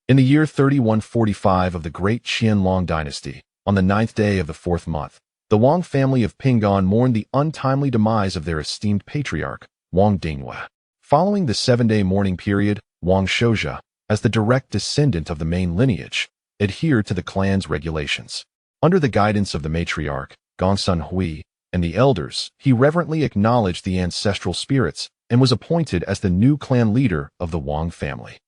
In the year 3145 of the Great Qianlong dynasty, on the 9th day of the 4th month, the Wang family of Pinggan mourned the untimely demise of their esteemed patriarch, Wang Dingyue. Following the 7-day mourning period, Wang Shouja, as the direct descendant of the main lineage, adhered to the clan's regulations. Under the guidance of the matriarch, Gongsun Hui, and the elders, he reverently acknowledged the ancestral spirits and was appointed as the new clan leader of the Wang family.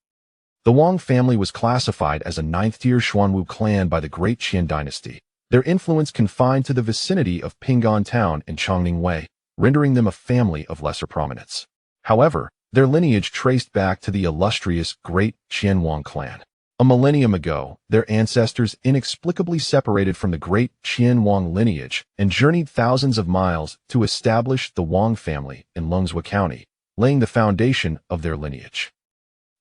The Wang family was classified as a 9th-tier Xuanwu clan by the Great Qian dynasty, their influence confined to the vicinity of Pinggan town in Chongning Wei, rendering them a family of lesser prominence. However, their lineage traced back to the illustrious Great Qianwang clan. A millennium ago, their ancestors inexplicably separated from the Great Qianwang lineage and journeyed thousands of miles to establish the Wang family in Longswa County, laying the foundation of their lineage.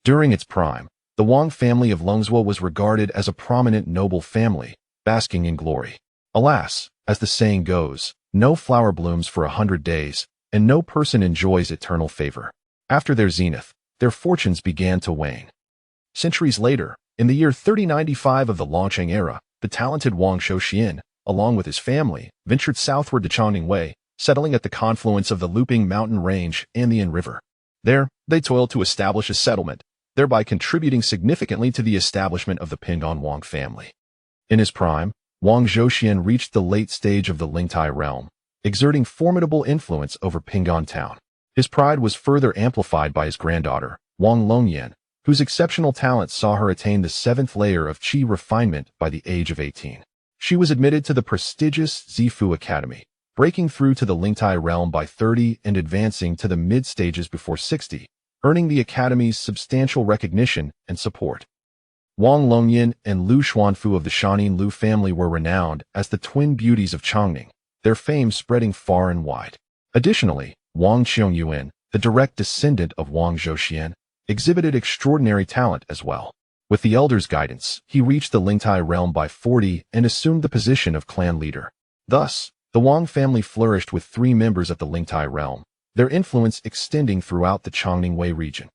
During its prime, the Wang family of Longswa was regarded as a prominent noble family, basking in glory. Alas, as the saying goes, no flower blooms for 100 days, and no person enjoys eternal favor. After their zenith, their fortunes began to wane. Centuries later, in the year 3095 of the Longcheng era, the talented Wang Shouxian, along with his family, ventured southward to Chongning Wei, settling at the confluence of the Luping mountain range and the Yin River. There, they toiled to establish a settlement, thereby contributing significantly to the establishment of the Pinggan Wang family. In his prime, Wang Zhouxian reached the late stage of the Lingtai realm, exerting formidable influence over Pinggan town. His pride was further amplified by his granddaughter, Wang Longyan, whose exceptional talent saw her attain the 7th layer of qi refinement by the age of 18. She was admitted to the prestigious Zifu Academy, breaking through to the Lingtai realm by 30 and advancing to the mid-stages before 60, earning the Academy's substantial recognition and support. Wang Longyan and Lu Xuanfu of the Shanin Lu family were renowned as the twin beauties of Chongning, their fame spreading far and wide. Additionally, Wang Qiangyuan, the direct descendant of Wang Zhouxian, exhibited extraordinary talent as well. With the elders' guidance, he reached the Lingtai realm by 40 and assumed the position of clan leader. Thus, the Wang family flourished with 3 members of the Lingtai realm, their influence extending throughout the Chongning Wei region.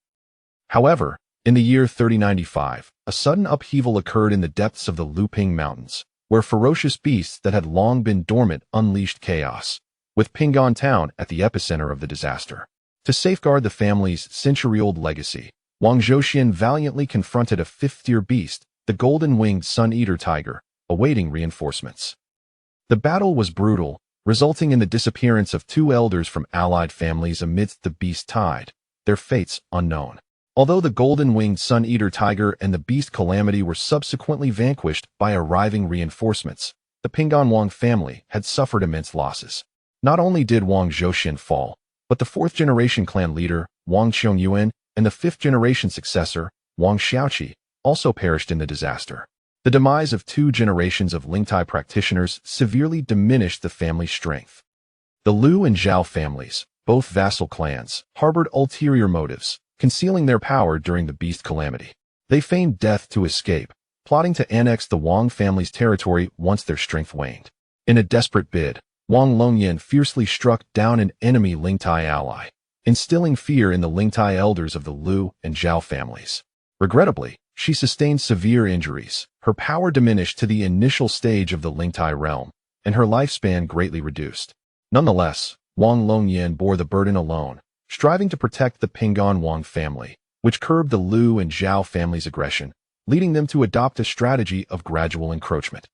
However, in the year 3095, a sudden upheaval occurred in the depths of the Luping Mountains, where ferocious beasts that had long been dormant unleashed chaos, with Pinggan town at the epicenter of the disaster. To safeguard the family's century-old legacy, Wang Zhouxian valiantly confronted a 5th-tier beast, the golden-winged sun-eater tiger, awaiting reinforcements. The battle was brutal, resulting in the disappearance of 2 elders from allied families amidst the beast tide, their fates unknown. Although the golden-winged sun-eater tiger and the beast calamity were subsequently vanquished by arriving reinforcements, the Pinggan Wang family had suffered immense losses. Not only did Wang Zhouxian fall, but the 4th-generation clan leader, Wang Qiangyuan, and the 5th-generation successor, Wang Xiaoqi, also perished in the disaster. The demise of 2 generations of Lingtai practitioners severely diminished the family's strength. The Lu and Zhao families, both vassal clans, harbored ulterior motives, concealing their power during the beast calamity. They feigned death to escape, plotting to annex the Wang family's territory once their strength waned. In a desperate bid, Wang Longyan fiercely struck down an enemy Lingtai ally, instilling fear in the Lingtai elders of the Lu and Zhao families. Regrettably, she sustained severe injuries, her power diminished to the initial stage of the Lingtai realm, and her lifespan greatly reduced. Nonetheless, Wang Longyan bore the burden alone, striving to protect the Pinggan Wang family, which curbed the Lu and Zhao families' aggression, leading them to adopt a strategy of gradual encroachment.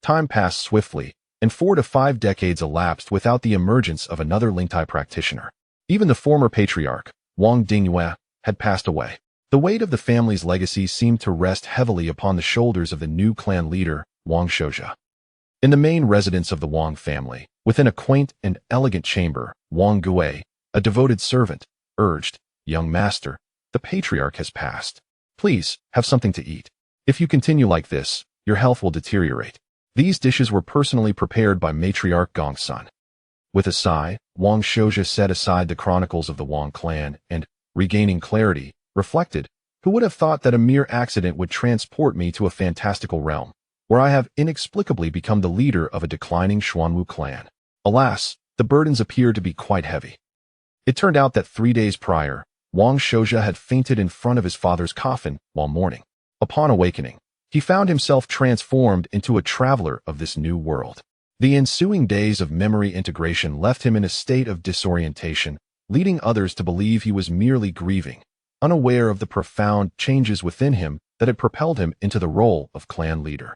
Time passed swiftly, and 4 to 5 decades elapsed without the emergence of another Lingtai practitioner. Even the former patriarch, Wang Dingyue, had passed away. The weight of the family's legacy seemed to rest heavily upon the shoulders of the new clan leader, Wang Shouja. In the main residence of the Wang family, within a quaint and elegant chamber, Wang Gui, a devoted servant, urged, "Young master, the patriarch has passed. Please, have something to eat. If you continue like this, your health will deteriorate." These dishes were personally prepared by Matriarch Gongsun. With a sigh, Wang Shouja set aside the chronicles of the Wang clan and, regaining clarity, reflected, "Who would have thought that a mere accident would transport me to a fantastical realm, where I have inexplicably become the leader of a declining Xuanwu clan?" Alas, the burdens appeared to be quite heavy. It turned out that 3 days prior, Wang Shouja had fainted in front of his father's coffin while mourning. Upon awakening, he found himself transformed into a traveler of this new world. The ensuing days of memory integration left him in a state of disorientation, leading others to believe he was merely grieving, unaware of the profound changes within him that had propelled him into the role of clan leader.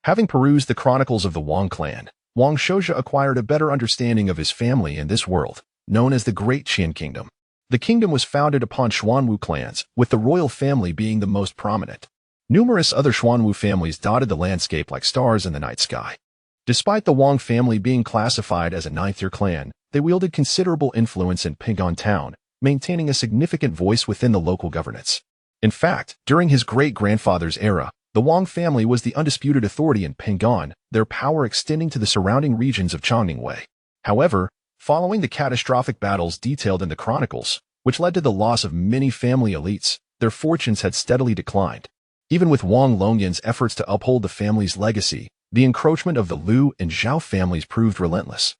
Having perused the chronicles of the Wang clan, Wang Shouja acquired a better understanding of his family in this world, known as the Great Qian Kingdom. The kingdom was founded upon Xuanwu clans, with the royal family being the most prominent. Numerous other Xuanwu families dotted the landscape like stars in the night sky. Despite the Wang family being classified as a ninth-tier clan, they wielded considerable influence in Ping'an Town, maintaining a significant voice within the local governance. In fact, during his great-grandfather's era, the Wang family was the undisputed authority in Ping'an, their power extending to the surrounding regions of Chongningwei. However, following the catastrophic battles detailed in the chronicles, which led to the loss of many family elites, their fortunes had steadily declined. Even with Wang Longyan's efforts to uphold the family's legacy, the encroachment of the Liu and Zhao families proved relentless.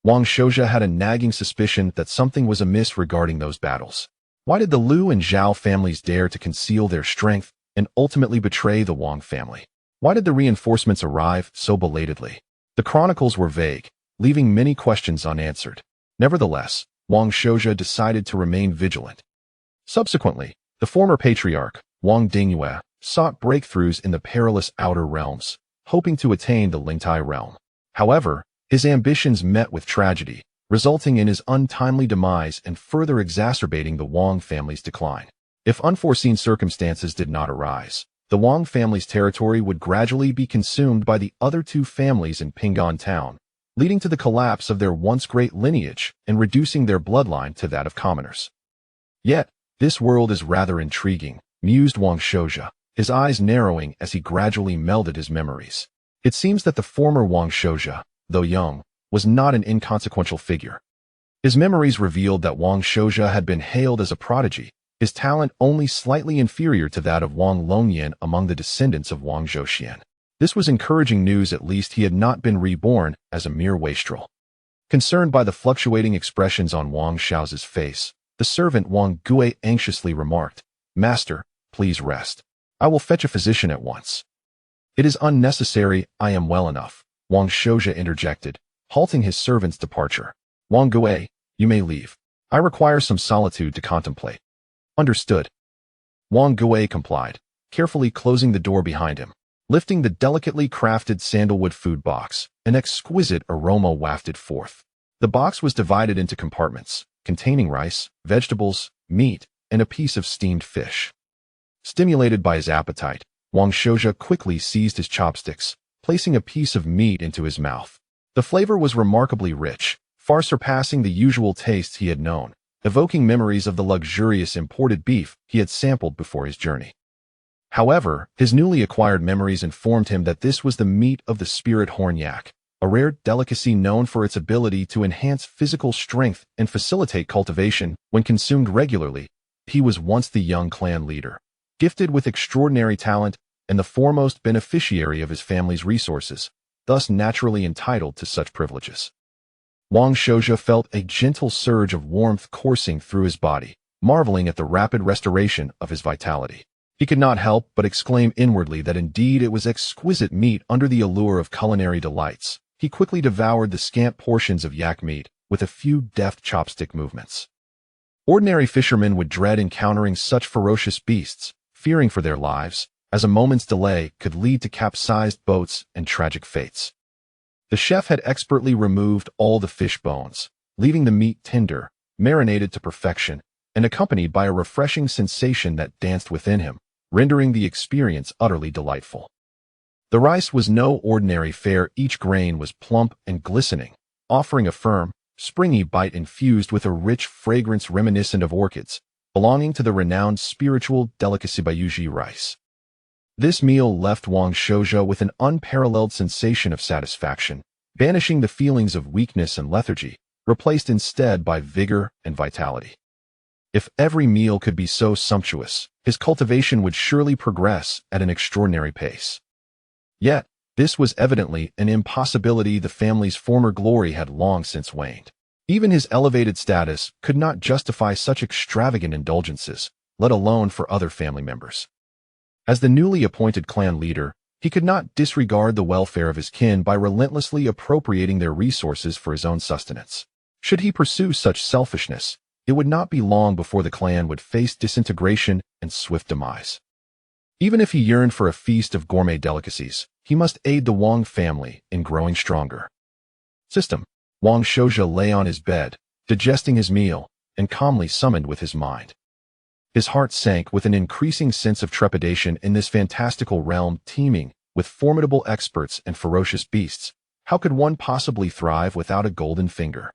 Wang Shouja had a nagging suspicion that something was amiss regarding those battles. Why did the Liu and Zhao families dare to conceal their strength and ultimately betray the Wang family? Why did the reinforcements arrive so belatedly? The chronicles were vague, leaving many questions unanswered. Nevertheless, Wang Shouja decided to remain vigilant. Subsequently, the former Patriarch, Wang Dingyue, sought breakthroughs in the perilous outer realms, hoping to attain the Lingtai realm. However, his ambitions met with tragedy, resulting in his untimely demise and further exacerbating the Wang family's decline. If unforeseen circumstances did not arise, the Wang family's territory would gradually be consumed by the other two families in Ping'an Town, leading to the collapse of their once great lineage and reducing their bloodline to that of commoners. Yet, this world is rather intriguing, mused Wang Shouja, his eyes narrowing as he gradually melded his memories. It seems that the former Wang Shouja, though young, was not an inconsequential figure. His memories revealed that Wang Shouja had been hailed as a prodigy, his talent only slightly inferior to that of Wang Longyan among the descendants of Wang Zhouxian. This was encouraging news, at least he had not been reborn as a mere wastrel. Concerned by the fluctuating expressions on Wang Shao's face, the servant Wang Gue anxiously remarked, "Master, please rest. I will fetch a physician at once." "It is unnecessary, I am well enough," Wang Shouja interjected, halting his servant's departure. "Wang Gue, you may leave. I require some solitude to contemplate." "Understood." Wang Gue complied, carefully closing the door behind him. Lifting the delicately crafted sandalwood food box, an exquisite aroma wafted forth. The box was divided into compartments, containing rice, vegetables, meat, and a piece of steamed fish. Stimulated by his appetite, Wang Shouja quickly seized his chopsticks, placing a piece of meat into his mouth. The flavor was remarkably rich, far surpassing the usual tastes he had known, evoking memories of the luxurious imported beef he had sampled before his journey. However, his newly acquired memories informed him that this was the meat of the spirit horn yak, a rare delicacy known for its ability to enhance physical strength and facilitate cultivation when consumed regularly. He was once the young clan leader, gifted with extraordinary talent and the foremost beneficiary of his family's resources, thus naturally entitled to such privileges. Wang Shouja felt a gentle surge of warmth coursing through his body, marveling at the rapid restoration of his vitality. He could not help but exclaim inwardly that indeed it was exquisite meat under the allure of culinary delights. He quickly devoured the scant portions of yak meat with a few deft chopstick movements. Ordinary fishermen would dread encountering such ferocious beasts, fearing for their lives, as a moment's delay could lead to capsized boats and tragic fates. The chef had expertly removed all the fish bones, leaving the meat tender, marinated to perfection, and accompanied by a refreshing sensation that danced within him, rendering the experience utterly delightful. The rice was no ordinary fare. Each grain was plump and glistening, offering a firm, springy bite infused with a rich fragrance reminiscent of orchids, belonging to the renowned spiritual delicacy Bayuji rice. This meal left Wang Shouja with an unparalleled sensation of satisfaction, banishing the feelings of weakness and lethargy, replaced instead by vigor and vitality. If every meal could be so sumptuous, his cultivation would surely progress at an extraordinary pace. Yet, this was evidently an impossibility. The family's former glory had long since waned. Even his elevated status could not justify such extravagant indulgences, let alone for other family members. As the newly appointed clan leader, he could not disregard the welfare of his kin by relentlessly appropriating their resources for his own sustenance. Should he pursue such selfishness, it would not be long before the clan would face disintegration and swift demise. Even if he yearned for a feast of gourmet delicacies, he must aid the Wang family in growing stronger. System. Wang Shouja lay on his bed, digesting his meal, and calmly summoned with his mind. His heart sank with an increasing sense of trepidation in this fantastical realm teeming with formidable experts and ferocious beasts. How could one possibly thrive without a golden finger?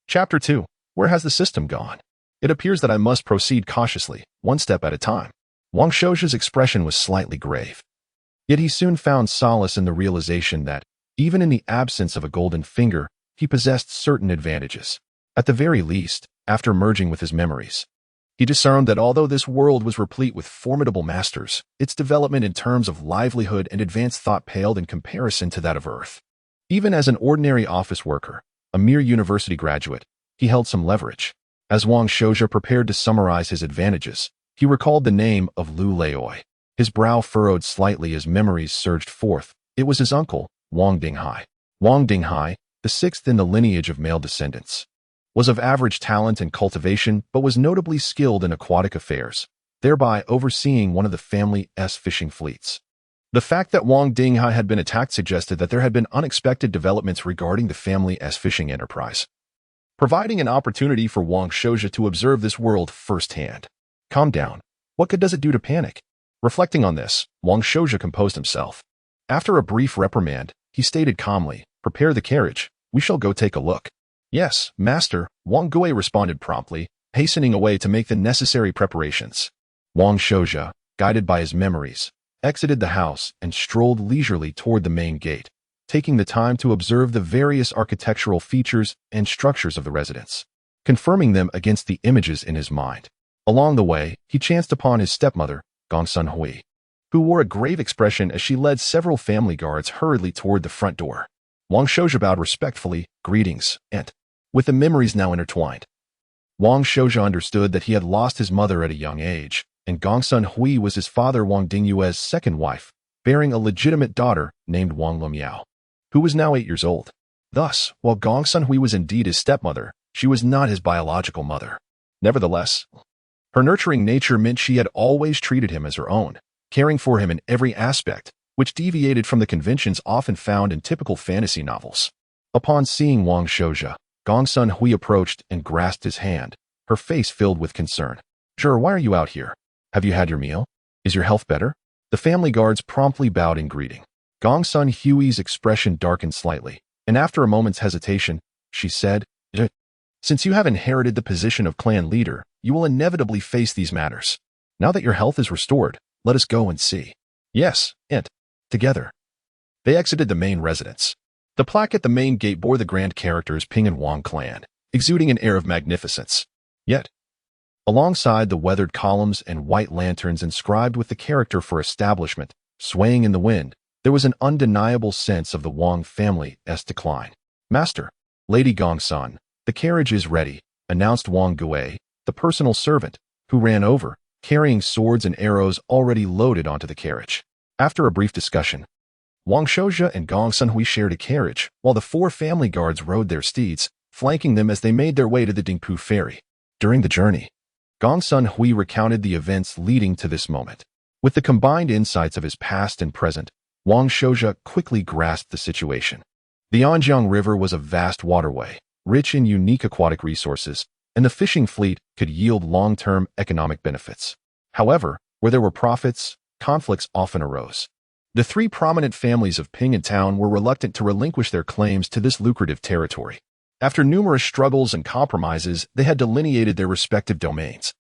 Chapter 2. Where has the system gone? It appears that I must proceed cautiously, one step at a time. Wang Shouja's expression was slightly grave. Yet he soon found solace in the realization that, even in the absence of a golden finger, he possessed certain advantages. At the very least, after merging with his memories, he discerned that although this world was replete with formidable masters, its development in terms of livelihood and advanced thought paled in comparison to that of Earth. Even as an ordinary office worker, a mere university graduate, he held some leverage. As Wang Shouja prepared to summarize his advantages, he recalled the name of Lu Leoi. His brow furrowed slightly as memories surged forth. It was his uncle, Wang Dinghai. Wang Dinghai, the sixth in the lineage of male descendants, was of average talent and cultivation but was notably skilled in aquatic affairs, thereby overseeing one of the family's fishing fleets. The fact that Wang Dinghai had been attacked suggested that there had been unexpected developments regarding the family's fishing enterprise, providing an opportunity for Wang Shouja to observe this world firsthand. Calm down. What good does it do to panic? Reflecting on this, Wang Shouja composed himself. After a brief reprimand, he stated calmly, "Prepare the carriage. We shall go take a look." "Yes, master," Wang Gui responded promptly, hastening away to make the necessary preparations. Wang Shouja, guided by his memories, exited the house and strolled leisurely toward the main gate, taking the time to observe the various architectural features and structures of the residence, confirming them against the images in his mind. Along the way, he chanced upon his stepmother, Gongsun Hui, who wore a grave expression as she led several family guards hurriedly toward the front door. Wang Shouja bowed respectfully, "Greetings," and, with the memories now intertwined, Wang Shouja understood that he had lost his mother at a young age, and Gongsun Hui was his father Wang Dingyue's second wife, bearing a legitimate daughter named Wang Lumiao, who was now 8 years old. Thus, while Gongsun Hui was indeed his stepmother, she was not his biological mother. Nevertheless, her nurturing nature meant she had always treated him as her own, caring for him in every aspect, which deviated from the conventions often found in typical fantasy novels. Upon seeing Wang Shouja, Gongsun Hui approached and grasped his hand, her face filled with concern. "Sure, why are you out here? Have you had your meal? Is your health better?" The family guards promptly bowed in greeting. Gongsun Hui's expression darkened slightly, and after a moment's hesitation, she said, "Since you have inherited the position of clan leader, you will inevitably face these matters. Now that your health is restored, let us go and see." "Yes, and together." They exited the main residence. The plaque at the main gate bore the grand characters Ping and Wang clan, exuding an air of magnificence. Yet, alongside the weathered columns and white lanterns inscribed with the character for establishment, swaying in the wind, there was an undeniable sense of the Wang family's decline. "Master, Lady Gongsun, the carriage is ready," announced Wang Gui, the personal servant, who ran over, carrying swords and arrows already loaded onto the carriage. After a brief discussion, Wang Shouja and Gongsun Hui shared a carriage, while the 4 family guards rode their steeds, flanking them as they made their way to the Dingpu ferry. During the journey, Gongsun Hui recounted the events leading to this moment. With the combined insights of his past and present, Wang Shouja quickly grasped the situation. The Anjiang River was a vast waterway, rich in unique aquatic resources, and the fishing fleet could yield long-term economic benefits. However, where there were profits, conflicts often arose. The 3 prominent families of Ping and Town were reluctant to relinquish their claims to this lucrative territory. After numerous struggles and compromises, they had delineated their respective domains,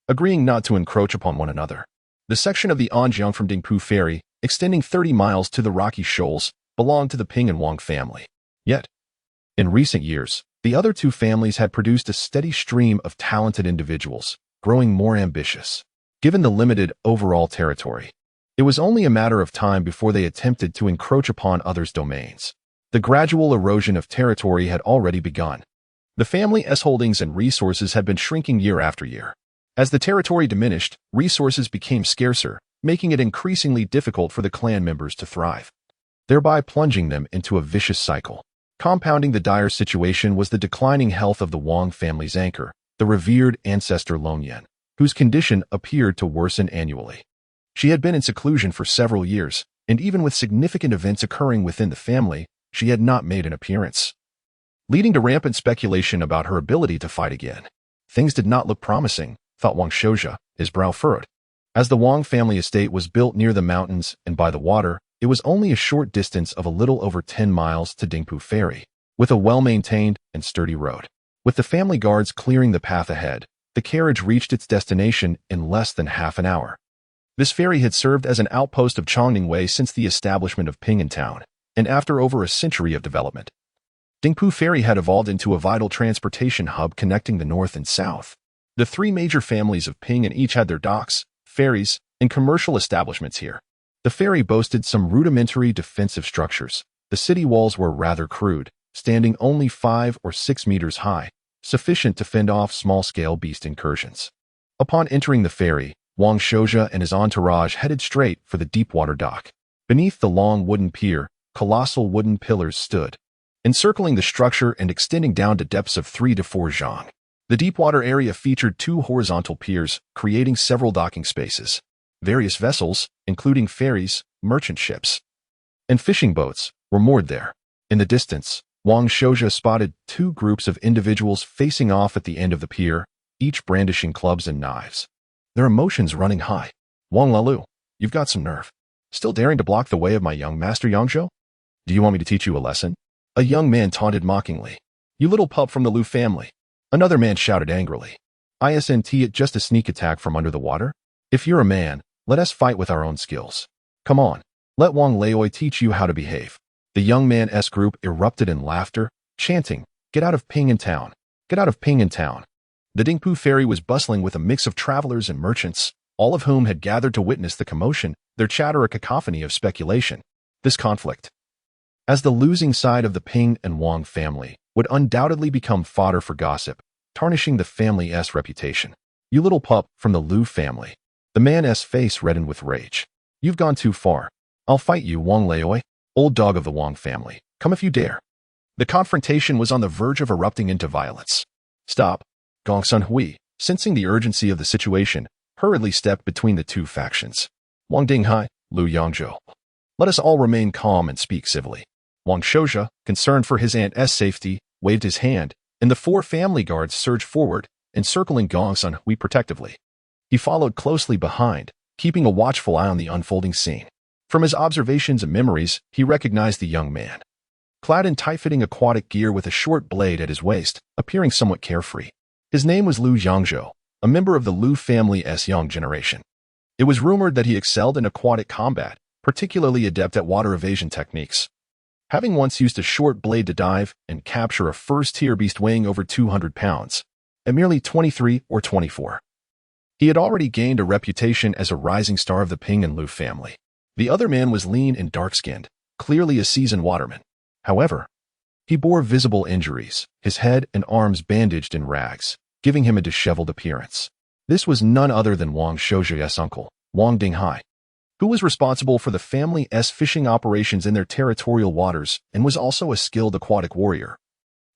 agreeing not to encroach upon one another. The section of the Anjiang from Dingpu Ferry, extending 30 miles to the rocky shoals, belonged to the Ping and Wang family. Yet, in recent years, the other 2 families had produced a steady stream of talented individuals, growing more ambitious. Given the limited overall territory, it was only a matter of time before they attempted to encroach upon others' domains. The gradual erosion of territory had already begun. The family's holdings and resources had been shrinking year after year. As the territory diminished, resources became scarcer, making it increasingly difficult for the clan members to thrive, thereby plunging them into a vicious cycle. Compounding the dire situation was the declining health of the Wang family's anchor, the revered ancestor Longyan, whose condition appeared to worsen annually. She had been in seclusion for several years, and even with significant events occurring within the family, she had not made an appearance, leading to rampant speculation about her ability to fight again. Things did not look promising, thought Wang Shouja, his brow furrowed. As the Wang family estate was built near the mountains and by the water, it was only a short distance of a little over 10 miles to Dingpu Ferry, with a well-maintained and sturdy road. With the family guards clearing the path ahead, the carriage reached its destination in less than half an hour. This ferry had served as an outpost of Chongning since the establishment of Ping'an Town, and after over a century of development, Dingpu Ferry had evolved into a vital transportation hub connecting the north and south. The three major families of Ping'an each had their docks, ferries, and commercial establishments here. The ferry boasted some rudimentary defensive structures. The city walls were rather crude, standing only 5 or 6 meters high, sufficient to fend off small-scale beast incursions. Upon entering the ferry, Wang Shouja and his entourage headed straight for the deep-water dock. Beneath the long wooden pier, colossal wooden pillars stood, encircling the structure and extending down to depths of 3 to 4 zhang. The deep-water area featured 2 horizontal piers, creating several docking spaces. Various vessels, including ferries, merchant ships, and fishing boats, were moored there. In the distance, Wang Shouja spotted 2 groups of individuals facing off at the end of the pier, each brandishing clubs and knives, their emotions running high. Wang Lalu, you've got some nerve. Still daring to block the way of my young master Yangzhou? Do you want me to teach you a lesson? A young man taunted mockingly. You little pup from the Lu family. Another man shouted angrily. Isn't it just a sneak attack from under the water? If you're a man, let us fight with our own skills. Come on, let Wang Laoi teach you how to behave. The young man's group erupted in laughter, chanting, Get out of Ping'an Town! Get out of Ping'an Town! The Dingpu ferry was bustling with a mix of travelers and merchants, all of whom had gathered to witness the commotion, their chatter a cacophony of speculation. This conflict, as the losing side of the Ping and Wang family, would undoubtedly become fodder for gossip, tarnishing the family's reputation. You little pup from the Lu family. The man's face reddened with rage. You've gone too far. I'll fight you, Wang Laoi, old dog of the Wang family. Come if you dare. The confrontation was on the verge of erupting into violence. Stop. Gongsun Hui, sensing the urgency of the situation, hurriedly stepped between the 2 factions. Wang Dinghai, Lu Yangzhou. Let us all remain calm and speak civilly. Wang Shouja, concerned for his aunt's safety, waved his hand, and the 4 family guards surged forward, encircling Gongsun Hui protectively. He followed closely behind, keeping a watchful eye on the unfolding scene. From his observations and memories, he recognized the young man, clad in tight-fitting aquatic gear with a short blade at his waist, appearing somewhat carefree. His name was Lu Yangzhou, a member of the Lu family's young generation. It was rumored that he excelled in aquatic combat, particularly adept at water evasion techniques, having once used a short blade to dive and capture a first-tier beast weighing over 200 pounds, at merely 23 or 24. He had already gained a reputation as a rising star of the Ping and Lu family. The other man was lean and dark-skinned, clearly a seasoned waterman. However, he bore visible injuries, his head and arms bandaged in rags, giving him a disheveled appearance. This was none other than Wang Shouja's uncle, Wang Dinghai, who was responsible for the family's fishing operations in their territorial waters and was also a skilled aquatic warrior,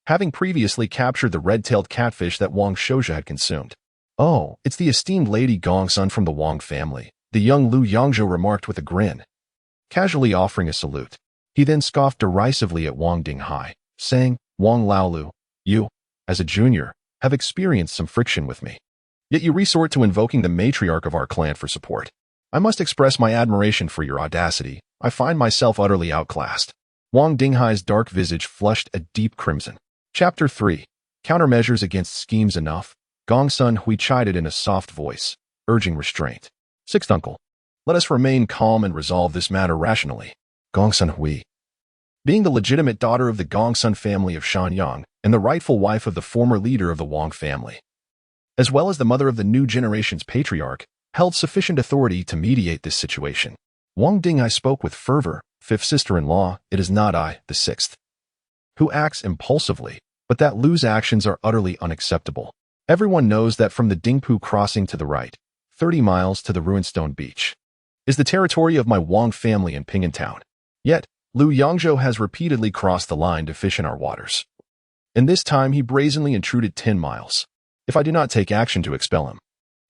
having previously captured the red-tailed catfish that Wang Shouja had consumed. Oh, it's the esteemed Lady Gongsun from the Wang family, the young Lu Yangzhou remarked with a grin, casually offering a salute. He then scoffed derisively at Wang Dinghai, saying, Wang Laolu, you, as a junior, have experienced some friction with me. Yet you resort to invoking the matriarch of our clan for support. I must express my admiration for your audacity. I find myself utterly outclassed. Wang Dinghai's dark visage flushed a deep crimson. Chapter 3. Countermeasures against schemes enough. Gongsun Hui chided in a soft voice, urging restraint. Sixth uncle, let us remain calm and resolve this matter rationally. Gongsun Hui, being the legitimate daughter of the Gongsun family of Shanyang and the rightful wife of the former leader of the Wang family, as well as the mother of the new generation's patriarch, held sufficient authority to mediate this situation. Wang Dinghai spoke with fervor. Fifth sister-in-law, it is not I, the sixth, who acts impulsively, but that Lu's actions are utterly unacceptable. Everyone knows that from the Dingpu crossing to the right, 30 miles to the Ruinstone Beach, is the territory of my Wang family in Ping'an Town. Yet, Lu Yongzhou has repeatedly crossed the line to fish in our waters. And this time he brazenly intruded 10 miles. If I do not take action to expel him,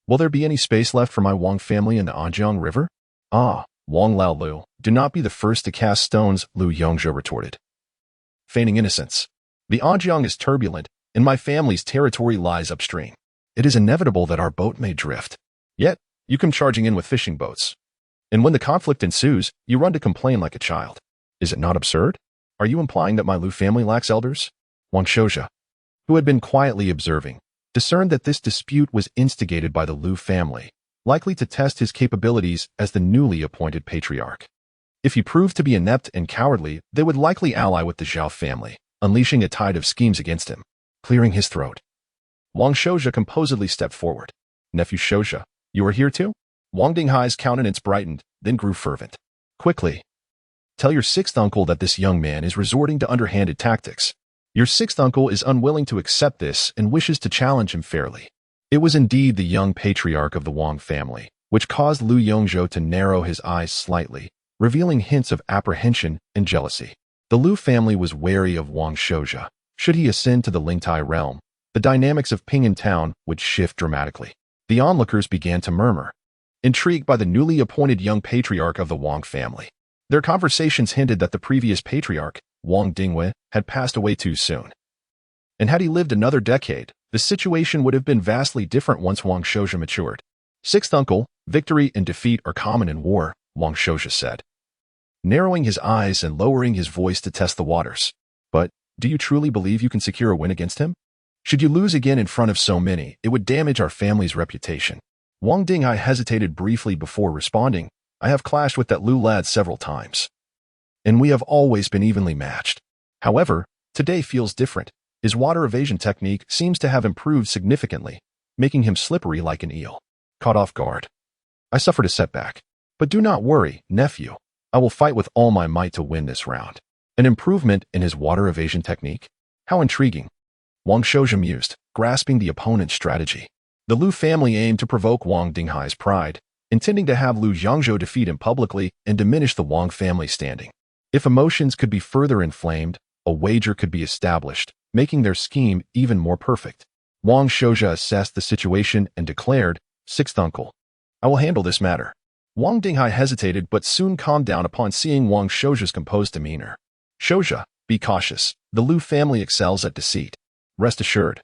will there be any space left for my Wang family in the Anjiang River? Ah, Wang Lao Lu, do not be the first to cast stones, Lu Yongzhou retorted, feigning innocence. The Anjiang is turbulent, and my family's territory lies upstream. It is inevitable that our boat may drift. Yet, you come charging in with fishing boats. And when the conflict ensues, you run to complain like a child. Is it not absurd? Are you implying that my Lu family lacks elders? Wang Shouja, who had been quietly observing, discerned that this dispute was instigated by the Lu family, likely to test his capabilities as the newly appointed Patriarch. If he proved to be inept and cowardly, they would likely ally with the Zhao family, unleashing a tide of schemes against him. Clearing his throat, Wang Shouja composedly stepped forward. Nephew Shouja, you are here too? Wang Dinghai's countenance brightened, then grew fervent. Quickly, tell your sixth uncle that this young man is resorting to underhanded tactics. Your sixth uncle is unwilling to accept this and wishes to challenge him fairly. It was indeed the young patriarch of the Wang family, which caused Lu Yongzhou to narrow his eyes slightly, revealing hints of apprehension and jealousy. The Lu family was wary of Wang Shouja. Should he ascend to the Lingtai realm, the dynamics of Ping'an Town would shift dramatically. The onlookers began to murmur, intrigued by the newly appointed young patriarch of the Wang family. Their conversations hinted that the previous patriarch, Wang Dinghui, had passed away too soon. And had he lived another decade, the situation would have been vastly different once Wang Shouja matured. Sixth uncle, victory and defeat are common in war, Wang Shouja said, narrowing his eyes and lowering his voice to test the waters. But, do you truly believe you can secure a win against him? Should you lose again in front of so many, it would damage our family's reputation. Wang Dinghai hesitated briefly before responding. I have clashed with that Lu lad several times, and we have always been evenly matched. However, today feels different. His water evasion technique seems to have improved significantly, making him slippery like an eel. Caught off guard, I suffered a setback. But do not worry, nephew. I will fight with all my might to win this round. An improvement in his water evasion technique? How intriguing. Wang Shouja mused, grasping the opponent's strategy. The Lu family aimed to provoke Wang Dinghai's pride, intending to have Lu Yongzhou defeat him publicly and diminish the Wang family standing. If emotions could be further inflamed, a wager could be established, making their scheme even more perfect. Wang Shouja assessed the situation and declared, Sixth uncle, I will handle this matter. Wang Dinghai hesitated but soon calmed down upon seeing Wang Shouja's composed demeanor. Shouja, be cautious. The Lu family excels at deceit. Rest assured.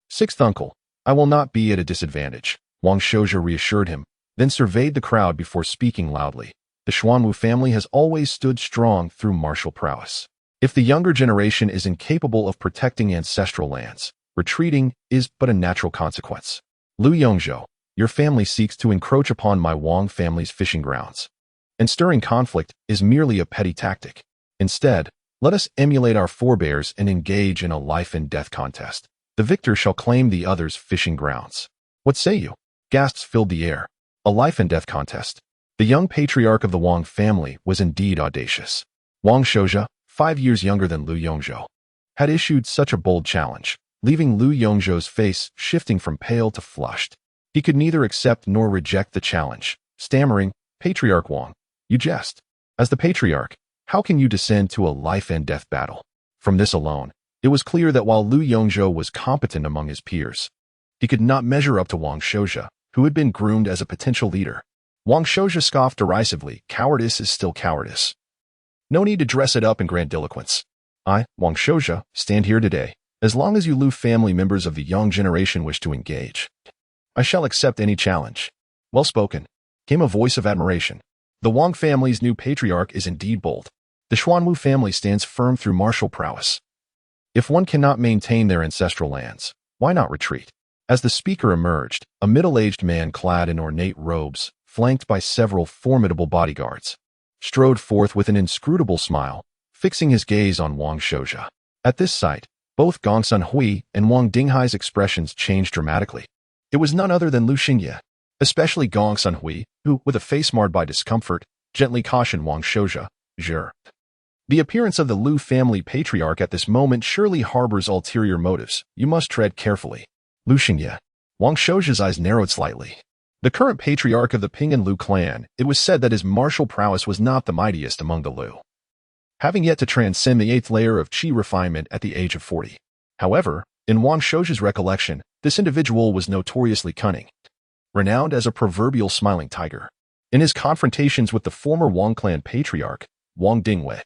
Sixth uncle, I will not be at a disadvantage, Wang Shouja reassured him, then surveyed the crowd before speaking loudly. The Xuanwu family has always stood strong through martial prowess. If the younger generation is incapable of protecting ancestral lands, retreating is but a natural consequence. Lu Yongzhou, your family seeks to encroach upon my Wang family's fishing grounds, and stirring conflict is merely a petty tactic. Instead, let us emulate our forebears and engage in a life-and-death contest. The victor shall claim the other's fishing grounds. What say you? Gasps filled the air. A life-and-death contest. The young patriarch of the Wang family was indeed audacious. Wang Shouja, 5 years younger than Lu Yongzhou, had issued such a bold challenge, leaving Lu Yongzhou's face shifting from pale to flushed. He could neither accept nor reject the challenge, stammering, Patriarch Wang, you jest. As the patriarch, how can you descend to a life-and-death battle? From this alone, it was clear that while Lu Yongzhou was competent among his peers, he could not measure up to Wang Shouja, who had been groomed as a potential leader. Wang Shouja scoffed derisively, cowardice is still cowardice. No need to dress it up in grandiloquence. I, Wang Shouja, stand here today. As long as you Lu family members of the young generation wish to engage, I shall accept any challenge. Well spoken, came a voice of admiration. The Wang family's new patriarch is indeed bold. The Xuanwu family stands firm through martial prowess. If one cannot maintain their ancestral lands, why not retreat? As the speaker emerged, a middle-aged man clad in ornate robes, flanked by several formidable bodyguards, strode forth with an inscrutable smile, fixing his gaze on Wang Shouja. At this sight, both Gong Sun Hui and Wang Dinghai's expressions changed dramatically. It was none other than Lu Xingye, especially Gong Sun Hui, who, with a face marred by discomfort, gently cautioned Wang Shouja, Zhe. The appearance of the Lu family patriarch at this moment surely harbors ulterior motives. You must tread carefully. Lu Xingye. Wang Shouja's eyes narrowed slightly. The current patriarch of the Ping and Lu clan, it was said that his martial prowess was not the mightiest among the Lu, having yet to transcend the 8th layer of qi refinement at the age of 40. However, in Wang Shouju's recollection, this individual was notoriously cunning, renowned as a proverbial smiling tiger. In his confrontations with the former Wang clan patriarch, Wang Dingwei,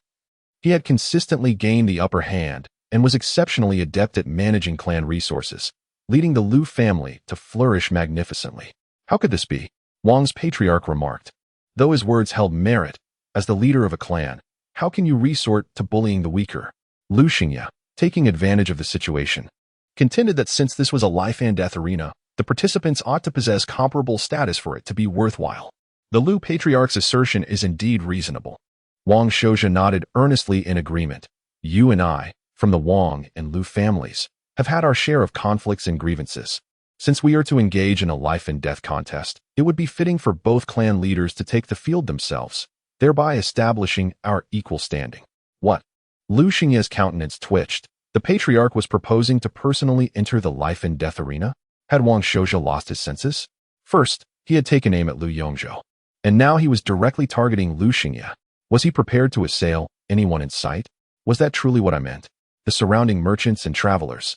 he had consistently gained the upper hand and was exceptionally adept at managing clan resources, leading the Lu family to flourish magnificently. How could this be? Wang's patriarch remarked. Though his words held merit, as the leader of a clan, how can you resort to bullying the weaker? Lu Xingye, taking advantage of the situation, contended that since this was a life and death arena, the participants ought to possess comparable status for it to be worthwhile. The Lu patriarch's assertion is indeed reasonable. Wang Shouju nodded earnestly in agreement. You and I, from the Wang and Lu families, have had our share of conflicts and grievances. Since we are to engage in a life and death contest, it would be fitting for both clan leaders to take the field themselves, thereby establishing our equal standing. What? Lu Xingye's countenance twitched. The patriarch was proposing to personally enter the life and death arena? Had Wang Shouju lost his senses? First, he had taken aim at Lu Yongzhou, and now he was directly targeting Lu Xingye. Was he prepared to assail anyone in sight? Was that truly what I meant? The surrounding merchants and travelers,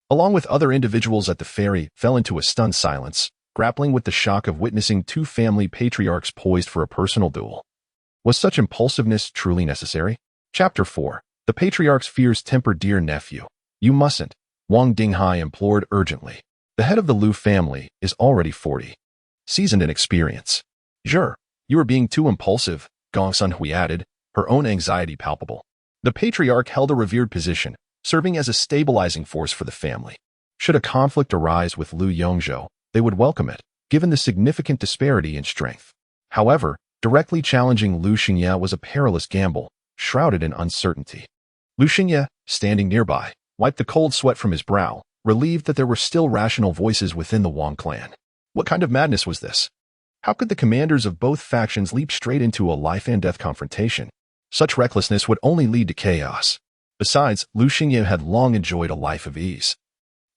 along with other individuals at the ferry, fell into a stunned silence, grappling with the shock of witnessing two family patriarchs poised for a personal duel. Was such impulsiveness truly necessary? Chapter 4. The Patriarch's Fears Temper. Dear nephew, you mustn't, Wang Dinghai implored urgently. The head of the Lu family is already 40, seasoned in experience. Sure, you are being too impulsive, Gong Sunhui added, her own anxiety palpable. The Patriarch held a revered position, serving as a stabilizing force for the family. Should a conflict arise with Lu Yongzhou, they would welcome it, given the significant disparity in strength. However, directly challenging Lu Xingye was a perilous gamble, shrouded in uncertainty. Lu Xingye, standing nearby, wiped the cold sweat from his brow, relieved that there were still rational voices within the Wang clan. What kind of madness was this? How could the commanders of both factions leap straight into a life-and-death confrontation? Such recklessness would only lead to chaos. Besides, Lu Xingye had long enjoyed a life of ease.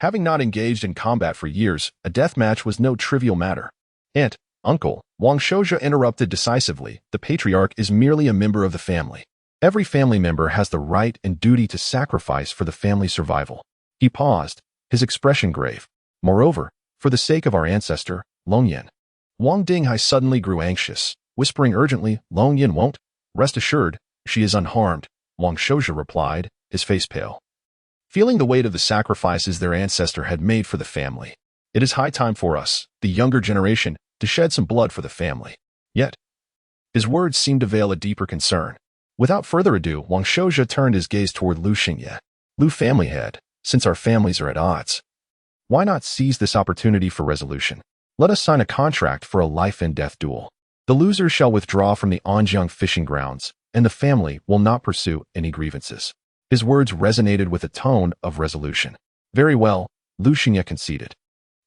Having not engaged in combat for years, a death match was no trivial matter. Aunt, uncle, Wang Shouju interrupted decisively, the patriarch is merely a member of the family. Every family member has the right and duty to sacrifice for the family's survival. He paused, his expression grave. Moreover, for the sake of our ancestor, Longyan. Wang Dinghai suddenly grew anxious, whispering urgently, Longyan won't. Rest assured, she is unharmed, Wang Shouju replied, his face pale. Feeling the weight of the sacrifices their ancestor had made for the family. It is high time for us, the younger generation, to shed some blood for the family. Yet, his words seemed to veil a deeper concern. Without further ado, Wang Shouju turned his gaze toward Lu Xingye. Lu family head, since our families are at odds, why not seize this opportunity for resolution? Let us sign a contract for a life and death duel. The loser shall withdraw from the Anjiang fishing grounds, and the family will not pursue any grievances. His words resonated with a tone of resolution. Very well, Lu Xingye conceded,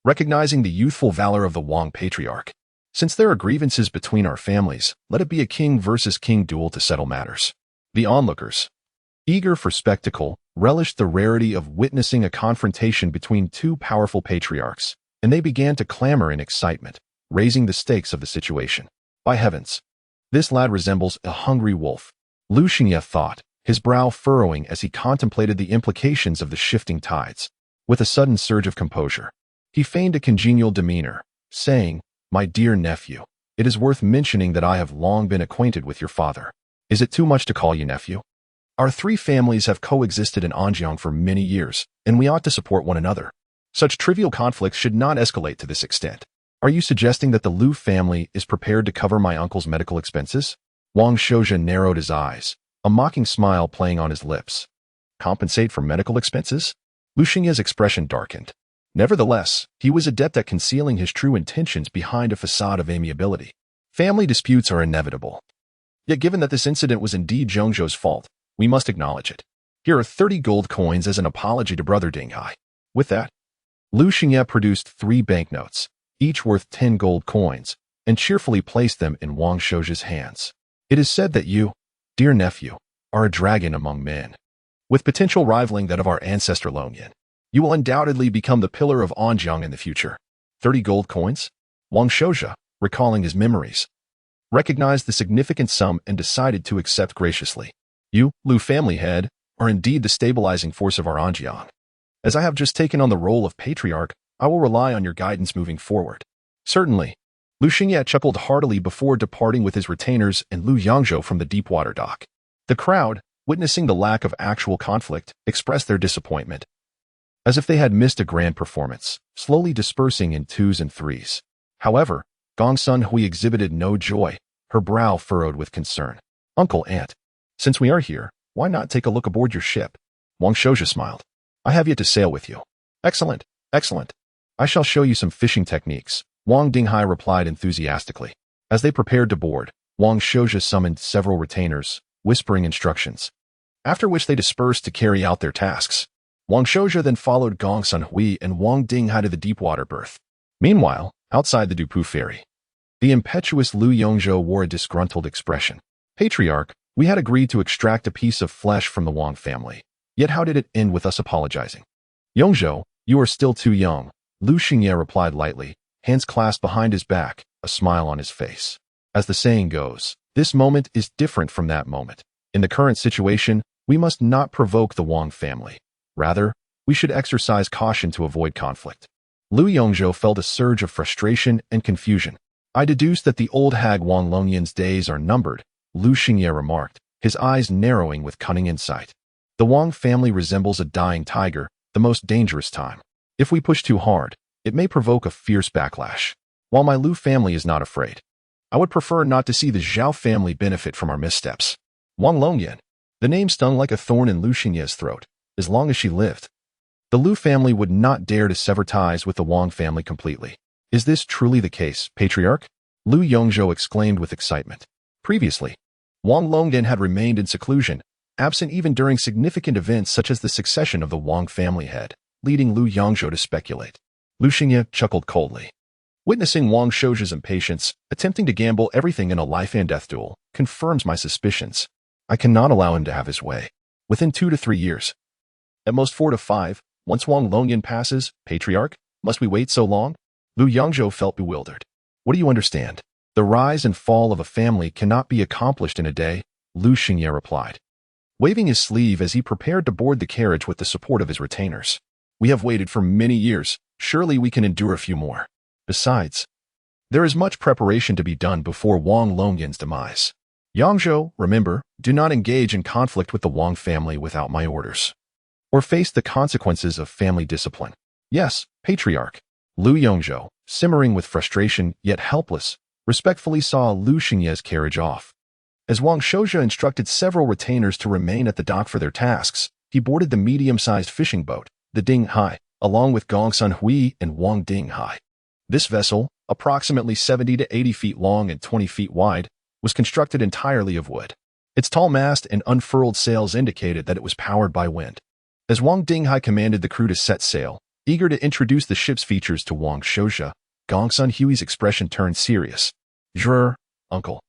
recognizing the youthful valor of the Wang patriarch. Since there are grievances between our families, let it be a king versus king duel to settle matters. The onlookers, eager for spectacle, relished the rarity of witnessing a confrontation between two powerful patriarchs, and they began to clamor in excitement, raising the stakes of the situation. By heavens, this lad resembles a hungry wolf, Lu Xingye thought, his brow furrowing as he contemplated the implications of the shifting tides. With a sudden surge of composure, he feigned a congenial demeanor, saying, My dear nephew, it is worth mentioning that I have long been acquainted with your father. Is it too much to call you nephew? Our three families have coexisted in Anjiang for many years, and we ought to support one another. Such trivial conflicts should not escalate to this extent. Are you suggesting that the Lu family is prepared to cover my uncle's medical expenses? Wang Shouju narrowed his eyes, a mocking smile playing on his lips. Compensate for medical expenses? Lu Xingye's expression darkened. Nevertheless, he was adept at concealing his true intentions behind a facade of amiability. Family disputes are inevitable. Yet given that this incident was indeed Zhongzhou's fault, we must acknowledge it. Here are 30 gold coins as an apology to Brother Dinghai. With that, Lu Xingye produced 3 banknotes, each worth 10 gold coins, and cheerfully placed them in Wang Shouju's hands. It is said that you, dear nephew, are a dragon among men, with potential rivaling that of our ancestor Longyan. You will undoubtedly become the pillar of Anjiang in the future. 30 gold coins? Wang Shouja, recalling his memories, recognized the significant sum and decided to accept graciously. You, Lu family head, are indeed the stabilizing force of our Anjiang. As I have just taken on the role of Patriarch, I will rely on your guidance moving forward. Certainly. Lu Xingye chuckled heartily before departing with his retainers and Lu Yangzhou from the deepwater dock. The crowd, witnessing the lack of actual conflict, expressed their disappointment, as if they had missed a grand performance, slowly dispersing in twos and threes. However, Gongsun Hui exhibited no joy, her brow furrowed with concern. Uncle, Aunt, since we are here, why not take a look aboard your ship? Wang Shouja smiled. I have yet to sail with you. Excellent, excellent. I shall show you some fishing techniques, Wang Dinghai replied enthusiastically. As they prepared to board, Wang Shouja summoned several retainers, whispering instructions, after which they dispersed to carry out their tasks. Wang Shouja then followed Gongsun Hui and Wang Dinghai to the deepwater berth. Meanwhile, outside the Dupu ferry, the impetuous Lu Yongzhou wore a disgruntled expression. Patriarch, we had agreed to extract a piece of flesh from the Wang family. Yet how did it end with us apologizing? Yongzhou, you are still too young, Lu Xingye replied lightly, hands clasped behind his back, a smile on his face. As the saying goes, this moment is different from that moment. In the current situation, we must not provoke the Wang family. Rather, we should exercise caution to avoid conflict. Lu Yongzhou felt a surge of frustration and confusion. I deduced that the old hag Wang Longyan's days are numbered, Lu Xingye remarked, his eyes narrowing with cunning insight. The Wang family resembles a dying tiger, the most dangerous time. If we push too hard, it may provoke a fierce backlash. While my Lu family is not afraid, I would prefer not to see the Zhao family benefit from our missteps. Wang Longyan. The name stung like a thorn in Lu Xingye's throat. As long as she lived, the Lu family would not dare to sever ties with the Wang family completely. Is this truly the case, Patriarch? Lu Yongzhou exclaimed with excitement. Previously, Wang Longyan had remained in seclusion, absent even during significant events such as the succession of the Wang family head, leading Lu Yongzhou to speculate. Lu Xingye chuckled coldly. Witnessing Wang Shouja's impatience, attempting to gamble everything in a life and death duel, confirms my suspicions. I cannot allow him to have his way. Within 2 to 3 years, at most 4 to 5, once Wang Longyan passes, Patriarch, must we wait so long? Lu Yongzhou felt bewildered. What do you understand? The rise and fall of a family cannot be accomplished in a day, Lu Xingye replied, waving his sleeve as he prepared to board the carriage with the support of his retainers. We have waited for many years. Surely we can endure a few more. Besides, there is much preparation to be done before Wang Longyan's demise. Yangzhou, remember, do not engage in conflict with the Wang family without my orders, or face the consequences of family discipline. Yes, Patriarch. Lu Yongzhou, simmering with frustration yet helpless, respectfully saw Lu Xingye's carriage off. As Wang Shouja instructed several retainers to remain at the dock for their tasks, he boarded the medium-sized fishing boat, the Dinghai, along with Gongsun Hui and Wang Dinghai. This vessel, approximately 70 to 80 feet long and 20 feet wide, was constructed entirely of wood. Its tall mast and unfurled sails indicated that it was powered by wind. As Wang Dinghai commanded the crew to set sail, eager to introduce the ship's features to Wang Shouja, Gongsun Hui's expression turned serious. Jur, uncle.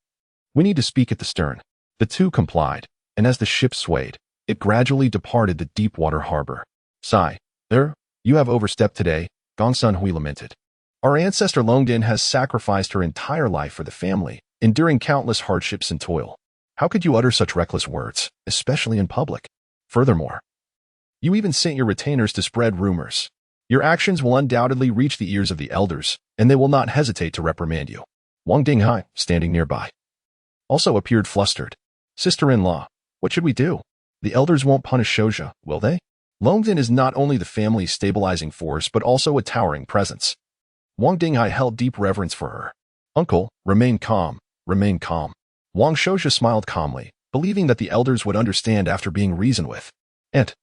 We need to speak at the stern. The two complied, and as the ship swayed, it gradually departed the deep-water harbor. Sigh, there, you have overstepped today, Gongsun Hui lamented. Our ancestor Longyan has sacrificed her entire life for the family, enduring countless hardships and toil. How could you utter such reckless words, especially in public? Furthermore, you even sent your retainers to spread rumors. Your actions will undoubtedly reach the ears of the elders, and they will not hesitate to reprimand you. Wang Dinghai, standing nearby, also appeared flustered. Sister-in-law, what should we do? The elders won't punish Shouja, will they? Longyan is not only the family's stabilizing force, but also a towering presence. Wang Dinghai held deep reverence for her. Uncle, remain calm, remain calm. Wang Shouja smiled calmly, believing that the elders would understand after being reasoned with. And,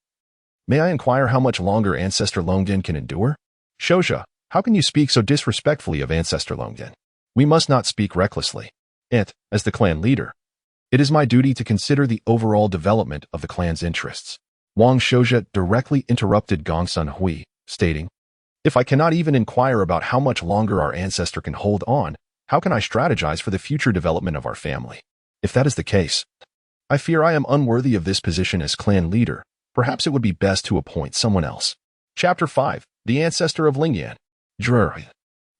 may I inquire how much longer Ancestor Longyan can endure? Shouja, how can you speak so disrespectfully of Ancestor Longyan? We must not speak recklessly. And, as the clan leader, it is my duty to consider the overall development of the clan's interests. Wang Shouja directly interrupted Gongsun Hui, stating, if I cannot even inquire about how much longer our ancestor can hold on, how can I strategize for the future development of our family? If that is the case, I fear I am unworthy of this position as clan leader. Perhaps it would be best to appoint someone else. Chapter 5, The Ancestor of Lingyan. Jur.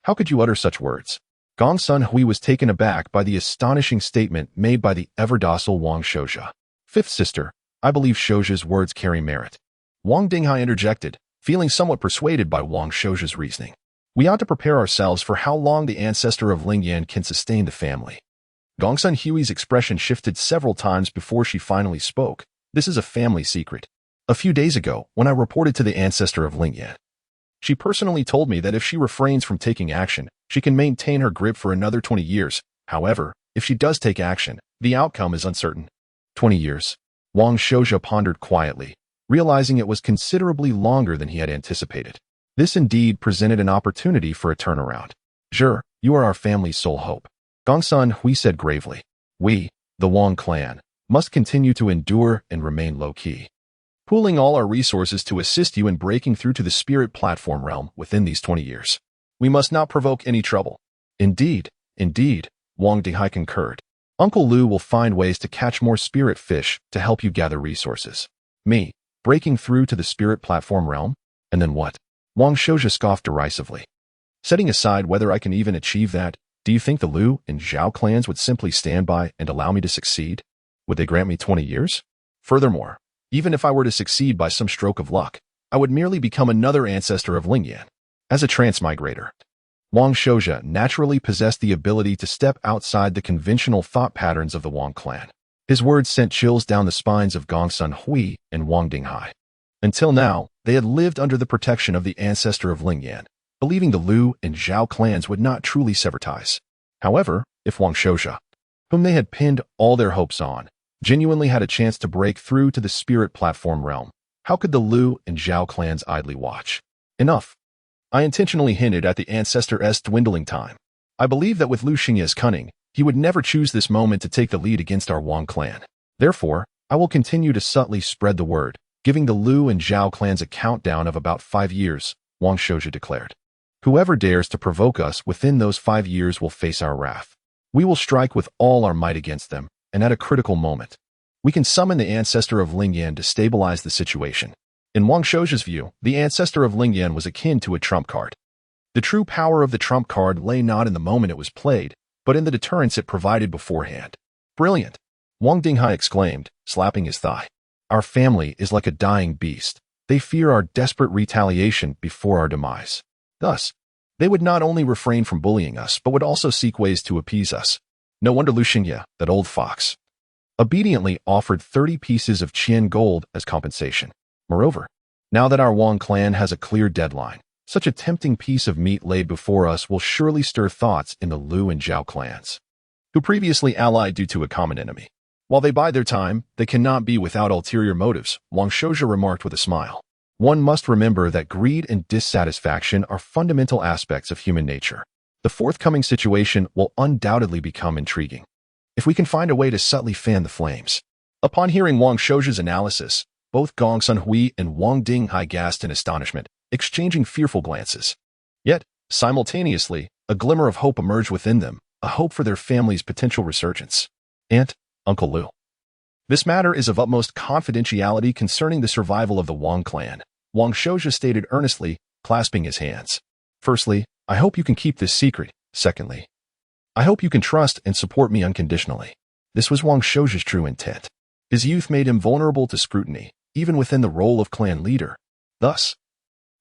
How could you utter such words? Gongsun Hui was taken aback by the astonishing statement made by the ever-docile Wang Shouja. Fifth sister, I believe Shouja's words carry merit. Wang Dinghai interjected, feeling somewhat persuaded by Wang Shouja's reasoning. We ought to prepare ourselves for how long the ancestor of Lingyan can sustain the family. Gongsun Hui's expression shifted several times before she finally spoke. This is a family secret. A few days ago, when I reported to the ancestor of Lingyan, she personally told me that if she refrains from taking action, she can maintain her grip for another 20 years. However, if she does take action, the outcome is uncertain. 20 years. Wang Shouja pondered quietly, realizing it was considerably longer than he had anticipated. This indeed presented an opportunity for a turnaround. Sure, you are our family's sole hope. Gongsun Hui said gravely. We, the Wang clan, must continue to endure and remain low-key, pooling all our resources to assist you in breaking through to the spirit platform realm within these 20 years. We must not provoke any trouble. Indeed, Wang Dinghai concurred. Uncle Lu will find ways to catch more spirit fish to help you gather resources. Me, breaking through to the spirit platform realm? And then what? Wang Shouja scoffed derisively. Setting aside whether I can even achieve that, do you think the Lu and Zhao clans would simply stand by and allow me to succeed? Would they grant me 20 years? Furthermore, even if I were to succeed by some stroke of luck, I would merely become another ancestor of Lingyan. As a transmigrator, Wang Shouja naturally possessed the ability to step outside the conventional thought patterns of the Wang clan. His words sent chills down the spines of Gongsun Hui and Wang Dinghai. Until now, they had lived under the protection of the ancestor of Lingyan, believing the Lu and Zhao clans would not truly sever ties. However, if Wang Shouja, whom they had pinned all their hopes on, genuinely had a chance to break through to the spirit platform realm, how could the Lu and Zhao clans idly watch? Enough. I intentionally hinted at the ancestor's dwindling time. I believe that with Lu Xingye's cunning, he would never choose this moment to take the lead against our Wang clan. Therefore, I will continue to subtly spread the word, giving the Lu and Zhao clans a countdown of about 5 years, Wang Shouja declared. Whoever dares to provoke us within those 5 years will face our wrath. We will strike with all our might against them, and at a critical moment, we can summon the ancestor of Lingyan to stabilize the situation. In Wang Shouja's view, the ancestor of Lingyan was akin to a trump card. The true power of the trump card lay not in the moment it was played, but in the deterrence it provided beforehand. Brilliant! Wang Dinghai exclaimed, slapping his thigh. Our family is like a dying beast. They fear our desperate retaliation before our demise. Thus, they would not only refrain from bullying us, but would also seek ways to appease us. No wonder Lu Xingye, that old fox, obediently offered 30 pieces of Qian gold as compensation. Moreover, now that our Wang clan has a clear deadline, such a tempting piece of meat laid before us will surely stir thoughts in the Lu and Zhao clans, who previously allied due to a common enemy. While they bide their time, they cannot be without ulterior motives, Wang Shouja remarked with a smile. One must remember that greed and dissatisfaction are fundamental aspects of human nature. The forthcoming situation will undoubtedly become intriguing, if we can find a way to subtly fan the flames. Upon hearing Wang Shouja's analysis, both Gongsun Hui and Wang Dinghai gasped in astonishment, exchanging fearful glances. Yet, simultaneously, a glimmer of hope emerged within them, a hope for their family's potential resurgence. Aunt, Uncle Lu. This matter is of utmost confidentiality concerning the survival of the Wang clan, Wang Shouja stated earnestly, clasping his hands. Firstly, I hope you can keep this secret. Secondly, I hope you can trust and support me unconditionally. This was Wang Shouja's true intent. His youth made him vulnerable to scrutiny, even within the role of clan leader. Thus,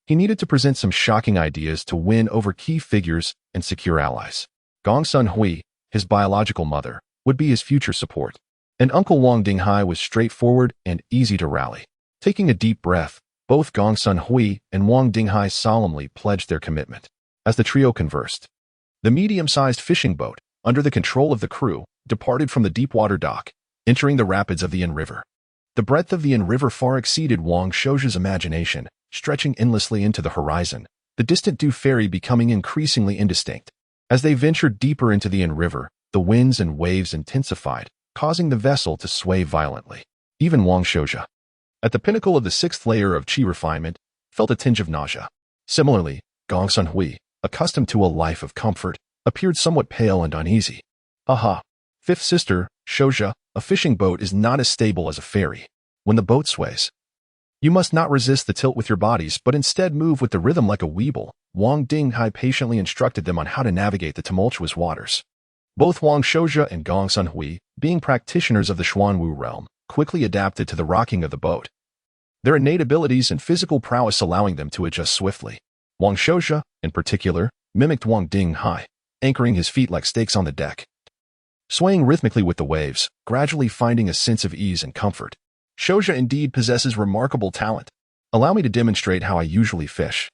he needed to present some shocking ideas to win over key figures and secure allies. Gongsun Hui, his biological mother, would be his future support. And Uncle Wang Dinghai was straightforward and easy to rally. Taking a deep breath, both Gongsun Hui and Wang Dinghai solemnly pledged their commitment. As the trio conversed, the medium-sized fishing boat, under the control of the crew, departed from the deep-water dock, entering the rapids of the Yin River. The breadth of the Yin River far exceeded Wang Shouja's imagination, stretching endlessly into the horizon, the distant Du Ferry becoming increasingly indistinct. As they ventured deeper into the Yin River, the winds and waves intensified, causing the vessel to sway violently. Even Wang Shouja, at the pinnacle of the 6th layer of qi refinement, felt a tinge of nausea. Similarly, Gongsun Hui, accustomed to a life of comfort, appeared somewhat pale and uneasy. Aha! Fifth sister, Shouja, a fishing boat is not as stable as a ferry. When the boat sways, you must not resist the tilt with your bodies, but instead move with the rhythm like a weeble, Wang Dinghai patiently instructed them on how to navigate the tumultuous waters. Both Wang Shouja and Gong Sunhui, being practitioners of the Xuanwu realm, quickly adapted to the rocking of the boat, their innate abilities and physical prowess allowing them to adjust swiftly. Wang Shouja, in particular, mimicked Wang Dinghai, anchoring his feet like stakes on the deck, swaying rhythmically with the waves, gradually finding a sense of ease and comfort. Shouja indeed possesses remarkable talent. Allow me to demonstrate how I usually fish,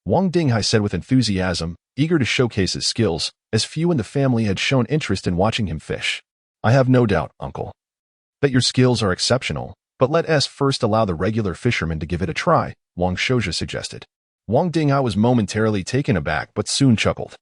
Wang Dinghai said with enthusiasm, eager to showcase his skills, as few in the family had shown interest in watching him fish. I have no doubt, uncle, that your skills are exceptional, but let us first allow the regular fishermen to give it a try, Wang Shouja suggested. Wang Dinghai was momentarily taken aback but soon chuckled.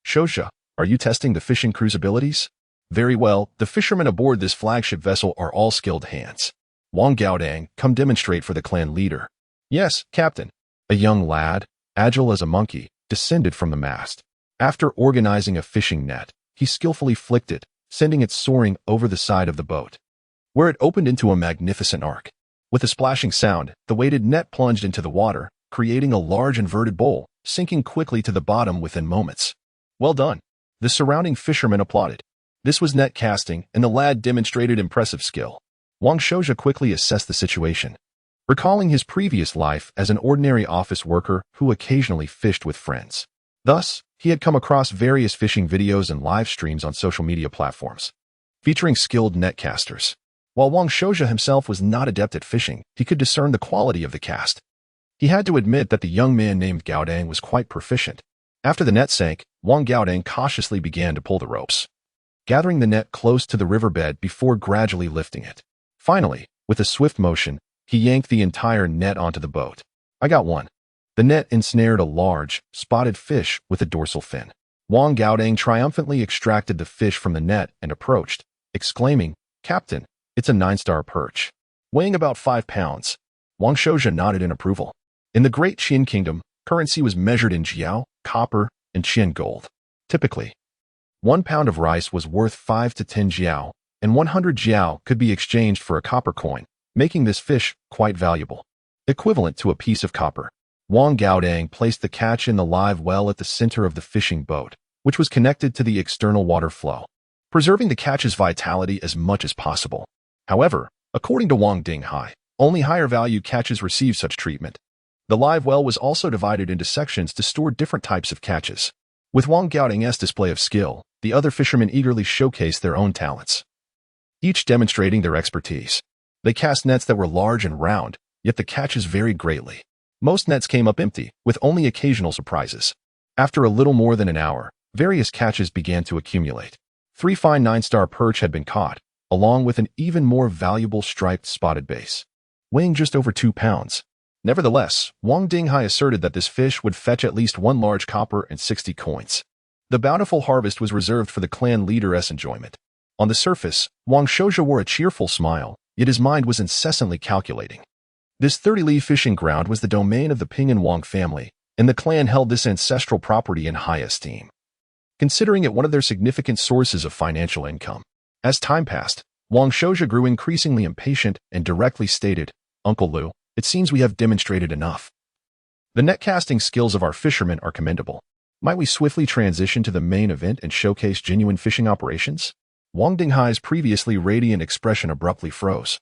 Shouja, are you testing the fishing crew's abilities? Very well, the fishermen aboard this flagship vessel are all skilled hands. Wang Gaodang, come demonstrate for the clan leader. Yes, Captain. A young lad, agile as a monkey, descended from the mast. After organizing a fishing net, he skillfully flicked it, sending it soaring over the side of the boat, where it opened into a magnificent arc. With a splashing sound, the weighted net plunged into the water, creating a large inverted bowl, sinking quickly to the bottom within moments. Well done. The surrounding fishermen applauded. This was net casting, and the lad demonstrated impressive skill. Wang Shouja quickly assessed the situation, recalling his previous life as an ordinary office worker who occasionally fished with friends. Thus, he had come across various fishing videos and live streams on social media platforms, featuring skilled netcasters. While Wang Shouja himself was not adept at fishing, he could discern the quality of the cast. He had to admit that the young man named Gaodang was quite proficient. After the net sank, Wang Gaodang cautiously began to pull the ropes, gathering the net close to the riverbed before gradually lifting it. Finally, with a swift motion, he yanked the entire net onto the boat. I got one. The net ensnared a large, spotted fish with a dorsal fin. Wang Gaodang triumphantly extracted the fish from the net and approached, exclaiming, Captain, it's a 9-star perch, weighing about 5 pounds. Wang Shouja nodded in approval. In the Great Qin Kingdom, currency was measured in jiao, copper, and Qin gold. Typically, 1 pound of rice was worth 5 to 10 jiao, and 100 jiao could be exchanged for a copper coin, making this fish quite valuable, equivalent to a piece of copper. Wang Gaodang placed the catch in the live well at the center of the fishing boat, which was connected to the external water flow, preserving the catch's vitality as much as possible. However, according to Wang Dinghai, only higher value catches receive such treatment. The live well was also divided into sections to store different types of catches. With Wang Gaodang's display of skill, the other fishermen eagerly showcased their own talents, each demonstrating their expertise. They cast nets that were large and round, yet the catches varied greatly. Most nets came up empty, with only occasional surprises. After a little more than an hour, various catches began to accumulate. 3 fine 9-star perch had been caught, along with an even more valuable striped spotted bass, weighing just over 2 pounds. Nevertheless, Wang Dinghai asserted that this fish would fetch at least 1 large copper and 60 coins. The bountiful harvest was reserved for the clan leader's enjoyment. On the surface, Wang Shouja wore a cheerful smile, yet his mind was incessantly calculating. This 30-li fishing ground was the domain of the Ping and Wang family, and the clan held this ancestral property in high esteem, considering it one of their significant sources of financial income. As time passed, Wang Shouja grew increasingly impatient and directly stated, Uncle Lu, it seems we have demonstrated enough. The netcasting skills of our fishermen are commendable. Might we swiftly transition to the main event and showcase genuine fishing operations? Wang Dinghai's previously radiant expression abruptly froze,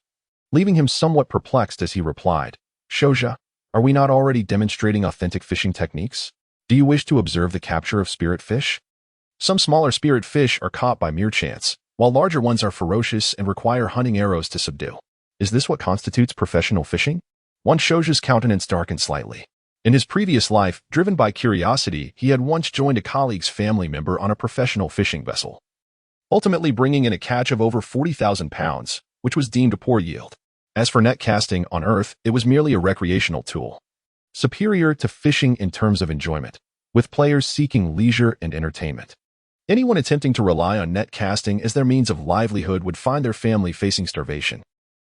leaving him somewhat perplexed as he replied, Shouja, are we not already demonstrating authentic fishing techniques? Do you wish to observe the capture of spirit fish? Some smaller spirit fish are caught by mere chance, while larger ones are ferocious and require hunting arrows to subdue. Is this what constitutes professional fishing? Wang Shouja's countenance darkened slightly. In his previous life, driven by curiosity, he had once joined a colleague's family member on a professional fishing vessel, ultimately bringing in a catch of over 40,000 pounds, which was deemed a poor yield. As for net casting on Earth, it was merely a recreational tool, superior to fishing in terms of enjoyment, with players seeking leisure and entertainment. Anyone attempting to rely on net casting as their means of livelihood would find their family facing starvation.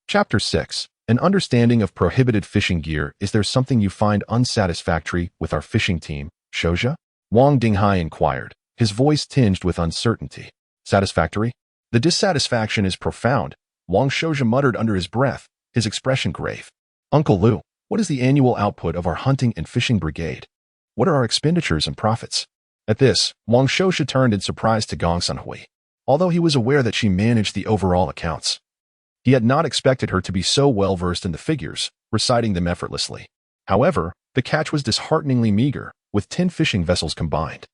Chapter 6. An understanding of prohibited fishing gear. Is there something you find unsatisfactory with our fishing team, Shouja? Wang Dinghai inquired, his voice tinged with uncertainty. Satisfactory? The dissatisfaction is profound, Wang Shouja muttered under his breath, his expression grave. Uncle Lu, what is the annual output of our hunting and fishing brigade? What are our expenditures and profits? At this, Wang Shouxia turned in surprise to Gong Sunhui. Although he was aware that she managed the overall accounts, he had not expected her to be so well-versed in the figures, reciting them effortlessly. However, the catch was dishearteningly meager, with 10 fishing vessels combined.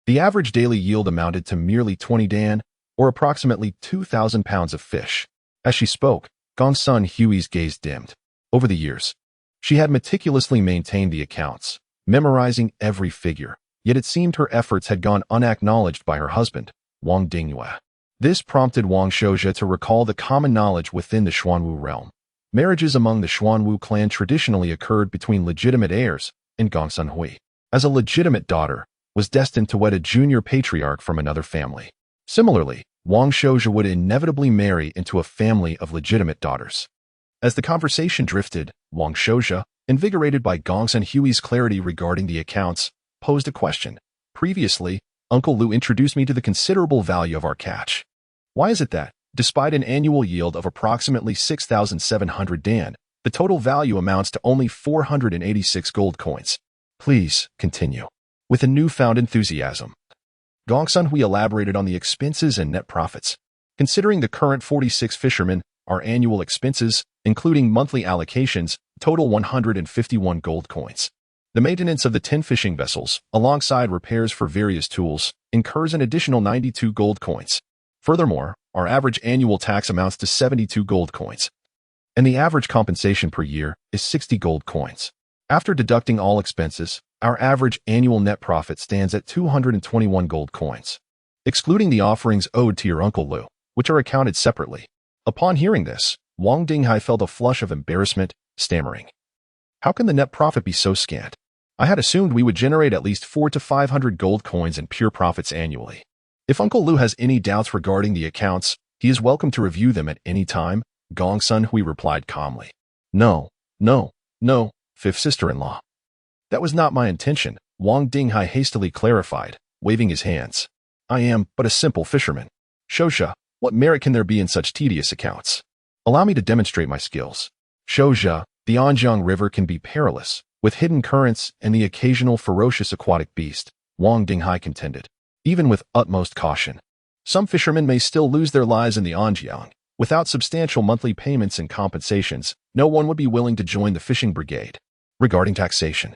The average daily yield amounted to merely 20 dan, or approximately 2,000 pounds of fish. As she spoke, Gong Sunhui's gaze dimmed. Over the years, she had meticulously maintained the accounts, memorizing every figure, yet it seemed her efforts had gone unacknowledged by her husband, Wang Dingyue. This prompted Wang Shouxia to recall the common knowledge within the Xuanwu realm. Marriages among the Xuanwu clan traditionally occurred between legitimate heirs, and Gong Sunhui, as a legitimate daughter, was destined to wed a junior patriarch from another family. Similarly, Wang Shouxia would inevitably marry into a family of legitimate daughters. As the conversation drifted, Wang Shouxia, invigorated by Gong Sunhui's clarity regarding the accounts, posed a question. Previously, Uncle Lu introduced me to the considerable value of our catch. Why is it that, despite an annual yield of approximately 6,700 dan, the total value amounts to only 486 gold coins? Please, continue. With a newfound enthusiasm, Gong Sunhui elaborated on the expenses and net profits. Considering the current 46 fishermen, our annual expenses, including monthly allocations, total 151 gold coins. The maintenance of the 10 fishing vessels, alongside repairs for various tools, incurs an additional 92 gold coins. Furthermore, our average annual tax amounts to 72 gold coins, and the average compensation per year is 60 gold coins. After deducting all expenses, our average annual net profit stands at 221 gold coins, excluding the offerings owed to your Uncle Lu, which are accounted separately. Upon hearing this, Wang Dinghai felt a flush of embarrassment, stammering. How can the net profit be so scant? I had assumed we would generate at least 400 to 500 gold coins in pure profits annually. If Uncle Lu has any doubts regarding the accounts, he is welcome to review them at any time, Gong Sunhui replied calmly. No, fifth sister-in-law. That was not my intention, Wang Dinghai hastily clarified, waving his hands. I am but a simple fisherman. Shouxia, what merit can there be in such tedious accounts? Allow me to demonstrate my skills. Shouxia, the Anjiang River can be perilous, with hidden currents and the occasional ferocious aquatic beast, Wang Dinghai contended. Even with utmost caution, some fishermen may still lose their lives in the Anjiang. Without substantial monthly payments and compensations, no one would be willing to join the fishing brigade. Regarding taxation,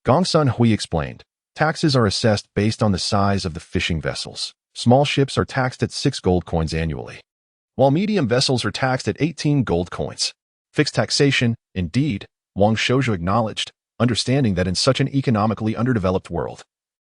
Gong Sunhui explained, taxes are assessed based on the size of the fishing vessels. Small ships are taxed at 6 gold coins annually, while medium vessels are taxed at 18 gold coins. Fixed taxation, indeed, Wang Shouxia acknowledged, understanding that in such an economically underdeveloped world,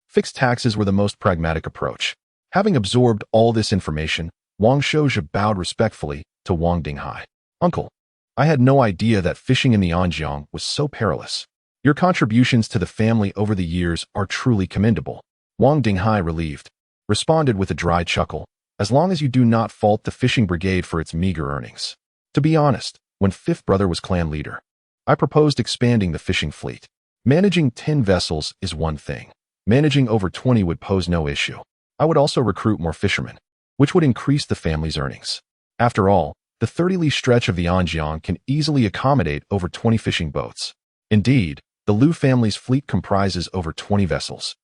fixed taxes were the most pragmatic approach. Having absorbed all this information, Wang Shouxia bowed respectfully to Wang Dinghai. Uncle, I had no idea that fishing in the Anjiang was so perilous. Your contributions to the family over the years are truly commendable. Wang Dinghai, relieved, responded with a dry chuckle, as long as you do not fault the fishing brigade for its meager earnings. To be honest, when fifth brother was clan leader, I proposed expanding the fishing fleet. Managing 10 vessels is one thing. Managing over 20 would pose no issue. I would also recruit more fishermen, which would increase the family's earnings. After all, the 30-li stretch of the Anjiang can easily accommodate over 20 fishing boats. Indeed, the Lu family's fleet comprises over 20 vessels.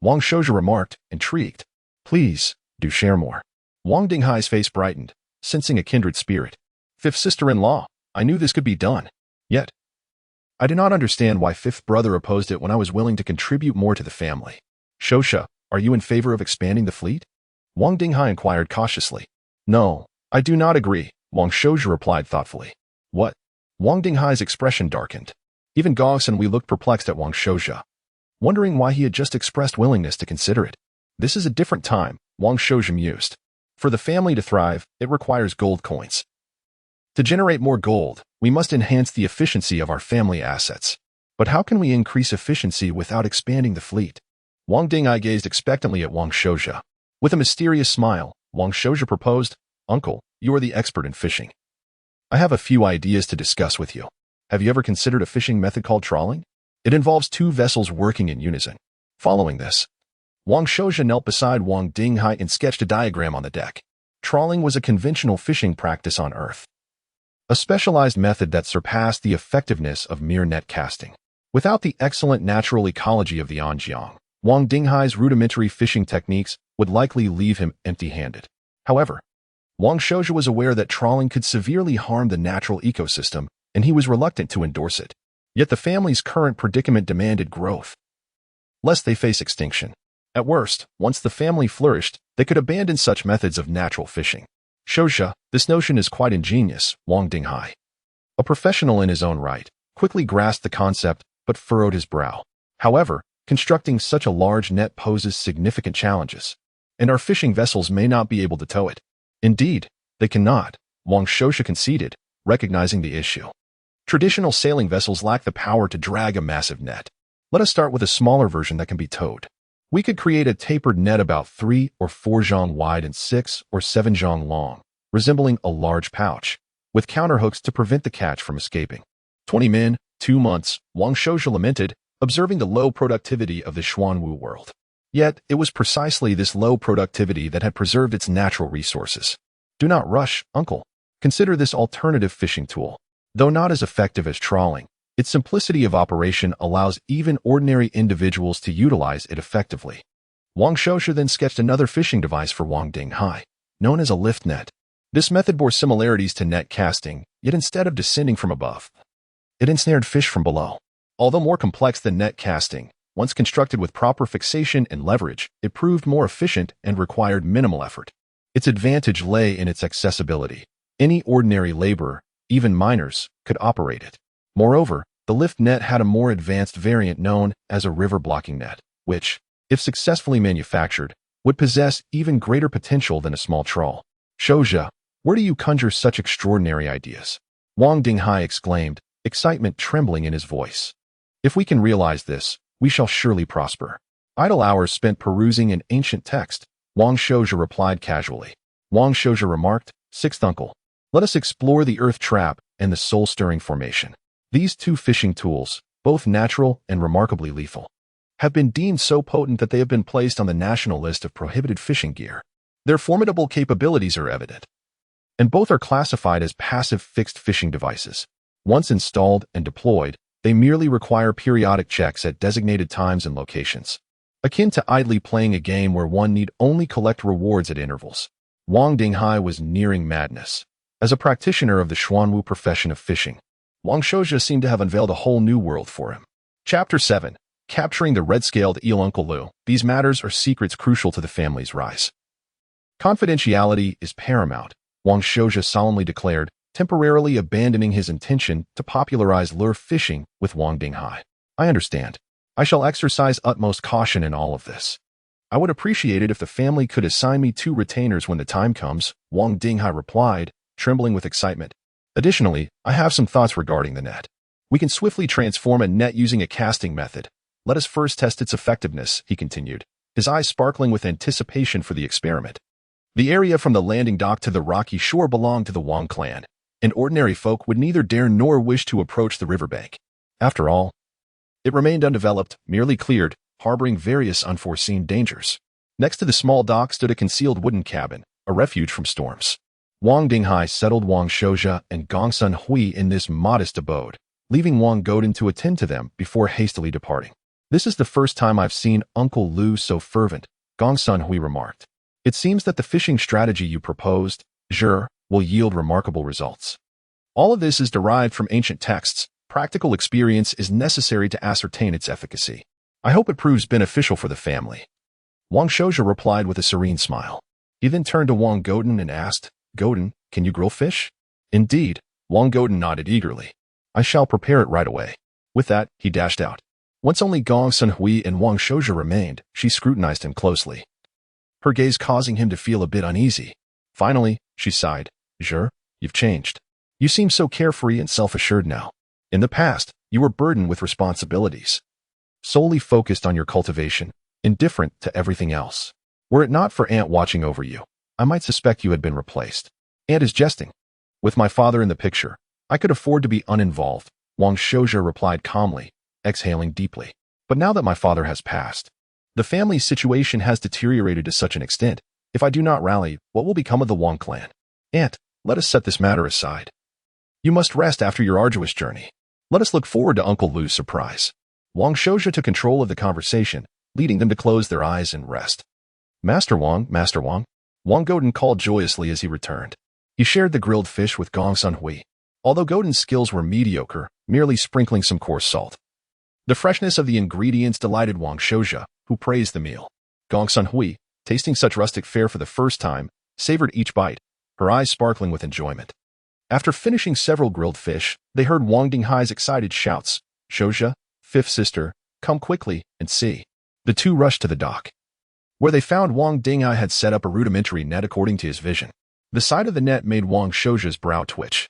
Wang Shouxia remarked, intrigued. Please, do share more. Wang Dinghai's face brightened, sensing a kindred spirit. Fifth sister-in-law, I knew this could be done. Yet, I did not understand why fifth brother opposed it when I was willing to contribute more to the family. Shouxia, are you in favor of expanding the fleet? Wang Dinghai inquired cautiously. No, I do not agree, Wang Shouxia replied thoughtfully. What? Wang Dinghai's expression darkened. Even Gong Sunhui looked perplexed at Wang Shouxia, wondering why he had just expressed willingness to consider it. This is a different time, Wang Shouxia mused. For the family to thrive, it requires gold coins. To generate more gold, we must enhance the efficiency of our family assets. But how can we increase efficiency without expanding the fleet? Wang Dinghai gazed expectantly at Wang Shouxia. With a mysterious smile, Wang Shouxia proposed, Uncle, you are the expert in fishing. I have a few ideas to discuss with you. Have you ever considered a fishing method called trawling? It involves 2 vessels working in unison. Following this, Wang Shouxia knelt beside Wang Dinghai and sketched a diagram on the deck. Trawling was a conventional fishing practice on Earth, a specialized method that surpassed the effectiveness of mere net casting. Without the excellent natural ecology of the Anjiang, Wang Dinghai's rudimentary fishing techniques would likely leave him empty-handed. However, Wang Shouja was aware that trawling could severely harm the natural ecosystem, and he was reluctant to endorse it. Yet the family's current predicament demanded growth, lest they face extinction. At worst, once the family flourished, they could abandon such methods of natural fishing. Shouja, this notion is quite ingenious, Wang Dinghai, a professional in his own right, quickly grasped the concept but furrowed his brow. However, constructing such a large net poses significant challenges, and our fishing vessels may not be able to tow it. Indeed, they cannot, Wang Shouja conceded, recognizing the issue. Traditional sailing vessels lack the power to drag a massive net. Let us start with a smaller version that can be towed. We could create a tapered net about 3 or 4 zhang wide and 6 or 7 zhang long, resembling a large pouch, with counterhooks to prevent the catch from escaping. 20 men, 2 months, Wang Shouja lamented, observing the low productivity of the Xuanwu world. Yet, it was precisely this low productivity that had preserved its natural resources. Do not rush, uncle. Consider this alternative fishing tool. Though not as effective as trawling, its simplicity of operation allows even ordinary individuals to utilize it effectively. Wang Shouja then sketched another fishing device for Wang Dinghai, known as a lift net. This method bore similarities to net casting, yet instead of descending from above, it ensnared fish from below. Although more complex than net casting, once constructed with proper fixation and leverage, it proved more efficient and required minimal effort. Its advantage lay in its accessibility. Any ordinary laborer, even miners, could operate it. Moreover, the lift net had a more advanced variant known as a river blocking net, which, if successfully manufactured, would possess even greater potential than a small trawl. Shouja, where do you conjure such extraordinary ideas? Wang Dinghai exclaimed, excitement trembling in his voice. If we can realize this, we shall surely prosper. Idle hours spent perusing an ancient text, Wang Shouja replied casually. Wang Shouja remarked, Sixth uncle, let us explore the earth trap and the soul-stirring formation. These 2 fishing tools, both natural and remarkably lethal, have been deemed so potent that they have been placed on the national list of prohibited fishing gear. Their formidable capabilities are evident, and both are classified as passive fixed fishing devices. Once installed and deployed, they merely require periodic checks at designated times and locations, akin to idly playing a game where one need only collect rewards at intervals. Wang Dinghai was nearing madness. As a practitioner of the Xuanwu profession of fishing, Wang Shouja seemed to have unveiled a whole new world for him. Chapter 7. Capturing the red-scaled eel Uncle Lu. These matters are secrets crucial to the family's rise. Confidentiality is paramount, Wang Shouja solemnly declared, temporarily abandoning his intention to popularize lure fishing with Wang Dinghai. I understand. I shall exercise utmost caution in all of this. I would appreciate it if the family could assign me 2 retainers when the time comes, Wang Dinghai replied, trembling with excitement. Additionally, I have some thoughts regarding the net. We can swiftly transform a net using a casting method. Let us first test its effectiveness, he continued, his eyes sparkling with anticipation for the experiment. The area from the landing dock to the rocky shore belonged to the Wang clan, and ordinary folk would neither dare nor wish to approach the riverbank. After all, it remained undeveloped, merely cleared, harboring various unforeseen dangers. Next to the small dock stood a concealed wooden cabin, a refuge from storms. Wang Dinghai settled Wang Shouja and Gongsun Hui in this modest abode, leaving Wang Godin to attend to them before hastily departing. This is the first time I've seen Uncle Lu so fervent, Gongsun Hui remarked. It seems that the fishing strategy you proposed, Zhe, will yield remarkable results. All of this is derived from ancient texts. Practical experience is necessary to ascertain its efficacy. I hope it proves beneficial for the family. Wang Shouja replied with a serene smile. He then turned to Wang Godin and asked, Godin, can you grill fish? Indeed, Wang Godin nodded eagerly. I shall prepare it right away. With that, he dashed out. Once only Gongsun Hui and Wang Shouja remained, she scrutinized him closely, her gaze causing him to feel a bit uneasy. Finally, she sighed. Zhe, you've changed. You seem so carefree and self-assured now. In the past, you were burdened with responsibilities, solely focused on your cultivation, indifferent to everything else. Were it not for Aunt watching over you, I might suspect you had been replaced. Aunt is jesting. With my father in the picture, I could afford to be uninvolved, Wang Shouja replied calmly, exhaling deeply. But now that my father has passed, the family's situation has deteriorated to such an extent. If I do not rally, what will become of the Wang clan? Aunt, let us set this matter aside. You must rest after your arduous journey. Let us look forward to Uncle Lu's surprise. Wang Shouja took control of the conversation, leading them to close their eyes and rest. Master Wang, Wang Godin called joyously as he returned. He shared the grilled fish with Gong Sunhui, although Godin's skills were mediocre, merely sprinkling some coarse salt. The freshness of the ingredients delighted Wang Shouja, who praised the meal. Gong Sunhui, tasting such rustic fare for the first time, savored each bite, her eyes sparkling with enjoyment. After finishing several grilled fish, they heard Wang Dinghai's excited shouts, "Shouja, fifth sister, come quickly and see." The two rushed to the dock, where they found Wang Dinghai had set up a rudimentary net according to his vision. The sight of the net made Wang Shouja's brow twitch.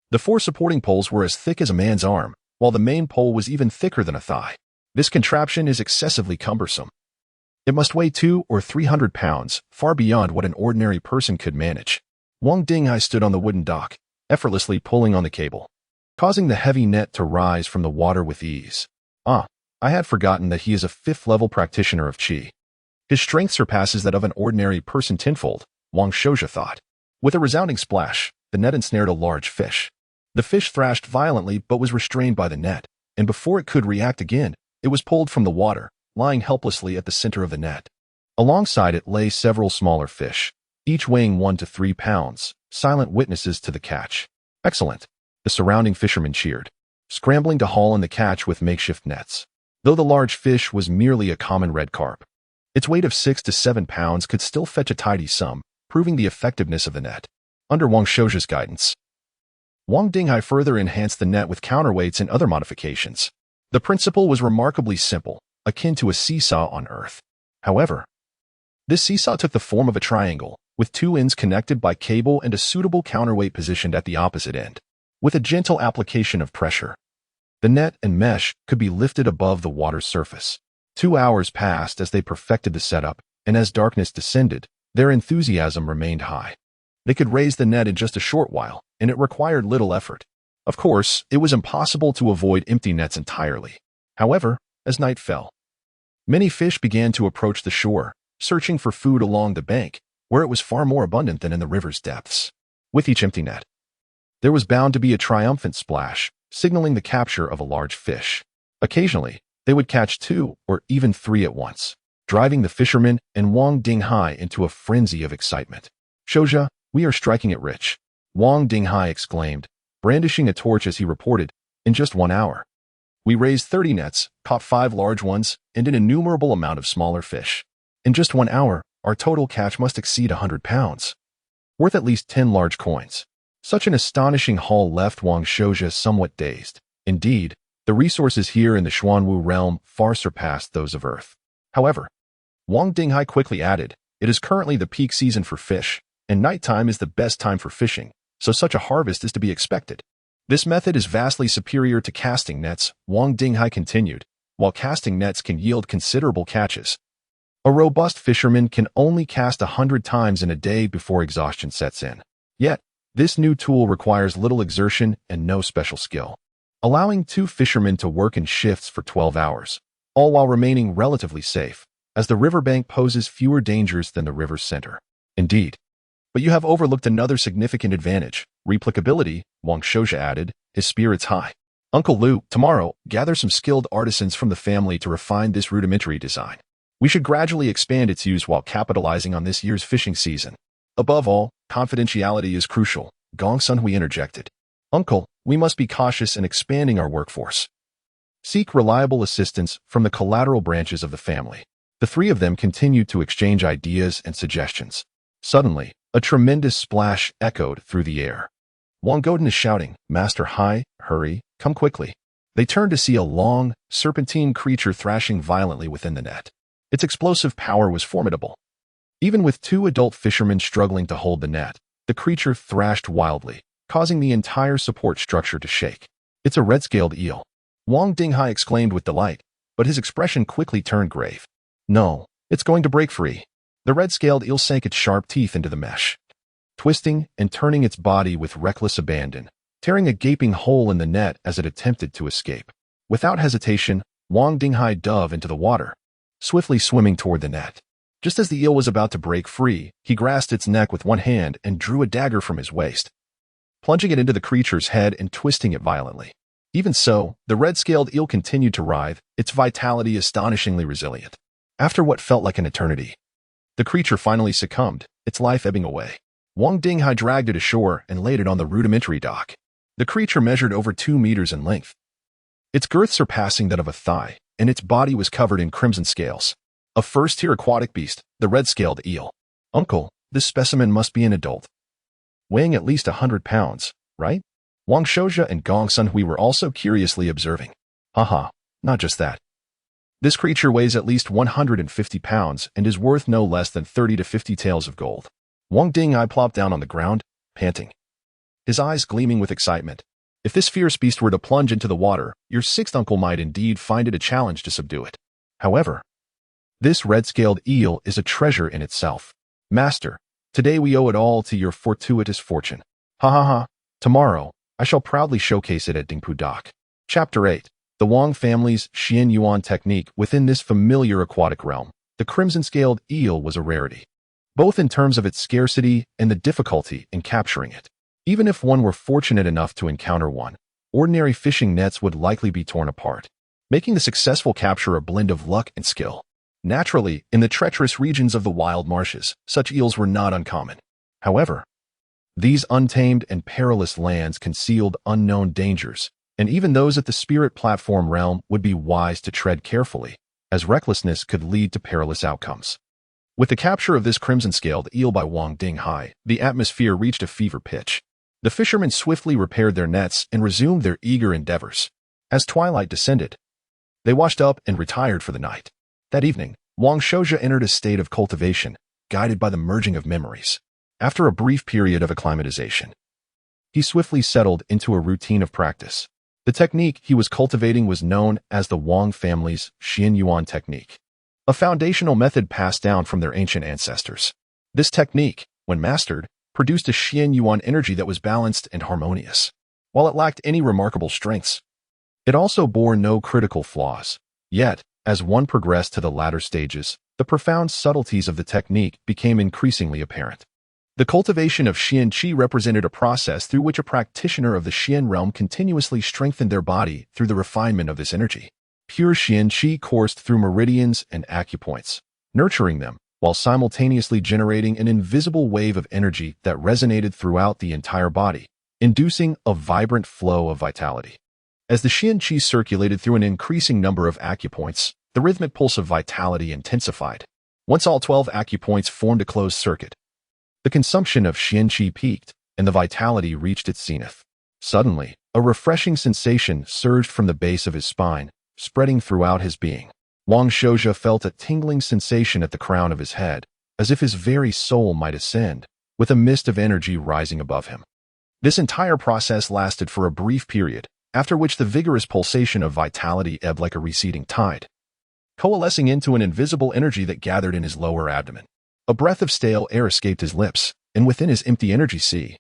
The four supporting poles were as thick as a man's arm, while the main pole was even thicker than a thigh. This contraption is excessively cumbersome. It must weigh 200 or 300 pounds, far beyond what an ordinary person could manage. Wang Dinghai stood on the wooden dock, effortlessly pulling on the cable, causing the heavy net to rise from the water with ease. I had forgotten that he is a 5th-level practitioner of Qi. His strength surpasses that of an ordinary person tenfold, Wang Shouja thought. With a resounding splash, the net ensnared a large fish. The fish thrashed violently but was restrained by the net, and before it could react again, it was pulled from the water, lying helplessly at the center of the net. Alongside it lay several smaller fish, each weighing 1 to 3 pounds, silent witnesses to the catch. Excellent. The surrounding fishermen cheered, scrambling to haul in the catch with makeshift nets. Though the large fish was merely a common red carp, its weight of 6 to 7 pounds could still fetch a tidy sum, proving the effectiveness of the net. Under Wang Shouja's guidance, Wang Dinghai further enhanced the net with counterweights and other modifications. The principle was remarkably simple, akin to a seesaw on Earth. However, this seesaw took the form of a triangle, with 2 ends connected by cable and a suitable counterweight positioned at the opposite end. With a gentle application of pressure, the net and mesh could be lifted above the water's surface. 2 hours passed as they perfected the setup, and as darkness descended, their enthusiasm remained high. They could raise the net in just a short while, and it required little effort. Of course, it was impossible to avoid empty nets entirely. However, as night fell, many fish began to approach the shore, searching for food along the bank, where it was far more abundant than in the river's depths. With each empty net, there was bound to be a triumphant splash, signaling the capture of a large fish. Occasionally, they would catch 2 or even 3 at once, driving the fishermen and Wang Dinghai into a frenzy of excitement. "Shouja, we are striking it rich," Wang Dinghai exclaimed, brandishing a torch as he reported, "In just 1 hour, we raised 30 nets, caught 5 large ones, and an innumerable amount of smaller fish. In just 1 hour, our total catch must exceed 100 pounds, worth at least 10 large coins." Such an astonishing haul left Wang Shouja somewhat dazed. Indeed, the resources here in the Xuanwu realm far surpassed those of Earth. However, Wang Dinghai quickly added, "It is currently the peak season for fish, and nighttime is the best time for fishing, so such a harvest is to be expected." "This method is vastly superior to casting nets," Wang Dinghai continued. "While casting nets can yield considerable catches, a robust fisherman can only cast 100 times in a day before exhaustion sets in. Yet, this new tool requires little exertion and no special skill, allowing 2 fishermen to work in shifts for 12 hours, all while remaining relatively safe, as the riverbank poses fewer dangers than the river's center." "Indeed. But you have overlooked another significant advantage, replicability," Wang Shouja added, his spirits high. "Uncle Liu, tomorrow, gather some skilled artisans from the family to refine this rudimentary design. We should gradually expand its use while capitalizing on this year's fishing season. Above all, confidentiality is crucial," Gong Sunhui interjected. "Uncle, we must be cautious in expanding our workforce. Seek reliable assistance from the collateral branches of the family." The 3 of them continued to exchange ideas and suggestions. Suddenly, a tremendous splash echoed through the air. Wang Godin is shouting, "Master Hai, hurry, come quickly." They turned to see a long, serpentine creature thrashing violently within the net. Its explosive power was formidable. Even with 2 adult fishermen struggling to hold the net, the creature thrashed wildly, causing the entire support structure to shake. "It's a red-scaled eel," Wang Dinghai exclaimed with delight, but his expression quickly turned grave. "No, it's going to break free." The red-scaled eel sank its sharp teeth into the mesh, twisting and turning its body with reckless abandon, tearing a gaping hole in the net as it attempted to escape. Without hesitation, Wang Dinghai dove into the water, swiftly swimming toward the net. Just as the eel was about to break free, he grasped its neck with one hand and drew a dagger from his waist, plunging it into the creature's head and twisting it violently. Even so, the red-scaled eel continued to writhe, its vitality astonishingly resilient. After what felt like an eternity, the creature finally succumbed, its life ebbing away. Wang Dinghai dragged it ashore and laid it on the rudimentary dock. The creature measured over 2 meters in length, its girth surpassing that of a thigh, and its body was covered in crimson scales. A first-tier aquatic beast, the red-scaled eel. Uncle, this specimen must be an adult, weighing at least 100 pounds, right? Wang Shouja and Gong Sunhui were also curiously observing. Haha, not just that. This creature weighs at least 150 pounds and is worth no less than 30 to 50 taels of gold. Wang Dinghai plopped down on the ground, panting, his eyes gleaming with excitement. If this fierce beast were to plunge into the water, your sixth uncle might indeed find it a challenge to subdue it. However, this red-scaled eel is a treasure in itself. Master, today we owe it all to your fortuitous fortune. Ha ha ha, tomorrow, I shall proudly showcase it at Dingpu Dock. Chapter 8. The Wang family's Xian Yuan technique. Within this familiar aquatic realm, the crimson-scaled eel was a rarity, both in terms of its scarcity and the difficulty in capturing it. Even if one were fortunate enough to encounter one, ordinary fishing nets would likely be torn apart, making the successful capture a blend of luck and skill. Naturally, in the treacherous regions of the wild marshes, such eels were not uncommon. However, these untamed and perilous lands concealed unknown dangers, and even those at the spirit platform realm would be wise to tread carefully, as recklessness could lead to perilous outcomes. With the capture of this crimson-scaled eel by Wang Dinghai, the atmosphere reached a fever pitch. The fishermen swiftly repaired their nets and resumed their eager endeavors. As twilight descended, they washed up and retired for the night. That evening, Wang Shouja entered a state of cultivation, guided by the merging of memories. After a brief period of acclimatization, he swiftly settled into a routine of practice. The technique he was cultivating was known as the Wang family's Xian Yuan technique, a foundational method passed down from their ancient ancestors. This technique, when mastered, produced a Xian Yuan energy that was balanced and harmonious. While it lacked any remarkable strengths, it also bore no critical flaws. Yet, as one progressed to the latter stages, the profound subtleties of the technique became increasingly apparent. The cultivation of Xian Qi represented a process through which a practitioner of the Xian realm continuously strengthened their body through the refinement of this energy. Pure Xian Qi coursed through meridians and acupoints, nurturing them, while simultaneously generating an invisible wave of energy that resonated throughout the entire body, inducing a vibrant flow of vitality. As the Xian Qi circulated through an increasing number of acupoints, the rhythmic pulse of vitality intensified. Once all 12 acupoints formed a closed circuit, the consumption of Xian Qi peaked, and the vitality reached its zenith. Suddenly, a refreshing sensation surged from the base of his spine, spreading throughout his being. Wang Shouja felt a tingling sensation at the crown of his head, as if his very soul might ascend, with a mist of energy rising above him. This entire process lasted for a brief period, after which the vigorous pulsation of vitality ebbed like a receding tide, coalescing into an invisible energy that gathered in his lower abdomen. A breath of stale air escaped his lips, and within his empty energy sea,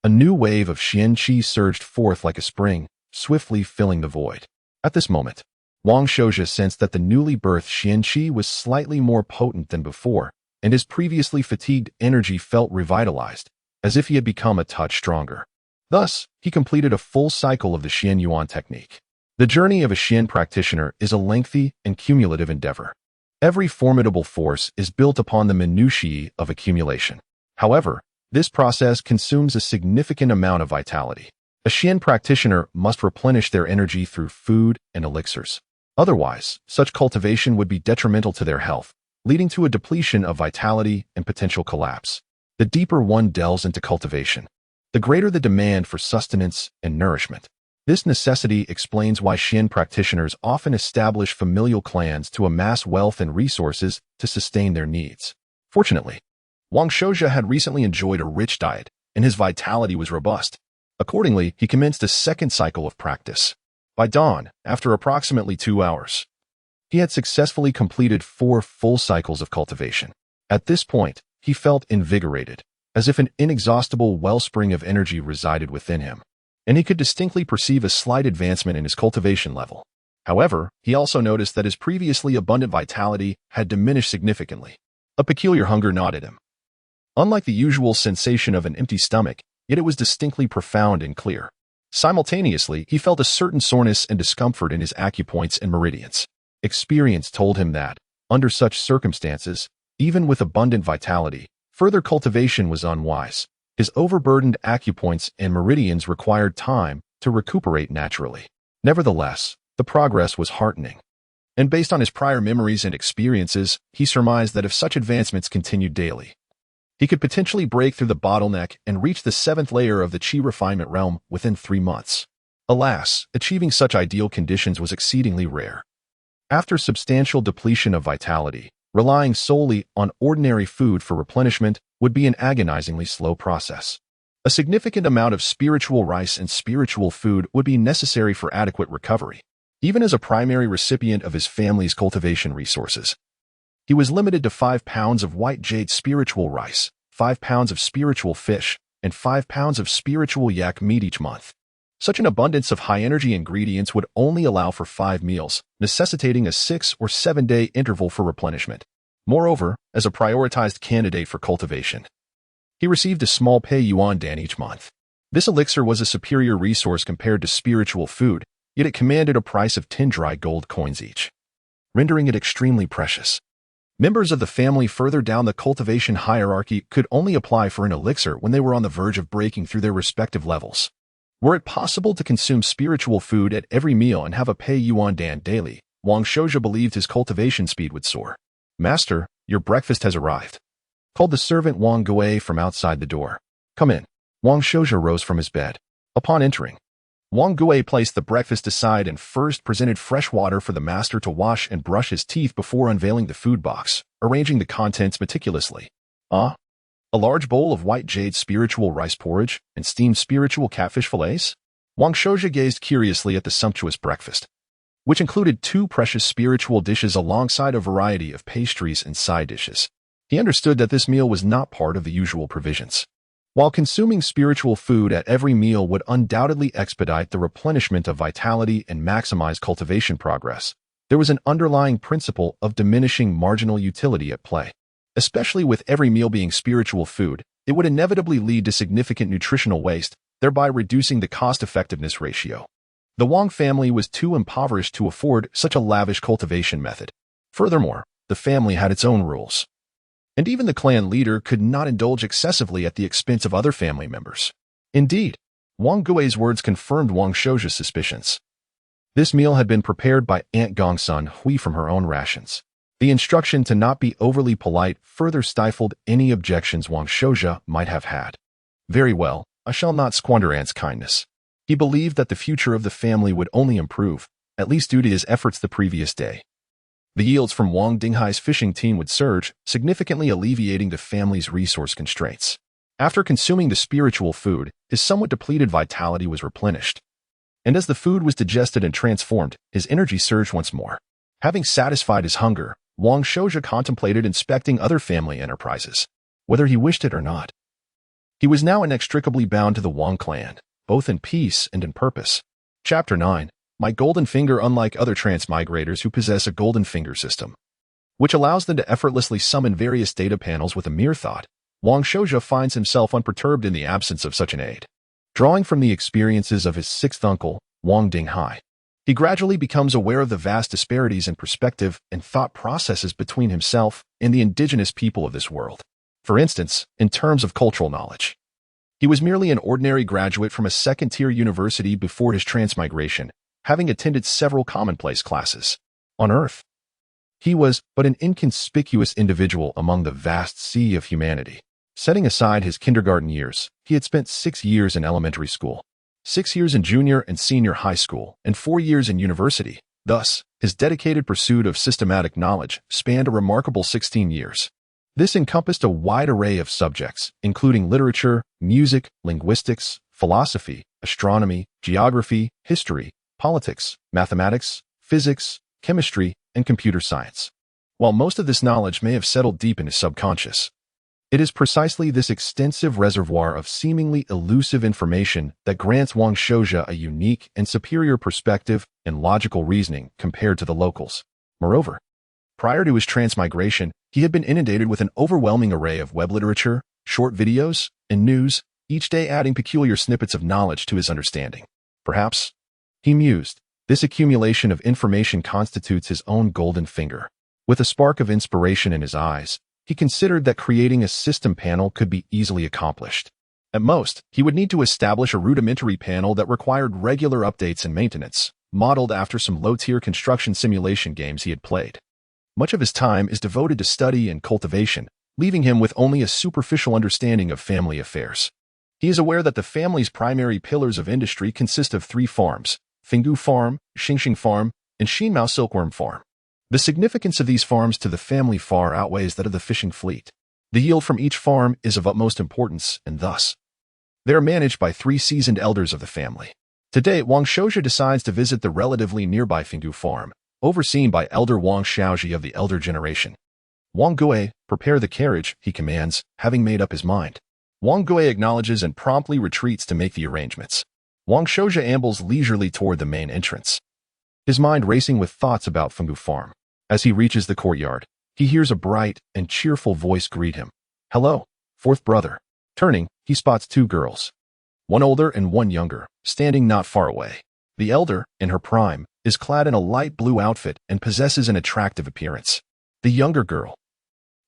a new wave of Xian Qi surged forth like a spring, swiftly filling the void. At this moment, Wang Shouja sensed that the newly birthed Xian Qi was slightly more potent than before, and his previously fatigued energy felt revitalized, as if he had become a touch stronger. Thus, he completed a full cycle of the Xian Yuan technique. The journey of a Xian practitioner is a lengthy and cumulative endeavor. Every formidable force is built upon the minutiae of accumulation. However, this process consumes a significant amount of vitality. A Xian practitioner must replenish their energy through food and elixirs. Otherwise, such cultivation would be detrimental to their health, leading to a depletion of vitality and potential collapse. The deeper one delves into cultivation, the greater the demand for sustenance and nourishment. This necessity explains why Xian practitioners often establish familial clans to amass wealth and resources to sustain their needs. Fortunately, Wang Shouja had recently enjoyed a rich diet, and his vitality was robust. Accordingly, he commenced a second cycle of practice. By dawn, after approximately 2 hours, he had successfully completed 4 full cycles of cultivation. At this point, he felt invigorated, as if an inexhaustible wellspring of energy resided within him, and he could distinctly perceive a slight advancement in his cultivation level. However, he also noticed that his previously abundant vitality had diminished significantly. A peculiar hunger gnawed at him. Unlike the usual sensation of an empty stomach, yet it was distinctly profound and clear. Simultaneously, he felt a certain soreness and discomfort in his acupoints and meridians. Experience told him that, under such circumstances, even with abundant vitality, further cultivation was unwise. His overburdened acupoints and meridians required time to recuperate naturally. Nevertheless, the progress was heartening. And based on his prior memories and experiences, he surmised that if such advancements continued daily, he could potentially break through the bottleneck and reach the 7th layer of the Qi refinement realm within 3 months. Alas, achieving such ideal conditions was exceedingly rare. After substantial depletion of vitality, relying solely on ordinary food for replenishment would be an agonizingly slow process. A significant amount of spiritual rice and spiritual food would be necessary for adequate recovery. Even as a primary recipient of his family's cultivation resources, he was limited to 5 pounds of white jade spiritual rice, 5 pounds of spiritual fish, and 5 pounds of spiritual yak meat each month. Such an abundance of high-energy ingredients would only allow for 5 meals, necessitating a 6 or 7-day interval for replenishment. Moreover, as a prioritized candidate for cultivation, he received a small pay yuan dan each month. This elixir was a superior resource compared to spiritual food, yet it commanded a price of 10 dry gold coins each, rendering it extremely precious. Members of the family further down the cultivation hierarchy could only apply for an elixir when they were on the verge of breaking through their respective levels. Were it possible to consume spiritual food at every meal and have a pay yuan dan daily, Wang Shouja believed his cultivation speed would soar. "Master, your breakfast has arrived," called the servant Wang Gui from outside the door. "Come in." Wang Shouja rose from his bed. Upon entering, Wang Gui placed the breakfast aside and first presented fresh water for the master to wash and brush his teeth before unveiling the food box, arranging the contents meticulously. A large bowl of white jade spiritual rice porridge and steamed spiritual catfish fillets? Wang Shouja gazed curiously at the sumptuous breakfast, which included 2 precious spiritual dishes alongside a variety of pastries and side dishes. He understood that this meal was not part of the usual provisions. While consuming spiritual food at every meal would undoubtedly expedite the replenishment of vitality and maximize cultivation progress, there was an underlying principle of diminishing marginal utility at play. Especially with every meal being spiritual food, it would inevitably lead to significant nutritional waste, thereby reducing the cost-effectiveness ratio. The Wang family was too impoverished to afford such a lavish cultivation method. Furthermore, the family had its own rules, and even the clan leader could not indulge excessively at the expense of other family members. Indeed, Wang Gui's words confirmed Wang Shouja's suspicions. This meal had been prepared by Aunt Gongsun Hui from her own rations. The instruction to not be overly polite further stifled any objections Wang Shouja might have had. Very well, I shall not squander Aunt's kindness. He believed that the future of the family would only improve, at least due to his efforts the previous day. The yields from Wang Dinghai's fishing team would surge, significantly alleviating the family's resource constraints. After consuming the spiritual food, his somewhat depleted vitality was replenished. And as the food was digested and transformed, his energy surged once more. Having satisfied his hunger, Wang Shouja contemplated inspecting other family enterprises, whether he wished it or not. He was now inextricably bound to the Wang clan, both in peace and in purpose. Chapter 9. My golden finger. Unlike other transmigrators who possess a golden finger system, which allows them to effortlessly summon various data panels with a mere thought, Wang Shouja finds himself unperturbed in the absence of such an aid. Drawing from the experiences of his 6th uncle, Wang Dinghai, he gradually becomes aware of the vast disparities in perspective and thought processes between himself and the indigenous people of this world. For instance, in terms of cultural knowledge, he was merely an ordinary graduate from a 2nd-tier university before his transmigration, having attended several commonplace classes. On Earth, he was but an inconspicuous individual among the vast sea of humanity. Setting aside his kindergarten years, he had spent 6 years in elementary school, 6 years in junior and senior high school, and 4 years in university. Thus, his dedicated pursuit of systematic knowledge spanned a remarkable 16 years. This encompassed a wide array of subjects, including literature, music, linguistics, philosophy, astronomy, geography, history, politics, mathematics, physics, chemistry, and computer science. While most of this knowledge may have settled deep in his subconscious, it is precisely this extensive reservoir of seemingly elusive information that grants Wang Shouja a unique and superior perspective and logical reasoning compared to the locals. Moreover, prior to his transmigration, he had been inundated with an overwhelming array of web literature, short videos, and news, each day adding peculiar snippets of knowledge to his understanding. Perhaps, he mused, this accumulation of information constitutes his own golden finger. With a spark of inspiration in his eyes, he considered that creating a system panel could be easily accomplished. At most, he would need to establish a rudimentary panel that required regular updates and maintenance, modeled after some low-tier construction simulation games he had played. Much of his time is devoted to study and cultivation, leaving him with only a superficial understanding of family affairs. He is aware that the family's primary pillars of industry consist of 3 farms: Fingu Farm, Xingxing Farm, and Xinmao Silkworm Farm. The significance of these farms to the family far outweighs that of the fishing fleet. The yield from each farm is of utmost importance, and thus, they are managed by 3 seasoned elders of the family. Today, Wang Shouja decides to visit the relatively nearby Fingu Farm, overseen by Elder Wang Xiaoji of the Elder Generation. Wang Gui, prepare the carriage, he commands, having made up his mind. Wang Gui acknowledges and promptly retreats to make the arrangements. Wang Shouja ambles leisurely toward the main entrance, his mind racing with thoughts about Fingu Farm. As he reaches the courtyard, he hears a bright and cheerful voice greet him. Hello, 4th brother. Turning, he spots 2 girls, one older and one younger, standing not far away. The elder, in her prime, is clad in a light blue outfit and possesses an attractive appearance. The younger girl,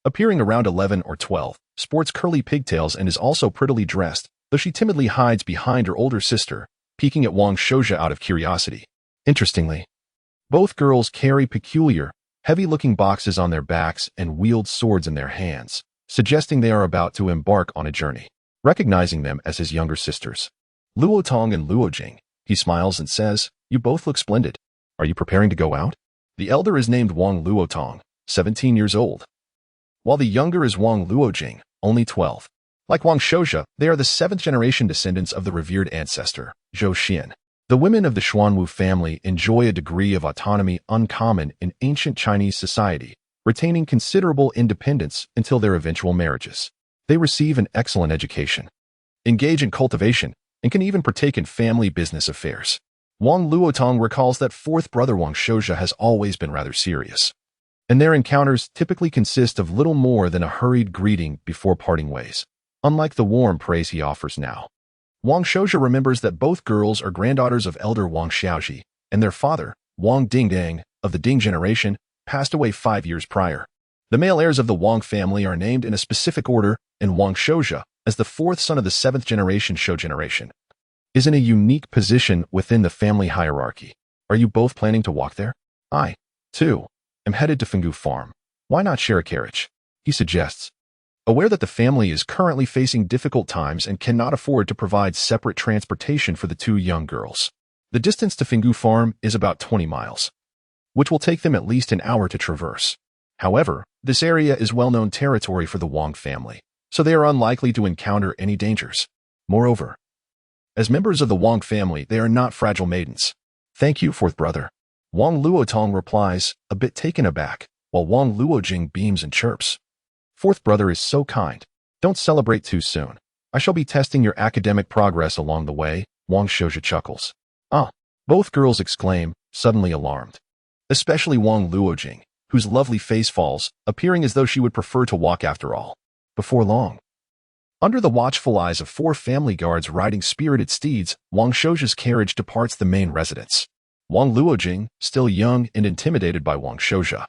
appearing around 11 or 12, sports curly pigtails and is also prettily dressed, though she timidly hides behind her older sister, peeking at Wang Shouja out of curiosity. Interestingly, both girls carry peculiar, heavy-looking boxes on their backs and wield swords in their hands, suggesting they are about to embark on a journey. Recognizing them as his younger sisters, Luo Tong and Luo Jing, he smiles and says, "You both look splendid. Are you preparing to go out?" The elder is named Wang Luo Tong, 17 years old, while the younger is Wang Luo Jing, only 12. Like Wang Shouja, they are the 7th-generation descendants of the revered ancestor, Zhou Xian. The women of the Xuanwu family enjoy a degree of autonomy uncommon in ancient Chinese society, retaining considerable independence until their eventual marriages. They receive an excellent education, engage in cultivation, and can even partake in family business affairs. Wang Luotong recalls that 4th brother Wang Shouja has always been rather serious, and their encounters typically consist of little more than a hurried greeting before parting ways, unlike the warm praise he offers now. Wang Shouja remembers that both girls are granddaughters of Elder Wang Xiaoji, and their father, Wang Dingdang, of the Ding generation, passed away 5 years prior. The male heirs of the Wang family are named in a specific order, and Wang Shouja, as the 4th son of the 7th generation Shou generation, is in a unique position within the family hierarchy. Are you both planning to walk there? I, too, am headed to Fingu Farm. Why not share a carriage? He suggests, aware that the family is currently facing difficult times and cannot afford to provide separate transportation for the 2 young girls. The distance to Fingu Farm is about 20 miles, which will take them at least an hour to traverse. However, this area is well-known territory for the Wang family, so they are unlikely to encounter any dangers. Moreover, as members of the Wang family, they are not fragile maidens. Thank you, 4th brother. Wang Luotong replies, a bit taken aback, while Wang Luojing beams and chirps. 4th brother is so kind. Don't celebrate too soon. I shall be testing your academic progress along the way, Wang Shouja chuckles. Ah, both girls exclaim, suddenly alarmed. Especially Wang Luojing, whose lovely face falls, appearing as though she would prefer to walk after all. Before long, under the watchful eyes of 4 family guards riding spirited steeds, Wang Shouja's carriage departs the main residence. Wang Luojing, still young and intimidated by Wang Shouja,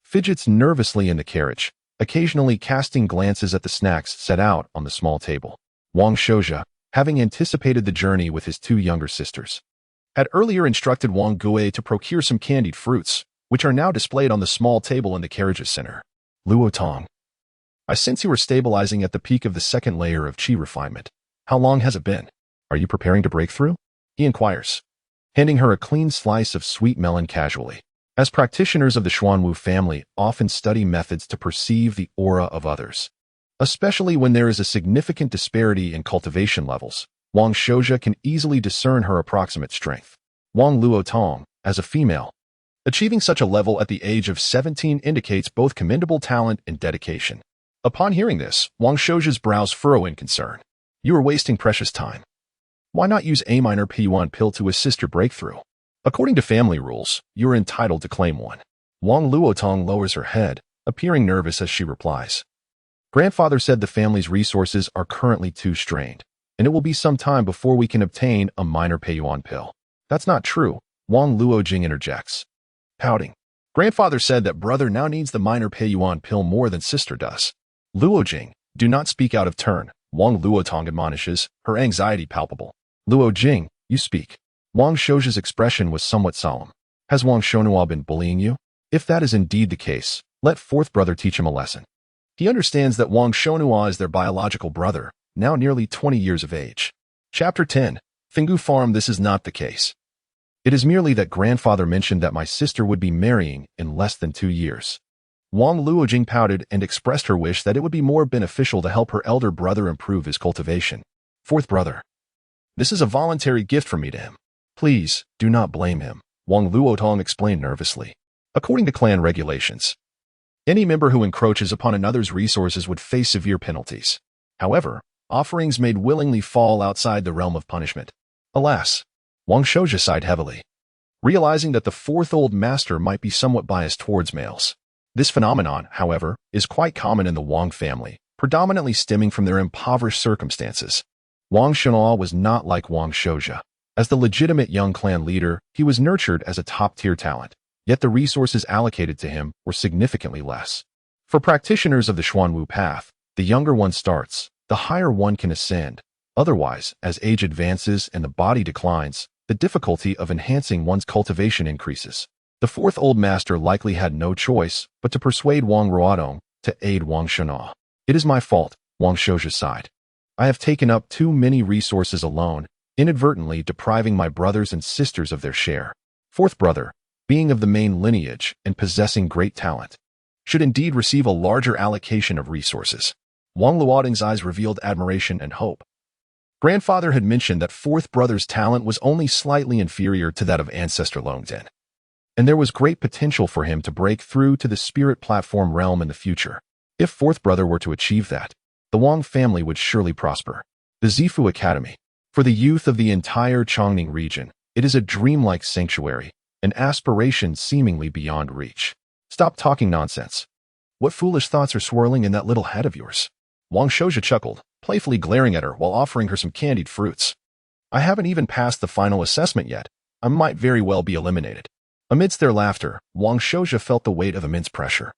fidgets nervously in the carriage, occasionally casting glances at the snacks set out on the small table. Wang Shouja, having anticipated the journey with his 2 younger sisters, had earlier instructed Wang Gui to procure some candied fruits, which are now displayed on the small table in the carriage's center. Luotong, I sense you are stabilizing at the peak of the 2nd layer of qi refinement. How long has it been? Are you preparing to break through? He inquires, handing her a clean slice of sweet melon casually. As practitioners of the Xuanwu family often study methods to perceive the aura of others, especially when there is a significant disparity in cultivation levels, Wang Shouja can easily discern her approximate strength. Wang Luotong, as a female, achieving such a level at the age of 17 indicates both commendable talent and dedication. Upon hearing this, Wang Shouja's brows furrow in concern. You are wasting precious time. Why not use a minor P1 pill to assist your breakthrough? According to family rules, you are entitled to claim one. Wang Luotong lowers her head, appearing nervous as she replies. Grandfather said the family's resources are currently too strained. and it will be some time before we can obtain a minor Peiyuan pill. That's not true, Wang Luojing interjects, pouting. Grandfather said that brother now needs the minor Peiyuan pill more than sister does. Luojing, do not speak out of turn, Wang Luotong admonishes, her anxiety palpable. Luojing, you speak. Wang Shouju's expression was somewhat solemn. Has Wang Shonhua been bullying you? If that is indeed the case, let fourth brother teach him a lesson. He understands that Wang Shonhua is their biological brother, now nearly 20 years of age. Chapter 10. Fingu Farm. This is not the case. It is merely that grandfather mentioned that my sister would be marrying in less than 2 years. Wang Luojing pouted and expressed her wish that it would be more beneficial to help her elder brother improve his cultivation. Fourth brother. This is a voluntary gift from me to him. Please, do not blame him, Wang Luotong explained nervously. According to clan regulations, any member who encroaches upon another's resources would face severe penalties. However, offerings made willingly fall outside the realm of punishment. Alas, Wang Shouju sighed heavily, realizing that the fourth old master might be somewhat biased towards males. This phenomenon, however, is quite common in the Wang family, predominantly stemming from their impoverished circumstances. Wang Shonhua was not like Wang Shouju. As the legitimate young clan leader, he was nurtured as a top-tier talent, yet the resources allocated to him were significantly less. For practitioners of the Xuanwu path, the younger one starts, the higher one can ascend. Otherwise, as age advances and the body declines, the difficulty of enhancing one's cultivation increases. The fourth old master likely had no choice but to persuade Wang Ruodong to aid Wang Shonhua. It is my fault, Wang Shouju sighed. I have taken up too many resources alone, inadvertently depriving my brothers and sisters of their share. Fourth brother, being of the main lineage and possessing great talent, should indeed receive a larger allocation of resources. Wang Luodong's eyes revealed admiration and hope. Grandfather had mentioned that fourth brother's talent was only slightly inferior to that of Ancestor Longden, and there was great potential for him to break through to the spirit platform realm in the future. If fourth brother were to achieve that, the Wang family would surely prosper. The Zifu Academy. For the youth of the entire Chongning region, it is a dreamlike sanctuary, an aspiration seemingly beyond reach. Stop talking nonsense. What foolish thoughts are swirling in that little head of yours? Wang Shouju chuckled, playfully glaring at her while offering her some candied fruits. I haven't even passed the final assessment yet. I might very well be eliminated. Amidst their laughter, Wang Shouju felt the weight of immense pressure,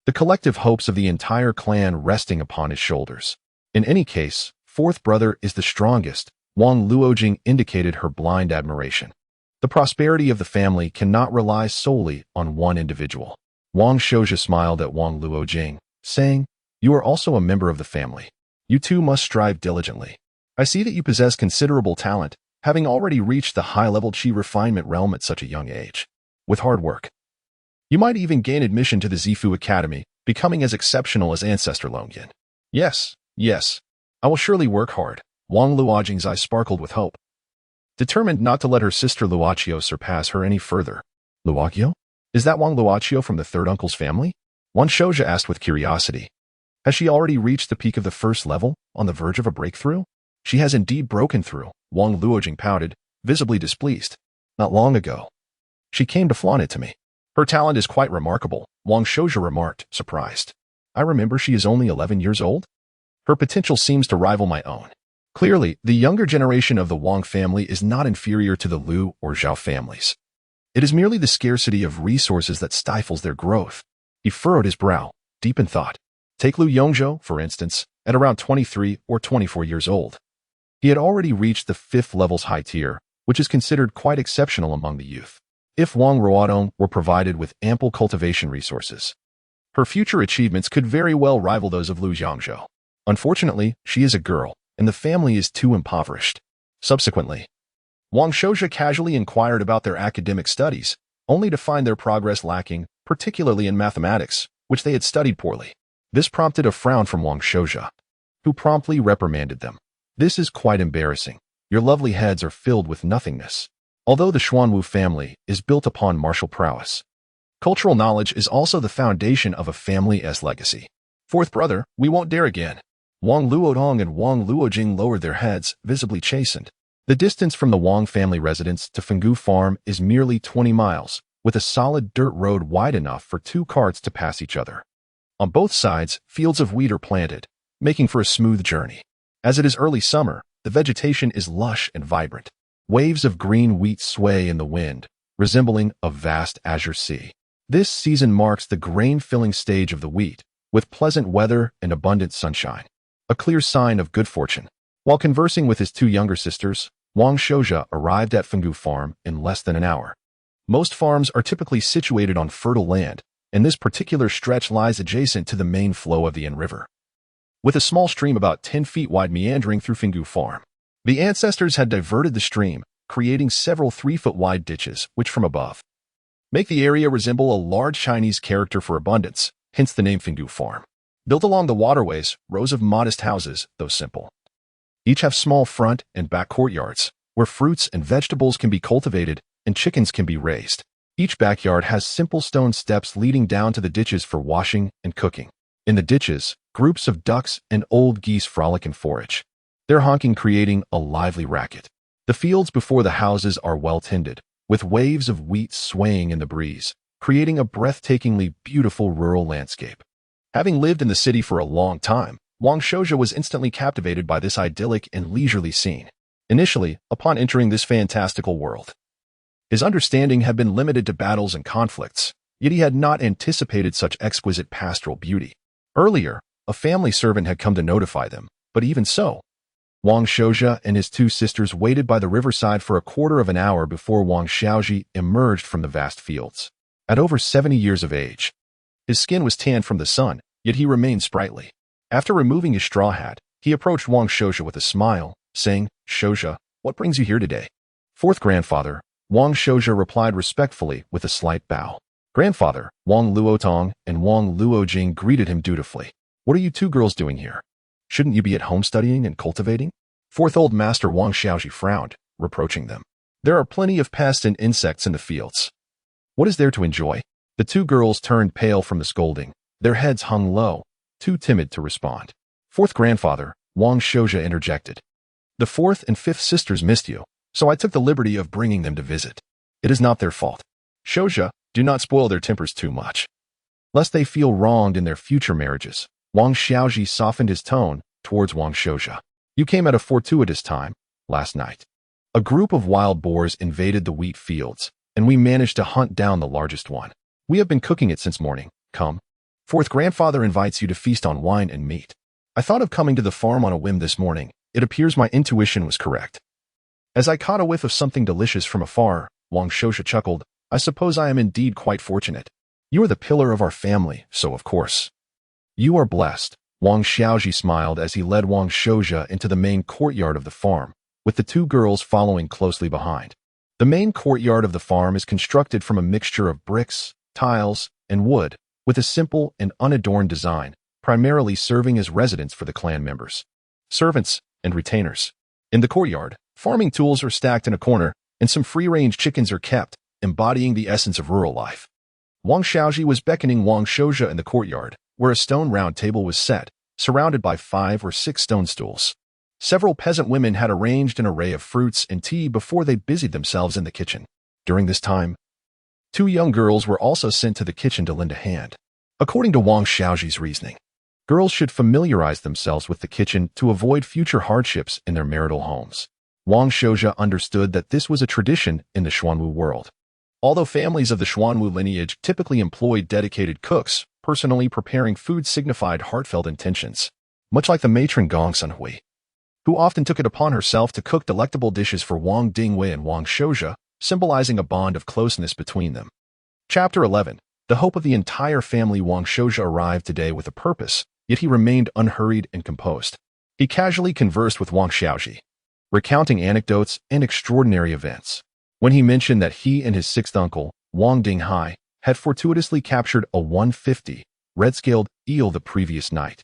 the collective hopes of the entire clan resting upon his shoulders. In any case, fourth brother is the strongest, Wang Luojing indicated her blind admiration. The prosperity of the family cannot rely solely on one individual. Wang Shouju smiled at Wang Luojing, saying, You are also a member of the family. You too must strive diligently. I see that you possess considerable talent, having already reached the high-level chi refinement realm at such a young age. With hard work, you might even gain admission to the Zifu Academy, becoming as exceptional as Ancestor Longyan. Yes, I will surely work hard. Wang Luojing's eyes sparkled with hope, determined not to let her sister Luochio surpass her any further. Luochio? Is that Wang Luochio from the third uncle's family? Wang Shouju asked with curiosity. Has she already reached the peak of the first level, on the verge of a breakthrough? She has indeed broken through, Wang Luojing pouted, visibly displeased. Not long ago, she came to flaunt it to me. Her talent is quite remarkable, Wang Shouju remarked, surprised. I remember she is only 11 years old. Her potential seems to rival my own. Clearly, the younger generation of the Wang family is not inferior to the Liu or Zhao families. It is merely the scarcity of resources that stifles their growth. He furrowed his brow, deep in thought. Take Liu Yongzhou, for instance, at around 23 or 24 years old. He had already reached the 5th level's high tier, which is considered quite exceptional among the youth. If Wang Ruodong were provided with ample cultivation resources, her future achievements could very well rival those of Liu Yongzhou. Unfortunately, she is a girl, and the family is too impoverished. Subsequently, Wang Shouju casually inquired about their academic studies, only to find their progress lacking, particularly in mathematics, which they had studied poorly. This prompted a frown from Wang Shouju, who promptly reprimanded them. This is quite embarrassing. Your lovely heads are filled with nothingness. Although the Xuanwu family is built upon martial prowess, cultural knowledge is also the foundation of a family's legacy. Fourth brother, we won't dare again. Wang Luodong and Wang Luojing lowered their heads, visibly chastened. The distance from the Wang family residence to Fingu Farm is merely 20 miles, with a solid dirt road wide enough for 2 carts to pass each other. On both sides, fields of wheat are planted, making for a smooth journey. As it is early summer, The vegetation is lush and vibrant. Waves of green wheat sway in the wind, resembling a vast azure sea. This season marks the grain-filling stage of the wheat, with pleasant weather and abundant sunshine, a clear sign of good fortune. While conversing with his two younger sisters, Wang Shouja arrived at Fenggu Farm in less than an hour. Most farms are typically situated on fertile land, and this particular stretch lies adjacent to the main flow of the Yin River, with a small stream about 10 feet wide meandering through Fenggu Farm. The ancestors had diverted the stream, creating several 3-foot-wide ditches, which from above make the area resemble a large Chinese character for abundance, hence the name Fenggu Farm. Built along the waterways, rows of modest houses, though simple, each have small front and back courtyards, where fruits and vegetables can be cultivated and chickens can be raised. Each backyard has simple stone steps leading down to the ditches for washing and cooking. In the ditches, groups of ducks and old geese frolic and forage, their honking creating a lively racket. The fields before the houses are well tended, with waves of wheat swaying in the breeze, creating a breathtakingly beautiful rural landscape. Having lived in the city for a long time, Wang Shouja was instantly captivated by this idyllic and leisurely scene. Initially, upon entering this fantastical world, his understanding had been limited to battles and conflicts, yet he had not anticipated such exquisite pastoral beauty. Earlier, a family servant had come to notify them, but even so, Wang Shouja and his two sisters waited by the riverside for a quarter of an hour before Wang Xiaoji emerged from the vast fields. At over 70 years of age, his skin was tanned from the sun, yet he remained sprightly. After removing his straw hat, he approached Wang Shouja with a smile, saying, "Shouja, what brings you here today?" Fourth grandfather, Wang Shouja replied respectfully with a slight bow. Grandfather, Wang Luotong and Wang Luojing greeted him dutifully. "What are you two girls doing here? Shouldn't you be at home studying and cultivating?" Fourth old master Wang Xiaoji frowned, reproaching them. "There are plenty of pests and insects in the fields. What is there to enjoy?" The two girls turned pale from the scolding. Their heads hung low, too timid to respond. Fourth grandfather, Wang Shouja interjected. "The fourth and fifth sisters missed you, so I took the liberty of bringing them to visit. It is not their fault. Shouja, do not spoil their tempers too much, lest they feel wronged in their future marriages." Wang Xiaoji softened his tone towards Wang Shouja. "You came at a fortuitous time, last night. A group of wild boars invaded the wheat fields, and we managed to hunt down the largest one. We have been cooking it since morning. Come. Fourth grandfather invites you to feast on wine and meat. I thought of coming to the farm on a whim this morning. It appears my intuition was correct." As I caught a whiff of something delicious from afar, Wang Shouja chuckled, "I suppose I am indeed quite fortunate. You are the pillar of our family, so of course you are blessed." Wang Xiaoji smiled as he led Wang Shouja into the main courtyard of the farm, with the two girls following closely behind. The main courtyard of the farm is constructed from a mixture of bricks, tiles, and wood, with a simple and unadorned design, primarily serving as residence for the clan members, servants, and retainers. In the courtyard, farming tools are stacked in a corner, and some free-range chickens are kept, embodying the essence of rural life. Wang Xiaoji was beckoning Wang Shouja in the courtyard, where a stone round table was set, surrounded by 5 or 6 stone stools. Several peasant women had arranged an array of fruits and tea before they busied themselves in the kitchen. During this time, 2 young girls were also sent to the kitchen to lend a hand. According to Wang Xiaoji's reasoning, girls should familiarize themselves with the kitchen to avoid future hardships in their marital homes. Wang Shouja understood that this was a tradition in the Xuanwu world. Although families of the Xuanwu lineage typically employed dedicated cooks, personally preparing food signified heartfelt intentions, much like the matron Gong Sunhui, who often took it upon herself to cook delectable dishes for Wang Dingwei and Wang Shouja, symbolizing a bond of closeness between them. Chapter 11. The hope of the entire family. Wang Shouja arrived today with a purpose, yet he remained unhurried and composed. He casually conversed with Wang Xiaoji, recounting anecdotes and extraordinary events. When he mentioned that he and his 6th uncle, Wang Dinghai, had fortuitously captured a 150 red-scaled eel the previous night,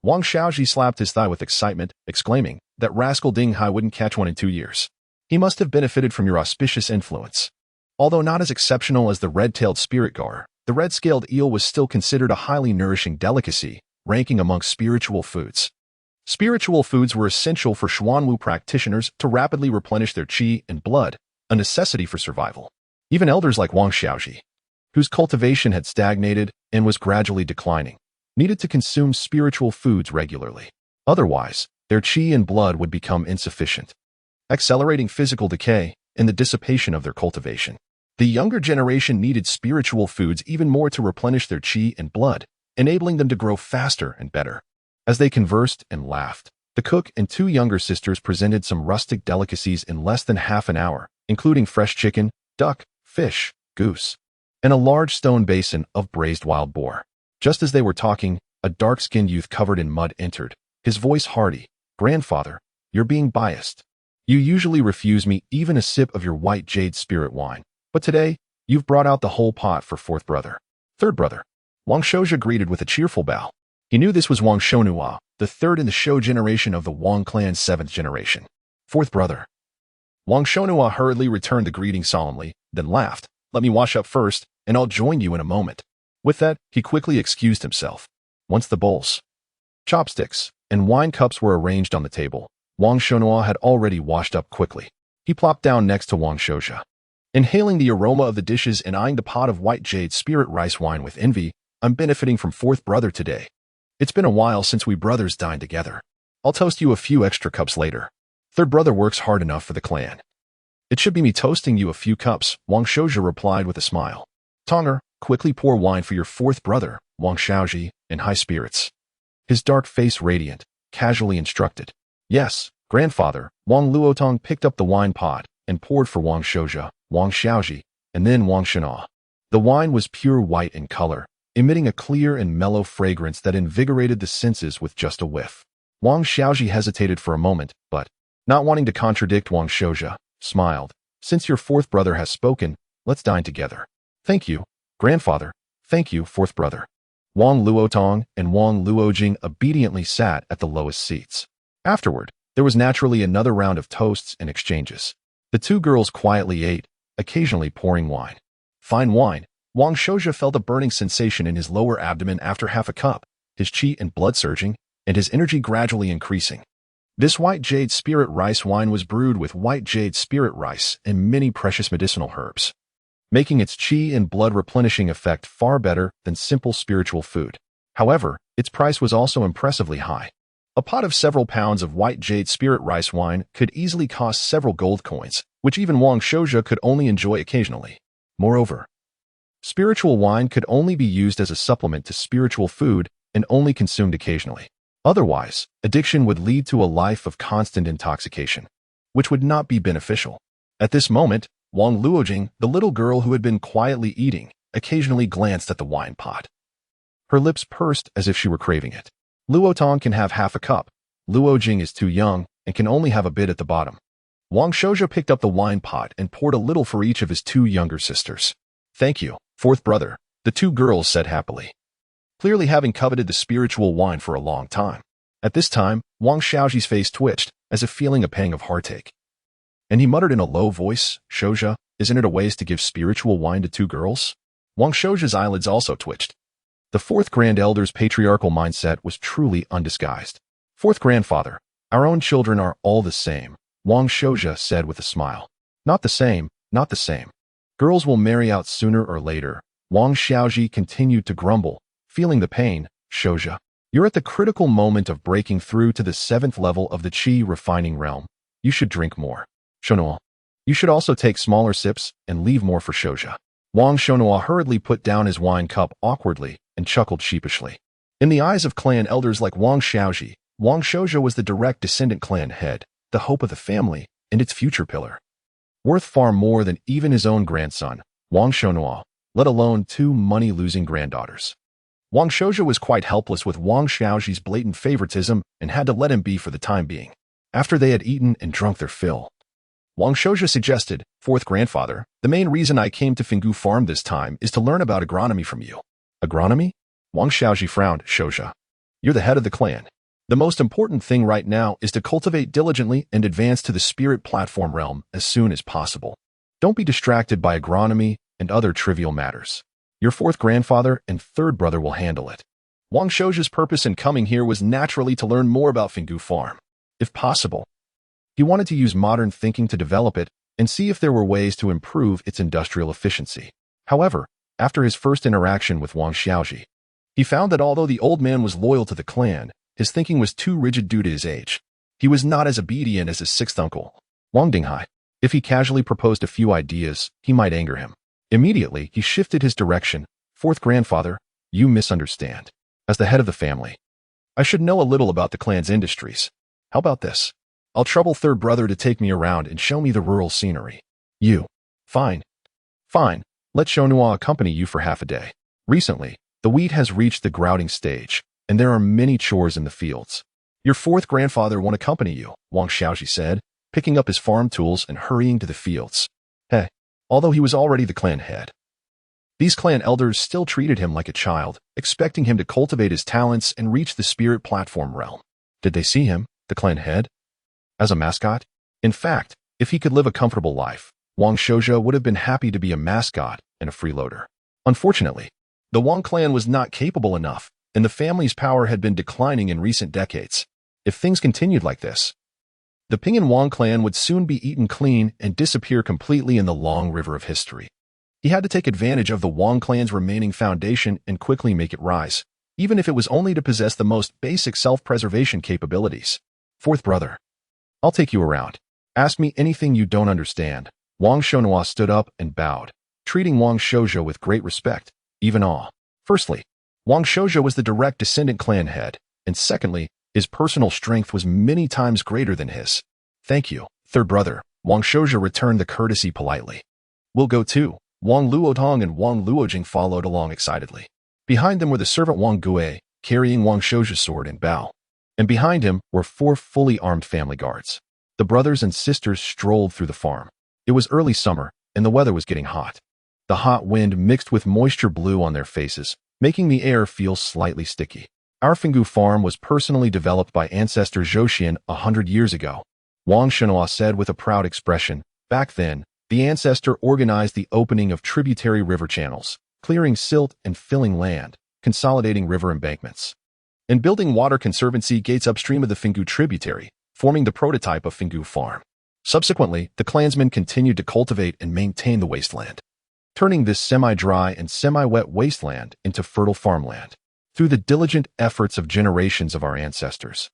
Wang Xiaoji slapped his thigh with excitement, exclaiming, "That rascal Dinghai wouldn't catch one in 2 years. He must have benefited from your auspicious influence." Although not as exceptional as the red-tailed spirit gar, the red-scaled eel was still considered a highly nourishing delicacy, ranking among spiritual foods. Spiritual foods were essential for Xuanwu practitioners to rapidly replenish their qi and blood, a necessity for survival. Even elders like Wang Xiaoji, whose cultivation had stagnated and was gradually declining, needed to consume spiritual foods regularly. Otherwise, their qi and blood would become insufficient, accelerating physical decay and the dissipation of their cultivation. The younger generation needed spiritual foods even more to replenish their qi and blood, enabling them to grow faster and better. As they conversed and laughed, the cook and two younger sisters presented some rustic delicacies in less than half an hour, including fresh chicken, duck, fish, goose, and a large stone basin of braised wild boar. Just as they were talking, a dark-skinned youth covered in mud entered, his voice hearty. "Grandfather, you're being biased. You usually refuse me even a sip of your white jade spirit wine, but today, you've brought out the whole pot for fourth brother." "Third brother." Wang Shouja greeted with a cheerful bow. He knew this was Wang Shonua, the third in the Shou generation of the Wang clan's seventh generation. "Fourth brother." Wang Shonua hurriedly returned the greeting solemnly, then laughed. "Let me wash up first, and I'll join you in a moment." With that, he quickly excused himself. Once the bowls, chopsticks, and wine cups were arranged on the table, Wang Shonua had already washed up quickly. He plopped down next to Wang Shouja. Inhaling the aroma of the dishes and eyeing the pot of white jade spirit rice wine with envy, "I'm benefiting from fourth brother today. It's been a while since we brothers dined together. I'll toast you a few extra cups later. Third brother works hard enough for the clan. It should be me toasting you a few cups," Wang Shouja replied with a smile. "Tonger, quickly pour wine for your fourth brother," Wang Shaoji, in high spirits, his dark face radiant, casually instructed. "Yes, grandfather." Wang Luotong picked up the wine pot and poured for Wang Shouja, Wang Shaoji, and then Wang Shenhua. The wine was pure white in color, emitting a clear and mellow fragrance that invigorated the senses with just a whiff. Wang Shaoji hesitated for a moment, but, not wanting to contradict Wang Shouja, smiled. "Since your fourth brother has spoken, let's dine together." "Thank you, grandfather." "Thank you, fourth brother." Wang Luotong and Wang Luojing obediently sat at the lowest seats. Afterward, there was naturally another round of toasts and exchanges. The two girls quietly ate, occasionally pouring wine. Fine wine. Wang Shouja felt a burning sensation in his lower abdomen after half a cup, his qi and blood surging, and his energy gradually increasing. This white jade spirit rice wine was brewed with white jade spirit rice and many precious medicinal herbs, making its qi and blood replenishing effect far better than simple spiritual food. However, its price was also impressively high. A pot of several pounds of white jade spirit rice wine could easily cost several gold coins, which even Wang Shouja could only enjoy occasionally. Moreover, spiritual wine could only be used as a supplement to spiritual food and only consumed occasionally. Otherwise, addiction would lead to a life of constant intoxication, which would not be beneficial. At this moment, Wang Luojing, the little girl who had been quietly eating, occasionally glanced at the wine pot. Her lips pursed as if she were craving it. Luotong can have half a cup. Luojing is too young and can only have a bit at the bottom. Wang Shouja picked up the wine pot and poured a little for each of his two younger sisters. "Thank you, fourth brother," the two girls said happily, clearly having coveted the spiritual wine for a long time. At this time, Wang Shaoji's face twitched, as if feeling a pang of heartache. And he muttered in a low voice, "Shouja, isn't it a waste to give spiritual wine to two girls?" Wang Shouja's eyelids also twitched. The fourth grand elder's patriarchal mindset was truly undisguised. "Fourth grandfather, our own children are all the same," Wang Shouja said with a smile. "Not the same, not the same. Girls will marry out sooner or later." Wang Shaoji continued to grumble, feeling the pain. "Shouja, you're at the critical moment of breaking through to the 7th level of the qi refining realm. You should drink more. Shonua, you should also take smaller sips and leave more for Shouja." Wang Shonua hurriedly put down his wine cup awkwardly and chuckled sheepishly. In the eyes of clan elders like Wang Shaoji, Wang Shouja was the direct descendant clan head, the hope of the family, and its future pillar. Worth far more than even his own grandson, Wang Shonua, let alone two money-losing granddaughters. Wang Shouja was quite helpless with Wang Shaoji's blatant favoritism and had to let him be for the time being. After they had eaten and drunk their fill, Wang Shouja suggested, "Fourth grandfather, the main reason I came to Fingu Farm this time is to learn about agronomy from you." "Agronomy?" Wang Shaoji frowned. "Shouja, you're the head of the clan. The most important thing right now is to cultivate diligently and advance to the spirit platform realm as soon as possible. Don't be distracted by agronomy and other trivial matters. Your fourth grandfather and third brother will handle it." Wang Shouja's purpose in coming here was naturally to learn more about Fingu Farm. If possible, he wanted to use modern thinking to develop it and see if there were ways to improve its industrial efficiency. However, after his first interaction with Wang Shaoji, he found that although the old man was loyal to the clan, his thinking was too rigid due to his age. He was not as obedient as his sixth uncle, Wang Dinghai. If he casually proposed a few ideas, he might anger him. Immediately, he shifted his direction. Fourth grandfather, you misunderstand. As the head of the family, I should know a little about the clan's industries. How about this? I'll trouble third brother to take me around and show me the rural scenery. You. Fine. Fine. Let Shonua accompany you for half a day. Recently, the wheat has reached the grouting stage, and there are many chores in the fields. Your fourth grandfather won't accompany you, Wang Xiaoji said, picking up his farm tools and hurrying to the fields. Hey, although he was already the clan head, these clan elders still treated him like a child, expecting him to cultivate his talents and reach the spirit platform realm. Did they see him, the clan head, as a mascot? In fact, if he could live a comfortable life, Wang Shouja would have been happy to be a mascot and a freeloader. Unfortunately, the Wang clan was not capable enough, and the family's power had been declining in recent decades. If things continued like this, the Ping and Wang clan would soon be eaten clean and disappear completely in the long river of history. He had to take advantage of the Wang clan's remaining foundation and quickly make it rise, even if it was only to possess the most basic self-preservation capabilities. Fourth brother, I'll take you around. Ask me anything you don't understand. Wang Shonua stood up and bowed, treating Wang Shouja with great respect, even awe. Firstly, Wang Shouja was the direct descendant clan head, and secondly, his personal strength was many times greater than his. Thank you, third brother. Wang Shouja returned the courtesy politely. We'll go too. Wang Luotong and Wang Luojing followed along excitedly. Behind them were the servant Wang Gue, carrying Wang Shouja's sword and bow. And behind him were 4 fully armed family guards. The brothers and sisters strolled through the farm. It was early summer, and the weather was getting hot. The hot wind mixed with moisture blew on their faces, making the air feel slightly sticky. Our Fingu farm was personally developed by Ancestor Zhouxian 100 years ago, Wang Shenhua said with a proud expression. Back then, the Ancestor organized the opening of tributary river channels, clearing silt and filling land, consolidating river embankments, and building water conservancy gates upstream of the Fingu tributary, forming the prototype of Fingu farm. Subsequently, the clansmen continued to cultivate and maintain the wasteland, turning this semi-dry and semi-wet wasteland into fertile farmland. Through the diligent efforts of generations of our ancestors,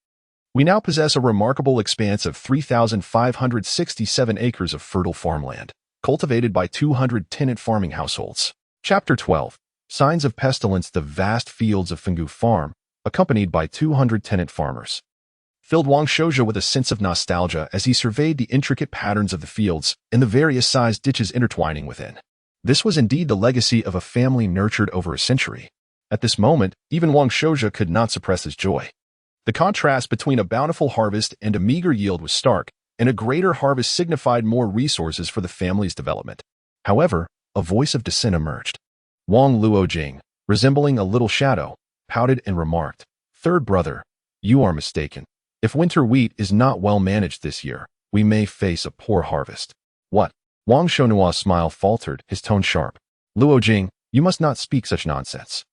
we now possess a remarkable expanse of 3,567 acres of fertile farmland, cultivated by 200 tenant farming households. Chapter 12. Signs of Pestilence. The vast fields of Fingu Farm, accompanied by 200 tenant farmers, filled Wang Shouja with a sense of nostalgia as he surveyed the intricate patterns of the fields and the various sized ditches intertwining within. This was indeed the legacy of a family nurtured over a century. At this moment, even Wang Shouja could not suppress his joy. The contrast between a bountiful harvest and a meager yield was stark, and a greater harvest signified more resources for the family's development. However, a voice of dissent emerged. Wang Luojing, resembling a little shadow, pouted and remarked, "Third brother, you are mistaken. If winter wheat is not well managed this year, we may face a poor harvest." What? Wang Shonua's smile faltered, his tone sharp. Luojing, you must not speak such nonsense.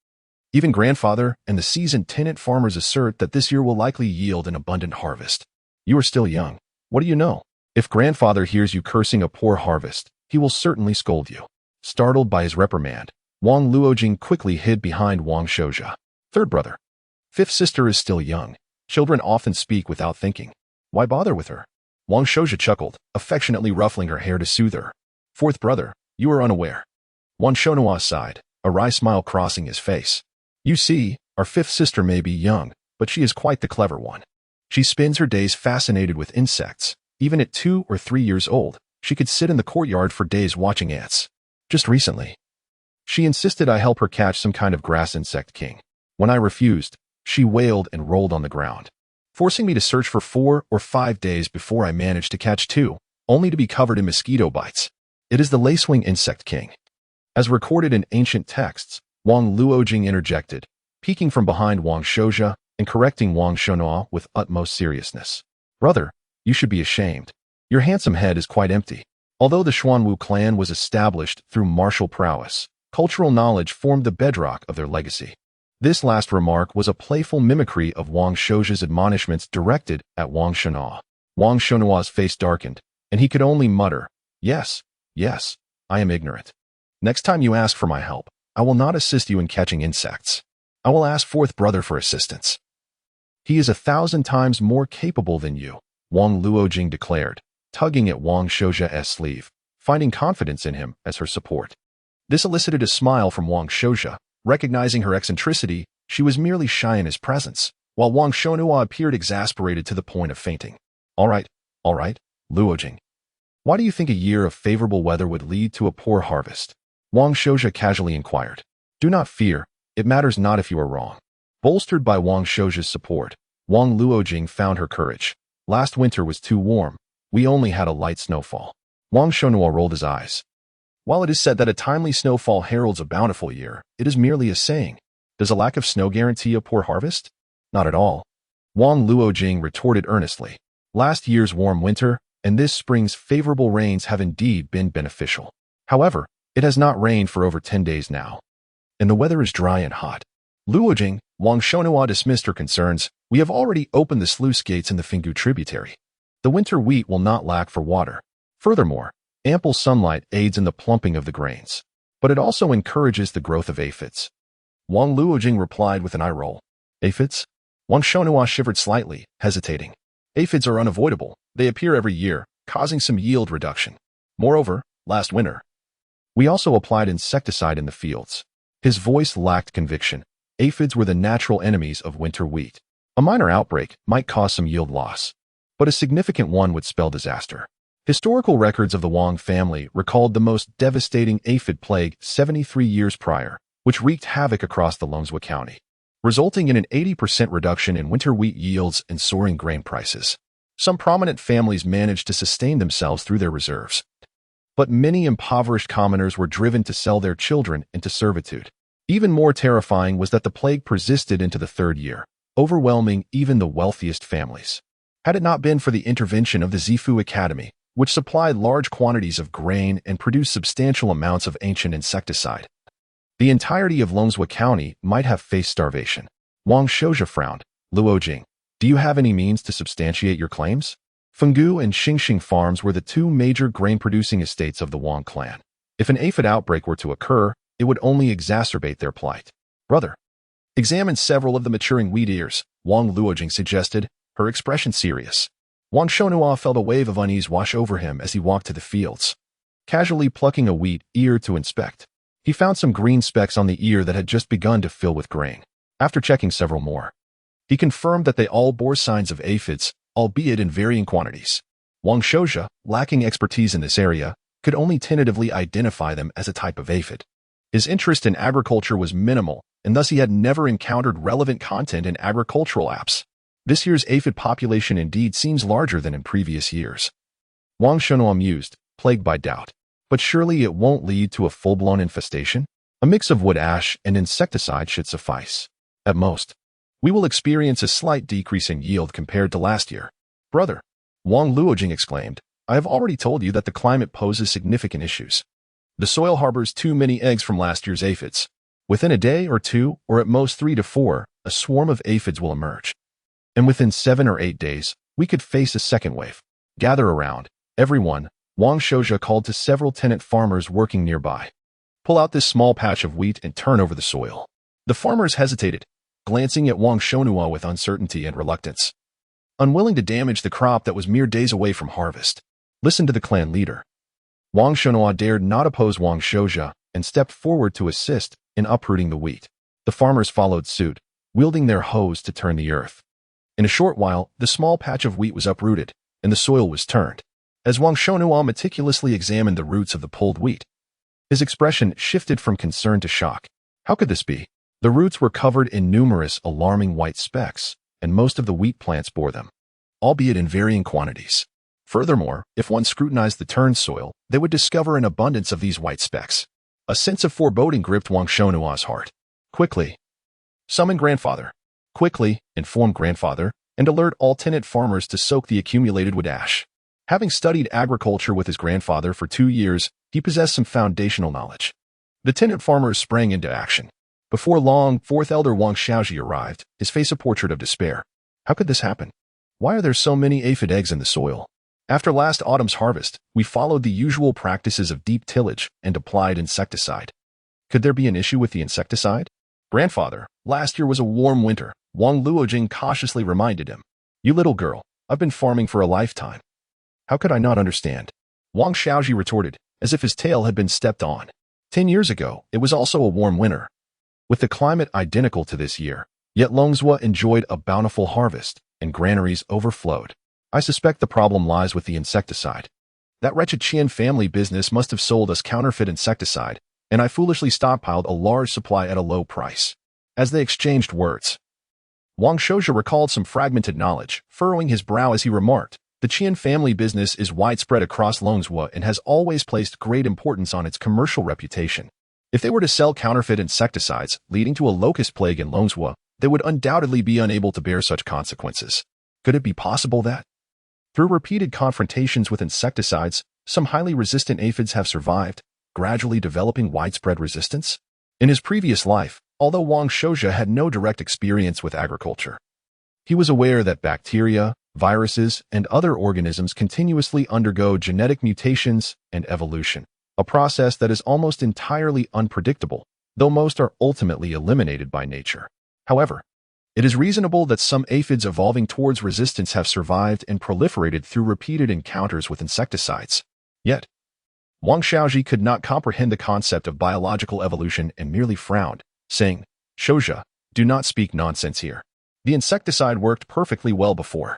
Even grandfather and the seasoned tenant farmers assert that this year will likely yield an abundant harvest. You are still young. What do you know? If grandfather hears you cursing a poor harvest, he will certainly scold you. Startled by his reprimand, Wang Luojing quickly hid behind Wang Shouja. Third brother. Fifth sister is still young. Children often speak without thinking. Why bother with her? Wang Shouja chuckled, affectionately ruffling her hair to soothe her. Fourth brother, you are unaware. Wang Shonua sighed, a wry smile crossing his face. You see, our fifth sister may be young, but she is quite the clever one. She spends her days fascinated with insects. Even at 2 or 3 years old, she could sit in the courtyard for days watching ants. Just recently, she insisted I help her catch some kind of grass insect king. When I refused, she wailed and rolled on the ground, forcing me to search for 4 or 5 days before I managed to catch 2, only to be covered in mosquito bites. It is the lacewing insect king. As recorded in ancient texts, Wang Luojing interjected, peeking from behind Wang Shouja and correcting Wang Shonua with utmost seriousness. Brother, you should be ashamed. Your handsome head is quite empty. Although the Xuanwu clan was established through martial prowess, cultural knowledge formed the bedrock of their legacy. This last remark was a playful mimicry of Wang Shouja's admonishments directed at Wang Shonua. Wang Shonua's face darkened, and he could only mutter, yes, I am ignorant. Next time you ask for my help, I will not assist you in catching insects. I will ask fourth brother for assistance. He is 1,000 times more capable than you, Wang Luojing declared, tugging at Wang Shoujia's sleeve, finding confidence in him as her support. This elicited a smile from Wang Shoujia. Recognizing her eccentricity, she was merely shy in his presence, while Wang Shonhua appeared exasperated to the point of fainting. All right, Luojing. Why do you think a year of favorable weather would lead to a poor harvest? Wang Shoujia casually inquired. Do not fear, it matters not if you are wrong. Bolstered by Wang Shoujia's support, Wang Luojing found her courage. Last winter was too warm. We only had a light snowfall. Wang Shonhua rolled his eyes. While it is said that a timely snowfall heralds a bountiful year, it is merely a saying. Does a lack of snow guarantee a poor harvest? Not at all. Wang Luojing retorted earnestly. Last year's warm winter and this spring's favorable rains have indeed been beneficial. However, it has not rained for over 10 days now, and the weather is dry and hot. Luojing, Wang Shonhua dismissed her concerns. We have already opened the sluice gates in the Fingu tributary. The winter wheat will not lack for water. Furthermore, ample sunlight aids in the plumping of the grains, but it also encourages the growth of aphids. Wang Luojing replied with an eye roll. Aphids? Wang Shonhua shivered slightly, hesitating. Aphids are unavoidable. They appear every year, causing some yield reduction. Moreover, last winter, we also applied insecticide in the fields. His voice lacked conviction. Aphids were the natural enemies of winter wheat. A minor outbreak might cause some yield loss, but a significant one would spell disaster. Historical records of the Wang family recalled the most devastating aphid plague 73 years prior, which wreaked havoc across the Longswa County, resulting in an 80% reduction in winter wheat yields and soaring grain prices. Some prominent families managed to sustain themselves through their reserves, but many impoverished commoners were driven to sell their children into servitude. Even more terrifying was that the plague persisted into the third year, overwhelming even the wealthiest families. Had it not been for the intervention of the Zifu Academy, which supplied large quantities of grain and produced substantial amounts of ancient insecticide, the entirety of Longswa County might have faced starvation. Wang Shoujia frowned. Luojing, do you have any means to substantiate your claims? Fenggu and Xingxing farms were the two major grain-producing estates of the Wang clan. If an aphid outbreak were to occur, it would only exacerbate their plight. Brother, examine several of the maturing wheat ears, Wang Luojing suggested, her expression serious. Wang Shonhua felt a wave of unease wash over him as he walked to the fields, casually plucking a wheat ear to inspect. He found some green specks on the ear that had just begun to fill with grain. After checking several more, he confirmed that they all bore signs of aphids, albeit in varying quantities. Wang Shoujia, lacking expertise in this area, could only tentatively identify them as a type of aphid. His interest in agriculture was minimal, and thus he had never encountered relevant content in agricultural apps. This year's aphid population indeed seems larger than in previous years. Wang Shonhua mused, plagued by doubt. But surely it won't lead to a full-blown infestation? A mix of wood ash and insecticide should suffice. At most, we will experience a slight decrease in yield compared to last year. Brother, Wang Luojing exclaimed, I have already told you that the climate poses significant issues. The soil harbors too many eggs from last year's aphids. Within a day or two, or at most 3 to 4, a swarm of aphids will emerge. And within 7 or 8 days, we could face a second wave. Gather around, everyone, Wang Shoujia called to several tenant farmers working nearby. Pull out this small patch of wheat and turn over the soil. The farmers hesitated, glancing at Wang Shonhua with uncertainty and reluctance, unwilling to damage the crop that was mere days away from harvest. Listen to the clan leader. Wang Shonhua dared not oppose Wang Shoujia and stepped forward to assist in uprooting the wheat. The farmers followed suit, wielding their hoes to turn the earth. In a short while, the small patch of wheat was uprooted, and the soil was turned. As Wang Shonhua meticulously examined the roots of the pulled wheat, his expression shifted from concern to shock. How could this be? The roots were covered in numerous alarming white specks, and most of the wheat plants bore them, albeit in varying quantities. Furthermore, if one scrutinized the turned soil, they would discover an abundance of these white specks. A sense of foreboding gripped Wang Shonhua's heart. Quickly, summon grandfather. Quickly, inform grandfather, and alert all tenant farmers to soak the accumulated wood ash. Having studied agriculture with his grandfather for 2 years, he possessed some foundational knowledge. The tenant farmers sprang into action. Before long, 4th Elder Wang Xiaoji arrived, his face a portrait of despair. How could this happen? Why are there so many aphid eggs in the soil? After last autumn's harvest, we followed the usual practices of deep tillage and applied insecticide. Could there be an issue with the insecticide? Grandfather, last year was a warm winter, Wang Luojing cautiously reminded him. You little girl, I've been farming for a lifetime. How could I not understand? Wang Xiaoji retorted, as if his tail had been stepped on. 10 years ago, it was also a warm winter. With the climate identical to this year, yet Longzhou enjoyed a bountiful harvest, and granaries overflowed. I suspect the problem lies with the insecticide. That wretched Qian family business must have sold us counterfeit insecticide, and I foolishly stockpiled a large supply at a low price. As they exchanged words, Wang Shouja recalled some fragmented knowledge, furrowing his brow as he remarked, the Qian family business is widespread across Longzhou and has always placed great importance on its commercial reputation. If they were to sell counterfeit insecticides, leading to a locust plague in Longzhou, they would undoubtedly be unable to bear such consequences. Could it be possible that, through repeated confrontations with insecticides, some highly resistant aphids have survived, gradually developing widespread resistance? In his previous life, although Wang Shouja had no direct experience with agriculture, he was aware that bacteria, viruses, and other organisms continuously undergo genetic mutations and evolution, a process that is almost entirely unpredictable, though most are ultimately eliminated by nature. However, it is reasonable that some aphids evolving towards resistance have survived and proliferated through repeated encounters with insecticides. Yet, Wang Xiaoji could not comprehend the concept of biological evolution and merely frowned, saying, Shouja, do not speak nonsense here. The insecticide worked perfectly well before.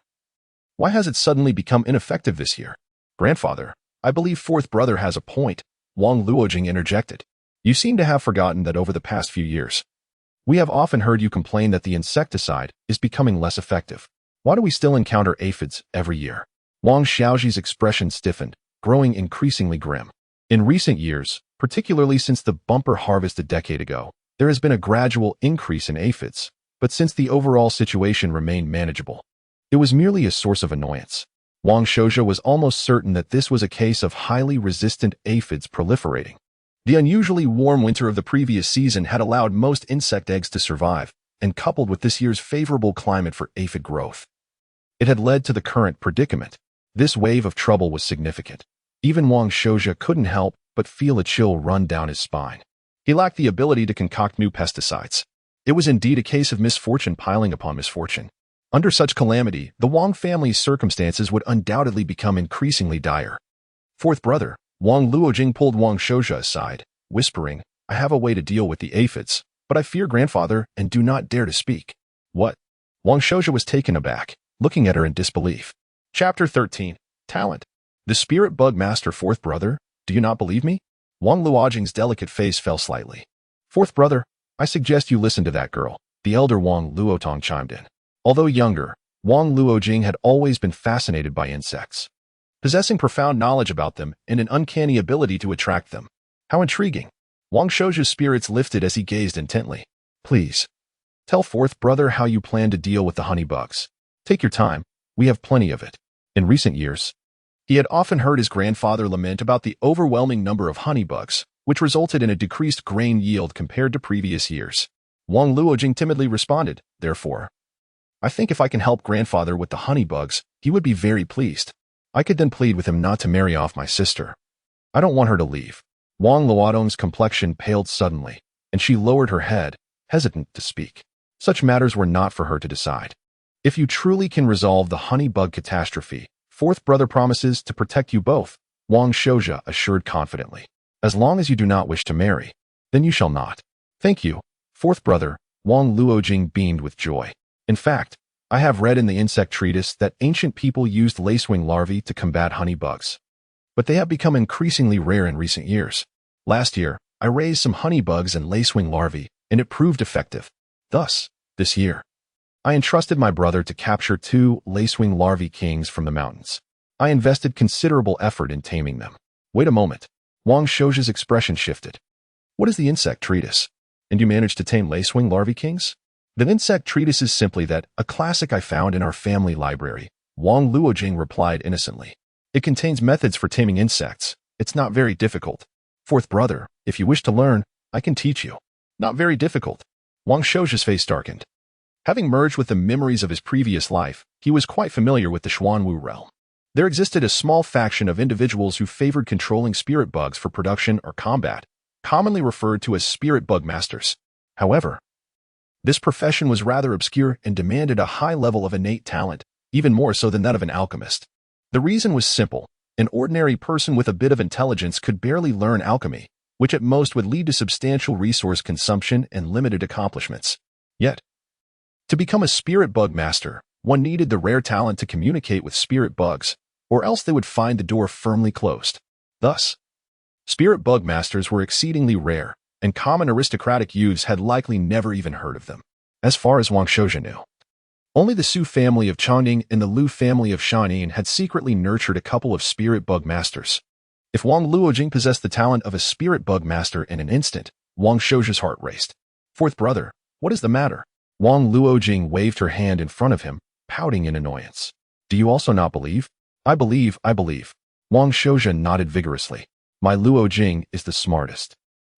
Why has it suddenly become ineffective this year? Grandfather, I believe fourth brother has a point, Wang Luojing interjected. You seem to have forgotten that over the past few years, we have often heard you complain that the insecticide is becoming less effective. Why do we still encounter aphids every year? Wang Xiaoji's expression stiffened, growing increasingly grim. In recent years, particularly since the bumper harvest a decade ago, there has been a gradual increase in aphids, but since the overall situation remained manageable, it was merely a source of annoyance. Wang Shouja was almost certain that this was a case of highly resistant aphids proliferating. The unusually warm winter of the previous season had allowed most insect eggs to survive, and coupled with this year's favorable climate for aphid growth, it had led to the current predicament. This wave of trouble was significant. Even Wang Shouja couldn't help but feel a chill run down his spine. He lacked the ability to concoct new pesticides. It was indeed a case of misfortune piling upon misfortune. Under such calamity, the Wang family's circumstances would undoubtedly become increasingly dire. Fourth brother, Wang Luojing pulled Wang Shouja aside, whispering, I have a way to deal with the aphids, but I fear grandfather and do not dare to speak. What? Wang Shouja was taken aback, looking at her in disbelief. Chapter 13. Talent. The spirit bug master fourth brother, do you not believe me? Wang Luojing's delicate face fell slightly. Fourth brother, I suggest you listen to that girl, the elder Wang Luotong chimed in. Although younger, Wang Luojing had always been fascinated by insects, possessing profound knowledge about them and an uncanny ability to attract them. How intriguing. Wang Shouja's spirits lifted as he gazed intently. Please, tell fourth brother how you plan to deal with the honey bugs. Take your time, we have plenty of it. In recent years, he had often heard his grandfather lament about the overwhelming number of honey bugs, which resulted in a decreased grain yield compared to previous years. Wang Luojing timidly responded, therefore, I think if I can help grandfather with the honey bugs, he would be very pleased. I could then plead with him not to marry off my sister. I don't want her to leave. Wang Luodong's complexion paled suddenly, and she lowered her head, hesitant to speak. Such matters were not for her to decide. If you truly can resolve the honey bug catastrophe, fourth brother promises to protect you both, Wang Shouja assured confidently. As long as you do not wish to marry, then you shall not. Thank you, fourth brother, Wang Luojing beamed with joy. In fact, I have read in the insect treatise that ancient people used lacewing larvae to combat honey bugs. But they have become increasingly rare in recent years. Last year, I raised some honey bugs and lacewing larvae, and it proved effective. Thus, this year, I entrusted my brother to capture 2 lacewing larvae kings from the mountains. I invested considerable effort in taming them. Wait a moment. Wang Shouja's expression shifted. What is the insect treatise? And you managed to tame lacewing larvae kings? The insect treatise is simply that, a classic I found in our family library, Wang Luojing replied innocently. It contains methods for taming insects. It's not very difficult. Fourth brother, if you wish to learn, I can teach you. Not very difficult. Wang Shouja's face darkened. Having merged with the memories of his previous life, he was quite familiar with the Xuanwu realm. There existed a small faction of individuals who favored controlling spirit bugs for production or combat, commonly referred to as spirit bug masters. However, This profession was rather obscure and demanded a high level of innate talent, even more so than that of an alchemist. The reason was simple. An ordinary person with a bit of intelligence could barely learn alchemy, which at most would lead to substantial resource consumption and limited accomplishments. Yet, to become a spirit bug master, one needed the rare talent to communicate with spirit bugs, or else they would find the door firmly closed. Thus, spirit bug masters were exceedingly rare, and common aristocratic youths had likely never even heard of them. As far as Wang Shouja knew, only the Su family of Changning and the Lu family of Shanin had secretly nurtured a couple of spirit bug masters. If Wang Luojing possessed the talent of a spirit bug master in an instant, Wang Shouja's heart raced. Fourth brother, what is the matter? Wang Luojing waved her hand in front of him, pouting in annoyance. Do you also not believe? I believe. Wang Shouja nodded vigorously. My Luojing is the smartest.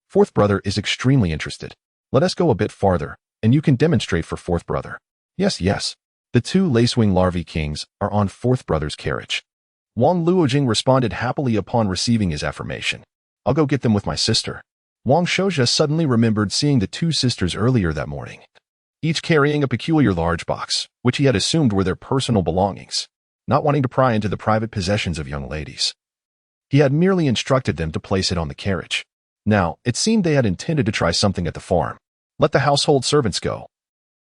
Fourth brother is extremely interested. Let us go a bit farther, and you can demonstrate for fourth brother. Yes. The two lacewing larvae kings are on fourth brother's carriage. Wang Luojing responded happily upon receiving his affirmation. I'll go get them with my sister. Wang Shouja suddenly remembered seeing the two sisters earlier that morning, each carrying a peculiar large box, which he had assumed were their personal belongings, not wanting to pry into the private possessions of young ladies. He had merely instructed them to place it on the carriage. Now, it seemed they had intended to try something at the farm. Let the household servants go.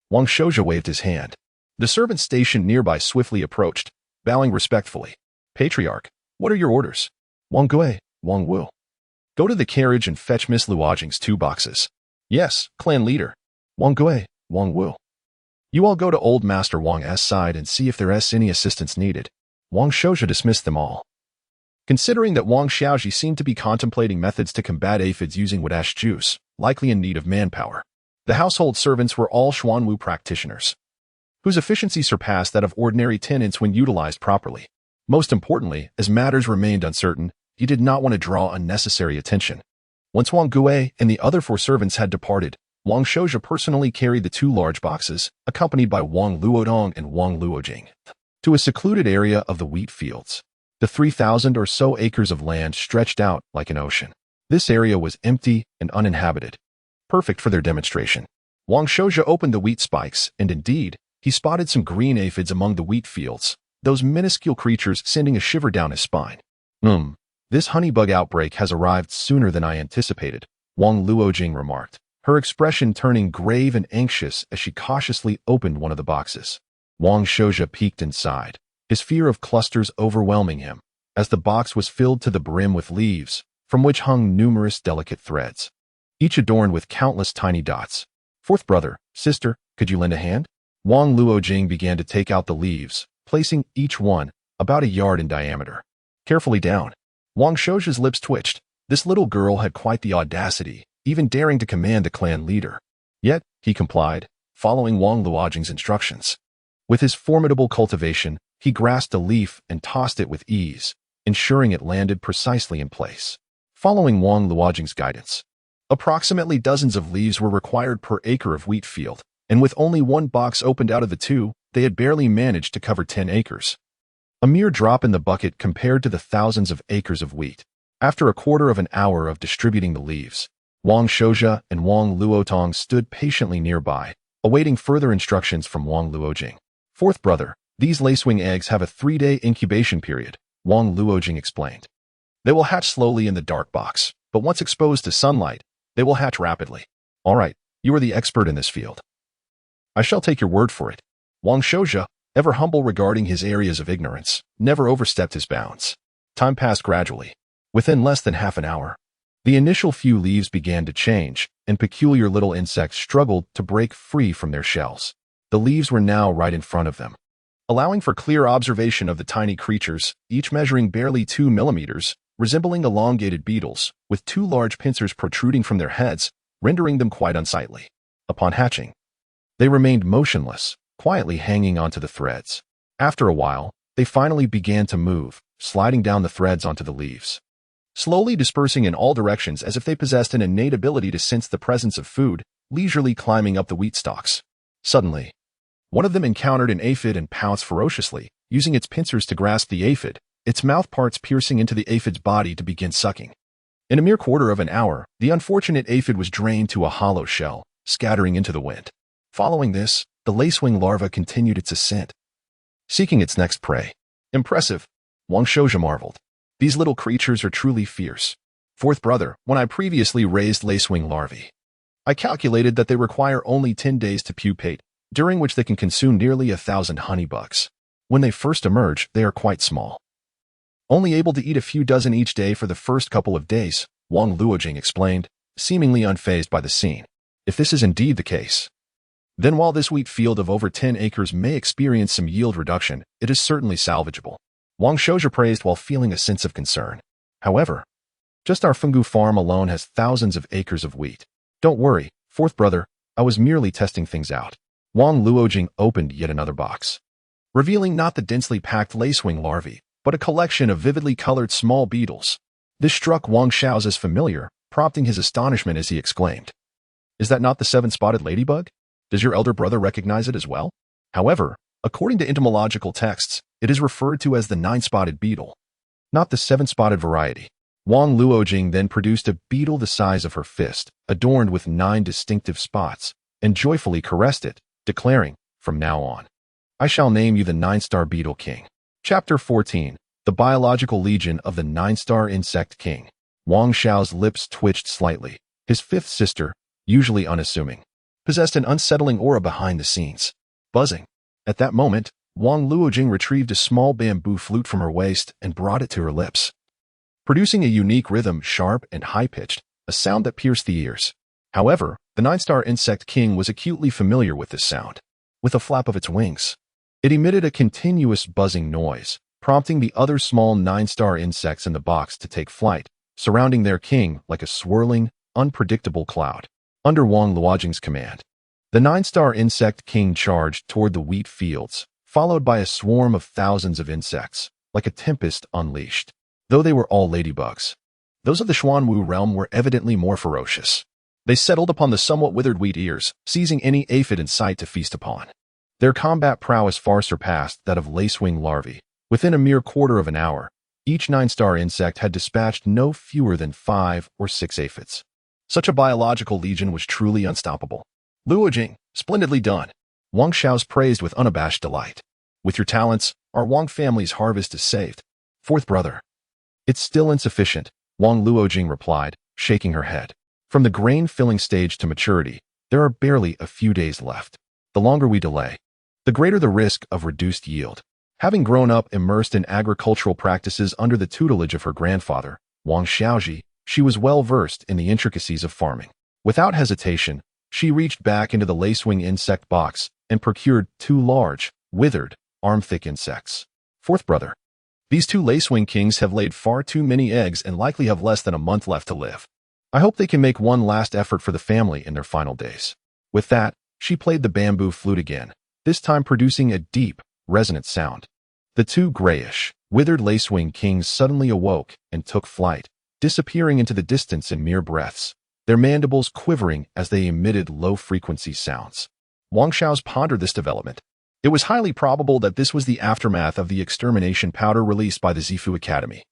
Wang Shouja waved his hand. The servants stationed nearby swiftly approached, bowing respectfully. Patriarch, what are your orders? Wang Gui, Wang Wu. Go to the carriage and fetch Miss Luojing's 2 boxes. Yes, clan leader. Wang Gui, Wang Wu. You all go to old Master Wang's side and see if there is any assistance needed. Wang Shouja dismissed them all. Considering that Wang Xiaoji seemed to be contemplating methods to combat aphids using wadash juice, likely in need of manpower, the household servants were all Xuanwu practitioners, whose efficiency surpassed that of ordinary tenants when utilized properly. Most importantly, as matters remained uncertain, he did not want to draw unnecessary attention. Once Wang Gui and the other 4 servants had departed, Wang Shouja personally carried the 2 large boxes, accompanied by Wang Luodong and Wang Luojing, to a secluded area of the wheat fields. The 3,000 or so acres of land stretched out like an ocean. This area was empty and uninhabited, perfect for their demonstration. Wang Shouja opened the wheat spikes, and indeed, he spotted some green aphids among the wheat fields, those minuscule creatures sending a shiver down his spine. This honeybug outbreak has arrived sooner than I anticipated, Wang Luojing remarked, her expression turning grave and anxious as she cautiously opened one of the boxes. Wang Shouja peeked inside, his fear of clusters overwhelming him, as the box was filled to the brim with leaves, from which hung numerous delicate threads, each adorned with countless tiny dots. Fourth brother, sister, could you lend a hand? Wang Luojing began to take out the leaves, placing each one about a yard in diameter. Carefully down. Wang Shouja's lips twitched. This little girl had quite the audacity, even daring to command the clan leader. Yet, he complied, following Wang Luojing's instructions. With his formidable cultivation, he grasped a leaf and tossed it with ease, ensuring it landed precisely in place. Following Wang Luojing's guidance, approximately dozens of leaves were required per acre of wheat field, and with only 1 box opened out of the 2, they had barely managed to cover 10 acres. A mere drop in the bucket compared to the thousands of acres of wheat. After a quarter of an hour of distributing the leaves, Wang Shouja and Wang Luotong stood patiently nearby, awaiting further instructions from Wang Luojing. Fourth brother, these lacewing eggs have a 3-day incubation period, Wang Luojing explained. They will hatch slowly in the dark box, but once exposed to sunlight, they will hatch rapidly. All right, you are the expert in this field. I shall take your word for it. Wang Shouja, ever humble regarding his areas of ignorance, never overstepped his bounds. Time passed gradually. Within less than half an hour, the initial few leaves began to change, and peculiar little insects struggled to break free from their shells. The leaves were now right in front of them, allowing for clear observation of the tiny creatures, each measuring barely 2 millimeters, resembling elongated beetles, with 2 large pincers protruding from their heads, rendering them quite unsightly. Upon hatching, they remained motionless, quietly hanging onto the threads. After a while, they finally began to move, sliding down the threads onto the leaves, slowly dispersing in all directions as if they possessed an innate ability to sense the presence of food, leisurely climbing up the wheat stalks. Suddenly, one of them encountered an aphid and pounced ferociously, using its pincers to grasp the aphid, its mouth parts piercing into the aphid's body to begin sucking. In a mere quarter of an hour, the unfortunate aphid was drained to a hollow shell, scattering into the wind. Following this, the lacewing larva continued its ascent, seeking its next prey. Impressive, Wang Xiaozhi marveled. These little creatures are truly fierce. Fourth brother, when I previously raised lacewing larvae, I calculated that they require only 10 days to pupate, during which they can consume nearly 1,000 honeybugs. When they first emerge, they are quite small, only able to eat a few dozen each day for the first couple of days, Wang Luojing explained, seemingly unfazed by the scene. If this is indeed the case, then while this wheat field of over 10 acres may experience some yield reduction, it is certainly salvageable. Wang Xiaozhi praised while feeling a sense of concern. However, just our Fenggu farm alone has thousands of acres of wheat. Don't worry, fourth brother, I was merely testing things out. Wang Luojing opened yet another box, revealing not the densely packed lacewing larvae, but a collection of vividly colored small beetles. This struck Wang Xiao's as familiar, prompting his astonishment as he exclaimed, "Is that not the seven-spotted ladybug? Does your elder brother recognize it as well?" However, according to entomological texts, it is referred to as the nine-spotted beetle, not the seven-spotted variety. Wang Luojing then produced a beetle the size of her fist, adorned with 9 distinctive spots, and joyfully caressed it, declaring, "From now on, I shall name you the 9-star Beetle King." Chapter 14. The Biological Legion of the 9-Star Insect King. Wang Xiao's lips twitched slightly. His fifth sister, usually unassuming, possessed an unsettling aura behind the scenes. Buzzing. At that moment, Wang Luojing retrieved a small bamboo flute from her waist and brought it to her lips, producing a unique rhythm, sharp and high-pitched, a sound that pierced the ears. However, the 9-Star Insect King was acutely familiar with this sound. With a flap of its wings, it emitted a continuous buzzing noise, prompting the other small 9-star insects in the box to take flight, surrounding their king like a swirling, unpredictable cloud. Under Wang Luojing's command, the 9-star Insect King charged toward the wheat fields, followed by a swarm of thousands of insects, like a tempest unleashed. Though they were all ladybugs, those of the Xuanwu realm were evidently more ferocious. They settled upon the somewhat withered wheat ears, seizing any aphid in sight to feast upon. Their combat prowess far surpassed that of lacewing larvae. Within a mere quarter of an hour, each 9-star insect had dispatched no fewer than 5 or 6 aphids. Such a biological legion was truly unstoppable. Luojing, splendidly done. Wang Xiao's praised with unabashed delight. With your talents, our Wang family's harvest is saved. Fourth brother. It's still insufficient, Wang Luojing replied, shaking her head. From the grain-filling stage to maturity, there are barely a few days left. The longer we delay, the greater the risk of reduced yield. Having grown up immersed in agricultural practices under the tutelage of her grandfather, Wang Xiaozhi, she was well-versed in the intricacies of farming. Without hesitation, she reached back into the lacewing insect box and procured 2 large, withered, arm-thick insects. Fourth brother. These 2 lacewing kings have laid far too many eggs and likely have less than a month left to live. I hope they can make one last effort for the family in their final days. With that, she played the bamboo flute again, this time producing a deep, resonant sound. The 2 grayish, withered lacewing kings suddenly awoke and took flight, disappearing into the distance in mere breaths, their mandibles quivering as they emitted low-frequency sounds. Wang Xiao's pondered this development. It was highly probable that this was the aftermath of the extermination powder released by the Zifu Academy,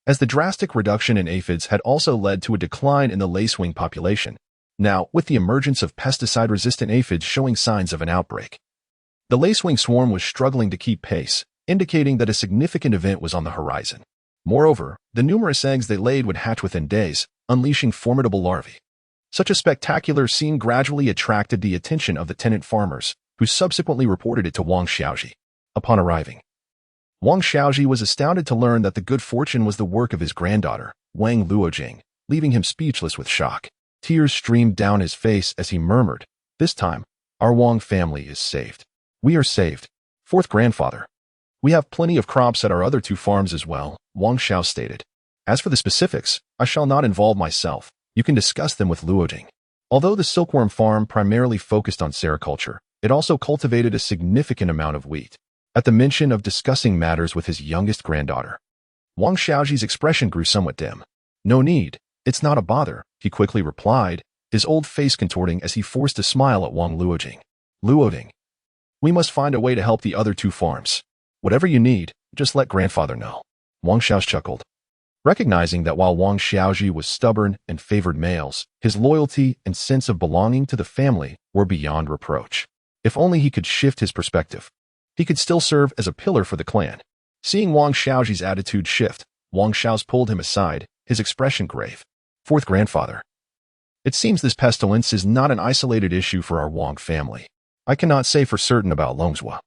as the drastic reduction in aphids had also led to a decline in the lacewing population. Now, with the emergence of pesticide-resistant aphids showing signs of an outbreak, the lacewing swarm was struggling to keep pace, indicating that a significant event was on the horizon. Moreover, the numerous eggs they laid would hatch within days, unleashing formidable larvae. Such a spectacular scene gradually attracted the attention of the tenant farmers, who subsequently reported it to Wang Xiaozhi. Upon arriving, Wang Xiaozhi was astounded to learn that the good fortune was the work of his granddaughter, Wang Luojing, leaving him speechless with shock. Tears streamed down his face as he murmured, "This time, our Wang family is saved. We are saved. Fourth grandfather. We have plenty of crops at our other 2 farms as well," Wang Xiao stated. "As for the specifics, I shall not involve myself. You can discuss them with Luojing." Although the silkworm farm primarily focused on sericulture, it also cultivated a significant amount of wheat. At the mention of discussing matters with his youngest granddaughter, Wang Xiaozhi's expression grew somewhat dim. "No need. It's not a bother," he quickly replied, his old face contorting as he forced a smile at Wang Luojing. "Luojing, we must find a way to help the other 2 farms. Whatever you need, just let grandfather know." Wang Xiao chuckled. Recognizing that while Wang Xiaozhi was stubborn and favored males, his loyalty and sense of belonging to the family were beyond reproach. If only he could shift his perspective, he could still serve as a pillar for the clan. Seeing Wang Xiaozhi's attitude shift, Wang Xiao's pulled him aside, his expression grave. Fourth grandfather. It seems this pestilence is not an isolated issue for our Wang family. I cannot say for certain about Longzhou,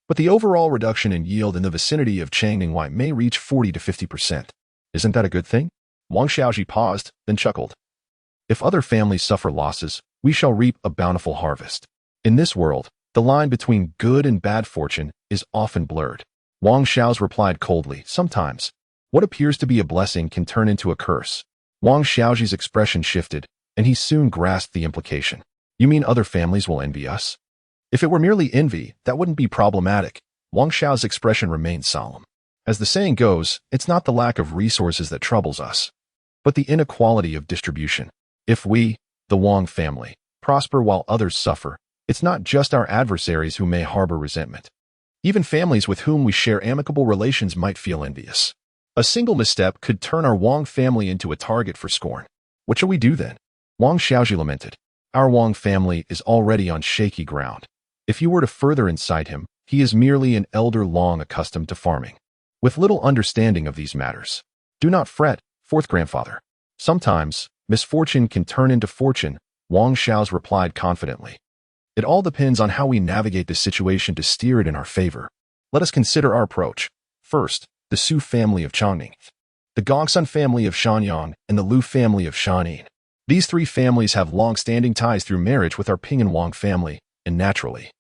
but the overall reduction in yield in the vicinity of Changningwai may reach 40 to 50%. Isn't that a good thing? Wang Xiaozhi paused, then chuckled. If other families suffer losses, we shall reap a bountiful harvest. In this world, the line between good and bad fortune is often blurred. Wang Xiao's replied coldly, sometimes what appears to be a blessing can turn into a curse. Wang Xiaozhi's expression shifted, and he soon grasped the implication. You mean other families will envy us? If it were merely envy, that wouldn't be problematic. Wang Xiao's expression remained solemn. As the saying goes, it's not the lack of resources that troubles us, but the inequality of distribution. If we, the Wang family, prosper while others suffer, it's not just our adversaries who may harbor resentment. Even families with whom we share amicable relations might feel envious. A single misstep could turn our Wang family into a target for scorn. What shall we do then? Wang Xiaozhi lamented. Our Wang family is already on shaky ground. If you were to further incite him, he is merely an elder long accustomed to farming, with little understanding of these matters. Do not fret, fourth grandfather. Sometimes, misfortune can turn into fortune, Wang Xiao's replied confidently. It all depends on how we navigate the situation to steer it in our favor. Let us consider our approach. First, the Su family of Changning, the Gongsun family of Shanyang, and the Lu family of Shanin. These three families have long-standing ties through marriage with our Ping and Wang family, and naturally,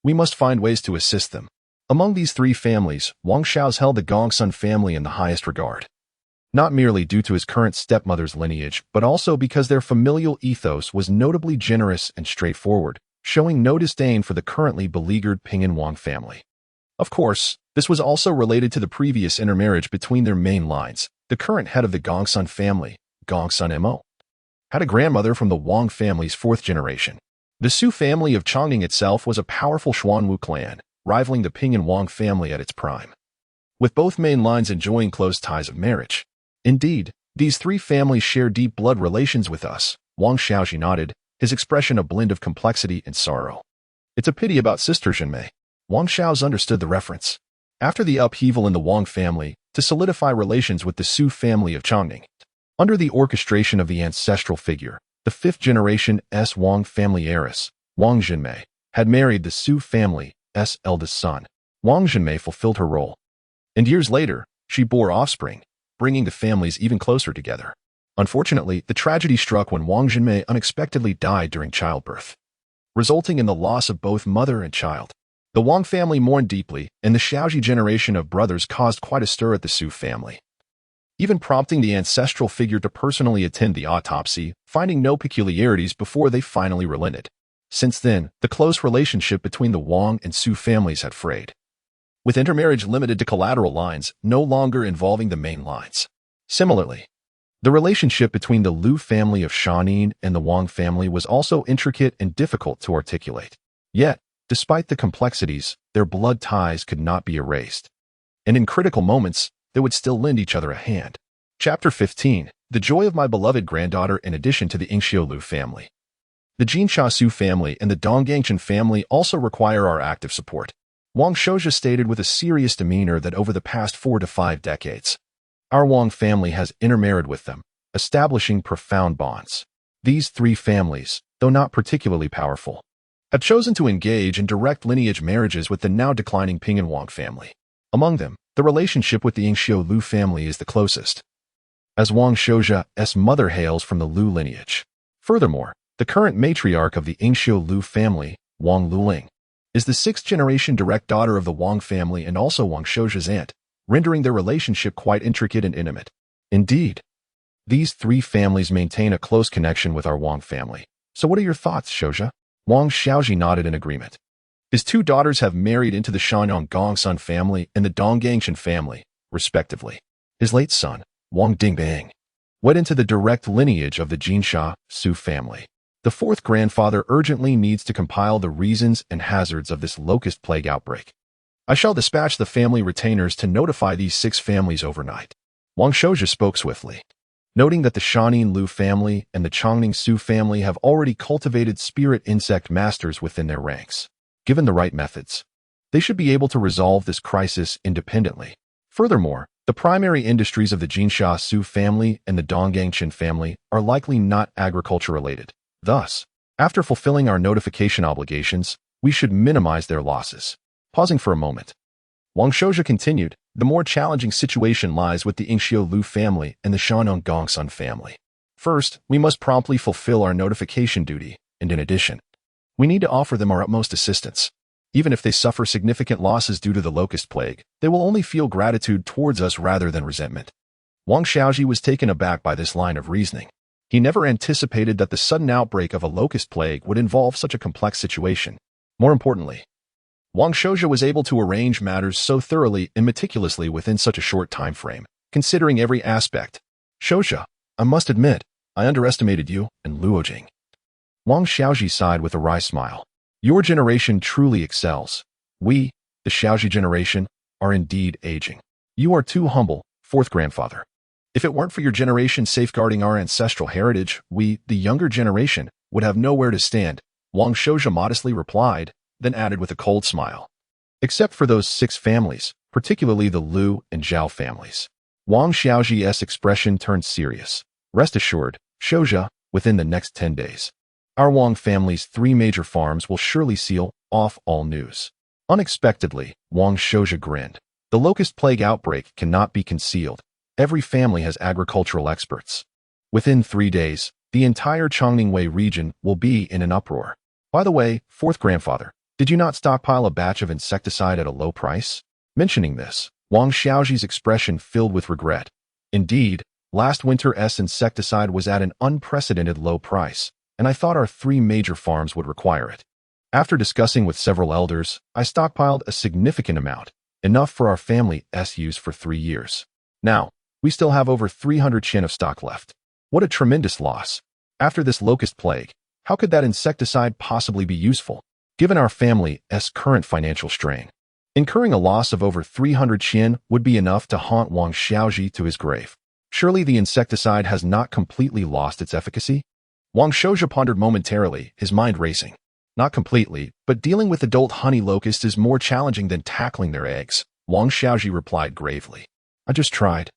we must find ways to assist them. Among these three families, Wang Xiao's held the Gongsun family in the highest regard. Not merely due to his current stepmother's lineage, but also because their familial ethos was notably generous and straightforward, showing no disdain for the currently beleaguered Ping and Wang family. Of course, this was also related to the previous intermarriage between their main lines. The current head of the Gongsun family, Gongsun Mo, had a grandmother from the Wang family's fourth generation. The Su family of Changning itself was a powerful Xuanwu clan, rivaling the Ping and Wang family at its prime, with both main lines enjoying close ties of marriage. Indeed, these three families share deep blood relations with us. Wang Xiaozhi nodded, his expression a blend of complexity and sorrow. It's a pity about Sister Zhenmei. Wang Xiao's understood the reference. After the upheaval in the Wang family, to solidify relations with the Su family of Changning, under the orchestration of the ancestral figure, the fifth-generation Wang family heiress, Wang Zhenmei, had married the Su family's eldest son. Wang Zhenmei fulfilled her role, and years later, she bore offspring, bringing the families even closer together. Unfortunately, the tragedy struck when Wang Zhenmei unexpectedly died during childbirth, resulting in the loss of both mother and child. The Wang family mourned deeply, and the Xiaozhi generation of brothers caused quite a stir at the Su family, even prompting the ancestral figure to personally attend the autopsy, finding no peculiarities before they finally relented. Since then, the close relationship between the Wang and Su families had frayed, with intermarriage limited to collateral lines, no longer involving the main lines. Similarly, the relationship between the Lu family of Shanin and the Wang family was also intricate and difficult to articulate. Yet, despite the complexities, their blood ties could not be erased, and in critical moments, they would still lend each other a hand. Chapter 15. The joy of my beloved granddaughter in addition to the Ingxiu Lu family. The Jinsha Su family and the Dongangchen family also require our active support. Wang Xiaozhi stated with a serious demeanor that over the past 4 to 5 decades, our Wang family has intermarried with them, establishing profound bonds. These three families, though not particularly powerful, have chosen to engage in direct lineage marriages with the now declining Ping and Wang family. Among them, the relationship with the Ingxiu Lu family is the closest, as Wang Xiaozhi's mother hails from the Lu lineage. Furthermore, the current matriarch of the Ingxiu Lu family, Wang Luling, is the sixth-generation direct daughter of the Wang family and also Wang Xiaozhi's aunt, rendering their relationship quite intricate and intimate. Indeed, these three families maintain a close connection with our Wang family. So what are your thoughts, Xiaozhi? Wang Xiaozhi nodded in agreement. His two daughters have married into the Shanyang Gongsun family and the Dongangchen family, respectively. His late son, Wang Dingbang, went into the direct lineage of the Jinsha Su family. The fourth grandfather urgently needs to compile the reasons and hazards of this locust plague outbreak. I shall dispatch the family retainers to notify these 6 families overnight. Wang Shouja spoke swiftly, noting that the Shanin Lu family and the Chongning Su family have already cultivated spirit insect masters within their ranks. Given the right methods, they should be able to resolve this crisis independently. Furthermore, the primary industries of the Jinsha Su family and the Dongangchen family are likely not agriculture-related. Thus, after fulfilling our notification obligations, we should minimize their losses. Pausing for a moment, Wang Shouja continued, the more challenging situation lies with the Ingxiu Lu family and the Shanong Gongsun family. First, we must promptly fulfill our notification duty, and in addition, we need to offer them our utmost assistance. Even if they suffer significant losses due to the locust plague, they will only feel gratitude towards us rather than resentment. Wang Xiaoji was taken aback by this line of reasoning. He never anticipated that the sudden outbreak of a locust plague would involve such a complex situation. More importantly, Wang Shouja was able to arrange matters so thoroughly and meticulously within such a short time frame, considering every aspect. Shouja, I must admit, I underestimated you and Luojing. Wang Xiaoji sighed with a wry smile. Your generation truly excels. We, the Xiaoji generation, are indeed aging. You are too humble, fourth grandfather. If it weren't for your generation safeguarding our ancestral heritage, we, the younger generation, would have nowhere to stand, Wang Shouja modestly replied, then added with a cold smile. Except for those 6 families, particularly the Lu and Zhao families. Wang Xiaoji's expression turned serious. Rest assured, Shouja, within the next 10 days, our Wang family's 3 major farms will surely seal off all news. Unexpectedly, Wang Shouja grinned. The locust plague outbreak cannot be concealed. Every family has agricultural experts. Within 3 days, the entire Chongningwei region will be in an uproar. By the way, fourth grandfather, did you not stockpile a batch of insecticide at a low price? Mentioning this, Wang Xiaoji's expression filled with regret. Indeed, last winter's insecticide was at an unprecedented low price, and I thought our 3 major farms would require it. After discussing with several elders, I stockpiled a significant amount, enough for our family's use for 3 years. Now, we still have over 300 chen of stock left. What a tremendous loss. After this locust plague, how could that insecticide possibly be useful, given our family's current financial strain? Incurring a loss of over 300 chen would be enough to haunt Wang Xiaoji to his grave. Surely the insecticide has not completely lost its efficacy? Wang Shouja pondered momentarily, his mind racing. Not completely, but dealing with adult honey locusts is more challenging than tackling their eggs, Wang Xiaoji replied gravely. I just tried.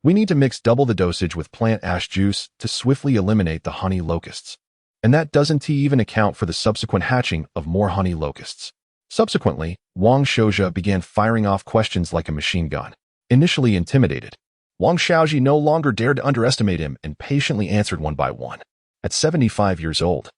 We need to mix double the dosage with plant ash juice to swiftly eliminate the honey locusts. And that doesn't even account for the subsequent hatching of more honey locusts. Subsequently, Wang Shouja began firing off questions like a machine gun. Initially intimidated, Wang Xiaoji no longer dared to underestimate him and patiently answered one by one. At 75 years old,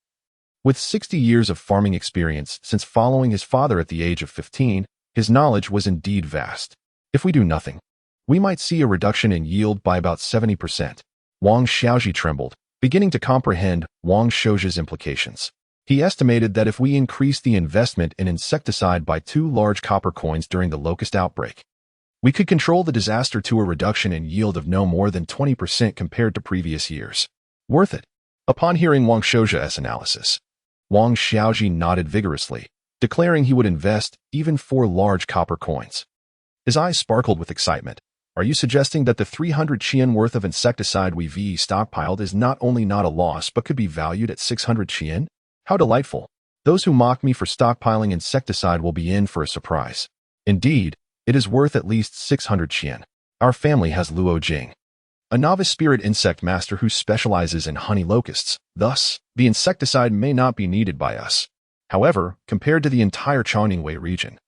with 60 years of farming experience since following his father at the age of 15, his knowledge was indeed vast. If we do nothing, we might see a reduction in yield by about 70%. Wang Xiaoji trembled, beginning to comprehend Wang Shouja's implications. He estimated that if we increase the investment in insecticide by 2 large copper coins during the locust outbreak, we could control the disaster to a reduction in yield of no more than 20% compared to previous years. Worth it. Upon hearing Wang Shouja's analysis, Wang Xiaoji nodded vigorously, declaring he would invest even 4 large copper coins. His eyes sparkled with excitement. Are you suggesting that the 300 qian worth of insecticide we've stockpiled is not only not a loss but could be valued at 600 qian? How delightful. Those who mock me for stockpiling insecticide will be in for a surprise. Indeed, it is worth at least 600 qian. Our family has Luo Jing, a novice spirit insect master who specializes in honey locusts. Thus, the insecticide may not be needed by us. However, compared to the entire Chongningwei region,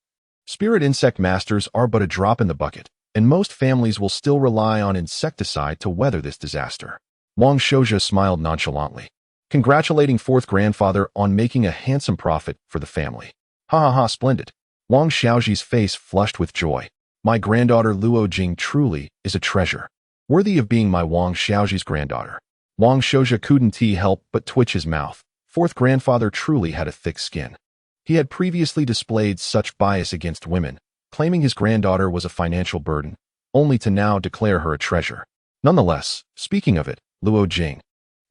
spirit insect masters are but a drop in the bucket, and most families will still rely on insecticide to weather this disaster. Wang Shouja smiled nonchalantly, congratulating fourth grandfather on making a handsome profit for the family. Ha ha ha, splendid. Wang Xiaoji's face flushed with joy. My granddaughter Luo Jing truly is a treasure, worthy of being my Wang Xiaoji's granddaughter. Wang Shouja couldn't help but twitch his mouth. Fourth grandfather truly had a thick skin. He had previously displayed such bias against women, claiming his granddaughter was a financial burden, only to now declare her a treasure. Nonetheless, speaking of it, Luo Jing,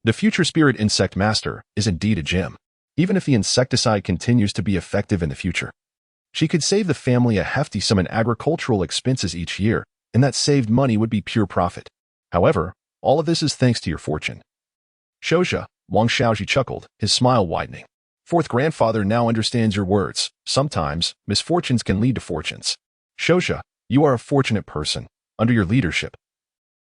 the future spirit insect master, is indeed a gem. Even if the insecticide continues to be effective in the future, she could save the family a hefty sum in agricultural expenses each year, and that saved money would be pure profit. However, all of this is thanks to your fortune. Shouja, Wang Xiaoji chuckled, his smile widening. Fourth grandfather now understands your words. Sometimes, misfortunes can lead to fortunes. Shouja, you are a fortunate person. Under your leadership,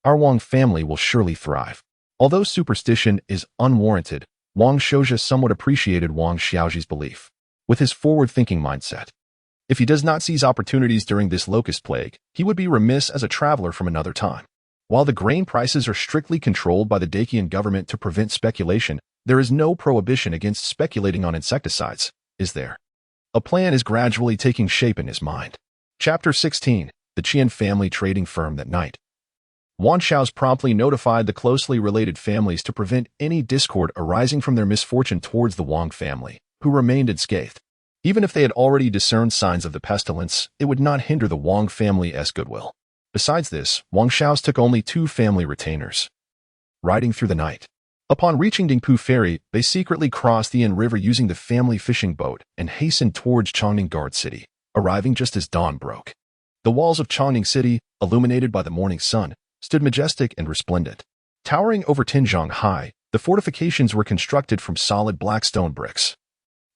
our Wang family will surely thrive. Although superstition is unwarranted, Wang Shouja somewhat appreciated Wang Xiaoji's belief. With his forward-thinking mindset, if he does not seize opportunities during this locust plague, he would be remiss as a traveler from another time. While the grain prices are strictly controlled by the Dacian government to prevent speculation, there is no prohibition against speculating on insecticides, is there? A plan is gradually taking shape in his mind. Chapter 16. The Qian Family Trading Firm that night. Wan Shao's promptly notified the closely related families to prevent any discord arising from their misfortune towards the Wang family, who remained unscathed. Even if they had already discerned signs of the pestilence, it would not hinder the Wang family's goodwill. Besides this, Wang Shao's took only 2 family retainers. Riding through the night. Upon reaching Dingpu Ferry, they secretly crossed the Yin River using the family fishing boat and hastened towards Chongning Guard City, arriving just as dawn broke. The walls of Chongning City, illuminated by the morning sun, stood majestic and resplendent. Towering over Tinjiang high, the fortifications were constructed from solid black stone bricks,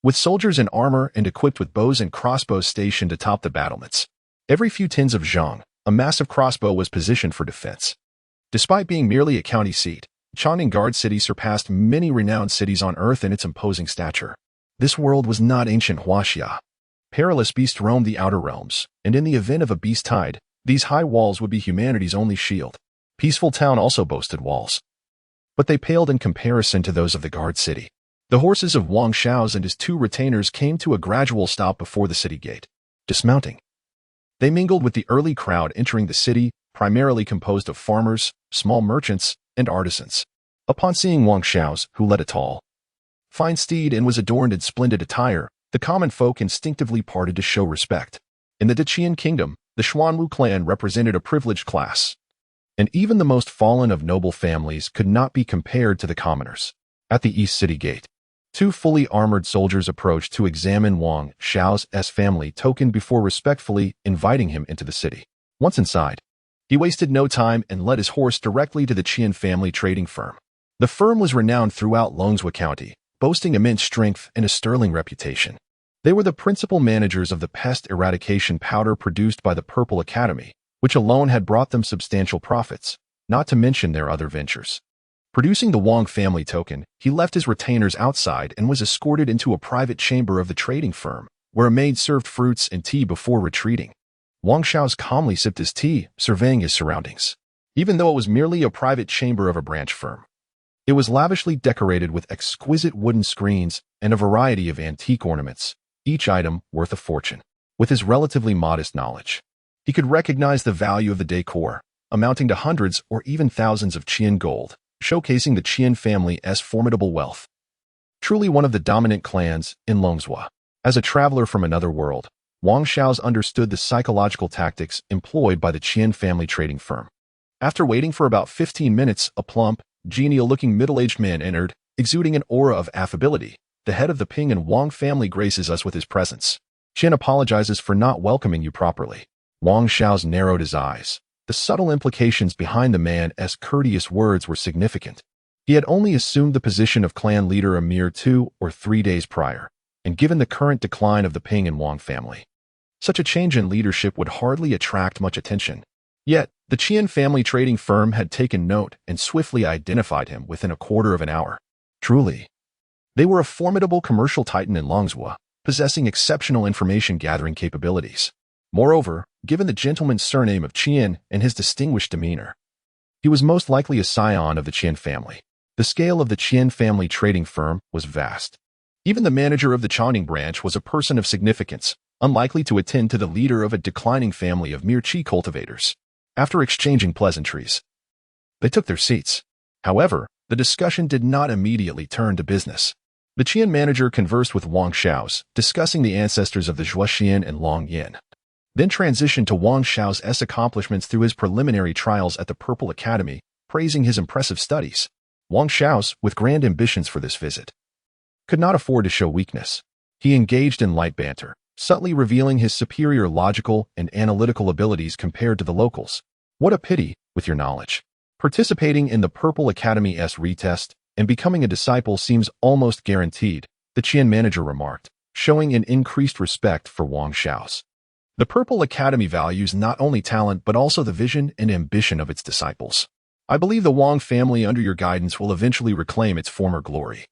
with soldiers in armor and equipped with bows and crossbows stationed atop the battlements. Every few tins of zhang, a massive crossbow was positioned for defense. Despite being merely a county seat, Chongning Guard City surpassed many renowned cities on Earth in its imposing stature. This world was not ancient Huaxia. Perilous beasts roamed the outer realms, and in the event of a beast tide, these high walls would be humanity's only shield. Peaceful Town also boasted walls, but they paled in comparison to those of the Guard City. The horses of Wang Shao's and his 2 retainers came to a gradual stop before the city gate. Dismounting, they mingled with the early crowd entering the city, primarily composed of farmers, small merchants, and artisans. Upon seeing Wang Shao's, who led a tall, fine steed and was adorned in splendid attire, the common folk instinctively parted to show respect. In the Dacian kingdom, the Xuanwu clan represented a privileged class, and even the most fallen of noble families could not be compared to the commoners. At the East City Gate, 2 fully armored soldiers approached to examine Wang Shao's family token before respectfully inviting him into the city. Once inside, he wasted no time and led his horse directly to the Qian family trading firm. The firm was renowned throughout Longswa County, boasting immense strength and a sterling reputation. They were the principal managers of the pest eradication powder produced by the Purple Academy, which alone had brought them substantial profits, not to mention their other ventures. Producing the Wang family token, he left his retainers outside and was escorted into a private chamber of the trading firm, where a maid served fruits and tea before retreating. Wang Shao's calmly sipped his tea, surveying his surroundings. Even though it was merely a private chamber of a branch firm, it was lavishly decorated with exquisite wooden screens and a variety of antique ornaments, each item worth a fortune. With his relatively modest knowledge, he could recognize the value of the decor, amounting to hundreds or even thousands of Qian gold, showcasing the Qian family's formidable wealth. Truly one of the dominant clans in Longswa. As a traveler from another world, Wang Shao's understood the psychological tactics employed by the Qian family trading firm. After waiting for about 15 minutes, a plump, genial-looking middle-aged man entered, exuding an aura of affability. The head of the Ping and Wang family graces us with his presence. Qian apologizes for not welcoming you properly. Wang Shao's narrowed his eyes. The subtle implications behind the man's courteous words were significant. He had only assumed the position of clan leader a mere 2 or 3 days prior, and given the current decline of the Ping and Wang family, such a change in leadership would hardly attract much attention. Yet, the Qian family trading firm had taken note and swiftly identified him within a quarter of an hour. Truly, they were a formidable commercial titan in Longswa, possessing exceptional information-gathering capabilities. Moreover, given the gentleman's surname of Qian and his distinguished demeanor, he was most likely a scion of the Qian family. The scale of the Qian family trading firm was vast. Even the manager of the Chongning branch was a person of significance, unlikely to attend to the leader of a declining family of mere qi cultivators. After exchanging pleasantries, they took their seats. However, the discussion did not immediately turn to business. The Qian manager conversed with Wang Shao's, discussing the ancestors of the Zhuoxian and Long Yin, then transitioned to Wang Shao's accomplishments through his preliminary trials at the Purple Academy, praising his impressive studies. Wang Shao's, with grand ambitions for this visit, could not afford to show weakness. He engaged in light banter, subtly revealing his superior logical and analytical abilities compared to the locals. What a pity, with your knowledge. Participating in the Purple Academy's retest and becoming a disciple seems almost guaranteed, the Qian manager remarked, showing an increased respect for Wang Xiao's. The Purple Academy values not only talent but also the vision and ambition of its disciples. I believe the Wang family under your guidance will eventually reclaim its former glory.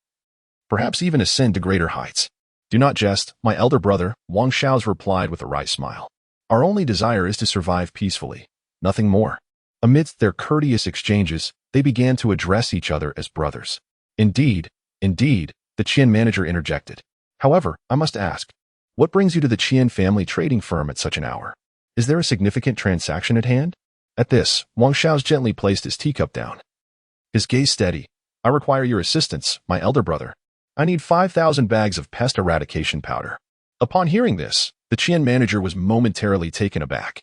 Perhaps even ascend to greater heights. Do not jest, my elder brother, Wang Xiao's replied with a wry smile. Our only desire is to survive peacefully, nothing more. Amidst their courteous exchanges, they began to address each other as brothers. Indeed, the Qian manager interjected. However, I must ask, what brings you to the Qian family trading firm at such an hour? Is there a significant transaction at hand? At this, Wang Xiao gently placed his teacup down. His gaze steady. I require your assistance, my elder brother. I need 5,000 bags of pest eradication powder. Upon hearing this, the Qian manager was momentarily taken aback.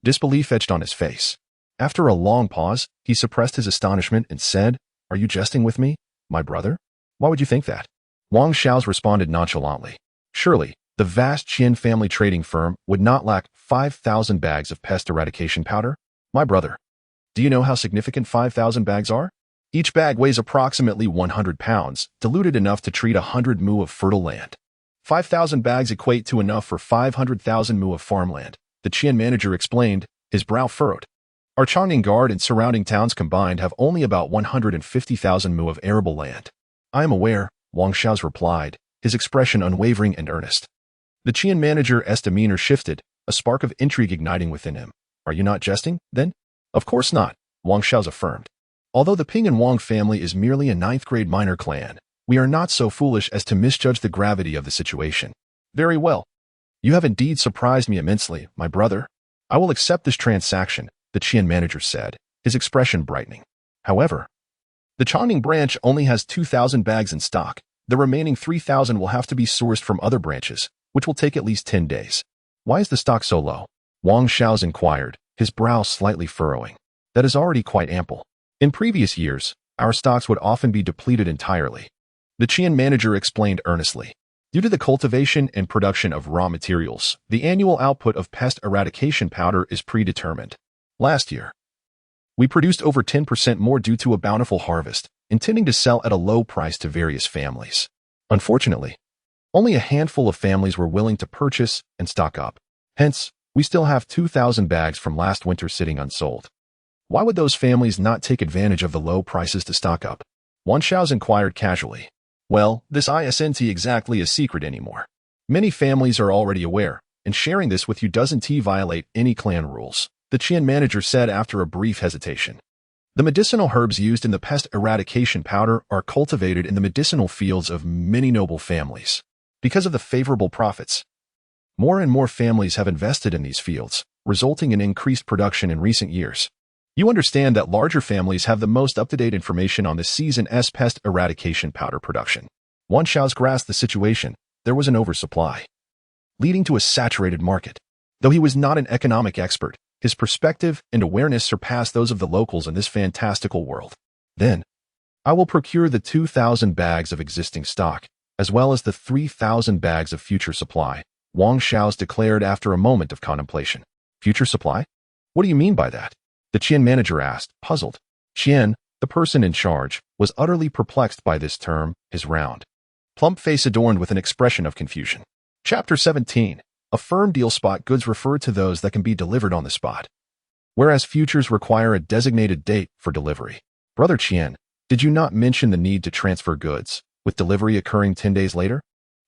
Disbelief etched on his face. After a long pause, he suppressed his astonishment and said, Are you jesting with me, my brother? Why would you think that? Wang Xiao responded nonchalantly. Surely, the vast Qian family trading firm would not lack 5,000 bags of pest eradication powder? My brother, do you know how significant 5,000 bags are? Each bag weighs approximately 100 pounds, diluted enough to treat 100 mu of fertile land. 5,000 bags equate to enough for 500,000 mu of farmland, the Qian manager explained, his brow furrowed. Our Chongning Guard and surrounding towns combined have only about 150,000 mu of arable land. I am aware, Wang Xiao replied, his expression unwavering and earnest. The Qian manager's demeanor shifted, a spark of intrigue igniting within him. Are you not jesting, then? Of course not, Wang Xiao affirmed. Although the Ping and Wang family is merely a ninth-grade minor clan, we are not so foolish as to misjudge the gravity of the situation. Very well. You have indeed surprised me immensely, my brother. I will accept this transaction, the Qian manager said, his expression brightening. However, the Chongning branch only has 2,000 bags in stock. The remaining 3,000 will have to be sourced from other branches, which will take at least 10 days. Why is the stock so low? Wang Xiao inquired, his brow slightly furrowing. That is already quite ample. In previous years, our stocks would often be depleted entirely. The Qian manager explained earnestly. Due to the cultivation and production of raw materials, the annual output of pest eradication powder is predetermined. Last year, we produced over 10% more due to a bountiful harvest, intending to sell at a low price to various families. Unfortunately, only a handful of families were willing to purchase and stock up. Hence, we still have 2,000 bags from last winter sitting unsold. Why would those families not take advantage of the low prices to stock up? Wang Xiao inquired casually. Well, this isn't exactly a secret anymore. Many families are already aware, and sharing this with you doesn't violate any clan rules, the Qian manager said after a brief hesitation. The medicinal herbs used in the pest eradication powder are cultivated in the medicinal fields of many noble families. Because of the favorable profits, more and more families have invested in these fields, resulting in increased production in recent years. You understand that larger families have the most up-to-date information on the season's pest eradication powder production. Wang Xiao grasped the situation. There was an oversupply, leading to a saturated market. Though he was not an economic expert, his perspective and awareness surpassed those of the locals in this fantastical world. Then, I will procure the 2,000 bags of existing stock, as well as the 3,000 bags of future supply, Wang Xiao declared after a moment of contemplation. Future supply? What do you mean by that? The Qian manager asked, puzzled. Qian, the person in charge, was utterly perplexed by this term, his round, plump face adorned with an expression of confusion. Chapter 17. A firm deal. Spot goods refer to those that can be delivered on the spot, whereas futures require a designated date for delivery. Brother Qian, did you not mention the need to transfer goods, with delivery occurring 10 days later?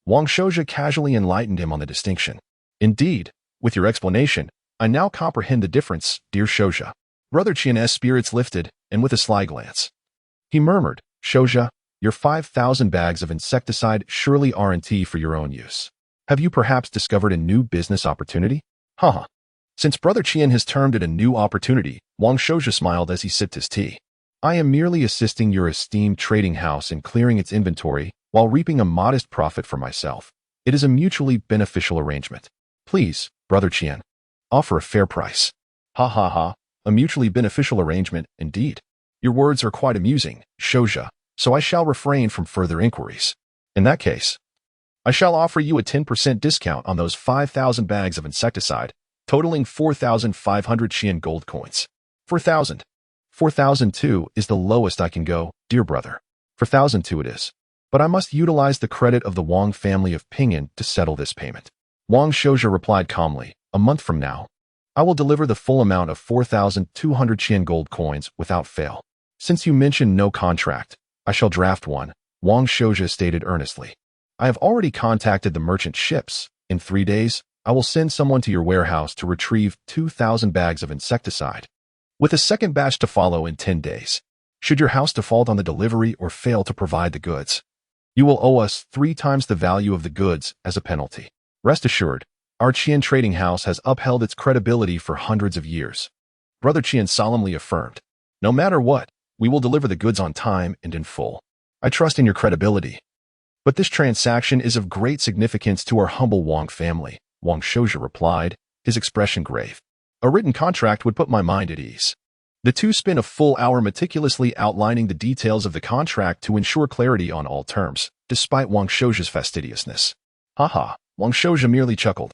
Wang Xiao casually enlightened him on the distinction. Indeed, with your explanation, I now comprehend the difference, dear Xiao. Brother Qian's spirits lifted, and with a sly glance, he murmured, Xiao, your 5,000 bags of insecticide surely aren't for your own use. Have you perhaps discovered a new business opportunity? Haha. Since Brother Qian has termed it a new opportunity, Wang Xiao smiled as he sipped his tea. I am merely assisting your esteemed trading house in clearing its inventory while reaping a modest profit for myself. It is a mutually beneficial arrangement. Please, Brother Qian, offer a fair price. Ha ha ha. A mutually beneficial arrangement, indeed. Your words are quite amusing, Xiao, so I shall refrain from further inquiries. In that case, I shall offer you a 10% discount on those 5,000 bags of insecticide, totaling 4,500 Qian gold coins. 4,000. 4,002 is the lowest I can go, dear brother. 4,002 it is. But I must utilize the credit of the Wang family of Pinyin to settle this payment. Wang Shouja replied calmly, a month from now, I will deliver the full amount of 4,200 Qian gold coins without fail. Since you mentioned no contract, I shall draft one, Wang Shouja stated earnestly. I have already contacted the merchant ships. In 3 days, I will send someone to your warehouse to retrieve 2,000 bags of insecticide, with a second batch to follow in 10 days. Should your house default on the delivery or fail to provide the goods, you will owe us 3 times the value of the goods as a penalty. Rest assured, our Qian trading house has upheld its credibility for hundreds of years. Brother Qian solemnly affirmed, no matter what, we will deliver the goods on time and in full. I trust in your credibility. But this transaction is of great significance to our humble Wang family, Wang Shouja replied, his expression grave. A written contract would put my mind at ease. The two spent a full hour meticulously outlining the details of the contract to ensure clarity on all terms, despite Wang Shouja's fastidiousness. Haha, Wang Shouja merely chuckled.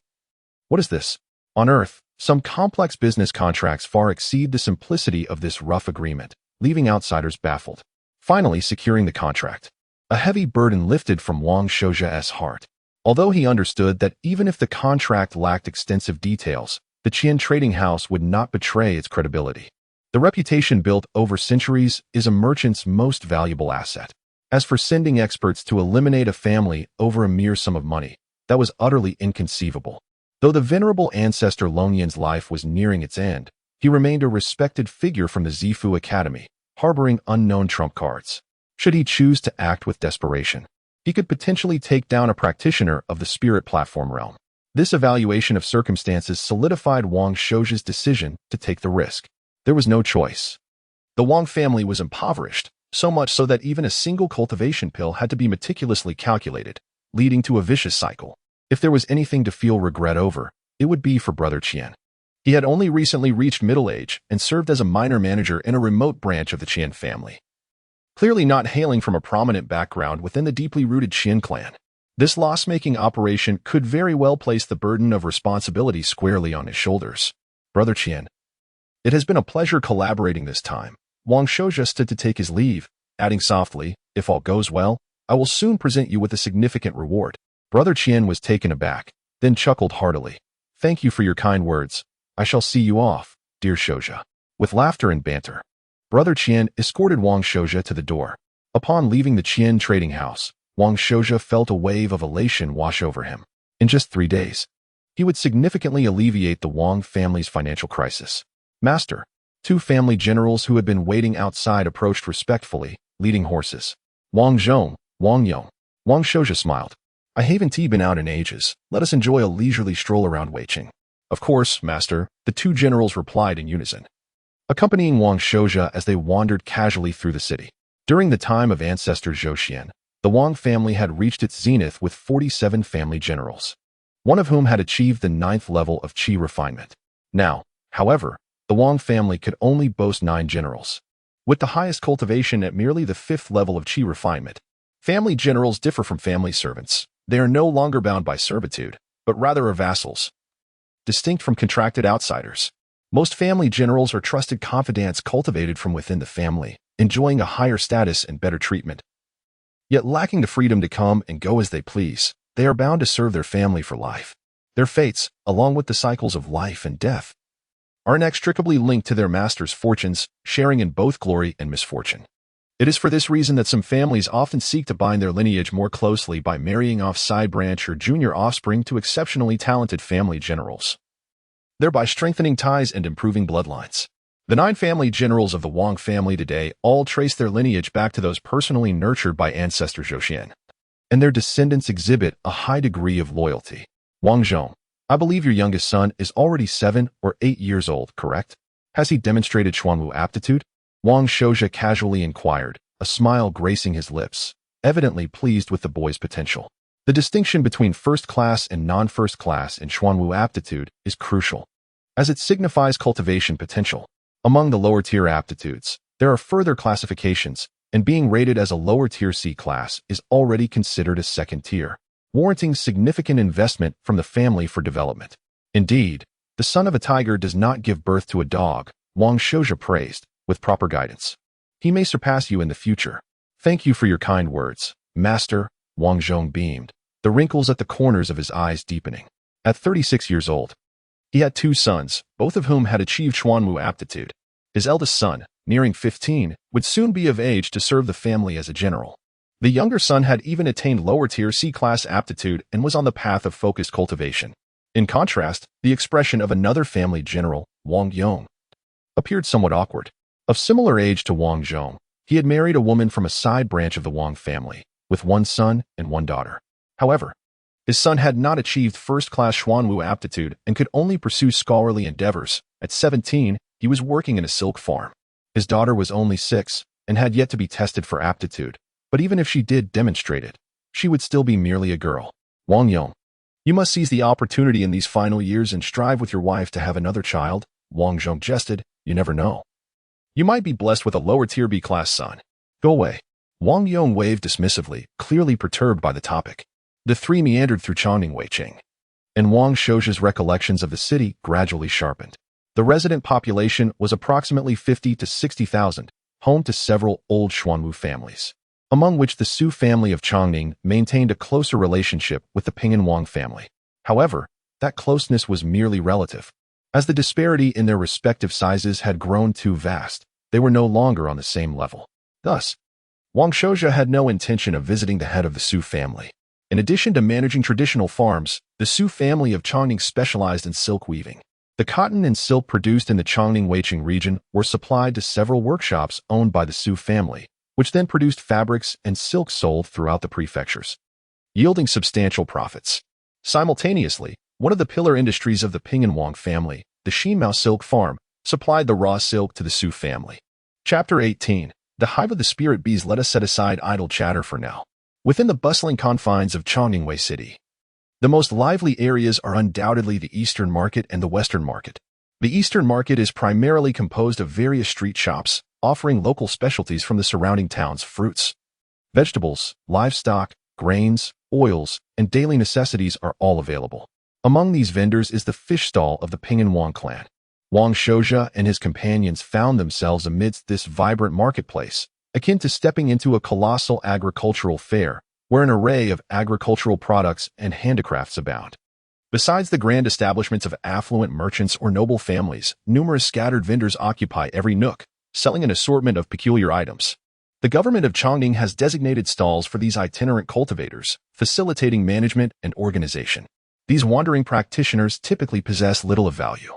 What is this? On Earth, some complex business contracts far exceed the simplicity of this rough agreement, leaving outsiders baffled. Finally securing the contract. A heavy burden lifted from Wang Shouja's heart. Although he understood that even if the contract lacked extensive details, the Qian trading house would not betray its credibility. The reputation built over centuries is a merchant's most valuable asset. As for sending experts to eliminate a family over a mere sum of money, that was utterly inconceivable. Though the venerable ancestor Longyan's life was nearing its end, he remained a respected figure from the Zifu Academy, harboring unknown trump cards. Should he choose to act with desperation, he could potentially take down a practitioner of the spirit platform realm. This evaluation of circumstances solidified Wang Shouja's decision to take the risk. There was no choice. The Wang family was impoverished, so much so that even a single cultivation pill had to be meticulously calculated, leading to a vicious cycle. If there was anything to feel regret over, it would be for Brother Qian. He had only recently reached middle age and served as a minor manager in a remote branch of the Qian family. Clearly not hailing from a prominent background within the deeply rooted Qian clan, this loss-making operation could very well place the burden of responsibility squarely on his shoulders. Brother Qian, it has been a pleasure collaborating this time. Wang Shouja stood to take his leave, adding softly, if all goes well, I will soon present you with a significant reward. Brother Qian was taken aback, then chuckled heartily. Thank you for your kind words. I shall see you off, dear Shouja. With laughter and banter, Brother Qian escorted Wang Shouja to the door. Upon leaving the Qian trading house, Wang Shouja felt a wave of elation wash over him. In just 3 days, he would significantly alleviate the Wang family's financial crisis. Master, 2 family generals who had been waiting outside approached respectfully, leading horses. Wang Zhong, Wang Yong. Wang Shouja smiled. I haven't been out in ages. Let us enjoy a leisurely stroll around Weiqing. Of course, master, the 2 generals replied in unison, accompanying Wang Shouja as they wandered casually through the city. During the time of Ancestor Zhou, the Wang family had reached its zenith with 47 family generals, one of whom had achieved the 9th level of qi refinement. Now, however, the Wang family could only boast 9 generals, with the highest cultivation at merely the 5th level of qi refinement. Family generals differ from family servants. They are no longer bound by servitude, but rather are vassals, distinct from contracted outsiders. Most family generals are trusted confidants cultivated from within the family, enjoying a higher status and better treatment. Yet lacking the freedom to come and go as they please, they are bound to serve their family for life. Their fates, along with the cycles of life and death, are inextricably linked to their master's fortunes, sharing in both glory and misfortune. It is for this reason that some families often seek to bind their lineage more closely by marrying off side branch or junior offspring to exceptionally talented family generals, thereby strengthening ties and improving bloodlines. The 9 family generals of the Wang family today all trace their lineage back to those personally nurtured by Ancestor Zhou, and their descendants exhibit a high degree of loyalty. Wang Zhong, I believe your youngest son is already 7 or 8 years old, correct? Has he demonstrated Xuanwu aptitude? Wang Shouja casually inquired, a smile gracing his lips, evidently pleased with the boy's potential. The distinction between first class and non-first class in Xuanwu aptitude is crucial, as it signifies cultivation potential. Among the lower-tier aptitudes, there are further classifications, and being rated as a lower-tier C class is already considered a second tier, warranting significant investment from the family for development. Indeed, the son of a tiger does not give birth to a dog, Wang Shouja praised, with proper guidance. He may surpass you in the future. Thank you for your kind words, Master, Wang Zhong beamed, the wrinkles at the corners of his eyes deepening. At 36 years old, he had 2 sons, both of whom had achieved Xuanwu aptitude. His eldest son, nearing 15, would soon be of age to serve the family as a general. The younger son had even attained lower-tier C-class aptitude and was on the path of focused cultivation. In contrast, the expression of another family general, Wang Yong, appeared somewhat awkward. Of similar age to Wang Zhong, he had married a woman from a side branch of the Wang family, with 1 son and 1 daughter. However, his son had not achieved first-class Xuanwu aptitude and could only pursue scholarly endeavors. At 17, he was working in a silk farm. His daughter was only 6 and had yet to be tested for aptitude, but even if she did demonstrate it, she would still be merely a girl. Wang Yong, you must seize the opportunity in these final years and strive with your wife to have another child, Wang Zhong jested. You never know. You might be blessed with a lower-tier B-class son. Go away. Wang Yong waved dismissively, clearly perturbed by the topic. The 3 meandered through Chongning Weiqing, and Wang Shouja's recollections of the city gradually sharpened. The resident population was approximately 50 to 60,000, home to several old Xuanwu families, among which the Su family of Chongning maintained a closer relationship with the Ping and Wang family. However, that closeness was merely relative. As the disparity in their respective sizes had grown too vast, they were no longer on the same level. Thus, Wang Shouja had no intention of visiting the head of the Su family. In addition to managing traditional farms, the Su family of Chongning specialized in silk weaving. The cotton and silk produced in the Chongning Weiqing region were supplied to several workshops owned by the Su family, which then produced fabrics and silk sold throughout the prefectures, yielding substantial profits. Simultaneously, one of the pillar industries of the Ping and Wang family, the Xinmao Silk Farm, supplied the raw silk to the Su family. Chapter 18. The Hive of the Spirit Bees. Let us set aside idle chatter for now. Within the bustling confines of Chongningwei City, the most lively areas are undoubtedly the Eastern Market and the Western Market. The Eastern Market is primarily composed of various street shops, offering local specialties from the surrounding towns: fruits, vegetables, livestock, grains, oils, and daily necessities are all available. Among these vendors is the fish stall of the Ping and Wang clan. Wang Shouja and his companions found themselves amidst this vibrant marketplace, akin to stepping into a colossal agricultural fair, where an array of agricultural products and handicrafts abound. Besides the grand establishments of affluent merchants or noble families, numerous scattered vendors occupy every nook, selling an assortment of peculiar items. The government of Chongning has designated stalls for these itinerant cultivators, facilitating management and organization. These wandering practitioners typically possess little of value.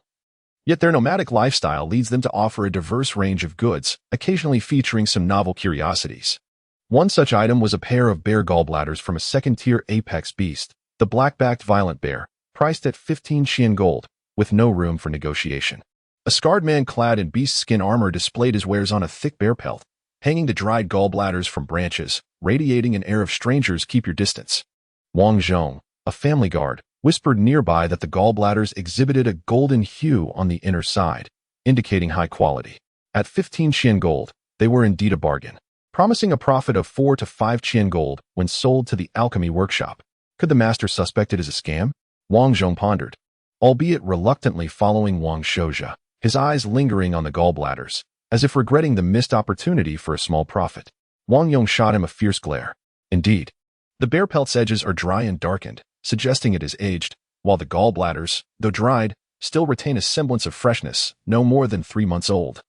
Yet their nomadic lifestyle leads them to offer a diverse range of goods, occasionally featuring some novel curiosities. One such item was a pair of bear gallbladders from a second-tier apex beast, the black-backed violent bear, priced at 15 Qian gold, with no room for negotiation. A scarred man clad in beast skin armor displayed his wares on a thick bear pelt, hanging to dried gallbladders from branches, radiating an air of strangers keep your distance. Wang Zhong, a family guard, whispered nearby that the gallbladders exhibited a golden hue on the inner side, indicating high quality. At 15 Qian gold, they were indeed a bargain, promising a profit of 4 to 5 Qian gold when sold to the alchemy workshop. Could the master suspect it as a scam? Wang Zhong pondered, albeit reluctantly following Wang Shouja, his eyes lingering on the gallbladders, as if regretting the missed opportunity for a small profit. Wang Yong shot him a fierce glare. Indeed, the bear pelt's edges are dry and darkened, suggesting it is aged, while the gallbladders, though dried, still retain a semblance of freshness, no more than 3 months old.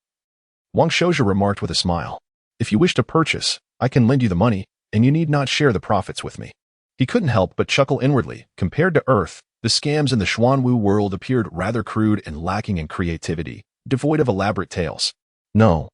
Wang Shouja remarked with a smile, "If you wish to purchase, I can lend you the money, and you need not share the profits with me." He couldn't help but chuckle inwardly. Compared to Earth, the scams in the Xuanwu world appeared rather crude and lacking in creativity, devoid of elaborate tales. No,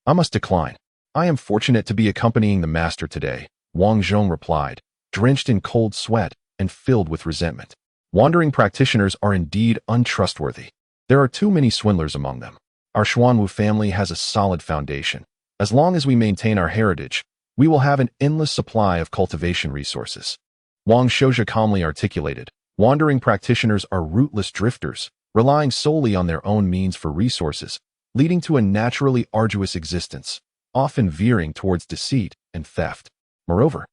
I must decline. I am fortunate to be accompanying the master today, Wang Zhong replied, drenched in cold sweat and filled with resentment. Wandering practitioners are indeed untrustworthy. There are too many swindlers among them. Our Xuanwu family has a solid foundation. As long as we maintain our heritage, we will have an endless supply of cultivation resources. Wang Shouja calmly articulated, wandering practitioners are rootless drifters, relying solely on their own means for resources, leading to a naturally arduous existence, often veering towards deceit and theft. Moreover,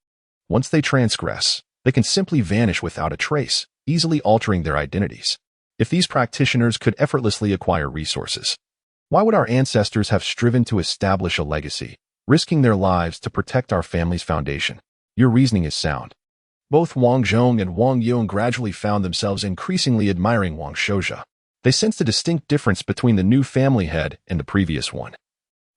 once they transgress, they can simply vanish without a trace, easily altering their identities. If these practitioners could effortlessly acquire resources, Why would our ancestors have striven to establish a legacy, risking their lives to protect our family's foundation? Your reasoning is sound. Both Wang Zhong and Wang Yong gradually found themselves increasingly admiring Wang Shouja. They sensed a distinct difference between the new family head and the previous one,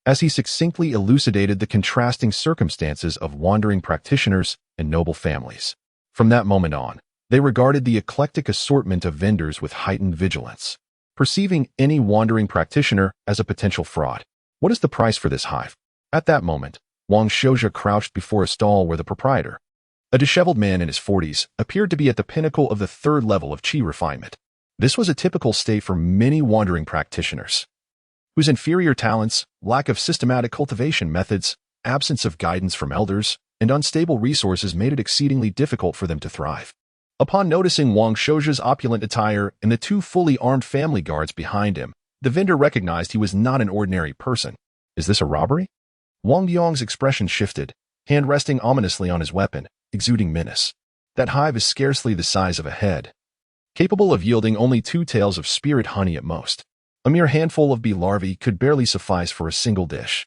as he succinctly elucidated the contrasting circumstances of wandering practitioners and noble families. From that moment on, they regarded the eclectic assortment of vendors with heightened vigilance, perceiving any wandering practitioner as a potential fraud. What is the price for this hive? At that moment, Wang Shouja crouched before a stall where the proprietor, a disheveled man in his 40s, appeared to be at the pinnacle of the third level of qi refinement. This was a typical state for many wandering practitioners, whose inferior talents, lack of systematic cultivation methods, absence of guidance from elders, and unstable resources made it exceedingly difficult for them to thrive. Upon noticing Wang Shouja's opulent attire and the two fully armed family guards behind him, the vendor recognized he was not an ordinary person. Is this a robbery? Wang Yong's expression shifted, hand resting ominously on his weapon, exuding menace. That hive is scarcely the size of a head, capable of yielding only 2 taels of spirit honey at most. A mere handful of bee larvae could barely suffice for a single dish.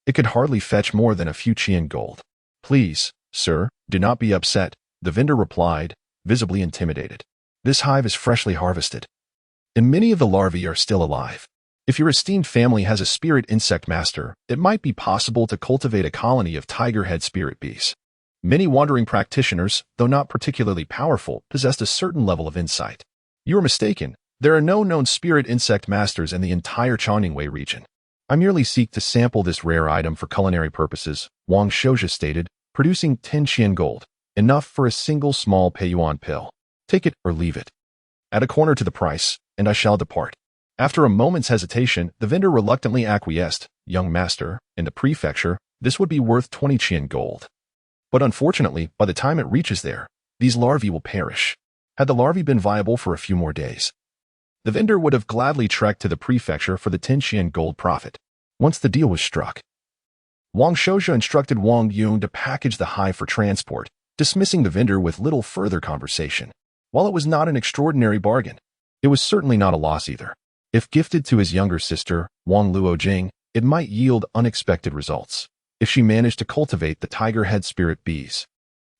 It could hardly fetch more than a few qian gold. Please, sir, do not be upset, the vendor replied, visibly intimidated. This hive is freshly harvested, and many of the larvae are still alive. If your esteemed family has a spirit insect master, it might be possible to cultivate a colony of tiger-head spirit bees. Many wandering practitioners, though not particularly powerful, possessed a certain level of insight. You are mistaken. There are no known spirit insect masters in the entire Chongningwei region. I merely seek to sample this rare item for culinary purposes, Wang Shouja stated, producing 10 qian gold, enough for a single small peiyuan pill. Take it or leave it. Add a corner to the price, and I shall depart. After a moment's hesitation, the vendor reluctantly acquiesced. Young master, in the prefecture, this would be worth 20 qian gold. But unfortunately, by the time it reaches there, these larvae will perish. Had the larvae been viable for a few more days, the vendor would have gladly trekked to the prefecture for the 10 qian gold profit. Once the deal was struck, Wang Shouja instructed Wang Yong to package the hive for transport, dismissing the vendor with little further conversation. While it was not an extraordinary bargain, it was certainly not a loss either. If gifted to his younger sister, Wang Luojing, it might yield unexpected results. If she managed to cultivate the tiger-head spirit bees,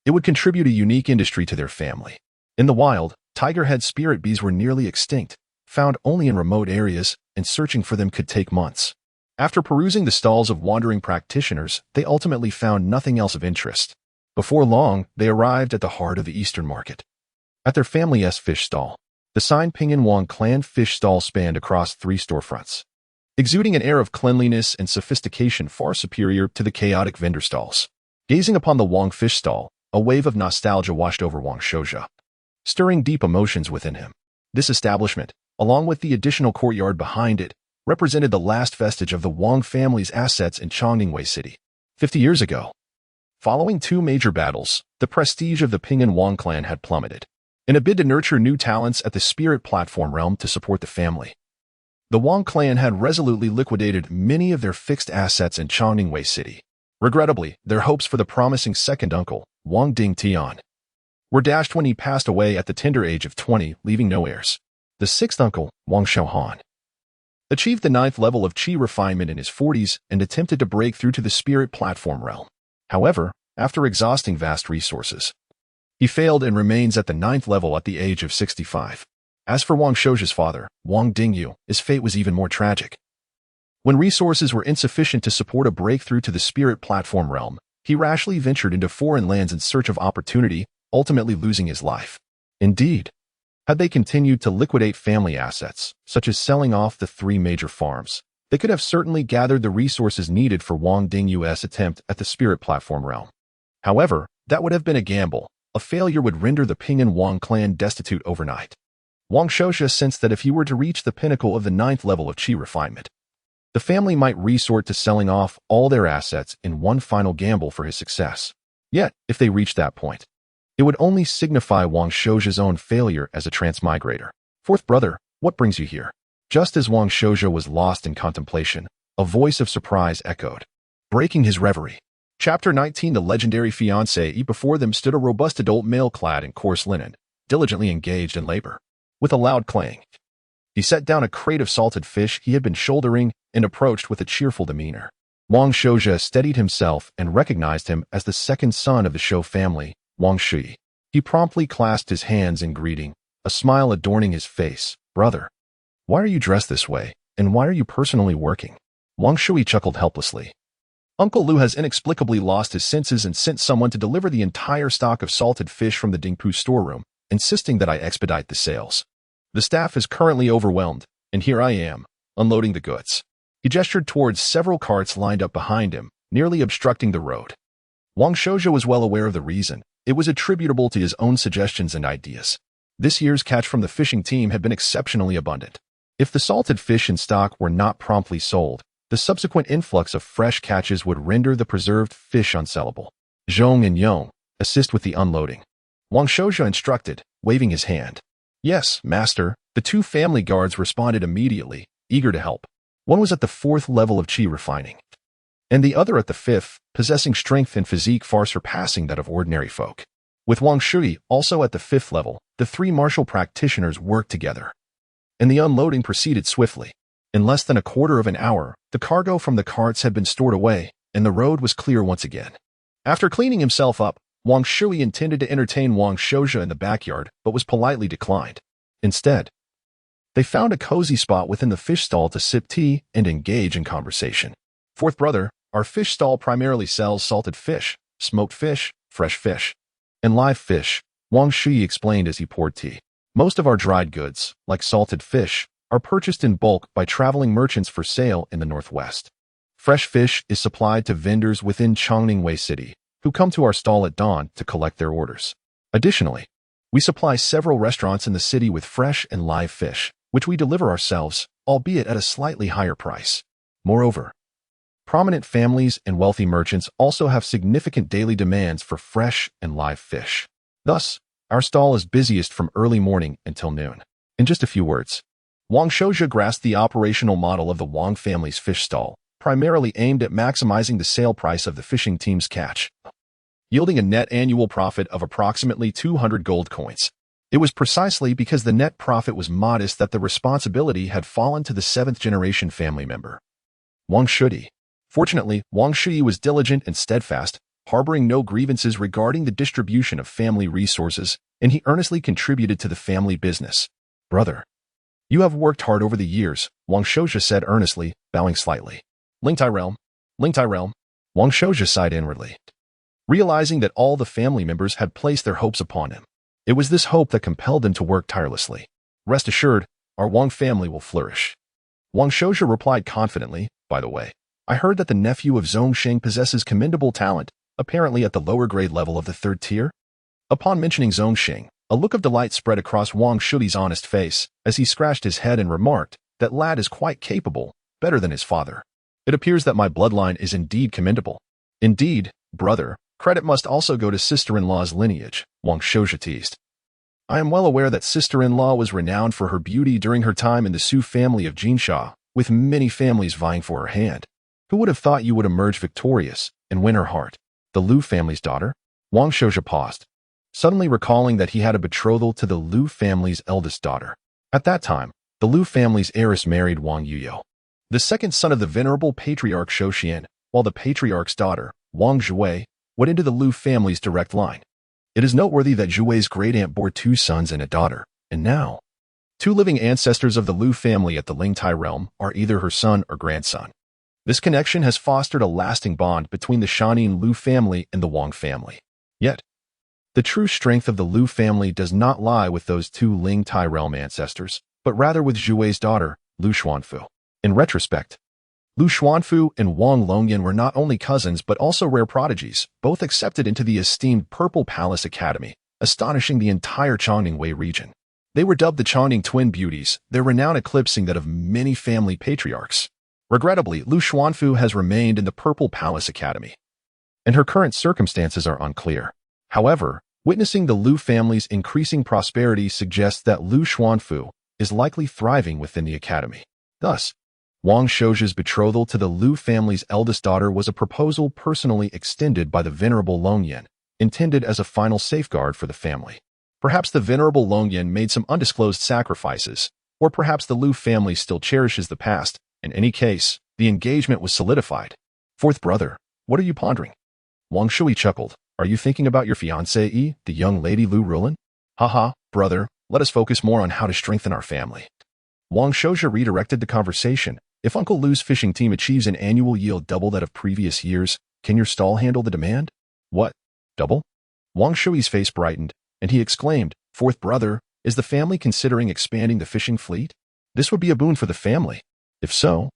it would contribute a unique industry to their family. In the wild, tiger-head spirit bees were nearly extinct, found only in remote areas, and searching for them could take months. After perusing the stalls of wandering practitioners, they ultimately found nothing else of interest. Before long, they arrived at the heart of the Eastern Market. At their family's fish stall, the sign Pinyin Wang clan fish stall spanned across 3 storefronts, exuding an air of cleanliness and sophistication far superior to the chaotic vendor stalls. Gazing upon the Wang fish stall, a wave of nostalgia washed over Wang Shouja, stirring deep emotions within him. This establishment, along with the additional courtyard behind it, represented the last vestige of the Wang family's assets in Chongningwei City. 50 years ago, following 2 major battles, the prestige of the Pinyin Wang clan had plummeted. In a bid to nurture new talents at the spirit platform realm to support the family, the Wang clan had resolutely liquidated many of their fixed assets in Chongningwei City. Regrettably, their hopes for the promising second uncle, Wang Dingtian, were dashed when he passed away at the tender age of 20, leaving no heirs. The 6th uncle, Wang Xiaohan, achieved the 9th level of qi refinement in his 40s and attempted to break through to the spirit platform realm. However, after exhausting vast resources, he failed and remains at the 9th level at the age of 65. As for Wang Shouja's father, Wang Dingyu, his fate was even more tragic. When resources were insufficient to support a breakthrough to the spirit platform realm, he rashly ventured into foreign lands in search of opportunity, ultimately losing his life. Indeed, had they continued to liquidate family assets, such as selling off the 3 major farms, they could have certainly gathered the resources needed for Wang Dingyu's attempt at the spirit platform realm. However, that would have been a gamble. A failure would render the Pinyin Wang clan destitute overnight. Wang Shouja sensed that if he were to reach the pinnacle of the 9th level of qi refinement, the family might resort to selling off all their assets in one final gamble for his success. Yet, if they reached that point, it would only signify Wang Shouja's own failure as a transmigrator. 4th brother, what brings you here? Just as Wang Shouja was lost in contemplation, a voice of surprise echoed, breaking his reverie. Chapter 19. The legendary fiancé. Before them stood a robust adult male clad in coarse linen, diligently engaged in labor. With a loud clang, He set down a crate of salted fish he had been shouldering and approached with a cheerful demeanor. Wang Shouja steadied himself and recognized him as the second son of the Shou family, Wang Shui. He promptly clasped his hands in greeting, a smile adorning his face. Brother, why are you dressed this way, and why are you personally working? Wang Shui chuckled helplessly. Uncle Lu has inexplicably lost his senses and sent someone to deliver the entire stock of salted fish from the Dingpu storeroom, insisting that I expedite the sales. The staff is currently overwhelmed, and here I am, unloading the goods. He gestured towards several carts lined up behind him, nearly obstructing the road. Wang Shouja was well aware of the reason. It was attributable to his own suggestions and ideas. This year's catch from the fishing team had been exceptionally abundant. If the salted fish in stock were not promptly sold, the subsequent influx of fresh catches would render the preserved fish unsellable. Zhong and Yong, assist with the unloading. Wang Shouja instructed, waving his hand. Yes, master. The two family guards responded immediately, eager to help. One was at the 4th level of qi refining, and the other at the 5th, possessing strength and physique far surpassing that of ordinary folk. With Wang Shui also at the 5th level, the 3 martial practitioners worked together, and the unloading proceeded swiftly. In less than a quarter of an hour, the cargo from the carts had been stored away, and the road was clear once again. After cleaning himself up, Wang Shui intended to entertain Wang Shouja in the backyard, but was politely declined. Instead, they found a cozy spot within the fish stall to sip tea and engage in conversation. Fourth brother, our fish stall primarily sells salted fish, smoked fish, fresh fish, and live fish, Wang Shui explained as he poured tea. Most of our dried goods, like salted fish, are purchased in bulk by traveling merchants for sale in the northwest. Fresh fish is supplied to vendors within Changningwei City, who come to our stall at dawn to collect their orders. Additionally, we supply several restaurants in the city with fresh and live fish, which we deliver ourselves, albeit at a slightly higher price. Moreover, prominent families and wealthy merchants also have significant daily demands for fresh and live fish. Thus, our stall is busiest from early morning until noon. In just a few words, Wang Shouja grasped the operational model of the Wang family's fish stall, primarily aimed at maximizing the sale price of the fishing team's catch, yielding a net annual profit of approximately 200 gold coins. It was precisely because the net profit was modest that the responsibility had fallen to the 7th-generation family member, Wang Shui. Fortunately, Wang Shui was diligent and steadfast, harboring no grievances regarding the distribution of family resources, and he earnestly contributed to the family business. Brother, you have worked hard over the years, Wang Shouja said earnestly, bowing slightly. Lingtai realm. Wang Shouja sighed inwardly, realizing that all the family members had placed their hopes upon him. It was this hope that compelled him to work tirelessly. Rest assured, our Wang family will flourish. Wang Shouja replied confidently, by the way, I heard that the nephew of Zhongsheng possesses commendable talent, apparently at the lower grade level of the 3rd tier. Upon mentioning Zhongsheng, a look of delight spread across Wang Shui's honest face as he scratched his head and remarked, that lad is quite capable, better than his father. It appears that my bloodline is indeed commendable. Indeed, brother, credit must also go to sister-in-law's lineage, Wang Shouja teased. I am well aware that sister-in-law was renowned for her beauty during her time in the Su family of Jinsha, with many families vying for her hand. Who would have thought you would emerge victorious and win her heart? The Lu family's daughter? Wang Shouja paused, suddenly recalling that he had a betrothal to the Lu family's eldest daughter. At that time, the Lu family's heiress married Wang Yuyo, the second son of the venerable Patriarch Shouxian, while the Patriarch's daughter, Wang Zhui, went into the Lu family's direct line. It is noteworthy that Zhui's great-aunt bore 2 sons and a daughter, and now, 2 living ancestors of the Lu family at the Lingtai realm are either her son or grandson. This connection has fostered a lasting bond between the Shanin Lu family and the Wang family. Yet, the true strength of the Lu family does not lie with those 2 Lingtai realm ancestors, but rather with Zhui's daughter, Lu Xuanfu. In retrospect, Lu Xuanfu and Wang Longyan were not only cousins but also rare prodigies, both accepted into the esteemed Purple Palace Academy, astonishing the entire Changningwei region. They were dubbed the Chongning Twin Beauties, their renown eclipsing that of many family patriarchs. Regrettably, Lu Xuanfu has remained in the Purple Palace Academy, and her current circumstances are unclear. However, witnessing the Lu family's increasing prosperity suggests that Lu Xuanfu is likely thriving within the academy. Thus, Wang Shouja's betrothal to the Lu family's eldest daughter was a proposal personally extended by the venerable Longyan, intended as a final safeguard for the family. Perhaps the venerable Longyan made some undisclosed sacrifices, Or perhaps the Liu family still cherishes the past. In any case, the engagement was solidified. Fourth brother, what are you pondering? Wang Shui chuckled. Are you thinking about your fiancée, the young lady Liu Rulin? Haha, brother, let us focus more on how to strengthen our family. Wang Shouja redirected the conversation. If Uncle Liu's fishing team achieves an annual yield double that of previous years, can your stall handle the demand? What? Double? Wang Shui's face brightened, and he exclaimed, Fourth brother, is the family considering expanding the fishing fleet? This would be a boon for the family. If so,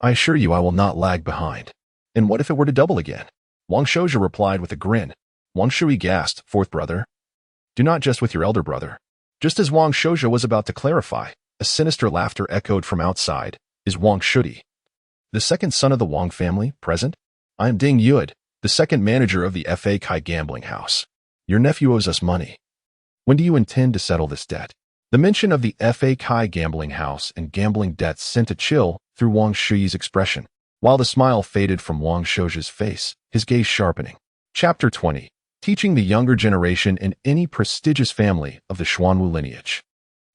I assure you I will not lag behind. And what if it were to double again? Wang Shouja replied with a grin. Wang Shui gasped, Fourth brother. Do not jest with your elder brother. Just as Wang Shouja was about to clarify, a sinister laughter echoed from outside. Is Wang Shui, the second son of the Wang family, present? I am Ding Yud, the second manager of the Fa Kai gambling house. Your nephew owes us money. When do you intend to settle this debt? The mention of the Fa Kai gambling house and gambling debts sent a chill through Wang Shui's expression, while the smile faded from Wang Shouja's face, his gaze sharpening. Chapter 20. Teaching the younger generation in any prestigious family of the Xuanwu lineage.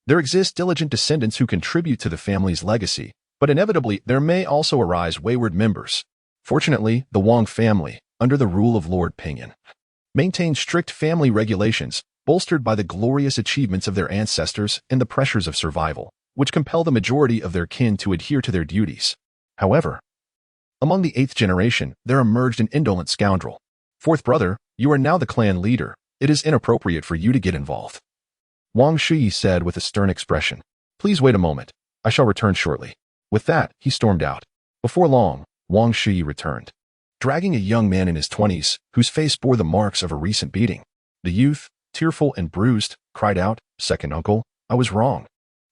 There exist diligent descendants who contribute to the family's legacy, but inevitably there may also arise wayward members. Fortunately, the Wang family, under the rule of Lord Pingyuan, maintains strict family regulations, bolstered by the glorious achievements of their ancestors and the pressures of survival, which compel the majority of their kin to adhere to their duties. However, among the 8th generation, there emerged an indolent scoundrel. Fourth brother, you are now the clan leader. It is inappropriate for you to get involved. Wang Shui said with a stern expression. Please wait a moment. I shall return shortly. With that, he stormed out. Before long, Wang Shui returned, dragging a young man in his 20s, whose face bore the marks of a recent beating. The youth, tearful and bruised, cried out, Second uncle, I was wrong.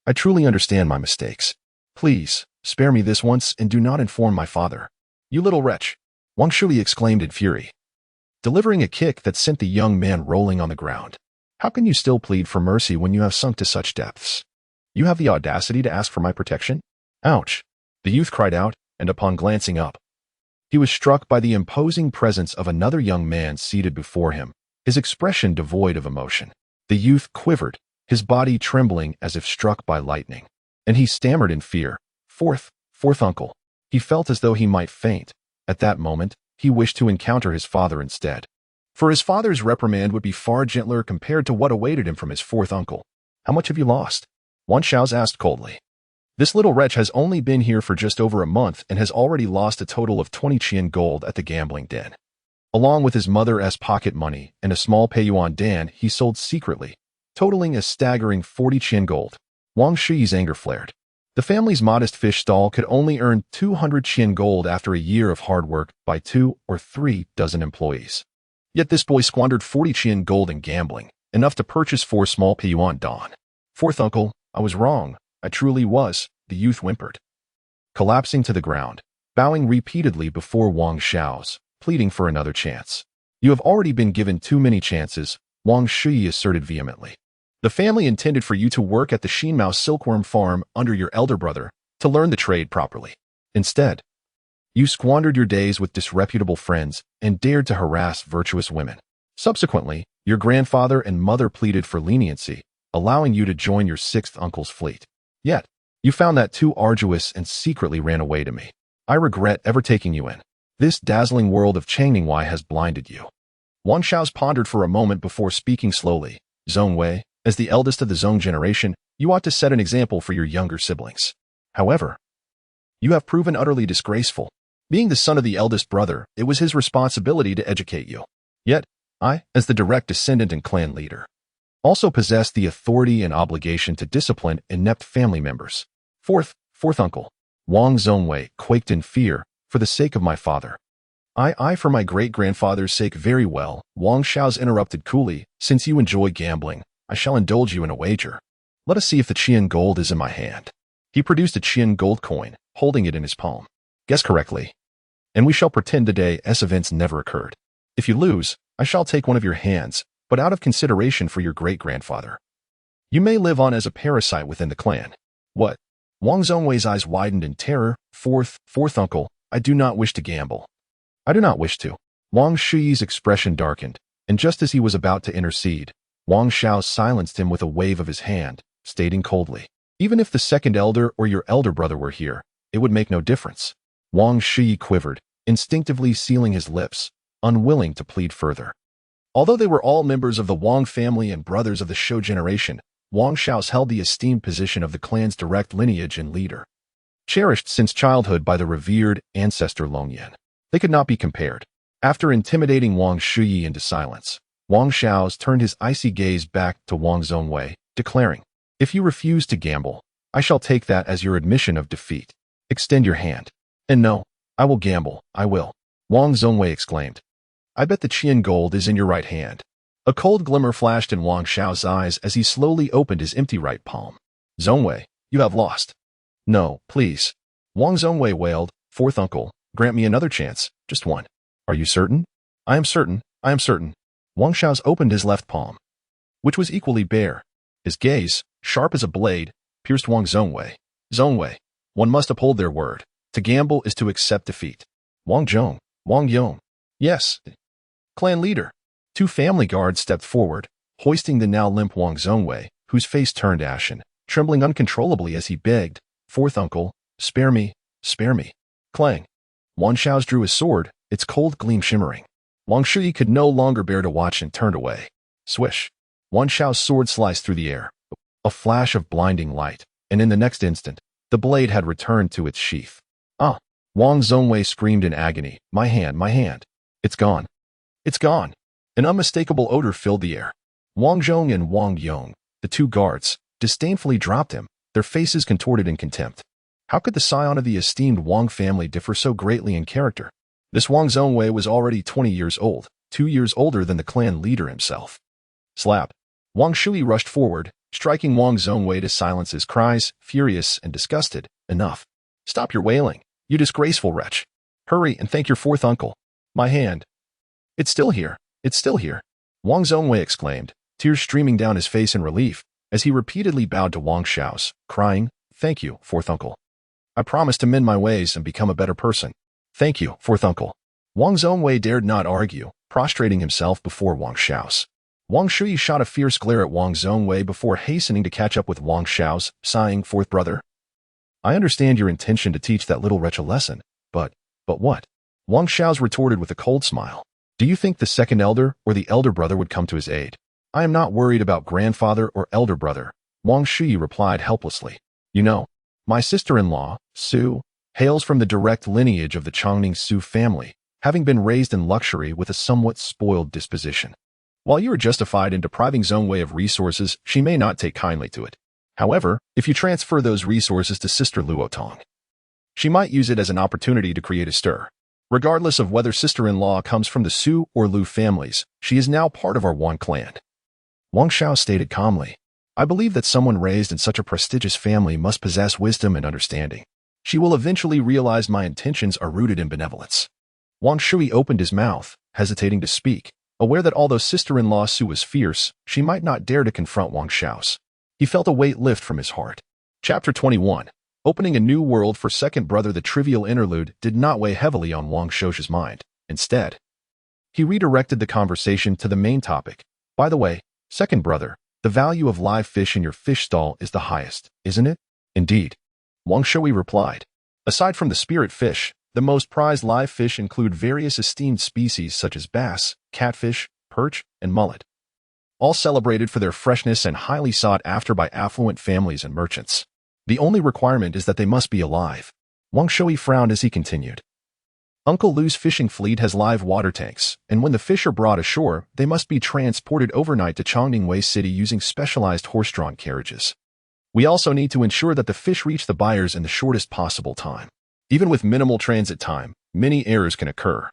I truly understand my mistakes. Please, spare me this once and do not inform my father. You little wretch, Wang Shui exclaimed in fury, delivering a kick that sent the young man rolling on the ground. How can you still plead for mercy when you have sunk to such depths? You have the audacity to ask for my protection? Ouch! The youth cried out, and upon glancing up, he was struck by the imposing presence of another young man seated before him, his expression devoid of emotion. The youth quivered, his body trembling as if struck by lightning, and he stammered in fear, Fourth uncle. He felt as though he might faint. At that moment, he wished to encounter his father instead. For his father's reprimand would be far gentler compared to what awaited him from his fourth uncle. How much have you lost? Wan Shao's asked coldly. This little wretch has only been here for just over a month and has already lost a total of 20 Qian gold at the gambling den. Along with his mother's pocket money and a small Peiyuan dan he sold secretly, totaling a staggering 40 Qian gold. Wang Shui's anger flared. The family's modest fish stall could only earn 200 Qian gold after a year of hard work by 2 or 3 dozen employees. Yet this boy squandered 40 Qian gold in gambling, enough to purchase 4 small Peiyuan dan. Fourth uncle, I was wrong. I truly was, the youth whimpered, collapsing to the ground, bowing repeatedly before Wang Shao's, pleading for another chance. You have already been given too many chances, Wang Shui asserted vehemently. The family intended for you to work at the Xinmao silkworm farm under your elder brother to learn the trade properly. Instead, you squandered your days with disreputable friends and dared to harass virtuous women. Subsequently, your grandfather and mother pleaded for leniency, allowing you to join your 6th uncle's fleet. Yet, you found that too arduous and secretly ran away to me. I regret ever taking you in. This dazzling world of Changningwei has blinded you. Wang Shao's pondered for a moment before speaking slowly. Zhong Wei, as the eldest of the Zhong generation, you ought to set an example for your younger siblings. However, you have proven utterly disgraceful. Being the son of the eldest brother, it was his responsibility to educate you. Yet, I, as the direct descendant and clan leader, also possess the authority and obligation to discipline inept family members. Fourth uncle, Wang Zhongwei quaked in fear, for the sake of my father. I for my great-grandfather's sake very well, Wang Shao's interrupted coolly, since you enjoy gambling, I shall indulge you in a wager. Let us see if the Qian gold is in my hand. He produced a Qian gold coin, holding it in his palm. Guess correctly, and we shall pretend today's events never occurred. If you lose, I shall take one of your hands, but out of consideration for your great-grandfather. You may live on as a parasite within the clan. What? Wang Zhongwei's eyes widened in terror. Fourth uncle, I do not wish to gamble. I do not wish to. Wang Shui's expression darkened, and just as he was about to intercede, Wang Shao silenced him with a wave of his hand, stating coldly, Even if the second elder or your elder brother were here, it would make no difference. Wang Shi quivered, instinctively sealing his lips, unwilling to plead further. Although they were all members of the Wang family and brothers of the Shou generation, Wang Shao's held the esteemed position of the clan's direct lineage and leader. Cherished since childhood by the revered ancestor Longyan, they could not be compared. After intimidating Wang Shuyi into silence, Wang Shao's turned his icy gaze back to Wang Zhongwei, declaring, "If you refuse to gamble, I shall take that as your admission of defeat. Extend your hand." "And no, I will gamble, I will," Wang Zhongwei exclaimed. "I bet the Qian gold is in your right hand." A cold glimmer flashed in Wang Shao's eyes as he slowly opened his empty right palm. "Zhongwei, you have lost." "No, please." Wang Zhongwei wailed, "Fourth uncle, grant me another chance, just one." "Are you certain?" "I am certain, I am certain." Wang Shao's opened his left palm, which was equally bare. His gaze, sharp as a blade, pierced Wang Zhongwei. "Zhongwei, one must uphold their word. To gamble is to accept defeat." "Wang Zhong, Wang Yong." "Yes." "Clan leader." Two family guards stepped forward, hoisting the now limp Wang Zhongwei, whose face turned ashen, trembling uncontrollably as he begged, "Fourth uncle, spare me, spare me." Clang. Wang Shao's drew his sword, its cold gleam shimmering. Wang Shuyi could no longer bear to watch and turned away. Swish. Wang Shao's sword sliced through the air. A flash of blinding light, and in the next instant, the blade had returned to its sheath. "Ah!" Wang Zhongwei screamed in agony. My hand. It's gone. It's gone." An unmistakable odor filled the air. Wang Zhong and Wang Yong, the two guards, disdainfully dropped him, their faces contorted in contempt. How could the scion of the esteemed Wang family differ so greatly in character? This Wang Zhongwei was already 20 years old, 2 years older than the clan leader himself. Slap. Wang Shuyi rushed forward, striking Wang Zhongwei to silence his cries, furious and disgusted. "Enough. Stop your wailing, you disgraceful wretch. Hurry and thank your fourth uncle." "My hand. It's still here. It's still here," Wang Zhongwei exclaimed, tears streaming down his face in relief, as he repeatedly bowed to Wang Shao's, crying, "Thank you, fourth uncle. I promise to mend my ways and become a better person. Thank you, fourth uncle." Wang Zhongwei dared not argue, prostrating himself before Wang Shao's. Wang Shuyi shot a fierce glare at Wang Zhongwei before hastening to catch up with Wang Shao's, sighing, "Fourth brother, I understand your intention to teach that little wretch a lesson, but what?" Wang Shao's retorted with a cold smile. "Do you think the second elder or the elder brother would come to his aid?" "I am not worried about grandfather or elder brother," Wang Shuyi replied helplessly. "You know, my sister-in-law, Su, hails from the direct lineage of the Chongning Su family, having been raised in luxury with a somewhat spoiled disposition. While you are justified in depriving Zhongwei of resources, she may not take kindly to it. However, if you transfer those resources to Sister Luotong, she might use it as an opportunity to create a stir. Regardless of whether sister-in-law comes from the Su or Lu families, she is now part of our Wang clan." Wang Shao stated calmly, "I believe that someone raised in such a prestigious family must possess wisdom and understanding. She will eventually realize my intentions are rooted in benevolence." Wang Shuyi opened his mouth, hesitating to speak, aware that although sister-in-law Su was fierce, she might not dare to confront Wang Shao's. He felt a weight lift from his heart. Chapter 21. Opening a new world for second brother. The trivial interlude did not weigh heavily on Wang Shou's mind. Instead, he redirected the conversation to the main topic. "By the way, second brother, the value of live fish in your fish stall is the highest, isn't it?" "Indeed," Wang Shui replied. "Aside from the spirit fish, the most prized live fish include various esteemed species such as bass, catfish, perch, and mullet, all celebrated for their freshness and highly sought after by affluent families and merchants. The only requirement is that they must be alive." Wang Shui frowned as he continued. "Uncle Lu's fishing fleet has live water tanks, and when the fish are brought ashore, they must be transported overnight to Chongning City using specialized horse-drawn carriages. We also need to ensure that the fish reach the buyers in the shortest possible time. Even with minimal transit time, many errors can occur,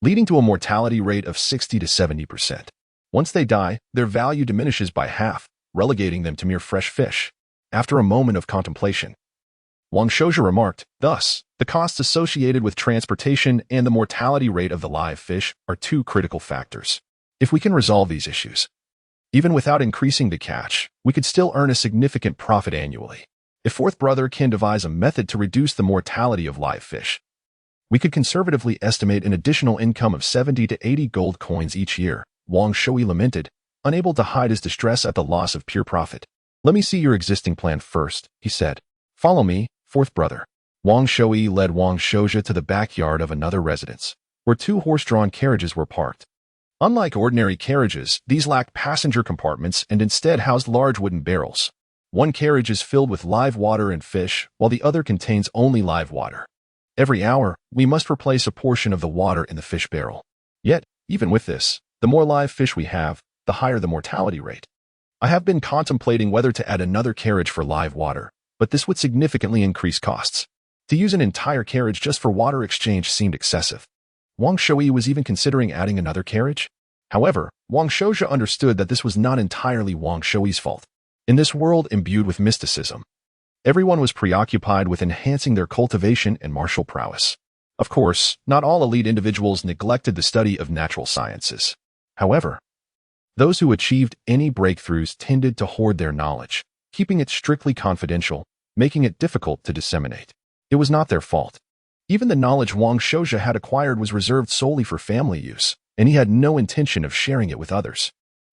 leading to a mortality rate of 60 to 70%. Once they die, their value diminishes by half, relegating them to mere fresh fish." After a moment of contemplation, Wang Shouju remarked, "Thus, the costs associated with transportation and the mortality rate of the live fish are two critical factors. If we can resolve these issues, even without increasing the catch, we could still earn a significant profit annually. If fourth brother can devise a method to reduce the mortality of live fish, we could conservatively estimate an additional income of 70 to 80 gold coins each year." Wang Shui lamented, unable to hide his distress at the loss of pure profit. Let me see your existing plan first, he said. Follow me, fourth brother. Wang Shouyi led Wang Shouja to the backyard of another residence, where two horse-drawn carriages were parked. Unlike ordinary carriages, these lacked passenger compartments and instead housed large wooden barrels. One carriage is filled with live water and fish, while the other contains only live water. Every hour, we must replace a portion of the water in the fish barrel. Yet, even with this, the more live fish we have, the higher the mortality rate. I have been contemplating whether to add another carriage for live water, but this would significantly increase costs. To use an entire carriage just for water exchange seemed excessive. Wang Shouyi was even considering adding another carriage. However, Wang Shouja understood that this was not entirely Wang Shouyi's fault. In this world imbued with mysticism, everyone was preoccupied with enhancing their cultivation and martial prowess. Of course, not all elite individuals neglected the study of natural sciences. However, those who achieved any breakthroughs tended to hoard their knowledge, keeping it strictly confidential, making it difficult to disseminate. It was not their fault. Even the knowledge Wang Shouja had acquired was reserved solely for family use, and he had no intention of sharing it with others.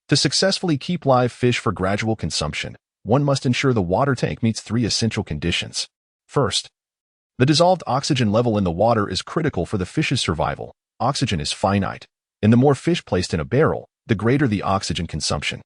To successfully keep live fish for gradual consumption, one must ensure the water tank meets 3 essential conditions. First, the dissolved oxygen level in the water is critical for the fish's survival. Oxygen is finite, and the more fish placed in a barrel, the greater the oxygen consumption.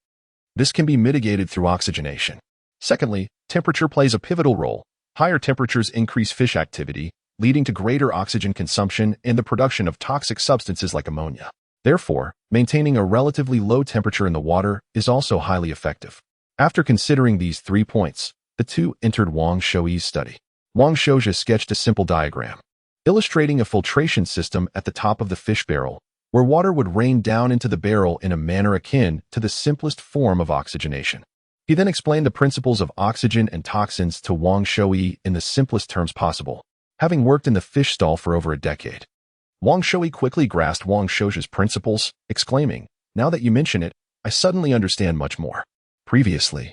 This can be mitigated through oxygenation. Secondly, temperature plays a pivotal role. Higher temperatures increase fish activity, leading to greater oxygen consumption and the production of toxic substances like ammonia. Therefore, maintaining a relatively low temperature in the water is also highly effective. After considering these 3 points, the two entered Wang Shouyi's study. Wang Shouja sketched a simple diagram, illustrating a filtration system at the top of the fish barrel, where water would rain down into the barrel in a manner akin to the simplest form of oxygenation. He then explained the principles of oxygen and toxins to Wang Shouyi in the simplest terms possible, having worked in the fish stall for over a decade. Wang Shouyi quickly grasped Wang Shouja's principles, exclaiming, "Now that you mention it, I suddenly understand much more. Previously,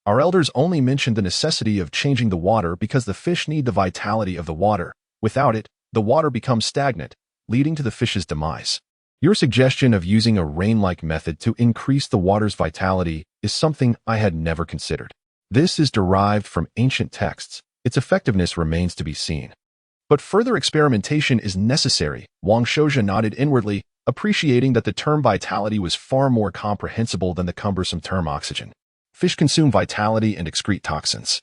our elders only mentioned the necessity of changing the water because the fish need the vitality of the water. Without it, the water becomes stagnant, leading to the fish's demise. Your suggestion of using a rain-like method to increase the water's vitality is something I had never considered. This is derived from ancient texts. Its effectiveness remains to be seen. But further experimentation is necessary." Wang Shouja nodded inwardly, appreciating that the term vitality was far more comprehensible than the cumbersome term oxygen. Fish consume vitality and excrete toxins.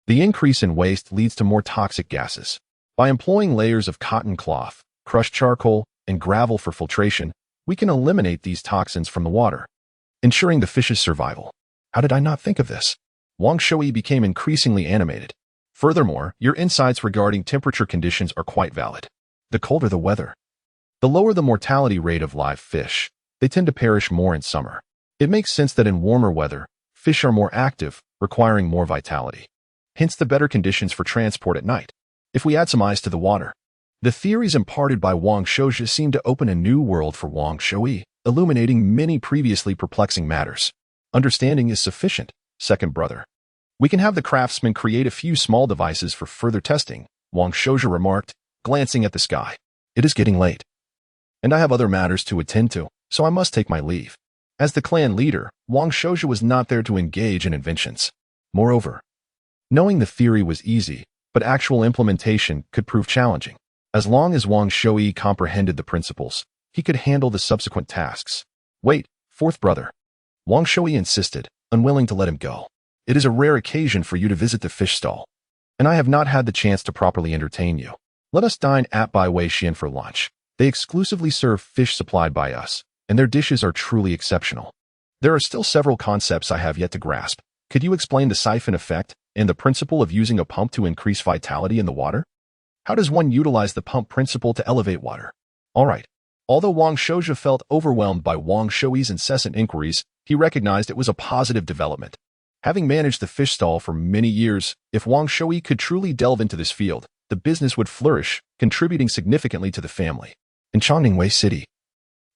The increase in waste leads to more toxic gases. By employing layers of cotton cloth, crushed charcoal, and gravel for filtration, we can eliminate these toxins from the water, ensuring the fish's survival. How did I not think of this? Wang Shouyi became increasingly animated. Furthermore, your insights regarding temperature conditions are quite valid. The colder the weather, the lower the mortality rate of live fish. They tend to perish more in summer. It makes sense that in warmer weather, fish are more active, requiring more vitality. Hence the better conditions for transport at night. If we add some ice to the water, the theories imparted by Wang Shouja seem to open a new world for Wang Shouyi, illuminating many previously perplexing matters. Understanding is sufficient, second brother. We can have the craftsman create a few small devices for further testing, Wang Shouja remarked, glancing at the sky. It is getting late, and I have other matters to attend to, so I must take my leave. As the clan leader, Wang Shouja was not there to engage in inventions. Moreover, knowing the theory was easy, but actual implementation could prove challenging. As long as Wang Shouyi comprehended the principles, he could handle the subsequent tasks. Wait, fourth brother. Wang Shouyi insisted, unwilling to let him go. It is a rare occasion for you to visit the fish stall, and I have not had the chance to properly entertain you. Let us dine at Bai Wei Xian for lunch. They exclusively serve fish supplied by us, and their dishes are truly exceptional. There are still several concepts I have yet to grasp. Could you explain the siphon effect and the principle of using a pump to increase vitality in the water? How does one utilize the pump principle to elevate water? All right. Although Wang Shouja felt overwhelmed by Wang Shouyi's incessant inquiries, he recognized it was a positive development. Having managed the fish stall for many years, if Wang Shouyi could truly delve into this field, the business would flourish, contributing significantly to the family. In Chongqing City,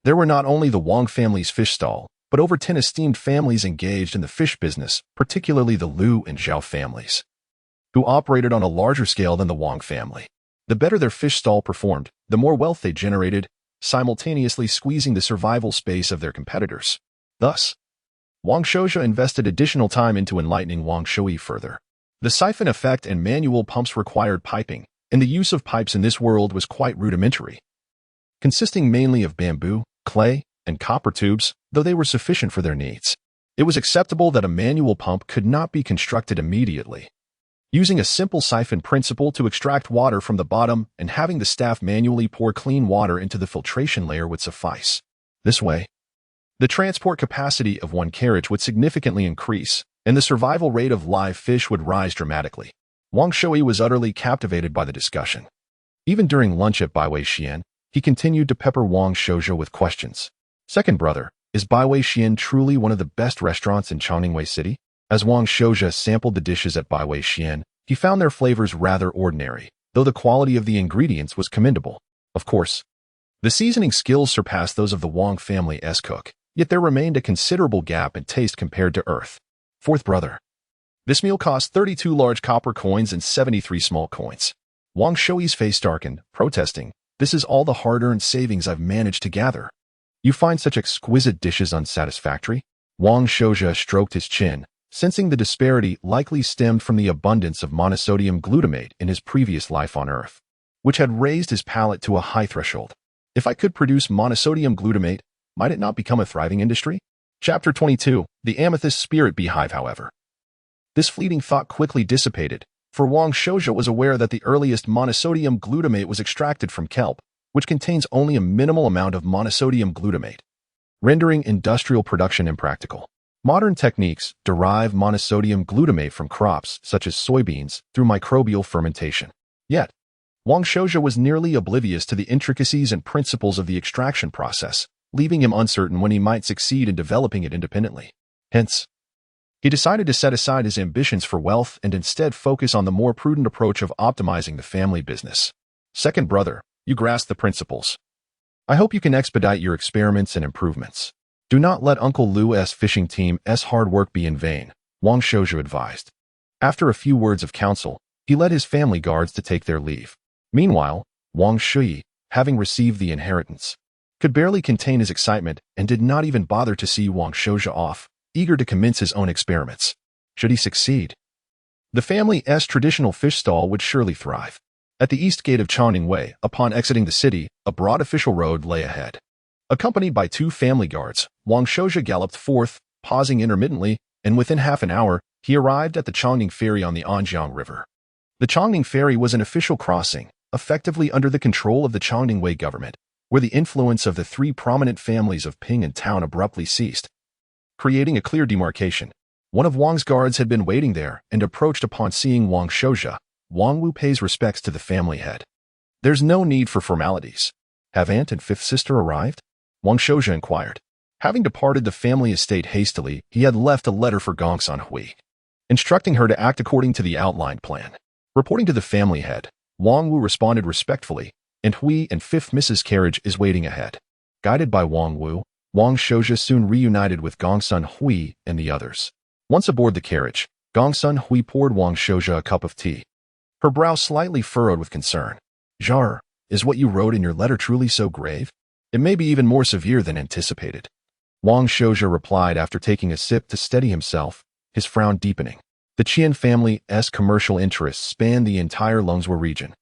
there were not only the Wang family's fish stall, but over 10 esteemed families engaged in the fish business, particularly the Liu and Zhao families, who operated on a larger scale than the Wang family. The better their fish stall performed, the more wealth they generated, simultaneously squeezing the survival space of their competitors. Thus, Wang Shouja invested additional time into enlightening Wang Shui further. The siphon effect and manual pumps required piping, and the use of pipes in this world was quite rudimentary. Consisting mainly of bamboo, clay, and copper tubes, though they were sufficient for their needs. It was acceptable that a manual pump could not be constructed immediately. Using a simple siphon principle to extract water from the bottom and having the staff manually pour clean water into the filtration layer would suffice. This way, the transport capacity of one carriage would significantly increase, and the survival rate of live fish would rise dramatically. Wang Shui was utterly captivated by the discussion. Even during lunch at Baiwei Xian, he continued to pepper Wang Shouja with questions. Second brother, is Baiwei Xian truly one of the best restaurants in Chongningwei City? As Wang Shouja sampled the dishes at Baiwei Xian, he found their flavors rather ordinary, though the quality of the ingredients was commendable. Of course, the seasoning skills surpassed those of the Wang family's cook, yet there remained a considerable gap in taste compared to Earth. Fourth brother. This meal cost 32 large copper coins and 73 small coins. Wang Shui's face darkened, protesting, "This is all the hard-earned savings I've managed to gather. You find such exquisite dishes unsatisfactory?" Wang Shouja stroked his chin, sensing the disparity likely stemmed from the abundance of monosodium glutamate in his previous life on Earth, which had raised his palate to a high threshold. If I could produce monosodium glutamate, might it not become a thriving industry? Chapter 22, The Amethyst Spirit Beehive, however. This fleeting thought quickly dissipated, for Wang Shouja was aware that the earliest monosodium glutamate was extracted from kelp, which contains only a minimal amount of monosodium glutamate, rendering industrial production impractical. Modern techniques derive monosodium glutamate from crops such as soybeans through microbial fermentation. Yet, Wang Shouja was nearly oblivious to the intricacies and principles of the extraction process, leaving him uncertain when he might succeed in developing it independently. Hence, he decided to set aside his ambitions for wealth and instead focus on the more prudent approach of optimizing the family business. Second brother, you grasp the principles. I hope you can expedite your experiments and improvements. Do not let Uncle Lu's fishing team's hard work be in vain, Wang Shouja advised. After a few words of counsel, he led his family guards to take their leave. Meanwhile, Wang Shui, having received the inheritance, could barely contain his excitement and did not even bother to see Wang Shouja off, eager to commence his own experiments. Should he succeed, the family's traditional fish stall would surely thrive. At the east gate of Chongningwei, upon exiting the city, a broad official road lay ahead. Accompanied by 2 family guards, Wang Shouja galloped forth, pausing intermittently, and within half an hour, he arrived at the Chongning Ferry on the Anjiang River. The Chongning Ferry was an official crossing, effectively under the control of the Chongningwei government, where the influence of the 3 prominent families of Ping and Town abruptly ceased, creating a clear demarcation. One of Wang's guards had been waiting there and approached upon seeing Wang Shouja. Wang Wu pays respects to the family head. There's no need for formalities. Have aunt and 5th sister arrived? Wang Shouja inquired. Having departed the family estate hastily, he had left a letter for Gongsun Hui, instructing her to act according to the outlined plan. Reporting to the family head, Wang Wu responded respectfully, and Hui and 5th Mrs. Carriage is waiting ahead. Guided by Wang Wu, Wang Shouja soon reunited with Gongsun Hui and the others. Once aboard the carriage, Gongsun Hui poured Wang Shouja a cup of tea. Her brow slightly furrowed with concern. "Jar, is what you wrote in your letter truly so grave? It may be even more severe than anticipated." Wang Shouja replied after taking a sip to steady himself, his frown deepening. The Qian family's commercial interests span the entire Longswa region,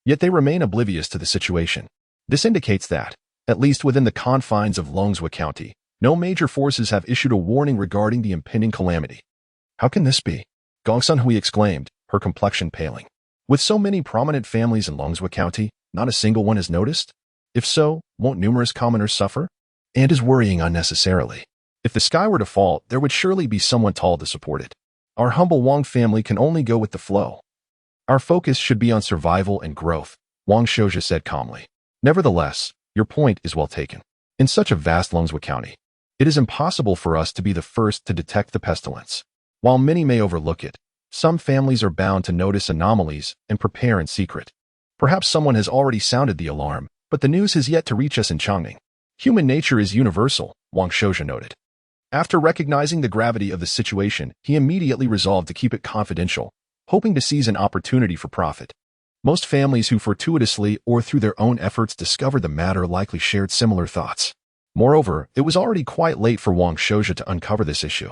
yet they remain oblivious to the situation. This indicates that, at least within the confines of Longswa County, no major forces have issued a warning regarding the impending calamity. "How can this be?" Gongsun Hui exclaimed, her complexion paling. "With so many prominent families in Longswa County, not a single one is noticed? If so, won't numerous commoners suffer? And is worrying unnecessarily. If the sky were to fall, there would surely be someone tall to support it. Our humble Wang family can only go with the flow. Our focus should be on survival and growth," Wang Shouja said calmly. "Nevertheless, your point is well taken. In such a vast Longswa County, it is impossible for us to be the first to detect the pestilence. While many may overlook it, some families are bound to notice anomalies and prepare in secret. Perhaps someone has already sounded the alarm, but the news has yet to reach us in Chongning. Human nature is universal," Wang Shouja noted. After recognizing the gravity of the situation, he immediately resolved to keep it confidential, hoping to seize an opportunity for profit. Most families who fortuitously or through their own efforts discovered the matter likely shared similar thoughts. Moreover, it was already quite late for Wang Shouja to uncover this issue.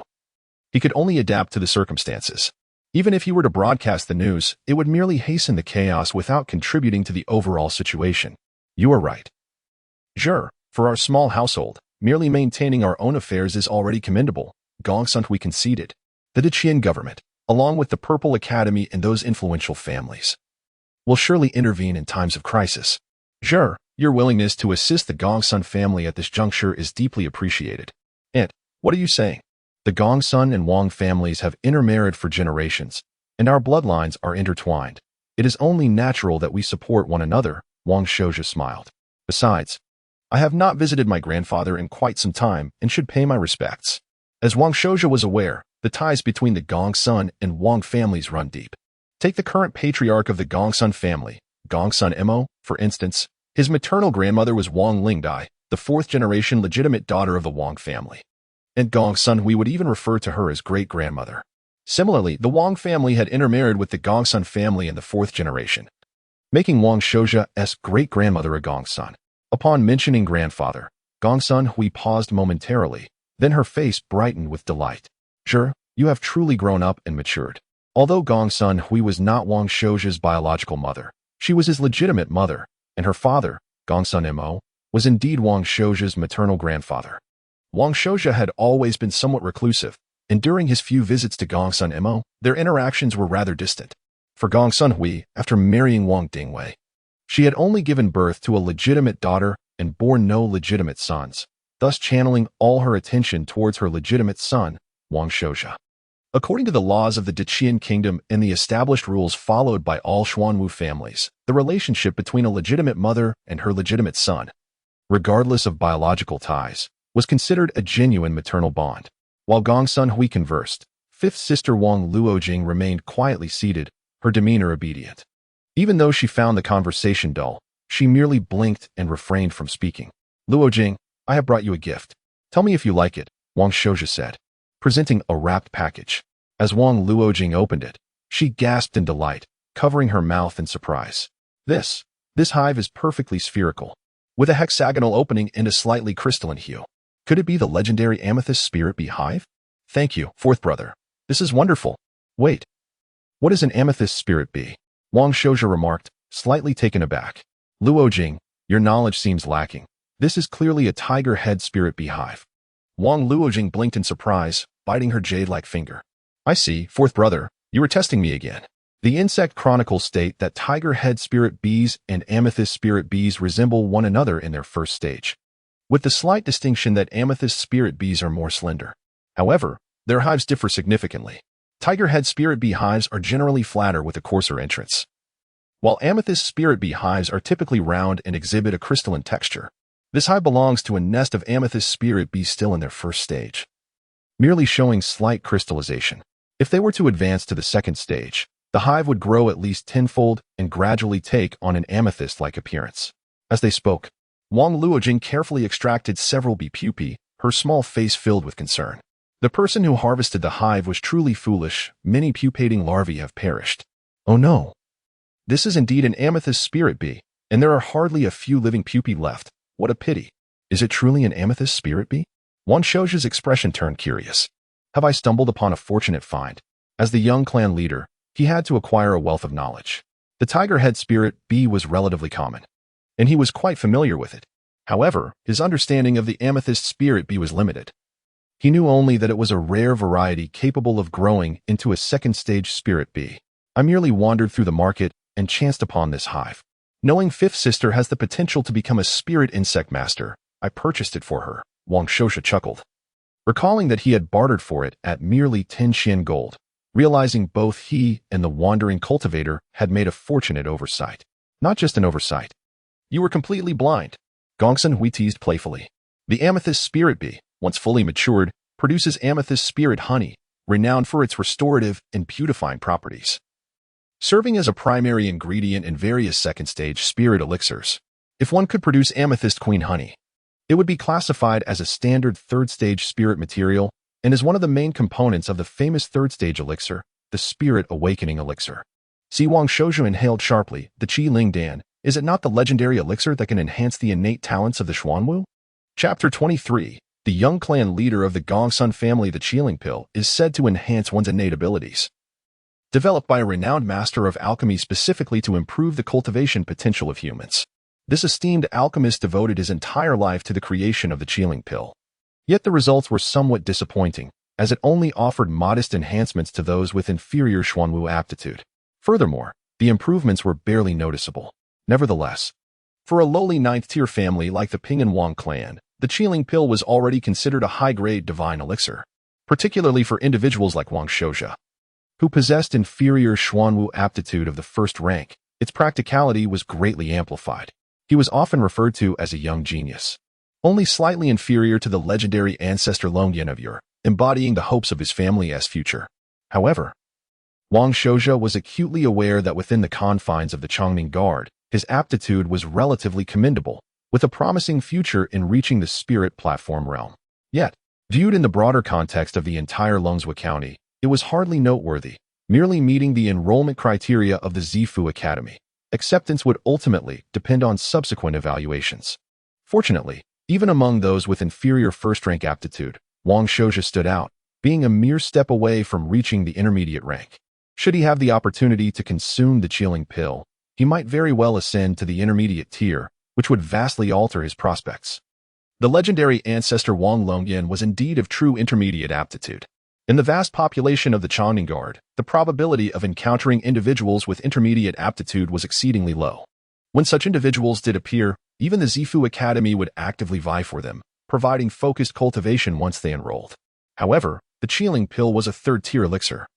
He could only adapt to the circumstances. Even if he were to broadcast the news, it would merely hasten the chaos without contributing to the overall situation. You are right. Sure, for our small household, merely maintaining our own affairs is already commendable, Gongsun Hui conceded. The Deqian government, along with the Purple Academy and those influential families, will surely intervene in times of crisis. Sure, your willingness to assist the Gongsun family at this juncture is deeply appreciated. And, what are you saying? The Gongsun and Wang families have intermarried for generations, and our bloodlines are intertwined. It is only natural that we support one another, Wang Shouja smiled. Besides, I have not visited my grandfather in quite some time and should pay my respects. As Wang Shouja was aware, the ties between the Gongsun and Wang families run deep. Take the current patriarch of the Gongsun family, Gongsun Mo, for instance. His maternal grandmother was Wang Lingdai, the fourth-generation legitimate daughter of the Wang family. And Gongsun Hui would even refer to her as great-grandmother. Similarly, the Wang family had intermarried with the Gongsun family in the fourth generation, making Wang Shouja's great-grandmother a Gongsun. Upon mentioning grandfather, Gongsun Hui paused momentarily, then her face brightened with delight. Sure, you have truly grown up and matured. Although Gongsun Hui was not Wang Shouja's biological mother, she was his legitimate mother, and her father, Gongsun Mo, was indeed Wang Shouja's maternal grandfather. Wang Shouja had always been somewhat reclusive, and during his few visits to Gongsun Mo, their interactions were rather distant. For Gongsun Hui, after marrying Wang Dingwei, she had only given birth to a legitimate daughter and borne no legitimate sons, thus channeling all her attention towards her legitimate son, Wang Shouja. According to the laws of the Deqian kingdom and the established rules followed by all Xuanwu families, the relationship between a legitimate mother and her legitimate son, regardless of biological ties, was considered a genuine maternal bond. While Gongsun Hui conversed, fifth sister Wang Luojing remained quietly seated, her demeanor obedient. Even though she found the conversation dull, she merely blinked and refrained from speaking. Luojing, I have brought you a gift. Tell me if you like it, Wang Shouja said, presenting a wrapped package. As Wang Luojing opened it, she gasped in delight, covering her mouth in surprise. This hive is perfectly spherical, with a hexagonal opening and a slightly crystalline hue. Could it be the legendary amethyst spirit bee hive? Thank you, fourth brother. This is wonderful. Wait. What is an amethyst spirit bee? Wang Shouja remarked, slightly taken aback. Luojing, your knowledge seems lacking. This is clearly a tiger head spirit bee hive. Wang Luojing blinked in surprise, biting her jade-like finger. I see, fourth brother, you were testing me again. The insect chronicles state that tiger head spirit bees and amethyst spirit bees resemble one another in their first stage, with the slight distinction that amethyst spirit bees are more slender. However, their hives differ significantly. Tiger head spirit bee hives are generally flatter with a coarser entrance, while amethyst spirit bee hives are typically round and exhibit a crystalline texture. This hive belongs to a nest of amethyst spirit bees still in their first stage, merely showing slight crystallization. If they were to advance to the second stage, the hive would grow at least tenfold and gradually take on an amethyst-like appearance. As they spoke, Wang Luojing carefully extracted several bee pupae, her small face filled with concern. The person who harvested the hive was truly foolish. Many pupating larvae have perished. Oh no! This is indeed an amethyst spirit bee, and there are hardly a few living pupae left. What a pity. Is it truly an amethyst spirit bee? Wang Shouja's expression turned curious. Have I stumbled upon a fortunate find? As the young clan leader, he had to acquire a wealth of knowledge. The tiger head spirit bee was relatively common, and he was quite familiar with it. However, his understanding of the amethyst spirit bee was limited. He knew only that it was a rare variety capable of growing into a second-stage spirit bee. I merely wandered through the market and chanced upon this hive. Knowing fifth sister has the potential to become a spirit insect master, I purchased it for her, Wang Shouja chuckled, recalling that he had bartered for it at merely 10 Xian gold, realizing both he and the wandering cultivator had made a fortunate oversight. Not just an oversight. You were completely blind, Gongsun Hui teased playfully. The amethyst spirit bee, once fully matured, produces amethyst spirit honey, renowned for its restorative and beautifying properties, serving as a primary ingredient in various second-stage spirit elixirs. If one could produce amethyst queen honey, it would be classified as a standard third-stage spirit material and is one of the main components of the famous third-stage elixir, the Spirit Awakening Elixir. See, Wang Shouju inhaled sharply. The Qi Ling Dan, is it not the legendary elixir that can enhance the innate talents of the Xuanwu? Chapter 23. The young clan leader of the Gongsun family, the Qilin pill, is said to enhance one's innate abilities. Developed by a renowned master of alchemy specifically to improve the cultivation potential of humans. This esteemed alchemist devoted his entire life to the creation of the Qilin pill. Yet the results were somewhat disappointing, as it only offered modest enhancements to those with inferior Xuanwu aptitude. Furthermore, the improvements were barely noticeable. Nevertheless, for a lowly 9th-tier family like the Ping and Wang clan, the Qilin pill was already considered a high-grade divine elixir, particularly for individuals like Wang Shouja, who possessed inferior Xuanwu aptitude of the first rank. Its practicality was greatly amplified. He was often referred to as a young genius, only slightly inferior to the legendary ancestor Longyan of Ur, embodying the hopes of his family's future. However, Wang Shouja was acutely aware that within the confines of the Chongming Guard, his aptitude was relatively commendable, with a promising future in reaching the spirit platform realm. Yet, viewed in the broader context of the entire Longswa County, it was hardly noteworthy, merely meeting the enrollment criteria of the Zifu Academy. Acceptance would ultimately depend on subsequent evaluations. Fortunately, even among those with inferior first-rank aptitude, Wang Shouja stood out, being a mere step away from reaching the intermediate rank. Should he have the opportunity to consume the Qilin pill, he might very well ascend to the intermediate tier, which would vastly alter his prospects. The legendary ancestor Wang Longyan was indeed of true intermediate aptitude. In the vast population of the Chongming Guard, the probability of encountering individuals with intermediate aptitude was exceedingly low. When such individuals did appear, even the Zifu Academy would actively vie for them, providing focused cultivation once they enrolled. However, the Qilin pill was a third-tier elixir,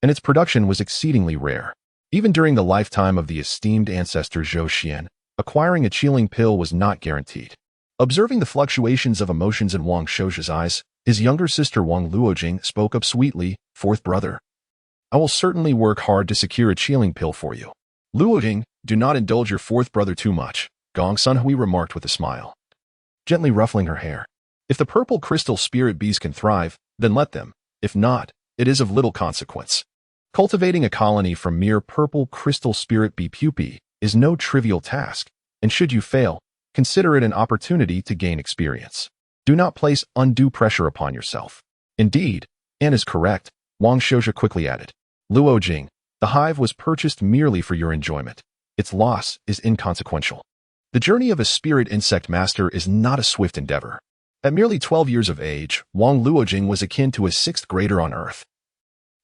and its production was exceedingly rare. Even during the lifetime of the esteemed ancestor Zhou Xian, acquiring a Qilin pill was not guaranteed. Observing the fluctuations of emotions in Wang Shouja's eyes, his younger sister Wang Luojing spoke up sweetly, "Fourth brother, I will certainly work hard to secure a Qilin pill for you." "Luojing, do not indulge your fourth brother too much," Gongsun Hui remarked with a smile, gently ruffling her hair. "If the purple crystal spirit bees can thrive, then let them. If not, it is of little consequence. Cultivating a colony from mere purple crystal spirit bee pupae is no trivial task, and should you fail, consider it an opportunity to gain experience. Do not place undue pressure upon yourself." "Indeed, Anne is correct," Wang Shouja quickly added. "Luojing, the hive was purchased merely for your enjoyment. Its loss is inconsequential. The journey of a spirit insect master is not a swift endeavor." At merely 12 years of age, Wang Luojing was akin to a 6th grader on Earth,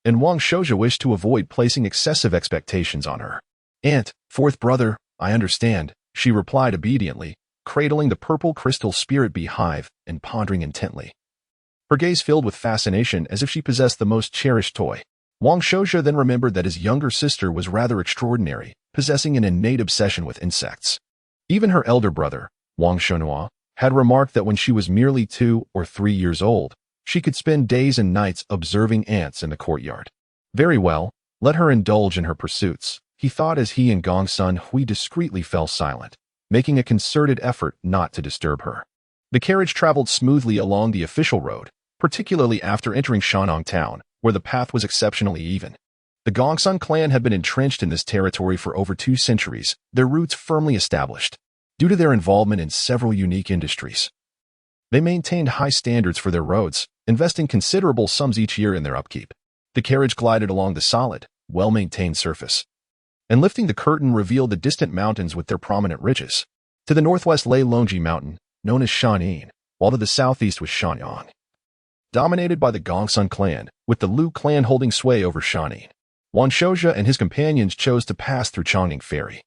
and Wang Shouja wished to avoid placing excessive expectations on her. "Aunt, fourth brother, I understand," she replied obediently, cradling the purple crystal spirit bee hive and pondering intently, her gaze filled with fascination as if she possessed the most cherished toy. Wang Shouja then remembered that his younger sister was rather extraordinary, possessing an innate obsession with insects. Even her elder brother, Wang Shonhua, had remarked that when she was merely 2 or 3 years old, she could spend days and nights observing ants in the courtyard. Very well, let her indulge in her pursuits, he thought as he and Gongsun Hui discreetly fell silent, making a concerted effort not to disturb her. The carriage traveled smoothly along the official road, particularly after entering Shanong town, where the path was exceptionally even. The Gongsun clan had been entrenched in this territory for over 2 centuries, their roots firmly established. Due to their involvement in several unique industries, they maintained high standards for their roads, investing considerable sums each year in their upkeep. The carriage glided along the solid, well-maintained surface, and lifting the curtain revealed the distant mountains with their prominent ridges. To the northwest lay Longji Mountain, known as Shanin, while to the southeast was Shanyang, dominated by the Gongsun clan, with the Lu clan holding sway over Shanin. Wang Shouja and his companions chose to pass through Chongning Ferry,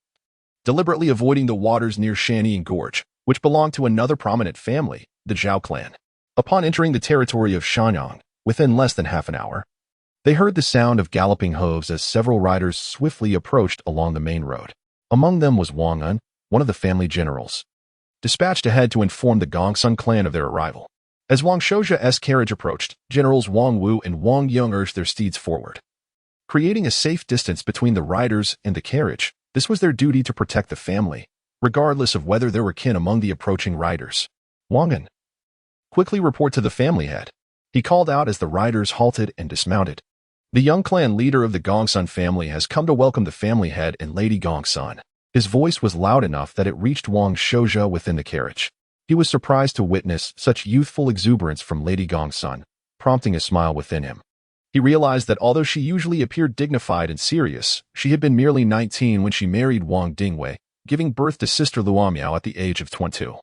deliberately avoiding the waters near Shanin Gorge, which belonged to another prominent family, the Zhao clan. Upon entering the territory of Shanyang, within less than half an hour, they heard the sound of galloping hooves as several riders swiftly approached along the main road. Among them was Wang Un, one of the family generals, dispatched ahead to inform the Gongsun clan of their arrival. As Wang Shouja's carriage approached, Generals Wang Wu and Wang Yung urged their steeds forward, creating a safe distance between the riders and the carriage. This was their duty to protect the family, regardless of whether there were kin among the approaching riders. "Wang Un, quickly report to the family head," he called out as the riders halted and dismounted. "The young clan leader of the Gongsun family has come to welcome the family head and Lady Gongsun." His voice was loud enough that it reached Wang Shouja within the carriage. He was surprised to witness such youthful exuberance from Lady Gongsun, prompting a smile within him. He realized that although she usually appeared dignified and serious, she had been merely 19 when she married Wang Dingwei, giving birth to sister Luomiao at the age of 22,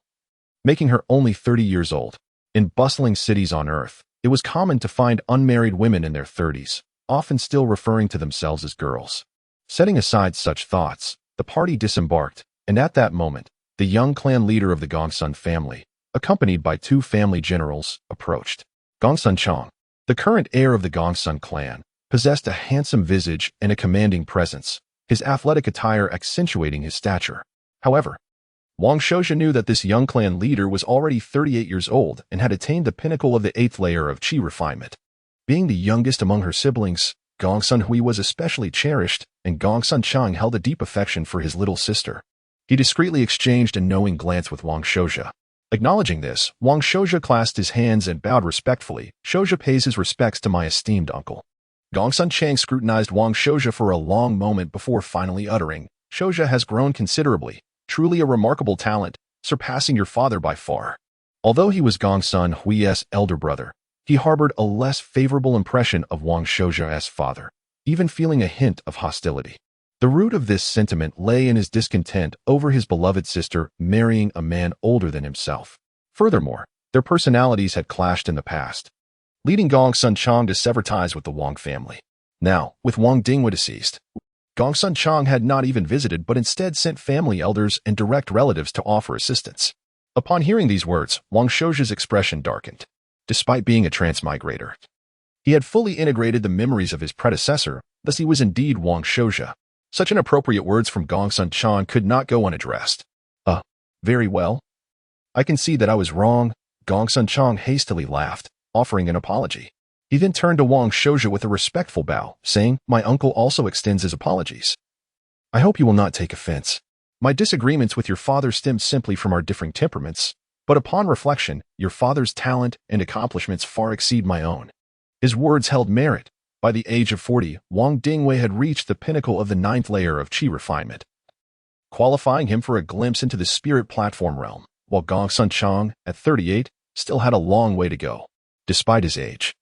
making her only 30 years old. In bustling cities on Earth, it was common to find unmarried women in their 30s, often still referring to themselves as girls. Setting aside such thoughts, the party disembarked, and at that moment, the young clan leader of the Gongsun family, accompanied by 2 family generals, approached. Gongsun Chang, the current heir of the Gongsun clan, possessed a handsome visage and a commanding presence, his athletic attire accentuating his stature. However, Wang Shouja knew that this young clan leader was already 38 years old and had attained the pinnacle of the 8th layer of qi refinement. Being the youngest among her siblings, Gongsun Hui was especially cherished, and Gongsun Chang held a deep affection for his little sister. He discreetly exchanged a knowing glance with Wang Shouja. Acknowledging this, Wang Shouja clasped his hands and bowed respectfully. "Shouja pays his respects to my esteemed uncle." Gongsun Chang scrutinized Wang Shouja for a long moment before finally uttering, "Shouja has grown considerably, truly a remarkable talent, surpassing your father by far." Although he was Gongsun Hui's elder brother, he harbored a less favorable impression of Wang Shouja's father, even feeling a hint of hostility. The root of this sentiment lay in his discontent over his beloved sister marrying a man older than himself. Furthermore, their personalities had clashed in the past, leading Gongsun Chang to sever ties with the Wang family. Now, with Wang Dingwei deceased, Gongsun Chang had not even visited but instead sent family elders and direct relatives to offer assistance. Upon hearing these words, Wang Shouja's expression darkened. Despite being a transmigrator, he had fully integrated the memories of his predecessor, thus he was indeed Wang Shouja. Such inappropriate words from Gongsun Chang could not go unaddressed. Very well. I can see that I was wrong." Gongsun Chang hastily laughed, offering an apology. He then turned to Wang Shouja with a respectful bow, saying, "My uncle also extends his apologies. I hope you will not take offense. My disagreements with your father stem simply from our differing temperaments, but upon reflection, your father's talent and accomplishments far exceed my own." His words held merit. By the age of 40, Wang Dingwei had reached the pinnacle of the 9th layer of qi refinement, qualifying him for a glimpse into the spirit platform realm, while Gongsun Chang, at 38, still had a long way to go. Despite his age,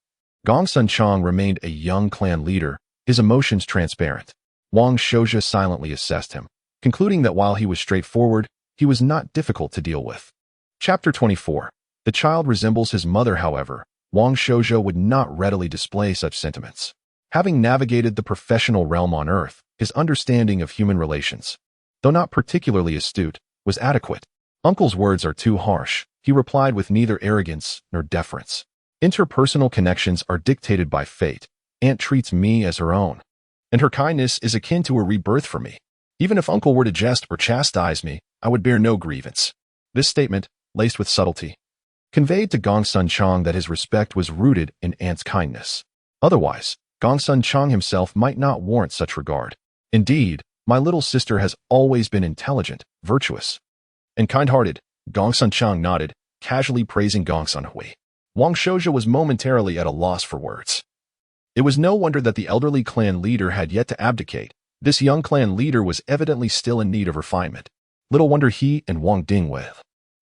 Gongsun Chang remained a young clan leader, his emotions transparent. Wang Shouja silently assessed him, concluding that while he was straightforward, he was not difficult to deal with. Chapter 24. The child resembles his mother. However, Wang Shouja would not readily display such sentiments. Having navigated the professional realm on Earth, his understanding of human relations, though not particularly astute, was adequate. "Uncle's words are too harsh," he replied with neither arrogance nor deference. "Interpersonal connections are dictated by fate. Aunt treats me as her own, and her kindness is akin to a rebirth for me. Even if uncle were to jest or chastise me, I would bear no grievance." This statement, laced with subtlety, conveyed to Gongsun Chang that his respect was rooted in aunt's kindness. Otherwise, Gongsun Chang himself might not warrant such regard. "Indeed, my little sister has always been intelligent, virtuous, and kind-hearted." Gongsun Chang nodded, casually praising Gongsun Hui. Wang Shouja was momentarily at a loss for words. It was no wonder that the elderly clan leader had yet to abdicate. This young clan leader was evidently still in need of refinement. Little wonder he and Wang Dingwei,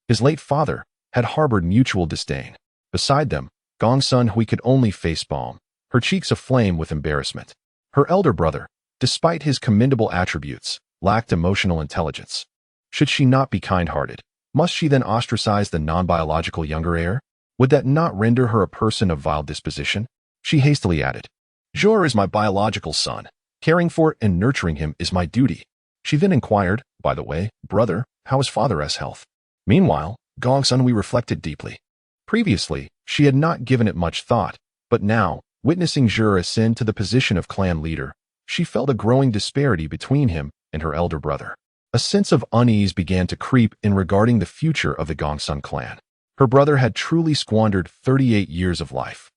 his late father, had harbored mutual disdain. Beside them, Gongsun Hui could only facepalm, her cheeks aflame with embarrassment. Her elder brother, despite his commendable attributes, lacked emotional intelligence. Should she not be kind-hearted? Must she then ostracize the non-biological younger heir? Would that not render her a person of vile disposition? She hastily added, "Jor is my biological son. Caring for and nurturing him is my duty." She then inquired, "By the way, brother, how is father's health?" Meanwhile, Gongsun Hui reflected deeply. Previously, she had not given it much thought, but now, witnessing Jor ascend to the position of clan leader, she felt a growing disparity between him and her elder brother. A sense of unease began to creep in regarding the future of the Gongsun clan. Her brother had truly squandered 38 years of life.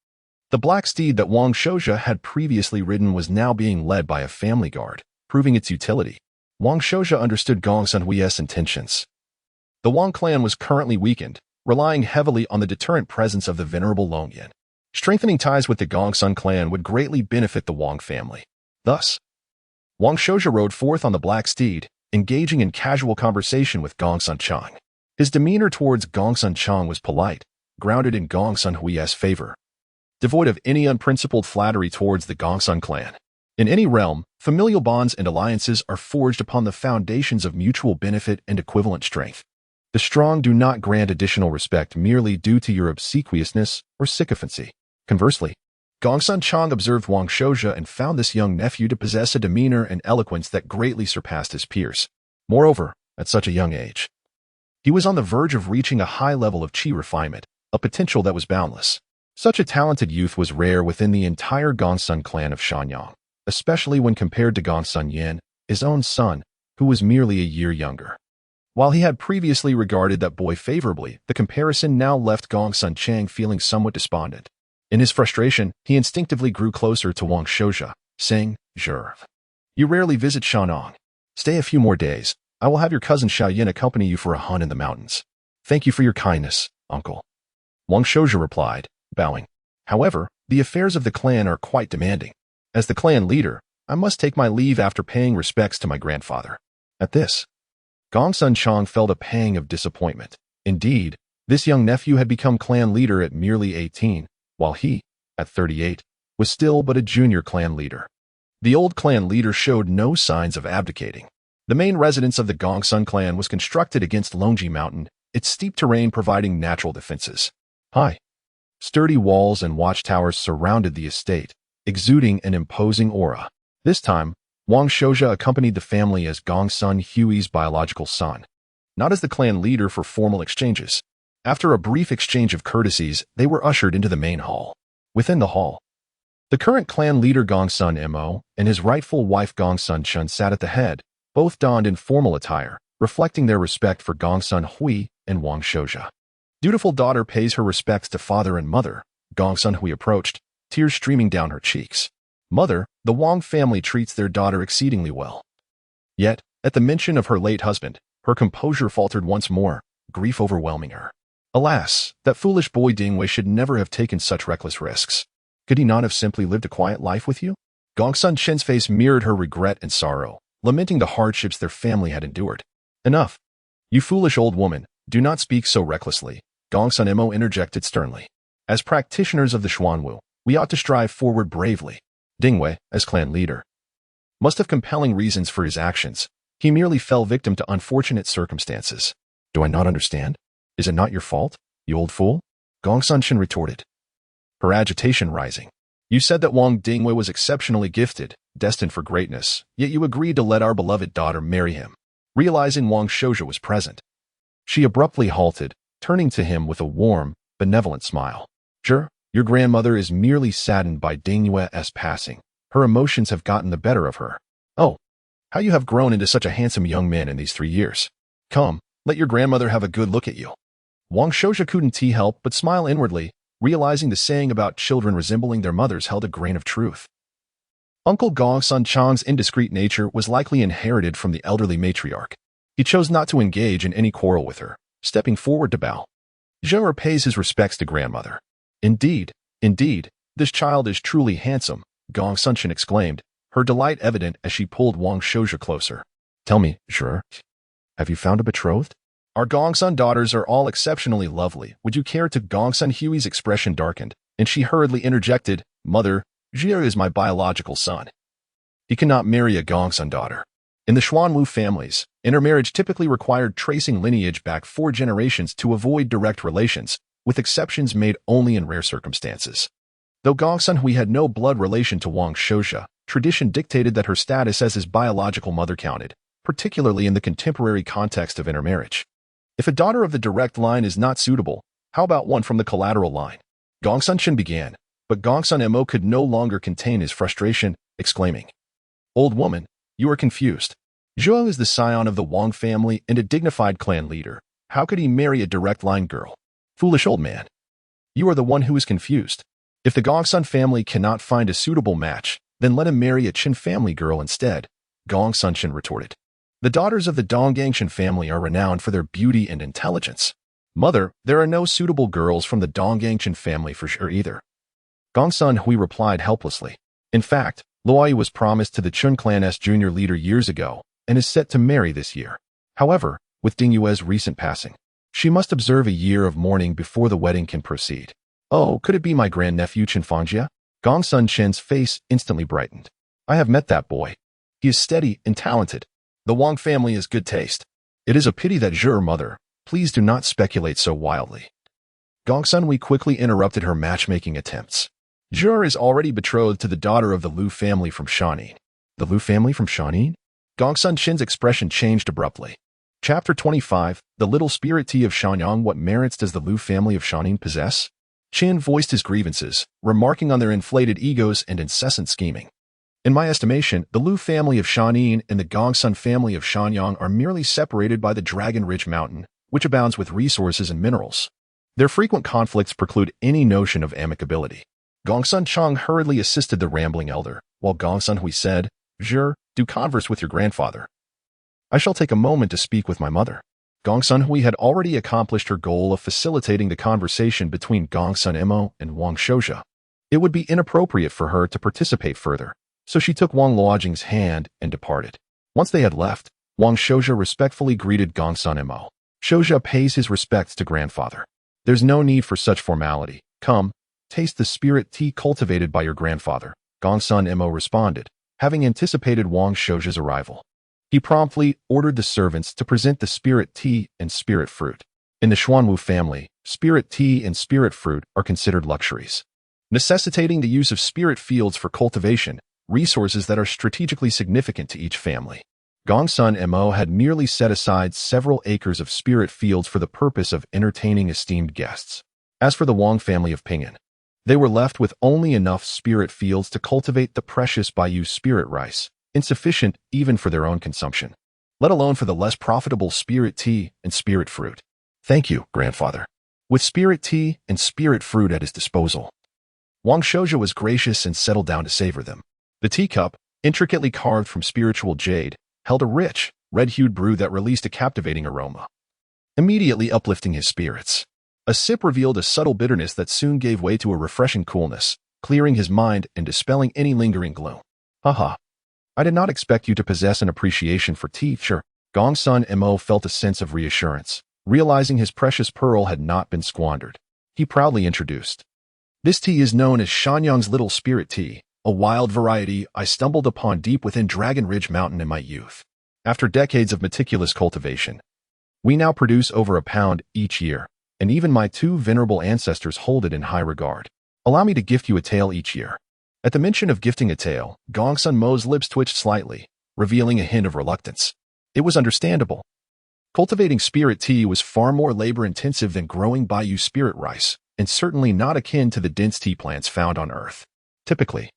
The black steed that Wang Shouja had previously ridden was now being led by a family guard, proving its utility. Wang Shouja understood Gongsun Hui's intentions. The Wang clan was currently weakened, relying heavily on the deterrent presence of the venerable Longyan. Strengthening ties with the Gongsun clan would greatly benefit the Wang family. Thus, Wang Shouja rode forth on the black steed, engaging in casual conversation with Gongsun Chang. His demeanor towards Gongsun Chang was polite, grounded in Gongsun Hui's favor, devoid of any unprincipled flattery towards the Gongsun clan. In any realm, familial bonds and alliances are forged upon the foundations of mutual benefit and equivalent strength. The strong do not grant additional respect merely due to your obsequiousness or sycophancy. Conversely, Gongsun Chang observed Wang Shouja and found this young nephew to possess a demeanor and eloquence that greatly surpassed his peers. Moreover, at such a young age, he was on the verge of reaching a high level of qi refinement, a potential that was boundless. Such a talented youth was rare within the entire Gongsun clan of Shanyang, especially when compared to Gongsun Yan, his own son, who was merely a year younger. While he had previously regarded that boy favorably, the comparison now left Gongsun Chang feeling somewhat despondent. In his frustration, he instinctively grew closer to Wang Shouja, saying, "Zhur, you rarely visit Shanyang. Stay a few more days. I will have your cousin Xiaoyin accompany you for a hunt in the mountains. Thank you for your kindness, uncle." Wang Shouja replied, bowing. "However, the affairs of the clan are quite demanding. As the clan leader, I must take my leave after paying respects to my grandfather." At this, Gongsun Chang felt a pang of disappointment. Indeed, this young nephew had become clan leader at merely 18, while he, at 38, was still but a junior clan leader. The old clan leader showed no signs of abdicating. The main residence of the Gongsun clan was constructed against Longji Mountain, its steep terrain providing natural defenses. High, sturdy walls and watchtowers surrounded the estate, exuding an imposing aura. This time, Wang Shouja accompanied the family as Gongsun Hui's biological son, not as the clan leader for formal exchanges. After a brief exchange of courtesies, they were ushered into the main hall. Within the hall, the current clan leader Gongsun Mo and his rightful wife Gongsun Chun sat at the head, both donned in formal attire, reflecting their respect for Gongsun Hui and Wang Shouja. Dutiful daughter pays her respects to father and mother. Gongsun Hui approached, tears streaming down her cheeks. Mother, the Wang family treats their daughter exceedingly well. Yet, at the mention of her late husband, her composure faltered once more, grief overwhelming her. Alas, that foolish boy Dingwei should never have taken such reckless risks. Could he not have simply lived a quiet life with you? Gongsun Chen's face mirrored her regret and sorrow, lamenting the hardships their family had endured. Enough. You foolish old woman, do not speak so recklessly, Gongsun Mo interjected sternly. As practitioners of the Xuanwu, we ought to strive forward bravely. Dingwei, as clan leader, must have compelling reasons for his actions. He merely fell victim to unfortunate circumstances. Do I not understand? Is it not your fault, you old fool? Gongsun Chen retorted, her agitation rising. You said that Wang Dingwei was exceptionally gifted, destined for greatness, yet you agreed to let our beloved daughter marry him. Realizing Wang Shouja was present, she abruptly halted, turning to him with a warm, benevolent smile. Sure, your grandmother is merely saddened by Dingwei's passing. Her emotions have gotten the better of her. Oh, how you have grown into such a handsome young man in these 3 years. Come, let your grandmother have a good look at you. Wang Shouja couldn't help but smile inwardly, realizing the saying about children resembling their mothers held a grain of truth. Uncle Gongsun Chang's indiscreet nature was likely inherited from the elderly matriarch. He chose not to engage in any quarrel with her, stepping forward to bow. Zhou pays his respects to grandmother. Indeed, this child is truly handsome, Gongsun Chen exclaimed, her delight evident as she pulled Wang Shouja closer. Tell me, Zhou, have you found a betrothed? Our Gongsun daughters are all exceptionally lovely. Would you care to? Gongsun Hui's expression darkened, and she hurriedly interjected, Mother, Zhou is my biological son. He cannot marry a Gongsun daughter. In the Xuanwu families, intermarriage typically required tracing lineage back 4 generations to avoid direct relations, with exceptions made only in rare circumstances. Though Gongsun Hui had no blood relation to Wang Shouja, tradition dictated that her status as his biological mother counted, particularly in the contemporary context of intermarriage. If a daughter of the direct line is not suitable, how about one from the collateral line? Gongsun Chen began, but Gongsun Mo could no longer contain his frustration, exclaiming, Old woman, you are confused. Zhou is the scion of the Wang family and a dignified clan leader. How could he marry a direct line girl? Foolish old man. You are the one who is confused. If the Gongsun family cannot find a suitable match, then let him marry a Qin family girl instead, Gongsun Chen retorted. The daughters of the Dongangchen family are renowned for their beauty and intelligence. Mother, there are no suitable girls from the Dongangchen family for sure either. Gongsun Hui replied helplessly. In fact, Luai was promised to the Chun clan's junior leader years ago and is set to marry this year. However, with Dingyue's recent passing, She must observe a year of mourning before the wedding can proceed. Oh, could it be my grandnephew Chinfangjia? Gongsun Chen's face instantly brightened. I have met that boy. He is steady and talented. The Wang family has good taste. It is a pity that mother, please do not speculate so wildly. Gongsun Hui quickly interrupted her matchmaking attempts. Is already betrothed to the daughter of the Liu family from Shanin. The Liu family from Shanin? Gongsun Chen's expression changed abruptly. Chapter 25, The Little Spirit Tea of Shanyang. What merits does the Liu family of Shanin possess? Qin voiced his grievances, remarking on their inflated egos and incessant scheming. In my estimation, the Liu family of Shanin and the Gongsun family of Shanyang are merely separated by the Dragon Ridge Mountain, which abounds with resources and minerals. Their frequent conflicts preclude any notion of amicability. Gongsun Chang hurriedly assisted the rambling elder, while Gongsun Hui said, do converse with your grandfather. I shall take a moment to speak with my mother. Gongsun Hui had already accomplished her goal of facilitating the conversation between Gongsun Mo and Wang Shoujia. It would be inappropriate for her to participate further, so she took Wang Luojing's hand and departed. Once they had left, Wang Shoujia respectfully greeted Gongsun Mo. Shoujia pays his respects to grandfather. There's no need for such formality. Come, taste the spirit tea cultivated by your grandfather, Gongsun Mo responded, having anticipated Wang Shoujia's arrival. He promptly ordered the servants to present the spirit tea and spirit fruit. In the Xuanwu family, spirit tea and spirit fruit are considered luxuries, necessitating the use of spirit fields for cultivation, resources that are strategically significant to each family. Gongsun Mo had merely set aside several acres of spirit fields for the purpose of entertaining esteemed guests. As for the Wang family of Pingan, they were left with only enough spirit fields to cultivate the precious Baiyu spirit rice, insufficient even for their own consumption, let alone for the less profitable spirit tea and spirit fruit. Thank you, grandfather. With spirit tea and spirit fruit at his disposal, Wang Shoujia was gracious and settled down to savor them. The teacup, intricately carved from spiritual jade, held a rich, red-hued brew that released a captivating aroma, immediately uplifting his spirits. A sip revealed a subtle bitterness that soon gave way to a refreshing coolness, clearing his mind and dispelling any lingering gloom. Haha. I did not expect you to possess an appreciation for tea. Gongsun Mo felt a sense of reassurance, realizing his precious pearl had not been squandered. He proudly introduced. This tea is known as Shanyang's Little Spirit Tea, a wild variety I stumbled upon deep within Dragon Ridge Mountain in my youth. After decades of meticulous cultivation, we now produce over 1 pound each year, and even my 2 venerable ancestors hold it in high regard. Allow me to gift you a tael each year. At the mention of gifting a tael, Gongsun Mo's lips twitched slightly, revealing a hint of reluctance. It was understandable. Cultivating spirit tea was far more labor-intensive than growing Baiyu spirit rice, and certainly not akin to the dense tea plants found on Earth. Typically,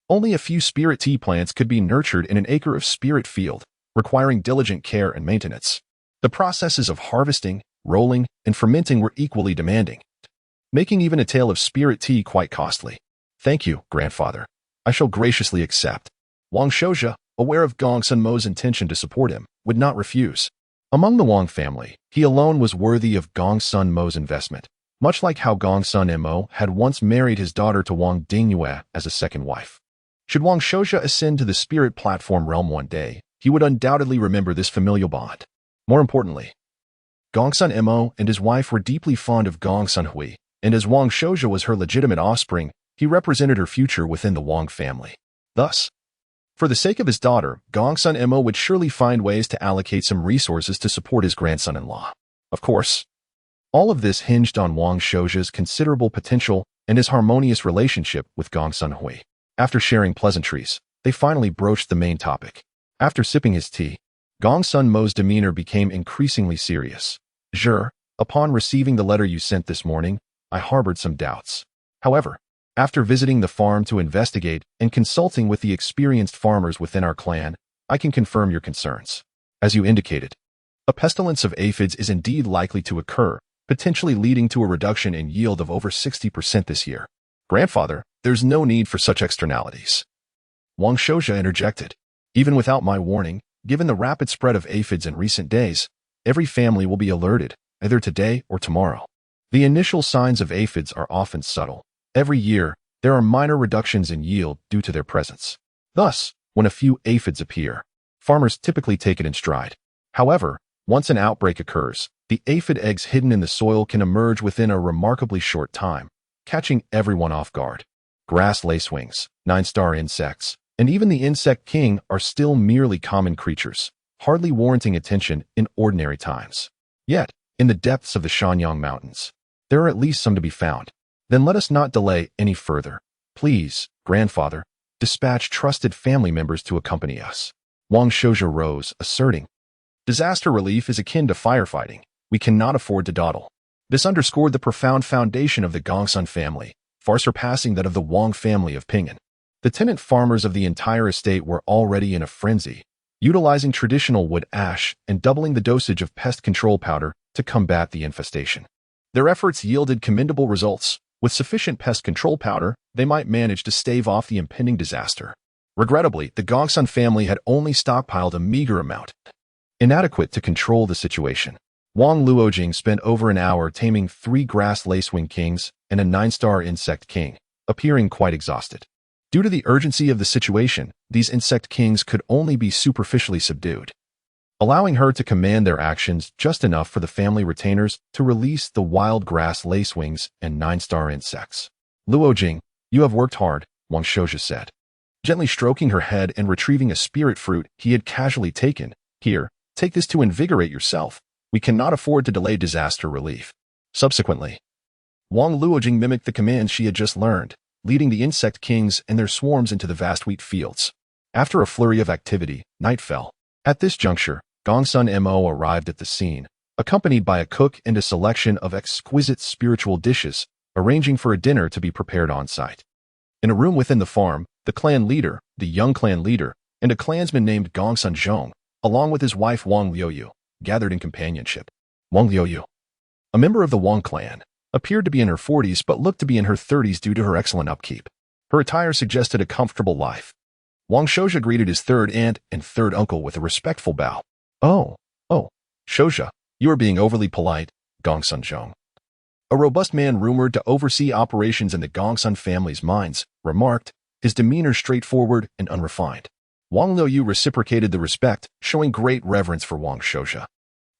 only a few spirit tea plants could be nurtured in an acre of spirit field, requiring diligent care and maintenance. The processes of harvesting, rolling, and fermenting were equally demanding, making even a tael of spirit tea quite costly. Thank you, grandfather. I shall graciously accept. Wang Shoujia, aware of Gongsun Mo's intention to support him, would not refuse. Among the Wang family, he alone was worthy of Gongsun Mo's investment, much like how Gongsun Mo had once married his daughter to Wang Dingyue as a second wife. Should Wang Shoujia ascend to the spirit platform realm one day, he would undoubtedly remember this familial bond. More importantly, Gongsun Mo and his wife were deeply fond of Gongsun Hui, and as Wang Shoujia was her legitimate offspring, he represented her future within the Wang family. Thus, for the sake of his daughter, Gongsun Mo would surely find ways to allocate some resources to support his grandson-in-law. Of course, all of this hinged on Wang Shoujia's considerable potential and his harmonious relationship with Gongsun Hui. After sharing pleasantries, they finally broached the main topic. After sipping his tea, Gongsun Mo's demeanor became increasingly serious. Upon receiving the letter you sent this morning, I harbored some doubts. However, after visiting the farm to investigate and consulting with the experienced farmers within our clan, I can confirm your concerns. As you indicated, a pestilence of aphids is indeed likely to occur, potentially leading to a reduction in yield of over 60% this year. Grandfather, there's no need for such externalities. Wang Shoujia interjected. Even without my warning, given the rapid spread of aphids in recent days, every family will be alerted, either today or tomorrow. The initial signs of aphids are often subtle. Every year, there are minor reductions in yield due to their presence. Thus, when a few aphids appear, farmers typically take it in stride. However, once an outbreak occurs, The aphid eggs hidden in the soil can emerge within a remarkably short time, catching everyone off guard. Grass lacewings, 9-star insects, and even the insect king are still merely common creatures, hardly warranting attention in ordinary times. Yet, in the depths of the Shanyang Mountains, there are at least some to be found. Then let us not delay any further. Please, grandfather, dispatch trusted family members to accompany us. Wang Shouja rose, asserting, disaster relief is akin to firefighting. We cannot afford to dawdle. This underscored the profound foundation of the Gongsun family, far surpassing that of the Wang family of Pingan. The tenant farmers of the entire estate were already in a frenzy, utilizing traditional wood ash and doubling the dosage of pest control powder to combat the infestation. Their efforts yielded commendable results. With sufficient pest control powder, they might manage to stave off the impending disaster. Regrettably, the Gongsun family had only stockpiled a meager amount, inadequate to control the situation. Wang Luojing spent over an hour taming 3 grass lacewing kings and a 9-star insect king, appearing quite exhausted. Due to the urgency of the situation, these insect kings could only be superficially subdued, allowing her to command their actions just enough for the family retainers to release the wild grass lacewings and 9-star insects. Luojing, you have worked hard, Wang Shouja said, gently stroking her head and retrieving a spirit fruit he had casually taken. Here, take this to invigorate yourself. We cannot afford to delay disaster relief. Subsequently, Wang Luojing mimicked the commands she had just learned, leading the insect kings and their swarms into the vast wheat fields. After a flurry of activity, night fell. At this juncture, Gongsun Mo arrived at the scene, accompanied by a cook and a selection of exquisite spiritual dishes, arranging for a dinner to be prepared on site. In a room within the farm, the clan leader, the young clan leader, and a clansman named Gongsun Zhong, along with his wife Wang Liuyu, gathered in companionship. Wang Liuyu, a member of the Wang clan, appeared to be in her 40s but looked to be in her 30s due to her excellent upkeep. Her attire suggested a comfortable life. Wang Shouja greeted his third aunt and third uncle with a respectful bow. Oh, Shouja, you are being overly polite, Gongsun Zhong, a robust man rumored to oversee operations in the Gongsun family's mines, remarked, his demeanor straightforward and unrefined. Wang Liuyu reciprocated the respect, showing great reverence for Wang Shouja.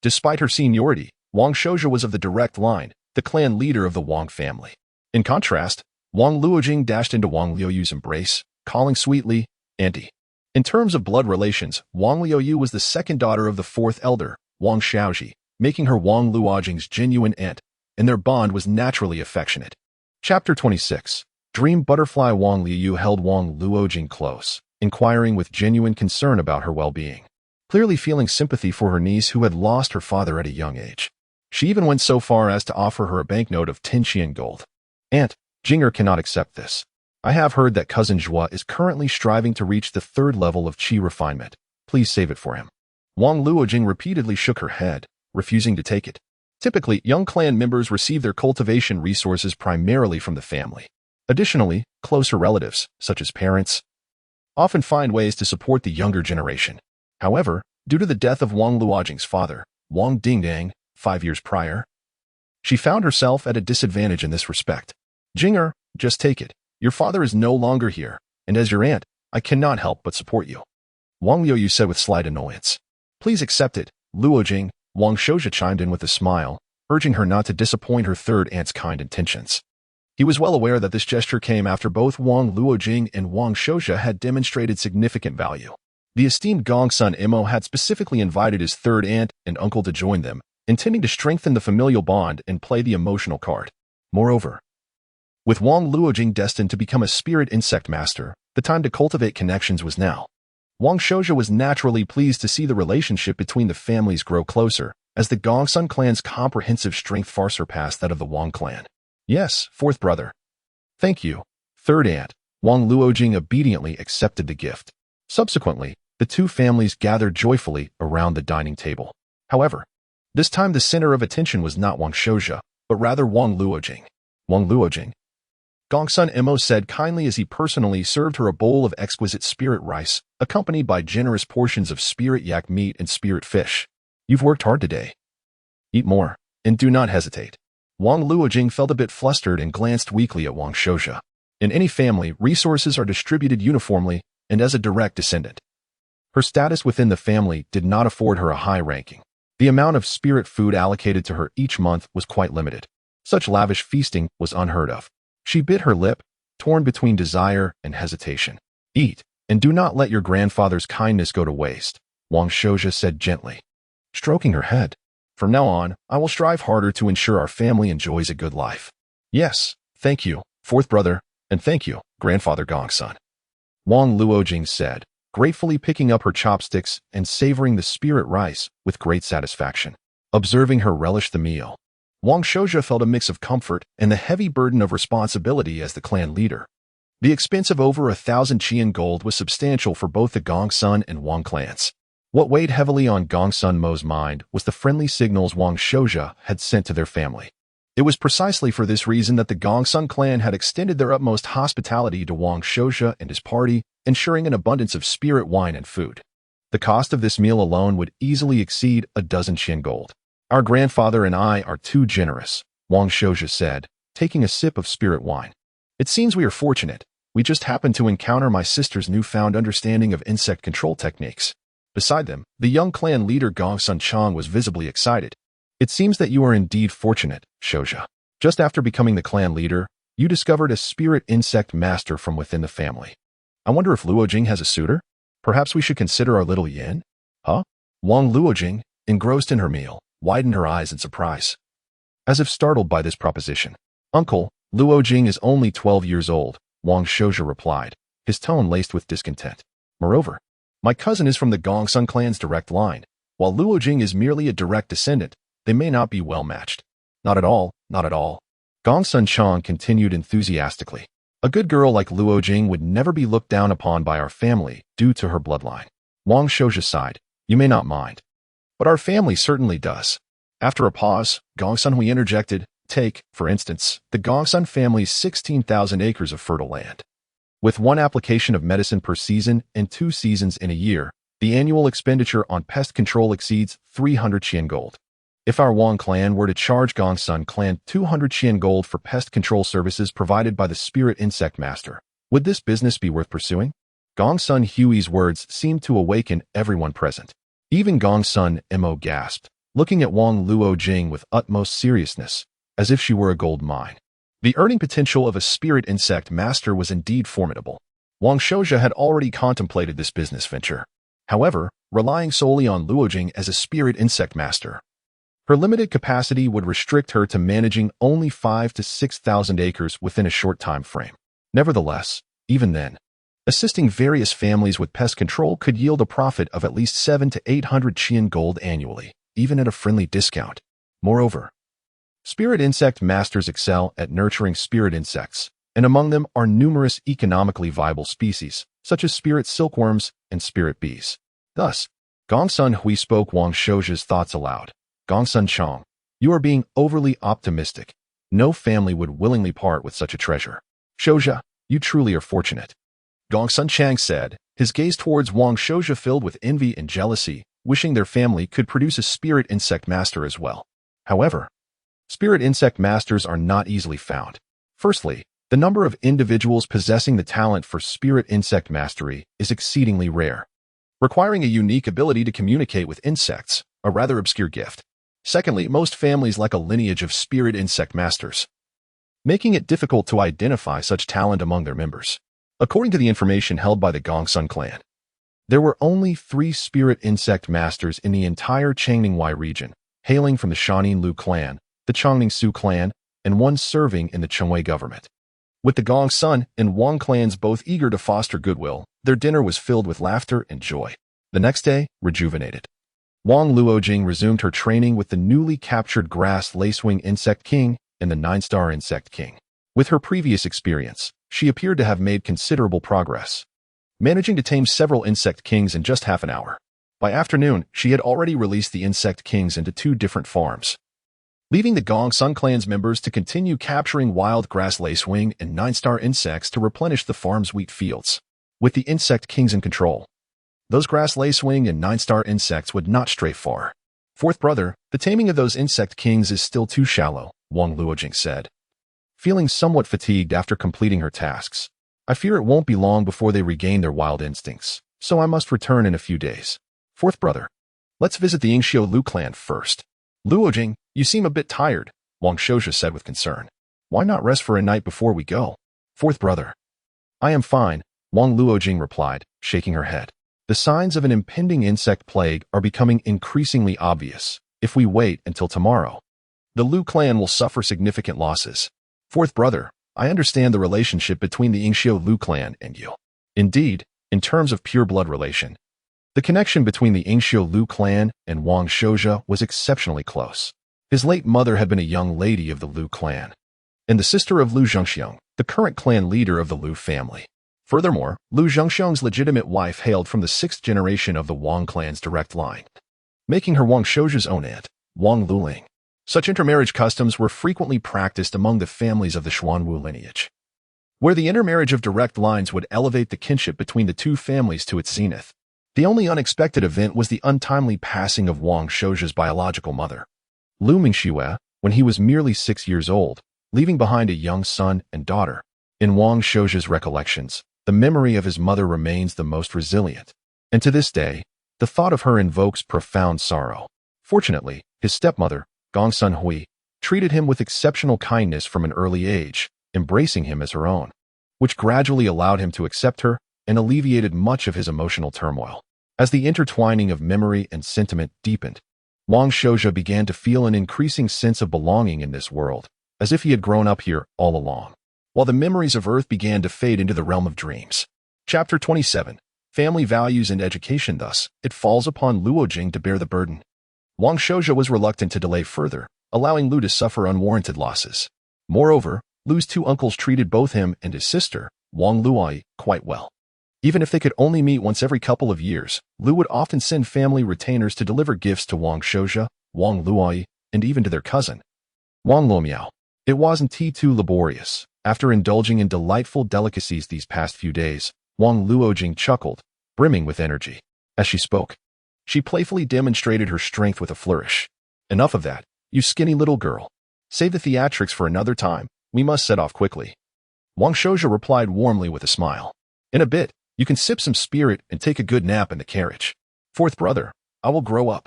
Despite her seniority, Wang Shouja was of the direct line, the clan leader of the Wang family. In contrast, Wang Luojing dashed into Wang Liuyu's embrace, calling sweetly, Auntie. In terms of blood relations, Wang Liuyu was the second daughter of the fourth elder, Wang Shaoji, making her Wang Luojing's genuine aunt, and their bond was naturally affectionate. Chapter 26. Dream Butterfly. Wang Liuyu held Wang Luojing close, inquiring with genuine concern about her well-being, clearly feeling sympathy for her niece who had lost her father at a young age. She even went so far as to offer her a banknote of 10 qian gold. Aunt, Jinger cannot accept this. I have heard that cousin Zhua is currently striving to reach the 3rd level of qi refinement. Please save it for him. Wang Luojing repeatedly shook her head, refusing to take it. Typically, young clan members receive their cultivation resources primarily from the family. Additionally, closer relatives, such as parents, often find ways to support the younger generation. However, due to the death of Wang Luojing's father, Wang Dingdang, 5 years prior, she found herself at a disadvantage in this respect. Jinger, just take it. Your father is no longer here, and as your aunt, I cannot help but support you. Wang Liuyu said with slight annoyance. Please accept it, Luojing, Wang Shouja chimed in with a smile, urging her not to disappoint her third aunt's kind intentions. He was well aware that this gesture came after both Wang Luojing and Wang Shouja had demonstrated significant value. The esteemed Gongsun Mo had specifically invited his third aunt and uncle to join them, intending to strengthen the familial bond and play the emotional card. Moreover, with Wang Luojing destined to become a spirit insect master, the time to cultivate connections was now. Wang Shouja was naturally pleased to see the relationship between the families grow closer, as the Gongsun clan's comprehensive strength far surpassed that of the Wang clan. Yes, fourth brother. Thank you, third aunt. Wang Luojing obediently accepted the gift. Subsequently, the two families gathered joyfully around the dining table. However, this time the center of attention was not Wang Shouja, but rather Wang Luojing. Wang Luojing, Gongsun Mo said kindly as he personally served her a bowl of exquisite spirit rice, accompanied by generous portions of spirit yak meat and spirit fish. You've worked hard today. Eat more, and do not hesitate. Wang Luojing felt a bit flustered and glanced weakly at Wang Shouja. In any family, resources are distributed uniformly and as a direct descendant. Her status within the family did not afford her a high ranking. The amount of spirit food allocated to her each month was quite limited. Such lavish feasting was unheard of. She bit her lip, torn between desire and hesitation. Eat, and do not let your grandfather's kindness go to waste, Wang Shouja said gently, stroking her head. From now on, I will strive harder to ensure our family enjoys a good life. Yes, thank you, fourth brother, and thank you, grandfather Gongsun, Wang Luojing said, gratefully picking up her chopsticks and savoring the spirit rice with great satisfaction. Observing her relish the meal, Wang Shouja felt a mix of comfort and the heavy burden of responsibility as the clan leader. The expense of over 1,000 Qian gold was substantial for both the Gongsun and Wang clans. What weighed heavily on Gongsun Mo's mind was the friendly signals Wang Shouja had sent to their family. It was precisely for this reason that the Gongsun clan had extended their utmost hospitality to Wang Shouja and his party, ensuring an abundance of spirit wine and food. The cost of this meal alone would easily exceed 12 Qian gold. Our grandfather and I are too generous, Wang Shouja said, taking a sip of spirit wine. It seems we are fortunate. We just happened to encounter my sister's newfound understanding of insect control techniques. Beside them, the young clan leader Gongsun Chang was visibly excited. It seems that you are indeed fortunate, Shouja. Just after becoming the clan leader, you discovered a spirit insect master from within the family. I wonder if Luojing has a suitor? Perhaps we should consider our little Yin? Huh? Wang Luojing, engrossed in her meal, widened her eyes in surprise. As if startled by this proposition. Uncle, Luojing is only 12 years old, Wang Shouja replied, his tone laced with discontent. Moreover, my cousin is from the Gongsun clan's direct line. While Luojing is merely a direct descendant, they may not be well matched. Not at all, not at all. Gongsun Chang continued enthusiastically. A good girl like Luojing would never be looked down upon by our family due to her bloodline. Wang Shouja sighed. You may not mind. But our family certainly does. After a pause, Gongsun Hui interjected, take, for instance, the Gongsun family's 16,000 acres of fertile land. With one application of medicine per season and 2 seasons in a year, the annual expenditure on pest control exceeds 300 Qian gold. If our Wang clan were to charge Gongsun clan 200 Qian gold for pest control services provided by the spirit insect master, would this business be worth pursuing? Gongsun Hui's words seemed to awaken everyone present. Even Gongsun Mo gasped, looking at Wang Luojing with utmost seriousness, as if she were a gold mine. The earning potential of a spirit insect master was indeed formidable. Wang Shouja had already contemplated this business venture. However, relying solely on Luojing as a spirit insect master, her limited capacity would restrict her to managing only 5,000 to 6,000 acres within a short time frame. Nevertheless, even then, assisting various families with pest control could yield a profit of at least 700 to 800 Qian gold annually, even at a friendly discount. Moreover, spirit insect masters excel at nurturing spirit insects, and among them are numerous economically viable species, such as spirit silkworms and spirit bees. Thus, Gongsun Hui spoke Wang Shouja's thoughts aloud. Gongsun Chang, you are being overly optimistic. No family would willingly part with such a treasure. Shouja, you truly are fortunate. Gongsun Chang said, his gaze towards Wang Shouja filled with envy and jealousy, wishing their family could produce a spirit insect master as well. However, spirit insect masters are not easily found. Firstly, the number of individuals possessing the talent for spirit insect mastery is exceedingly rare, requiring a unique ability to communicate with insects, a rather obscure gift. Secondly, most families lack a lineage of spirit insect masters, making it difficult to identify such talent among their members. According to the information held by the Gongsun clan, there were only 3 spirit insect masters in the entire Changningwei region, hailing from the Shanin Lu clan, the Chongning Su clan, and 1 serving in the Chengwei government. With the Gongsun and Wang clans both eager to foster goodwill, their dinner was filled with laughter and joy. The next day, rejuvenated, Wang Luojing resumed her training with the newly captured grass lacewing insect king and the 9-star insect king. With her previous experience, she appeared to have made considerable progress, managing to tame several insect kings in just half an hour. By afternoon, she had already released the insect kings into 2 different farms, leaving the Gongsun clan's members to continue capturing wild grass lacewing and 9-star insects to replenish the farm's wheat fields. With the insect kings in control, those grass lacewing and 9-star insects would not stray far. Fourth brother, the taming of those insect kings is still too shallow, Wang Luojing said, feeling somewhat fatigued after completing her tasks. I fear it won't be long before they regain their wild instincts, so I must return in a few days. Fourth brother, Let's visit the Yingxiu Lu clan first. Luojing, you seem a bit tired, Wang Shouja said with concern. Why not rest for a night before we go? Fourth brother. I am fine, Wang Luojing replied, shaking her head. The signs of an impending insect plague are becoming increasingly obvious. If we wait until tomorrow, the Lu clan will suffer significant losses. Fourth brother, I understand the relationship between the Yingxiu Lu clan and you. Indeed, in terms of pure blood relation, the connection between the Yingxiu Lu clan and Wang Shouja was exceptionally close. His late mother had been a young lady of the Lu clan, and the sister of Lu Zhengxiong, the current clan leader of the Lu family. Furthermore, Lu Zhengxiong's legitimate wife hailed from the 6th generation of the Wang clan's direct line, making her Wang Shouja's own aunt, Wang Luling. Such intermarriage customs were frequently practiced among the families of the Xuanwu lineage, where the intermarriage of direct lines would elevate the kinship between the two families to its zenith. The only unexpected event was the untimely passing of Wang Shouja's biological mother, Lu Mingxue, when he was merely 6 years old, leaving behind a young son and daughter. In Wang Shouja's recollections, the memory of his mother remains the most resilient, and to this day, the thought of her invokes profound sorrow. Fortunately, his stepmother, Gongsun Hui, treated him with exceptional kindness from an early age, embracing him as her own, which gradually allowed him to accept her and alleviated much of his emotional turmoil. As the intertwining of memory and sentiment deepened, Wang Shouja began to feel an increasing sense of belonging in this world, as if he had grown up here all along, while the memories of Earth began to fade into the realm of dreams. Chapter 27. Family Values and Education. Thus, it falls upon Luojing to bear the burden. Wang Shouja was reluctant to delay further, allowing Lu to suffer unwarranted losses. Moreover, Lu's two uncles treated both him and his sister, Wang Luai, quite well. Even if they could only meet once every couple of years, Lu would often send family retainers to deliver gifts to Wang Shouja, Wang Luai, and even to their cousin, Wang Luomiao. It wasn't too laborious. After indulging in delightful delicacies these past few days, Wang Luojing chuckled, brimming with energy. As she spoke, she playfully demonstrated her strength with a flourish. Enough of that, you skinny little girl. Save the theatrics for another time. We must set off quickly. Wang Shouja replied warmly with a smile. In a bit, you can sip some spirit and take a good nap in the carriage. Fourth brother, I will grow up,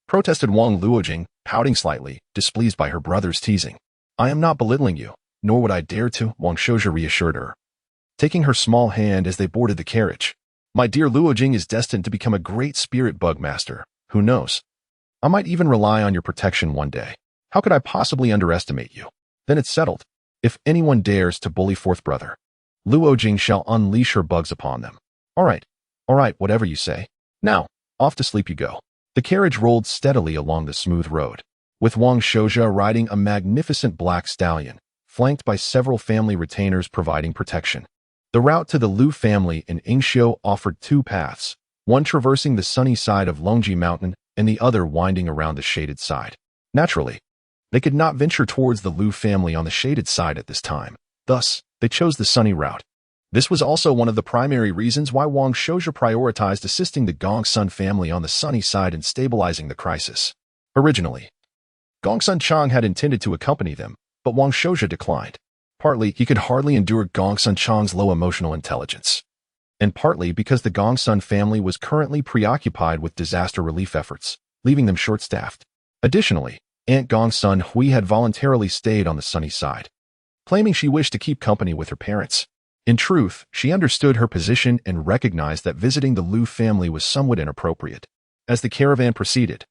protested Wang Luojing, pouting slightly, displeased by her brother's teasing. I am not belittling you, nor would I dare to, Wang Shouja reassured her, taking her small hand as they boarded the carriage. My dear Luojing is destined to become a great spirit bug master. Who knows? I might even rely on your protection one day. How could I possibly underestimate you? Then it's settled. If anyone dares to bully fourth brother, Luojing shall unleash her bugs upon them. All right, whatever you say. Now, off to sleep you go. The carriage rolled steadily along the smooth road, with Wang Shouja riding a magnificent black stallion, flanked by several family retainers providing protection. The route to the Lu family in Yingxiu offered two paths, one traversing the sunny side of Longji Mountain and the other winding around the shaded side. Naturally, they could not venture towards the Lu family on the shaded side at this time. Thus, they chose the sunny route. This was also one of the primary reasons why Wang Shouja prioritized assisting the Gongsun family on the sunny side and stabilizing the crisis. Originally, Gongsun Chang had intended to accompany them, but Wang Shouja declined. Partly, he could hardly endure Gongsun Chang's low emotional intelligence, and partly because the Gongsun family was currently preoccupied with disaster relief efforts, leaving them short-staffed. Additionally, Aunt Gongsun Hui had voluntarily stayed on the sunny side, claiming she wished to keep company with her parents. In truth, she understood her position and recognized that visiting the Lu family was somewhat inappropriate. As the caravan proceeded,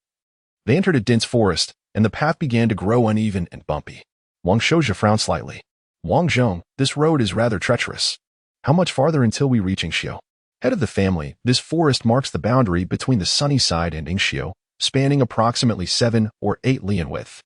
they entered a dense forest, and the path began to grow uneven and bumpy. Wang Shouja frowned slightly. Wang Zhong, this road is rather treacherous. How much farther until we reach Yingxiu? Head of the family, this forest marks the boundary between the sunny side and Yingxiu, spanning approximately 7 or 8 li in width.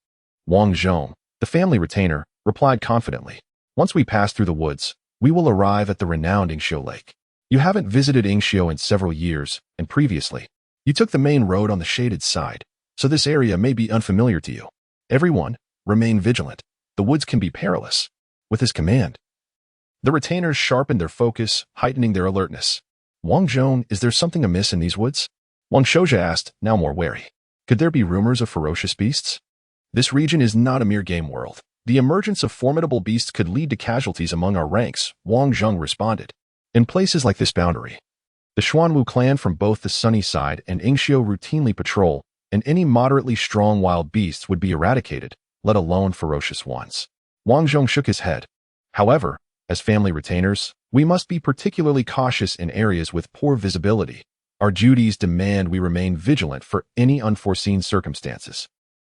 Wang Zhong, the family retainer, replied confidently. Once we pass through the woods, we will arrive at the renowned Yingxiu Lake. You haven't visited Yingxiu in several years, and previously, you took the main road on the shaded side, so this area may be unfamiliar to you. Everyone, remain vigilant. The woods can be perilous. With his command, the retainers sharpened their focus, heightening their alertness. Wang Zhong, is there something amiss in these woods? Wang Shouja asked, now more wary. Could there be rumors of ferocious beasts? This region is not a mere game world. The emergence of formidable beasts could lead to casualties among our ranks, Wang Zhong responded. In places like this boundary, The Xuanwu clan from both the sunny side and Yingxiu routinely patrol, and any moderately strong wild beasts would be eradicated, let alone ferocious ones. Wang Zhong shook his head. However, as family retainers, we must be particularly cautious in areas with poor visibility. Our duties demand we remain vigilant for any unforeseen circumstances.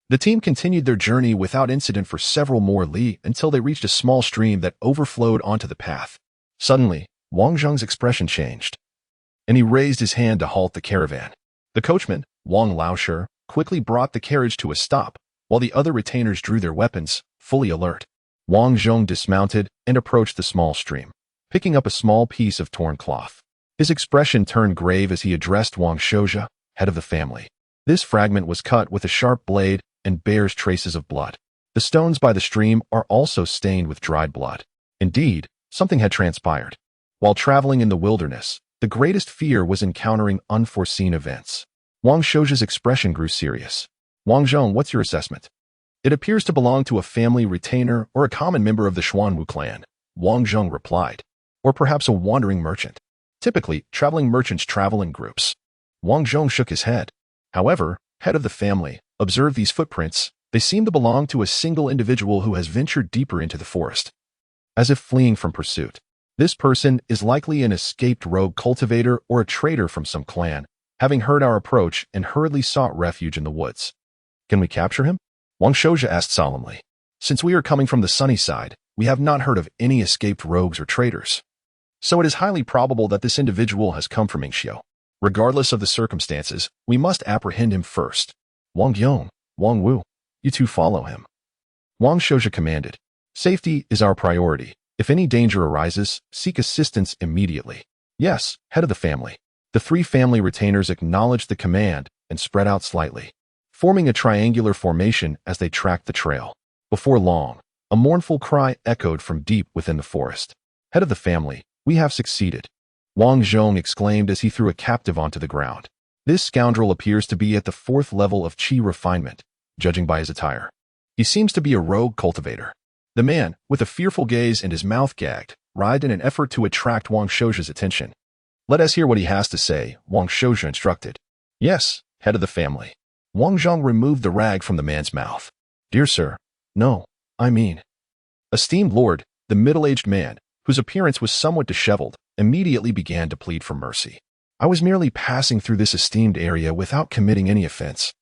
The team continued their journey without incident for several more li until they reached a small stream that overflowed onto the path. Suddenly, Wang Zhong's expression changed, and he raised his hand to halt the caravan. The coachman, Wang Laoshe, quickly brought the carriage to a stop, while the other retainers drew their weapons, fully alert. Wang Zhong dismounted and approached the small stream, picking up a small piece of torn cloth. His expression turned grave as he addressed Wang Shouja, head of the family. This fragment was cut with a sharp blade and bears traces of blood. The stones by the stream are also stained with dried blood. Indeed, something had transpired. While traveling in the wilderness, the greatest fear was encountering unforeseen events. Wang Shouja's expression grew serious. Wang Zhong, what's your assessment? It appears to belong to a family retainer or a common member of the Xuanwu clan, Wang Zhong replied. Or perhaps a wandering merchant. Typically, traveling merchants travel in groups. Wang Zhong shook his head. However, head of the family, observe these footprints. They seem to belong to a single individual who has ventured deeper into the forest, as if fleeing from pursuit. This person is likely an escaped rogue cultivator or a traitor from some clan, having heard our approach and hurriedly sought refuge in the woods. Can we capture him? Wang Shouja asked solemnly. Since we are coming from the sunny side, we have not heard of any escaped rogues or traitors. So it is highly probable that this individual has come from Yingxiu. Regardless of the circumstances, we must apprehend him first. Wang Yong, Wang Wu, you two follow him. Wang Shouja commanded. Safety is our priority. If any danger arises, seek assistance immediately. Yes, head of the family. The three family retainers acknowledged the command and spread out slightly, forming a triangular formation as they tracked the trail. Before long, a mournful cry echoed from deep within the forest. Head of the family, we have succeeded. Wang Zhong exclaimed as he threw a captive onto the ground. This scoundrel appears to be at the 4th level of qi refinement, judging by his attire. He seems to be a rogue cultivator. The man, with a fearful gaze and his mouth gagged, writhed in an effort to attract Wang Shouja's attention. Let us hear what he has to say, Wang Shouja instructed. Yes, head of the family. Wang Zhong removed the rag from the man's mouth. Dear sir, no, I mean. Esteemed lord, the middle-aged man, whose appearance was somewhat disheveled, immediately began to plead for mercy. I was merely passing through this esteemed area without committing any offense.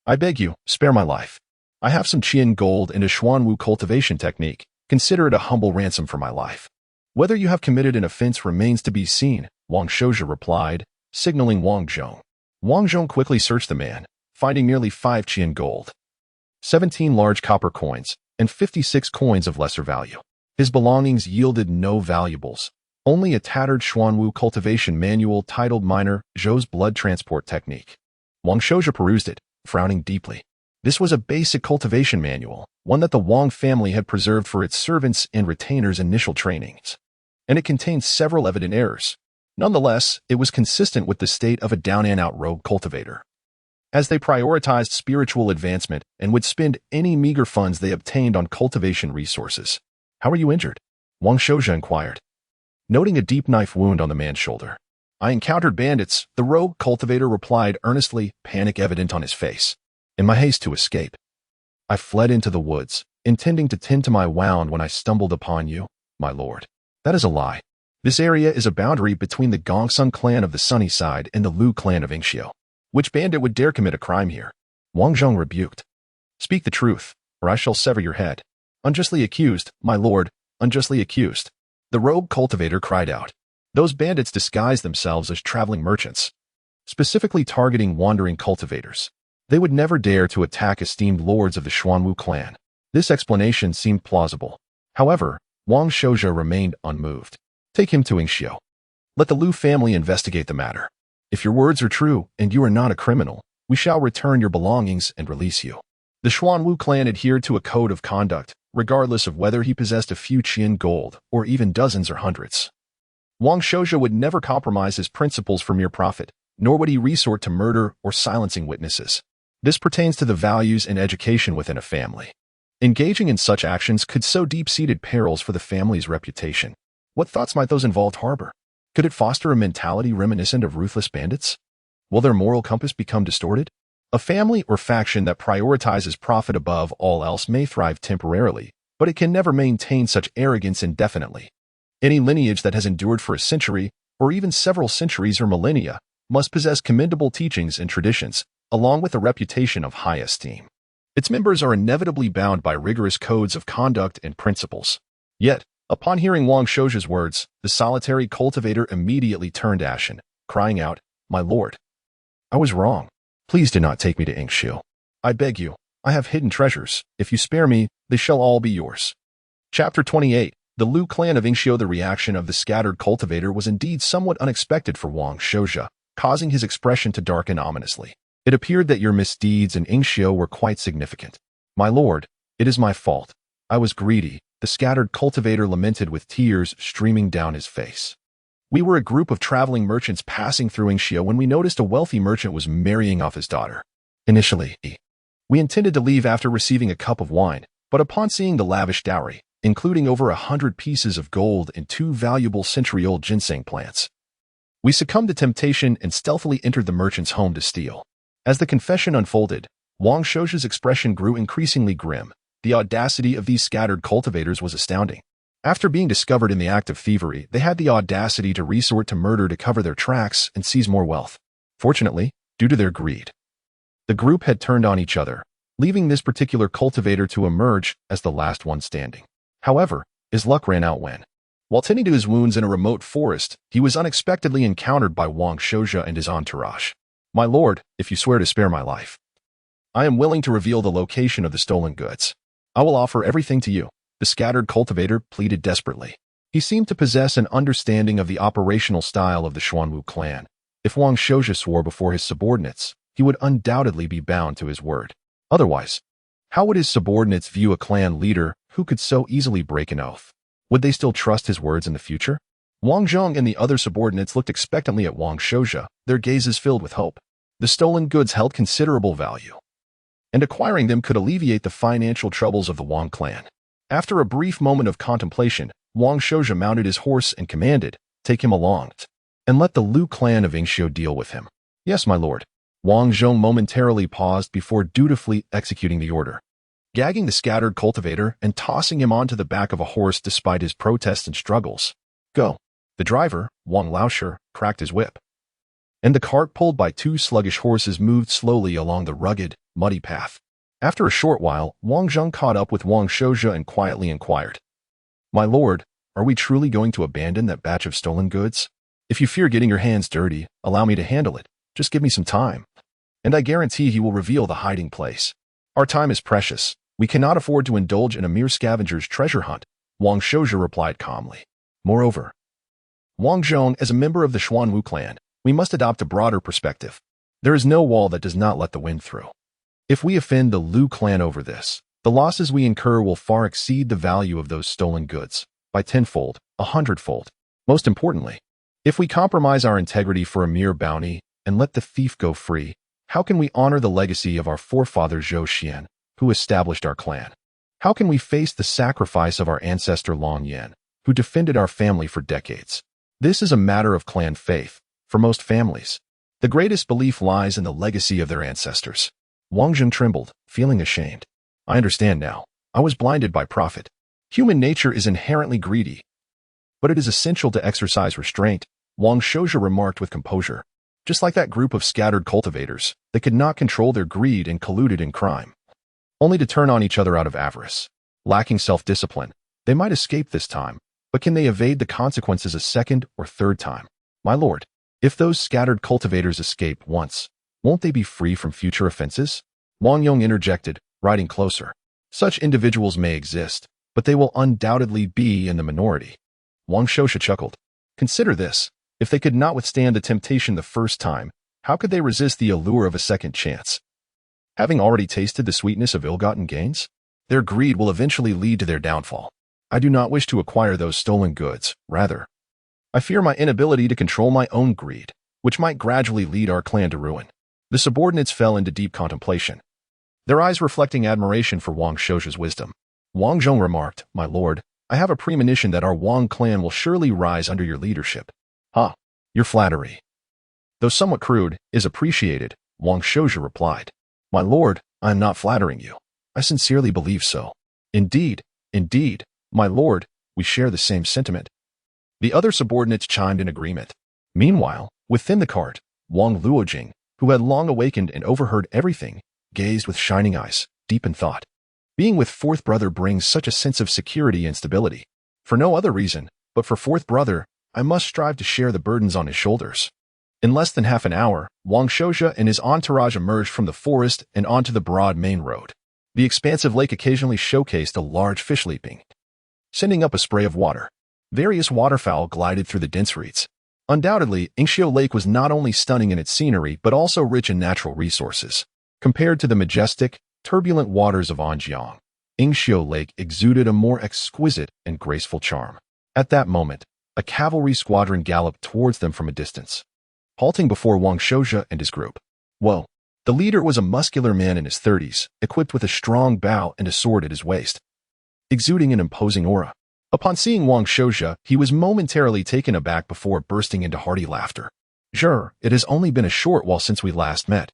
I beg you, spare my life. I have some Qian gold and a Xuanwu cultivation technique. Consider it a humble ransom for my life. Whether you have committed an offense remains to be seen, Wang Shouja replied, signaling Wang Zhong. Wang Zhong quickly searched the man, finding nearly 5 Qian gold, 17 large copper coins, and 56 coins of lesser value. His belongings yielded no valuables, only a tattered Xuanwu cultivation manual titled Minor Zhou's Blood Transport Technique. Wang Shouja perused it, frowning deeply. This was a basic cultivation manual, one that the Wang family had preserved for its servants and retainers' initial trainings, and it contained several evident errors. Nonetheless, it was consistent with the state of a down-and-out rogue cultivator, as they prioritized spiritual advancement and would spend any meager funds they obtained on cultivation resources. How are you injured? Wang Shouja inquired, noting a deep knife wound on the man's shoulder. I encountered bandits, the rogue cultivator replied earnestly, panic evident on his face. In my haste to escape, I fled into the woods, intending to tend to my wound when I stumbled upon you, my lord. That is a lie. This area is a boundary between the Gongsun clan of the sunny side and the Lu clan of Yingxiu. Which bandit would dare commit a crime here? Wang Zhong rebuked. Speak the truth, or I shall sever your head. Unjustly accused, my lord, unjustly accused. The rogue cultivator cried out. Those bandits disguise themselves as traveling merchants, specifically targeting wandering cultivators. They would never dare to attack esteemed lords of the Xuanwu clan. This explanation seemed plausible. However, Wang Shouja remained unmoved. Take him to Yingxiu. Let the Lu family investigate the matter. If your words are true and you are not a criminal, we shall return your belongings and release you. The Xuanwu clan adhered to a code of conduct, regardless of whether he possessed a few Qian gold or even dozens or hundreds. Wang Shouja would never compromise his principles for mere profit, nor would he resort to murder or silencing witnesses. This pertains to the values and education within a family. Engaging in such actions could sow deep-seated perils for the family's reputation. What thoughts might those involved harbor? Could it foster a mentality reminiscent of ruthless bandits? Will their moral compass become distorted? A family or faction that prioritizes profit above all else may thrive temporarily, but it can never maintain such arrogance indefinitely. Any lineage that has endured for a century, or even several centuries or millennia, must possess commendable teachings and traditions, along with a reputation of high esteem. Its members are inevitably bound by rigorous codes of conduct and principles. Yet, upon hearing Wang Shouju's words, the solitary cultivator immediately turned ashen, crying out, "My lord, I was wrong. Please do not take me to Ingshu. I beg you, I have hidden treasures. If you spare me, they shall all be yours." Chapter 28. The Liu clan of Ingshu. The reaction of the scattered cultivator was indeed somewhat unexpected for Wang Shouju, causing his expression to darken ominously. "It appeared that your misdeeds in Ingshu were quite significant. My lord, it is my fault. I was greedy," the scattered cultivator lamented with tears streaming down his face. "We were a group of traveling merchants passing through Ingshu when we noticed a wealthy merchant was marrying off his daughter. Initially, we intended to leave after receiving a cup of wine, but upon seeing the lavish dowry, including over 100 pieces of gold and 2 valuable century-old ginseng plants, we succumbed to temptation and stealthily entered the merchant's home to steal." As the confession unfolded, Wang Shouju's expression grew increasingly grim. The audacity of these scattered cultivators was astounding. After being discovered in the act of thievery, they had the audacity to resort to murder to cover their tracks and seize more wealth. Fortunately, due to their greed, the group had turned on each other, leaving this particular cultivator to emerge as the last one standing. However, his luck ran out when, while tending to his wounds in a remote forest, he was unexpectedly encountered by Wang Shouju and his entourage. "My lord, if you swear to spare my life, I am willing to reveal the location of the stolen goods. I will offer everything to you," the scattered cultivator pleaded desperately. He seemed to possess an understanding of the operational style of the Xuanwu clan. If Wang Shouju swore before his subordinates, he would undoubtedly be bound to his word. Otherwise, how would his subordinates view a clan leader who could so easily break an oath? Would they still trust his words in the future? Wang Zhong and the other subordinates looked expectantly at Wang Shouju, their gazes filled with hope. The stolen goods held considerable value, and acquiring them could alleviate the financial troubles of the Wang clan. After a brief moment of contemplation, Wang Shouju mounted his horse and commanded, "Take him along, and let the Liu clan of Ingshu deal with him." "Yes, my lord." Wang Zhong momentarily paused before dutifully executing the order, gagging the scattered cultivator and tossing him onto the back of a horse despite his protests and struggles. "Go." The driver, Wang Laoshe, cracked his whip, and the cart pulled by 2 sluggish horses moved slowly along the rugged, muddy path. After a short while, Wang Zhong caught up with Wang Shouju and quietly inquired, "My lord, are we truly going to abandon that batch of stolen goods? If you fear getting your hands dirty, allow me to handle it. Just give me some time, and I guarantee he will reveal the hiding place. Our time is precious. We cannot afford to indulge in a mere scavenger's treasure hunt," Wang Shouju replied calmly. "Moreover, Wang Zhong, as a member of the Xuanwu clan, we must adopt a broader perspective. There is no wall that does not let the wind through. If we offend the Liu clan over this, the losses we incur will far exceed the value of those stolen goods, by 10-fold, 100-fold. Most importantly, if we compromise our integrity for a mere bounty and let the thief go free, how can we honor the legacy of our forefather Zhou Xian, who established our clan? How can we face the sacrifice of our ancestor Long Yan, who defended our family for decades? This is a matter of clan faith. For most families, the greatest belief lies in the legacy of their ancestors." Wang Zhong trembled, feeling ashamed. "I understand now. I was blinded by profit. Human nature is inherently greedy, but it is essential to exercise restraint," Wang Shouju remarked with composure. Just like that group of scattered cultivators, they could not control their greed and colluded in crime, only to turn on each other out of avarice. Lacking self-discipline, they might escape this time, but can they evade the consequences a second or third time? "My lord, if those scattered cultivators escape once, won't they be free from future offenses?" Wang Yong interjected, riding closer. "Such individuals may exist, but they will undoubtedly be in the minority." Wang Shouju chuckled. "Consider this. If they could not withstand the temptation the first time, how could they resist the allure of a second chance? Having already tasted the sweetness of ill-gotten gains, their greed will eventually lead to their downfall. I do not wish to acquire those stolen goods. Rather, I fear my inability to control my own greed, which might gradually lead our clan to ruin." The subordinates fell into deep contemplation, their eyes reflecting admiration for Wang Shouju's wisdom. Wang Zhong remarked, "My lord, I have a premonition that our Wang clan will surely rise under your leadership. Ha! Your flattery, though somewhat crude, is appreciated, Wang Shouja replied. My lord, I am not flattering you. I sincerely believe so. Indeed, my lord, we share the same sentiment. The other subordinates chimed in agreement. Meanwhile, within the cart, Wang Luojing, who had long awakened and overheard everything, gazed with shining eyes, deep in thought. Being with fourth brother brings such a sense of security and stability. For no other reason, but for fourth brother, I must strive to share the burdens on his shoulders. In less than half an hour, Wang Shouja and his entourage emerged from the forest and onto the broad main road. The expansive lake occasionally showcased a large fish leaping, sending up a spray of water. Various waterfowl glided through the dense reeds. Undoubtedly, Yingxiu Lake was not only stunning in its scenery but also rich in natural resources. Compared to the majestic, turbulent waters of Anjiang, Yingxiu Lake exuded a more exquisite and graceful charm. At that moment, a cavalry squadron galloped towards them from a distance, halting before Wang Shouja and his group. Whoa! The leader was a muscular man in his 30s, equipped with a strong bow and a sword at his waist, exuding an imposing aura. Upon seeing Wang Shouja, he was momentarily taken aback before bursting into hearty laughter. Sure, it has only been a short while since we last met.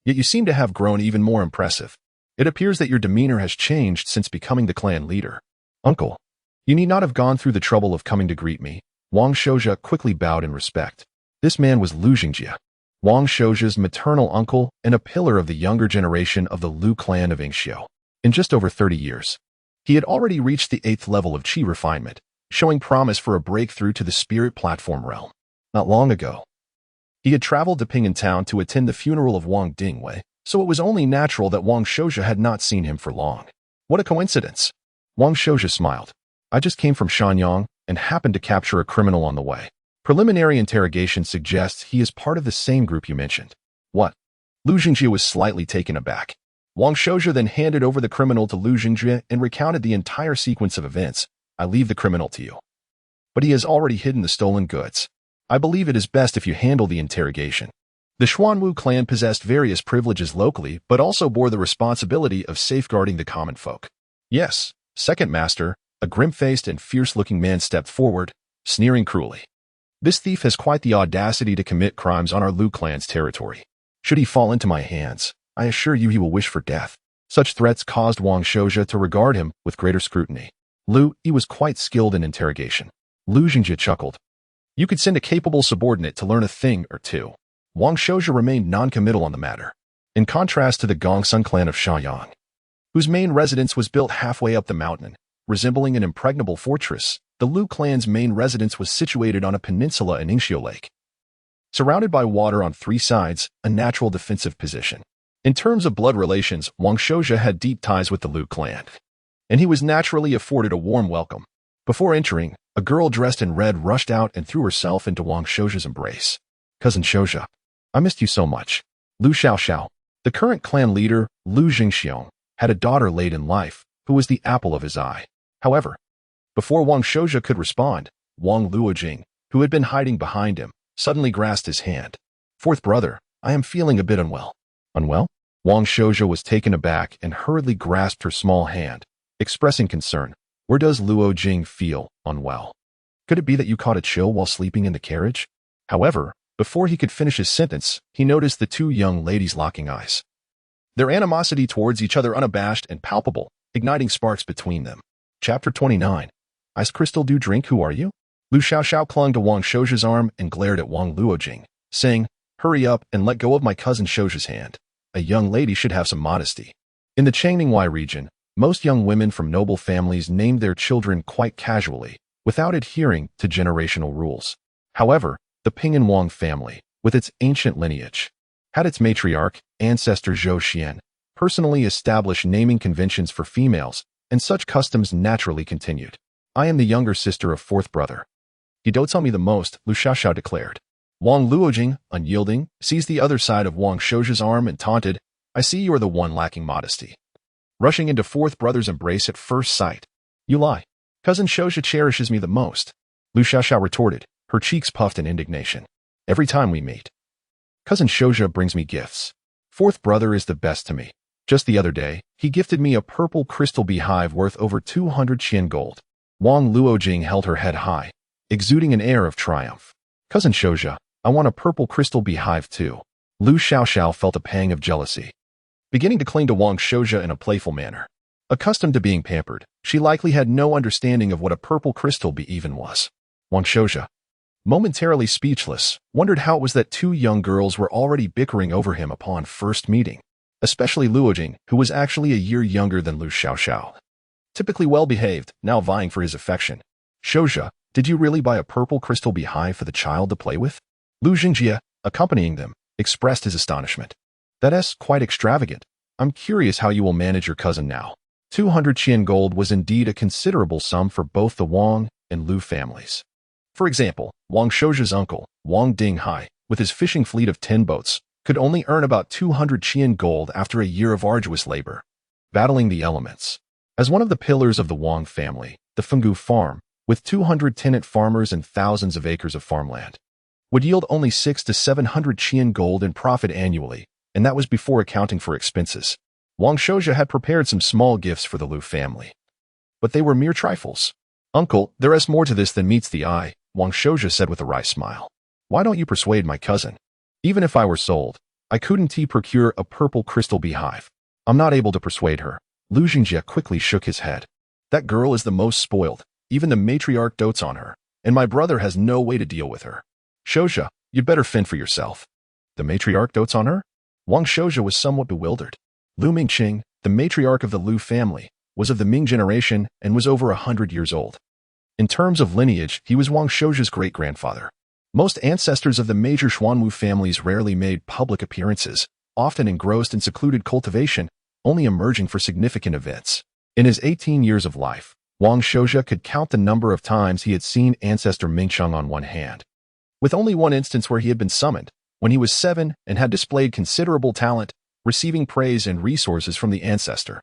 Yet you seem to have grown even more impressive. It appears that your demeanor has changed since becoming the clan leader. Uncle, you need not have gone through the trouble of coming to greet me. Wang Shouja quickly bowed in respect. This man was Lu Jingjie, Wang Shouja's maternal uncle and a pillar of the younger generation of the Lu clan of Yingxiu. In just over 30 years, he had already reached the 8th level of qi refinement, showing promise for a breakthrough to the spirit platform realm. Not long ago, he had traveled to Ping'an Town to attend the funeral of Wang Dingwei, so it was only natural that Wang Shouja had not seen him for long. What a coincidence! Wang Shouja smiled. I just came from Shanyang and happened to capture a criminal on the way. Preliminary interrogation suggests he is part of the same group you mentioned. What? Lu Jingjie was slightly taken aback. Wang Shouja then handed over the criminal to Lu Jingjie and recounted the entire sequence of events. I leave the criminal to you. But he has already hidden the stolen goods. I believe it is best if you handle the interrogation. The Xuanwu clan possessed various privileges locally, but also bore the responsibility of safeguarding the common folk. Yes, second master, a grim-faced and fierce-looking man stepped forward, sneering cruelly. This thief has quite the audacity to commit crimes on our Lu clan's territory. Should he fall into my hands, I assure you he will wish for death. Such threats caused Wang Shouja to regard him with greater scrutiny. He was quite skilled in interrogation. Lu Jingjie chuckled. You could send a capable subordinate to learn a thing or two. Wang Shouja remained non-committal on the matter. In contrast to the Gongsun clan of Shaoyang, whose main residence was built halfway up the mountain, resembling an impregnable fortress, the Lu clan's main residence was situated on a peninsula in Yingxiu Lake, surrounded by water on 3 sides, a natural defensive position. In terms of blood relations, Wang Shouja had deep ties with the Lu clan, and he was naturally afforded a warm welcome. Before entering, a girl dressed in red rushed out and threw herself into Wang Shouja's embrace. Cousin Shouja, I missed you so much. Lu Xiaoxiao, the current clan leader, Lu Jingxiong, had a daughter late in life, who was the apple of his eye. However, before Wang Shouja could respond, Wang Luojing, who had been hiding behind him, suddenly grasped his hand. Fourth brother, I am feeling a bit unwell. Unwell? Wang Shouja was taken aback and hurriedly grasped her small hand, expressing concern. Where does Luojing feel unwell? Could it be that you caught a chill while sleeping in the carriage? However, before he could finish his sentence, he noticed the 2 young ladies locking eyes, their animosity towards each other unabashed and palpable, igniting sparks between them. Chapter 29. Ice crystal do drink, who are you? Lu Xiaoxiao clung to Wang Shouja's arm and glared at Wang Luojing, saying, hurry up and let go of my cousin Shouja's hand. A young lady should have some modesty. In the Changningwai region, most young women from noble families named their children quite casually, without adhering to generational rules. However, the Ping'an Wang family, with its ancient lineage, had its matriarch, Ancestor Zhou Xian, personally establish naming conventions for females, and such customs naturally continued. I am the younger sister of fourth brother. He dotes on me the most, Lu Xiaoxiao declared. Wang Luojing, unyielding, seized the other side of Wang Shouja's arm and taunted, I see you are the one lacking modesty. Rushing into fourth brother's embrace at first sight. You lie. Cousin Shouja cherishes me the most, Lu Xiaoxiao retorted, her cheeks puffed in indignation. Every time we meet, Cousin Shouja brings me gifts. Fourth brother is the best to me. Just the other day, he gifted me a purple crystal beehive worth over 200 qian gold. Wang Luojing held her head high, exuding an air of triumph. Cousin Shouja, I want a purple crystal beehive too. Lu Xiaoxiao felt a pang of jealousy, beginning to cling to Wang Shouja in a playful manner. Accustomed to being pampered, she likely had no understanding of what a purple crystal bee even was. Wang Shouja, momentarily speechless, wondered how it was that two young girls were already bickering over him upon first meeting, especially Luojing, who was actually a year younger than Lu Xiaoxiao. Typically well-behaved, now vying for his affection. Shouja, did you really buy a purple crystal beehive for the child to play with? Lu Jingjie, accompanying them, expressed his astonishment. That's quite extravagant. I'm curious how you will manage your cousin now. 200 Qian gold was indeed a considerable sum for both the Wang and Lu families. For example, Wang Shouja's uncle, Wang Dinghai, with his fishing fleet of 10 boats, could only earn about 200 Qian gold after a year of arduous labor, battling the elements. As one of the pillars of the Wang family, the Fenggu farm, with 200 tenant farmers and thousands of acres of farmland, would yield only 600 to 700 Qian gold in profit annually, and that was before accounting for expenses. Wang Shouja had prepared some small gifts for the Lu family, but they were mere trifles. Uncle, there is more to this than meets the eye, Wang Shouja said with a wry smile. Why don't you persuade my cousin? Even if I were sold, I couldn't procure a purple crystal beehive. I'm not able to persuade her. Lu Jingjie quickly shook his head. That girl is the most spoiled. Even the matriarch dotes on her, and my brother has no way to deal with her. Shouja, you'd better fend for yourself. The matriarch dotes on her? Wang Shouja was somewhat bewildered. Lu Mingqing, the matriarch of the Lu family, was of the Ming generation and was over 100 years old. In terms of lineage, he was Wang Shouja's great-grandfather. Most ancestors of the major Xuanwu families rarely made public appearances, often engrossed in secluded cultivation, only emerging for significant events. In his 18 years of life, Wang Shouja could count the number of times he had seen Ancestor Mingsheng on one hand, with only one instance where he had been summoned, when he was 7 and had displayed considerable talent, receiving praise and resources from the ancestor.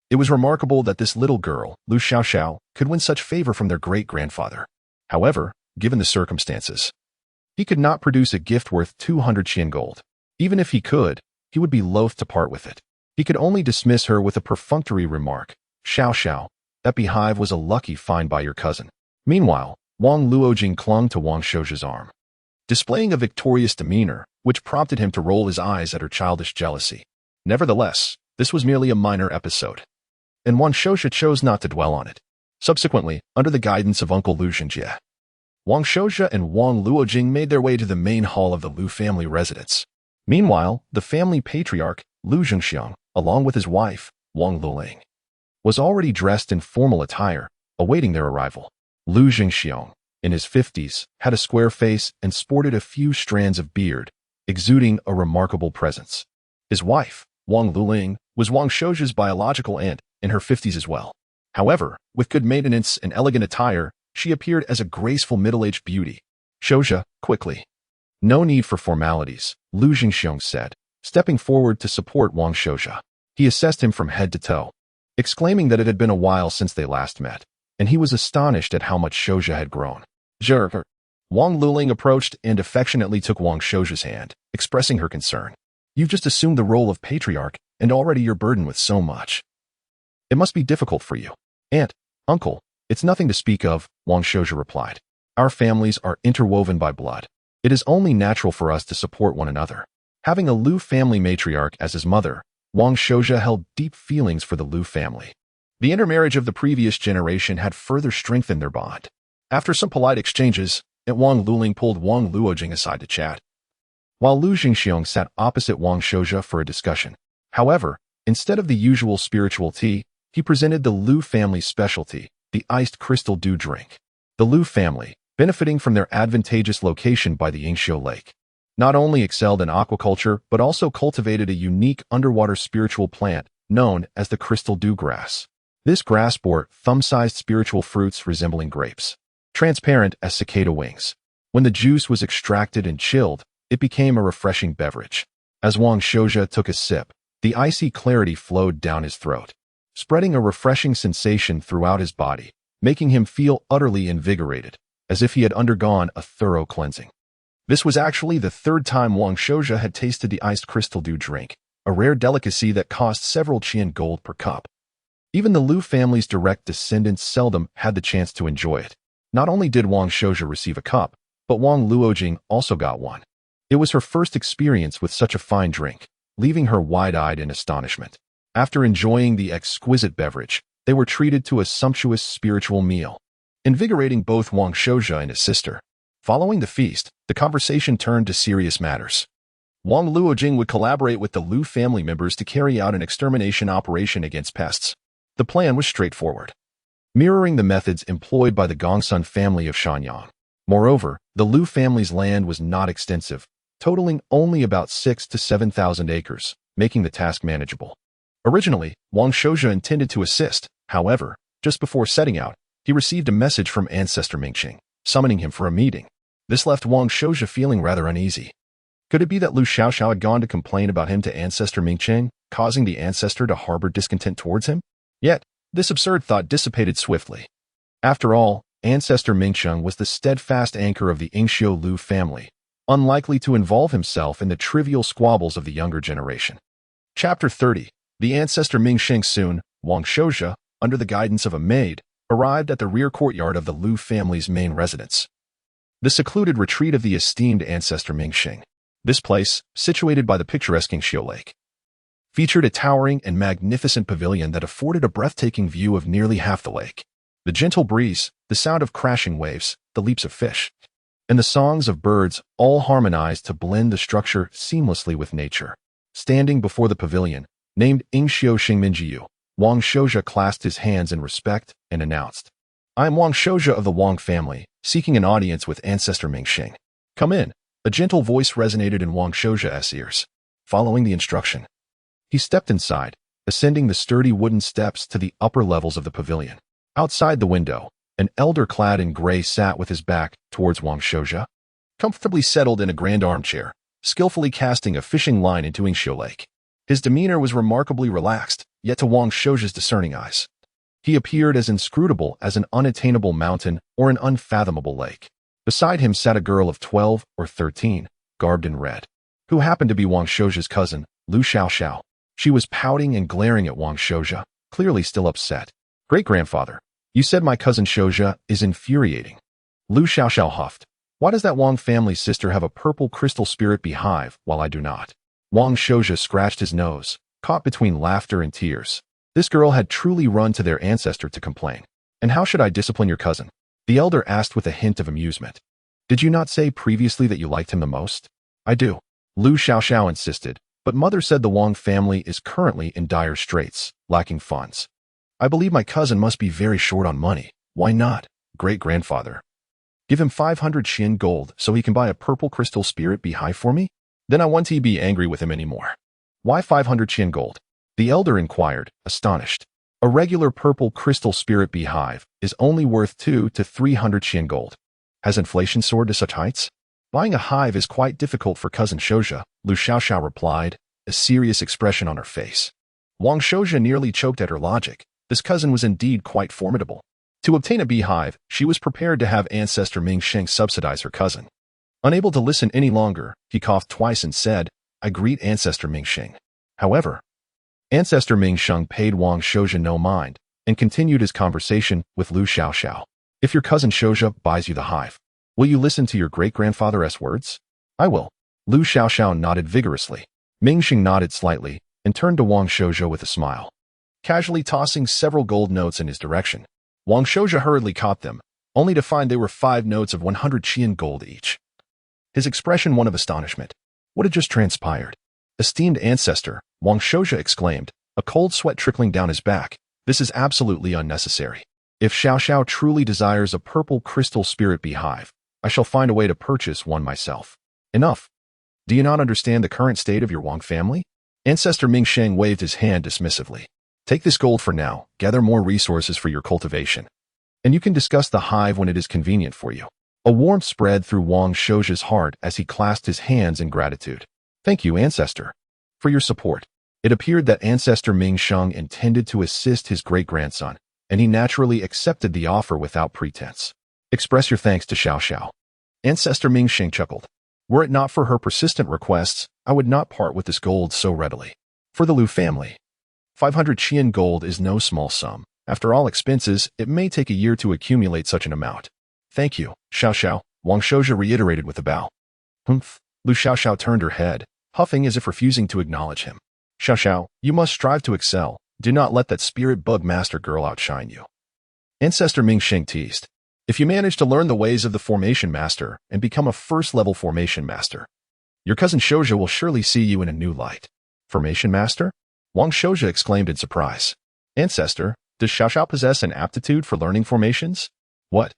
It was remarkable that this little girl, Lu Xiaoxiao, could win such favor from their great-grandfather. However, given the circumstances, he could not produce a gift worth 200 Qian gold. Even if he could, he would be loath to part with it. He could only dismiss her with a perfunctory remark. Xiaoxiao, that beehive was a lucky find by your cousin. Meanwhile, Wang Luojing clung to Wang Shouja's arm, displaying a victorious demeanor, which prompted him to roll his eyes at her childish jealousy. Nevertheless, this was merely a minor episode, and Wang Shouja chose not to dwell on it. Subsequently, under the guidance of Uncle Lu Jingjie, Wang Shouja and Wang Luojing made their way to the main hall of the Lu family residence. Meanwhile, the family patriarch, Lu Zhengxiang, along with his wife, Wang Luling, was already dressed in formal attire, awaiting their arrival. Lu Zhengxiang, in his 50s, had a square face and sported a few strands of beard, exuding a remarkable presence. His wife, Wang Luling, was Wang Shouja's biological aunt, in her 50s as well. However, with good maintenance and elegant attire, she appeared as a graceful middle-aged beauty. Shouja, quickly. No need for formalities, Lu Zhengxiang said, stepping forward to support Wang Shouja. He assessed him from head to toe, exclaiming that it had been a while since they last met, and he was astonished at how much Shouja had grown. Wang Luling approached and affectionately took Wang Shouja's hand, expressing her concern. You've just assumed the role of patriarch, and already you're burdened with so much. It must be difficult for you. Aunt, uncle, it's nothing to speak of, Wang Shouja replied. Our families are interwoven by blood. It is only natural for us to support one another. Having a Lu family matriarch as his mother, Wang Shouja held deep feelings for the Lu family. The intermarriage of the previous generation had further strengthened their bond. After some polite exchanges, Wang Luling pulled Wang Luojing aside to chat, while Lu Jingxiang sat opposite Wang Shouja for a discussion. However, instead of the usual spiritual tea, he presented the Lu family's specialty, the iced crystal dew drink. The Lu family, benefiting from their advantageous location by the Yingxiu Lake, not only excelled in aquaculture but also cultivated a unique underwater spiritual plant known as the crystal dew grass. This grass bore thumb-sized spiritual fruits resembling grapes, transparent as cicada wings. When the juice was extracted and chilled, it became a refreshing beverage. As Wang Shouja took a sip, the icy clarity flowed down his throat, spreading a refreshing sensation throughout his body, making him feel utterly invigorated, as if he had undergone a thorough cleansing. This was actually the third time Wang Shouja had tasted the iced crystal dew drink, a rare delicacy that cost several Qian gold per cup. Even the Lu family's direct descendants seldom had the chance to enjoy it. Not only did Wang Shouja receive a cup, But Wang Luojing also got one. It was her first experience with such a fine drink, leaving her wide-eyed in astonishment. After enjoying the exquisite beverage, they were treated to a sumptuous spiritual meal, invigorating both Wang Shouja and his sister. Following the feast, the conversation turned to serious matters. Wang Luojing would collaborate with the Lu family members to carry out an extermination operation against pests. The plan was straightforward, mirroring the methods employed by the Gongsun family of Shanyang. Moreover, the Lu family's land was not extensive, totaling only about 6,000 to 7,000 acres, making the task manageable. Originally, Wang Shouja intended to assist. However, just before setting out, he received a message from Ancestor Mingxing, summoning him for a meeting. This left Wang Shouja feeling rather uneasy. Could it be that Lu Xiaoxiao had gone to complain about him to Ancestor Mingxing, causing the ancestor to harbor discontent towards him? Yet, this absurd thought dissipated swiftly. After all, Ancestor Mingxing was the steadfast anchor of the Yingxiu Lu family, unlikely to involve himself in the trivial squabbles of the younger generation. Chapter 30. The Ancestor Mingxing. Soon, Wang Shouja, under the guidance of a maid, arrived at the rear courtyard of the Lu family's main residence, the secluded retreat of the esteemed Ancestor Mingxing. This place, situated by the picturesque Yingxiu Lake, featured a towering and magnificent pavilion that afforded a breathtaking view of nearly half the lake. The gentle breeze, the sound of crashing waves, the leaps of fish, and the songs of birds all harmonized to blend the structure seamlessly with nature. Standing before the pavilion, named Yingxiu Xingminjiu, Wang Shouja clasped his hands in respect and announced, "I am Wang Shouja of the Wang family, seeking an audience with Ancestor Mingxing. Come in." A gentle voice resonated in Wang Shouja's ears. Following the instruction, he stepped inside, ascending the sturdy wooden steps to the upper levels of the pavilion. Outside the window, an elder clad in gray sat with his back towards Wang Shouja, comfortably settled in a grand armchair, skillfully casting a fishing line into Yingxiu Lake. His demeanor was remarkably relaxed, yet to Wang Shouja's discerning eyes, he appeared as inscrutable as an unattainable mountain or an unfathomable lake. Beside him sat a girl of 12 or 13, garbed in red, who happened to be Wang Shouja's cousin, Lu Xiaoxiao. She was pouting and glaring at Wang Shouja, clearly still upset. "Great-grandfather, you said my cousin Shouja is infuriating." Lu Xiaoxiao huffed. "Why does that Wang family sister have a purple crystal spirit beehive while I do not?" Wang Shouja scratched his nose, caught between laughter and tears. This girl had truly run to their ancestor to complain. "And how should I discipline your cousin?" the elder asked with a hint of amusement. "Did you not say previously that you liked him the most?" "I do," Lu Xiaoxiao insisted, "but mother said the Wang family is currently in dire straits, lacking funds. I believe my cousin must be very short on money. Why not, great-grandfather? Give him 500 Qian gold so he can buy a purple crystal spirit beehive for me? Then I won't be angry with him anymore." "Why 500 Qian gold?" the elder inquired, astonished. "A regular purple crystal spirit beehive is only worth 200 to 300 Qian gold. Has inflation soared to such heights? Buying a hive is quite difficult for cousin Shouja," Lu Xiaoxiao replied, a serious expression on her face. Wang Shouja nearly choked at her logic. This cousin was indeed quite formidable. To obtain a beehive, she was prepared to have Ancestor Mingxing subsidize her cousin. Unable to listen any longer, he coughed twice and said, "I greet Ancestor Mingxing." However, Ancestor Mingxing paid Wang Shouja no mind and continued his conversation with Lu Xiaoxiao. "If your cousin Shouja buys you the hive, will you listen to your great-grandfather's words?" "I will." Lu Xiaoxiao nodded vigorously. Mingxing nodded slightly and turned to Wang Shouja with a smile, casually tossing several gold notes in his direction. Wang Shouja hurriedly caught them, only to find they were 5 notes of 100 Qian gold each. His expression one of astonishment. What had just transpired? "Esteemed ancestor," Wang Shouja exclaimed, a cold sweat trickling down his back. "This is absolutely unnecessary. If Xiaoxiao truly desires a purple crystal spirit beehive, I shall find a way to purchase one myself. Enough. Do you not understand the current state of your Wang family?" Ancestor Mingxing waved his hand dismissively. "Take this gold for now, gather more resources for your cultivation, and you can discuss the hive when it is convenient for you." A warmth spread through Wang Shouja's heart as he clasped his hands in gratitude. "Thank you, ancestor, for your support." It appeared that Ancestor Mingxing intended to assist his great-grandson, and he naturally accepted the offer without pretense. "Express your thanks to Xiaoxiao." Ancestor Mingxing chuckled. "Were it not for her persistent requests, I would not part with this gold so readily. For the Lu family, 500 Qian gold is no small sum. After all expenses, it may take a year to accumulate such an amount." "Thank you, Xiaoxiao," Wang Shouja reiterated with a bow. Humph. Lu Xiaoxiao turned her head, huffing as if refusing to acknowledge him. Xiaoxiao, you must strive to excel. Do not let that spirit bug master girl outshine you. Ancestor Mingxing teased. If you manage to learn the ways of the formation master and become a first-level formation master, your cousin Shouja will surely see you in a new light. Formation master? Wang Shouja exclaimed in surprise. Ancestor, does Xiaoxiao possess an aptitude for learning formations? What?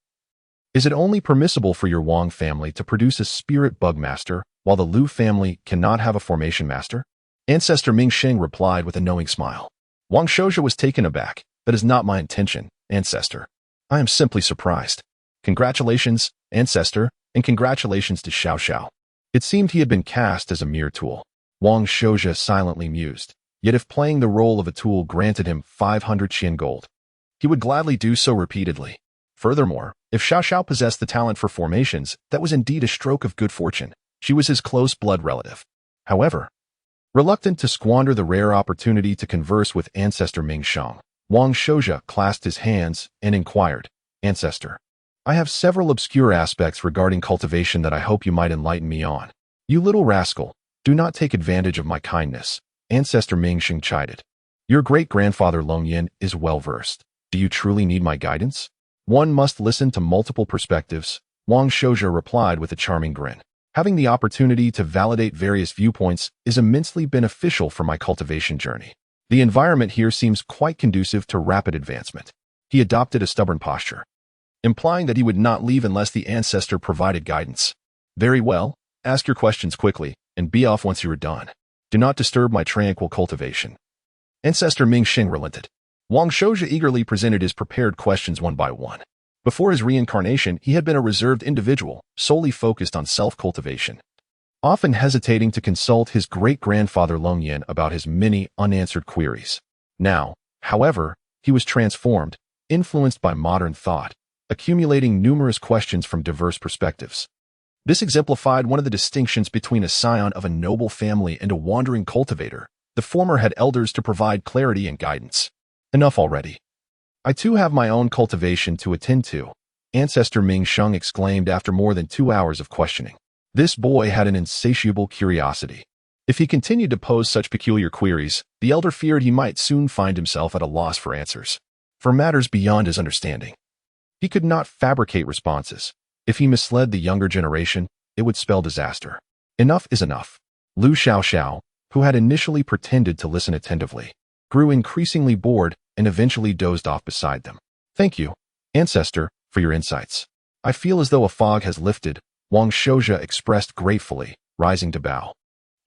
Is it only permissible for your Wang family to produce a spirit bug master, while the Lu family cannot have a formation master? Ancestor Mingxing replied with a knowing smile. Wang Shouja was taken aback. That is not my intention, Ancestor. I am simply surprised. Congratulations, Ancestor, and congratulations to Xiaoxiao. It seemed he had been cast as a mere tool. Wang Shouja silently mused. Yet if playing the role of a tool granted him 500 Qian gold, he would gladly do so repeatedly. Furthermore, if Xiaoxiao possessed the talent for formations, that was indeed a stroke of good fortune. She was his close blood relative. However, reluctant to squander the rare opportunity to converse with Ancestor Mingxing, Wang Shouja clasped his hands and inquired, Ancestor, I have several obscure aspects regarding cultivation that I hope you might enlighten me on. You little rascal, do not take advantage of my kindness, Ancestor Mingxing chided. Your great-grandfather Longyan is well-versed. Do you truly need my guidance? One must listen to multiple perspectives, Wang Shouja replied with a charming grin. Having the opportunity to validate various viewpoints is immensely beneficial for my cultivation journey. The environment here seems quite conducive to rapid advancement. He adopted a stubborn posture, implying that he would not leave unless the ancestor provided guidance. Very well, ask your questions quickly, and be off once you are done. Do not disturb my tranquil cultivation. Ancestor Mingxing relented. Wang Shouja eagerly presented his prepared questions one by one. Before his reincarnation, he had been a reserved individual, solely focused on self-cultivation, often hesitating to consult his great-grandfather Longyan about his many unanswered queries. Now, however, he was transformed, influenced by modern thought, accumulating numerous questions from diverse perspectives. This exemplified one of the distinctions between a scion of a noble family and a wandering cultivator. The former had elders to provide clarity and guidance. Enough already. I too have my own cultivation to attend to, Ancestor Mingxing exclaimed after more than 2 hours of questioning. This boy had an insatiable curiosity. If he continued to pose such peculiar queries, the elder feared he might soon find himself at a loss for answers, for matters beyond his understanding. He could not fabricate responses. If he misled the younger generation, it would spell disaster. Enough is enough. Lu Xiaoxiao, who had initially pretended to listen attentively, grew increasingly bored and eventually dozed off beside them. Thank you, Ancestor, for your insights. I feel as though a fog has lifted, Wang Shouja expressed gratefully, rising to bow.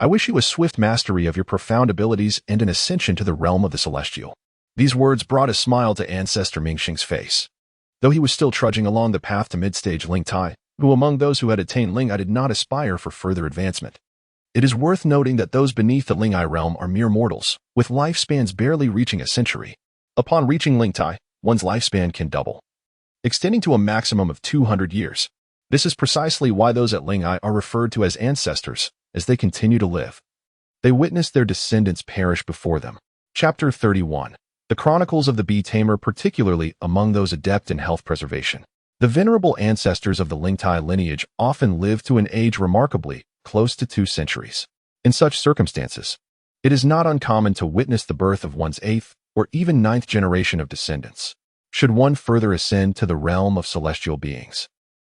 I wish you a swift mastery of your profound abilities and an ascension to the realm of the celestial. These words brought a smile to Ancestor Mingxing's face. Though he was still trudging along the path to mid-stage Lingtai, who among those who had attained Lingai did not aspire for further advancement. It is worth noting that those beneath the Lingai realm are mere mortals, with lifespans barely reaching a century. Upon reaching Lingtai, one's lifespan can double, extending to a maximum of 200 years. This is precisely why those at Lingai are referred to as ancestors, as they continue to live. They witness their descendants perish before them. Chapter 31. The Chronicles of the Bee Tamer, particularly among those adept in health preservation. The venerable ancestors of the Lingtai lineage often live to an age remarkably close to 2 centuries. In such circumstances, it is not uncommon to witness the birth of one's 8th or even 9th generation of descendants, should one further ascend to the realm of celestial beings.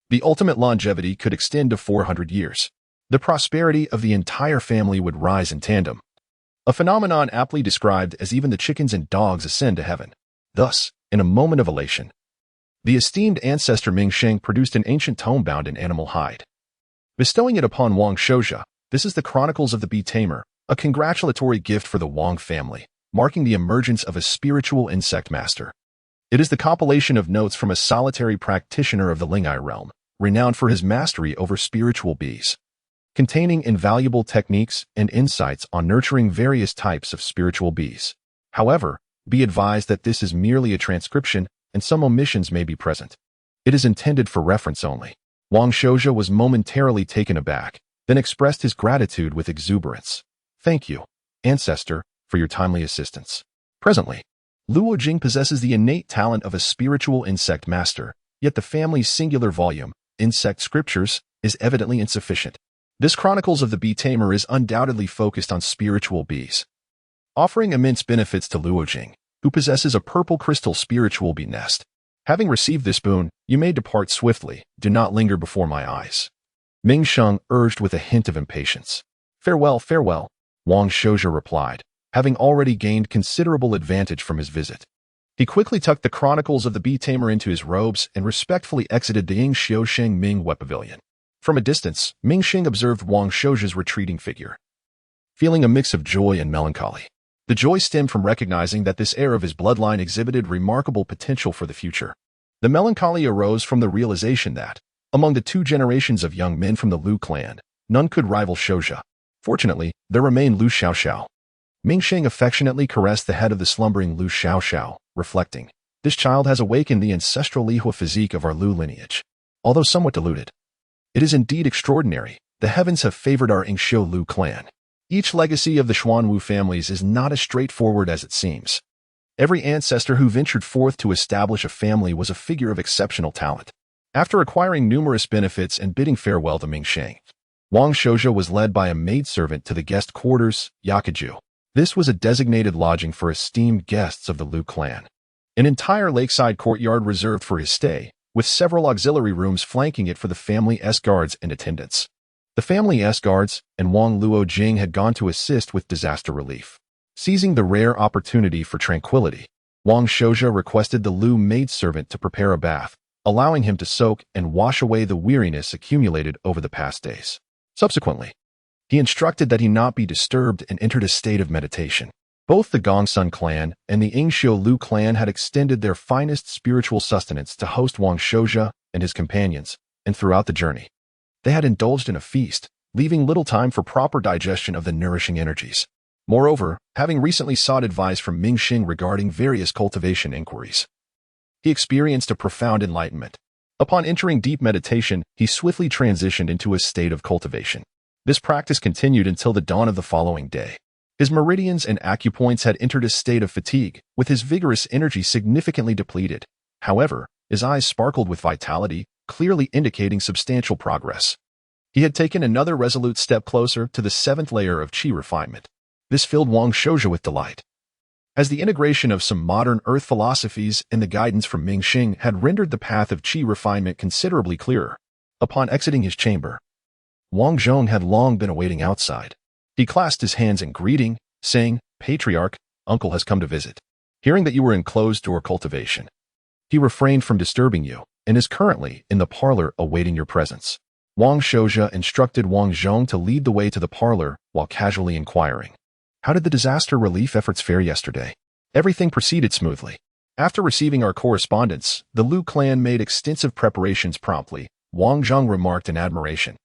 The ultimate longevity could extend to 400 years. The prosperity of the entire family would rise in tandem, a phenomenon aptly described as even the chickens and dogs ascend to heaven. Thus, in a moment of elation, the esteemed Ancestor Mingxing produced an ancient tome bound in animal hide. Bestowing it upon Wang Shouja, this is the Chronicles of the Bee Tamer, a congratulatory gift for the Wang family, marking the emergence of a spiritual insect master. It is the compilation of notes from a solitary practitioner of the Lingai realm, renowned for his mastery over spiritual bees, containing invaluable techniques and insights on nurturing various types of spiritual bees. However, be advised that this is merely a transcription and some omissions may be present. It is intended for reference only. Wang Shouja was momentarily taken aback, then expressed his gratitude with exuberance. Thank you, Ancestor, for your timely assistance. Presently, Luo Jing possesses the innate talent of a spiritual insect master, yet the family's singular volume, insect scriptures is evidently insufficient. This Chronicles of the Bee Tamer is undoubtedly focused on spiritual bees, offering immense benefits to Luojing, who possesses a purple crystal spiritual bee nest. Having received this boon, you may depart swiftly. Do not linger before my eyes. Ming Sheng urged with a hint of impatience. Farewell, farewell, Wang Shouja replied, having already gained considerable advantage from his visit. He quickly tucked the Chronicles of the Bee Tamer into his robes and respectfully exited the Ying Xiaosheng Ming Wet Pavilion. From a distance, Ming Sheng observed Wang Shouja's retreating figure, feeling a mix of joy and melancholy. The joy stemmed from recognizing that this heir of his bloodline exhibited remarkable potential for the future. The melancholy arose from the realization that, among the 2 generations of young men from the Lu clan, none could rival Shouja. Fortunately, there remained Lu Xiaoxiao. Ming Sheng affectionately caressed the head of the slumbering Lu Xiaoxiao, reflecting, "This child has awakened the ancestral Lihua physique of our Lu lineage. Although somewhat diluted, it is indeed extraordinary. The heavens have favored our Yingxiu Lu clan. Each legacy of the Xuanwu families is not as straightforward as it seems. Every ancestor who ventured forth to establish a family was a figure of exceptional talent." After acquiring numerous benefits and bidding farewell to Ming Sheng, Wang Shouja was led by a maidservant to the guest quarters, Yakaju. This was a designated lodging for esteemed guests of the Lu clan. An entire lakeside courtyard reserved for his stay, with several auxiliary rooms flanking it for the family S-guards and attendants. The family S-guards and Wang Luojing had gone to assist with disaster relief. Seizing the rare opportunity for tranquility, Wang Shouja requested the Lu maidservant to prepare a bath, allowing him to soak and wash away the weariness accumulated over the past days. Subsequently, he instructed that he not be disturbed and entered a state of meditation. Both the Gongsun clan and the Yingxiu Lu clan had extended their finest spiritual sustenance to host Wang Shouja and his companions, and throughout the journey, they had indulged in a feast, leaving little time for proper digestion of the nourishing energies. Moreover, having recently sought advice from Ming Sheng regarding various cultivation inquiries, he experienced a profound enlightenment. Upon entering deep meditation, he swiftly transitioned into a state of cultivation. This practice continued until the dawn of the following day. His meridians and acupoints had entered a state of fatigue, with his vigorous energy significantly depleted. However, his eyes sparkled with vitality, clearly indicating substantial progress. He had taken another resolute step closer to the 7th layer of qi refinement. This filled Wang Shouja with delight, as the integration of some modern earth philosophies and the guidance from Ming Sheng had rendered the path of qi refinement considerably clearer. Upon exiting his chamber, Wang Zhong had long been awaiting outside. He clasped his hands in greeting, saying, "Patriarch, uncle has come to visit. Hearing that you were in closed-door cultivation, he refrained from disturbing you and is currently in the parlor awaiting your presence." Wang Shouja instructed Wang Zhong to lead the way to the parlor while casually inquiring, "How did the disaster relief efforts fare yesterday?" Everything proceeded smoothly. After receiving our correspondence, the Lu clan made extensive preparations promptly, Wang Zhong remarked in admiration.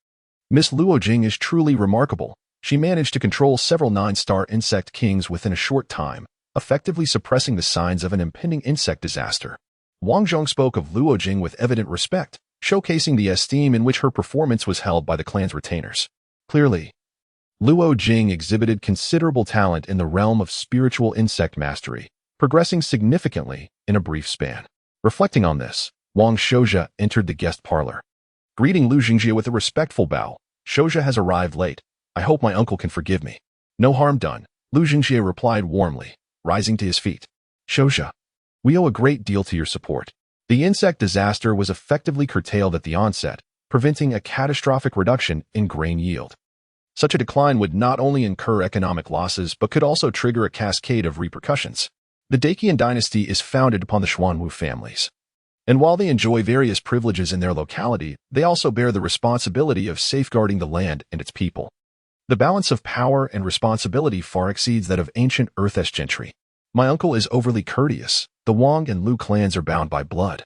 "Miss Luojing is truly remarkable. She managed to control several 9-star insect kings within a short time, effectively suppressing the signs of an impending insect disaster." Wang Zhong spoke of Luojing with evident respect, showcasing the esteem in which her performance was held by the clan's retainers. Clearly, Luojing exhibited considerable talent in the realm of spiritual insect mastery, progressing significantly in a brief span. Reflecting on this, Wang Shouja entered the guest parlor. Greeting Lu Jingjie with a respectful bow, "Shouja has arrived late. I hope my uncle can forgive me." "No harm done," Lu Jingjie replied warmly, rising to his feet. "Shouja, we owe a great deal to your support. The insect disaster was effectively curtailed at the onset, preventing a catastrophic reduction in grain yield. Such a decline would not only incur economic losses but could also trigger a cascade of repercussions. The Dacian dynasty is founded upon the Xuanwu families, and while they enjoy various privileges in their locality, they also bear the responsibility of safeguarding the land and its people. The balance of power and responsibility far exceeds that of ancient Earth-esque gentry. My uncle is overly courteous. The Wang and Lu clans are bound by blood,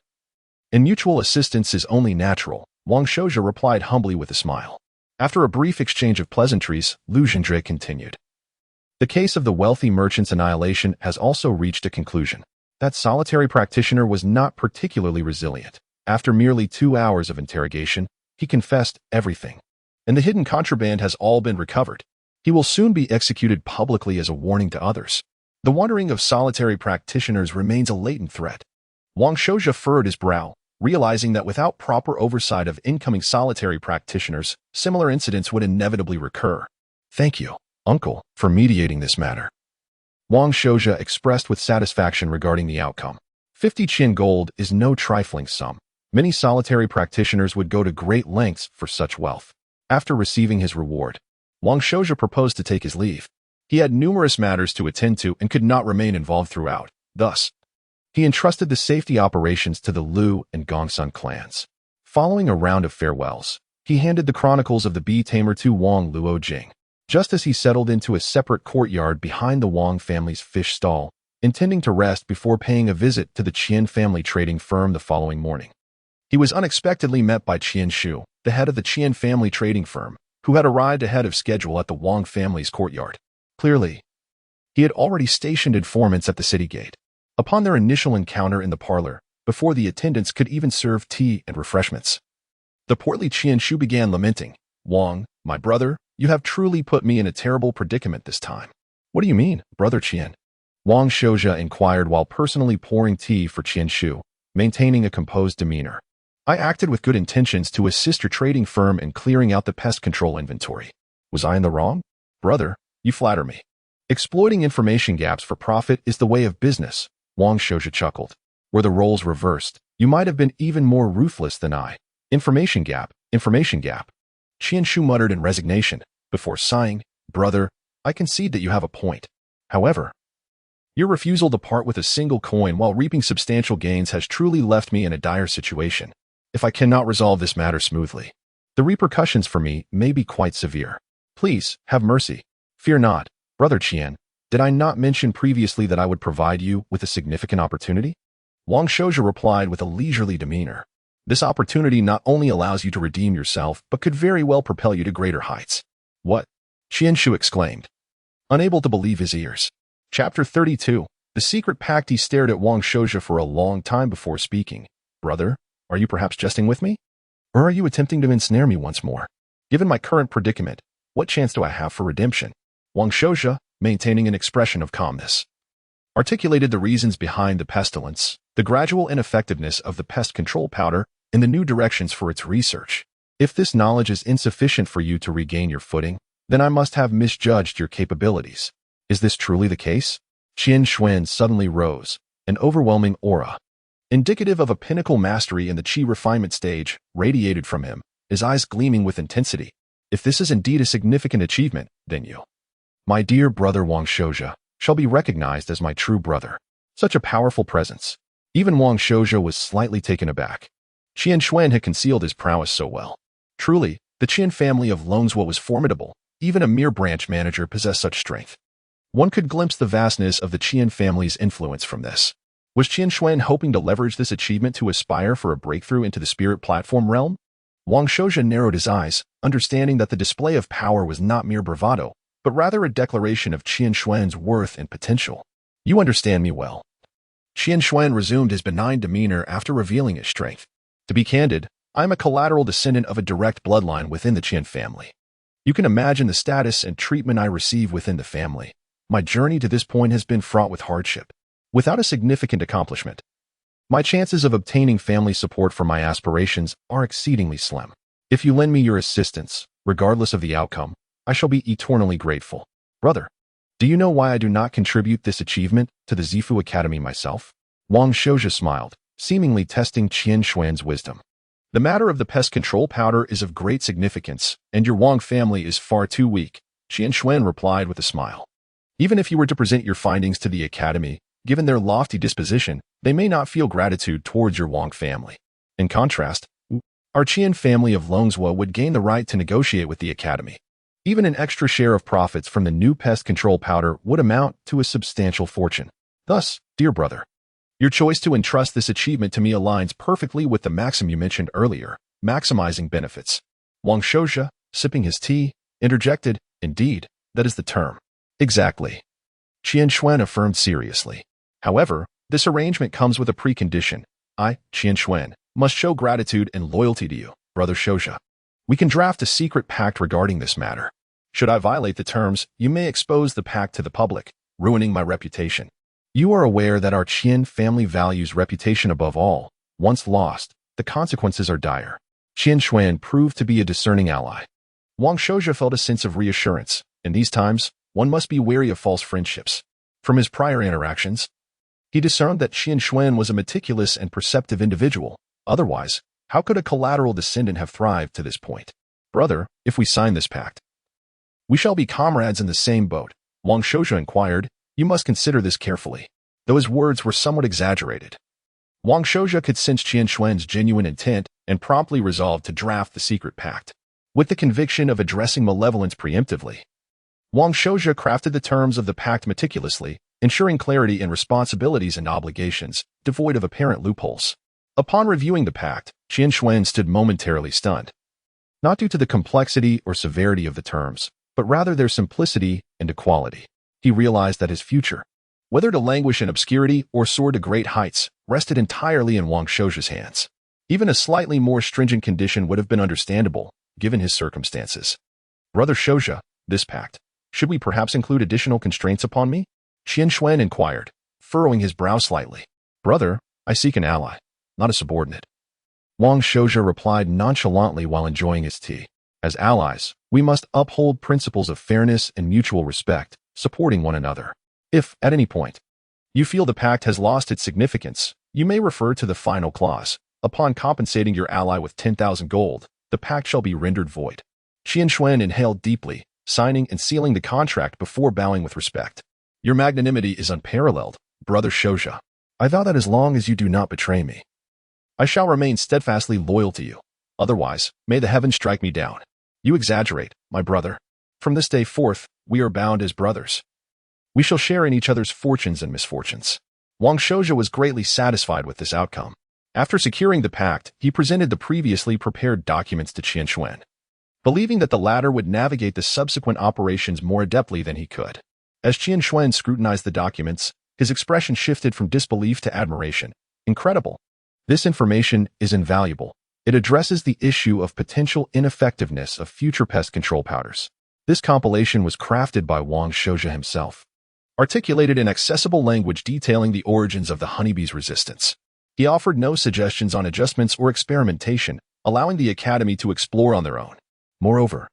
and mutual assistance is only natural," Wang Shouja replied humbly with a smile. After a brief exchange of pleasantries, Lu Jingjie continued. "The case of the wealthy merchant's annihilation has also reached a conclusion. That solitary practitioner was not particularly resilient. After merely 2 hours of interrogation, he confessed everything, and the hidden contraband has all been recovered. He will soon be executed publicly as a warning to others. The wandering of solitary practitioners remains a latent threat." Wang Shouja furrowed his brow, realizing that without proper oversight of incoming solitary practitioners, similar incidents would inevitably recur. Thank you, uncle, for mediating this matter. Wang Shouja expressed with satisfaction regarding the outcome. 50 Qian gold is no trifling sum. Many solitary practitioners would go to great lengths for such wealth. After receiving his reward, Wang Shouja proposed to take his leave. He had numerous matters to attend to and could not remain involved throughout. Thus, he entrusted the safety operations to the Liu and Gongsun clans. Following a round of farewells, he handed the chronicles of the bee tamer to Wang Luojing, just as he settled into a separate courtyard behind the Wang family's fish stall, intending to rest before paying a visit to the Qian family trading firm the following morning. He was unexpectedly met by Qian Shu, the head of the Qian family trading firm, who had arrived ahead of schedule at the Wang family's courtyard. Clearly, he had already stationed informants at the city gate. Upon their initial encounter in the parlor, before the attendants could even serve tea and refreshments, the portly Qian Shu began lamenting. Wang, my brother, you have truly put me in a terrible predicament this time. What do you mean, brother Qian? Wang Shouja inquired while personally pouring tea for Qian Shu, maintaining a composed demeanor. I acted with good intentions to assist your trading firm in clearing out the pest control inventory. Was I in the wrong? Brother, you flatter me. Exploiting information gaps for profit is the way of business, Wang Shouja chuckled. Were the roles reversed, you might have been even more ruthless than I. Information gap, information gap. Qian Shu muttered in resignation, before sighing, brother, I concede that you have a point. However, your refusal to part with a single coin while reaping substantial gains has truly left me in a dire situation. If I cannot resolve this matter smoothly, the repercussions for me may be quite severe. Please, have mercy. Fear not, brother Qian. Did I not mention previously that I would provide you with a significant opportunity? Wang Shouja replied with a leisurely demeanor. This opportunity not only allows you to redeem yourself, but could very well propel you to greater heights. What? Qian Shu exclaimed, unable to believe his ears. Chapter 32. The Secret Pact. He stared at Wang Shouja for a long time before speaking. Brother, are you perhaps jesting with me? Or are you attempting to ensnare me once more? Given my current predicament, what chance do I have for redemption? Wang Shouja, maintaining an expression of calmness, articulated the reasons behind the pestilence, the gradual ineffectiveness of the pest control powder, and the new directions for its research. If this knowledge is insufficient for you to regain your footing, then I must have misjudged your capabilities. Is this truly the case? Qian Xuan suddenly rose, an overwhelming aura, indicative of a pinnacle mastery in the qi refinement stage, radiated from him, his eyes gleaming with intensity. If this is indeed a significant achievement, then you, my dear brother Wang Shouja, shall be recognized as my true brother. Such a powerful presence. Even Wang Shouja was slightly taken aback. Qian Xuan had concealed his prowess so well. Truly, the Qian family of Longswa was formidable. Even a mere branch manager possessed such strength. One could glimpse the vastness of the Qian family's influence from this. Was Qian Xuan hoping to leverage this achievement to aspire for a breakthrough into the spirit platform realm? Wang Shouja narrowed his eyes, understanding that the display of power was not mere bravado, but rather a declaration of Qian Xuan's worth and potential. You understand me well. Qian Xuan resumed his benign demeanor after revealing his strength. To be candid, I am a collateral descendant of a direct bloodline within the Qian family. You can imagine the status and treatment I receive within the family. My journey to this point has been fraught with hardship. Without a significant accomplishment, my chances of obtaining family support for my aspirations are exceedingly slim. If you lend me your assistance, regardless of the outcome, I shall be eternally grateful. Brother, do you know why I do not contribute this achievement to the Zifu Academy myself? Wang Shouja smiled, seemingly testing Qian Xuan's wisdom. The matter of the pest control powder is of great significance, and your Wang family is far too weak, Qian Xuan replied with a smile. Even if you were to present your findings to the Academy, given their lofty disposition, they may not feel gratitude towards your Wang family. In contrast, our Qian family of Longswa would gain the right to negotiate with the Academy. Even an extra share of profits from the new pest control powder would amount to a substantial fortune. Thus, dear brother, your choice to entrust this achievement to me aligns perfectly with the maxim you mentioned earlier, maximizing benefits. Wang Shouja, sipping his tea, interjected, indeed, that is the term. Exactly. Qian Xuan affirmed seriously. However, this arrangement comes with a precondition. I, Qian Xuan, must show gratitude and loyalty to you, brother Shouja. We can draft a secret pact regarding this matter. Should I violate the terms, you may expose the pact to the public, ruining my reputation. You are aware that our Qian family values reputation above all. Once lost, the consequences are dire. Qian Xuan proved to be a discerning ally. Wang Shouja felt a sense of reassurance. In these times, one must be wary of false friendships. From his prior interactions, he discerned that Qian Xuan was a meticulous and perceptive individual. Otherwise, how could a collateral descendant have thrived to this point? Brother, if we sign this pact, we shall be comrades in the same boat, Wang Shouja inquired. You must consider this carefully. Though his words were somewhat exaggerated, Wang Shouja could sense Qian Xuan's genuine intent and promptly resolved to draft the secret pact. With the conviction of addressing malevolence preemptively, Wang Shouja crafted the terms of the pact meticulously, ensuring clarity in responsibilities and obligations, devoid of apparent loopholes. Upon reviewing the pact, Qian Xuan stood momentarily stunned. Not due to the complexity or severity of the terms, but rather their simplicity and equality. He realized that his future, whether to languish in obscurity or soar to great heights, rested entirely in Wang Shouja's hands. Even a slightly more stringent condition would have been understandable, given his circumstances. Brother Shouja, this pact, should we perhaps include additional constraints upon me? Qian Xuan inquired, furrowing his brow slightly. Brother, I seek an ally, not a subordinate. Wang Shouja replied nonchalantly while enjoying his tea. As allies, we must uphold principles of fairness and mutual respect, supporting one another. If, at any point, you feel the pact has lost its significance, you may refer to the final clause. Upon compensating your ally with 10,000 gold, the pact shall be rendered void. Qian Xuan inhaled deeply, signing and sealing the contract before bowing with respect. Your magnanimity is unparalleled, Brother Shouja. I vow that as long as you do not betray me, I shall remain steadfastly loyal to you. Otherwise, may the heavens strike me down. You exaggerate, my brother. From this day forth, we are bound as brothers. We shall share in each other's fortunes and misfortunes. Wang Shouja was greatly satisfied with this outcome. After securing the pact, he presented the previously prepared documents to Qian Xuan, believing that the latter would navigate the subsequent operations more adeptly than he could. As Qian Xuan scrutinized the documents, his expression shifted from disbelief to admiration. Incredible. This information is invaluable. It addresses the issue of potential ineffectiveness of future pest control powders. This compilation was crafted by Wang Shouja himself, articulated in accessible language detailing the origins of the honeybee's resistance. He offered no suggestions on adjustments or experimentation, allowing the Academy to explore on their own. Moreover,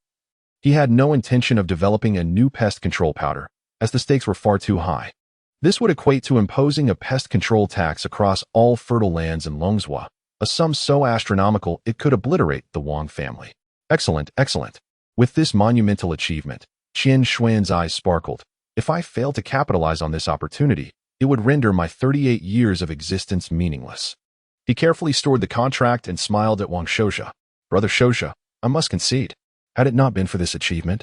he had no intention of developing a new pest control powder, as the stakes were far too high. This would equate to imposing a pest control tax across all fertile lands in Longzhou, a sum so astronomical it could obliterate the Wang family. Excellent, excellent. With this monumental achievement, Qian Xuan's eyes sparkled. If I fail to capitalize on this opportunity, it would render my 38 years of existence meaningless. He carefully stored the contract and smiled at Wang Shouja. Brother Shouja, I must concede, had it not been for this achievement,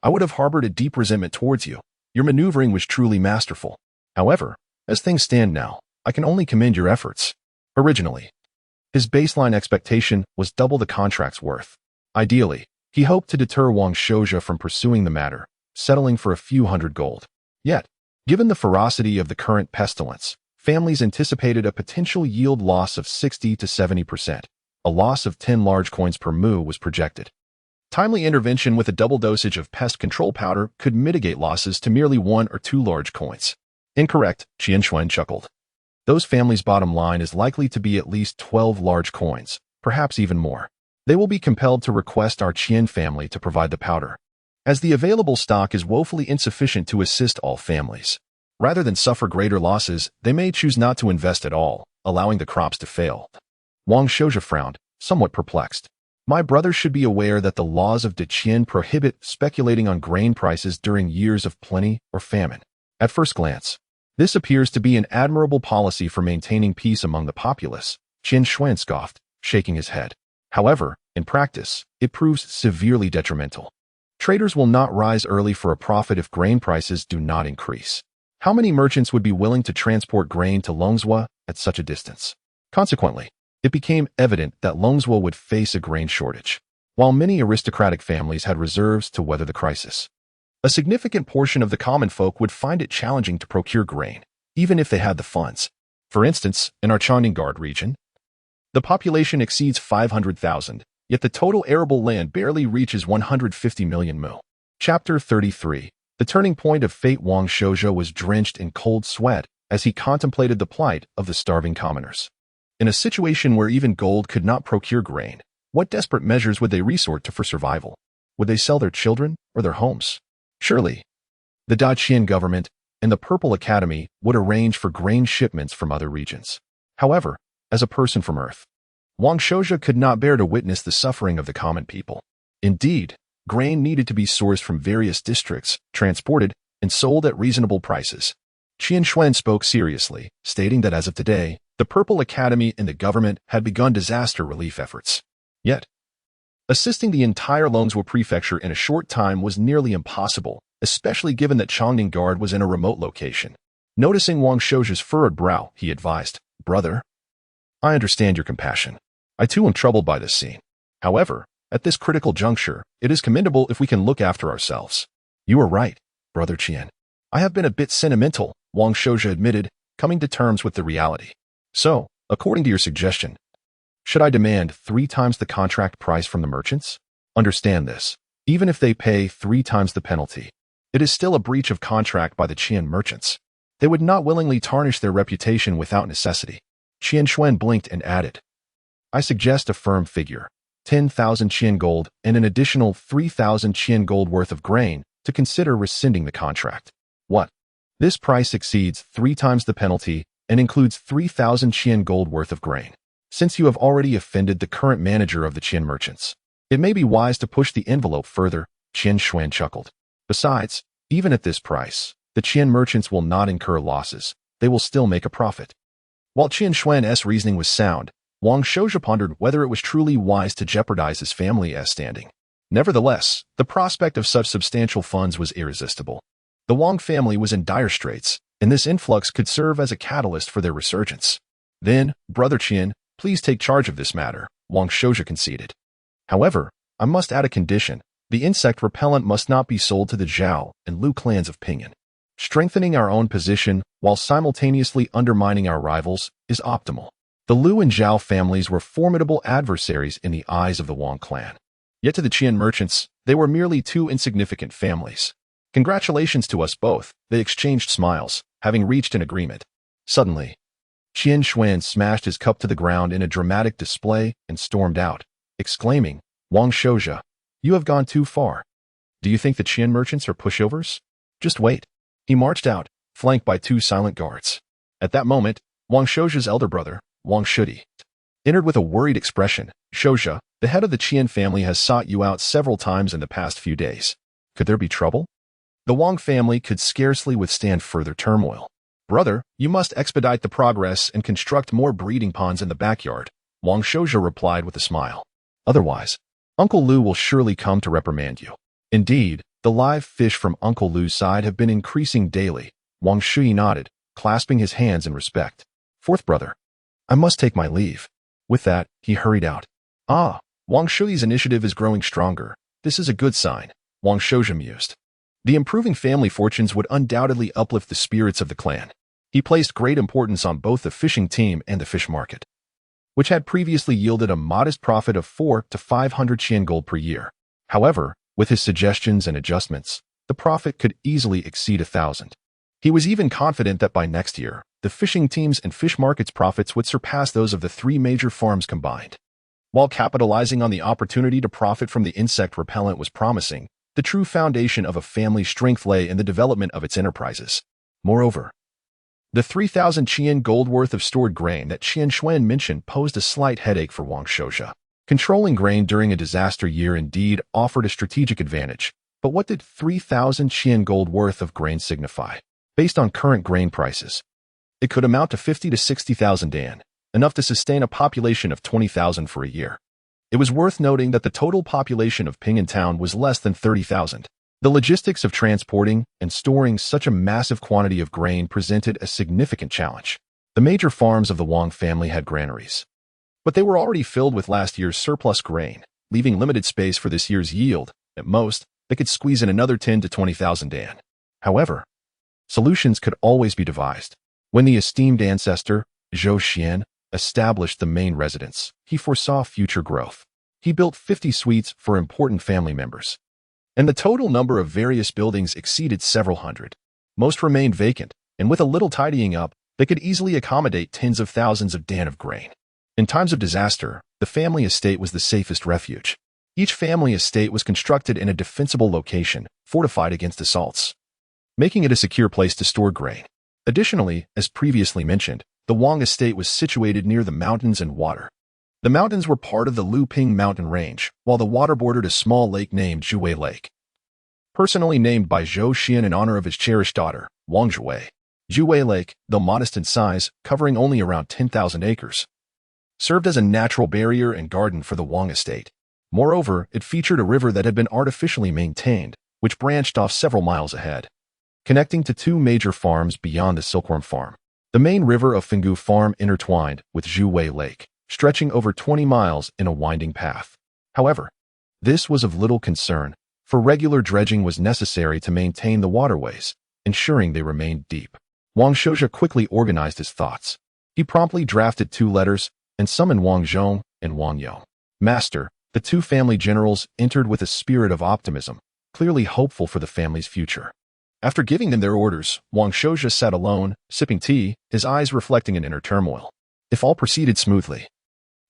I would have harbored a deep resentment towards you. Your maneuvering was truly masterful. However, as things stand now, I can only commend your efforts. Originally, his baseline expectation was double the contract's worth. Ideally, he hoped to deter Wang Shouja from pursuing the matter, settling for a few hundred gold. Yet, given the ferocity of the current pestilence, families anticipated a potential yield loss of 60 to 70%. A loss of 10 large coins per mu was projected. Timely intervention with a double dosage of pest control powder could mitigate losses to merely 1 or 2 large coins. Incorrect, Qian Xuan chuckled. Those families' bottom line is likely to be at least 12 large coins, perhaps even more. They will be compelled to request our Qian family to provide the powder, as the available stock is woefully insufficient to assist all families. Rather than suffer greater losses, they may choose not to invest at all, allowing the crops to fail. Wang Shouja frowned, somewhat perplexed. My brother should be aware that the laws of Deqian prohibit speculating on grain prices during years of plenty or famine. At first glance, this appears to be an admirable policy for maintaining peace among the populace, Qian Xuan scoffed, shaking his head. However, in practice, it proves severely detrimental. Traders will not rise early for a profit if grain prices do not increase. How many merchants would be willing to transport grain to Longzhou at such a distance? Consequently, it became evident that Longzhou would face a grain shortage. While many aristocratic families had reserves to weather the crisis, a significant portion of the common folk would find it challenging to procure grain, even if they had the funds. For instance, in our Chandigarh region, the population exceeds 500,000, yet the total arable land barely reaches 150 million mu. Chapter 33. The turning point of fate. Wang Shouja was drenched in cold sweat as he contemplated the plight of the starving commoners. In a situation where even gold could not procure grain, what desperate measures would they resort to for survival? Would they sell their children or their homes? Surely, the Daqian government and the Purple Academy would arrange for grain shipments from other regions. However, as a person from Earth, Wang Shouja could not bear to witness the suffering of the common people. Indeed, grain needed to be sourced from various districts, transported, and sold at reasonable prices. Qian Xuan spoke seriously, stating that as of today, the Purple Academy and the government had begun disaster relief efforts. Yet, assisting the entire Longzhou prefecture in a short time was nearly impossible, especially given that Chongning Guard was in a remote location. Noticing Wang Shouja's furrowed brow, he advised, "Brother, I understand your compassion. I too am troubled by this scene. However, at this critical juncture, it is commendable if we can look after ourselves." "You are right, Brother Qian. I have been a bit sentimental," Wang Shouja admitted, coming to terms with the reality. "So, according to your suggestion, should I demand 3 times the contract price from the merchants? Understand this. Even if they pay 3 times the penalty, it is still a breach of contract by the Qian merchants. They would not willingly tarnish their reputation without necessity." Qian Xuan blinked and added, "I suggest a firm figure, 10,000 Qian gold and an additional 3,000 Qian gold worth of grain to consider rescinding the contract." "What? This price exceeds 3 times the penalty and includes 3,000 Qian gold worth of grain. Since you have already offended the current manager of the Qian merchants, it may be wise to push the envelope further," Qian Xuan chuckled. "Besides, even at this price, the Qian merchants will not incur losses. They will still make a profit." While Qian Xuan's reasoning was sound, Wang Shouja pondered whether it was truly wise to jeopardize his family's standing. Nevertheless, the prospect of such substantial funds was irresistible. The Wang family was in dire straits, and this influx could serve as a catalyst for their resurgence. "Then, Brother Qian, please take charge of this matter," Wang Shouja conceded. "However, I must add a condition. The insect repellent must not be sold to the Zhao and Lu clans of Pinyin. Strengthening our own position while simultaneously undermining our rivals is optimal." The Lu and Zhao families were formidable adversaries in the eyes of the Wang clan. Yet to the Qian merchants, they were merely 2 insignificant families. "Congratulations to us both," they exchanged smiles, having reached an agreement. Suddenly, Qian Xuan smashed his cup to the ground in a dramatic display and stormed out, exclaiming, "Wang Shouja, you have gone too far. Do you think the Qian merchants are pushovers? Just wait." He marched out, flanked by 2 silent guards. At that moment, Wang Shouja's elder brother, Wang Shudi, entered with a worried expression. "Shouja, the head of the Qian family has sought you out several times in the past few days. Could there be trouble?" The Wang family could scarcely withstand further turmoil. "Brother, you must expedite the progress and construct more breeding ponds in the backyard," Wang Shouja replied with a smile. "Otherwise, Uncle Lu will surely come to reprimand you." Indeed, the live fish from Uncle Lu's side have been increasing daily. Wang Shui nodded, clasping his hands in respect. "Fourth brother, I must take my leave." With that, he hurried out. "Ah, Wang Shui's initiative is growing stronger. This is a good sign," Wang Shouja mused. The improving family fortunes would undoubtedly uplift the spirits of the clan. He placed great importance on both the fishing team and the fish market, which had previously yielded a modest profit of 400 to 500 Qian gold per year. However, with his suggestions and adjustments, the profit could easily exceed 1,000. He was even confident that by next year, the fishing teams and fish market's profits would surpass those of the 3 major farms combined. While capitalizing on the opportunity to profit from the insect repellent was promising, the true foundation of a family's strength lay in the development of its enterprises. Moreover, the 3,000 Qian gold worth of stored grain that Qian Xuan mentioned posed a slight headache for Wang Shouja. Controlling grain during a disaster year indeed offered a strategic advantage, but what did 3,000 Qian gold worth of grain signify? Based on current grain prices, it could amount to 50 to 60,000 Dan, enough to sustain a population of 20,000 for a year. It was worth noting that the total population of Pinyin Town was less than 30,000. The logistics of transporting and storing such a massive quantity of grain presented a significant challenge. The major farms of the Wang family had granaries, but they were already filled with last year's surplus grain, leaving limited space for this year's yield. At most, they could squeeze in another 10 to 20,000 Dan. However, solutions could always be devised. When the esteemed ancestor, Zhou Xian, established the main residence, he foresaw future growth. He built 50 suites for important family members, and the total number of various buildings exceeded several hundred. Most remained vacant, and with a little tidying up, they could easily accommodate tens of thousands of Dan of grain. In times of disaster, the family estate was the safest refuge. Each family estate was constructed in a defensible location, fortified against assaults, making it a secure place to store grain. Additionally, as previously mentioned, the Wang estate was situated near the mountains and water. The mountains were part of the Luping mountain range, while the water bordered a small lake named Zhuwei Lake, personally named by Zhou Xian in honor of his cherished daughter, Wang Zhuwei. Zhuwei Lake, though modest in size, covering only around 10,000 acres, served as a natural barrier and garden for the Wang estate. Moreover, it featured a river that had been artificially maintained, which branched off several miles ahead, connecting to two major farms beyond the Silkworm Farm. The main river of Fenggu Farm intertwined with Zhuwei Lake, stretching over 20 miles in a winding path. However, this was of little concern, for regular dredging was necessary to maintain the waterways, ensuring they remained deep. Wang Shouja quickly organized his thoughts. He promptly drafted 2 letters and summoned Wang Zhong and Wang Yao. Master, the 2 family generals entered with a spirit of optimism, clearly hopeful for the family's future. After giving them their orders, Wang Shouja sat alone, sipping tea, his eyes reflecting an inner turmoil. If all proceeded smoothly,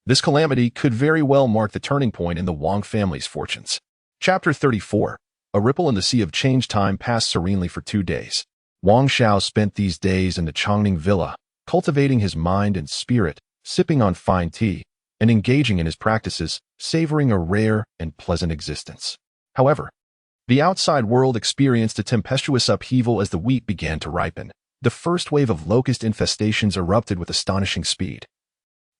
this calamity could very well mark the turning point in the Wang family's fortunes. Chapter 34. A ripple in the sea of change. Time passed serenely for 2 days. Wang Shao spent these days in the Chongning villa, cultivating his mind and spirit, sipping on fine tea, and engaging in his practices, savoring a rare and pleasant existence. However, the outside world experienced a tempestuous upheaval as the wheat began to ripen. The first wave of locust infestations erupted with astonishing speed,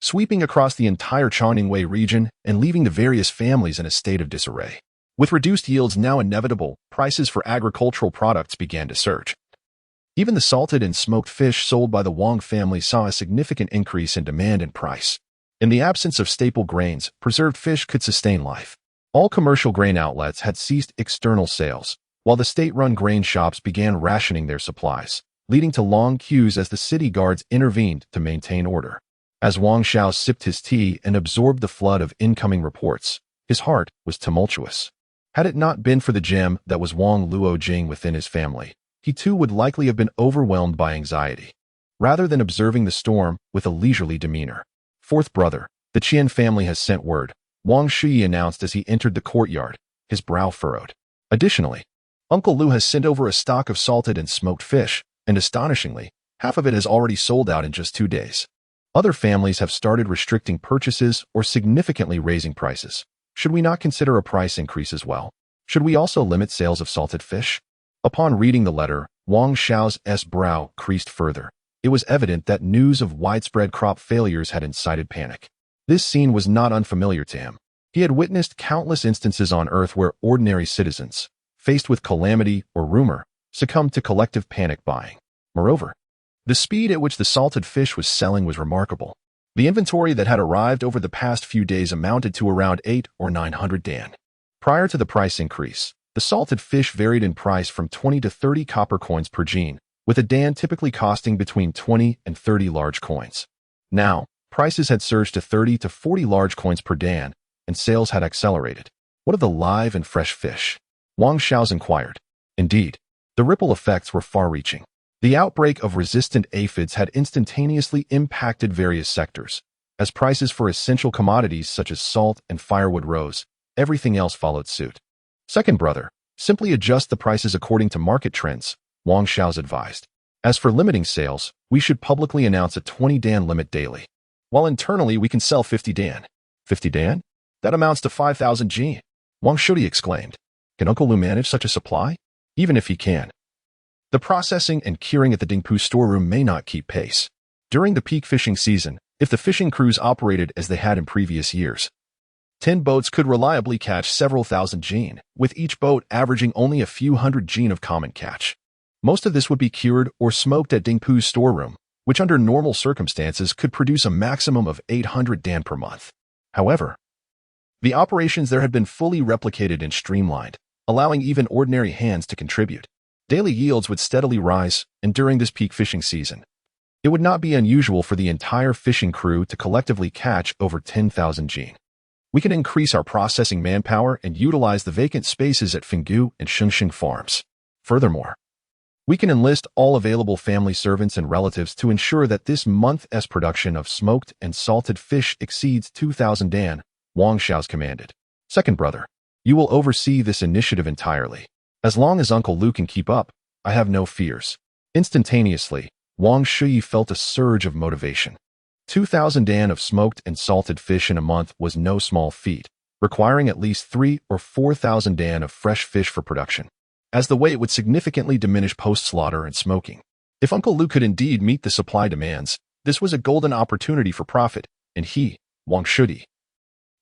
sweeping across the entire Chongning region and leaving the various families in a state of disarray. With reduced yields now inevitable, prices for agricultural products began to surge. Even the salted and smoked fish sold by the Wang family saw a significant increase in demand and price. In the absence of staple grains, preserved fish could sustain life. All commercial grain outlets had ceased external sales, while the state-run grain shops began rationing their supplies, leading to long queues as the city guards intervened to maintain order. As Wang Shao sipped his tea and absorbed the flood of incoming reports, his heart was tumultuous. Had it not been for the gem that was Wang Luojing within his family, he too would likely have been overwhelmed by anxiety. Rather than observing the storm with a leisurely demeanor, "Fourth brother, the Qian family has sent word," Wang Shui announced as he entered the courtyard, his brow furrowed. Additionally, Uncle Lu has sent over a stock of salted and smoked fish, and astonishingly, half of it has already sold out in just 2 days. Other families have started restricting purchases or significantly raising prices. Should we not consider a price increase as well? Should we also limit sales of salted fish? Upon reading the letter, Wang Shao's brow creased further. It was evident that news of widespread crop failures had incited panic. This scene was not unfamiliar to him. He had witnessed countless instances on Earth where ordinary citizens, faced with calamity or rumor, succumbed to collective panic buying. Moreover, the speed at which the salted fish was selling was remarkable. The inventory that had arrived over the past few days amounted to around 800 or 900 dan. Prior to the price increase, the salted fish varied in price from 20 to 30 copper coins per gene, with a dan typically costing between 20 and 30 large coins. Now, prices had surged to 30 to 40 large coins per dan, and sales had accelerated. What of the live and fresh fish? Wang Shao's inquired. Indeed, the ripple effects were far-reaching. The outbreak of resistant aphids had instantaneously impacted various sectors. As prices for essential commodities such as salt and firewood rose, everything else followed suit. Second brother, simply adjust the prices according to market trends, Wang Shao's advised. As for limiting sales, we should publicly announce a 20 dan limit daily. While internally we can sell 50 dan. 50 dan? That amounts to 5,000 G. Wang Shudi exclaimed. Can Uncle Lu manage such a supply? Even if he can, the processing and curing at the Dingpu storeroom may not keep pace. During the peak fishing season, if the fishing crews operated as they had in previous years, 10 boats could reliably catch several thousand gene, with each boat averaging only a few hundred gene of common catch. Most of this would be cured or smoked at Dingpu's storeroom, which under normal circumstances could produce a maximum of 800 dan per month. However, the operations there had been fully replicated and streamlined, allowing even ordinary hands to contribute. Daily yields would steadily rise, and during this peak fishing season, it would not be unusual for the entire fishing crew to collectively catch over 10,000 gene. We can increase our processing manpower and utilize the vacant spaces at Fenggu and Shengsheng farms. Furthermore, We can enlist all available family servants and relatives to ensure that this month's production of smoked and salted fish exceeds 2,000 dan, Wang Xiao's commanded. Second brother, you will oversee this initiative entirely. As long as Uncle Lu can keep up, I have no fears. Instantaneously, Wang Shui felt a surge of motivation. 2,000 dan of smoked and salted fish in a month was no small feat, requiring at least 3,000 or 4,000 dan of fresh fish for production, as the weight would significantly diminish post-slaughter and smoking. If Uncle Lu could indeed meet the supply demands, this was a golden opportunity for profit, and he, Wang Shui,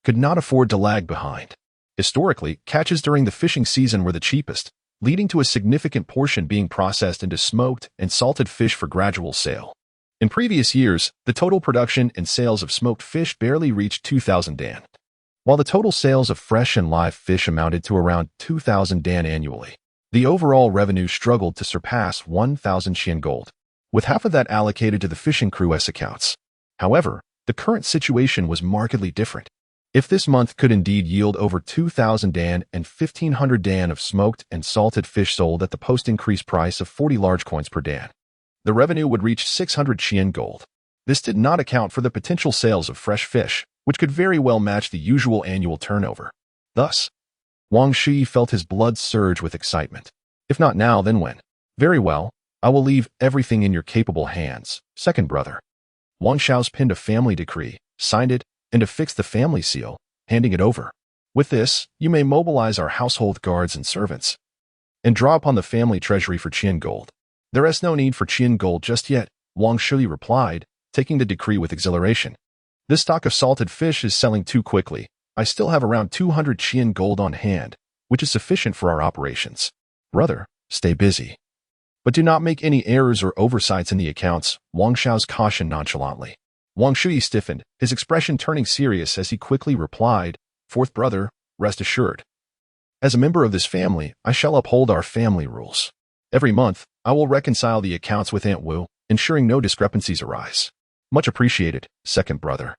could not afford to lag behind. Historically, catches during the fishing season were the cheapest, leading to a significant portion being processed into smoked and salted fish for gradual sale. In previous years, the total production and sales of smoked fish barely reached 2,000 dan, while the total sales of fresh and live fish amounted to around 2,000 dan annually. The overall revenue struggled to surpass 1,000 Qian gold, with half of that allocated to the fishing crew's accounts. However, the current situation was markedly different. If this month could indeed yield over 2,000 dan and 1,500 dan of smoked and salted fish sold at the post-increase price of 40 large coins per dan, the revenue would reach 600 Qian gold. This did not account for the potential sales of fresh fish, which could very well match the usual annual turnover. Thus, Wang Shui felt his blood surge with excitement. If not now, then when? Very well, I will leave everything in your capable hands, second brother. Wang Xiao's pinned a family decree, signed it, and affixed the family seal, handing it over. With this, you may mobilize our household guards and servants, and draw upon the family treasury for Qian gold. There is no need for Qian gold just yet, Wang Shui replied, taking the decree with exhilaration. This stock of salted fish is selling too quickly. I still have around 200 Qian gold on hand, which is sufficient for our operations. Brother, stay busy. But do not make any errors or oversights in the accounts, Wang Xiao's cautioned nonchalantly. Wang Shui stiffened, his expression turning serious as he quickly replied, Fourth brother, rest assured. As a member of this family, I shall uphold our family rules. Every month, I will reconcile the accounts with Aunt Wu, ensuring no discrepancies arise. Much appreciated, second brother.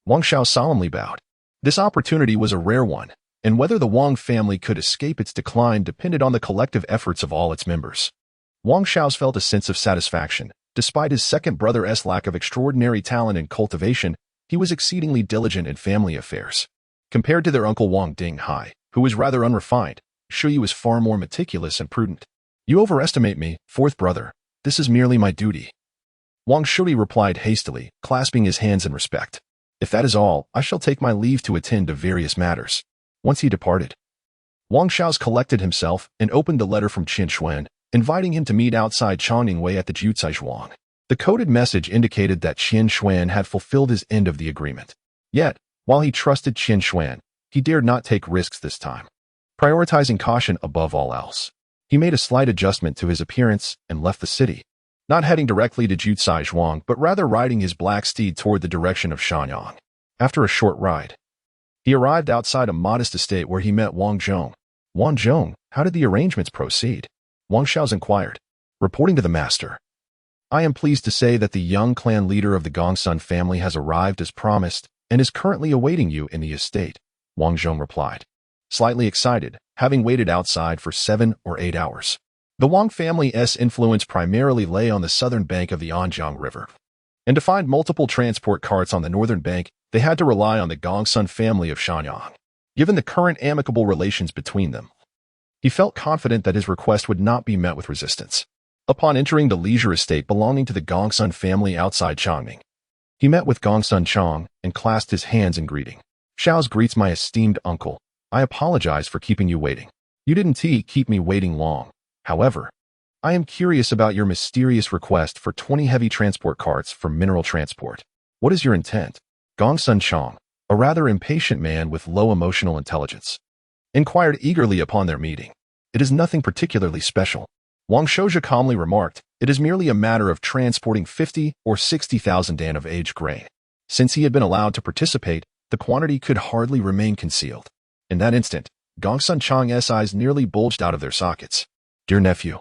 Wang Xiao solemnly bowed. This opportunity was a rare one, and whether the Wang family could escape its decline depended on the collective efforts of all its members. Wang Xiao felt a sense of satisfaction. Despite his second brother's lack of extraordinary talent and cultivation, he was exceedingly diligent in family affairs. Compared to their uncle Wang Dinghai, who was rather unrefined, Shui was far more meticulous and prudent. You overestimate me, fourth brother. This is merely my duty. Wang Shui replied hastily, clasping his hands in respect. If that is all, I shall take my leave to attend to various matters. Once he departed, Wang Xiao collected himself and opened the letter from Qin Xuan, inviting him to meet outside Changningwei at the Jucai Zhuang. The coded message indicated that Qin Xuan had fulfilled his end of the agreement. Yet, while he trusted Qin Xuan, he dared not take risks this time. Prioritizing caution above all else, he made a slight adjustment to his appearance and left the city, not heading directly to Jucai Zhuang, but rather riding his black steed toward the direction of Shanyang. After a short ride, he arrived outside a modest estate where he met Wang Zhong. Wang Zhong, how did the arrangements proceed? Wang Xiao inquired. Reporting to the master, I am pleased to say that the young clan leader of the Gongsun family has arrived as promised and is currently awaiting you in the estate, Wang Zhong replied, slightly excited, having waited outside for 7 or 8 hours. The Wang family's influence primarily lay on the southern bank of the Anjiang River, and to find multiple transport carts on the northern bank, they had to rely on the Gongsun family of Shanyang. Given the current amicable relations between them, he felt confident that his request would not be met with resistance. Upon entering the leisure estate belonging to the Gongsun family outside Changning, he met with Gongsun Chang and clasped his hands in greeting. Xiao's greets my esteemed uncle. I apologize for keeping you waiting. You didn't keep me waiting long. However, I am curious about your mysterious request for 20 heavy transport carts for mineral transport. What is your intent? Gongsun Chang, a rather impatient man with low emotional intelligence, inquired eagerly upon their meeting. It is nothing particularly special. Wang Shouja calmly remarked, it is merely a matter of transporting 50 or 60,000 dan of aged grain. Since he had been allowed to participate, the quantity could hardly remain concealed. In that instant, Gongsun Chang's eyes nearly bulged out of their sockets. Dear nephew,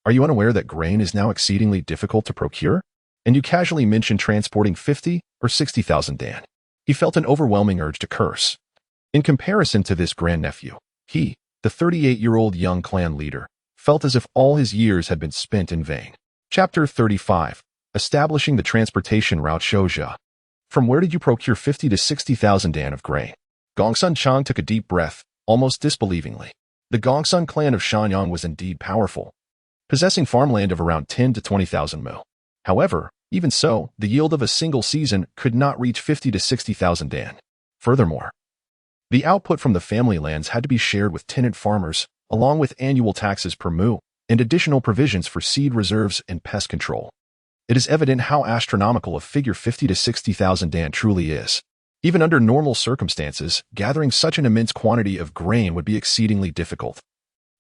are you unaware that grain is now exceedingly difficult to procure? And you casually mention transporting 50 or 60,000 dan. He felt an overwhelming urge to curse. In comparison to this grandnephew, he, the 38-year-old young clan leader, felt as if all his years had been spent in vain. Chapter 35. Establishing the Transportation Route Shouja. From where did you procure 50 to 60,000 dan of grain? Gongsun Chang took a deep breath, almost disbelievingly. The Gongsun clan of Shanyang was indeed powerful, possessing farmland of around 10 to 20,000 mil. However, even so, the yield of a single season could not reach 50 to 60,000 dan. Furthermore, the output from the family lands had to be shared with tenant farmers, along with annual taxes per mu, and additional provisions for seed reserves and pest control. It is evident how astronomical a figure 50 to 60,000 dan truly is. Even under normal circumstances, gathering such an immense quantity of grain would be exceedingly difficult,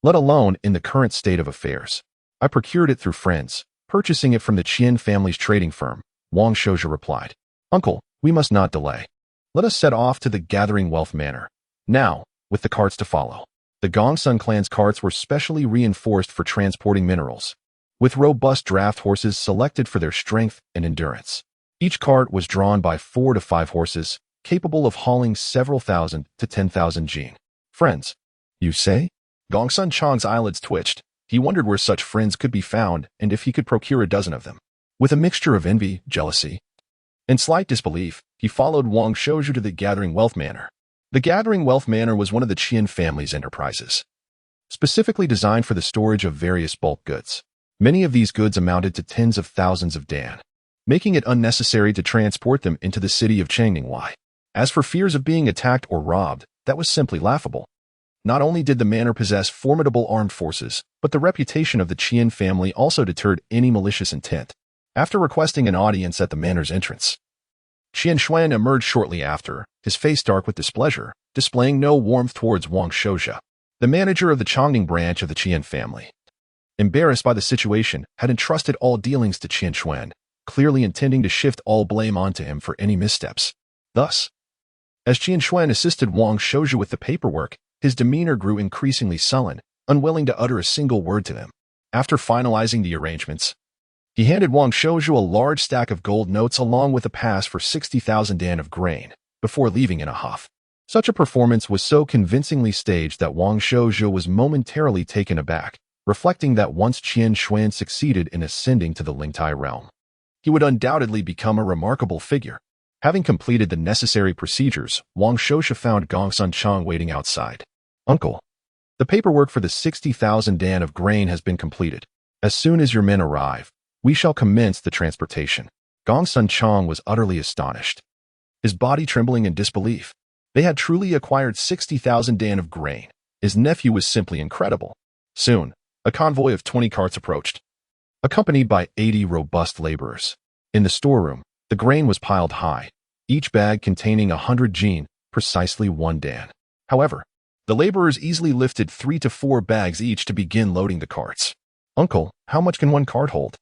let alone in the current state of affairs. I procured it through friends, purchasing it from the Qian family's trading firm, Wang Shouja replied. Uncle, we must not delay. Let us set off to the Gathering Wealth Manor. Now, with the carts to follow. The Gongsun clan's carts were specially reinforced for transporting minerals, with robust draft horses selected for their strength and endurance. Each cart was drawn by 4 to 5 horses, capable of hauling several thousand to 10,000 jin. Friends, you say? Gongsun Chang's eyelids twitched. He wondered where such friends could be found and if he could procure a dozen of them. With a mixture of envy, jealousy, and slight disbelief, he followed Wang Shouju to the Gathering Wealth Manor. The Gathering Wealth Manor was one of the Qian family's enterprises, specifically designed for the storage of various bulk goods. Many of these goods amounted to tens of thousands of dan, making it unnecessary to transport them into the city of Changninghua. As for fears of being attacked or robbed, that was simply laughable. Not only did the manor possess formidable armed forces, but the reputation of the Qian family also deterred any malicious intent. After requesting an audience at the manor's entrance, Qian Xuan emerged shortly after, his face dark with displeasure, displaying no warmth towards Wang Shouja, the manager of the Chongning branch of the Qian family. Embarrassed by the situation, had entrusted all dealings to Qian Xuan, clearly intending to shift all blame onto him for any missteps. Thus, as Qian Xuan assisted Wang Shouja with the paperwork, his demeanor grew increasingly sullen, unwilling to utter a single word to him. After finalizing the arrangements, he handed Wang Shouju a large stack of gold notes along with a pass for 60,000 dan of grain, before leaving in a huff. Such a performance was so convincingly staged that Wang Shouju was momentarily taken aback, reflecting that once Qian Xuan succeeded in ascending to the Lingtai realm, he would undoubtedly become a remarkable figure. Having completed the necessary procedures, Wang Shouju found Gongsun Chang waiting outside. Uncle, the paperwork for the 60,000 dan of grain has been completed. As soon as your men arrive, we shall commence the transportation. Gongsun Chang was utterly astonished, his body trembling in disbelief. They had truly acquired 60,000 dan of grain. His nephew was simply incredible. Soon, a convoy of 20 carts approached, accompanied by 80 robust laborers. In the storeroom, the grain was piled high, each bag containing 100 jin, precisely 1 dan. However, the laborers easily lifted 3 to 4 bags each to begin loading the carts. Uncle, how much can one cart hold?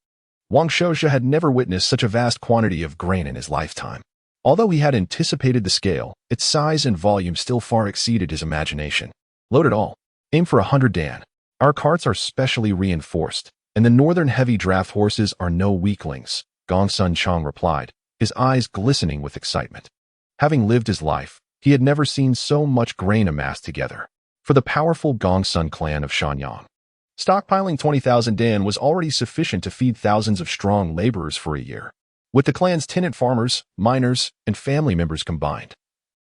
Wang Shouja had never witnessed such a vast quantity of grain in his lifetime. Although he had anticipated the scale, its size and volume still far exceeded his imagination. Load it all. Aim for 100 dan. Our carts are specially reinforced, and the northern heavy draft horses are no weaklings, Gongsun Chang replied, his eyes glistening with excitement. Having lived his life, he had never seen so much grain amassed together. For the powerful Gongsun clan of Shanyang, stockpiling 20,000 dan was already sufficient to feed thousands of strong laborers for a year. With the clan's tenant farmers, miners, and family members combined,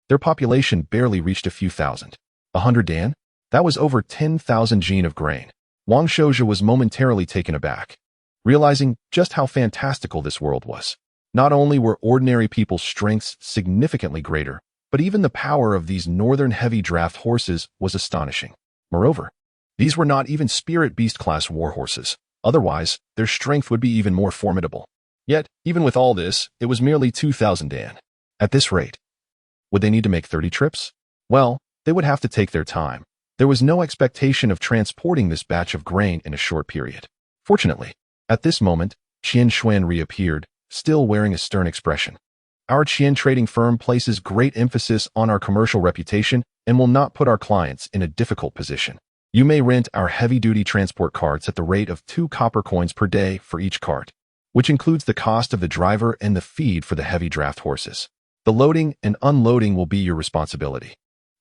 their population barely reached a few thousand. 100 dan? That was over 10,000 jin of grain. Wang Shouja was momentarily taken aback, realizing just how fantastical this world was. Not only were ordinary people's strengths significantly greater, but even the power of these northern heavy draft horses was astonishing. Moreover, these were not even spirit beast class war horses. Otherwise, their strength would be even more formidable. Yet, even with all this, it was merely 2,000 dan. At this rate, would they need to make 30 trips? Well, they would have to take their time. There was no expectation of transporting this batch of grain in a short period. Fortunately, at this moment, Qian Xuan reappeared, still wearing a stern expression. Our Qian trading firm places great emphasis on our commercial reputation and will not put our clients in a difficult position. You may rent our heavy-duty transport carts at the rate of 2 copper coins per day for each cart, which includes the cost of the driver and the feed for the heavy draft horses. The loading and unloading will be your responsibility.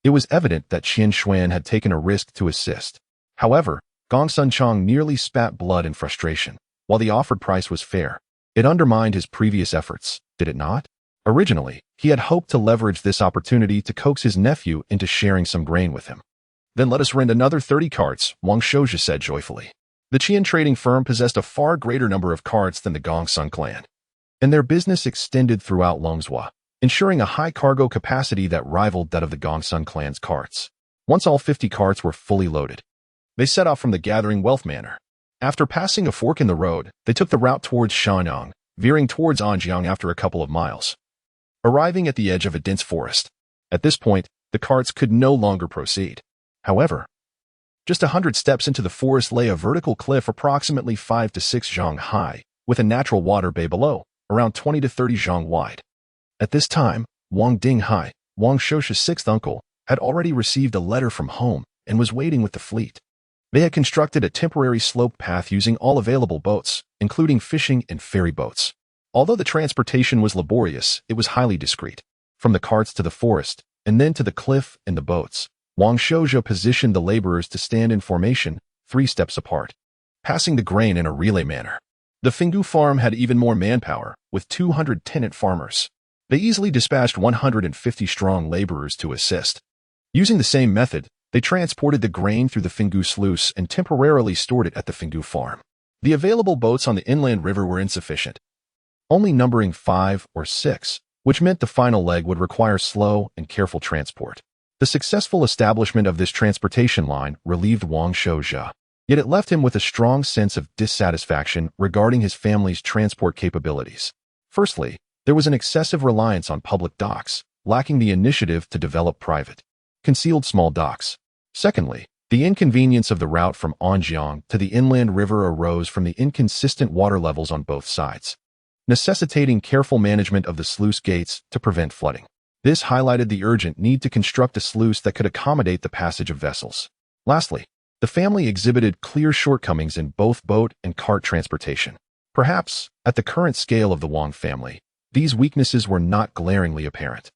It was evident that Qian Xuan had taken a risk to assist. However, Gong Sun Chong nearly spat blood in frustration. While the offered price was fair, it undermined his previous efforts, did it not? Originally, he had hoped to leverage this opportunity to coax his nephew into sharing some grain with him. Then let us rent another 30 carts, Wang Shouja said joyfully. The Qian trading firm possessed a far greater number of carts than the Gong Sun clan, and their business extended throughout Longzhou, ensuring a high cargo capacity that rivaled that of the Gong Sun clan's carts. Once all 50 carts were fully loaded, they set off from the Gathering Wealth Manor. After passing a fork in the road, they took the route towards Shanyang, veering towards Anjiang after a couple of miles, arriving at the edge of a dense forest. At this point, the carts could no longer proceed. However, just 100 steps into the forest lay a vertical cliff approximately 5 to 6 zhang high, with a natural water bay below, around 20 to 30 zhang wide. At this time, Wang Dinghai, Wang Shouxia's sixth uncle, had already received a letter from home and was waiting with the fleet. They had constructed a temporary slope path using all available boats, including fishing and ferry boats. Although the transportation was laborious, it was highly discreet. From the carts to the forest, and then to the cliff and the boats, Wang Shouxia positioned the laborers to stand in formation, 3 steps apart, passing the grain in a relay manner. The Fingu farm had even more manpower, with 200 tenant farmers. They easily dispatched 150 strong laborers to assist. Using the same method, they transported the grain through the Fingu sluice and temporarily stored it at the Fingu farm. The available boats on the inland river were insufficient, only numbering 5 or 6, which meant the final leg would require slow and careful transport. The successful establishment of this transportation line relieved Wang Shouxia, yet it left him with a strong sense of dissatisfaction regarding his family's transport capabilities. Firstly, there was an excessive reliance on public docks, lacking the initiative to develop private, concealed small docks. Secondly, the inconvenience of the route from Anjiang to the inland river arose from the inconsistent water levels on both sides, necessitating careful management of the sluice gates to prevent flooding. This highlighted the urgent need to construct a sluice that could accommodate the passage of vessels. Lastly, the family exhibited clear shortcomings in both boat and cart transportation. Perhaps, at the current scale of the Wang family, these weaknesses were not glaringly apparent.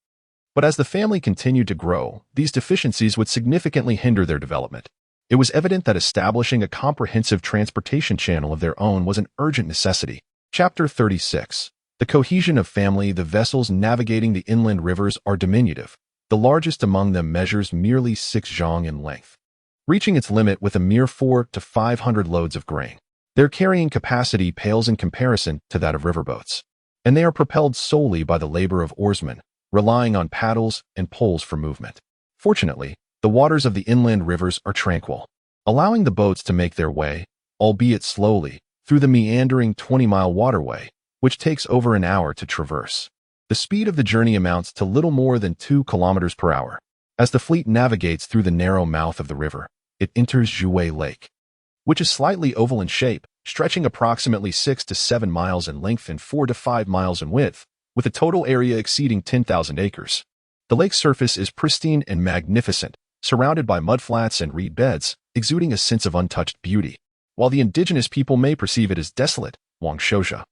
But as the family continued to grow, these deficiencies would significantly hinder their development. It was evident that establishing a comprehensive transportation channel of their own was an urgent necessity. Chapter 36. The cohesion of family. The vessels navigating the inland rivers are diminutive. The largest among them measures merely 6 zhang in length, reaching its limit with a mere 4 to 500 loads of grain. Their carrying capacity pales in comparison to that of riverboats, and they are propelled solely by the labor of oarsmen, relying on paddles and poles for movement. Fortunately, the waters of the inland rivers are tranquil, allowing the boats to make their way, albeit slowly, through the meandering 20-mile waterway, which takes over an hour to traverse. The speed of the journey amounts to little more than 2 kilometers per hour. As the fleet navigates through the narrow mouth of the river, it enters Zhuwei Lake, which is slightly oval in shape, stretching approximately 6 to 7 miles in length and 4 to 5 miles in width, with a total area exceeding 10,000 acres. The lake's surface is pristine and magnificent, surrounded by mudflats and reed beds, exuding a sense of untouched beauty. While the indigenous people may perceive it as desolate, Wang Shouxia,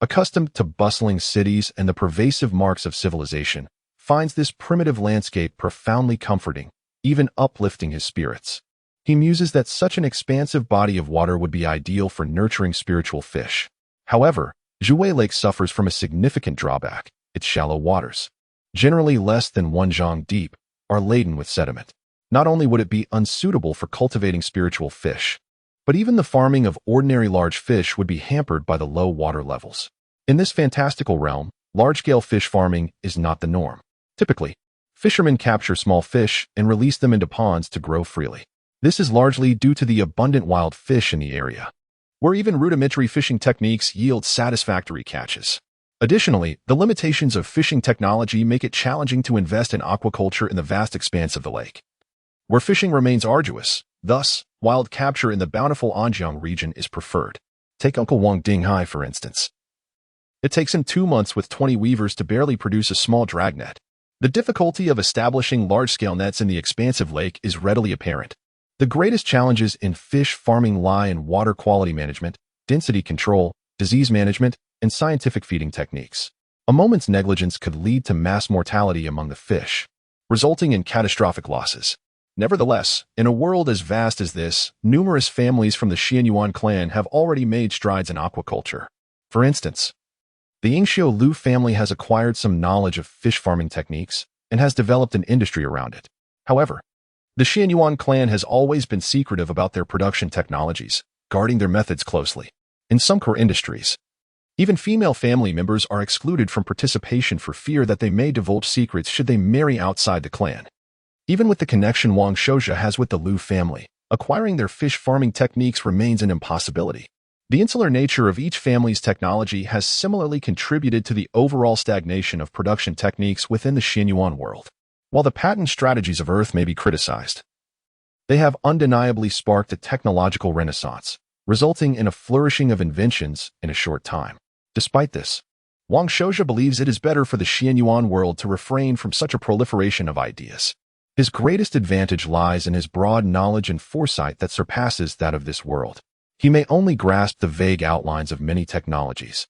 accustomed to bustling cities and the pervasive marks of civilization, finds this primitive landscape profoundly comforting, even uplifting his spirits. He muses that such an expansive body of water would be ideal for nurturing spiritual fish. However, Zhuwei Lake suffers from a significant drawback. Its shallow waters, generally less than 1 zhang deep, are laden with sediment. Not only would it be unsuitable for cultivating spiritual fish, but even the farming of ordinary large fish would be hampered by the low water levels. In this fantastical realm, large-scale fish farming is not the norm. Typically, fishermen capture small fish and release them into ponds to grow freely. This is largely due to the abundant wild fish in the area, where even rudimentary fishing techniques yield satisfactory catches. Additionally, the limitations of fishing technology make it challenging to invest in aquaculture in the vast expanse of the lake, where fishing remains arduous. Thus, wild capture in the bountiful Anjiang region is preferred. Take Uncle Wang Dinghai, for instance. It takes him 2 months with 20 weavers to barely produce a small dragnet. The difficulty of establishing large-scale nets in the expansive lake is readily apparent. The greatest challenges in fish farming lie in water quality management, density control, disease management, and scientific feeding techniques. A moment's negligence could lead to mass mortality among the fish, resulting in catastrophic losses. Nevertheless, in a world as vast as this, numerous families from the Xianyuan clan have already made strides in aquaculture. For instance, the Yingxiu Lu family has acquired some knowledge of fish farming techniques and has developed an industry around it. However, the Xianyuan clan has always been secretive about their production technologies, guarding their methods closely. In some core industries, even female family members are excluded from participation for fear that they may divulge secrets should they marry outside the clan. Even with the connection Wang Shouja has with the Lu family, acquiring their fish farming techniques remains an impossibility. The insular nature of each family's technology has similarly contributed to the overall stagnation of production techniques within the Xianyuan world. While the patent strategies of Earth may be criticized, they have undeniably sparked a technological renaissance, resulting in a flourishing of inventions in a short time. Despite this, Wang Shouja believes it is better for the Xianyuan world to refrain from such a proliferation of ideas. His greatest advantage lies in his broad knowledge and foresight that surpasses that of this world. He may only grasp the vague outlines of many technologies,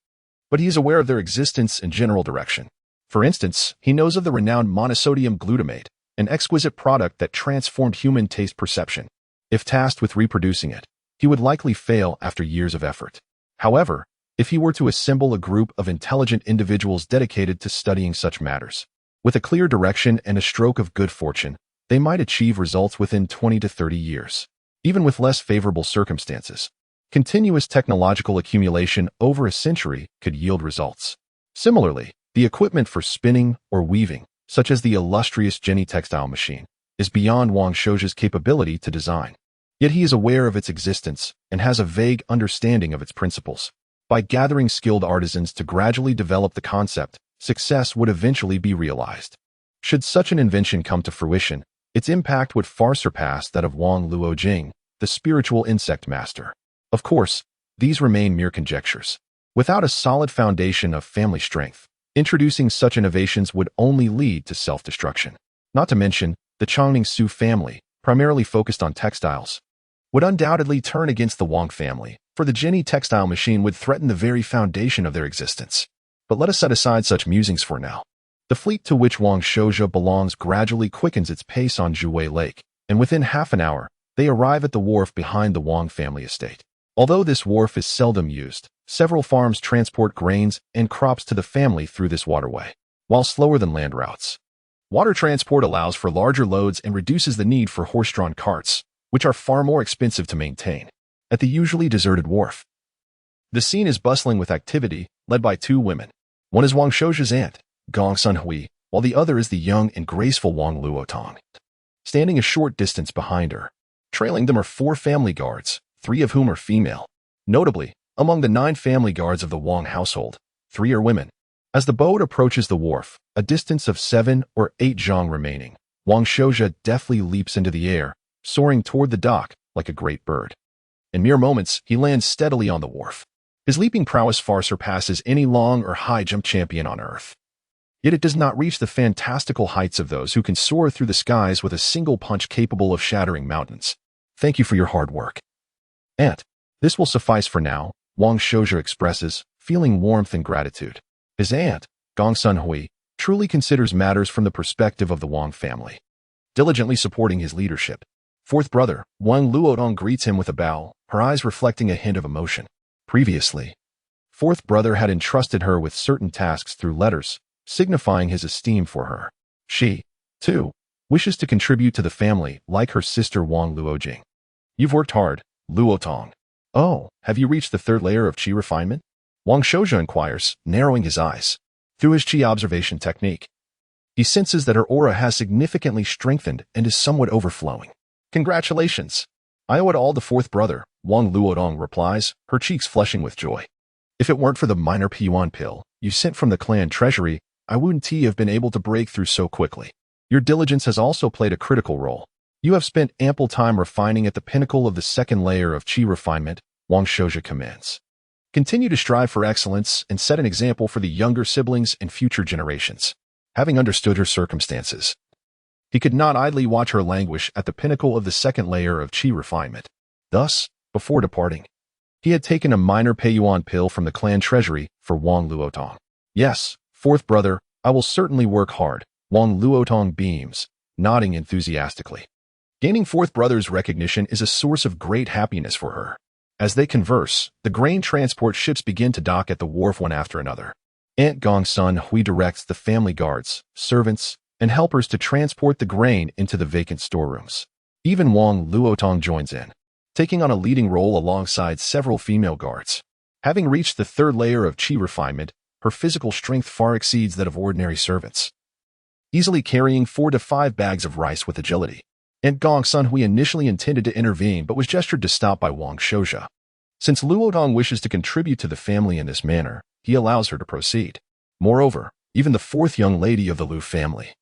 but he is aware of their existence and general direction. For instance, he knows of the renowned monosodium glutamate, an exquisite product that transformed human taste perception. If tasked with reproducing it, he would likely fail after years of effort. However, if he were to assemble a group of intelligent individuals dedicated to studying such matters, with a clear direction and a stroke of good fortune, they might achieve results within 20 to 30 years. Even with less favorable circumstances, continuous technological accumulation over a century could yield results. Similarly, the equipment for spinning or weaving, such as the illustrious Jenny textile machine, is beyond Wang Shouja's capability to design. Yet he is aware of its existence and has a vague understanding of its principles. By gathering skilled artisans to gradually develop the concept, success would eventually be realized. Should such an invention come to fruition, its impact would far surpass that of Wang Luojing, the spiritual insect master. Of course, these remain mere conjectures. Without a solid foundation of family strength, introducing such innovations would only lead to self-destruction. Not to mention, the Chongning Su family, primarily focused on textiles, would undoubtedly turn against the Wang family, for the Jenny textile machine would threaten the very foundation of their existence. But let us set aside such musings for now. The fleet to which Wang Shouja belongs gradually quickens its pace on Juwei Lake, and within half an hour, they arrive at the wharf behind the Wang family estate. Although this wharf is seldom used, several farms transport grains and crops to the family through this waterway. While slower than land routes, water transport allows for larger loads and reduces the need for horse-drawn carts, which are far more expensive to maintain. At the usually deserted wharf, the scene is bustling with activity, led by two women. One is Wang Shouja's aunt, Gong Sunhui, while the other is the young and graceful Wang Luotong. Standing a short distance behind her, trailing them are 4 family guards, 3 of whom are female. Notably, among the 9 family guards of the Wang household, 3 are women. As the boat approaches the wharf, a distance of 7 or 8 zhang remaining, Wang Shouja deftly leaps into the air, soaring toward the dock like a great bird. In mere moments, he lands steadily on the wharf. His leaping prowess far surpasses any long or high jump champion on Earth. Yet it does not reach the fantastical heights of those who can soar through the skies with a single punch capable of shattering mountains. Thank you for your hard work, Aunt. This will suffice for now, Wang Shouja expresses, feeling warmth and gratitude. His aunt, Gong Sunhui, truly considers matters from the perspective of the Wang family, diligently supporting his leadership. Fourth brother, Wang Luotong, greets him with a bow, her eyes reflecting a hint of emotion. Previously, fourth brother had entrusted her with certain tasks through letters, signifying his esteem for her. She, too, wishes to contribute to the family like her sister Wang Luojing. You've worked hard, Luotong. Oh, have you reached the 3rd layer of qi refinement? Wang Shouja inquires, narrowing his eyes. Through his qi observation technique, he senses that her aura has significantly strengthened and is somewhat overflowing. Congratulations. I owe it all to fourth brother, Wang Luodong replies, her cheeks flushing with joy. If it weren't for the minor P1 pill you sent from the clan treasury, I wouldn't have been able to break through so quickly. Your diligence has also played a critical role. You have spent ample time refining at the pinnacle of the 2nd layer of qi refinement, Wang Shouja commends. Continue to strive for excellence and set an example for the younger siblings and future generations. Having understood her circumstances, he could not idly watch her languish at the pinnacle of the 2nd layer of qi refinement. Thus, before departing, he had taken a minor Peiyuan pill from the clan treasury for Wang Luotong. Yes, fourth brother, I will certainly work hard, Wang Luotong beams, nodding enthusiastically. Gaining fourth brother's recognition is a source of great happiness for her. As they converse, the grain transport ships begin to dock at the wharf one after another. Aunt Gongsun Hui directs the family guards, servants, and helpers to transport the grain into the vacant storerooms. Even Wang Luotong joins in, taking on a leading role alongside several female guards. Having reached the third layer of qi refinement, her physical strength far exceeds that of ordinary servants, easily carrying 4 to 5 bags of rice with agility. Aunt Gongsun Hui initially intended to intervene but was gestured to stop by Wang Shouja. Since Luotong wishes to contribute to the family in this manner, he allows her to proceed. Moreover, even the fourth young lady of the Lu family,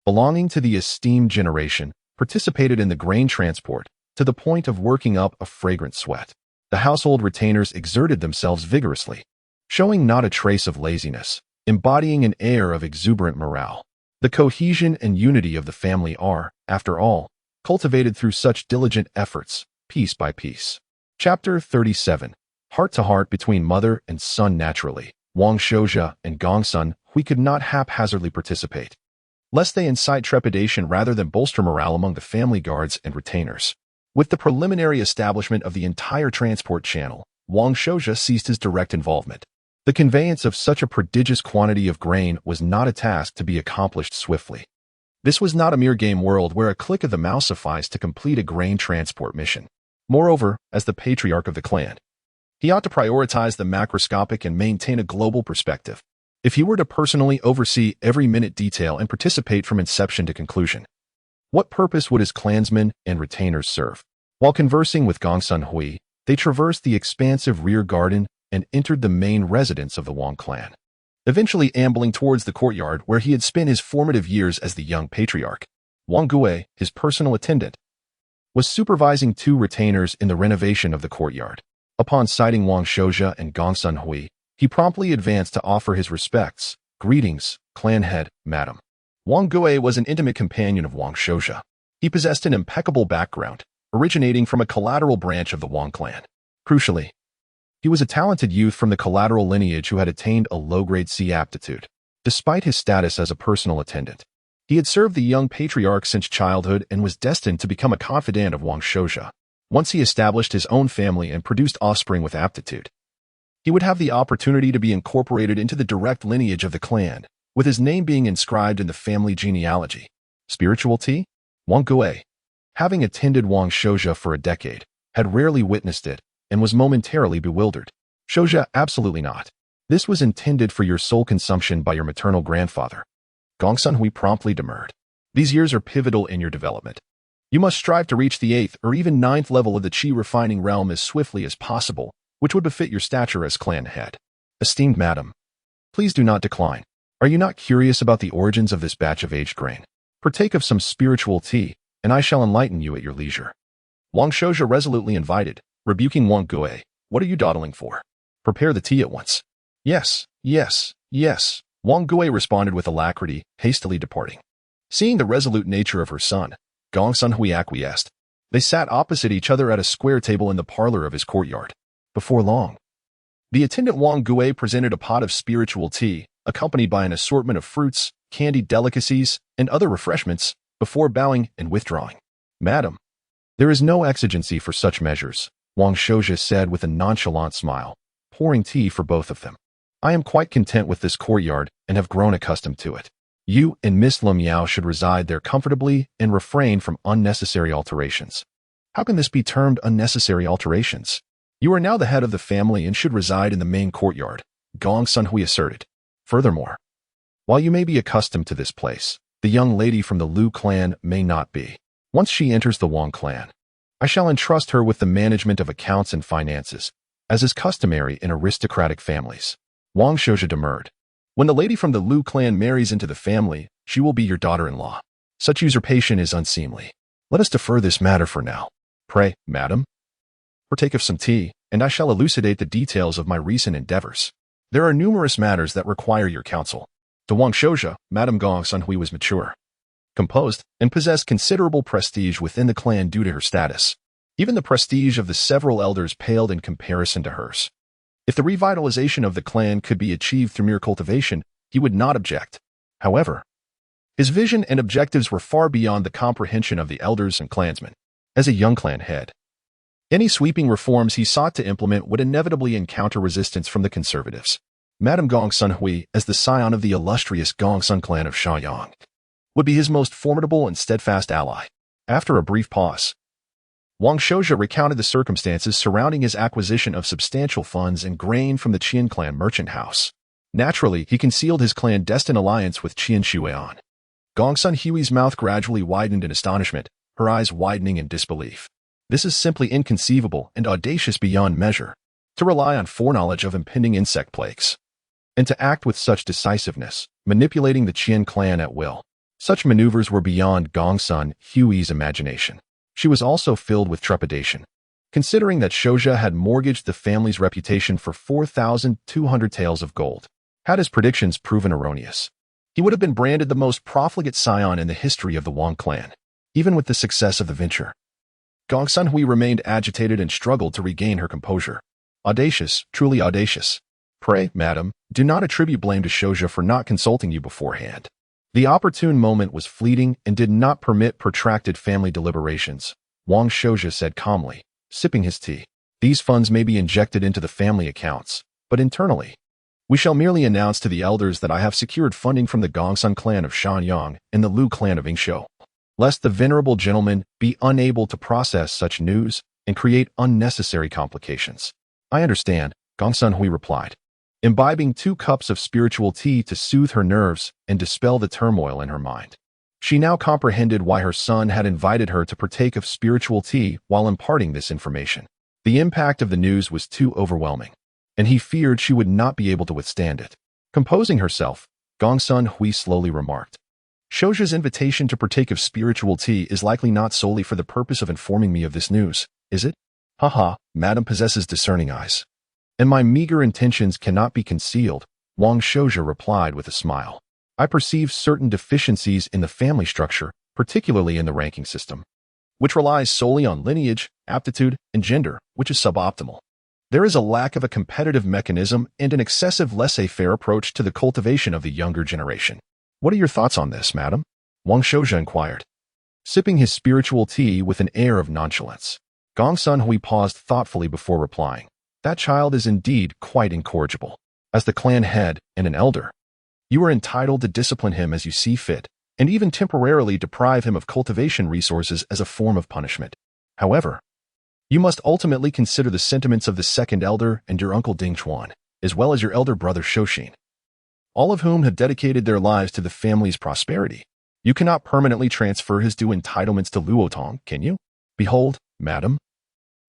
belonging to the esteemed generation, participated in the grain transport to the point of working up a fragrant sweat. The household retainers exerted themselves vigorously, showing not a trace of laziness, embodying an air of exuberant morale. The cohesion and unity of the family are, after all, cultivated through such diligent efforts, piece by piece. Chapter 37. Heart-to-heart between mother and son. Naturally, Wang Shouja and Gongsun Hui could not haphazardly participate, lest they incite trepidation rather than bolster morale among the family guards and retainers. With the preliminary establishment of the entire transport channel, Wang Shouja ceased his direct involvement. The conveyance of such a prodigious quantity of grain was not a task to be accomplished swiftly. This was not a mere game world where a click of the mouse sufficed to complete a grain transport mission. Moreover, as the patriarch of the clan, he ought to prioritize the macroscopic and maintain a global perspective. If he were to personally oversee every minute detail and participate from inception to conclusion, what purpose would his clansmen and retainers serve? While conversing with Gongsun Hui, they traversed the expansive rear garden and entered the main residence of the Wang clan, eventually ambling towards the courtyard where he had spent his formative years as the young patriarch. Wang Gui, his personal attendant, was supervising 2 retainers in the renovation of the courtyard. Upon sighting Wang Shouja and Gongsun Hui, he promptly advanced to offer his respects. Greetings, clan head, madam. Wang Gui was an intimate companion of Wang Shouja. He possessed an impeccable background, originating from a collateral branch of the Wang clan. Crucially, he was a talented youth from the collateral lineage who had attained a low-grade C aptitude. Despite his status as a personal attendant, he had served the young patriarch since childhood and was destined to become a confidant of Wang Shouja. Once he established his own family and produced offspring with aptitude, he would have the opportunity to be incorporated into the direct lineage of the clan, with his name being inscribed in the family genealogy. Spirituality? Wang Gui, having attended Wang Shouja for a decade, had rarely witnessed it and was momentarily bewildered. Shouja, absolutely not. This was intended for your sole consumption by your maternal grandfather. Gongsun Hui promptly demurred. These years are pivotal in your development. You must strive to reach the 8th or even 9th level of the qi refining realm as swiftly as possible, which would befit your stature as clan head. Esteemed madam, please do not decline. Are you not curious about the origins of this batch of aged grain? Partake of some spiritual tea, and I shall enlighten you at your leisure. Wang Shouja resolutely invited, rebuking Wang Gui. What are you dawdling for? Prepare the tea at once. Yes, yes, yes, Wang Gui responded with alacrity, hastily departing. Seeing the resolute nature of her son, Gongsun Hui acquiesced. They sat opposite each other at a square table in the parlor of his courtyard. Before long, the attendant Wang Gui presented a pot of spiritual tea, accompanied by an assortment of fruits, candied delicacies, and other refreshments, before bowing and withdrawing. Madam, there is no exigency for such measures, Wang Shouja said with a nonchalant smile, pouring tea for both of them. I am quite content with this courtyard and have grown accustomed to it. You and Miss Lum Yao should reside there comfortably and refrain from unnecessary alterations. How can this be termed unnecessary alterations? You are now the head of the family and should reside in the main courtyard, Gongsun Hui asserted. Furthermore, while you may be accustomed to this place, the young lady from the Lu clan may not be. Once she enters the Wang clan, I shall entrust her with the management of accounts and finances, as is customary in aristocratic families. Wang Shouja demurred. When the lady from the Lu clan marries into the family, she will be your daughter-in-law. Such usurpation is unseemly. Let us defer this matter for now. Pray, madam, partake of some tea, and I shall elucidate the details of my recent endeavors. There are numerous matters that require your counsel. To Wang Shouja, Madame Gongsun Hui was mature, composed, and possessed considerable prestige within the clan due to her status. Even the prestige of the several elders paled in comparison to hers. If the revitalization of the clan could be achieved through mere cultivation, he would not object. However, His vision and objectives were far beyond the comprehension of the elders and clansmen. As a young clan head, any sweeping reforms he sought to implement would inevitably encounter resistance from the conservatives. Madame Gongsun Hui, as the scion of the illustrious Gongsun clan of Shaoyang, would be his most formidable and steadfast ally. After a brief pause, Wang Shouja recounted the circumstances surrounding his acquisition of substantial funds and grain from the Qian clan merchant house. Naturally, he concealed his clandestine alliance with Qian Shuian. Gongsun Hui's mouth gradually widened in astonishment, her eyes widening in disbelief. This is simply inconceivable and audacious beyond measure, to rely on foreknowledge of impending insect plagues, and to act with such decisiveness, manipulating the Qian clan at will. Such maneuvers were beyond Gongsun Hui's imagination. She was also filled with trepidation, considering that Shouja had mortgaged the family's reputation for 4,200 taels of gold. Had his predictions proven erroneous, he would have been branded the most profligate scion in the history of the Wang clan. Even with the success of the venture, Gongsun Hui remained agitated and struggled to regain her composure. Audacious, truly audacious. Pray, madam, do not attribute blame to Shouja for not consulting you beforehand. The opportune moment was fleeting and did not permit protracted family deliberations, Wang Shouja said calmly, sipping his tea. These funds may be injected into the family accounts, but internally, we shall merely announce to the elders that I have secured funding from the Gongsun clan of Shanyang and the Lu clan of Yingshou, lest the venerable gentleman be unable to process such news and create unnecessary complications. I understand, Gongsun Hui replied, imbibing 2 cups of spiritual tea to soothe her nerves and dispel the turmoil in her mind. She now comprehended why her son had invited her to partake of spiritual tea while imparting this information. The impact of the news was too overwhelming, and he feared she would not be able to withstand it. Composing herself, Gongsun Hui slowly remarked, Shouja's invitation to partake of spiritual tea is likely not solely for the purpose of informing me of this news, is it? Haha, madam possesses discerning eyes, and my meager intentions cannot be concealed, Wang Shouja replied with a smile. I perceive certain deficiencies in the family structure, particularly in the ranking system, which relies solely on lineage, aptitude, and gender, which is suboptimal. There is a lack of a competitive mechanism and an excessive laissez-faire approach to the cultivation of the younger generation. What are your thoughts on this, madam? Wang Shouja inquired, sipping his spiritual tea with an air of nonchalance. Gongsun Hui paused thoughtfully before replying. That child is indeed quite incorrigible. As the clan head and an elder, you are entitled to discipline him as you see fit, and even temporarily deprive him of cultivation resources as a form of punishment. However, you must ultimately consider the sentiments of the second elder and your uncle Ding Chuan, as well as your elder brother Shouxin, all of whom have dedicated their lives to the family's prosperity. You cannot permanently transfer his due entitlements to Luotong, can you? Behold, madam,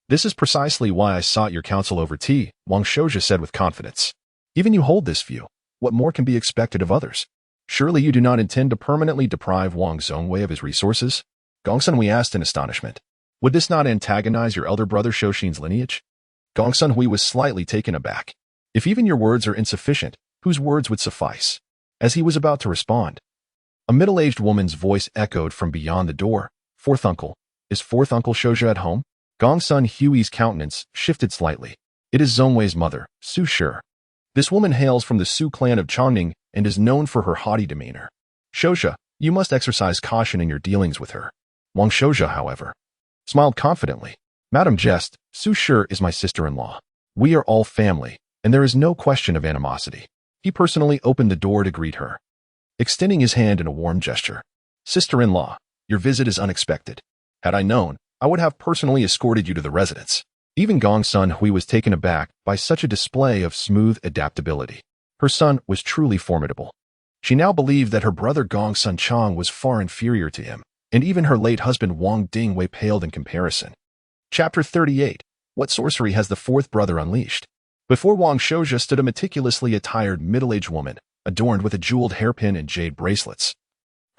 this is precisely why I sought your counsel over tea, Wang Shouja said with confidence. Even you hold this view. What more can be expected of others? Surely you do not intend to permanently deprive Wang Zongwei of his resources? Gongsun Hui asked in astonishment. Would this not antagonize your elder brother Shouxin's lineage? Gongsun Hui was slightly taken aback. If even your words are insufficient, whose words would suffice? As he was about to respond, a middle-aged woman's voice echoed from beyond the door. Fourth uncle. Is fourth uncle Shouja at home? Gongsun Hui's countenance shifted slightly. It is Zongwei's mother, Su Shi. This woman hails from the Su clan of Chongning and is known for her haughty demeanor. Shouja, you must exercise caution in your dealings with her. Wang Shouja, however, smiled confidently. Madam Jest, Su Shi is my sister-in-law. We are all family, and there is no question of animosity. He personally opened the door to greet her, extending his hand in a warm gesture. Sister-in-law, your visit is unexpected. Had I known, I would have personally escorted you to the residence. Even Gongsun Hui was taken aback by such a display of smooth adaptability. Her son was truly formidable. She now believed that her brother Gongsun Chang was far inferior to him, and even her late husband Wang Dingwei paled in comparison. Chapter 38. What sorcery has the fourth brother unleashed? Before Wang Shouja stood a meticulously attired middle-aged woman, adorned with a jeweled hairpin and jade bracelets,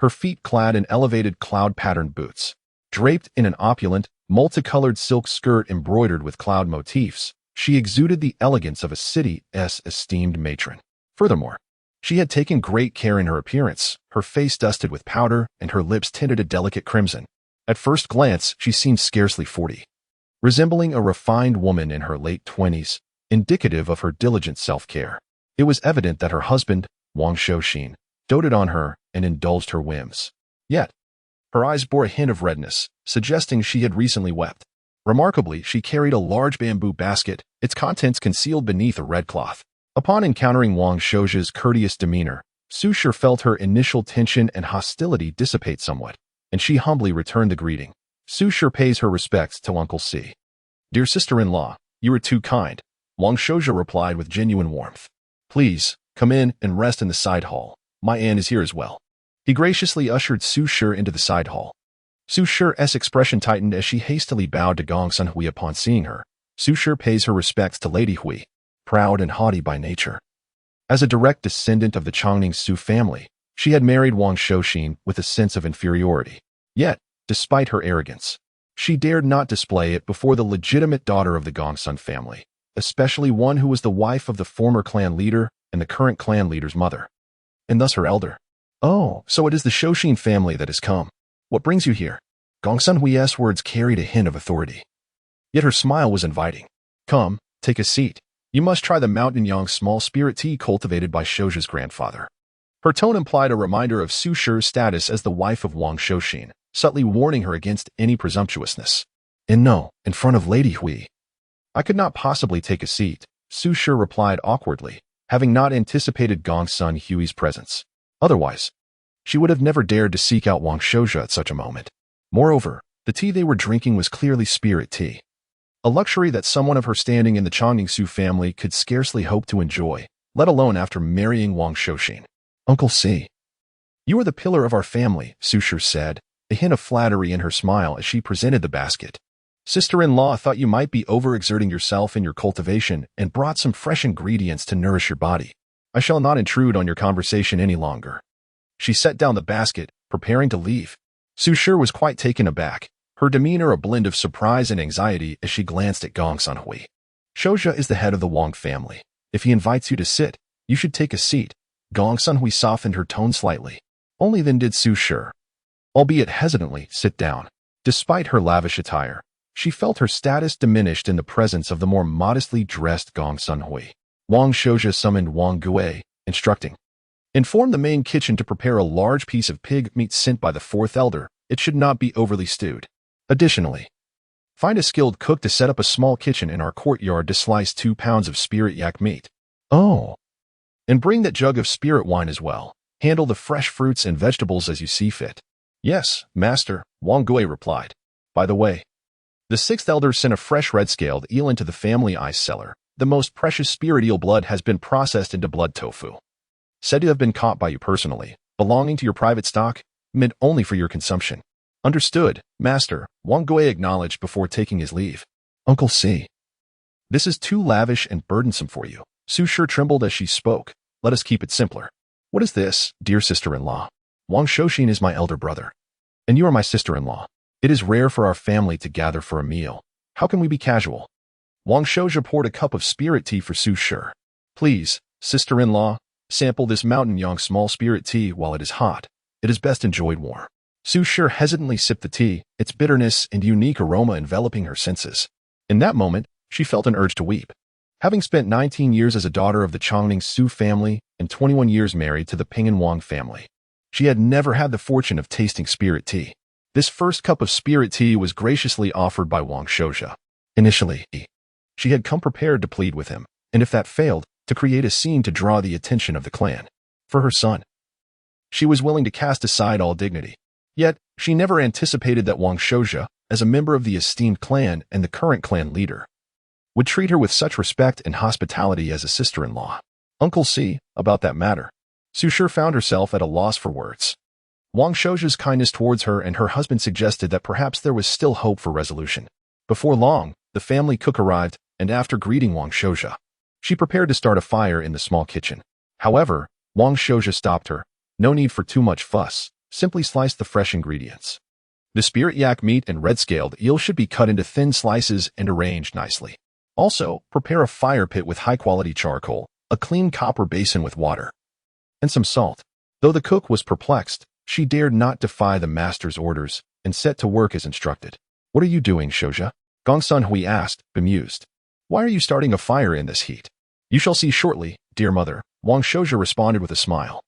her feet clad in elevated cloud-patterned boots. Draped in an opulent, multicolored silk skirt embroidered with cloud motifs, she exuded the elegance of a city's esteemed matron. Furthermore, she had taken great care in her appearance, her face dusted with powder and her lips tinted a delicate crimson. At first glance, she seemed scarcely 40, resembling a refined woman in her late 20s, indicative of her diligent self-care. It was evident that her husband, Wang Shouxin, doted on her and indulged her whims. Yet, her eyes bore a hint of redness, suggesting she had recently wept. Remarkably, she carried a large bamboo basket, its contents concealed beneath a red cloth. Upon encountering Wang Shouju's courteous demeanor, Su Shi felt her initial tension and hostility dissipate somewhat, and she humbly returned the greeting. Su Shi pays her respects to Uncle C. "Dear sister-in-law, you are too kind," Wang Shouju replied with genuine warmth. "Please, come in and rest in the side hall. My aunt is here as well." He graciously ushered Su Shi into the side hall. Su Shi's expression tightened as she hastily bowed to Gong Sun Hui upon seeing her. Su Shi pays her respects to Lady Hui, proud and haughty by nature. As a direct descendant of the Chongning Su family, she had married Wang Shouxin with a sense of inferiority. Yet, despite her arrogance, she dared not display it before the legitimate daughter of the Gongsun family, especially one who was the wife of the former clan leader and the current clan leader's mother, and thus her elder. "Oh, so it is the Shouxin family that has come. What brings you here?" Gongsun Hui's words carried a hint of authority. Yet her smile was inviting. "Come, take a seat. You must try the Mountain Yang small spirit tea cultivated by Shouju's grandfather." Her tone implied a reminder of Su Shi's status as the wife of Wang Shouxin, subtly warning her against any presumptuousness. "And no, in front of Lady Hui." "I could not possibly take a seat," Su Shi replied awkwardly, having not anticipated Gongsun Hui's presence. Otherwise, she would have never dared to seek out Wang Shouju at such a moment. Moreover, the tea they were drinking was clearly spirit tea, a luxury that someone of her standing in the Chongning Su family could scarcely hope to enjoy, let alone after marrying Wang Shouxin. "Uncle C, you are the pillar of our family," Su Shi said, a hint of flattery in her smile as she presented the basket. "Sister-in-law thought you might be overexerting yourself in your cultivation and brought some fresh ingredients to nourish your body. I shall not intrude on your conversation any longer." She set down the basket, preparing to leave. Su Shi was quite taken aback, her demeanor a blend of surprise and anxiety as she glanced at Gong Sun Hui. "Shouju is the head of the Wang family. If he invites you to sit, you should take a seat." Gong Sun Hui softened her tone slightly. Only then did Su Shi, albeit hesitantly, sit down. Despite her lavish attire, she felt her status diminished in the presence of the more modestly dressed Gong Sun Hui. Wang Shouju summoned Wang Gui, instructing, "Inform the main kitchen to prepare a large piece of pig meat sent by the fourth elder. It should not be overly stewed. Additionally, find a skilled cook to set up a small kitchen in our courtyard to slice 2 pounds of spirit yak meat. Oh, and bring that jug of spirit wine as well. Handle the fresh fruits and vegetables as you see fit." "Yes, master," Wang Gui replied. "By the way, the sixth elder sent a fresh red-scaled eel into the family ice cellar. The most precious spirit eel blood has been processed into blood tofu. Said to have been caught by you personally, belonging to your private stock, meant only for your consumption." "Understood, master," Wang Gui acknowledged before taking his leave. "Uncle C, this is too lavish and burdensome for you." Su Shi trembled as she spoke. "Let us keep it simpler." "What is this, dear sister-in-law? Wang Shouxin is my elder brother, and you are my sister-in-law. It is rare for our family to gather for a meal. How can we be casual?" Wang Shouju poured a cup of spirit tea for Su Shi. "Please, sister-in-law, sample this Mountain Yang small spirit tea while it is hot. It is best enjoyed warm." Su Shi hesitantly sipped the tea, its bitterness and unique aroma enveloping her senses. In that moment, she felt an urge to weep. Having spent 19 years as a daughter of the Chongning Su family and 21 years married to the Pingan Wang family, she had never had the fortune of tasting spirit tea. This first cup of spirit tea was graciously offered by Wang Shouju. Initially, she had come prepared to plead with him, and if that failed, to create a scene to draw the attention of the clan. For her son, she was willing to cast aside all dignity. Yet, she never anticipated that Wang Shouju, as a member of the esteemed clan and the current clan leader, would treat her with such respect and hospitality as a sister-in-law. "Uncle C, about that matter." Su Shi found herself at a loss for words. Wang Shouju's kindness towards her and her husband suggested that perhaps there was still hope for resolution. Before long, the family cook arrived, and after greeting Wang Shouju, she prepared to start a fire in the small kitchen. However, Wang Shouju stopped her. "No need for too much fuss. Simply slice the fresh ingredients. The spirit yak meat and red-scaled eel should be cut into thin slices and arranged nicely. Also, prepare a fire pit with high-quality charcoal, a clean copper basin with water, and some salt." Though the cook was perplexed, she dared not defy the master's orders and set to work as instructed. "What are you doing, Shouju?" Gong Sun Hui asked, bemused. "Why are you starting a fire in this heat?" "You shall see shortly, dear mother," Wang Shouju responded with a smile.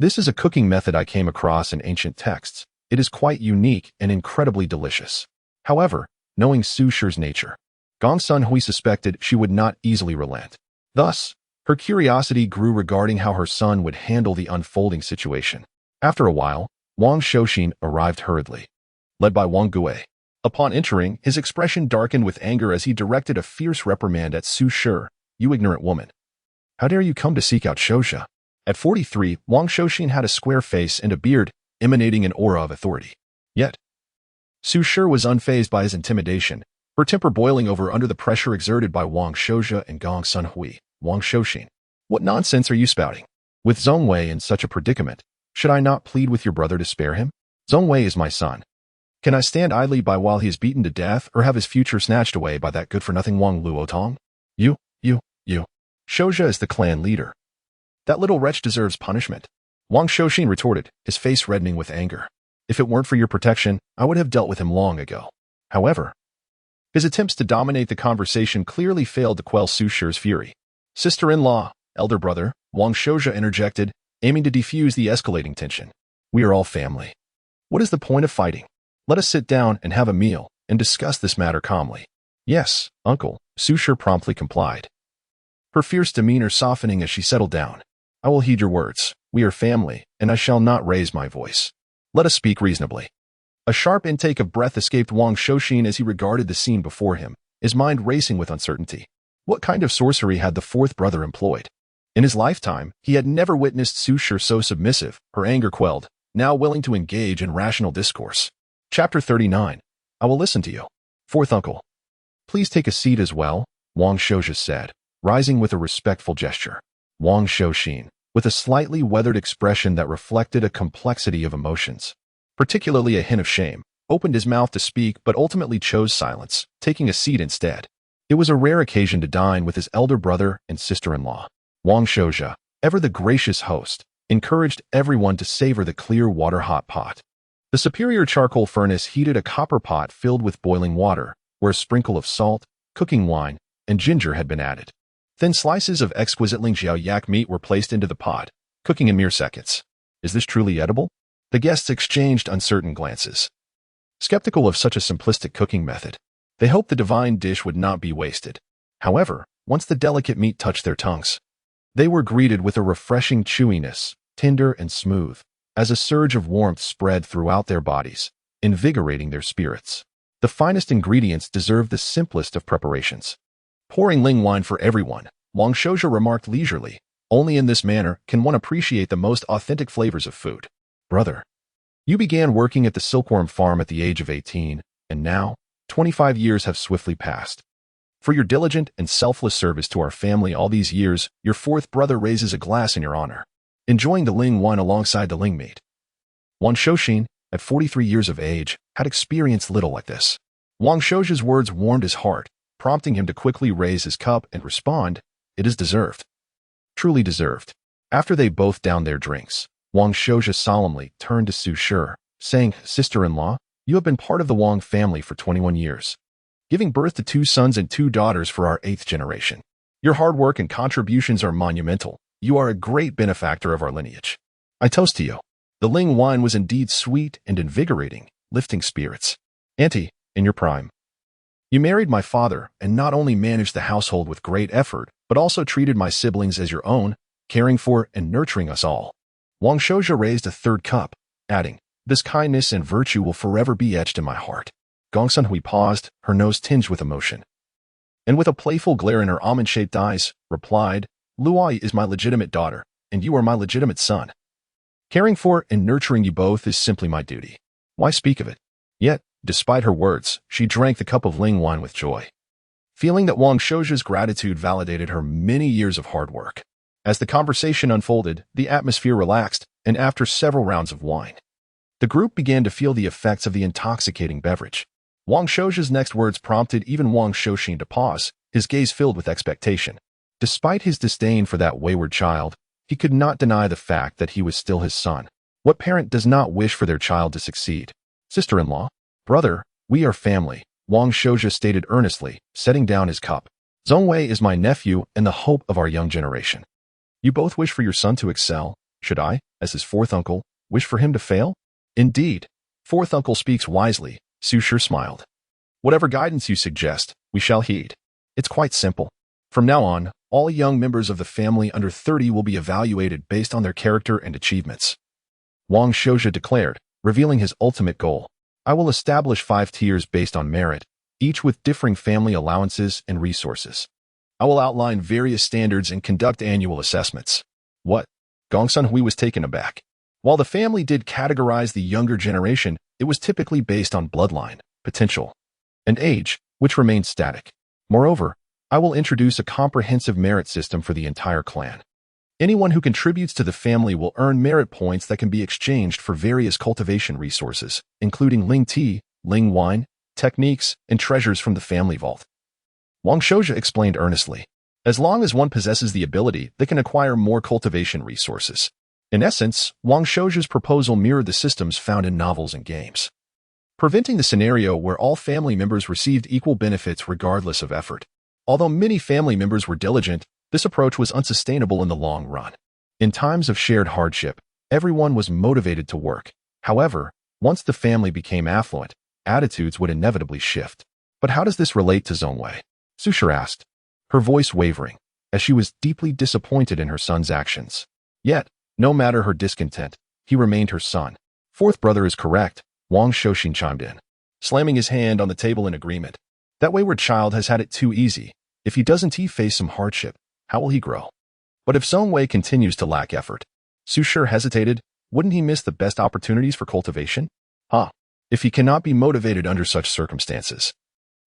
This is a cooking method I came across in ancient texts. It is quite unique and incredibly delicious. However, knowing Su Shi's nature, Gong Sun Hui suspected she would not easily relent. Thus, her curiosity grew regarding how her son would handle the unfolding situation. After a while, Wang Shouxin arrived hurriedly, led by Wang Gui. Upon entering, his expression darkened with anger as he directed a fierce reprimand at Su Shi. "You ignorant woman. How dare you come to seek out Shouxia?" At 43, Wang Shouxin had a square face and a beard, emanating an aura of authority. Yet, Su Shi was unfazed by his intimidation, her temper boiling over under the pressure exerted by Wang Shouxia and Gong Sun Hui. "Wang Shouxin, what nonsense are you spouting? With Zhong Wei in such a predicament, should I not plead with your brother to spare him? Zhong Wei is my son. Can I stand idly by while he is beaten to death or have his future snatched away by that good-for-nothing Wang Luotong? You. Shouxia is the clan leader. That little wretch deserves punishment." Wang Shouxin retorted, his face reddening with anger. "If it weren't for your protection, I would have dealt with him long ago." However, his attempts to dominate the conversation clearly failed to quell Su Shi's fury. "Sister-in-law, elder brother," Wang Shouxia interjected, aiming to defuse the escalating tension. "We are all family. What is the point of fighting? Let us sit down and have a meal and discuss this matter calmly." "Yes, uncle," Su Shi promptly complied, her fierce demeanor softening as she settled down. "I will heed your words. We are family, and I shall not raise my voice. Let us speak reasonably." A sharp intake of breath escaped Wang Shouxin as he regarded the scene before him, his mind racing with uncertainty. What kind of sorcery had the fourth brother employed? In his lifetime, he had never witnessed Su Shi so submissive, her anger quelled, now willing to engage in rational discourse. Chapter 39. I will listen to you. Fourth uncle. Please take a seat as well, Wang Shouxia said, rising with a respectful gesture. Wang Shouxin, with a slightly weathered expression that reflected a complexity of emotions, particularly a hint of shame, opened his mouth to speak but ultimately chose silence, taking a seat instead. It was a rare occasion to dine with his elder brother and sister-in-law. Wang Shouxia, ever the gracious host, encouraged everyone to savor the clear water-hot pot. The superior charcoal furnace heated a copper pot filled with boiling water, where a sprinkle of salt, cooking wine, and ginger had been added. Thin slices of exquisite Lingxiao yak meat were placed into the pot, cooking in mere seconds. Is this truly edible? The guests exchanged uncertain glances. Skeptical of such a simplistic cooking method, they hoped the divine dish would not be wasted. However, once the delicate meat touched their tongues, they were greeted with a refreshing chewiness, tender and smooth, as a surge of warmth spread throughout their bodies, invigorating their spirits. The finest ingredients deserved the simplest of preparations. Pouring Ling wine for everyone, Wang Shouxia remarked leisurely, only in this manner can one appreciate the most authentic flavors of food. Brother, you began working at the silkworm farm at the age of 18, and now, 25 years have swiftly passed. For your diligent and selfless service to our family all these years, your fourth brother raises a glass in your honor, enjoying the Ling wine alongside the Ling meat. Wang Shouxin, at 43 years of age, had experienced little like this. Wang Shouxia's words warmed his heart, prompting him to quickly raise his cup and respond, "It is deserved. Truly deserved." After they both downed their drinks, Wang Shouxia solemnly turned to Su Shi, saying, "Sister-in-law, you have been part of the Wang family for 21 years, giving birth to 2 sons and 2 daughters for our 8th generation. Your hard work and contributions are monumental. You are a great benefactor of our lineage. I toast to you." The Ling wine was indeed sweet and invigorating, lifting spirits. "Auntie, in your prime. You married my father and not only managed the household with great effort, but also treated my siblings as your own, caring for and nurturing us all." Wang Shouxia raised a 3rd cup, adding, "This kindness and virtue will forever be etched in my heart." Gong Sun Hui paused, her nose tinged with emotion, and with a playful glare in her almond-shaped eyes, replied, "Luai is my legitimate daughter, and you are my legitimate son. Caring for and nurturing you both is simply my duty. Why speak of it?" Yet, despite her words, she drank the cup of Ling wine with joy, feeling that Wang Shouxia's gratitude validated her many years of hard work. As the conversation unfolded, the atmosphere relaxed, and after several rounds of wine, the group began to feel the effects of the intoxicating beverage. Wang Shouxia's next words prompted even Wang Shouxin to pause, his gaze filled with expectation. Despite his disdain for that wayward child, he could not deny the fact that he was still his son. What parent does not wish for their child to succeed? "Sister-in-law, brother, we are family," Wang Shouxia stated earnestly, setting down his cup. "Zhong Wei is my nephew and the hope of our young generation. You both wish for your son to excel, Should I, as his fourth uncle, wish for him to fail? Indeed. Fourth uncle speaks wisely, Su Shi smiled. Whatever guidance you suggest, we shall heed. It's quite simple. From now on, all young members of the family under 30 will be evaluated based on their character and achievements. Wang Shouja declared, revealing his ultimate goal. I will establish 5 tiers based on merit, each with differing family allowances and resources. I will outline various standards and conduct annual assessments. What? Gongsun Hui was taken aback. While the family did categorize the younger generation, it was typically based on bloodline, potential, and age, which remained static. Moreover, I will introduce a comprehensive merit system for the entire clan. Anyone who contributes to the family will earn merit points that can be exchanged for various cultivation resources, including Ling tea, Ling wine, techniques, and treasures from the family vault. Wang Shouja explained earnestly. As long as one possesses the ability, they can acquire more cultivation resources. In essence, Wang Shouja's proposal mirrored the systems found in novels and games, preventing the scenario where all family members received equal benefits regardless of effort. Although many family members were diligent, this approach was unsustainable in the long run. In times of shared hardship, everyone was motivated to work. However, once the family became affluent, attitudes would inevitably shift. But how does this relate to Zhongwei? Su Shi asked, her voice wavering, as she was deeply disappointed in her son's actions. Yet, no matter her discontent, he remained her son. Fourth brother is correct, Wang Shouxin chimed in, slamming his hand on the table in agreement. That wayward child has had it too easy. If he doesn't face some hardship, how will he grow? But if Zhongwei continues to lack effort, Su Shi hesitated, wouldn't he miss the best opportunities for cultivation? If he cannot be motivated under such circumstances.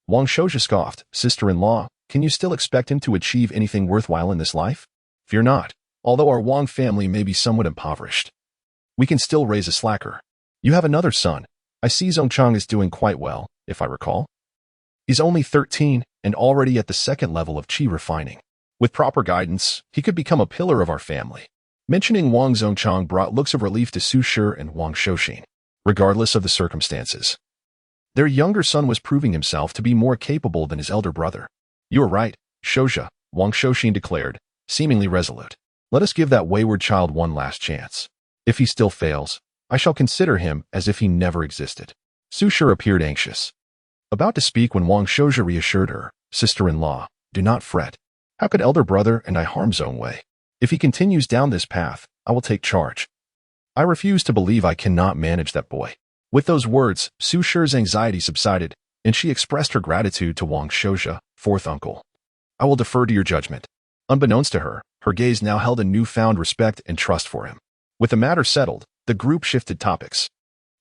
Wang Shouja scoffed, sister-in-law, can you still expect him to achieve anything worthwhile in this life? Fear not. Although our Wang family may be somewhat impoverished, we can still raise a slacker. You have another son. I see Zongchang is doing quite well, if I recall. He's only 13 and already at the second level of qi refining. With proper guidance, he could become a pillar of our family. Mentioning Wang Zongchang brought looks of relief to Su Shi and Wang Shouxin, regardless of the circumstances. Their younger son was proving himself to be more capable than his elder brother. You are right, Shouja, Wang Shouxin declared, seemingly resolute. Let us give that wayward child one last chance. If he still fails, I shall consider him as if he never existed. Su Shi appeared anxious, about to speak when Wang Shouja reassured her, sister-in-law, do not fret. How could elder brother and I harm Zhongwei? If he continues down this path, I will take charge. I refuse to believe I cannot manage that boy. With those words, Su Shi's anxiety subsided, and she expressed her gratitude to Wang Shouja, fourth uncle. I will defer to your judgment. Unbeknownst to her, her gaze now held a newfound respect and trust for him. With the matter settled, the group shifted topics.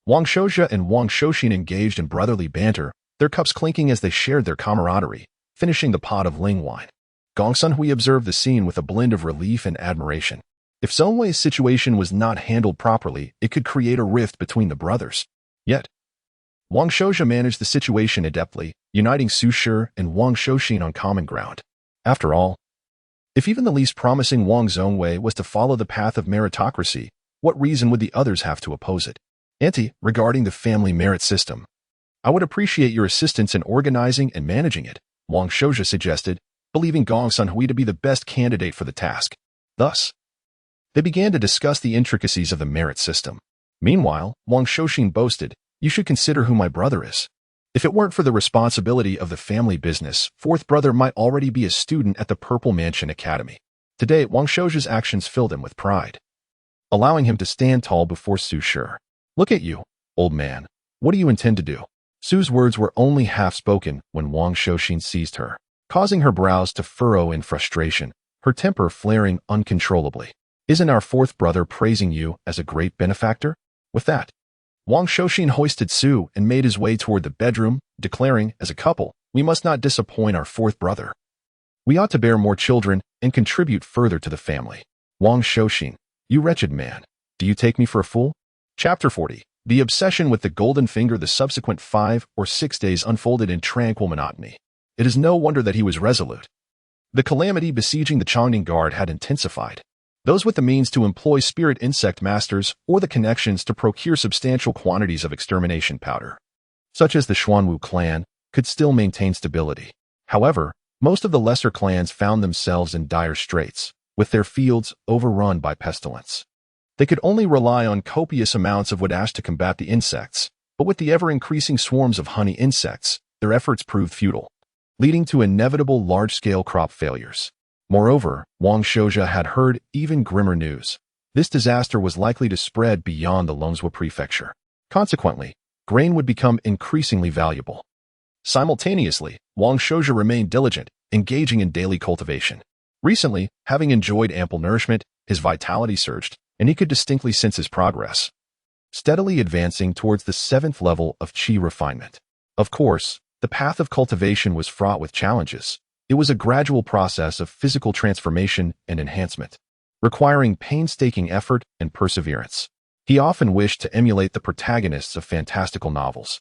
Wang Shouja and Wang Shouxin engaged in brotherly banter, their cups clinking as they shared their camaraderie, finishing the pot of Ling wine. Gongsun Hui observed the scene with a blend of relief and admiration. If Zhongwei's situation was not handled properly, it could create a rift between the brothers. Yet, Wang Shouja managed the situation adeptly, uniting Su Shi and Wang Shouxin on common ground. After all, if even the least promising Wang Zhongwei was to follow the path of meritocracy, what reason would the others have to oppose it? Auntie, regarding the family merit system, I would appreciate your assistance in organizing and managing it, Wang Shouja suggested, believing Gongsun Hui to be the best candidate for the task. Thus, they began to discuss the intricacies of the merit system. Meanwhile, Wang Shouxin boasted, you should consider who my brother is. If it weren't for the responsibility of the family business, fourth brother might already be a student at the Purple Mansion Academy. Today, Wang Shouja's actions filled him with pride, allowing him to stand tall before Su Shi. Look at you, old man. What do you intend to do? Su's words were only half spoken when Wang Shouxin seized her, causing her brows to furrow in frustration, her temper flaring uncontrollably. Isn't our fourth brother praising you as a great benefactor? With that, Wang Shouxin hoisted Su and made his way toward the bedroom, declaring, as a couple, we must not disappoint our fourth brother. We ought to bear more children and contribute further to the family. Wang Shouxin, you wretched man, do you take me for a fool? Chapter 40. The obsession with the golden finger. The subsequent 5 or 6 days unfolded in tranquil monotony. It is no wonder that he was resolute. The calamity besieging the Chongning Guard had intensified. Those with the means to employ spirit insect masters or the connections to procure substantial quantities of extermination powder, such as the Xuanwu clan, could still maintain stability. However, most of the lesser clans found themselves in dire straits, with their fields overrun by pestilence. They could only rely on copious amounts of wood ash to combat the insects, but with the ever-increasing swarms of honey insects, their efforts proved futile, leading to inevitable large-scale crop failures. Moreover, Wang Shouja had heard even grimmer news. This disaster was likely to spread beyond the Longswa prefecture. Consequently, grain would become increasingly valuable. Simultaneously, Wang Shouja remained diligent, engaging in daily cultivation. Recently, having enjoyed ample nourishment, his vitality surged, and he could distinctly sense his progress, steadily advancing towards the 7th level of qi refinement. Of course, the path of cultivation was fraught with challenges. It was a gradual process of physical transformation and enhancement, requiring painstaking effort and perseverance. He often wished to emulate the protagonists of fantastical novels,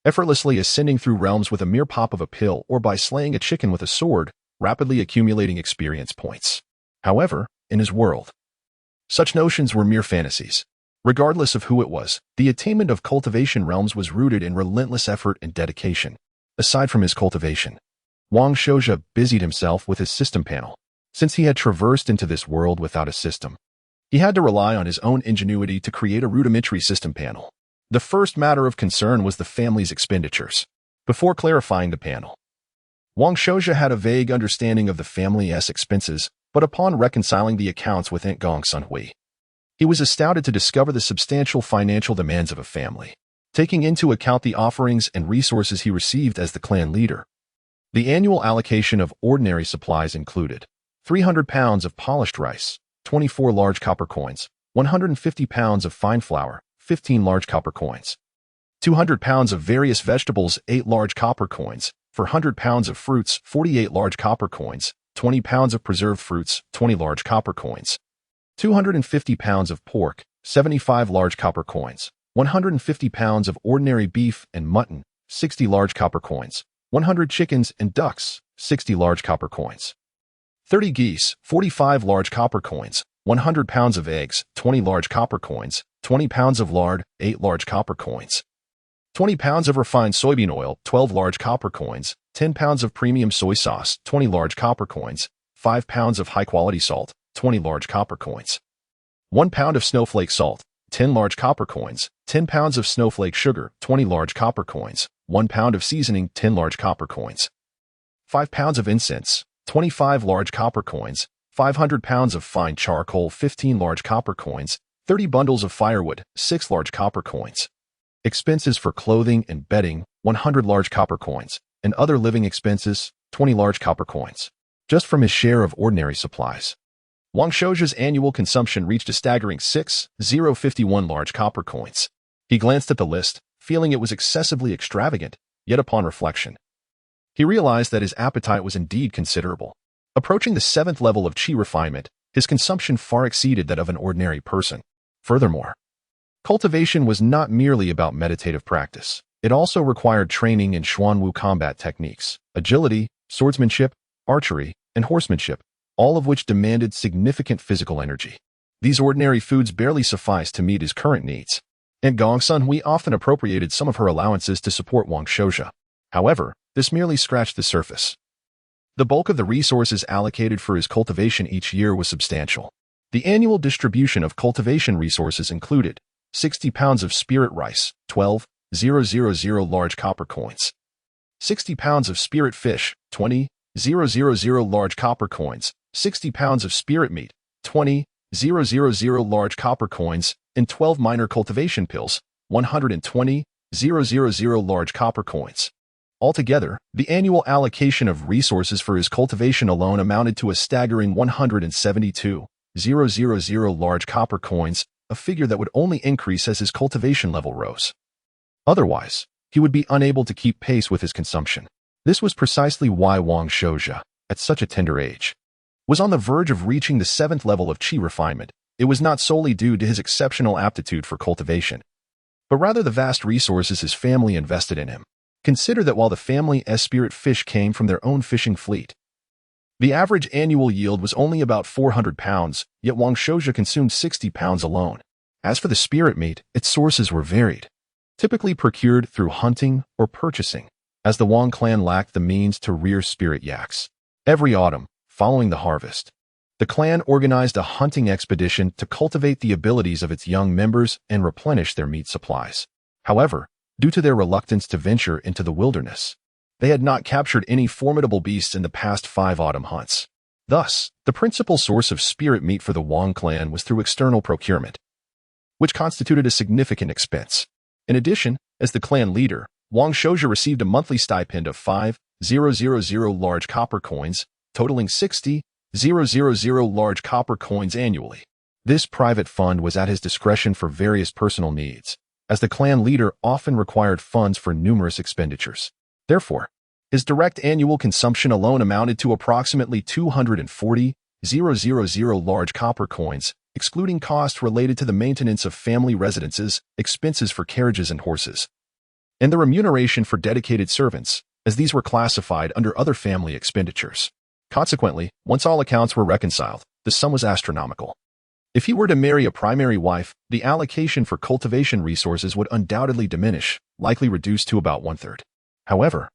effortlessly ascending through realms with a mere pop of a pill or by slaying a chicken with a sword, rapidly accumulating experience points. However, in his world, such notions were mere fantasies. Regardless of who it was, the attainment of cultivation realms was rooted in relentless effort and dedication. Aside from his cultivation, Wang Shouja busied himself with his system panel. Since he had traversed into this world without a system, he had to rely on his own ingenuity to create a rudimentary system panel. The first matter of concern was the family's expenditures. Before clarifying the panel, Wang Shouja had a vague understanding of the family's expenses, but upon reconciling the accounts with Aunt Gong Sunhui, he was astounded to discover the substantial financial demands of a family. Taking into account the offerings and resources he received as the clan leader, the annual allocation of ordinary supplies included 300 pounds of polished rice, 24 large copper coins, 150 pounds of fine flour, 15 large copper coins, 200 pounds of various vegetables, 8 large copper coins, 400 pounds of fruits, 48 large copper coins, 20 pounds of preserved fruits, 20 large copper coins, 250 pounds of pork, 75 large copper coins, 150 pounds of ordinary beef and mutton, 60 large copper coins, 100 chickens and ducks, 60 large copper coins, 30 geese, 45 large copper coins, 100 pounds of eggs, 20 large copper coins, 20 pounds of lard, 8 large copper coins, 20 pounds of refined soybean oil, 12 large copper coins, 10 pounds of premium soy sauce, 20 large copper coins, 5 pounds of high-quality salt, 20 large copper coins, 1 pound of snowflake salt, 10 large copper coins, 10 pounds of snowflake sugar, 20 large copper coins, 1 pound of seasoning, 10 large copper coins, 5 pounds of incense, 25 large copper coins, 500 pounds of fine charcoal, 15 large copper coins, 30 bundles of firewood, 6 large copper coins. Expenses for clothing and bedding, 100 large copper coins, and other living expenses, 20 large copper coins. Just from his share of ordinary supplies, Wang Shouja's annual consumption reached a staggering 6,051 large copper coins. He glanced at the list, feeling it was excessively extravagant, yet upon reflection, he realized that his appetite was indeed considerable. Approaching the 7th level of qi refinement, his consumption far exceeded that of an ordinary person. Furthermore, cultivation was not merely about meditative practice. It also required training in Xuanwu combat techniques, agility, swordsmanship, archery, and horsemanship, all of which demanded significant physical energy. These ordinary foods barely sufficed to meet his current needs, and Gong Sunhui often appropriated some of her allowances to support Wang Shouja. However, this merely scratched the surface. The bulk of the resources allocated for his cultivation each year was substantial. The annual distribution of cultivation resources included 60 pounds of spirit rice, 12,000 large copper coins, 60 pounds of spirit fish, 20,000 large copper coins, 60 pounds of spirit meat, 20,000 large copper coins, and 12 minor cultivation pills, 120,000 large copper coins. Altogether, the annual allocation of resources for his cultivation alone amounted to a staggering 172,000 large copper coins, a figure that would only increase as his cultivation level rose. Otherwise, he would be unable to keep pace with his consumption. This was precisely why Wang Shouja, at such a tender age, was on the verge of reaching the 7th level of qi refinement. It was not solely due to his exceptional aptitude for cultivation, but rather the vast resources his family invested in him. Consider that while the family's spirit fish came from their own fishing fleet, the average annual yield was only about 400 pounds, yet Wang Shouja consumed 60 pounds alone. As for the spirit meat, its sources were varied, typically procured through hunting or purchasing, as the Wang clan lacked the means to rear spirit yaks. Every autumn, following the harvest, The clan organized a hunting expedition to cultivate the abilities of its young members and replenish their meat supplies. However, due to their reluctance to venture into the wilderness, they had not captured any formidable beasts in the past 5 autumn hunts. Thus, the principal source of spirit meat for the Wong clan was through external procurement, which constituted a significant expense. In addition, as the clan leader, Wang Shouja received a monthly stipend of 5,000 large copper coins, totaling 60,000 large copper coins annually. This private fund was at his discretion for various personal needs, as the clan leader often required funds for numerous expenditures. Therefore, his direct annual consumption alone amounted to approximately 240,000 large copper coins, excluding costs related to the maintenance of family residences, expenses for carriages and horses, and the remuneration for dedicated servants, as these were classified under other family expenditures. Consequently, once all accounts were reconciled, the sum was astronomical. If he were to marry a primary wife, the allocation for cultivation resources would undoubtedly diminish, likely reduced to about 1/3. However,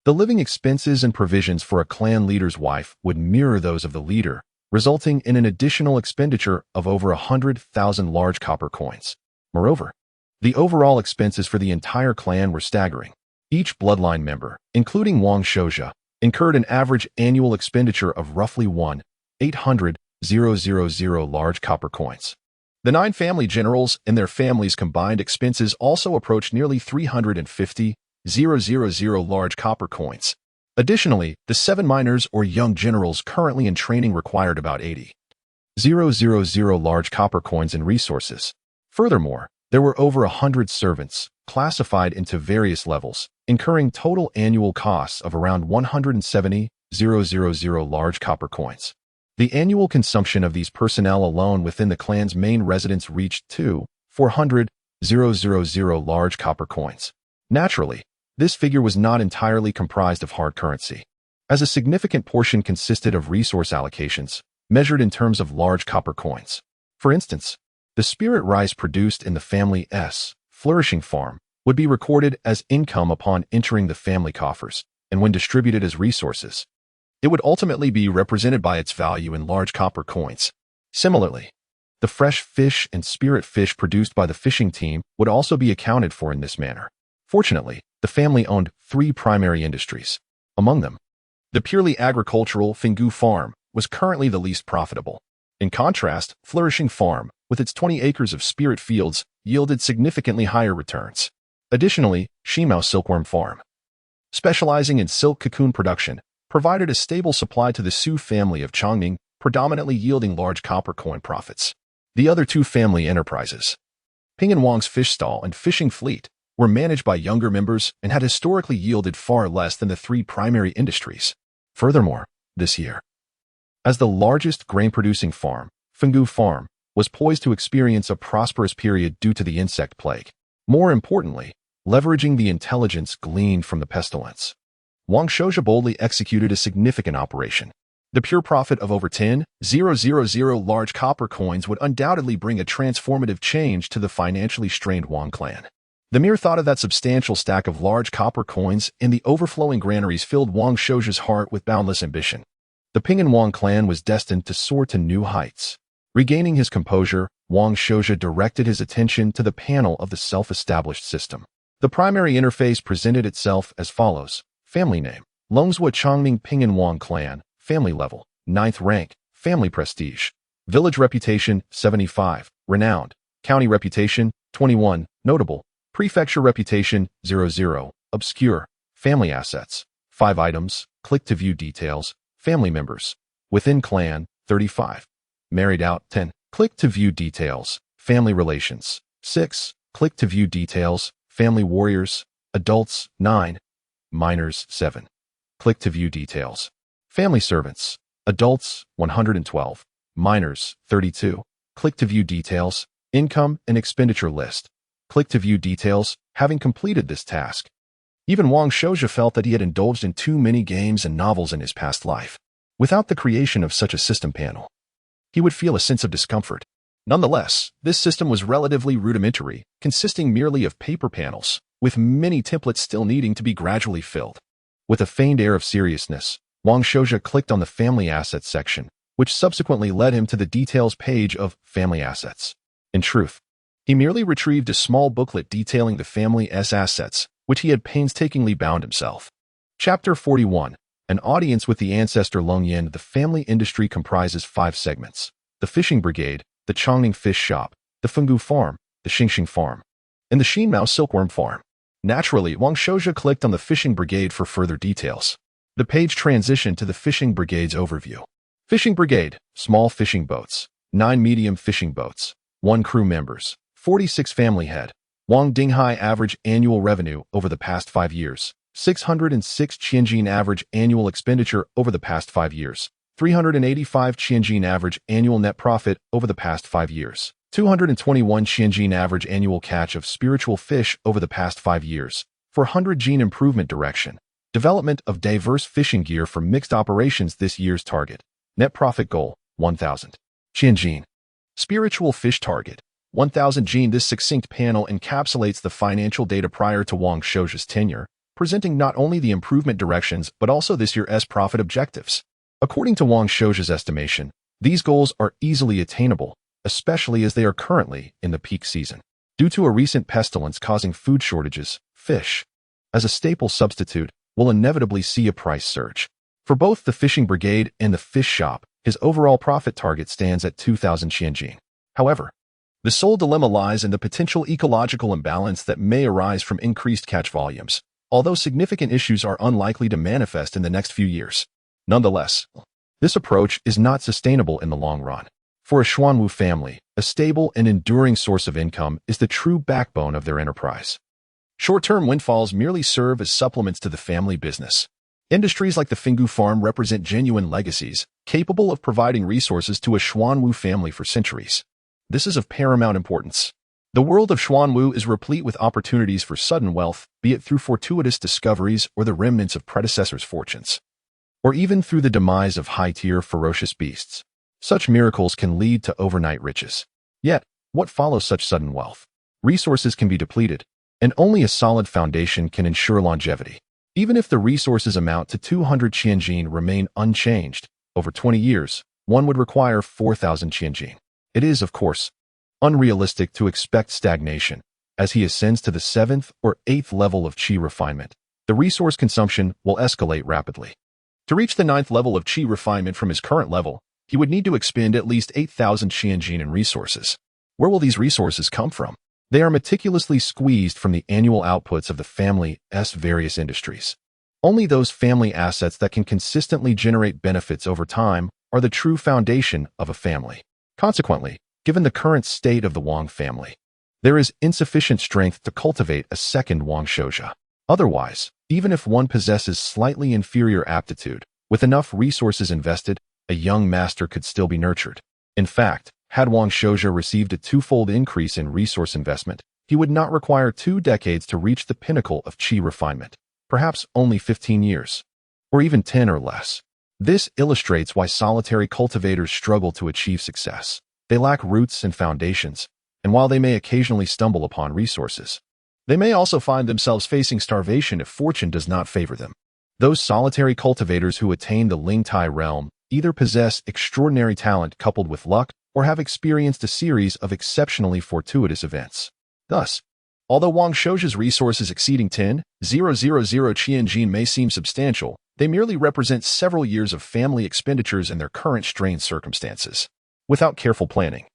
the living expenses and provisions for a clan leader's wife would mirror those of the leader, resulting in an additional expenditure of over 100,000 large copper coins. Moreover, the overall expenses for the entire clan were staggering. Each bloodline member, including Wang Shouja, incurred an average annual expenditure of roughly 1,800,000 large copper coins. The 9 family generals and their families' combined expenses also approached nearly 350,000 large copper coins. Additionally, the 7 minors or young generals currently in training required about 80,000 large copper coins in resources. Furthermore, there were over 100 servants, classified into various levels, incurring total annual costs of around 170,000 large copper coins. The annual consumption of these personnel alone within the clan's main residence reached 400,000 large copper coins. Naturally, this figure was not entirely comprised of hard currency, as a significant portion consisted of resource allocations, measured in terms of large copper coins. For instance, the spirit rice produced in the family's flourishing farm would be recorded as income upon entering the family coffers, and when distributed as resources, it would ultimately be represented by its value in large copper coins. Similarly, the fresh fish and spirit fish produced by the fishing team would also be accounted for in this manner. Fortunately, the family owned 3 primary industries. Among them, the purely agricultural Fingu farm was currently the least profitable. In contrast, Flourishing Farm, with its 20 acres of spirit fields, yielded significantly higher returns. Additionally, Shimao Silkworm Farm, specializing in silk cocoon production, provided a stable supply to the Su family of Chongming, predominantly yielding large copper coin profits. The other 2 family enterprises, Ping and Wang's fish stall and fishing fleet, were managed by younger members and had historically yielded far less than the 3 primary industries. Furthermore, this year, as the largest grain-producing farm, Fingu Farm was poised to experience a prosperous period due to the insect plague. More importantly, leveraging the intelligence gleaned from the pestilence, Wang Shouja boldly executed a significant operation. The pure profit of over 10,000 large copper coins would undoubtedly bring a transformative change to the financially strained Wang clan. The mere thought of that substantial stack of large copper coins in the overflowing granaries filled Wang Shouja's heart with boundless ambition. The Ping and Wang clan was destined to soar to new heights. Regaining his composure, Wang Shouja directed his attention to the panel of the self-established system. The primary interface presented itself as follows. Family name: Longzhua Chongming Ping and Wang clan. Family level: 9th rank. Family prestige: village reputation 75, renowned. County reputation 21, notable. Prefecture reputation 00, obscure. Family assets 5 items. Click to view details. Family members within clan 35. Married out 10. Click to view details. Family relations 6. Click to view details. Family warriors adults 9. Minors 7. Click to view details. Family servants adults 112. Minors 32. Click to view details. Income and expenditure list. Click to view details. Having completed this task, even Wang Shouja felt that he had indulged in too many games and novels in his past life. Without the creation of such a system panel, he would feel a sense of discomfort. Nonetheless, this system was relatively rudimentary, consisting merely of paper panels, with many templates still needing to be gradually filled. With a feigned air of seriousness, Wang Shouja clicked on the family assets section, which subsequently led him to the details page of Family Assets. In truth, he merely retrieved a small booklet detailing the family's assets, which he had painstakingly bound himself. Chapter 41. An audience with the ancestor Longyin. The family industry comprises 5 segments: the fishing brigade, the Chongning fish shop, the Fenggu farm, the Xingxing farm, and the Xinmao silkworm farm. Naturally, Wang Shouja clicked on the fishing brigade for further details. The page transitioned to the fishing brigade's overview. Fishing brigade: small fishing boats, 9 medium fishing boats, 1 crew members, 46 family head. Wang Dinghai average annual revenue over the past 5 years, 606 Qianjin average annual expenditure over the past 5 years, 385 Qianjin average annual net profit over the past 5 years, 221 Qianjin average annual catch of spiritual fish over the past 5 years, 400 gene improvement direction, development of diverse fishing gear for mixed operations. This year's target, net profit goal, 1,000 Qianjin. Spiritual fish target, 1,000 gene. This succinct panel encapsulates the financial data prior to Wang Shouja's tenure, presenting not only the improvement directions but also this year's profit objectives. According to Wang Shouja's estimation, these goals are easily attainable, especially as they are currently in the peak season. Due to a recent pestilence causing food shortages, fish, as a staple substitute, will inevitably see a price surge. For both the fishing brigade and the fish shop, his overall profit target stands at 2,000 Qianjin. However, the sole dilemma lies in the potential ecological imbalance that may arise from increased catch volumes, although significant issues are unlikely to manifest in the next few years. Nonetheless, this approach is not sustainable in the long run. For a Xuanwu family, a stable and enduring source of income is the true backbone of their enterprise. Short-term windfalls merely serve as supplements to the family business. Industries like the Fenggu farm represent genuine legacies, capable of providing resources to a Xuanwu family for centuries. This is of paramount importance. The world of Xuanwu is replete with opportunities for sudden wealth, be it through fortuitous discoveries or the remnants of predecessors' fortunes, or even through the demise of high-tier ferocious beasts. Such miracles can lead to overnight riches. Yet, what follows such sudden wealth? Resources can be depleted, and only a solid foundation can ensure longevity. Even if the resources amount to 200 Qianjin remain unchanged, over 20 years, one would require 4,000 Qianjin. It is, of course, unrealistic to expect stagnation. As he ascends to the 7th or 8th level of Qi refinement, the resource consumption will escalate rapidly. To reach the 9th level of Qi refinement from his current level, he would need to expend at least 8,000 Qianjin in resources. Where will these resources come from? They are meticulously squeezed from the annual outputs of the family's various industries. Only those family assets that can consistently generate benefits over time are the true foundation of a family. Consequently, given the current state of the Wang family, there is insufficient strength to cultivate a second Wang Shouja. Otherwise, even if one possesses slightly inferior aptitude, with enough resources invested, a young master could still be nurtured. In fact, had Wang Shouja received a 2-fold increase in resource investment, he would not require 2 decades to reach the pinnacle of Qi refinement, perhaps only 15 years, or even 10 or less. This illustrates why solitary cultivators struggle to achieve success. They lack roots and foundations, and while they may occasionally stumble upon resources, they may also find themselves facing starvation if fortune does not favor them. Those solitary cultivators who attain the Lingtai realm either possess extraordinary talent coupled with luck or have experienced a series of exceptionally fortuitous events. Thus, although Wang Shouja's resources exceeding 10,000 Qianjin may seem substantial, they merely represent several years of family expenditures in their current strained circumstances. Without careful planning,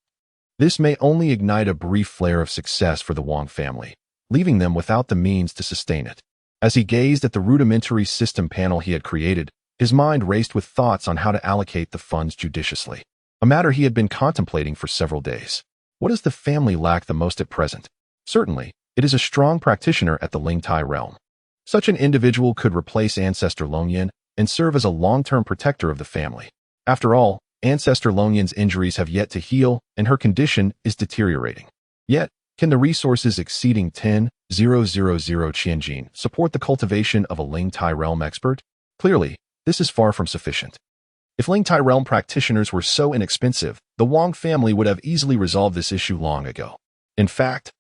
this may only ignite a brief flare of success for the Wang family, leaving them without the means to sustain it. As he gazed at the rudimentary system panel he had created, his mind raced with thoughts on how to allocate the funds judiciously, a matter he had been contemplating for several days. What does the family lack the most at present? Certainly, it is a strong practitioner at the Lingtai realm. Such an individual could replace Ancestor Longyin and serve as a long-term protector of the family. After all, Ancestor Longyin's injuries have yet to heal, and her condition is deteriorating. Yet, can the resources exceeding 10,000 Qianjin support the cultivation of a Lingtai realm expert? Clearly, this is far from sufficient. If Lingtai realm practitioners were so inexpensive, the Wang family would have easily resolved this issue long ago. In fact,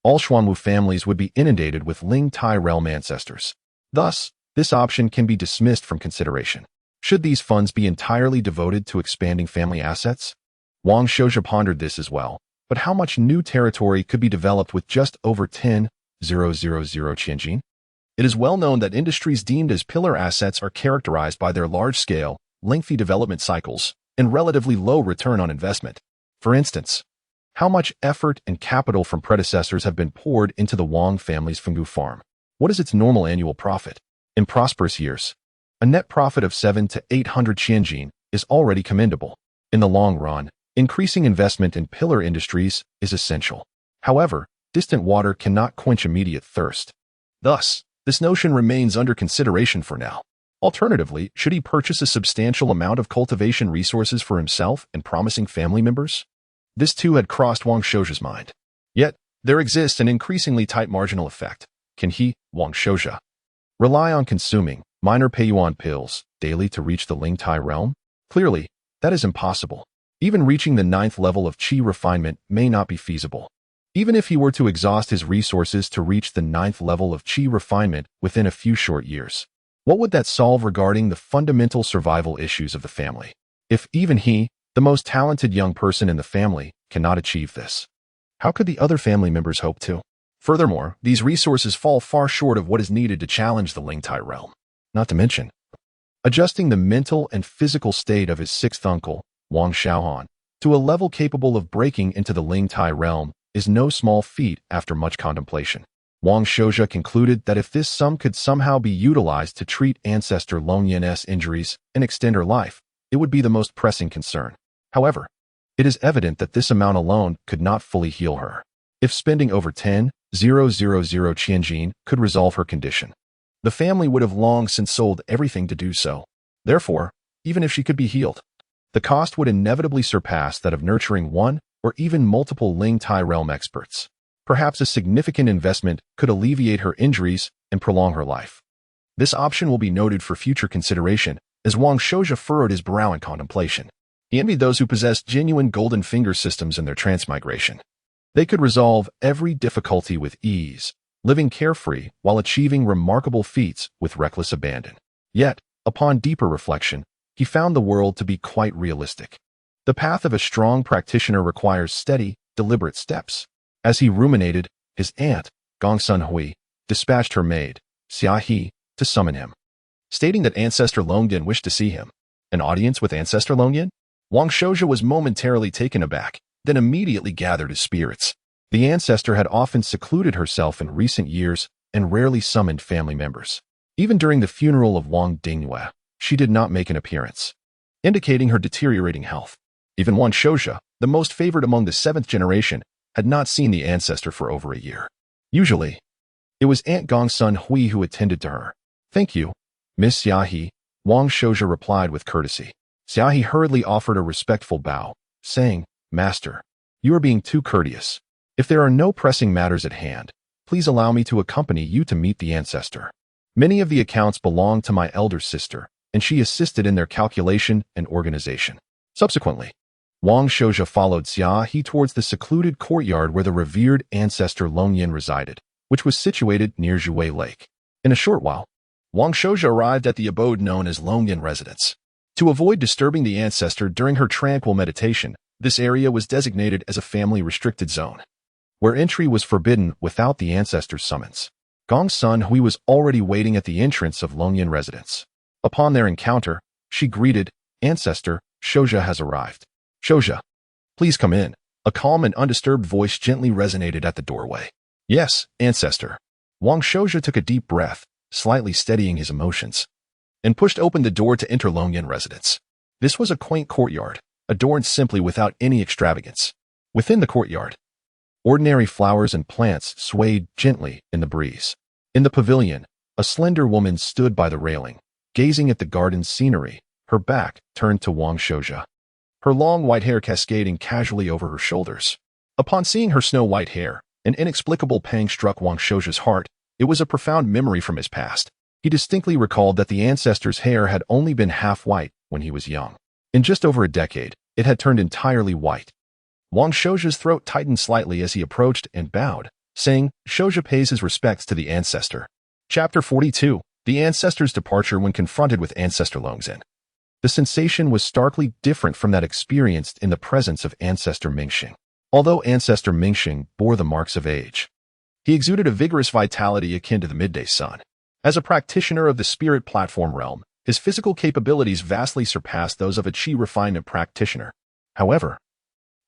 all Xuanwu families would be inundated with Lingtai realm ancestors. Thus, this option can be dismissed from consideration. Should these funds be entirely devoted to expanding family assets? Wang Shouja pondered this as well, but how much new territory could be developed with just over 10,000 Qianjin? It is well known that industries deemed as pillar assets are characterized by their large-scale, lengthy development cycles and relatively low return on investment. For instance, how much effort and capital from predecessors have been poured into the Wang family's Fenggu farm? What is its normal annual profit? In prosperous years, a net profit of 700 to 800 Qianjin is already commendable. In the long run, increasing investment in pillar industries is essential. However, distant water cannot quench immediate thirst. Thus, this notion remains under consideration for now. Alternatively, should he purchase a substantial amount of cultivation resources for himself and promising family members? This too had crossed Wang Shouja's mind. Yet, there exists an increasingly tight marginal effect. Can he, Wang Shouja, rely on consuming minor Peiyuan pills daily to reach the Lingtai realm? Clearly, that is impossible. Even reaching the 9th level of qi refinement may not be feasible. Even if he were to exhaust his resources to reach the 9th level of qi refinement within a few short years, what would that solve regarding the fundamental survival issues of the family? If even he, the most talented young person in the family, cannot achieve this, how could the other family members hope to? Furthermore, these resources fall far short of what is needed to challenge the Lingtai realm. Not to mention, adjusting the mental and physical state of his 6th uncle, Wang Xiaohan, to a level capable of breaking into the Lingtai realm is no small feat after much contemplation. Wang Shouja concluded that if this sum could somehow be utilized to treat ancestor Longyan's injuries and extend her life, it would be the most pressing concern. However, it is evident that this amount alone could not fully heal her. If spending over 10,000 Qianjin could resolve her condition, the family would have long since sold everything to do so. Therefore, even if she could be healed, the cost would inevitably surpass that of nurturing one or even multiple Lingtai realm experts. Perhaps a significant investment could alleviate her injuries and prolong her life. This option will be noted for future consideration, as Wang Shouja furrowed his brow in contemplation. He envied those who possessed genuine golden finger systems in their transmigration. They could resolve every difficulty with ease, living carefree while achieving remarkable feats with reckless abandon. Yet, upon deeper reflection, he found the world to be quite realistic. The path of a strong practitioner requires steady, deliberate steps. As he ruminated, his aunt, Gongsun Hui, dispatched her maid, Xia He, to summon him, stating that Ancestor Longyan wished to see him. An audience with Ancestor Longyan? Wang Shouja was momentarily taken aback, then immediately gathered his spirits. The ancestor had often secluded herself in recent years and rarely summoned family members. Even during the funeral of Wang Dingyue, she did not make an appearance, indicating her deteriorating health. Even Wang Shouja, the most favored among the 7th generation, had not seen the ancestor for over a year. Usually, it was Aunt Gongsun Hui who attended to her. "Thank you, Miss Xiaohe," Wang Shouja replied with courtesy. Xiaohe hurriedly offered a respectful bow, saying, "Master, you are being too courteous. If there are no pressing matters at hand, please allow me to accompany you to meet the ancestor. Many of the accounts belong to my elder sister, and she assisted in their calculation and organization." Subsequently, Wang Shouja followed Xia He towards the secluded courtyard where the revered ancestor Longyan resided, which was situated near Zhuwei Lake. In a short while, Wang Shouja arrived at the abode known as Longyan Residence. To avoid disturbing the ancestor during her tranquil meditation, this area was designated as a family-restricted zone, where entry was forbidden without the ancestor's summons. Gongsun Hui was already waiting at the entrance of Longyan Residence. Upon their encounter, she greeted, "Ancestor, Shouja has arrived." "Shouja, please come in." A calm and undisturbed voice gently resonated at the doorway. "Yes, ancestor." Wang Shouja took a deep breath, slightly steadying his emotions, and pushed open the door to enter Longyan Residence. This was a quaint courtyard, adorned simply without any extravagance. Within the courtyard, ordinary flowers and plants swayed gently in the breeze. In the pavilion, a slender woman stood by the railing, gazing at the garden's scenery, her back turned to Wang Shouja, her long white hair cascading casually over her shoulders. Upon seeing her snow-white hair, an inexplicable pang struck Wang Shouja's heart. It was a profound memory from his past. He distinctly recalled that the ancestor's hair had only been half white when he was young. In just over a decade, it had turned entirely white. Wang Shouja's throat tightened slightly as he approached and bowed, saying, "Shouja pays his respects to the ancestor." Chapter 42. The ancestor's departure when confronted with Ancestor Longzhen. The sensation was starkly different from that experienced in the presence of Ancestor Mingxing. Although Ancestor Mingxing bore the marks of age, he exuded a vigorous vitality akin to the midday sun. As a practitioner of the spirit platform realm, his physical capabilities vastly surpassed those of a chi refinement practitioner. However,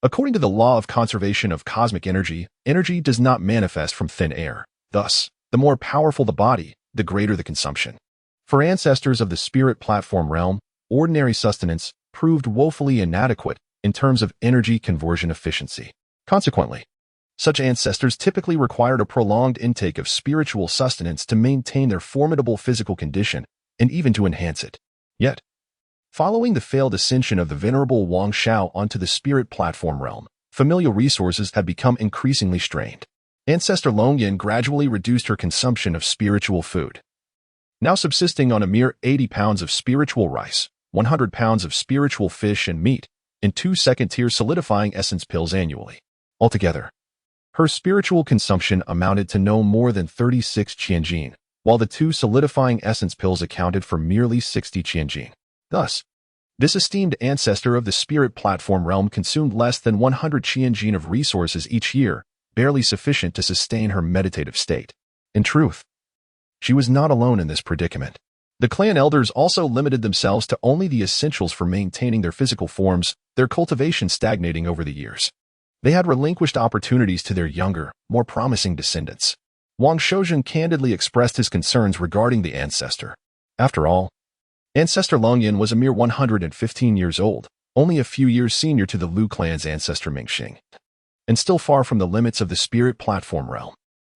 according to the law of conservation of cosmic energy, energy does not manifest from thin air. Thus, the more powerful the body, the greater the consumption. For ancestors of the spirit platform realm, ordinary sustenance proved woefully inadequate in terms of energy conversion efficiency. Consequently, such ancestors typically required a prolonged intake of spiritual sustenance to maintain their formidable physical condition and even to enhance it. Yet, following the failed ascension of the venerable Wang Shao onto the spirit platform realm, familial resources had become increasingly strained. Ancestor Longyan gradually reduced her consumption of spiritual food, now subsisting on a mere 80 pounds of spiritual rice, 100 pounds of spiritual fish and meat, and 2 second-tier solidifying essence pills annually. Altogether, her spiritual consumption amounted to no more than 36 qianjin, while the 2 solidifying essence pills accounted for merely 60 qianjin. Thus, this esteemed ancestor of the spirit platform realm consumed less than 100 qianjin of resources each year, barely sufficient to sustain her meditative state. In truth, she was not alone in this predicament. The clan elders also limited themselves to only the essentials for maintaining their physical forms, their cultivation stagnating over the years. They had relinquished opportunities to their younger, more promising descendants. Wang Shoujun candidly expressed his concerns regarding the ancestor. After all, Ancestor Longyan was a mere 115 years old, only a few years senior to the Lu clan's Ancestor Mingxing, and still far from the limits of the spirit platform realm.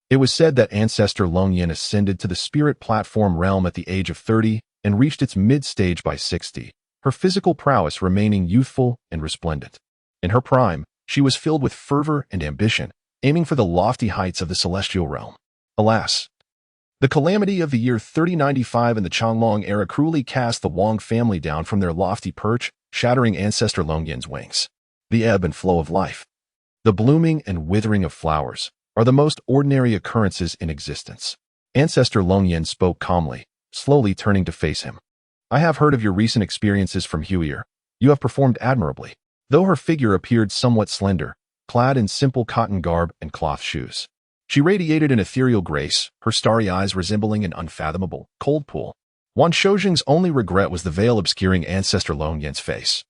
It was said that Ancestor Longyan ascended to the spirit platform realm at the age of 30 and reached its mid-stage by 60, her physical prowess remaining youthful and resplendent. In her prime, she was filled with fervor and ambition, aiming for the lofty heights of the celestial realm. Alas, the calamity of the year 3095 in the Changlong era cruelly cast the Wang family down from their lofty perch, shattering Ancestor Longyan's wings. The ebb and flow of life, the blooming and withering of flowers, are the most ordinary occurrences in existence. Ancestor Longyan spoke calmly, slowly turning to face him. I have heard of your recent experiences from Huier. You have performed admirably. Though her figure appeared somewhat slender, clad in simple cotton garb and cloth shoes, she radiated an ethereal grace, her starry eyes resembling an unfathomable, cold pool. Wan Shoujing's only regret was the veil obscuring Ancestor Longyan's face,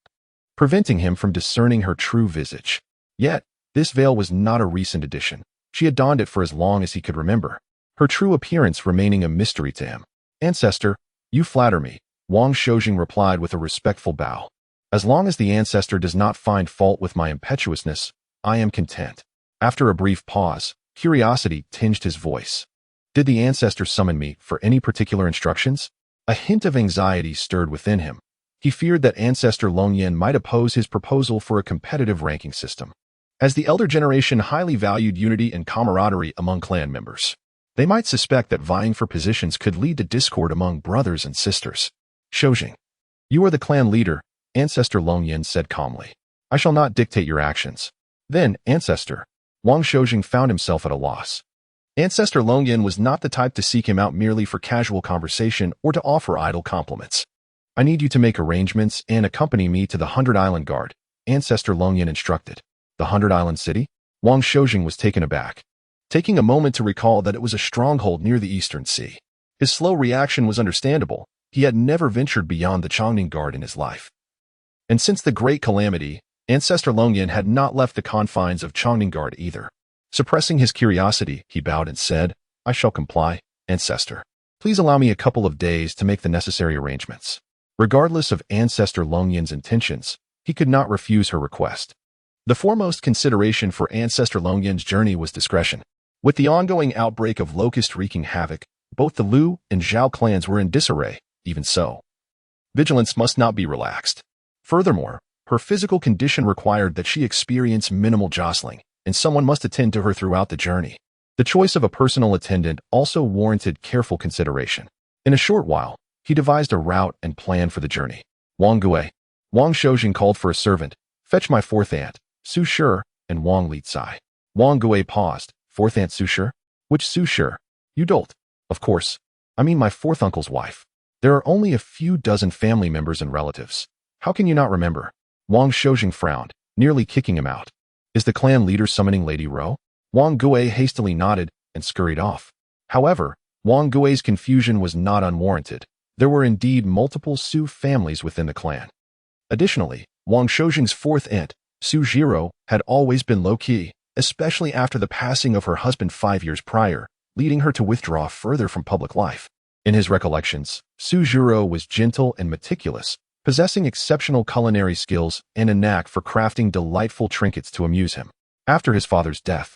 preventing him from discerning her true visage. Yet, this veil was not a recent addition. She had donned it for as long as he could remember, her true appearance remaining a mystery to him. Ancestor, you flatter me, Wang Shoujing replied with a respectful bow. As long as the ancestor does not find fault with my impetuousness, I am content. After a brief pause, curiosity tinged his voice. Did the ancestor summon me for any particular instructions? A hint of anxiety stirred within him. He feared that Ancestor Longyan might oppose his proposal for a competitive ranking system. As the elder generation highly valued unity and camaraderie among clan members, they might suspect that vying for positions could lead to discord among brothers and sisters. Shoujing, you are the clan leader, Ancestor Longyan said calmly. I shall not dictate your actions. Then, Ancestor, Wang Shoujing found himself at a loss. Ancestor Longyan was not the type to seek him out merely for casual conversation or to offer idle compliments. I need you to make arrangements and accompany me to the 100 Island Guard, Ancestor Longyan instructed. The 100 Island City? Wang Shoujing was taken aback, taking a moment to recall that it was a stronghold near the Eastern Sea. His slow reaction was understandable. He had never ventured beyond the Chongning Guard in his life. And since the Great Calamity, Ancestor Longyan had not left the confines of Chongning Guard either. Suppressing his curiosity, he bowed and said, I shall comply, Ancestor. Please allow me a couple of days to make the necessary arrangements. Regardless of Ancestor Longyan's intentions, he could not refuse her request. The foremost consideration for Ancestor Longyan's journey was discretion. With the ongoing outbreak of locust wreaking havoc, both the Lu and Zhao clans were in disarray. Even so, vigilance must not be relaxed. Furthermore, her physical condition required that she experience minimal jostling, and someone must attend to her throughout the journey. The choice of a personal attendant also warranted careful consideration. In a short while, he devised a route and plan for the journey. Wang Shoujing called for a servant. Fetch my fourth aunt, Su Shi, and Wang Litsai. Wang Gui paused. Fourth aunt Su Shi? Which Su Shi? You dolt. Of course. I mean my fourth uncle's wife. There are only a few dozen family members and relatives. How can you not remember? Wang Shoujing frowned, nearly kicking him out. Is the clan leader summoning Lady Ro? Wang Gui hastily nodded and scurried off. However, Wang Gui's confusion was not unwarranted. There were indeed multiple Su families within the clan. Additionally, Wang Shoujing's fourth aunt, Su Jiro, had always been low-key, especially after the passing of her husband 5 years prior, leading her to withdraw further from public life. In his recollections, Su Jiro was gentle and meticulous, possessing exceptional culinary skills and a knack for crafting delightful trinkets to amuse him. After his father's death,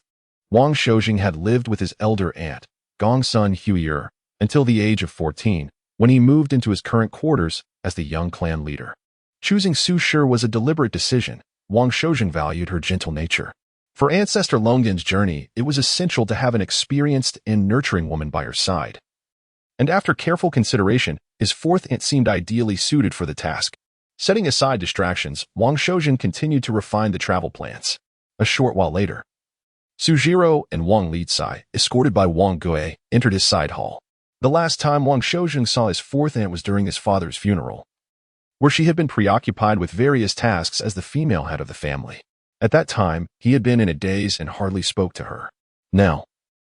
Wang Shoujing had lived with his elder aunt, Gongsun Huier, until the age of 14, when he moved into his current quarters as the young clan leader. Choosing Su Shi was a deliberate decision. Wang Shoujing valued her gentle nature. For Ancestor Longdin's journey, it was essential to have an experienced and nurturing woman by her side. And after careful consideration, his fourth aunt seemed ideally suited for the task. Setting aside distractions, Wang Shoujing continued to refine the travel plans. A short while later, Sujiro and Wang Litsai, escorted by Wang Gui, entered his side hall. The last time Wang Shoujing saw his fourth aunt was during his father's funeral, where she had been preoccupied with various tasks as the female head of the family. At that time, he had been in a daze and hardly spoke to her. Now,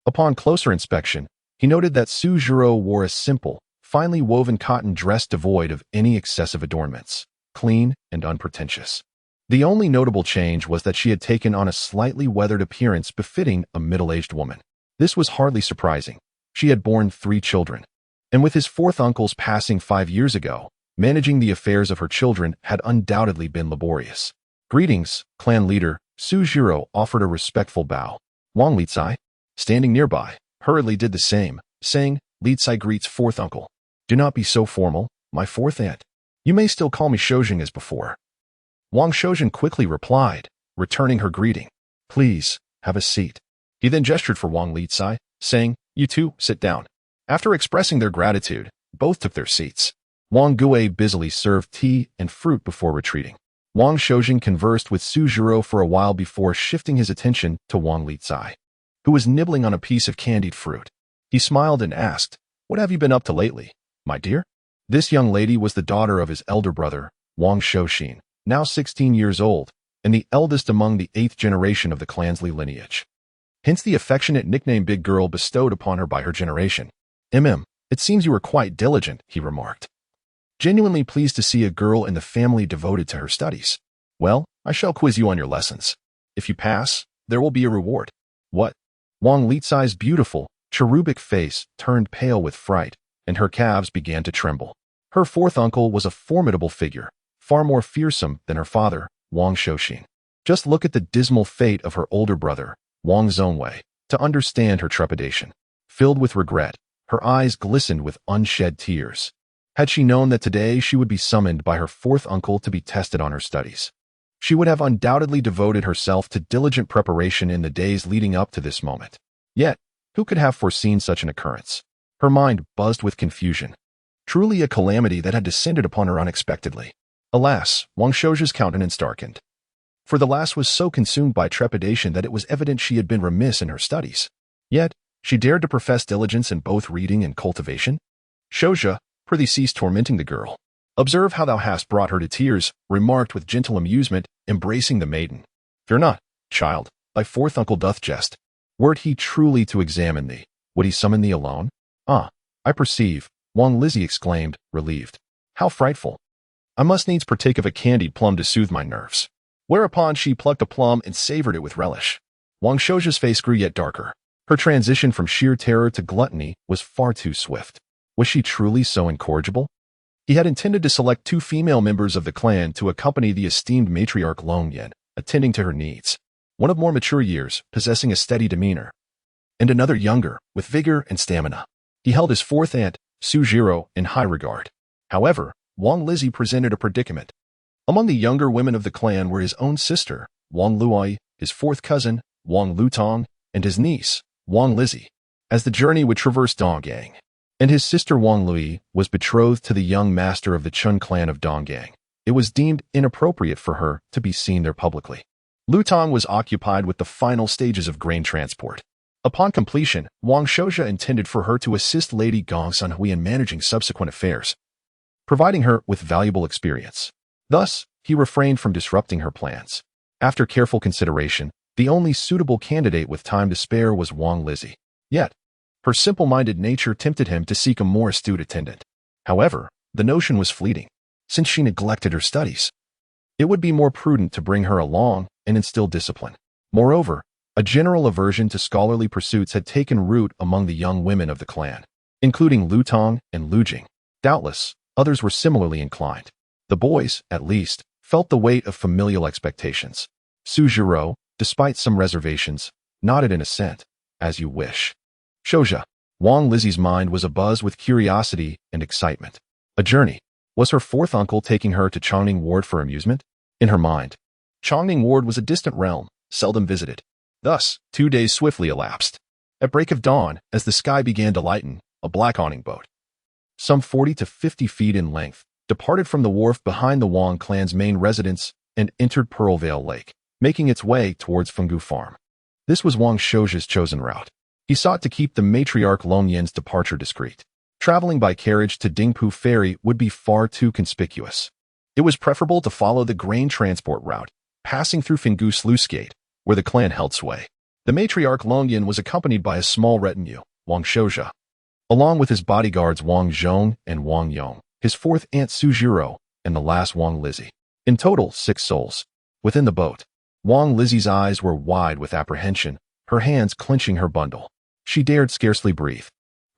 upon closer inspection, he noted that Sujiro wore a simple, finely woven cotton dress devoid of any excessive adornments, clean and unpretentious. The only notable change was that she had taken on a slightly weathered appearance befitting a middle-aged woman. This was hardly surprising. She had borne 3 children, and with his fourth uncle's passing 5 years ago, managing the affairs of her children had undoubtedly been laborious. Greetings, clan leader. Sujiro offered a respectful bow. Wang Litsai, standing nearby, hurriedly did the same, saying, Litsai greets fourth uncle. Do not be so formal, my fourth aunt. You may still call me Shoujing as before. Wang Shoujing quickly replied, returning her greeting. Please, have a seat. He then gestured for Wang Litsai, saying, You two, sit down. After expressing their gratitude, both took their seats. Wang Gui busily served tea and fruit before retreating. Wang Shoujing conversed with Sujiro for a while before shifting his attention to Wang Litsai, who was nibbling on a piece of candied fruit. He smiled and asked, What have you been up to lately, my dear? This young lady was the daughter of his elder brother, Wang Shoujing, now 16 years old, and the eldest among the 8th generation of the clan's lineage. Hence the affectionate nickname Big Girl bestowed upon her by her generation. It seems you were quite diligent, he remarked. Genuinely pleased to see a girl in the family devoted to her studies. Well, I shall quiz you on your lessons. If you pass, there will be a reward. What? Wang Litsai's beautiful, cherubic face turned pale with fright, and her calves began to tremble. Her fourth uncle was a formidable figure, far more fearsome than her father, Wang Shoujing. Just look at the dismal fate of her older brother, Wang Zonwei, to understand her trepidation. Filled with regret, her eyes glistened with unshed tears. Had she known that today she would be summoned by her fourth uncle to be tested on her studies, she would have undoubtedly devoted herself to diligent preparation in the days leading up to this moment. Yet, who could have foreseen such an occurrence? Her mind buzzed with confusion. Truly a calamity that had descended upon her unexpectedly. Alas, Wang Shoujing's countenance darkened. For the lass was so consumed by trepidation that it was evident she had been remiss in her studies. Yet, she dared to profess diligence in both reading and cultivation. Shouja, prithee cease tormenting the girl. Observe how thou hast brought her to tears, remarked with gentle amusement, embracing the maiden. Fear not, child, thy fourth uncle doth jest. Were he truly to examine thee, would he summon thee alone? Ah, I perceive, Wang Lizzie exclaimed, relieved. How frightful. I must needs partake of a candied plum to soothe my nerves. Whereupon she plucked a plum and savored it with relish. Wang Shouja's face grew yet darker. Her transition from sheer terror to gluttony was far too swift. Was she truly so incorrigible? He had intended to select 2 female members of the clan to accompany the esteemed matriarch Longyan, attending to her needs. One of more mature years, possessing a steady demeanor, and another younger, with vigor and stamina. He held his fourth aunt, Sujiro, in high regard. However, Wang Lizzie presented a predicament. Among the younger women of the clan were his own sister, Wang Luoi, his fourth cousin, Wang Lutong, and his niece, Wang Lizzie. As the journey would traverse Donggang, and his sister Wang Lui was betrothed to the young master of the Chun clan of Donggang, it was deemed inappropriate for her to be seen there publicly. Lutong was occupied with the final stages of grain transport. Upon completion, Wang Shouja intended for her to assist Lady Gongsun Hui in managing subsequent affairs, providing her with valuable experience. Thus, he refrained from disrupting her plans. After careful consideration, the only suitable candidate with time to spare was Wang Lizzie. Yet, her simple-minded nature tempted him to seek a more astute attendant. However, the notion was fleeting. Since she neglected her studies, it would be more prudent to bring her along and instill discipline. Moreover, a general aversion to scholarly pursuits had taken root among the young women of the clan, including Lu Tong and Lu Jing. Doubtless, others were similarly inclined. The boys, at least, felt the weight of familial expectations. Su Zhiro, despite some reservations, nodded in assent. As you wish. Shouja. Wang Lizzie's mind was abuzz with curiosity and excitement. A journey. Was her fourth uncle taking her to Chongning Ward for amusement? In her mind, Chongning Ward was a distant realm, seldom visited. Thus, 2 days swiftly elapsed. At break of dawn, as the sky began to lighten, a black awning boat, some 40 to 50 feet in length, departed from the wharf behind the Wang clan's main residence and entered Pearl Vale Lake, making its way towards Fenggu Farm. This was Wang Shouja's chosen route. He sought to keep the Matriarch Long Yan's departure discreet. Traveling by carriage to Dingpu Ferry would be far too conspicuous. It was preferable to follow the grain transport route, passing through Fenggu Sluice Gate, where the clan held sway. The Matriarch Long Yan was accompanied by a small retinue, Wang Shouja, along with his bodyguards Wang Zhong and Wang Yong, his fourth aunt Su Zhiro, and the last Wang Lizzie. In total, 6 souls. Within the boat, Wang Lizzie's eyes were wide with apprehension, her hands clenching her bundle. She dared scarcely breathe.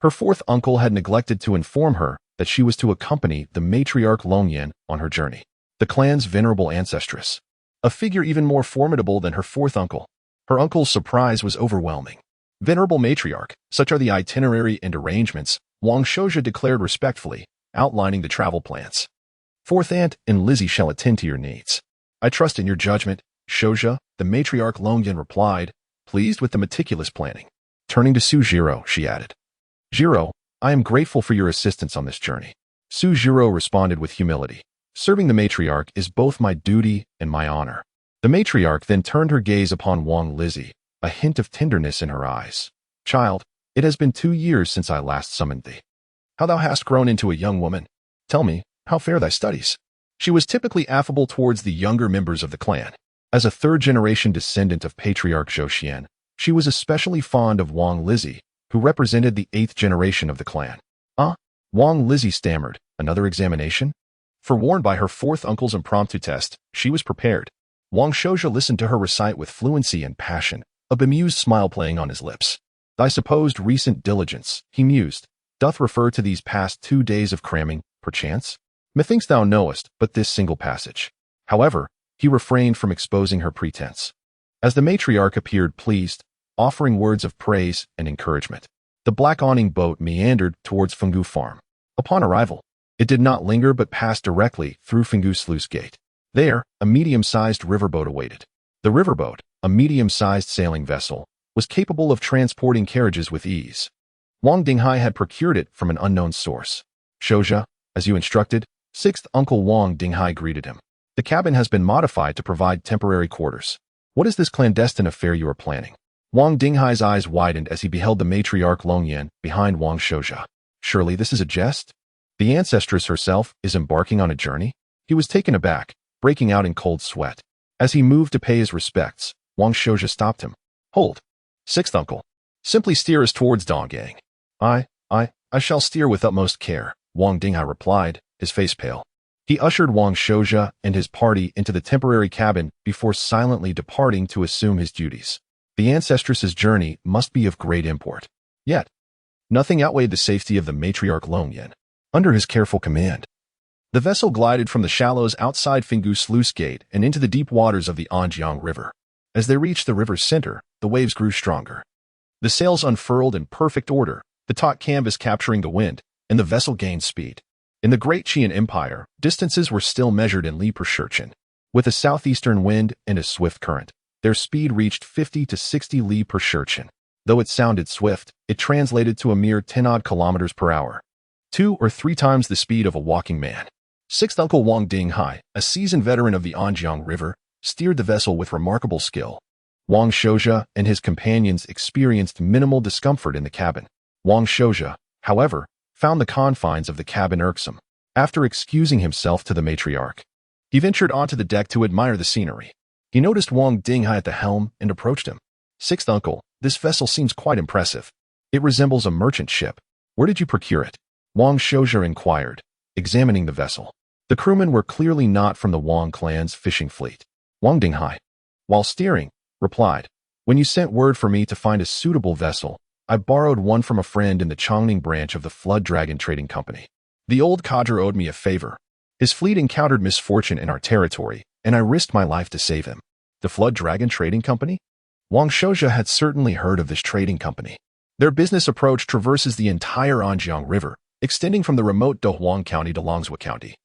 Her fourth uncle had neglected to inform her that she was to accompany the Matriarch Long Yan on her journey, the clan's venerable ancestress, a figure even more formidable than her fourth uncle. Her uncle's surprise was overwhelming. Venerable Matriarch, such are the itinerary and arrangements, Wang Shouja declared respectfully, outlining the travel plans. Fourth aunt and Lizzie shall attend to your needs. I trust in your judgment, Shouja, the Matriarch Long Yan replied, pleased with the meticulous planning. Turning to Su Zhiro, she added, Zhiro, I am grateful for your assistance on this journey. Su Zhiro responded with humility. Serving the Matriarch is both my duty and my honor. The Matriarch then turned her gaze upon Wang Lizzie, a hint of tenderness in her eyes. Child, it has been 2 years since I last summoned thee. How thou hast grown into a young woman. Tell me, how fare thy studies? She was typically affable towards the younger members of the clan. As a third-generation descendant of Patriarch Zhou Xian, she was especially fond of Wang Lizzie, who represented the 8th generation of the clan. Wang Lizzie stammered, another examination? Forewarned by her fourth uncle's impromptu test, she was prepared. Wang Shouja listened to her recite with fluency and passion, a bemused smile playing on his lips. Thy supposed recent diligence, he mused, doth refer to these past 2 days of cramming, perchance? Methinks thou knowest but this single passage. However, he refrained from exposing her pretense. As the Matriarch appeared pleased, offering words of praise and encouragement, the black awning boat meandered towards Fenggu Farm. Upon arrival, it did not linger but passed directly through Fenggu Sluice Gate. There, a medium-sized riverboat awaited. The riverboat, a medium-sized sailing vessel, was capable of transporting carriages with ease. Wang Dinghai had procured it from an unknown source. Shouja, as you instructed, 6th Uncle Wang Dinghai greeted him. The cabin has been modified to provide temporary quarters. What is this clandestine affair you are planning? Wang Dinghai's eyes widened as he beheld the Matriarch Long Yan behind Wang Shouja. Surely this is a jest? The ancestress herself is embarking on a journey? He was taken aback, breaking out in cold sweat. As he moved to pay his respects, Wang Shouja stopped him. Hold. 6th uncle. Simply steer us towards Donggang. I shall steer with utmost care, Wang Dinghai replied, his face pale. He ushered Wang Shouja and his party into the temporary cabin before silently departing to assume his duties. The ancestress's journey must be of great import. Yet, nothing outweighed the safety of the Matriarch Long Yan. Under his careful command, the vessel glided from the shallows outside Fenggu Sluice Gate and into the deep waters of the Anjiang River. As they reached the river's center, the waves grew stronger. The sails unfurled in perfect order, the taut canvas capturing the wind, and the vessel gained speed. In the Great Qian Empire, distances were still measured in li per Shurchen. With a southeastern wind and a swift current, their speed reached 50 to 60 li per Shurchen. Though it sounded swift, it translated to a mere 10-odd kilometers per hour, 2 or 3 times the speed of a walking man. 6th Uncle Wang Dinghai, a seasoned veteran of the Anjiang River, steered the vessel with remarkable skill. Wang Shouja and his companions experienced minimal discomfort in the cabin. Wang Shouja, however, found the confines of the cabin irksome. After excusing himself to the Matriarch, he ventured onto the deck to admire the scenery. He noticed Wang Dinghai at the helm and approached him. "Sixth uncle, this vessel seems quite impressive. It resembles a merchant ship. Where did you procure it?" Wang Shouja inquired, examining the vessel. The crewmen were clearly not from the Wang clan's fishing fleet. Wang Dinghai, while steering, replied, "When you sent word for me to find a suitable vessel, I borrowed one from a friend in the Chongning branch of the Flood Dragon Trading Company. The old cadre owed me a favor. His fleet encountered misfortune in our territory, and I risked my life to save him." The Flood Dragon Trading Company? Wang Shouja had certainly heard of this trading company. Their business approach traverses the entire Anjiang River, extending from the remote Dohuang County to Longswa County,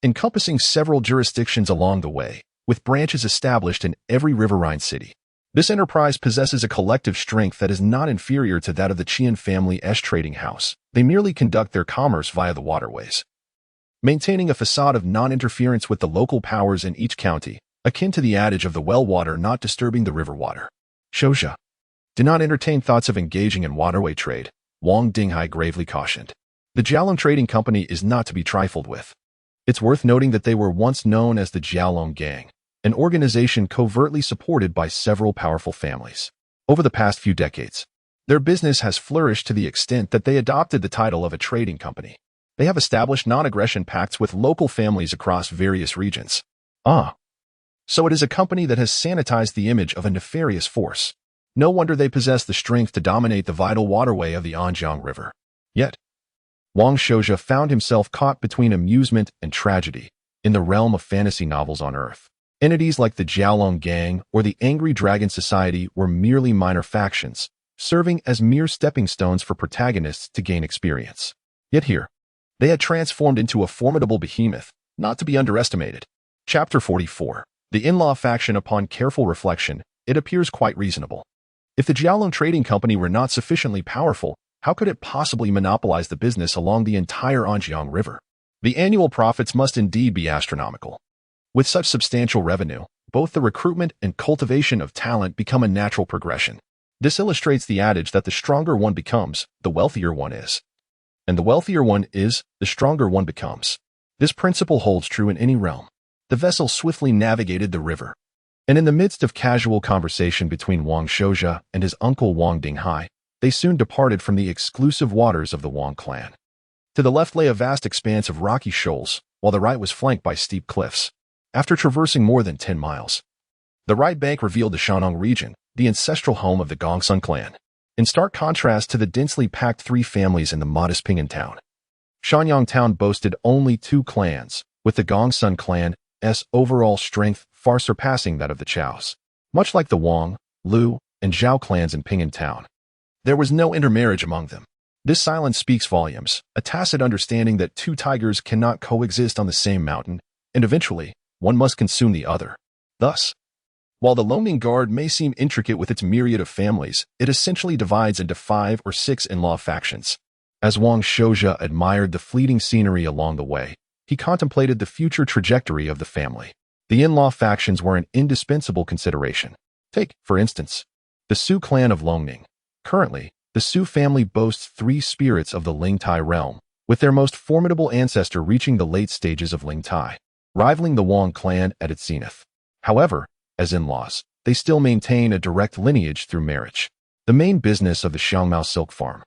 encompassing several jurisdictions along the way, with branches established in every riverine city. This enterprise possesses a collective strength that is not inferior to that of the Qian family's trading house. They merely conduct their commerce via the waterways, maintaining a facade of non-interference with the local powers in each county, akin to the adage of the well water not disturbing the river water. "Shouja, do not entertain thoughts of engaging in waterway trade," Wang Dinghai gravely cautioned. "The Jiaolong Trading Company is not to be trifled with. It's worth noting that they were once known as the Jiaolong Gang, an organization covertly supported by several powerful families. Over the past few decades, their business has flourished to the extent that they adopted the title of a trading company. They have established non-aggression pacts with local families across various regions." "Ah. So it is a company that has sanitized the image of a nefarious force. No wonder they possess the strength to dominate the vital waterway of the Anjiang River." Yet, Wang Shouja found himself caught between amusement and tragedy in the realm of fantasy novels on Earth. Entities like the Jiaolong Gang or the Angry Dragon Society were merely minor factions, serving as mere stepping stones for protagonists to gain experience. Yet here, they had transformed into a formidable behemoth, not to be underestimated. Chapter 44. The in-law faction. Upon careful reflection, it appears quite reasonable. If the Jiaolong Trading Company were not sufficiently powerful, how could it possibly monopolize the business along the entire Anjiang River? The annual profits must indeed be astronomical. With such substantial revenue, both the recruitment and cultivation of talent become a natural progression. This illustrates the adage that the stronger one becomes, the wealthier one is. And the wealthier one is, the stronger one becomes. This principle holds true in any realm. The vessel swiftly navigated the river, and in the midst of casual conversation between Wang Shouja and his uncle Wang Dinghai, they soon departed from the exclusive waters of the Wang clan. To the left lay a vast expanse of rocky shoals, while the right was flanked by steep cliffs. After traversing more than 10 miles, the right bank revealed the Shanong region, the ancestral home of the Gongsun clan, in stark contrast to the densely packed 3 families in the modest Pingan town. Shanyang town boasted only 2 clans, with the Gongsun clan's overall strength far surpassing that of the Chaos. Much like the Wang, Lu, and Zhao clans in Pingan town, there was no intermarriage among them. This silence speaks volumes, a tacit understanding that 2 tigers cannot coexist on the same mountain, and eventually, one must consume the other. Thus, while the Loaning Guard may seem intricate with its myriad of families, it essentially divides into 5 or 6 in-law factions. As Wang Shouja admired the fleeting scenery along the way, he contemplated the future trajectory of the family. The in-law factions were an indispensable consideration. Take, for instance, the Su clan of Longning. Currently, the Su family boasts 3 spirits of the Lingtai realm, with their most formidable ancestor reaching the late stages of Lingtai, rivaling the Wang clan at its zenith. However, as in-laws, they still maintain a direct lineage through marriage. The main business of the Xiangmao silk farm,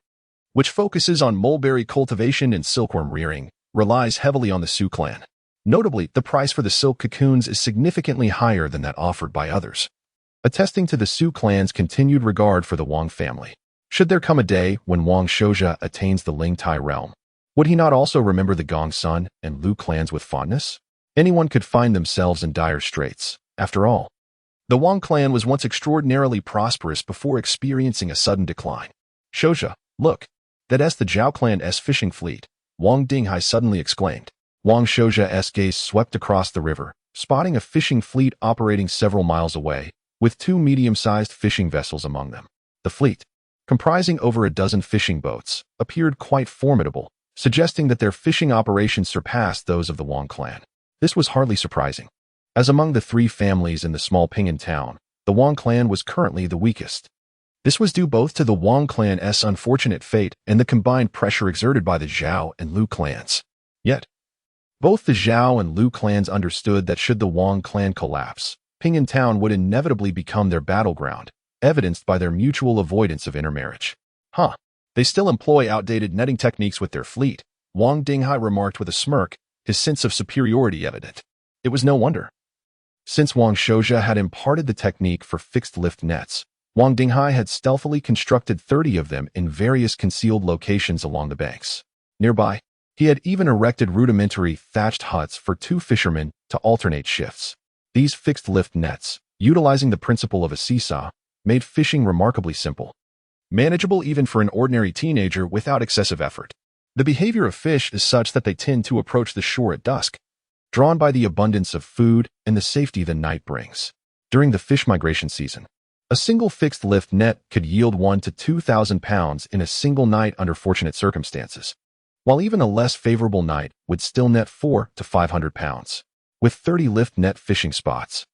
which focuses on mulberry cultivation and silkworm rearing, relies heavily on the Su clan. Notably, the price for the silk cocoons is significantly higher than that offered by others, attesting to the Su clan's continued regard for the Wang family. Should there come a day when Wang Shouja attains the Lingtai realm, would he not also remember the Gongsun and Lu clans with fondness? Anyone could find themselves in dire straits. After all, the Wang clan was once extraordinarily prosperous before experiencing a sudden decline. "Shouja, look, that's the Zhao clan's fishing fleet," Wang Dinghai suddenly exclaimed. Wang Shouja's gaze swept across the river, spotting a fishing fleet operating several miles away, with 2 medium-sized fishing vessels among them. The fleet, comprising over a dozen fishing boats, appeared quite formidable, suggesting that their fishing operations surpassed those of the Wang clan. This was hardly surprising, as among the 3 families in the small Pingan town, the Wang clan was currently the weakest. This was due both to the Wang clan's unfortunate fate and the combined pressure exerted by the Zhao and Lu clans. Yet, Both the Zhao and Lu clans understood that should the Wang clan collapse, Ping'an Town would inevitably become their battleground, evidenced by their mutual avoidance of intermarriage. They still employ outdated netting techniques with their fleet, Wang Dinghai remarked with a smirk, his sense of superiority evident. It was no wonder. Since Wang Shouja had imparted the technique for fixed lift nets, Wang Dinghai had stealthily constructed 30 of them in various concealed locations along the banks. Nearby, he had even erected rudimentary thatched huts for 2 fishermen to alternate shifts. These fixed lift nets, utilizing the principle of a seesaw, made fishing remarkably simple. Manageable even for an ordinary teenager without excessive effort. The behavior of fish is such that they tend to approach the shore at dusk, drawn by the abundance of food and the safety the night brings. During the fish migration season, a single fixed lift net could yield 1,000 to 2,000 pounds in a single night under fortunate circumstances, while even a less favorable night would still net 400 to 500 pounds. With 30 lift net fishing spots,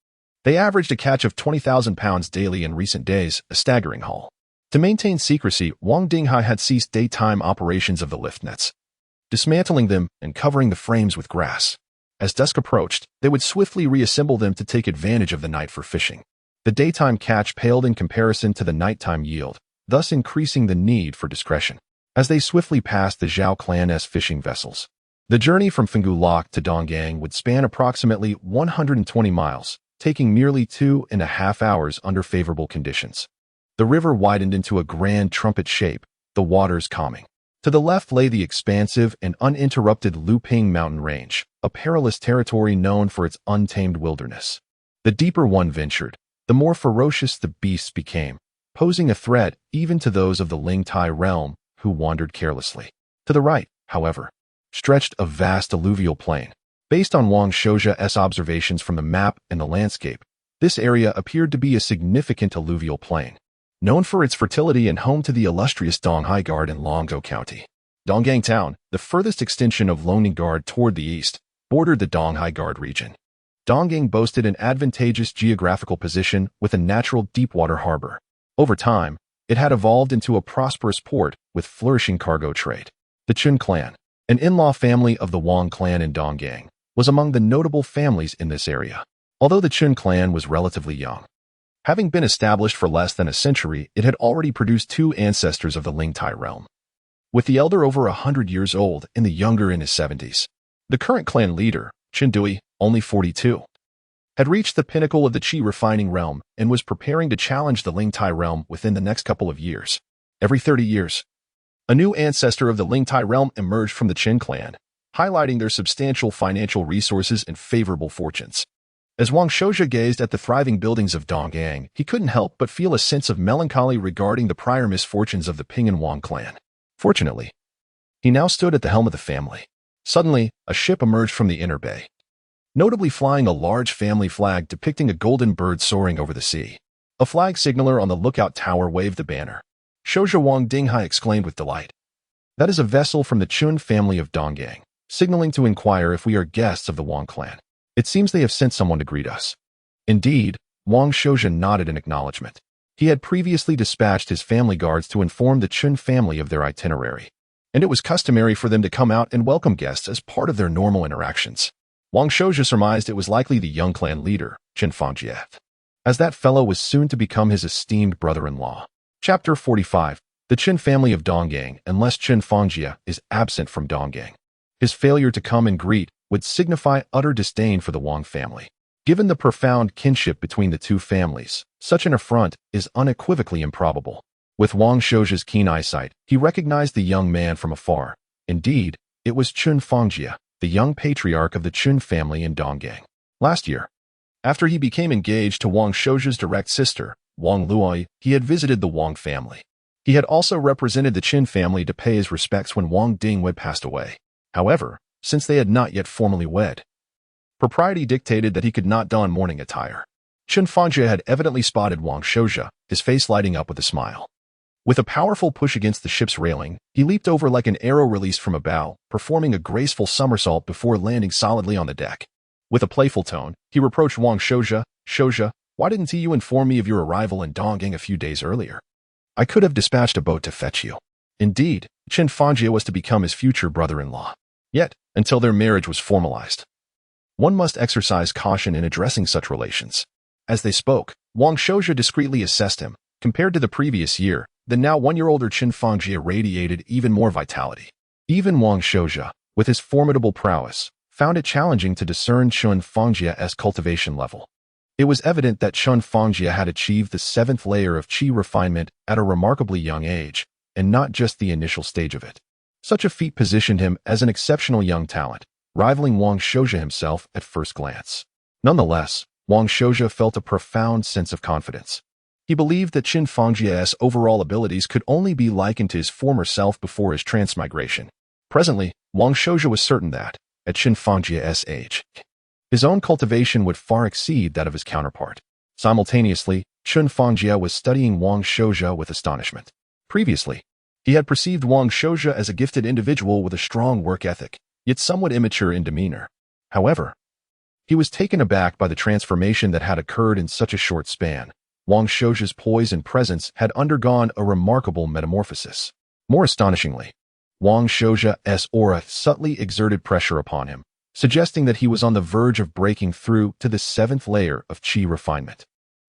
they averaged a catch of 20,000 pounds daily in recent days, a staggering haul. To maintain secrecy, Wang Dinghai had ceased daytime operations of the lift nets, dismantling them and covering the frames with grass. As dusk approached, they would swiftly reassemble them to take advantage of the night for fishing. The daytime catch paled in comparison to the nighttime yield, thus increasing the need for discretion. As they swiftly passed the Zhao clan's fishing vessels, the journey from Fenggu Lock to Donggang would span approximately 120 miles, taking nearly 2.5 hours under favorable conditions. The river widened into a grand trumpet shape, the waters calming. To the left lay the expansive and uninterrupted Luping mountain range, a perilous territory known for its untamed wilderness. The deeper one ventured, the more ferocious the beasts became, posing a threat even to those of the Lingtai realm who wandered carelessly. To the right, however, stretched a vast alluvial plain. Based on Wang Shouja's observations from the map and the landscape, this area appeared to be a significant alluvial plain, known for its fertility and home to the illustrious Donghai Guard in Longzhou County. Donggang Town, the furthest extension of Loning Guard toward the east, bordered the Donghai Guard region. Donggang boasted an advantageous geographical position with a natural deepwater harbor. Over time, it had evolved into a prosperous port with flourishing cargo trade. The Chun clan, an in-law family of the Wang clan in Donggang, was among the notable families in this area. Although the Chun clan was relatively young, having been established for less than a century, it had already produced 2 ancestors of the Lingtai realm, with the elder over 100 years old and the younger in his 70s. The current clan leader, Chen Dui, only 42, had reached the pinnacle of the Qi refining realm and was preparing to challenge the Lingtai realm within the next couple of years. Every 30 years, a new ancestor of the Lingtai realm emerged from the Chen clan, highlighting their substantial financial resources and favorable fortunes. As Wang Shouja gazed at the thriving buildings of Donggang, he couldn't help but feel a sense of melancholy regarding the prior misfortunes of the Ping'an Wang clan. Fortunately, he now stood at the helm of the family. Suddenly, a ship emerged from the inner bay, notably flying a large family flag depicting a golden bird soaring over the sea. A flag signaler on the lookout tower waved the banner. Shouja Wang Dinghai exclaimed with delight. That is a vessel from the Chun family of Donggang, signaling to inquire if we are guests of the Wang clan. It seems they have sent someone to greet us. Indeed, Wang Shouja nodded in acknowledgement. He had previously dispatched his family guards to inform the Chun family of their itinerary, and it was customary for them to come out and welcome guests as part of their normal interactions. Wang Shouja surmised it was likely the young clan leader, Chen Fangjie, as that fellow was soon to become his esteemed brother-in-law. Chapter 45. The Chen family of Donggang, unless Chen Fangjie is absent from Donggang. His failure to come and greet would signify utter disdain for the Wang family. Given the profound kinship between the two families, such an affront is unequivocally improbable. With Wang Shouja's keen eyesight, he recognized the young man from afar. Indeed, it was Chen Fangjie, the young patriarch of the Chen family in Donggang. Last year, after he became engaged to Wang Shouja's direct sister, Wang Luoi, he had visited the Wang family. He had also represented the Chen family to pay his respects when Wang Dingwei passed away. However, since they had not yet formally wed, propriety dictated that he could not don mourning attire. Chen Fangjie had evidently spotted Wang Shouja, his face lighting up with a smile. With a powerful push against the ship's railing, he leaped over like an arrow released from a bow, performing a graceful somersault before landing solidly on the deck. With a playful tone, he reproached Wang Shouja, "Shouja, why didn't you inform me of your arrival in Donggang a few days earlier? I could have dispatched a boat to fetch you." Indeed, Chen Fangjie was to become his future brother-in-law. Yet, until their marriage was formalized. One must exercise caution in addressing such relations. As they spoke, Wang Shouja discreetly assessed him. Compared to the previous year, the now 1-year-older Qin Fangjie radiated even more vitality. Even Wang Shouja, with his formidable prowess, found it challenging to discern Qin Fangjie's cultivation level. It was evident that Qin Fangjie had achieved the 7th layer of qi refinement at a remarkably young age, and not just the initial stage of it. Such a feat positioned him as an exceptional young talent, rivaling Wang Shouja himself at first glance. Nonetheless, Wang Shouja felt a profound sense of confidence. He believed that Qin Fangjie's overall abilities could only be likened to his former self before his transmigration. Presently, Wang Shouja was certain that, at Qin Fangjie's age, his own cultivation would far exceed that of his counterpart. Simultaneously, Qin Fangjie was studying Wang Shouja with astonishment. Previously, he had perceived Wang Shouja as a gifted individual with a strong work ethic, yet somewhat immature in demeanor. However, he was taken aback by the transformation that had occurred in such a short span. Wang Shouja's poise and presence had undergone a remarkable metamorphosis. More astonishingly, Wang Shouja's aura subtly exerted pressure upon him, suggesting that he was on the verge of breaking through to the 7th layer of qi refinement.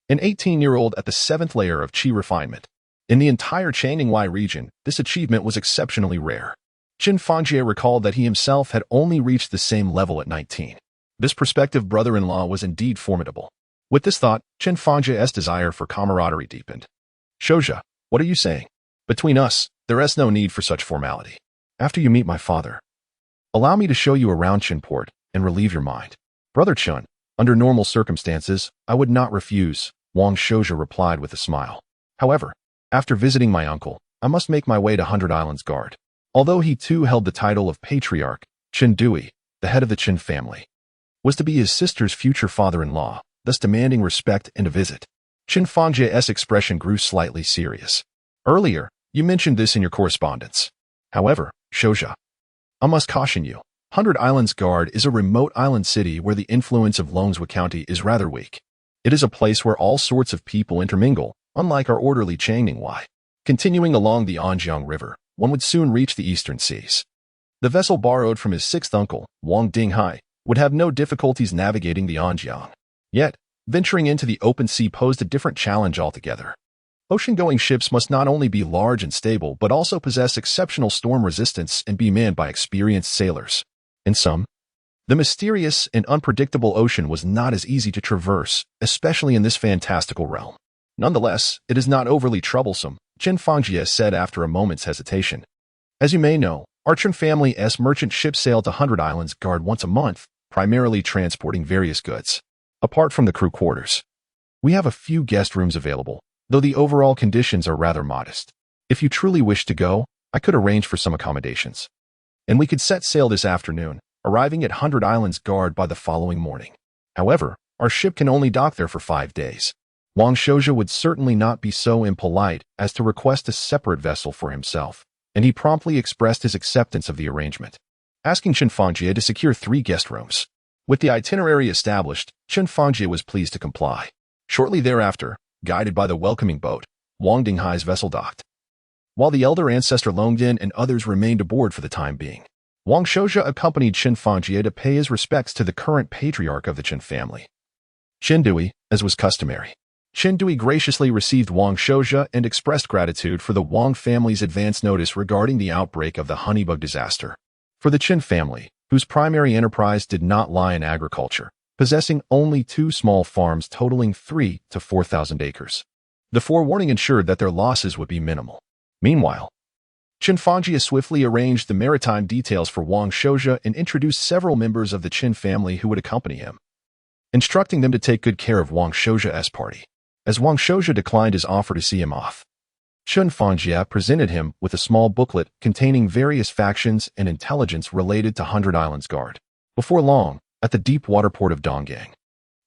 An 18-year-old at the 7th layer of qi refinement. In the entire Changningwei region, this achievement was exceptionally rare. Qin Fangjie recalled that he himself had only reached the same level at 19. This prospective brother-in-law was indeed formidable. With this thought, Qin Fangjie's desire for camaraderie deepened. Shouja, what are you saying? Between us, there is no need for such formality. After you meet my father, allow me to show you around Qinport and relieve your mind. Brother Qin, under normal circumstances, I would not refuse, Wang Shouja replied with a smile. However, after visiting my uncle, I must make my way to 100 Islands Guard. Although he too held the title of Patriarch, Qin Dui, the head of the Qin family, was to be his sister's future father-in-law, thus demanding respect and a visit. Qin Fangjie's expression grew slightly serious. Earlier, you mentioned this in your correspondence. However, Shouja, I must caution you. 100 Islands Guard is a remote island city where the influence of Longswa County is rather weak. It is a place where all sorts of people intermingle, unlike our orderly Changningwei. Continuing along the Anjiang River, one would soon reach the eastern seas. The vessel borrowed from his 6th uncle, Wang Dinghai, would have no difficulties navigating the Anjiang. Yet, venturing into the open sea posed a different challenge altogether. Ocean-going ships must not only be large and stable but also possess exceptional storm resistance and be manned by experienced sailors. In sum, the mysterious and unpredictable ocean was not as easy to traverse, especially in this fantastical realm. Nonetheless, it is not overly troublesome, Qin Fangjie said after a moment's hesitation. As you may know, our Qin family's merchant ships sail to 100 Islands Guard once a month, primarily transporting various goods. Apart from the crew quarters, we have a few guest rooms available, though the overall conditions are rather modest. If you truly wish to go, I could arrange for some accommodations. And we could set sail this afternoon, arriving at 100 Islands Guard by the following morning. However, our ship can only dock there for 5 days. Wang Shouja would certainly not be so impolite as to request a separate vessel for himself, and he promptly expressed his acceptance of the arrangement, asking Qin Fangjie to secure 3 guest rooms. With the itinerary established, Qin Fangjie was pleased to comply. Shortly thereafter, guided by the welcoming boat, Wang Dinghai's vessel docked. While the elder ancestor Longdin and others remained aboard for the time being, Wang Shouja accompanied Qin Fangjie to pay his respects to the current patriarch of the Qin family, Qin Dui, as was customary. Qin Dui graciously received Wang Shouja and expressed gratitude for the Wang family's advance notice regarding the outbreak of the honeybug disaster. For the Qin family, whose primary enterprise did not lie in agriculture, possessing only 2 small farms totaling 3,000 to 4,000 acres, the forewarning ensured that their losses would be minimal. Meanwhile, Qin Fangjie swiftly arranged the maritime details for Wang Shouja and introduced several members of the Qin family who would accompany him, instructing them to take good care of Wang Shouja's party. As Wang Shouja declined his offer to see him off, Qin Fangjie presented him with a small booklet containing various factions and intelligence related to 100 Islands Guard. Before long, at the deep water port of Donggang,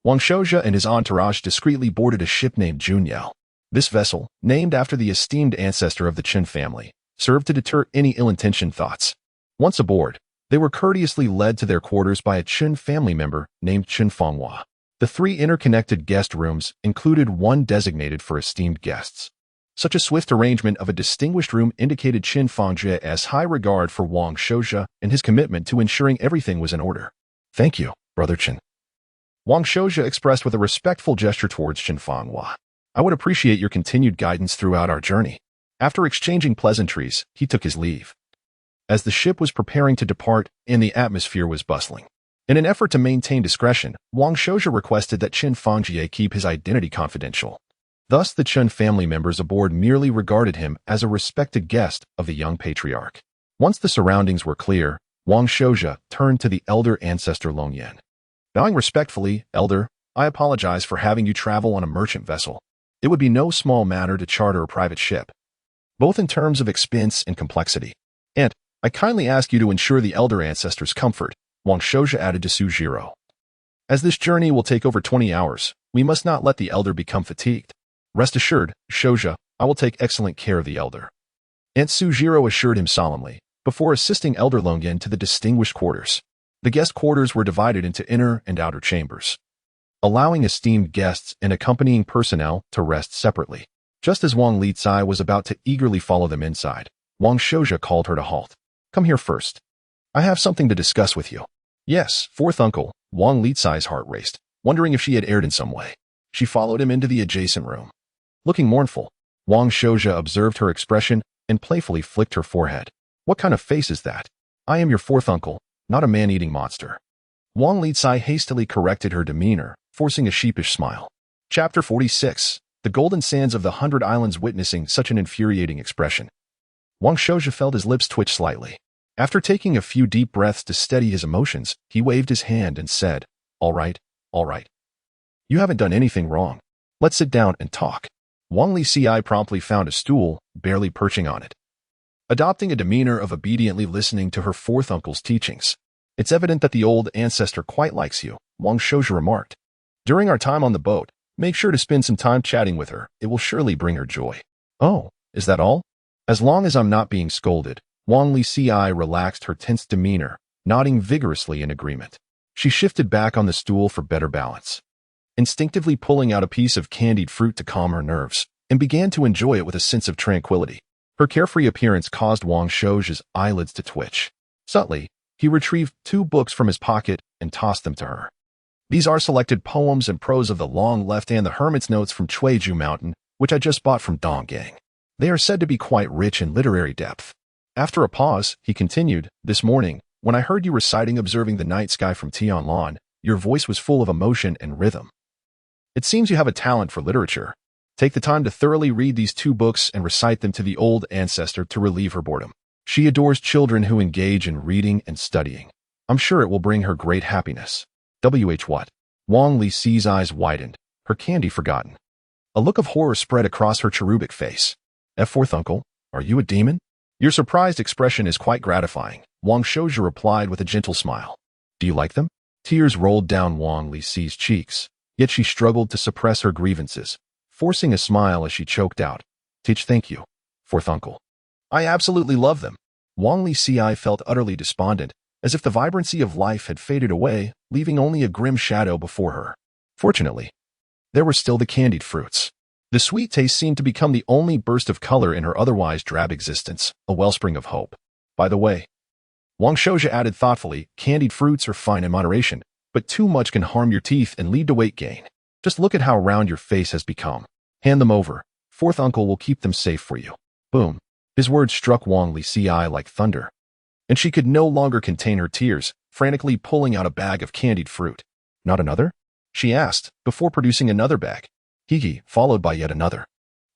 Wang Shouja and his entourage discreetly boarded a ship named Junyao. This vessel, named after the esteemed ancestor of the Qin family, served to deter any ill-intentioned thoughts. Once aboard, they were courteously led to their quarters by a Qin family member named Qin Fanghua. The 3 interconnected guest rooms included one designated for esteemed guests, Such a swift arrangement of a distinguished room indicated Qin Fangjie's high regard for Wang Shouzhe and his commitment to ensuring everything was in order. Thank you, Brother Qin. Wang Shouzhe expressed with a respectful gesture towards Qin Fanghua. I would appreciate your continued guidance throughout our journey. After exchanging pleasantries, he took his leave. As the ship was preparing to depart and the atmosphere was bustling, in an effort to maintain discretion, Wang Shouzhe requested that Qin Fangjie keep his identity confidential. Thus, the Chen family members aboard merely regarded him as a respected guest of the young patriarch. Once the surroundings were clear, Wang Shouzhe turned to the elder ancestor Longyan. Bowing respectfully, Elder, I apologize for having you travel on a merchant vessel. It would be no small matter to charter a private ship, both in terms of expense and complexity. And I kindly ask you to ensure the elder ancestor's comfort, Wang Shouzhe added to Sujiro. As this journey will take over 20 hours, we must not let the elder become fatigued. Rest assured, Shouzhe, I will take excellent care of the elder. Aunt Sujiro assured him solemnly, before assisting Elder Longyan to the distinguished quarters. The guest quarters were divided into inner and outer chambers, allowing esteemed guests and accompanying personnel to rest separately. Just as Wang Lizai was about to eagerly follow them inside, Wang Shouzhe called her to halt. Come here first. I have something to discuss with you. Yes, fourth uncle. Wang Lizai's heart raced, wondering if she had erred in some way. She followed him into the adjacent room. Looking mournful, Wang Shouzhe observed her expression and playfully flicked her forehead. What kind of face is that? I am your fourth uncle, not a man-eating monster. Wang Lizai hastily corrected her demeanor, forcing a sheepish smile. Chapter 46. The Golden Sands of the 100 Islands witnessing such an infuriating expression. Wang Shouzhe felt his lips twitch slightly. After taking a few deep breaths to steady his emotions, he waved his hand and said, All right. You haven't done anything wrong. Let's sit down and talk. Wang Lizai promptly found a stool, barely perching on it. Adopting a demeanor of obediently listening to her fourth uncle's teachings. It's evident that the old ancestor quite likes you, Wang Shouzhe remarked. During our time on the boat, make sure to spend some time chatting with her. It will surely bring her joy. Oh, is that all? As long as I'm not being scolded, Wang Lizai relaxed her tense demeanor, nodding vigorously in agreement. She shifted back on the stool for better balance, instinctively pulling out a piece of candied fruit to calm her nerves, and began to enjoy it with a sense of tranquility. Her carefree appearance caused Wang Shouzhe's eyelids to twitch. Subtly, he retrieved 2 books from his pocket and tossed them to her. These are selected poems and prose of the Long Left and the Hermit's Notes from Chuiju Mountain, which I just bought from Donggang. They are said to be quite rich in literary depth. After a pause, he continued, This morning, when I heard you reciting Observing the Night Sky from Tianlan, your voice was full of emotion and rhythm. It seems you have a talent for literature. Take the time to thoroughly read these 2 books and recite them to the old ancestor to relieve her boredom. She adores children who engage in reading and studying. I'm sure it will bring her great happiness. What? Wang Lizai's eyes widened, her candy forgotten. A look of horror spread across her cherubic face. Fourth uncle, are you a demon? Your surprised expression is quite gratifying, Wang Shouzhe replied with a gentle smile. Do you like them? Tears rolled down Wang Lizai's cheeks, yet she struggled to suppress her grievances, forcing a smile as she choked out. Thank you, fourth uncle. I absolutely love them. Wang Lizai felt utterly despondent, as if the vibrancy of life had faded away, leaving only a grim shadow before her. Fortunately, there were still the candied fruits. The sweet taste seemed to become the only burst of color in her otherwise drab existence, a wellspring of hope. By the way, Wang Shouzhe added thoughtfully, candied fruits are fine in moderation, but too much can harm your teeth and lead to weight gain. Just look at how round your face has become. Hand them over. Fourth uncle will keep them safe for you. Boom. His words struck Wang Lizai like thunder, and she could no longer contain her tears, frantically pulling out a bag of candied fruit. Not another? She asked, before producing another bag. Hee, followed by yet another.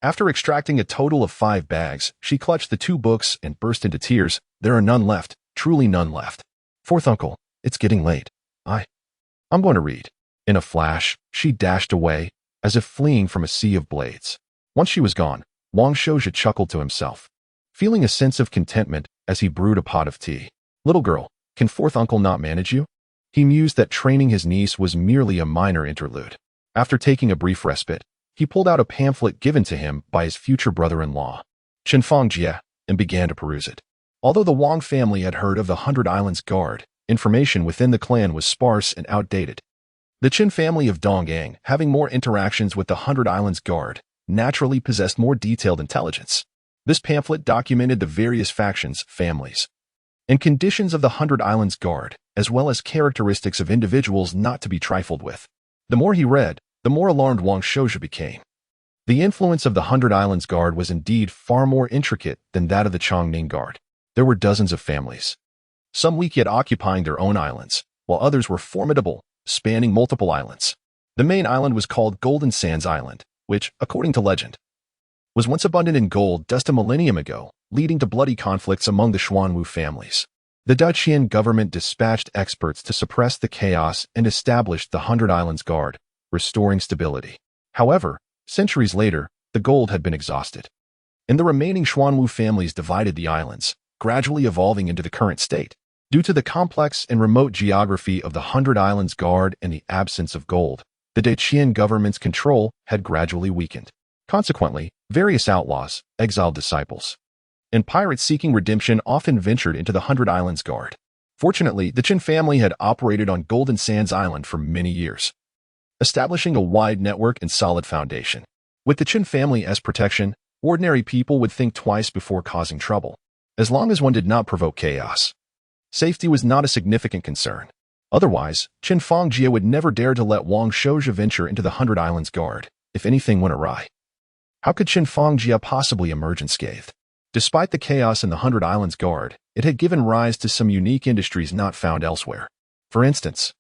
After extracting a total of 5 bags, she clutched the 2 books and burst into tears. There are none left, truly none left. Fourth uncle, it's getting late. I'm going to read. In a flash, she dashed away, as if fleeing from a sea of blades. Once she was gone, Wang Shouzhe chuckled to himself, feeling a sense of contentment as he brewed a pot of tea. Little girl, can fourth uncle not manage you? He mused that training his niece was merely a minor interlude. After taking a brief respite, he pulled out a pamphlet given to him by his future brother-in-law, Qin Fangjie, and began to peruse it. Although the Wang family had heard of the 100 Islands Guard, information within the clan was sparse and outdated. The Qin family of Donggang, having more interactions with the 100 Islands Guard, naturally possessed more detailed intelligence. This pamphlet documented the various factions, families, and conditions of the 100 Islands Guard, as well as characteristics of individuals not to be trifled with. The more he read, the more alarmed Wang Shouja became. The influence of the 100 Islands Guard was indeed far more intricate than that of the Chongning Guard. There were dozens of families, some weak yet occupying their own islands, while others were formidable, spanning multiple islands. The main island was called Golden Sands Island, which, according to legend, was once abundant in gold dust a millennium ago, leading to bloody conflicts among the Xuanwu families. The Dacian government dispatched experts to suppress the chaos and established the 100 Islands Guard, restoring stability. However, centuries later, the gold had been exhausted, and the remaining Xuanwu families divided the islands, gradually evolving into the current state. Due to the complex and remote geography of the 100 Islands Guard and the absence of gold, the Dacian government's control had gradually weakened. Consequently, various outlaws, exiled disciples, and pirates seeking redemption often ventured into the 100 Islands Guard. Fortunately, the Qin family had operated on Golden Sands Island for many years, establishing a wide network and solid foundation. With the Qin family as protection, ordinary people would think twice before causing trouble, as long as one did not provoke chaos. Safety was not a significant concern. Otherwise, Qin Fangjie would never dare to let Wang Shouja venture into the 100 Islands Guard, if anything went awry. How could Qin Fangjie possibly emerge unscathed? Despite the chaos in the 100 Islands Guard, it had given rise to some unique industries not found elsewhere. For instance,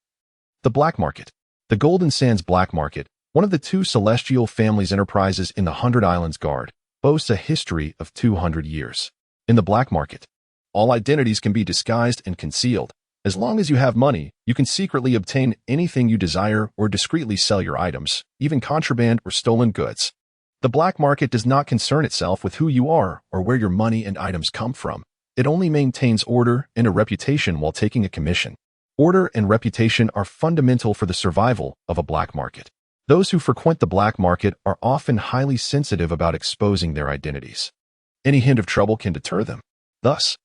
the black market. The Golden Sands Black Market, one of the two celestial families' enterprises in the 100 Islands Guard, boasts a history of 200 years. In the black market, all identities can be disguised and concealed. As long as you have money, you can secretly obtain anything you desire or discreetly sell your items, even contraband or stolen goods. The black market does not concern itself with who you are or where your money and items come from. It only maintains order and a reputation while taking a commission. Order and reputation are fundamental for the survival of a black market. Those who frequent the black market are often highly sensitive about exposing their identities. Any hint of trouble can deter them. Thus,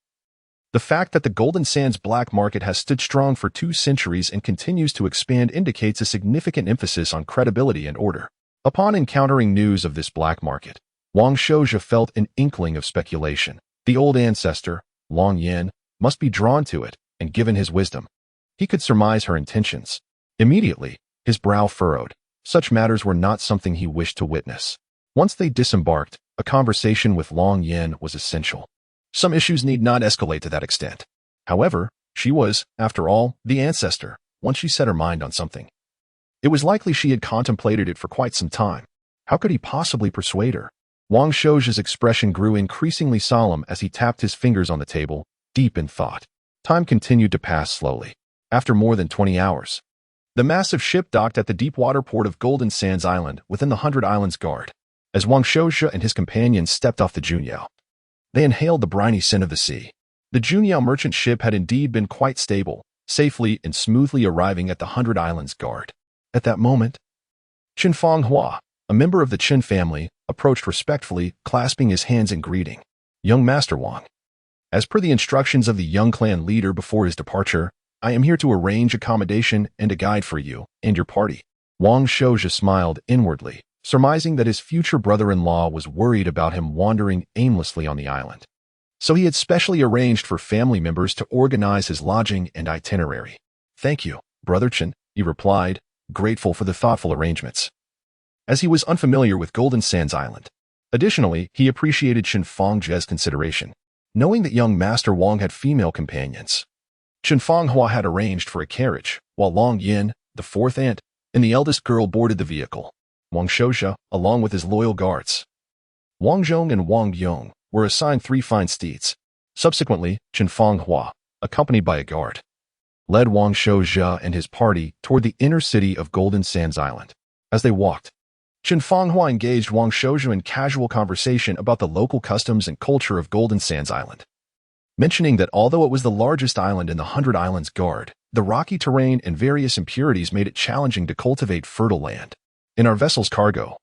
the fact that the Golden Sands Black Market has stood strong for 2 centuries and continues to expand indicates a significant emphasis on credibility and order. Upon encountering news of this black market, Wang Shouja felt an inkling of speculation. The old ancestor, Long Yin, must be drawn to it, and given his wisdom, he could surmise her intentions. Immediately, his brow furrowed. Such matters were not something he wished to witness. Once they disembarked, a conversation with Long Yin was essential. Some issues need not escalate to that extent. However, she was, after all, the ancestor, once she set her mind on something. It was likely she had contemplated it for quite some time. How could he possibly persuade her? Wang Shouja's expression grew increasingly solemn as he tapped his fingers on the table, deep in thought. Time continued to pass slowly. After more than 20 hours, the massive ship docked at the deep-water port of Golden Sands Island within the 100 Islands Guard. As Wang Shouja and his companions stepped off the Junyao, they inhaled the briny scent of the sea. The Junyao merchant ship had indeed been quite stable, safely and smoothly arriving at the 100 Islands Guard. At that moment, Qin Fanghua, a member of the Qin family, approached respectfully, clasping his hands in greeting. Young Master Wang, as per the instructions of the young clan leader before his departure, I am here to arrange accommodation and a guide for you and your party. Wang Shouja smiled inwardly, surmising that his future brother-in-law was worried about him wandering aimlessly on the island. So he had specially arranged for family members to organize his lodging and itinerary. Thank you, Brother Qin, he replied, grateful for the thoughtful arrangements, as he was unfamiliar with Golden Sands Island. Additionally, he appreciated Qin Fangjie's consideration, knowing that young Master Wang had female companions. Qin Fanghua had arranged for a carriage, while Long Yin, the fourth aunt, and the eldest girl boarded the vehicle. Wang Shouja, along with his loyal guards, Wang Zhong and Wang Yong, were assigned 3 fine steeds. Subsequently, Qin Fanghua, accompanied by a guard, led Wang Shouja and his party toward the inner city of Golden Sands Island. As they walked, Qin Fanghua engaged Wang Shouja in casual conversation about the local customs and culture of Golden Sands Island, mentioning that although it was the largest island in the 100 Islands Guard, the rocky terrain and various impurities made it challenging to cultivate fertile land. In our vessel's cargo,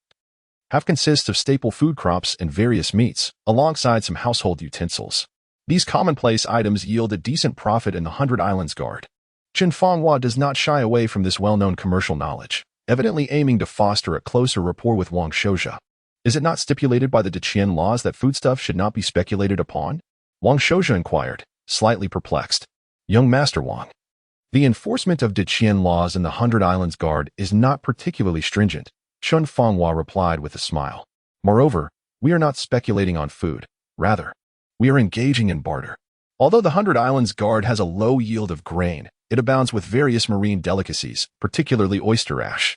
half consists of staple food crops and various meats, alongside some household utensils. These commonplace items yield a decent profit in the 100 Islands Guard. Qin Fanghua does not shy away from this well-known commercial knowledge, evidently aiming to foster a closer rapport with Wang Shouja. Is it not stipulated by the Deqian laws that foodstuffs should not be speculated upon? Wang Shouja inquired, slightly perplexed. Young Master Wang. The enforcement of Deqian laws in the 100 Islands Guard is not particularly stringent, Chun Fanghua replied with a smile. Moreover, we are not speculating on food. Rather, we are engaging in barter. Although the 100 Islands Guard has a low yield of grain, it abounds with various marine delicacies, particularly oyster ash,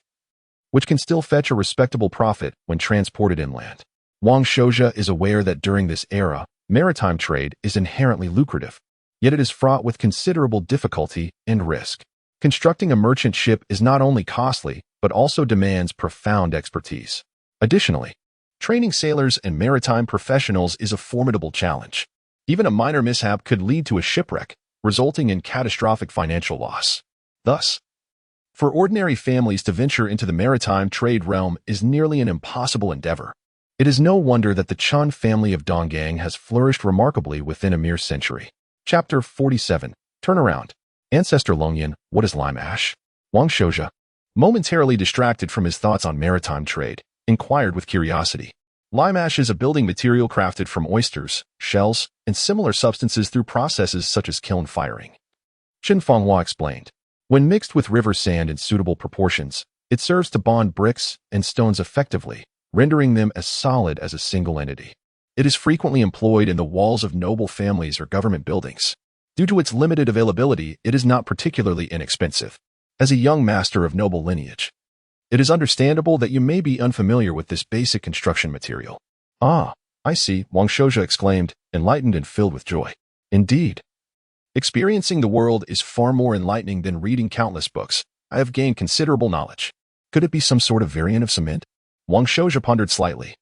which can still fetch a respectable profit when transported inland. Wang Shouja is aware that during this era, maritime trade is inherently lucrative, yet it is fraught with considerable difficulty and risk. Constructing a merchant ship is not only costly, but also demands profound expertise. Additionally, training sailors and maritime professionals is a formidable challenge. Even a minor mishap could lead to a shipwreck, resulting in catastrophic financial loss. Thus, for ordinary families to venture into the maritime trade realm is nearly an impossible endeavor. It is no wonder that the Chun family of Donggang has flourished remarkably within a mere century. Chapter 47. Turnaround. Ancestor Longyan, what is lime ash? Wang Shouja, momentarily distracted from his thoughts on maritime trade, inquired with curiosity. Lime ash is a building material crafted from oysters, shells, and similar substances through processes such as kiln firing. Qin Fanghua explained. When mixed with river sand in suitable proportions, it serves to bond bricks and stones effectively, rendering them as solid as a single entity. It is frequently employed in the walls of noble families or government buildings. Due to its limited availability, it is not particularly inexpensive. As a young master of noble lineage, it is understandable that you may be unfamiliar with this basic construction material. Ah, I see, Wang Shouja exclaimed, enlightened and filled with joy. Indeed. Experiencing the world is far more enlightening than reading countless books. I have gained considerable knowledge. Could it be some sort of variant of cement? Wang Shouja pondered slightly,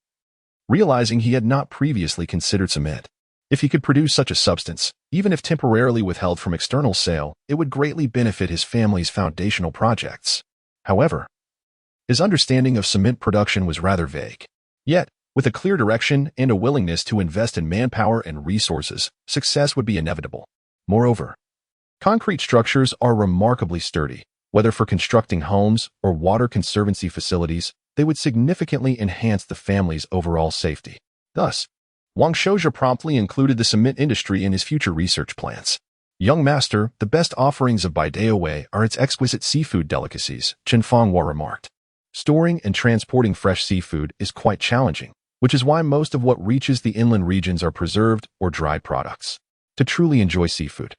realizing he had not previously considered cement. If he could produce such a substance, even if temporarily withheld from external sale, it would greatly benefit his family's foundational projects. However, his understanding of cement production was rather vague. Yet, with a clear direction and a willingness to invest in manpower and resources, success would be inevitable. Moreover, concrete structures are remarkably sturdy. Whether for constructing homes or water conservancy facilities, they would significantly enhance the family's overall safety. Thus, Wang Shouja promptly included the cement industry in his future research plans. Young master, the best offerings of Baideawei are its exquisite seafood delicacies, Qin Fanghua remarked. Storing and transporting fresh seafood is quite challenging, which is why most of what reaches the inland regions are preserved or dried products. To truly enjoy seafood,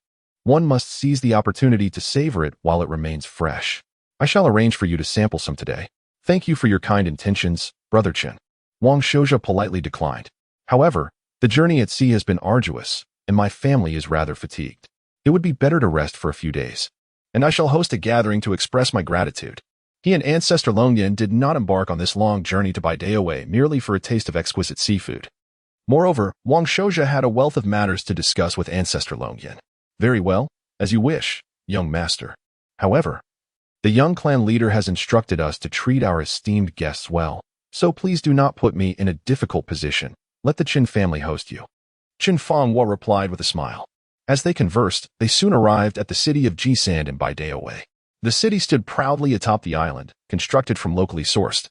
one must seize the opportunity to savor it while it remains fresh. I shall arrange for you to sample some today. Thank you for your kind intentions, Brother Qin. Wang Shouja politely declined. However, the journey at sea has been arduous, and my family is rather fatigued. It would be better to rest for a few days, and I shall host a gathering to express my gratitude. He and Ancestor Longyan did not embark on this long journey to Baideawei merely for a taste of exquisite seafood. Moreover, Wang Shouja had a wealth of matters to discuss with Ancestor Longyan. Very well, as you wish, young master. However, the young clan leader has instructed us to treat our esteemed guests well, so please do not put me in a difficult position. Let the Qin family host you. Qin Fanghua replied with a smile. As they conversed, they soon arrived at the city of Jisand in Baideawei. The city stood proudly atop the island, constructed from locally sourced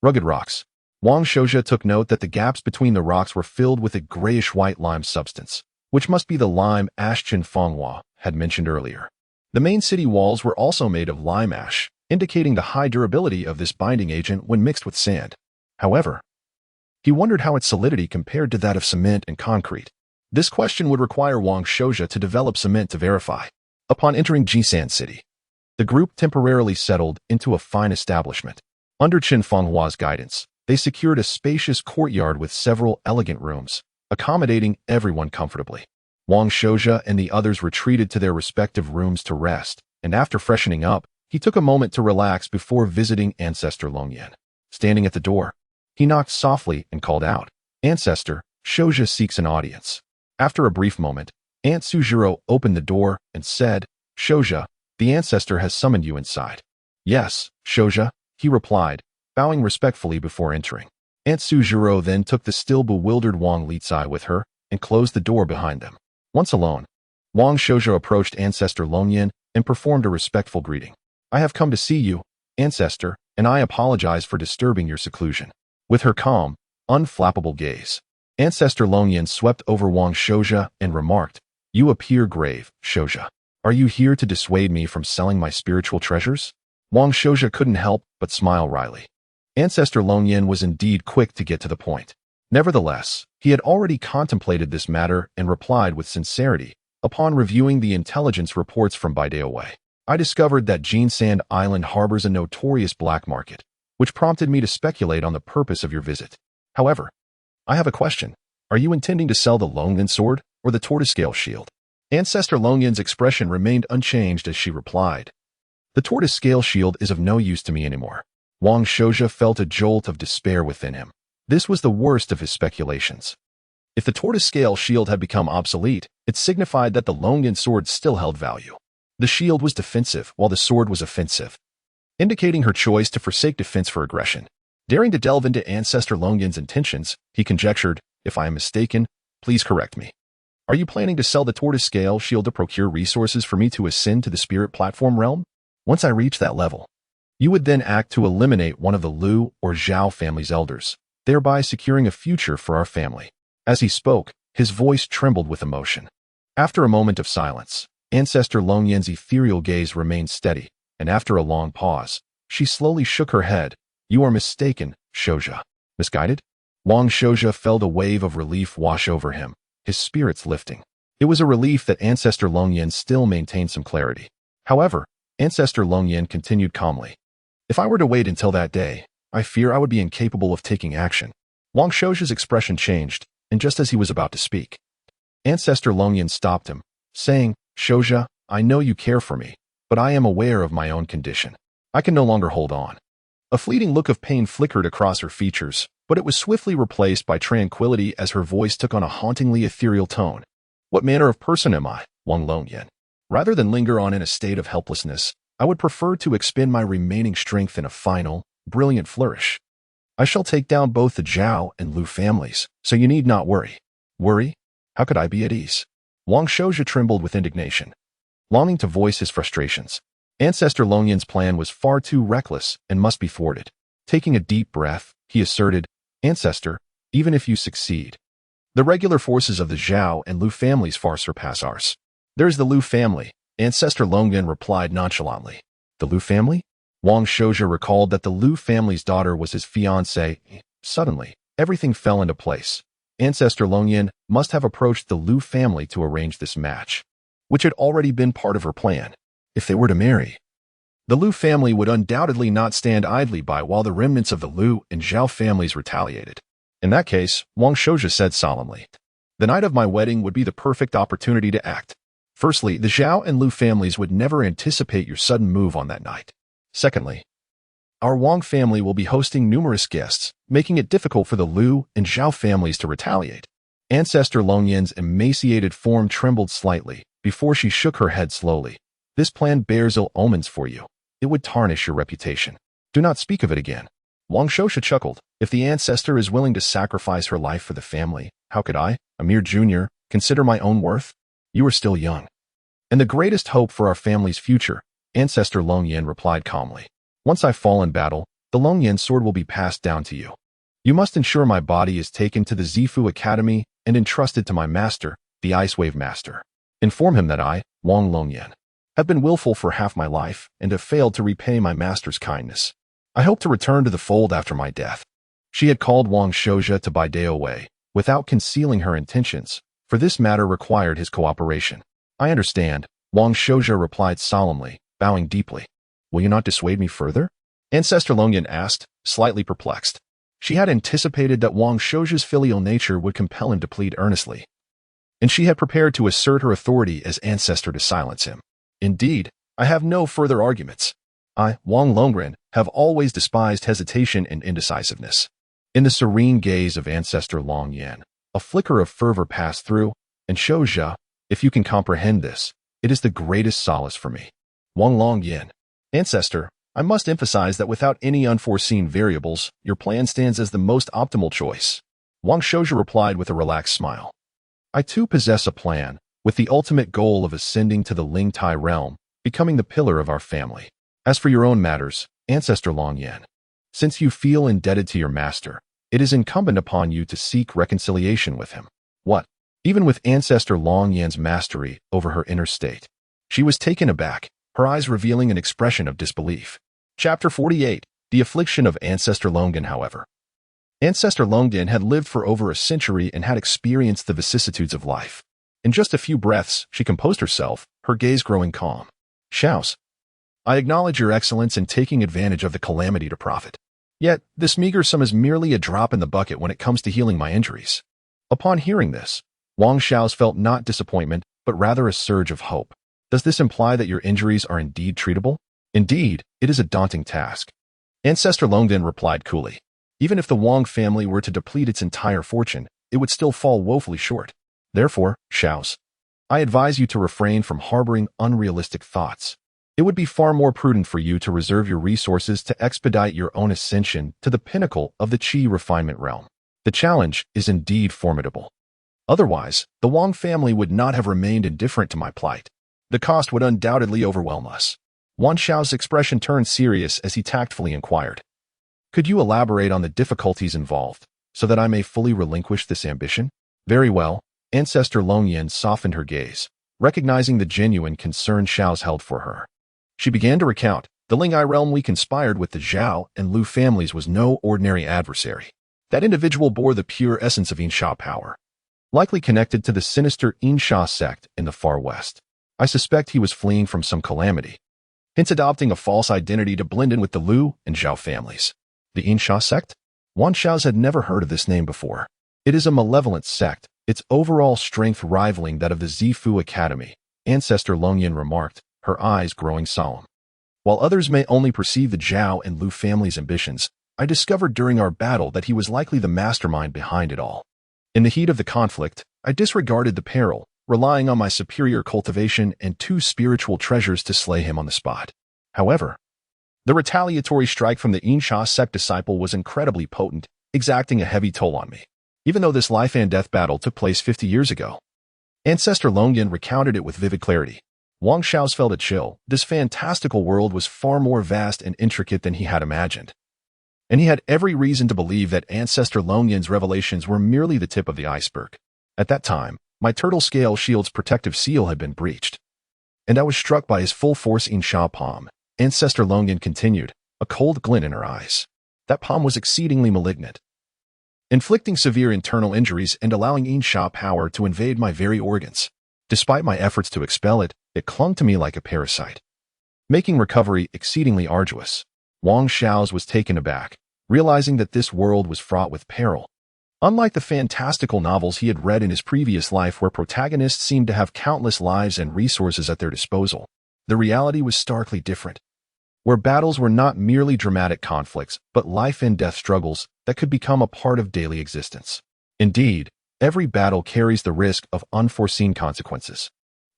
rugged rocks. Wang Shouja took note that the gaps between the rocks were filled with a grayish-white lime substance, which must be the lime ash Qin Fanghua had mentioned earlier. The main city walls were also made of lime ash, indicating the high durability of this binding agent when mixed with sand. However, he wondered how its solidity compared to that of cement and concrete. This question would require Wang Shouja to develop cement to verify. Upon entering Jisand City, the group temporarily settled into a fine establishment. Under Qin Fenghua's guidance, they secured a spacious courtyard with several elegant rooms, accommodating everyone comfortably. Wang Shouja and the others retreated to their respective rooms to rest, and after freshening up, he took a moment to relax before visiting Ancestor Longyan. Standing at the door, he knocked softly and called out, "Ancestor, Shouja seeks an audience." After a brief moment, Aunt Sujiro opened the door and said, "Shouja, the ancestor has summoned you inside." "Yes, Shouja," he replied, bowing respectfully before entering. Aunt Sujiro then took the still bewildered Wang Lizai with her and closed the door behind them. Once alone, Wang Shouja approached Ancestor Longyan and performed a respectful greeting. "I have come to see you, Ancestor, and I apologize for disturbing your seclusion." With her calm, unflappable gaze. Ancestor Longyan swept over Wang Shouja and remarked, "You appear grave, Shouja. Are you here to dissuade me from selling my spiritual treasures?" Wang Shouja couldn't help but smile wryly. Ancestor Longyan was indeed quick to get to the point. Nevertheless, he had already contemplated this matter and replied with sincerity, "Upon reviewing the intelligence reports from Baideaway, I discovered that Jeansand Island harbors a notorious black market, which prompted me to speculate on the purpose of your visit. However, I have a question. Are you intending to sell the Longyan sword or the tortoise-scale shield?" Ancestor Longyan's expression remained unchanged as she replied, "The tortoise-scale shield is of no use to me anymore." Wang Shouja felt a jolt of despair within him. This was the worst of his speculations. If the tortoise-scale shield had become obsolete, it signified that the Longyan sword still held value. The shield was defensive, while the sword was offensive, indicating her choice to forsake defense for aggression. Daring to delve into Ancestor Longyan's intentions, he conjectured, "If I am mistaken, please correct me. Are you planning to sell the tortoise-scale shield to procure resources for me to ascend to the spirit platform realm? Once I reach that level, you would then act to eliminate one of the Liu or Zhao family's elders, thereby securing a future for our family." As he spoke, his voice trembled with emotion. After a moment of silence, Ancestor Longyan's ethereal gaze remained steady, and after a long pause, she slowly shook her head. "You are mistaken, Shouja." "Misguided?" Wang Shouja felt a wave of relief wash over him, his spirits lifting. It was a relief that Ancestor Longyan still maintained some clarity. However, Ancestor Longyan continued calmly, "If I were to wait until that day, I fear I would be incapable of taking action." Wang Shouja's expression changed, and just as he was about to speak, Ancestor Longyan stopped him, saying, "Shouja, I know you care for me, but I am aware of my own condition. I can no longer hold on." A fleeting look of pain flickered across her features, but it was swiftly replaced by tranquility as her voice took on a hauntingly ethereal tone. "What manner of person am I, Wang Longyan? Rather than linger on in a state of helplessness, I would prefer to expend my remaining strength in a final, brilliant flourish. I shall take down both the Zhao and Liu families, so you need not worry." "Worry? How could I be at ease?" Wang Shouja trembled with indignation, longing to voice his frustrations. Ancestor Longyan's plan was far too reckless and must be thwarted. Taking a deep breath, he asserted, "Ancestor, even if you succeed, the regular forces of the Zhao and Liu families far surpass ours." "There's the Liu family," Ancestor Longyan replied nonchalantly. "The Liu family?" Wang Shouja recalled that the Liu family's daughter was his fiancée. Suddenly, everything fell into place. Ancestor Longyan must have approached the Liu family to arrange this match, which had already been part of her plan. If they were to marry, the Liu family would undoubtedly not stand idly by while the remnants of the Liu and Zhao families retaliated. In that case, Wang Shouja said solemnly, "The night of my wedding would be the perfect opportunity to act. Firstly, the Zhao and Liu families would never anticipate your sudden move on that night. Secondly, our Wang family will be hosting numerous guests, making it difficult for the Liu and Zhao families to retaliate." Ancestor Longyan's emaciated form trembled slightly before she shook her head slowly. "This plan bears ill omens for you. It would tarnish your reputation. Do not speak of it again." Wang Shouja chuckled. "If the ancestor is willing to sacrifice her life for the family, how could I, a mere junior, consider my own worth? You are still young, and the greatest hope for our family's future," Ancestor Longyan replied calmly. "Once I fall in battle, the Longyan sword will be passed down to you. You must ensure my body is taken to the Zifu Academy and entrusted to my master, the Ice Wave Master. Inform him that I, Wang Longyan, have been willful for half my life and have failed to repay my master's kindness. I hope to return to the fold after my death." She had called Wang Shouja to Baideaway without concealing her intentions, for this matter required his cooperation. "I understand," Wang Shouja replied solemnly, bowing deeply. "Will you not dissuade me further?" Ancestor Longyan asked, slightly perplexed. She had anticipated that Wang Shouja's filial nature would compel him to plead earnestly, and she had prepared to assert her authority as ancestor to silence him. "Indeed, I have no further arguments. I, Wang Longren, have always despised hesitation and indecisiveness." In the serene gaze of Ancestor Longyan, a flicker of fervor passed through, and Shouja, if you can comprehend this, it is the greatest solace for me. Wang Longyan, Ancestor, I must emphasize that without any unforeseen variables, your plan stands as the most optimal choice. Wang Shouja replied with a relaxed smile. "I too possess a plan, with the ultimate goal of ascending to the Lingtai realm, becoming the pillar of our family. As for your own matters, Ancestor Longyan, since you feel indebted to your master, it is incumbent upon you to seek reconciliation with him. What? Even with Ancestor Long Yan's mastery over her inner state, she was taken aback, her eyes revealing an expression of disbelief. Chapter 48. The Affliction of Ancestor Longyan. However, Ancestor Longyan had lived for over a century and had experienced the vicissitudes of life. In just a few breaths, she composed herself, her gaze growing calm. Shouse, I acknowledge your excellence in taking advantage of the calamity to profit. Yet, this meager sum is merely a drop in the bucket when it comes to healing my injuries. Upon hearing this, Wang Xiao's felt not disappointment, but rather a surge of hope. Does this imply that your injuries are indeed treatable? Indeed, it is a daunting task. Ancestor Longyan replied coolly. Even if the Wang family were to deplete its entire fortune, it would still fall woefully short. Therefore, Xiaos, I advise you to refrain from harboring unrealistic thoughts. It would be far more prudent for you to reserve your resources to expedite your own ascension to the pinnacle of the Qi refinement realm. The challenge is indeed formidable. Otherwise, the Wang family would not have remained indifferent to my plight. The cost would undoubtedly overwhelm us. Wan Xiao's expression turned serious as he tactfully inquired. Could you elaborate on the difficulties involved, so that I may fully relinquish this ambition? Very well. Ancestor Longyan softened her gaze, recognizing the genuine concern Xiao's held for her. She began to recount, the Lingai realm we conspired with the Zhao and Lu families was no ordinary adversary. That individual bore the pure essence of Insha power, likely connected to the sinister Insha sect in the far west. I suspect he was fleeing from some calamity, hence adopting a false identity to blend in with the Lu and Zhao families. The Insha sect? Wan Xiao's had never heard of this name before. It is a malevolent sect, its overall strength rivaling that of the Zifu Academy, Ancestor Longyan remarked, her eyes growing solemn. While others may only perceive the Zhao and Lu family's ambitions, I discovered during our battle that he was likely the mastermind behind it all. In the heat of the conflict, I disregarded the peril, relying on my superior cultivation and 2 spiritual treasures to slay him on the spot. However, the retaliatory strike from the Insha sect disciple was incredibly potent, exacting a heavy toll on me. Even though this life and death battle took place 50 years ago, Ancestor Longyan recounted it with vivid clarity. Wang Xiao's felt a chill. This fantastical world was far more vast and intricate than he had imagined. And he had every reason to believe that Ancestor Longyan's revelations were merely the tip of the iceberg. At that time, my turtle scale shield's protective seal had been breached, and I was struck by his full force Insha palm. Ancestor Longyan continued, a cold glint in her eyes. That palm was exceedingly malignant, inflicting severe internal injuries and allowing Insha power to invade my very organs. Despite my efforts to expel it, it clung to me like a parasite, making recovery exceedingly arduous. Wang Xiao's was taken aback, realizing that this world was fraught with peril. Unlike the fantastical novels he had read in his previous life where protagonists seemed to have countless lives and resources at their disposal, the reality was starkly different, where battles were not merely dramatic conflicts, but life and death struggles that could become a part of daily existence. Indeed, every battle carries the risk of unforeseen consequences.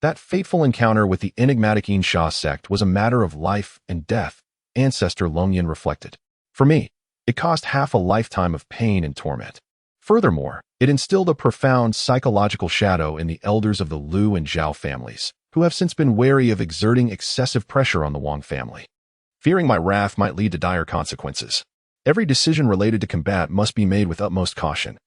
That fateful encounter with the enigmatic Insha sect was a matter of life and death, Ancestor Longyan reflected. For me, it cost half a lifetime of pain and torment. Furthermore, it instilled a profound psychological shadow in the elders of the Lu and Zhao families, who have since been wary of exerting excessive pressure on the Wang family. Fearing my wrath might lead to dire consequences, every decision related to combat must be made with utmost caution,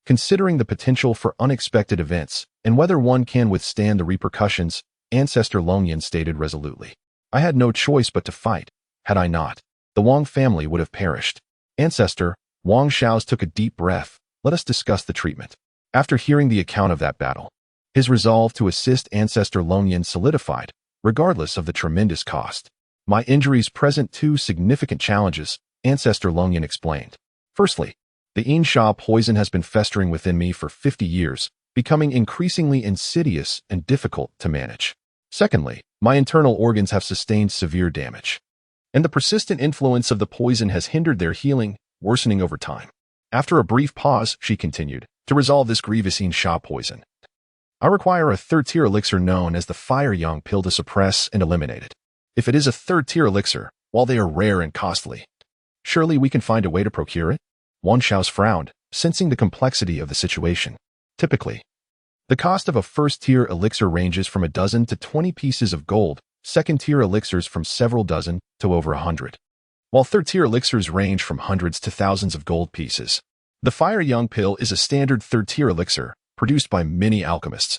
considering the potential for unexpected events and whether one can withstand the repercussions, Ancestor Longyan stated resolutely. I had no choice but to fight. Had I not, the Wang family would have perished. Ancestor, Wang Xiao's took a deep breath. Let us discuss the treatment. After hearing the account of that battle, his resolve to assist Ancestor Longyan solidified, regardless of the tremendous cost. My injuries present 2 significant challenges, Ancestor Longyan explained. Firstly, the Insha poison has been festering within me for 50 years, becoming increasingly insidious and difficult to manage. Secondly, my internal organs have sustained severe damage, and the persistent influence of the poison has hindered their healing, worsening over time. After a brief pause, she continued, to resolve this grievous Insha poison, I require a 3rd-tier elixir known as the Fire Young pill to suppress and eliminate it. If it is a 3rd-tier elixir, while they are rare and costly, surely we can find a way to procure it? Wan Xiao's frowned, sensing the complexity of the situation. Typically, the cost of a 1st-tier elixir ranges from a dozen to 20 pieces of gold, 2nd-tier elixirs from several dozen to over 100, while 3rd-tier elixirs range from hundreds to thousands of gold pieces. The Fire Young pill is a standard third-tier elixir produced by many alchemists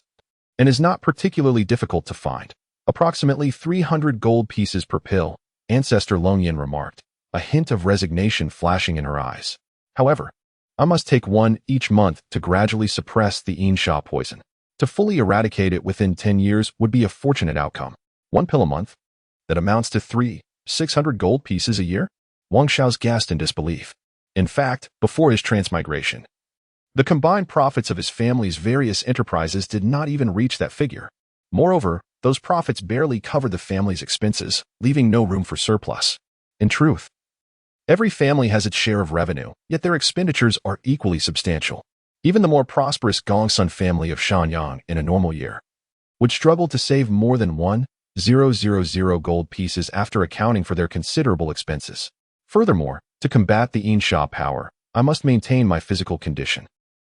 and is not particularly difficult to find. Approximately 300 gold pieces per pill, Ancestor Longyan remarked, a hint of resignation flashing in her eyes. However, I must take one each month to gradually suppress the Ensha poison. To fully eradicate it within 10 years would be a fortunate outcome. One pill a month? That amounts to 600 gold pieces a year? Wang Xiao's gasped in disbelief. In fact, before his transmigration, the combined profits of his family's various enterprises did not even reach that figure. Moreover, those profits barely covered the family's expenses, leaving no room for surplus. In truth, every family has its share of revenue, yet their expenditures are equally substantial. Even the more prosperous Gongsun family of Shanyang in a normal year would struggle to save more than 1,000 gold pieces after accounting for their considerable expenses. Furthermore, to combat the Ensha power, I must maintain my physical condition,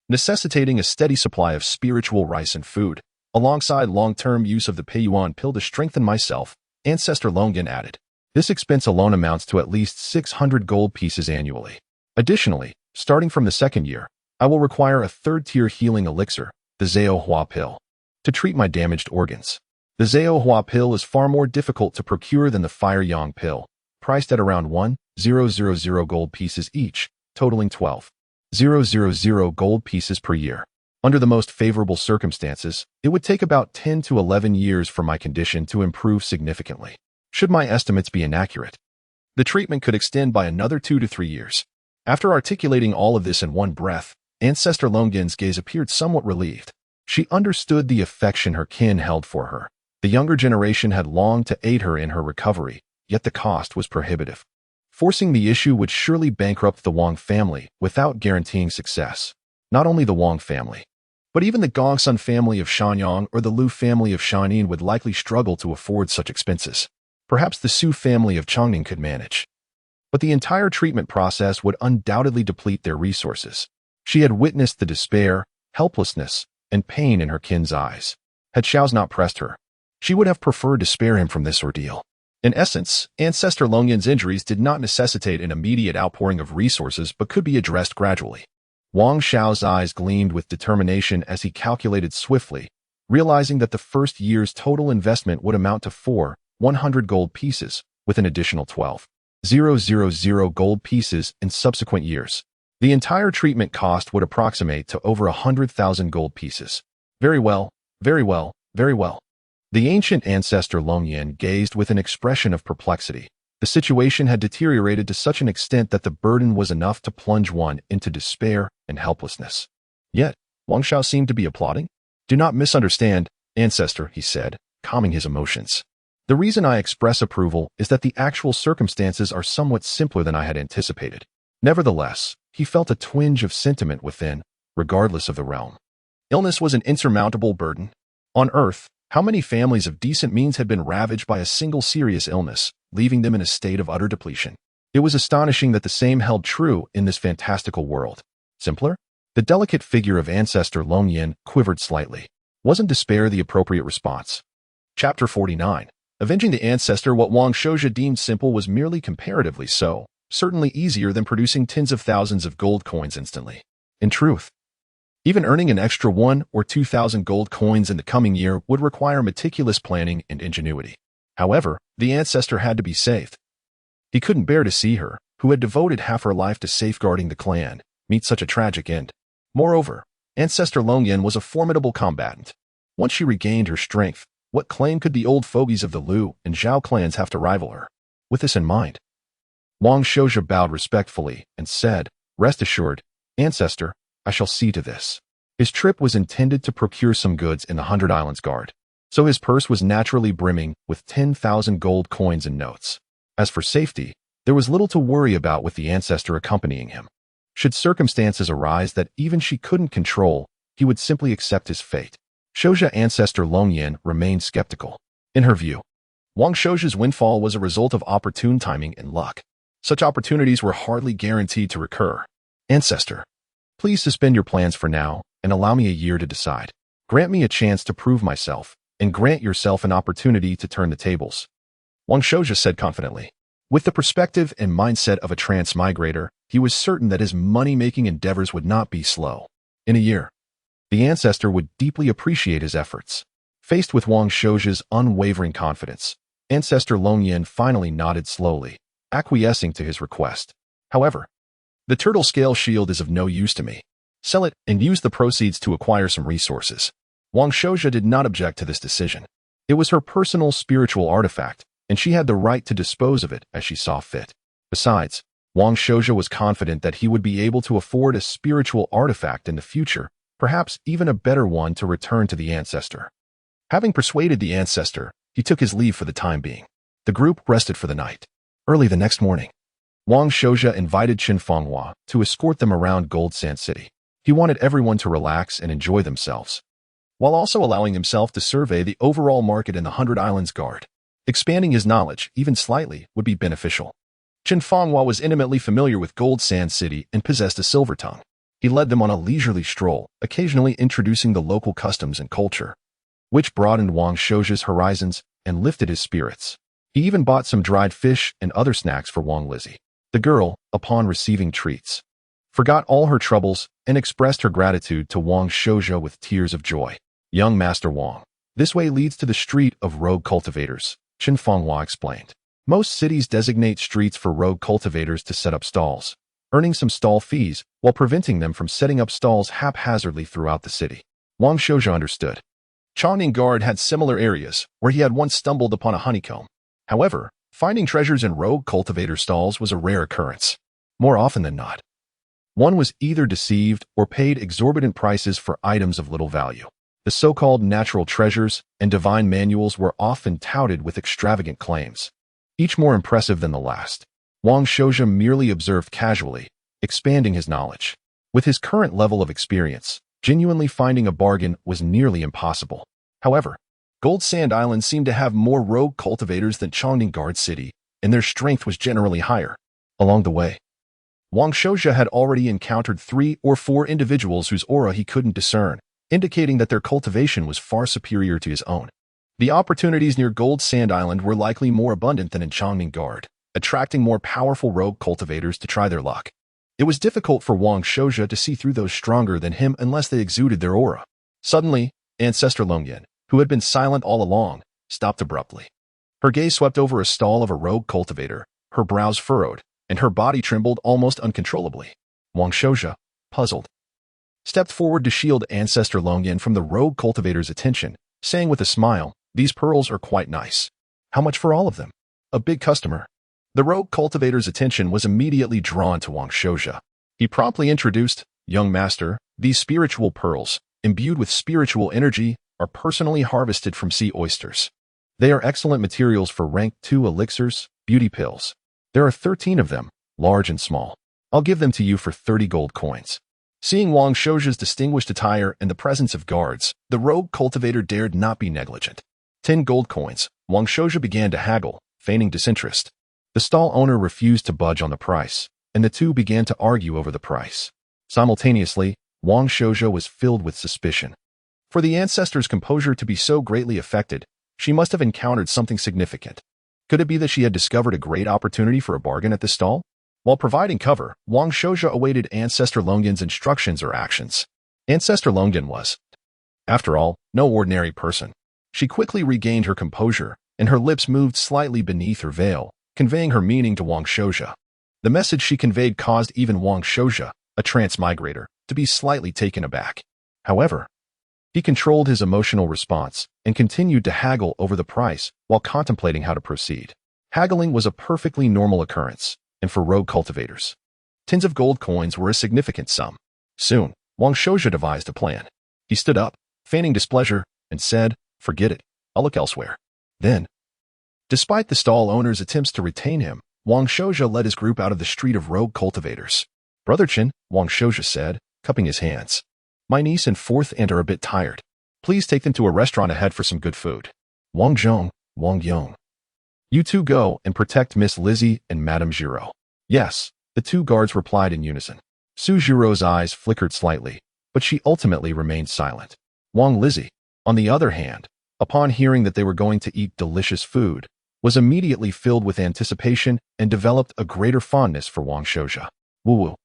necessitating a steady supply of spiritual rice and food, alongside long-term use of the Peiyuan pill to strengthen myself, Ancestor Longyan added. This expense alone amounts to at least 600 gold pieces annually. Additionally, starting from the second year, I will require a third-tier healing elixir, the Zhao Hua pill, to treat my damaged organs. The Zhao Hua pill is far more difficult to procure than the Fire Yang pill, priced at around 1,000 gold pieces each, totaling 12,000 gold pieces per year. Under the most favorable circumstances, it would take about 10 to 11 years for my condition to improve significantly. Should my estimates be inaccurate, the treatment could extend by another 2 to 3 years. After articulating all of this in one breath, Ancestor Longyan's gaze appeared somewhat relieved. She understood the affection her kin held for her. The younger generation had longed to aid her in her recovery, yet the cost was prohibitive. Forcing the issue would surely bankrupt the Wang family without guaranteeing success. Not only the Wang family, but even the Gongsun family of Shanyang or the Lu family of Shanin would likely struggle to afford such expenses. Perhaps the Su family of Chongning could manage, but the entire treatment process would undoubtedly deplete their resources. She had witnessed the despair, helplessness, and pain in her kin's eyes. Had Xiao's not pressed her, she would have preferred to spare him from this ordeal. In essence, Ancestor Longyan's injuries did not necessitate an immediate outpouring of resources but could be addressed gradually. Wang Xiao's eyes gleamed with determination as he calculated swiftly, realizing that the first year's total investment would amount to 100 gold pieces, with an additional 12,000 gold pieces in subsequent years. The entire treatment cost would approximate to over 100,000 gold pieces. Very well, very well, very well. The ancient Ancestor Longyan gazed with an expression of perplexity. The situation had deteriorated to such an extent that the burden was enough to plunge one into despair and helplessness. Yet, Wang Xiao seemed to be applauding. Do not misunderstand, Ancestor, he said, calming his emotions. The reason I express approval is that the actual circumstances are somewhat simpler than I had anticipated. Nevertheless, he felt a twinge of sentiment within, regardless of the realm. Illness was an insurmountable burden. On Earth, how many families of decent means had been ravaged by a single serious illness, leaving them in a state of utter depletion? It was astonishing that the same held true in this fantastical world. Simpler? The delicate figure of Ancestor Longyan quivered slightly. Wasn't despair the appropriate response? Chapter 49. Avenging the ancestor. What Wang Shouja deemed simple was merely comparatively so, certainly easier than producing tens of thousands of gold coins instantly. In truth, even earning an extra 1,000 or 2,000 gold coins in the coming year would require meticulous planning and ingenuity. However, the ancestor had to be saved. He couldn't bear to see her, who had devoted half her life to safeguarding the clan, meet such a tragic end. Moreover, Ancestor Longyan was a formidable combatant. Once she regained her strength, what claim could the old fogies of the Lu and Zhao clans have to rival her? With this in mind, Wang Shouja bowed respectfully and said, "Rest assured, Ancestor, I shall see to this." His trip was intended to procure some goods in the 100 Islands Guard, so his purse was naturally brimming with 10,000 gold coins and notes. As for safety, there was little to worry about with the ancestor accompanying him. Should circumstances arise that even she couldn't control, he would simply accept his fate. Shouja Ancestor Longyan remained skeptical. In her view, Wang Shouja's windfall was a result of opportune timing and luck. Such opportunities were hardly guaranteed to recur. Ancestor, please suspend your plans for now and allow me a year to decide. Grant me a chance to prove myself, and grant yourself an opportunity to turn the tables. Wang Shouja said confidently. With the perspective and mindset of a transmigrator, he was certain that his money-making endeavors would not be slow. In a year, the ancestor would deeply appreciate his efforts. Faced with Wang Shouju's unwavering confidence, Ancestor Longyan finally nodded slowly, acquiescing to his request. However, the turtle scale shield is of no use to me. Sell it and use the proceeds to acquire some resources. Wang Shouju did not object to this decision. It was her personal spiritual artifact, and she had the right to dispose of it as she saw fit. Besides, Wang Shouju was confident that he would be able to afford a spiritual artifact in the future, perhaps even a better one to return to the ancestor. Having persuaded the ancestor, he took his leave for the time being. The group rested for the night. Early the next morning, Wang Shouju invited Qin Fanghua to escort them around Gold Sand City. He wanted everyone to relax and enjoy themselves, while also allowing himself to survey the overall market in the 100 Islands Guard. Expanding his knowledge, even slightly, would be beneficial. Qin Fanghua was intimately familiar with Gold Sand City and possessed a silver tongue. He led them on a leisurely stroll, occasionally introducing the local customs and culture, which broadened Wang Shouju's horizons and lifted his spirits. He even bought some dried fish and other snacks for Wang Lizzie. The girl, upon receiving treats, forgot all her troubles and expressed her gratitude to Wang Shouju with tears of joy. Young Master Wang, this way leads to the street of rogue cultivators, Qin Fanghua explained. Most cities designate streets for rogue cultivators to set up stalls, earning some stall fees while preventing them from setting up stalls haphazardly throughout the city. Wang Shouju understood. Chongning Guard had similar areas where he had once stumbled upon a honeycomb. However, finding treasures in rogue cultivator stalls was a rare occurrence. More often than not, one was either deceived or paid exorbitant prices for items of little value. The so-called natural treasures and divine manuals were often touted with extravagant claims, each more impressive than the last. Wang Shouju merely observed casually, expanding his knowledge. With his current level of experience, genuinely finding a bargain was nearly impossible. However, Gold Sand Island seemed to have more rogue cultivators than Chongning Guard City, and their strength was generally higher. Along the way, Wang Shouju had already encountered 3 or 4 individuals whose aura he couldn't discern, indicating that their cultivation was far superior to his own. The opportunities near Gold Sand Island were likely more abundant than in Chongning Guard, attracting more powerful rogue cultivators to try their luck. It was difficult for Wang Shouju to see through those stronger than him unless they exuded their aura. Suddenly, Ancestor Longyan, who had been silent all along, stopped abruptly. Her gaze swept over a stall of a rogue cultivator, her brows furrowed, and her body trembled almost uncontrollably. Wang Shouju, puzzled, stepped forward to shield Ancestor Longyan from the rogue cultivator's attention, saying with a smile, "These pearls are quite nice. How much for all of them?" A big customer. The rogue cultivator's attention was immediately drawn to Wang Shouju. He promptly introduced, "Young master, these spiritual pearls, imbued with spiritual energy, are personally harvested from sea oysters. They are excellent materials for rank 2 elixirs, beauty pills. There are 13 of them, large and small. I'll give them to you for 30 gold coins." Seeing Wang Shouju's distinguished attire and the presence of guards, the rogue cultivator dared not be negligent. 10 gold coins. Wang Shouju began to haggle, feigning disinterest. The stall owner refused to budge on the price, and the two began to argue over the price. Simultaneously, Wang Shouju was filled with suspicion. For the ancestor's composure to be so greatly affected, she must have encountered something significant. Could it be that she had discovered a great opportunity for a bargain at this stall? While providing cover, Wang Shouju awaited Ancestor Longyan's instructions or actions. Ancestor Longyan was, after all, no ordinary person. She quickly regained her composure, and her lips moved slightly beneath her veil, conveying her meaning to Wang Shouju. The message she conveyed caused even Wang Shouju, a transmigrator, to be slightly taken aback. However, he controlled his emotional response and continued to haggle over the price while contemplating how to proceed. Haggling was a perfectly normal occurrence, and for rogue cultivators, tens of gold coins were a significant sum. Soon, Wang Shouju devised a plan. He stood up, feigning displeasure, and said, "Forget it, I'll look elsewhere." Then, despite the stall owner's attempts to retain him, Wang Shouju led his group out of the street of rogue cultivators. "Brother Qin," Wang Shouju said, cupping his hands, "my niece and 4th aunt are a bit tired. Please take them to a restaurant ahead for some good food." "Wang Zhong, Wang Yong. You two go and protect Miss Lizzie and Madame Giraud." "Yes," the 2 guards replied in unison. Su Giraud's eyes flickered slightly, but she ultimately remained silent. Wang Lizzie, on the other hand, upon hearing that they were going to eat delicious food, was immediately filled with anticipation and developed a greater fondness for Wang Shouju. Woo-woo.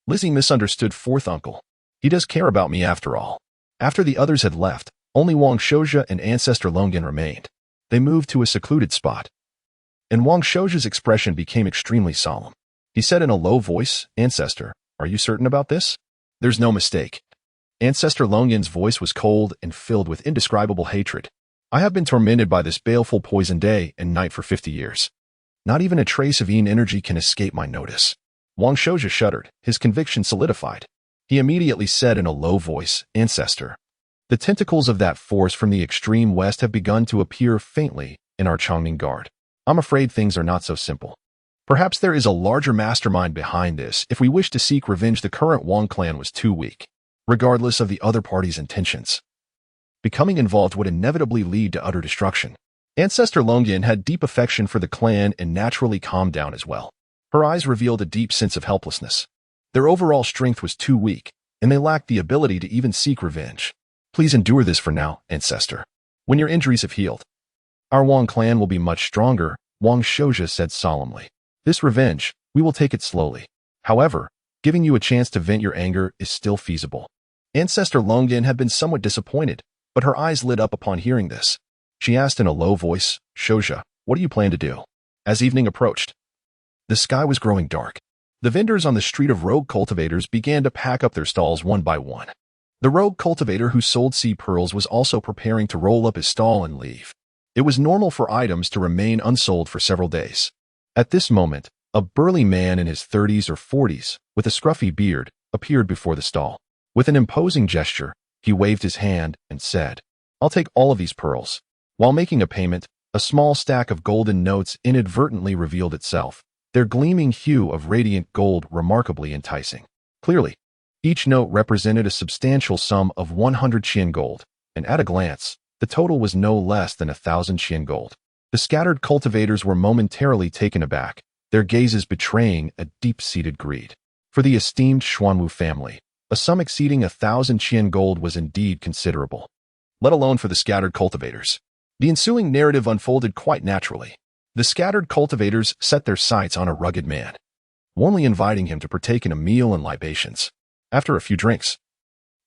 Lizzie misunderstood fourth uncle. He does care about me after all. After the others had left, only Wang Shouja and Ancestor Longyuan remained. They moved to a secluded spot. And Wang Shouja's expression became extremely solemn. He said in a low voice, Ancestor, are you certain about this? There's no mistake. Ancestor Longyuan's voice was cold and filled with indescribable hatred. I have been tormented by this baleful poison day and night for 50 years. Not even a trace of Yin energy can escape my notice. Wang Shouja shuddered, his conviction solidified. He immediately said in a low voice, Ancestor, the tentacles of that force from the extreme west have begun to appear faintly in our Chongming Guard. I'm afraid things are not so simple. Perhaps there is a larger mastermind behind this. If we wish to seek revenge, the current Wang clan was too weak, regardless of the other party's intentions. Becoming involved would inevitably lead to utter destruction. Ancestor Longyuan had deep affection for the clan and naturally calmed down as well. Her eyes revealed a deep sense of helplessness. Their overall strength was too weak, and they lacked the ability to even seek revenge. Please endure this for now, Ancestor. When your injuries have healed, our Wang clan will be much stronger, Wang Shouja said solemnly. This revenge, we will take it slowly. However, giving you a chance to vent your anger is still feasible. Ancestor Longyuan had been somewhat disappointed, but her eyes lit up upon hearing this. She asked in a low voice, Shouja, what do you plan to do? As evening approached, the sky was growing dark. The vendors on the street of rogue cultivators began to pack up their stalls one by one. The rogue cultivator who sold sea pearls was also preparing to roll up his stall and leave. It was normal for items to remain unsold for several days. At this moment, a burly man in his 30s or 40s, with a scruffy beard, appeared before the stall. With an imposing gesture, he waved his hand and said, I'll take all of these pearls. While making a payment, a small stack of golden notes inadvertently revealed itself, their gleaming hue of radiant gold remarkably enticing. Clearly, each note represented a substantial sum of 100 Qian gold, and at a glance, the total was no less than 1,000 Qian gold. The scattered cultivators were momentarily taken aback, their gazes betraying a deep-seated greed. For the esteemed Xuanwu family, a sum exceeding 1,000 Qian gold was indeed considerable, let alone for the scattered cultivators. The ensuing narrative unfolded quite naturally. The scattered cultivators set their sights on a rugged man, warmly inviting him to partake in a meal and libations. After a few drinks,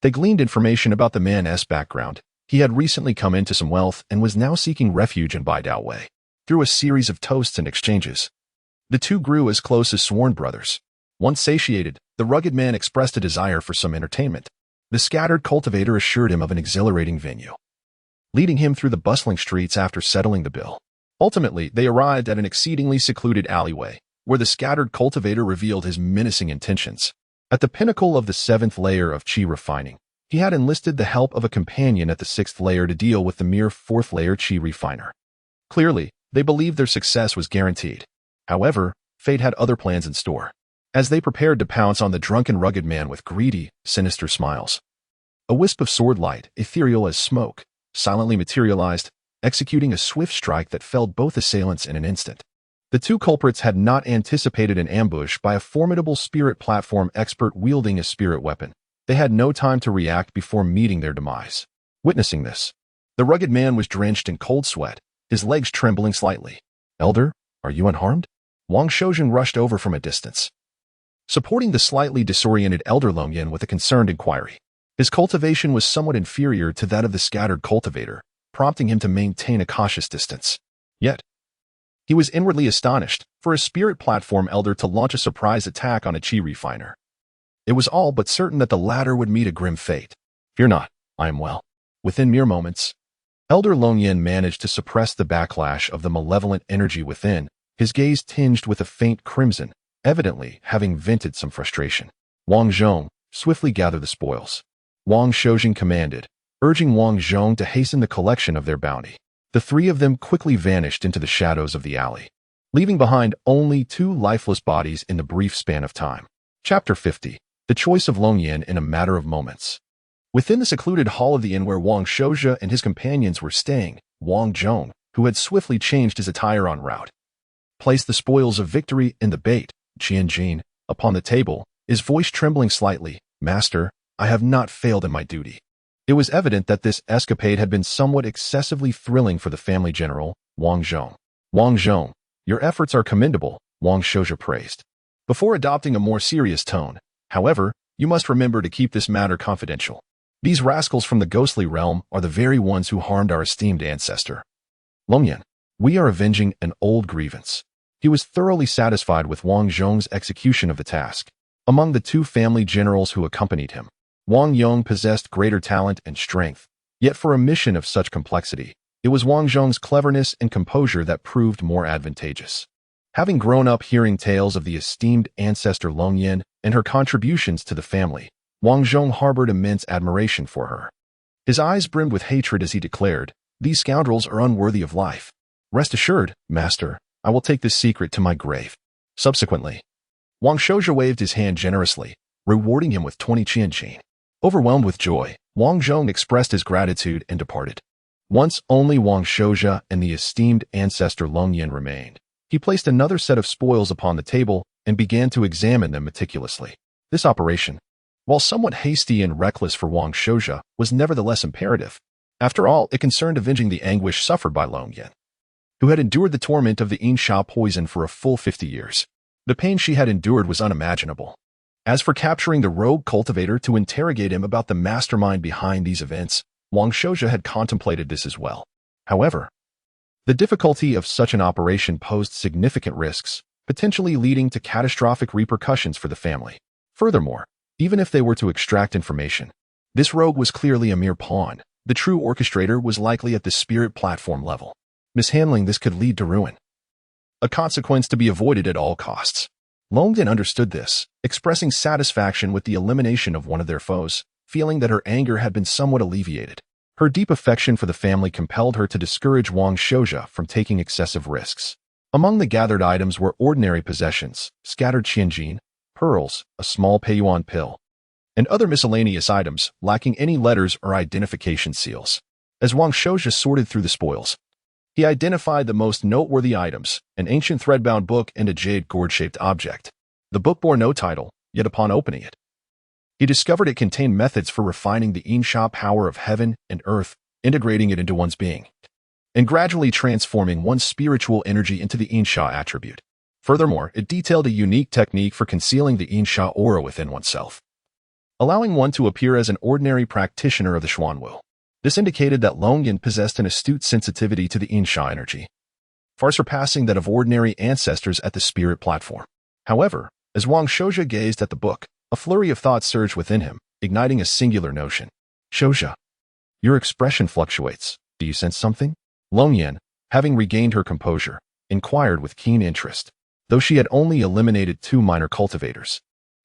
they gleaned information about the man's background. He had recently come into some wealth and was now seeking refuge in Baidao Wei. Through a series of toasts and exchanges, the two grew as close as sworn brothers. Once satiated, the rugged man expressed a desire for some entertainment. The scattered cultivator assured him of an exhilarating venue, leading him through the bustling streets after settling the bill. Ultimately, they arrived at an exceedingly secluded alleyway, where the scattered cultivator revealed his menacing intentions. At the pinnacle of the 7th layer of Qi refining, he had enlisted the help of a companion at the 6th layer to deal with the mere 4th layer Qi refiner. Clearly, they believed their success was guaranteed. However, fate had other plans in store. As they prepared to pounce on the drunken rugged man with greedy, sinister smiles, a wisp of sword light, ethereal as smoke, silently materialized, executing a swift strike that felled both assailants in an instant. The two culprits had not anticipated an ambush by a formidable spirit platform expert wielding a spirit weapon. They had no time to react before meeting their demise. Witnessing this, the rugged man was drenched in cold sweat, his legs trembling slightly. Elder, are you unharmed? Wang Shouja rushed over from a distance, supporting the slightly disoriented Elder Longyuan with a concerned inquiry. His cultivation was somewhat inferior to that of the scattered cultivator, prompting him to maintain a cautious distance. Yet, he was inwardly astonished for a spirit platform elder to launch a surprise attack on a Qi refiner. It was all but certain that the latter would meet a grim fate. Fear not, I am well. Within mere moments, Elder Longyuan managed to suppress the backlash of the malevolent energy within, his gaze tinged with a faint crimson, evidently having vented some frustration. Wang Zhong, swiftly gather the spoils, Wang Shouja commanded, urging Wang Zhong to hasten the collection of their bounty. The three of them quickly vanished into the shadows of the alley, leaving behind only two lifeless bodies in the brief span of time. Chapter 50. The choice of Longyuan in a matter of moments. Within the secluded hall of the inn where Wang Shouja and his companions were staying, Wang Zhong, who had swiftly changed his attire en route, placed the spoils of victory in the bait, Jian, upon the table, his voice trembling slightly. Master, I have not failed in my duty. It was evident that this escapade had been somewhat excessively thrilling for the family general, Wang Zhong. Wang Zhong, your efforts are commendable, Wang Shouja praised. Before adopting a more serious tone, however, you must remember to keep this matter confidential. These rascals from the ghostly realm are the very ones who harmed our esteemed ancestor. Longyan, we are avenging an old grievance. He was thoroughly satisfied with Wang Zhong's execution of the task. Among the two family generals who accompanied him, Wang Yong possessed greater talent and strength. Yet for a mission of such complexity, it was Wang Zhong's cleverness and composure that proved more advantageous. Having grown up hearing tales of the esteemed ancestor Longyan and her contributions to the family, Wang Zhong harbored immense admiration for her. His eyes brimmed with hatred as he declared, "These scoundrels are unworthy of life. Rest assured, master, I will take this secret to my grave." Subsequently, Wang Shouja waved his hand generously, rewarding him with 20 qianqin. Overwhelmed with joy, Wang Zhong expressed his gratitude and departed. Once only Wang Shouja and the esteemed ancestor Longyan remained, he placed another set of spoils upon the table and began to examine them meticulously. This operation, while somewhat hasty and reckless for Wang Shouja, was nevertheless imperative. After all, it concerned avenging the anguish suffered by Longyan, who had endured the torment of the Insha poison for a full 50 years. The pain she had endured was unimaginable. As for capturing the rogue cultivator to interrogate him about the mastermind behind these events, Wang Shouja had contemplated this as well. However, the difficulty of such an operation posed significant risks, potentially leading to catastrophic repercussions for the family. Furthermore, even if they were to extract information, this rogue was clearly a mere pawn. The true orchestrator was likely at the spirit platform level. Mishandling this could lead to ruin, a consequence to be avoided at all costs. Longyan understood this, expressing satisfaction with the elimination of one of their foes, feeling that her anger had been somewhat alleviated. Her deep affection for the family compelled her to discourage Wang Shouja from taking excessive risks. Among the gathered items were ordinary possessions, scattered qianjin, pearls, a small peiyuan pill, and other miscellaneous items lacking any letters or identification seals. As Wang Shouja sorted through the spoils, he identified the most noteworthy items, an ancient thread-bound book and a jade gourd-shaped object. The book bore no title, yet upon opening it, he discovered it contained methods for refining the Insha power of heaven and earth, integrating it into one's being, and gradually transforming one's spiritual energy into the Insha attribute. Furthermore, it detailed a unique technique for concealing the Insha aura within oneself, allowing one to appear as an ordinary practitioner of the Xuanwu. This indicated that Longyan possessed an astute sensitivity to the Insha energy, far surpassing that of ordinary ancestors at the spirit platform. However, as Wang Shouja gazed at the book, a flurry of thoughts surged within him, igniting a singular notion. "Shouja, your expression fluctuates. Do you sense something?" Longyan, having regained her composure, inquired with keen interest. Though she had only eliminated 2 minor cultivators,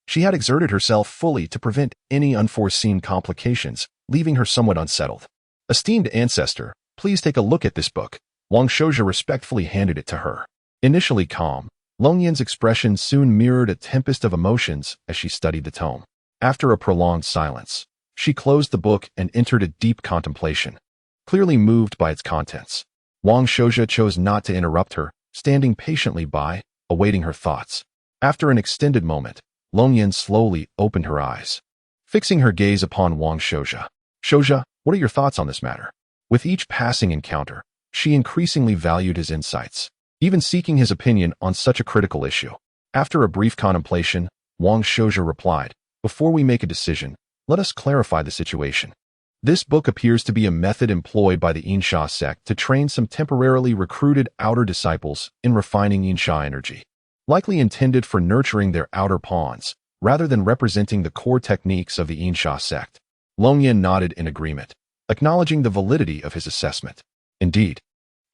she had exerted herself fully to prevent any unforeseen complications, leaving her somewhat unsettled. "Esteemed ancestor, please take a look at this book." Wang Shouja respectfully handed it to her. Initially calm, Longyan's expression soon mirrored a tempest of emotions as she studied the tome. After a prolonged silence, she closed the book and entered a deep contemplation, clearly moved by its contents. Wang Shouja chose not to interrupt her, standing patiently by, awaiting her thoughts. After an extended moment, Longyan slowly opened her eyes, fixing her gaze upon Wang Shouja. "Shouja, what are your thoughts on this matter?" With each passing encounter, she increasingly valued his insights, even seeking his opinion on such a critical issue. After a brief contemplation, Wang Shouja replied, "Before we make a decision, let us clarify the situation. This book appears to be a method employed by the Insha sect to train some temporarily recruited outer disciples in refining Insha energy, likely intended for nurturing their outer pawns, rather than representing the core techniques of the Insha sect." Longyan nodded in agreement, acknowledging the validity of his assessment. Indeed,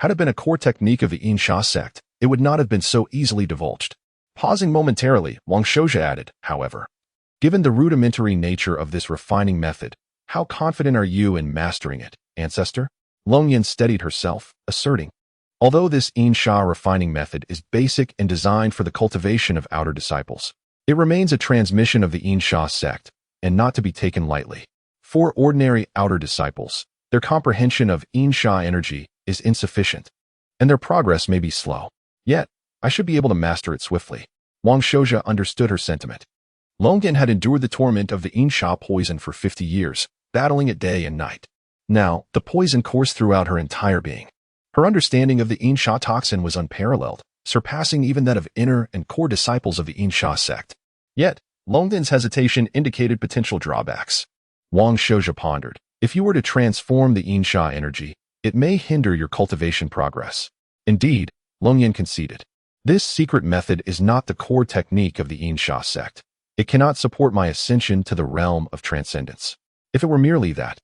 had it been a core technique of the Insha sect, it would not have been so easily divulged. Pausing momentarily, Wang Shouja added, "However, given the rudimentary nature of this refining method, how confident are you in mastering it, ancestor?" Longyan steadied herself, asserting, "Although this Insha refining method is basic and designed for the cultivation of outer disciples, it remains a transmission of the Insha sect, and not to be taken lightly. For ordinary outer disciples, their comprehension of Insha energy is insufficient, and their progress may be slow. Yet, I should be able to master it swiftly." Wang Shouja understood her sentiment. Longyan had endured the torment of the Insha poison for 50 years, battling it day and night. Now, the poison coursed throughout her entire being. Her understanding of the Insha toxin was unparalleled, surpassing even that of inner and core disciples of the Insha sect. Yet, Longdin's hesitation indicated potential drawbacks. Wang Shouja pondered, if you were to transform the Insha energy, it may hinder your cultivation progress. Indeed, Longyan conceded. This secret method is not the core technique of the Insha sect. It cannot support my ascension to the realm of transcendence. If it were merely that,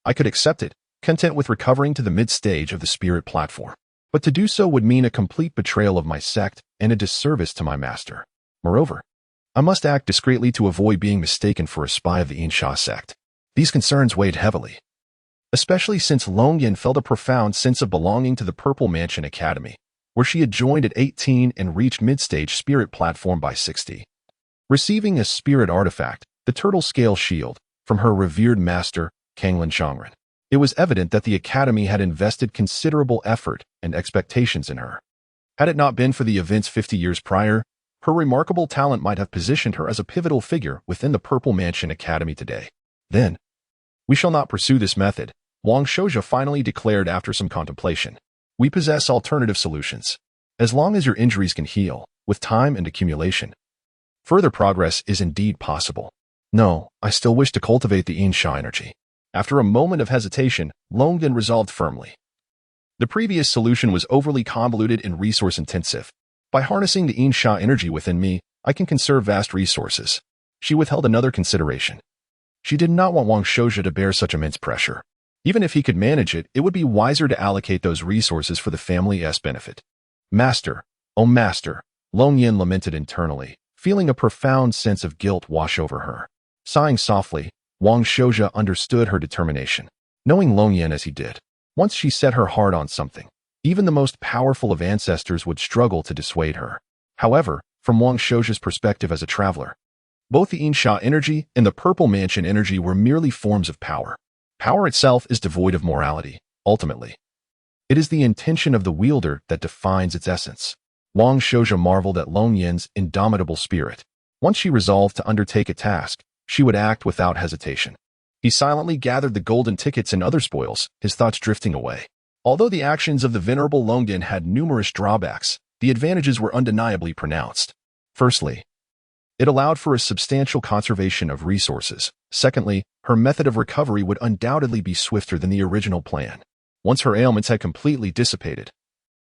I could accept it, content with recovering to the mid-stage of the spirit platform. But to do so would mean a complete betrayal of my sect and a disservice to my master. Moreover, I must act discreetly to avoid being mistaken for a spy of the Insha sect. These concerns weighed heavily, especially since Longyan felt a profound sense of belonging to the Purple Mansion Academy, where she had joined at 18 and reached mid-stage spirit platform by 60. Receiving a spirit artifact, the turtle scale shield, from her revered master, Kanglin Shangren, it was evident that the academy had invested considerable effort and expectations in her. Had it not been for the events 50 years prior, her remarkable talent might have positioned her as a pivotal figure within the Purple Mansion Academy today. Then, we shall not pursue this method, Wang Shouja finally declared after some contemplation. We possess alternative solutions. As long as your injuries can heal, with time and accumulation, further progress is indeed possible. No, I still wish to cultivate the Insha energy. After a moment of hesitation, Longyan resolved firmly. The previous solution was overly convoluted and resource-intensive. By harnessing the Insha energy within me, I can conserve vast resources. She withheld another consideration. She did not want Wang Shouja to bear such immense pressure. Even if he could manage it, it would be wiser to allocate those resources for the family's benefit. Master, oh master, Longyan lamented internally, feeling a profound sense of guilt wash over her. Sighing softly, Wang Shouja understood her determination. Knowing Longyan as he did, once she set her heart on something, even the most powerful of ancestors would struggle to dissuade her. However, from Wang Shouja's perspective as a traveler, both the Insha energy and the Purple Mansion energy were merely forms of power. Power itself is devoid of morality, ultimately. It is the intention of the wielder that defines its essence. Wang Shouja marveled at Longyan's indomitable spirit. Once she resolved to undertake a task, she would act without hesitation. He silently gathered the golden tickets and other spoils, his thoughts drifting away. Although the actions of the venerable Longyan had numerous drawbacks, the advantages were undeniably pronounced. Firstly, it allowed for a substantial conservation of resources. Secondly, her method of recovery would undoubtedly be swifter than the original plan. Once her ailments had completely dissipated,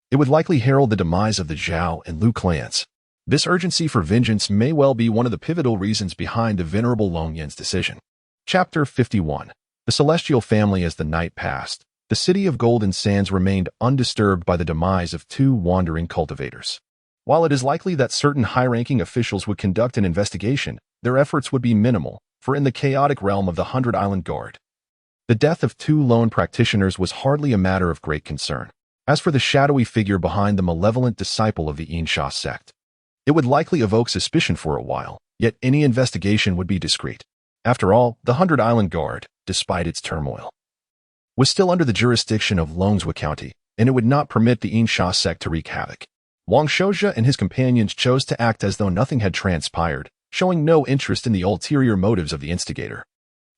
it would likely herald the demise of the Zhao and Lu clans. This urgency for vengeance may well be one of the pivotal reasons behind the venerable Longyan's decision. Chapter 51. The Celestial Family. As the night passed, the city of Golden Sands remained undisturbed by the demise of two wandering cultivators. While it is likely that certain high-ranking officials would conduct an investigation, their efforts would be minimal, for in the chaotic realm of the 100 Island Guard, the death of two lone practitioners was hardly a matter of great concern. As for the shadowy figure behind the malevolent disciple of the Insha sect, it would likely evoke suspicion for a while, yet any investigation would be discreet. After all, the 100 Island Guard, despite its turmoil, was still under the jurisdiction of Longswa County, and it would not permit the Insha sect to wreak havoc. Wang Shouja and his companions chose to act as though nothing had transpired, showing no interest in the ulterior motives of the instigator.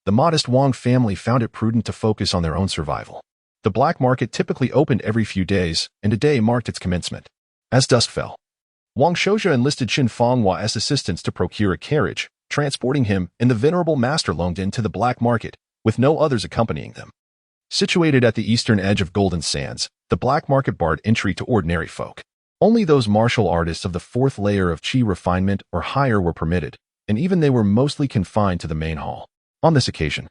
The modest Wang family found it prudent to focus on their own survival. The black market typically opened every few days, and a day marked its commencement. As dusk fell, Wang Shouja enlisted Qin Fonghua as assistants to procure a carriage, transporting him and the venerable Master Longdin to the black market, with no others accompanying them. Situated at the eastern edge of Golden Sands, the black market barred entry to ordinary folk. Only those martial artists of the fourth layer of Qi refinement or higher were permitted, and even they were mostly confined to the main hall. On this occasion,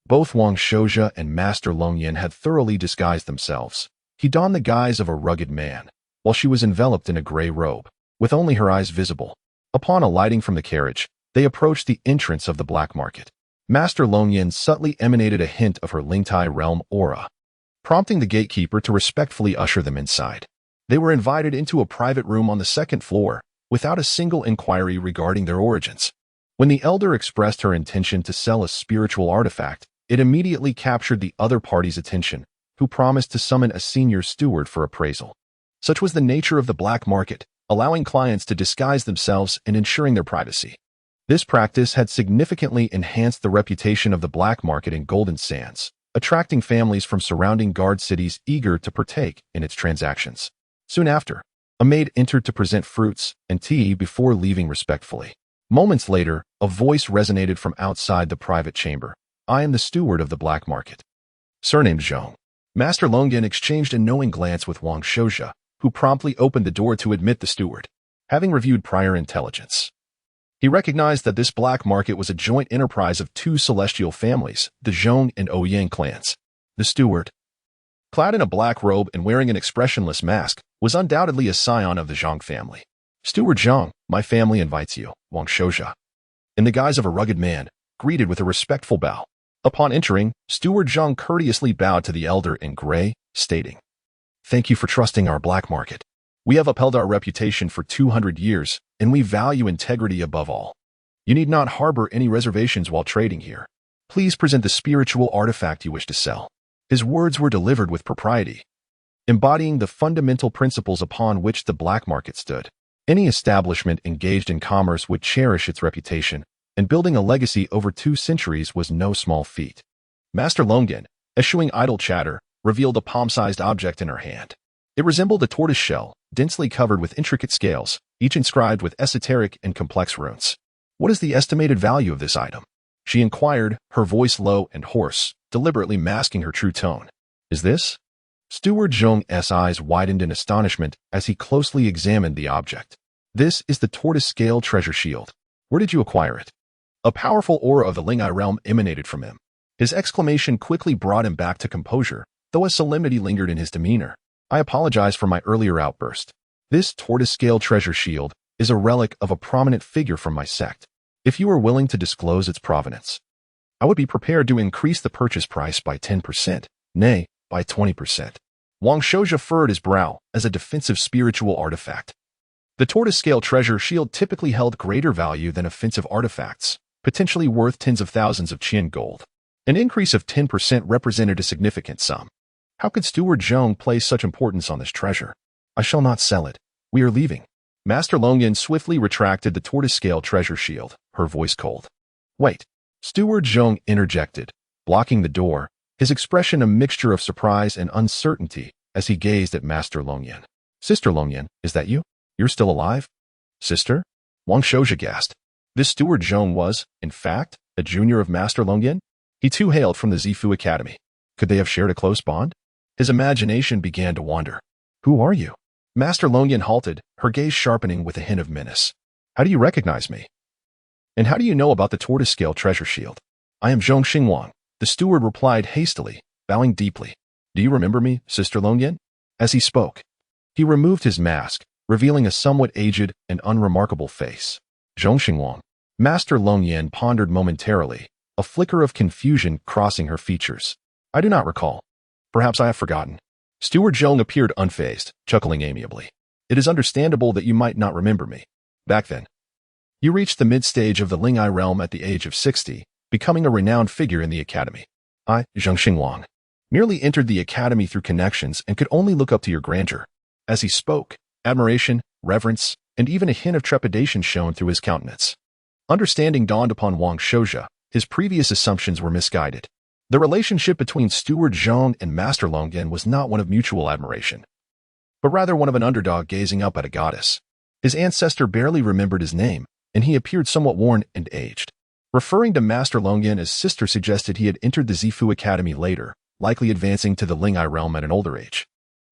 both Wang Shouja and Master Longyan had thoroughly disguised themselves. He donned the guise of a rugged man, while she was enveloped in a gray robe, with only her eyes visible. Upon alighting from the carriage, they approached the entrance of the black market. Master Longyan subtly emanated a hint of her Lingtai realm aura, prompting the gatekeeper to respectfully usher them inside. They were invited into a private room on the second floor, without a single inquiry regarding their origins. When the elder expressed her intention to sell a spiritual artifact, it immediately captured the other party's attention, who promised to summon a senior steward for appraisal. Such was the nature of the black market, allowing clients to disguise themselves and ensuring their privacy. This practice had significantly enhanced the reputation of the black market in Golden Sands, attracting families from surrounding guard cities eager to partake in its transactions. Soon after, A maid entered to present fruits and tea before leaving respectfully. Moments later, a voice resonated from outside the private chamber. I am the steward of the black market. Surnamed Zhong. Master Longyan exchanged a knowing glance with Wang Shouja, who promptly opened the door to admit the steward. Having reviewed prior intelligence, he recognized that this black market was a joint enterprise of two celestial families, the Zhong and Ouyang clans. The steward, clad in a black robe and wearing an expressionless mask, was undoubtedly a scion of the Zhong family. Steward Zhong, my family invites you, Wang Shouja, in the guise of a rugged man, greeted with a respectful bow. Upon entering, Steward Zhong courteously bowed to the elder in gray, stating, "Thank you for trusting our black market. We have upheld our reputation for 200 years, and we value integrity above all. You need not harbor any reservations while trading here. Please present the spiritual artifact you wish to sell." His words were delivered with propriety, embodying the fundamental principles upon which the black market stood. Any establishment engaged in commerce would cherish its reputation, and building a legacy over 2 centuries was no small feat. Master Longyan, eschewing idle chatter, revealed a palm-sized object in her hand. It resembled a tortoise shell, densely covered with intricate scales, each inscribed with esoteric and complex runes. "What is the estimated value of this item?" she inquired, her voice low and hoarse, deliberately masking her true tone. "Is this?" Steward Zhong's eyes widened in astonishment as he closely examined the object. "This is the tortoise scale treasure shield. Where did you acquire it?" A powerful aura of the Ling'ai realm emanated from him. His exclamation quickly brought him back to composure, though a solemnity lingered in his demeanor. "I apologize for my earlier outburst. This tortoise scale treasure shield is a relic of a prominent figure from my sect. If you are willing to disclose its provenance, I would be prepared to increase the purchase price by 10%, nay, by 20%. Wang Shouja furrowed his brow as a defensive spiritual artifact. The tortoise-scale treasure shield typically held greater value than offensive artifacts, potentially worth tens of thousands of Qian gold. An increase of 10% represented a significant sum. How could Steward Zhong place such importance on this treasure? "I shall not sell it. We are leaving." Master Longyan swiftly retracted the tortoise-scale treasure shield, her voice cold. "Wait." Steward Zhong interjected, blocking the door, his expression a mixture of surprise and uncertainty as he gazed at Master Longyan. "Sister Longyan, is that you? You're still alive?" "Sister?" Wang Shouja gasped. This Steward Zhong was, in fact, a junior of Master Longyan. He too hailed from the Zifu Academy. Could they have shared a close bond? His imagination began to wander. "Who are you?" Master Longyan halted, her gaze sharpening with a hint of menace. "How do you recognize me? And how do you know about the tortoise-scale treasure shield?" "I am Zhong Xingwang," the steward replied hastily, bowing deeply. "Do you remember me, Sister Longyan?" As he spoke, he removed his mask, revealing a somewhat aged and unremarkable face. Zhong Xingwang. Master Longyan pondered momentarily, a flicker of confusion crossing her features. "I do not recall. Perhaps I have forgotten." Steward Zhong appeared unfazed, chuckling amiably. "It is understandable that you might not remember me. Back then, you reached the mid-stage of the Ling'ai realm at the age of 60, becoming a renowned figure in the academy. I, Zhong Xingwang, merely entered the academy through connections and could only look up to your grandeur." As he spoke, admiration, reverence, and even a hint of trepidation shone through his countenance. Understanding dawned upon Wang Shouja. His previous assumptions were misguided. The relationship between Steward Zhong and Master Longyan was not one of mutual admiration, but rather one of an underdog gazing up at a goddess. His ancestor barely remembered his name, and he appeared somewhat worn and aged. Referring to Master Longyan as sister suggested he had entered the Zifu Academy later, likely advancing to the Ling'ai realm at an older age.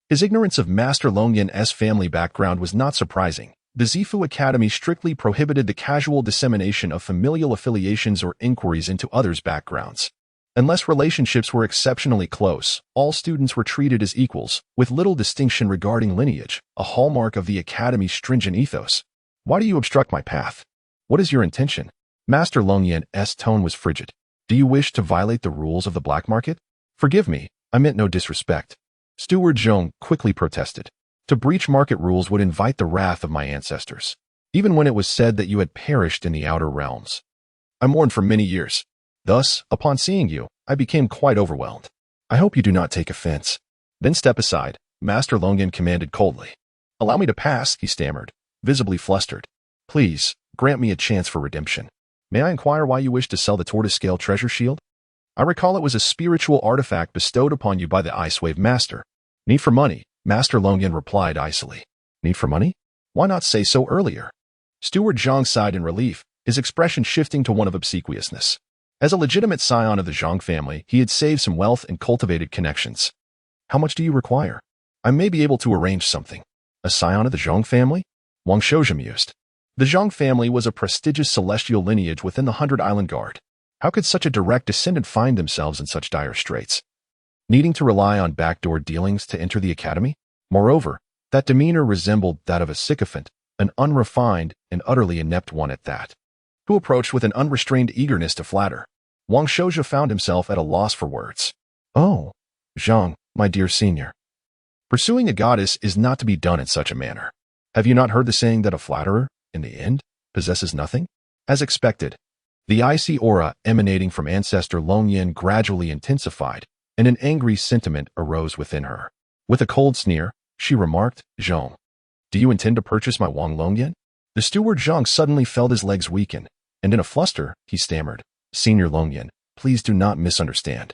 His ignorance of Master Longyan's family background was not surprising. The Zifu Academy strictly prohibited the casual dissemination of familial affiliations or inquiries into others' backgrounds. Unless relationships were exceptionally close, all students were treated as equals, with little distinction regarding lineage, a hallmark of the Academy's stringent ethos. "Why do you obstruct my path? What is your intention?" Master Longyan's tone was frigid. "Do you wish to violate the rules of the black market?" "Forgive me, I meant no disrespect." Steward Zhong quickly protested. "To breach market rules would invite the wrath of my ancestors, even when it was said that you had perished in the outer realms. I mourned for many years. Thus, upon seeing you, I became quite overwhelmed. I hope you do not take offense." "Then step aside," Master Longyan commanded coldly. "Allow me to pass," he stammered, visibly flustered. "Please, grant me a chance for redemption. May I inquire why you wish to sell the tortoise-scale treasure shield?" "I recall it was a spiritual artifact bestowed upon you by the Ice Wave Master." "Need for money," Master Longyan replied icily. Need for money? Why not say so earlier? Steward Zhang sighed in relief, his expression shifting to one of obsequiousness. As a legitimate scion of the Zhang family, he had saved some wealth and cultivated connections. How much do you require? I may be able to arrange something. A scion of the Zhang family? Wang Shouja mused. The Zhang family was a prestigious celestial lineage within the 100 Island Guard. How could such a direct descendant find themselves in such dire straits? Needing to rely on backdoor dealings to enter the academy? Moreover, that demeanor resembled that of a sycophant, an unrefined and utterly inept one at that, who approached with an unrestrained eagerness to flatter. Wang Shouja found himself at a loss for words. Oh, Zhang, my dear senior. Pursuing a goddess is not to be done in such a manner. Have you not heard the saying that a flatterer, in the end, possesses nothing? As expected, the icy aura emanating from Ancestor Longyan gradually intensified, and an angry sentiment arose within her. With a cold sneer, she remarked, Zhang, do you intend to purchase my Wang Longyan? The steward Zhang suddenly felt his legs weaken, and in a fluster, he stammered, Senior Longyan, please do not misunderstand.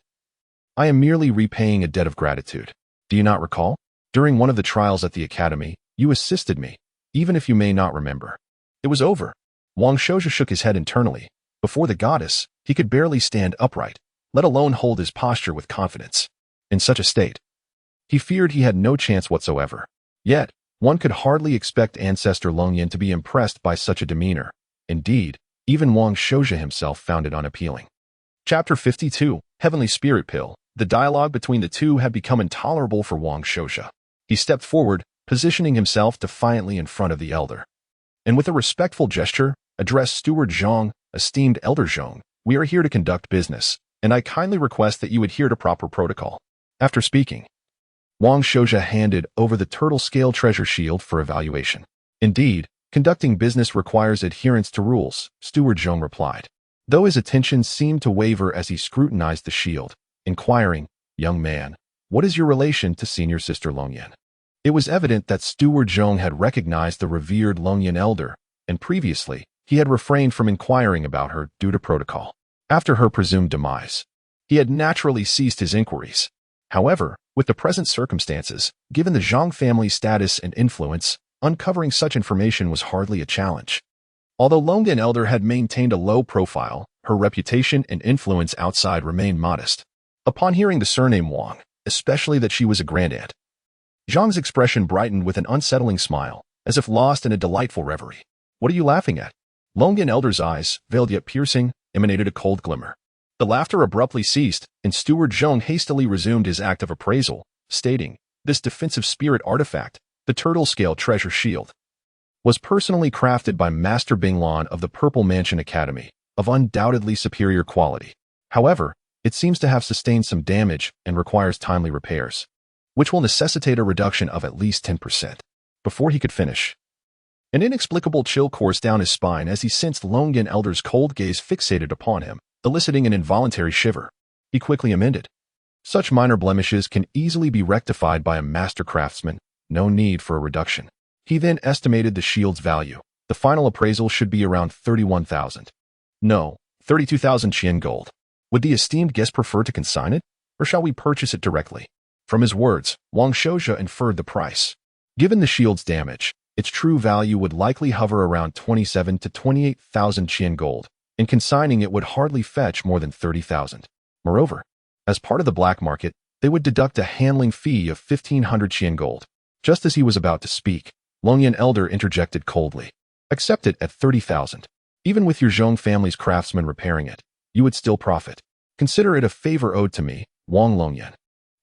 I am merely repaying a debt of gratitude. Do you not recall? During one of the trials at the academy, you assisted me, even if you may not remember. It was over. Wang Shouja shook his head internally. Before the goddess, he could barely stand upright, let alone hold his posture with confidence. In such a state, he feared he had no chance whatsoever. Yet, one could hardly expect Ancestor Longyan to be impressed by such a demeanor. Indeed, even Wang Shouja himself found it unappealing. Chapter 52, Heavenly Spirit Pill. The dialogue between the two had become intolerable for Wang Shouja. He stepped forward, positioning himself defiantly in front of the elder. And with a respectful gesture, addressed Steward Zhang, Esteemed Elder Zhang, we are here to conduct business, and I kindly request that you adhere to proper protocol. After speaking, Wang Shouja handed over the turtle scale treasure shield for evaluation. Indeed, conducting business requires adherence to rules, Steward Zhang replied, though his attention seemed to waver as he scrutinized the shield, inquiring, Young man, what is your relation to Senior Sister Longyan? It was evident that Steward Zhang had recognized the revered Longyan elder, and previously, he had refrained from inquiring about her due to protocol. After her presumed demise, he had naturally ceased his inquiries. However, with the present circumstances, given the Zhang family's status and influence, uncovering such information was hardly a challenge. Although Longyan elder had maintained a low profile, her reputation and influence outside remained modest. Upon hearing the surname Wang, especially that she was a grandaunt, Zhang's expression brightened with an unsettling smile, as if lost in a delightful reverie. What are you laughing at? Longyan elder's eyes, veiled yet piercing, emanated a cold glimmer. The laughter abruptly ceased, and Steward Zhang hastily resumed his act of appraisal, stating, this defensive spirit artifact, the turtle scale treasure shield, was personally crafted by Master Binglan of the Purple Mansion Academy, of undoubtedly superior quality. However, it seems to have sustained some damage and requires timely repairs, which will necessitate a reduction of at least 10%. Before he could finish, an inexplicable chill coursed down his spine as he sensed Longyan elder's cold gaze fixated upon him, eliciting an involuntary shiver. He quickly amended. Such minor blemishes can easily be rectified by a master craftsman, no need for a reduction. He then estimated the shield's value. The final appraisal should be around 31,000. No, 32,000 Qian gold. Would the esteemed guest prefer to consign it, or shall we purchase it directly? From his words, Wang Shouja inferred the price. Given the shield's damage, its true value would likely hover around 27 to 28,000 Qian gold, and consigning it would hardly fetch more than 30,000. Moreover, as part of the black market, they would deduct a handling fee of 1,500 Qian gold. Just as he was about to speak, Longyan elder interjected coldly. Accept it at 30,000. Even with your Zhang family's craftsmen repairing it, you would still profit. Consider it a favor owed to me, Wang Longyan.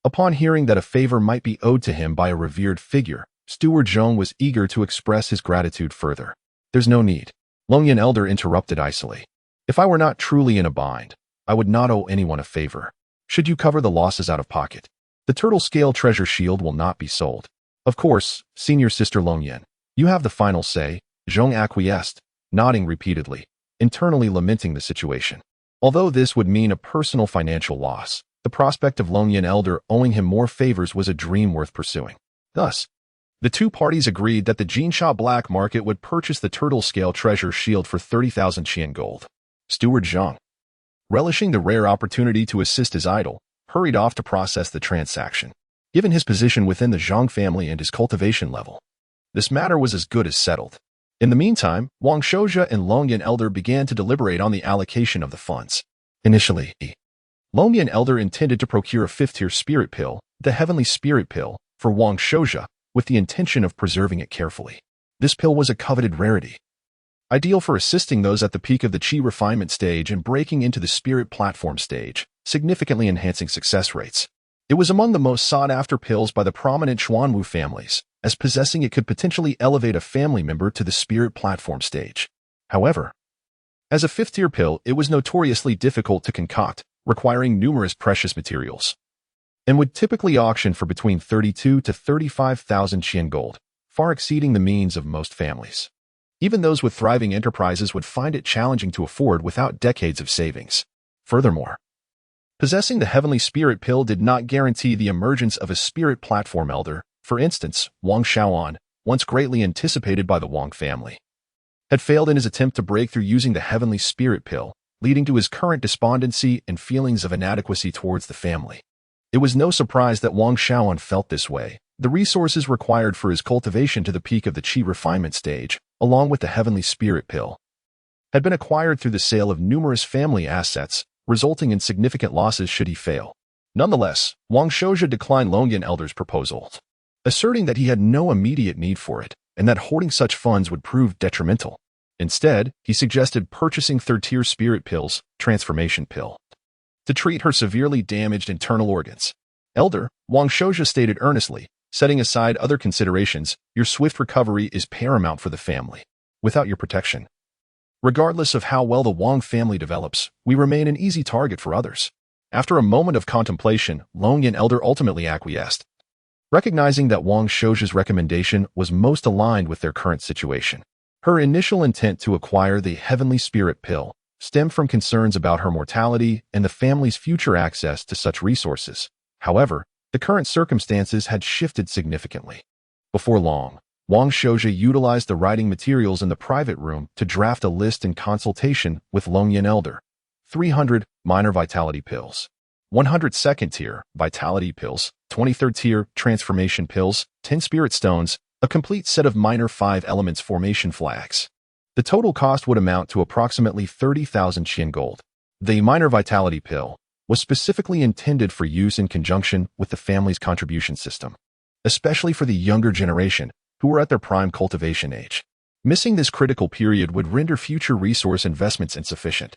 Upon hearing that a favor might be owed to him by a revered figure, Steward Zhang was eager to express his gratitude further. There's no need. Longyan elder interrupted icily. If I were not truly in a bind, I would not owe anyone a favor. Should you cover the losses out of pocket, the turtle scale treasure shield will not be sold. Of course, Senior Sister Longyan, you have the final say, Zhang acquiesced, nodding repeatedly, internally lamenting the situation. Although this would mean a personal financial loss, the prospect of Longyan elder owing him more favors was a dream worth pursuing. Thus, the two parties agreed that the Jinsha black market would purchase the turtle scale treasure shield for 30,000 Qian gold. Steward Zhang, relishing the rare opportunity to assist his idol, hurried off to process the transaction. Given his position within the Zhang family and his cultivation level, This matter was as good as settled. In the meantime, Wang Shouja and Longyan Elder began to deliberate on the allocation of the funds. Initially, Longyan Elder intended to procure a fifth-tier spirit pill, the Heavenly Spirit Pill, for Wang Shouja, with the intention of preserving it carefully. This pill was a coveted rarity, ideal for assisting those at the peak of the Qi refinement stage and breaking into the spirit platform stage, significantly enhancing success rates. It was among the most sought-after pills by the prominent Xuanwu families, as possessing it could potentially elevate a family member to the spirit platform stage. However, as a fifth-tier pill, it was notoriously difficult to concoct, requiring numerous precious materials, and would typically auction for between 32 to 35,000 Qian gold, far exceeding the means of most families. Even those with thriving enterprises would find it challenging to afford without decades of savings. Furthermore, possessing the Heavenly Spirit Pill did not guarantee the emergence of a spirit platform elder. For instance, Wang Shaoan, once greatly anticipated by the Wang family, had failed in his attempt to break through using the Heavenly Spirit Pill, leading to his current despondency and feelings of inadequacy towards the family. It was no surprise that Wang Shaoan felt this way. The resources required for his cultivation to the peak of the Qi refinement stage, along with the Heavenly Spirit Pill, had been acquired through the sale of numerous family assets, resulting in significant losses should he fail. Nonetheless, Wang Shouja declined Longyan Elder's proposal, asserting that he had no immediate need for it, and that hoarding such funds would prove detrimental. Instead, he suggested purchasing third-tier spirit pills, transformation pill, to treat her severely damaged internal organs. Elder, Wang Shouja stated earnestly, setting aside other considerations, your swift recovery is paramount for the family. Without your protection, regardless of how well the Wang family develops, we remain an easy target for others. After a moment of contemplation, Longyan Elder ultimately acquiesced, recognizing that Wang Shouja's recommendation was most aligned with their current situation. Her initial intent to acquire the Heavenly Spirit Pill stemmed from concerns about her mortality and the family's future access to such resources. However, the current circumstances had shifted significantly. Before long, Wang Shouja utilized the writing materials in the private room to draft a list in consultation with Longyan Elder. 300 minor vitality pills, 100 second-tier vitality pills, 23rd tier transformation pills, 10 spirit stones, a complete set of minor 5 elements formation flags. The total cost would amount to approximately 30,000 Qian gold. The minor vitality pill was specifically intended for use in conjunction with the family's contribution system, especially for the younger generation who were at their prime cultivation age. Missing this critical period would render future resource investments insufficient.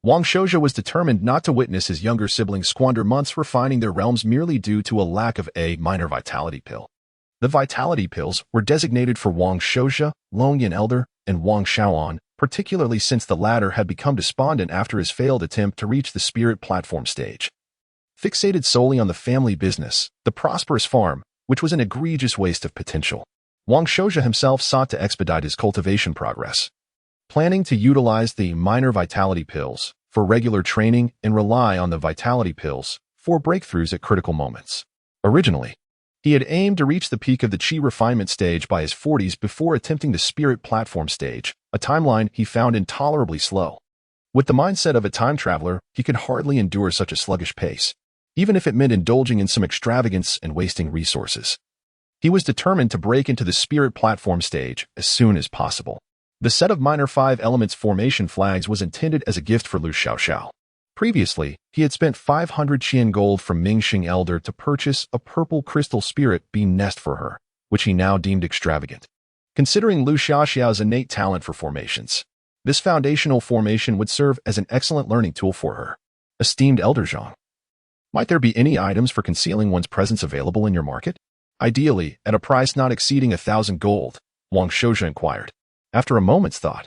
Wang Shouja was determined not to witness his younger siblings squander months refining their realms merely due to a lack of a minor vitality pill. The vitality pills were designated for Wang Shouja, Longyan Elder, and Wang Shaoan, particularly since the latter had become despondent after his failed attempt to reach the spirit platform stage. Fixated solely on the family business, the prosperous farm, which was an egregious waste of potential, Wang Shouja himself sought to expedite his cultivation progress, planning to utilize the minor vitality pills for regular training and rely on the vitality pills for breakthroughs at critical moments. Originally, he had aimed to reach the peak of the Qi refinement stage by his 40s before attempting the spirit platform stage, a timeline he found intolerably slow. With the mindset of a time traveler, he could hardly endure such a sluggish pace, even if it meant indulging in some extravagance and wasting resources. He was determined to break into the spirit platform stage as soon as possible. The set of minor 5 elements formation flags was intended as a gift for Lu Xiaoxiao. Previously, he had spent 500 Qian gold from Mingxing Elder to purchase a purple crystal spirit beam nest for her, which he now deemed extravagant. Considering Lu Xiaoxiao's innate talent for formations, this foundational formation would serve as an excellent learning tool for her. Esteemed Elder Zhang, might there be any items for concealing one's presence available in your market? Ideally, at a price not exceeding 1,000 gold, Wang Shouja inquired. After a moment's thought,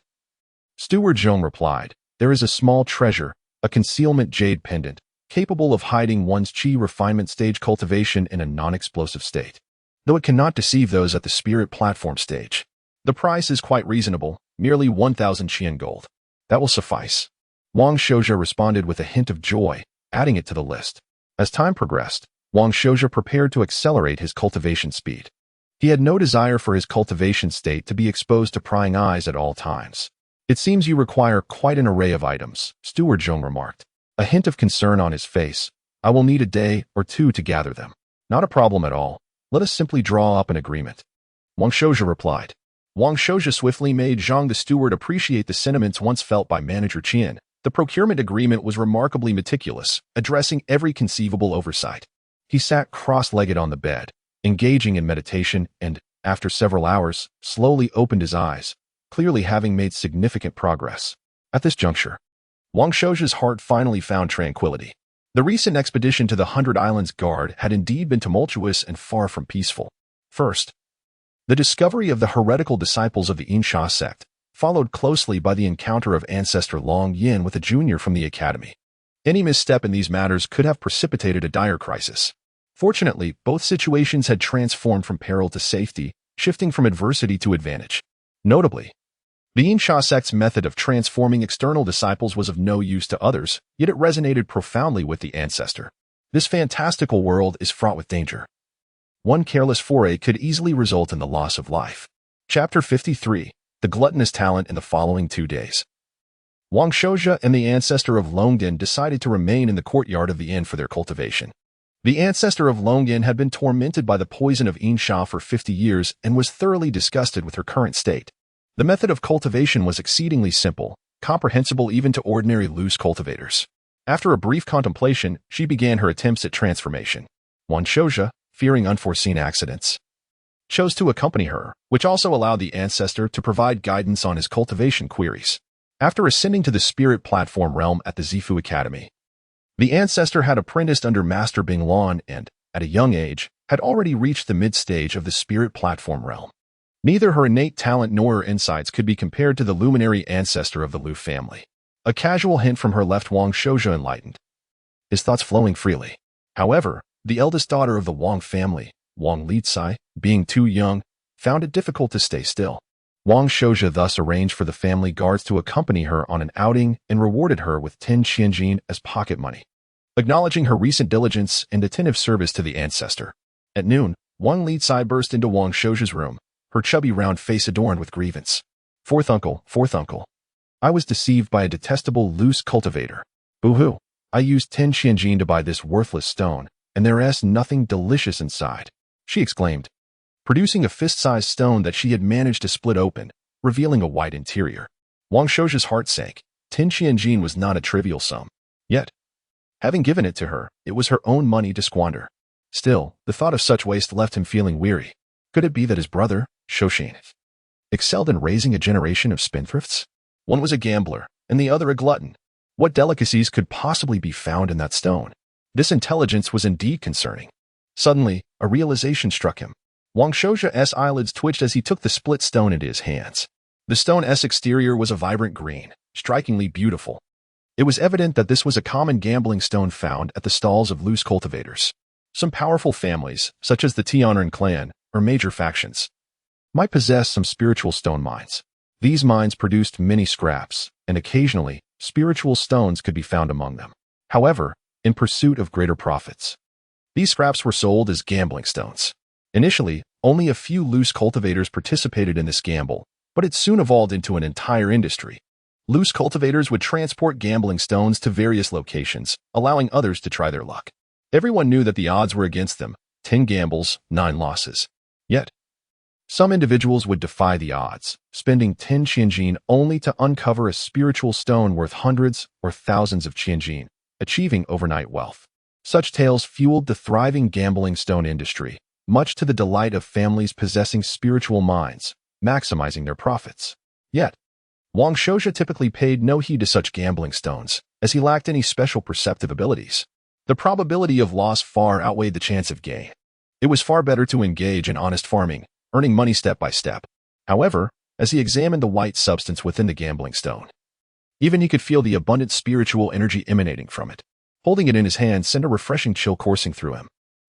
Steward Zhong replied, there is a small treasure, a concealment jade pendant, capable of hiding one's Qi refinement stage cultivation in a non-explosive state, though it cannot deceive those at the spirit platform stage. The price is quite reasonable, merely 1,000 Qian gold. That will suffice. Wang Shouja responded with a hint of joy, adding it to the list. As time progressed, Wang Shouja prepared to accelerate his cultivation speed. He had no desire for his cultivation state to be exposed to prying eyes at all times. It seems you require quite an array of items, Steward Zhong remarked, a hint of concern on his face. I will need a day or two to gather them. Not a problem at all. Let us simply draw up an agreement. Wang Shouja replied. Wang Shouja swiftly made Zhang the steward appreciate the sentiments once felt by Manager Qian. The procurement agreement was remarkably meticulous, addressing every conceivable oversight. He sat cross-legged on the bed, engaging in meditation, and, after several hours, slowly opened his eyes, clearly having made significant progress. At this juncture, Wang Shouja's heart finally found tranquility. The recent expedition to the 100 Islands Guard had indeed been tumultuous and far from peaceful. First, the discovery of the heretical disciples of the Insha sect, followed closely by the encounter of Ancestor Long Yin with a junior from the academy. Any misstep in these matters could have precipitated a dire crisis. Fortunately, both situations had transformed from peril to safety, shifting from adversity to advantage. Notably, the Insha sect's method of transforming external disciples was of no use to others, yet it resonated profoundly with the ancestor. This fantastical world is fraught with danger. One careless foray could easily result in the loss of life. Chapter 53. The Gluttonous Talent in the following 2 days. Wang Shouja and the ancestor of Longdin decided to remain in the courtyard of the inn for their cultivation. The ancestor of Longyin had been tormented by the poison of Insha for 50 years and was thoroughly disgusted with her current state. The method of cultivation was exceedingly simple, comprehensible even to ordinary loose cultivators. After a brief contemplation, she began her attempts at transformation. Wang Shouja, fearing unforeseen accidents, chose to accompany her, which also allowed the ancestor to provide guidance on his cultivation queries. After ascending to the spirit platform realm at the Zifu Academy, the ancestor had apprenticed under Master Bing Lan and, at a young age, had already reached the mid-stage of the spirit platform realm. Neither her innate talent nor her insights could be compared to the luminary ancestor of the Lu family. A casual hint from her left Wang Shouja enlightened his thoughts flowing freely. However, the eldest daughter of the Wang family, Wang Litsai, being too young, found it difficult to stay still. Wang Shouja thus arranged for the family guards to accompany her on an outing and rewarded her with 10 qianjin as pocket money, acknowledging her recent diligence and attentive service to the ancestor. At noon, Wang Litsai burst into Wang Shouja's room, her chubby round face adorned with grievance. Fourth uncle, I was deceived by a detestable loose cultivator. Boo-hoo. I used 10 qianjin to buy this worthless stone, and there is nothing delicious inside, she exclaimed, producing a fist-sized stone that she had managed to split open, revealing a white interior. Wang Shouja's heart sank. 10 qianjin was not a trivial sum. Yet, having given it to her, it was her own money to squander. Still, the thought of such waste left him feeling weary. Could it be that his brother, Shoshin, excelled in raising a generation of spendthrifts? One was a gambler, and the other a glutton. What delicacies could possibly be found in that stone? This intelligence was indeed concerning. Suddenly, a realization struck him. Wang Shouja's eyelids twitched as he took the split stone into his hands. The stone's exterior was a vibrant green, strikingly beautiful. It was evident that this was a common gambling stone found at the stalls of loose cultivators. Some powerful families, such as the Tianren clan, or major factions, might possess some spiritual stone mines. These mines produced many scraps, and occasionally, spiritual stones could be found among them. However, in pursuit of greater profits, these scraps were sold as gambling stones. Initially, only a few loose cultivators participated in this gamble, but it soon evolved into an entire industry. Loose cultivators would transport gambling stones to various locations, allowing others to try their luck. Everyone knew that the odds were against them, 10 gambles, 9 losses. Yet, some individuals would defy the odds, spending 10 qianjin only to uncover a spiritual stone worth hundreds or thousands of qianjin, achieving overnight wealth. Such tales fueled the thriving gambling stone industry, much to the delight of families possessing spiritual minds, maximizing their profits. Yet, Wang Shouja typically paid no heed to such gambling stones, as he lacked any special perceptive abilities. The probability of loss far outweighed the chance of gain. It was far better to engage in honest farming, earning money step by step. However, as he examined the white substance within the gambling stone, even he could feel the abundant spiritual energy emanating from it. Holding it in his hand sent a refreshing chill coursing through him.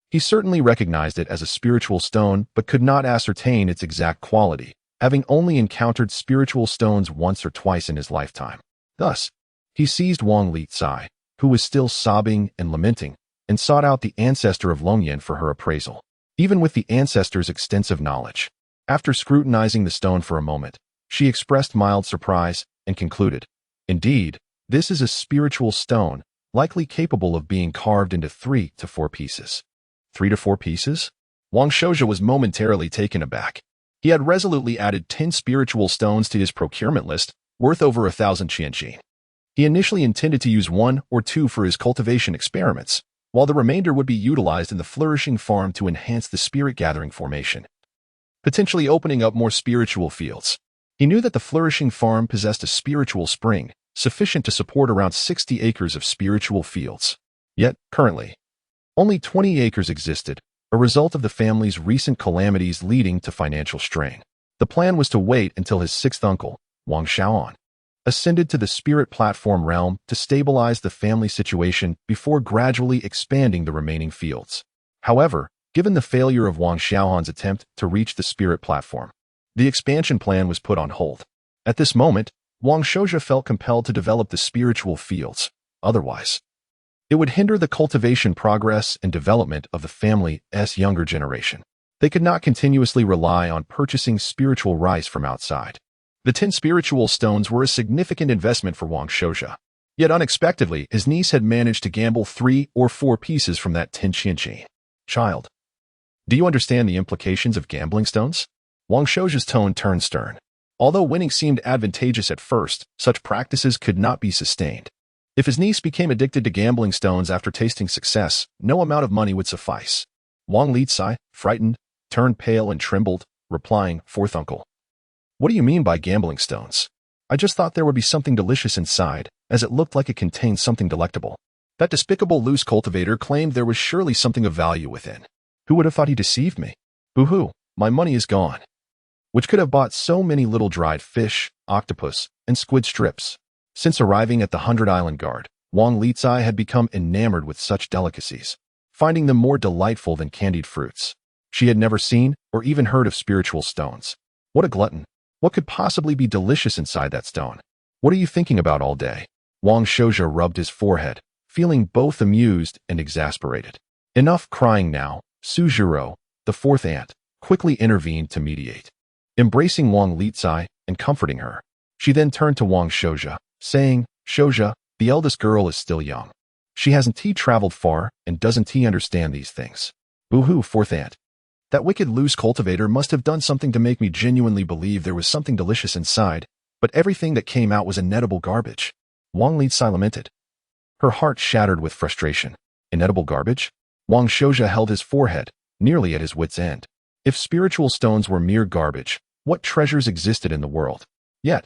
He certainly recognized it as a spiritual stone, but could not ascertain its exact quality, having only encountered spiritual stones once or twice in his lifetime. Thus, he seized Wang Litsai, who was still sobbing and lamenting, and sought out the ancestor of Longyan for her appraisal. Even with the ancestor's extensive knowledge, after scrutinizing the stone for a moment, she expressed mild surprise and concluded, "Indeed, this is a spiritual stone, likely capable of being carved into 3 to 4 pieces. 3 to 4 pieces? Wang Shouja was momentarily taken aback. He had resolutely added 10 spiritual stones to his procurement list, worth over 1,000 qianqi. He initially intended to use 1 or 2 for his cultivation experiments, while the remainder would be utilized in the flourishing farm to enhance the spirit-gathering formation, potentially opening up more spiritual fields. He knew that the flourishing farm possessed a spiritual spring, sufficient to support around 60 acres of spiritual fields. Yet, currently, only 20 acres existed, a result of the family's recent calamities leading to financial strain. The plan was to wait until his sixth uncle, Wang Xiaoan, ascended to the spirit platform realm to stabilize the family situation before gradually expanding the remaining fields. However, given the failure of Wang Xiaohan's attempt to reach the spirit platform, the expansion plan was put on hold. At this moment, Wang Shouja felt compelled to develop the spiritual fields. Otherwise, it would hinder the cultivation progress and development of the family's younger generation. They could not continuously rely on purchasing spiritual rice from outside. The 10 spiritual stones were a significant investment for Wang Shouja. Yet unexpectedly, his niece had managed to gamble 3 or 4 pieces from that 10 qianqi. Child, do you understand the implications of gambling stones? Wang Shouja's tone turned stern. Although winning seemed advantageous at first, such practices could not be sustained. If his niece became addicted to gambling stones after tasting success, no amount of money would suffice. Wang Lizai, frightened, turned pale and trembled, replying, "Fourth uncle, what do you mean by gambling stones? I just thought there would be something delicious inside, as it looked like it contained something delectable." That despicable loose cultivator claimed there was surely something of value within. Who would have thought he deceived me? Boo-hoo, my money is gone, which could have bought so many little dried fish, octopus, and squid strips. Since arriving at the 100 Island Guard, Wang Lizai had become enamored with such delicacies, finding them more delightful than candied fruits. She had never seen or even heard of spiritual stones. What a glutton! What could possibly be delicious inside that stone? What are you thinking about all day? Wang Shouja rubbed his forehead, feeling both amused and exasperated. Enough crying now, Suzhiro, the fourth aunt, quickly intervened to mediate. Embracing Wang Lizai and comforting her, she then turned to Wang Shouja, saying, "Shouja, the eldest girl is still young. She hasn't traveled far and doesn't understand these things." Boo-hoo, fourth aunt. That wicked loose cultivator must have done something to make me genuinely believe there was something delicious inside, but everything that came out was inedible garbage. Wang Lizai lamented. Her heart shattered with frustration. Inedible garbage? Wang Shouja held his forehead, nearly at his wit's end. If spiritual stones were mere garbage, what treasures existed in the world? Yet,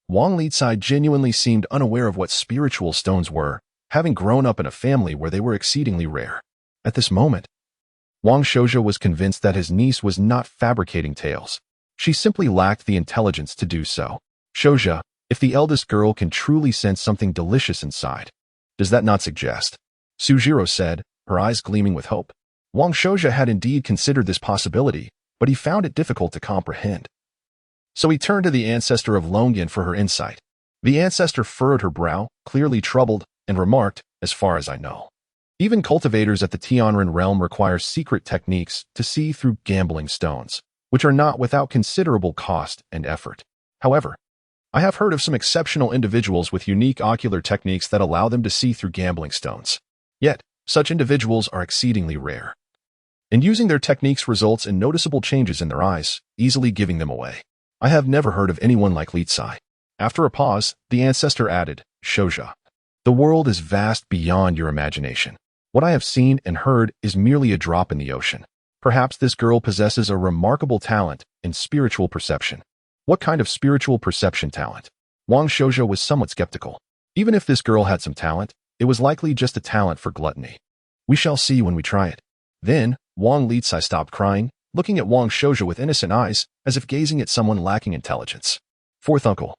Wang Lizai genuinely seemed unaware of what spiritual stones were, having grown up in a family where they were exceedingly rare. At this moment, Wang Shouja was convinced that his niece was not fabricating tales. She simply lacked the intelligence to do so. Shouja, if the eldest girl can truly sense something delicious inside, does that not suggest? Suzhiro said, her eyes gleaming with hope. Wang Shouja had indeed considered this possibility, but he found it difficult to comprehend. So he turned to the ancestor of Longyan for her insight. The ancestor furrowed her brow, clearly troubled, and remarked, "As far as I know, even cultivators at the Tianren realm require secret techniques to see through gambling stones, which are not without considerable cost and effort. However, I have heard of some exceptional individuals with unique ocular techniques that allow them to see through gambling stones. Yet, such individuals are exceedingly rare. And using their techniques results in noticeable changes in their eyes, easily giving them away. I have never heard of anyone like Lizai." After a pause, the ancestor added, "Shouja, the world is vast beyond your imagination. What I have seen and heard is merely a drop in the ocean. Perhaps this girl possesses a remarkable talent in spiritual perception." What kind of spiritual perception talent? Wang Shouja was somewhat skeptical. Even if this girl had some talent, it was likely just a talent for gluttony. We shall see when we try it. Then, Wang Lizai stopped crying, looking at Wang Shouja with innocent eyes, as if gazing at someone lacking intelligence. "Fourth uncle,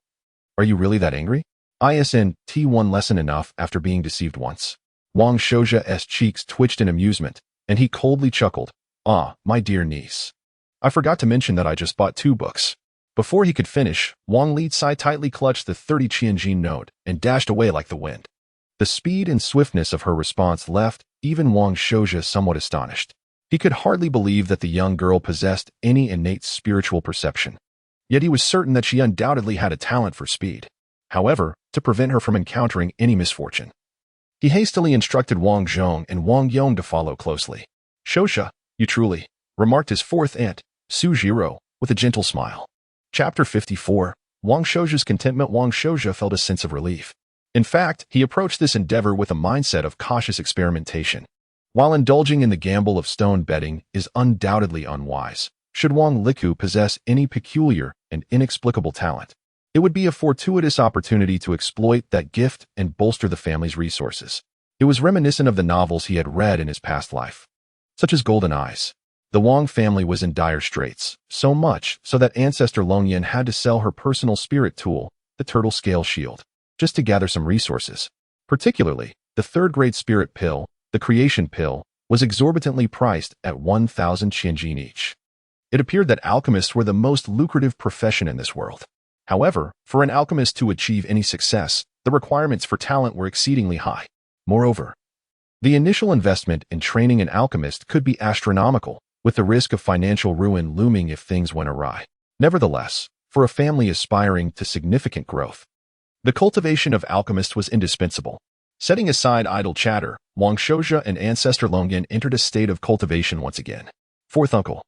are you really that angry? Isn't one lesson enough after being deceived once?" Wang Shouja's cheeks twitched in amusement, and he coldly chuckled. "Ah, my dear niece. I forgot to mention that I just bought 2 books. Before he could finish, Wang Lizai tightly clutched the 30 qianqi note and dashed away like the wind. The speed and swiftness of her response left even Wang Shouja somewhat astonished. He could hardly believe that the young girl possessed any innate spiritual perception. Yet he was certain that she undoubtedly had a talent for speed. However, to prevent her from encountering any misfortune, he hastily instructed Wang Zhong and Wang Yong to follow closely. "Shouja, you truly," remarked his fourth aunt, Suzhiro, with a gentle smile. Chapter 54. Wang Shouju's contentment. Wang Shouju felt a sense of relief. In fact, he approached this endeavor with a mindset of cautious experimentation. While indulging in the gamble of stone betting is undoubtedly unwise, should Wang Liku possess any peculiar and inexplicable talent, it would be a fortuitous opportunity to exploit that gift and bolster the family's resources. It was reminiscent of the novels he had read in his past life, such as Golden Eyes. The Wang family was in dire straits, so much so that Ancestor Longyan had to sell her personal spirit tool, the turtle scale shield, just to gather some resources. Particularly, the third-grade spirit pill, the creation pill, was exorbitantly priced at 1,000 qianjin each. It appeared that alchemists were the most lucrative profession in this world. However, for an alchemist to achieve any success, the requirements for talent were exceedingly high. Moreover, the initial investment in training an alchemist could be astronomical, with the risk of financial ruin looming if things went awry. Nevertheless, for a family aspiring to significant growth, the cultivation of alchemists was indispensable. Setting aside idle chatter, Wang Shouju and Ancestor Longyan entered a state of cultivation once again. Fourth uncle.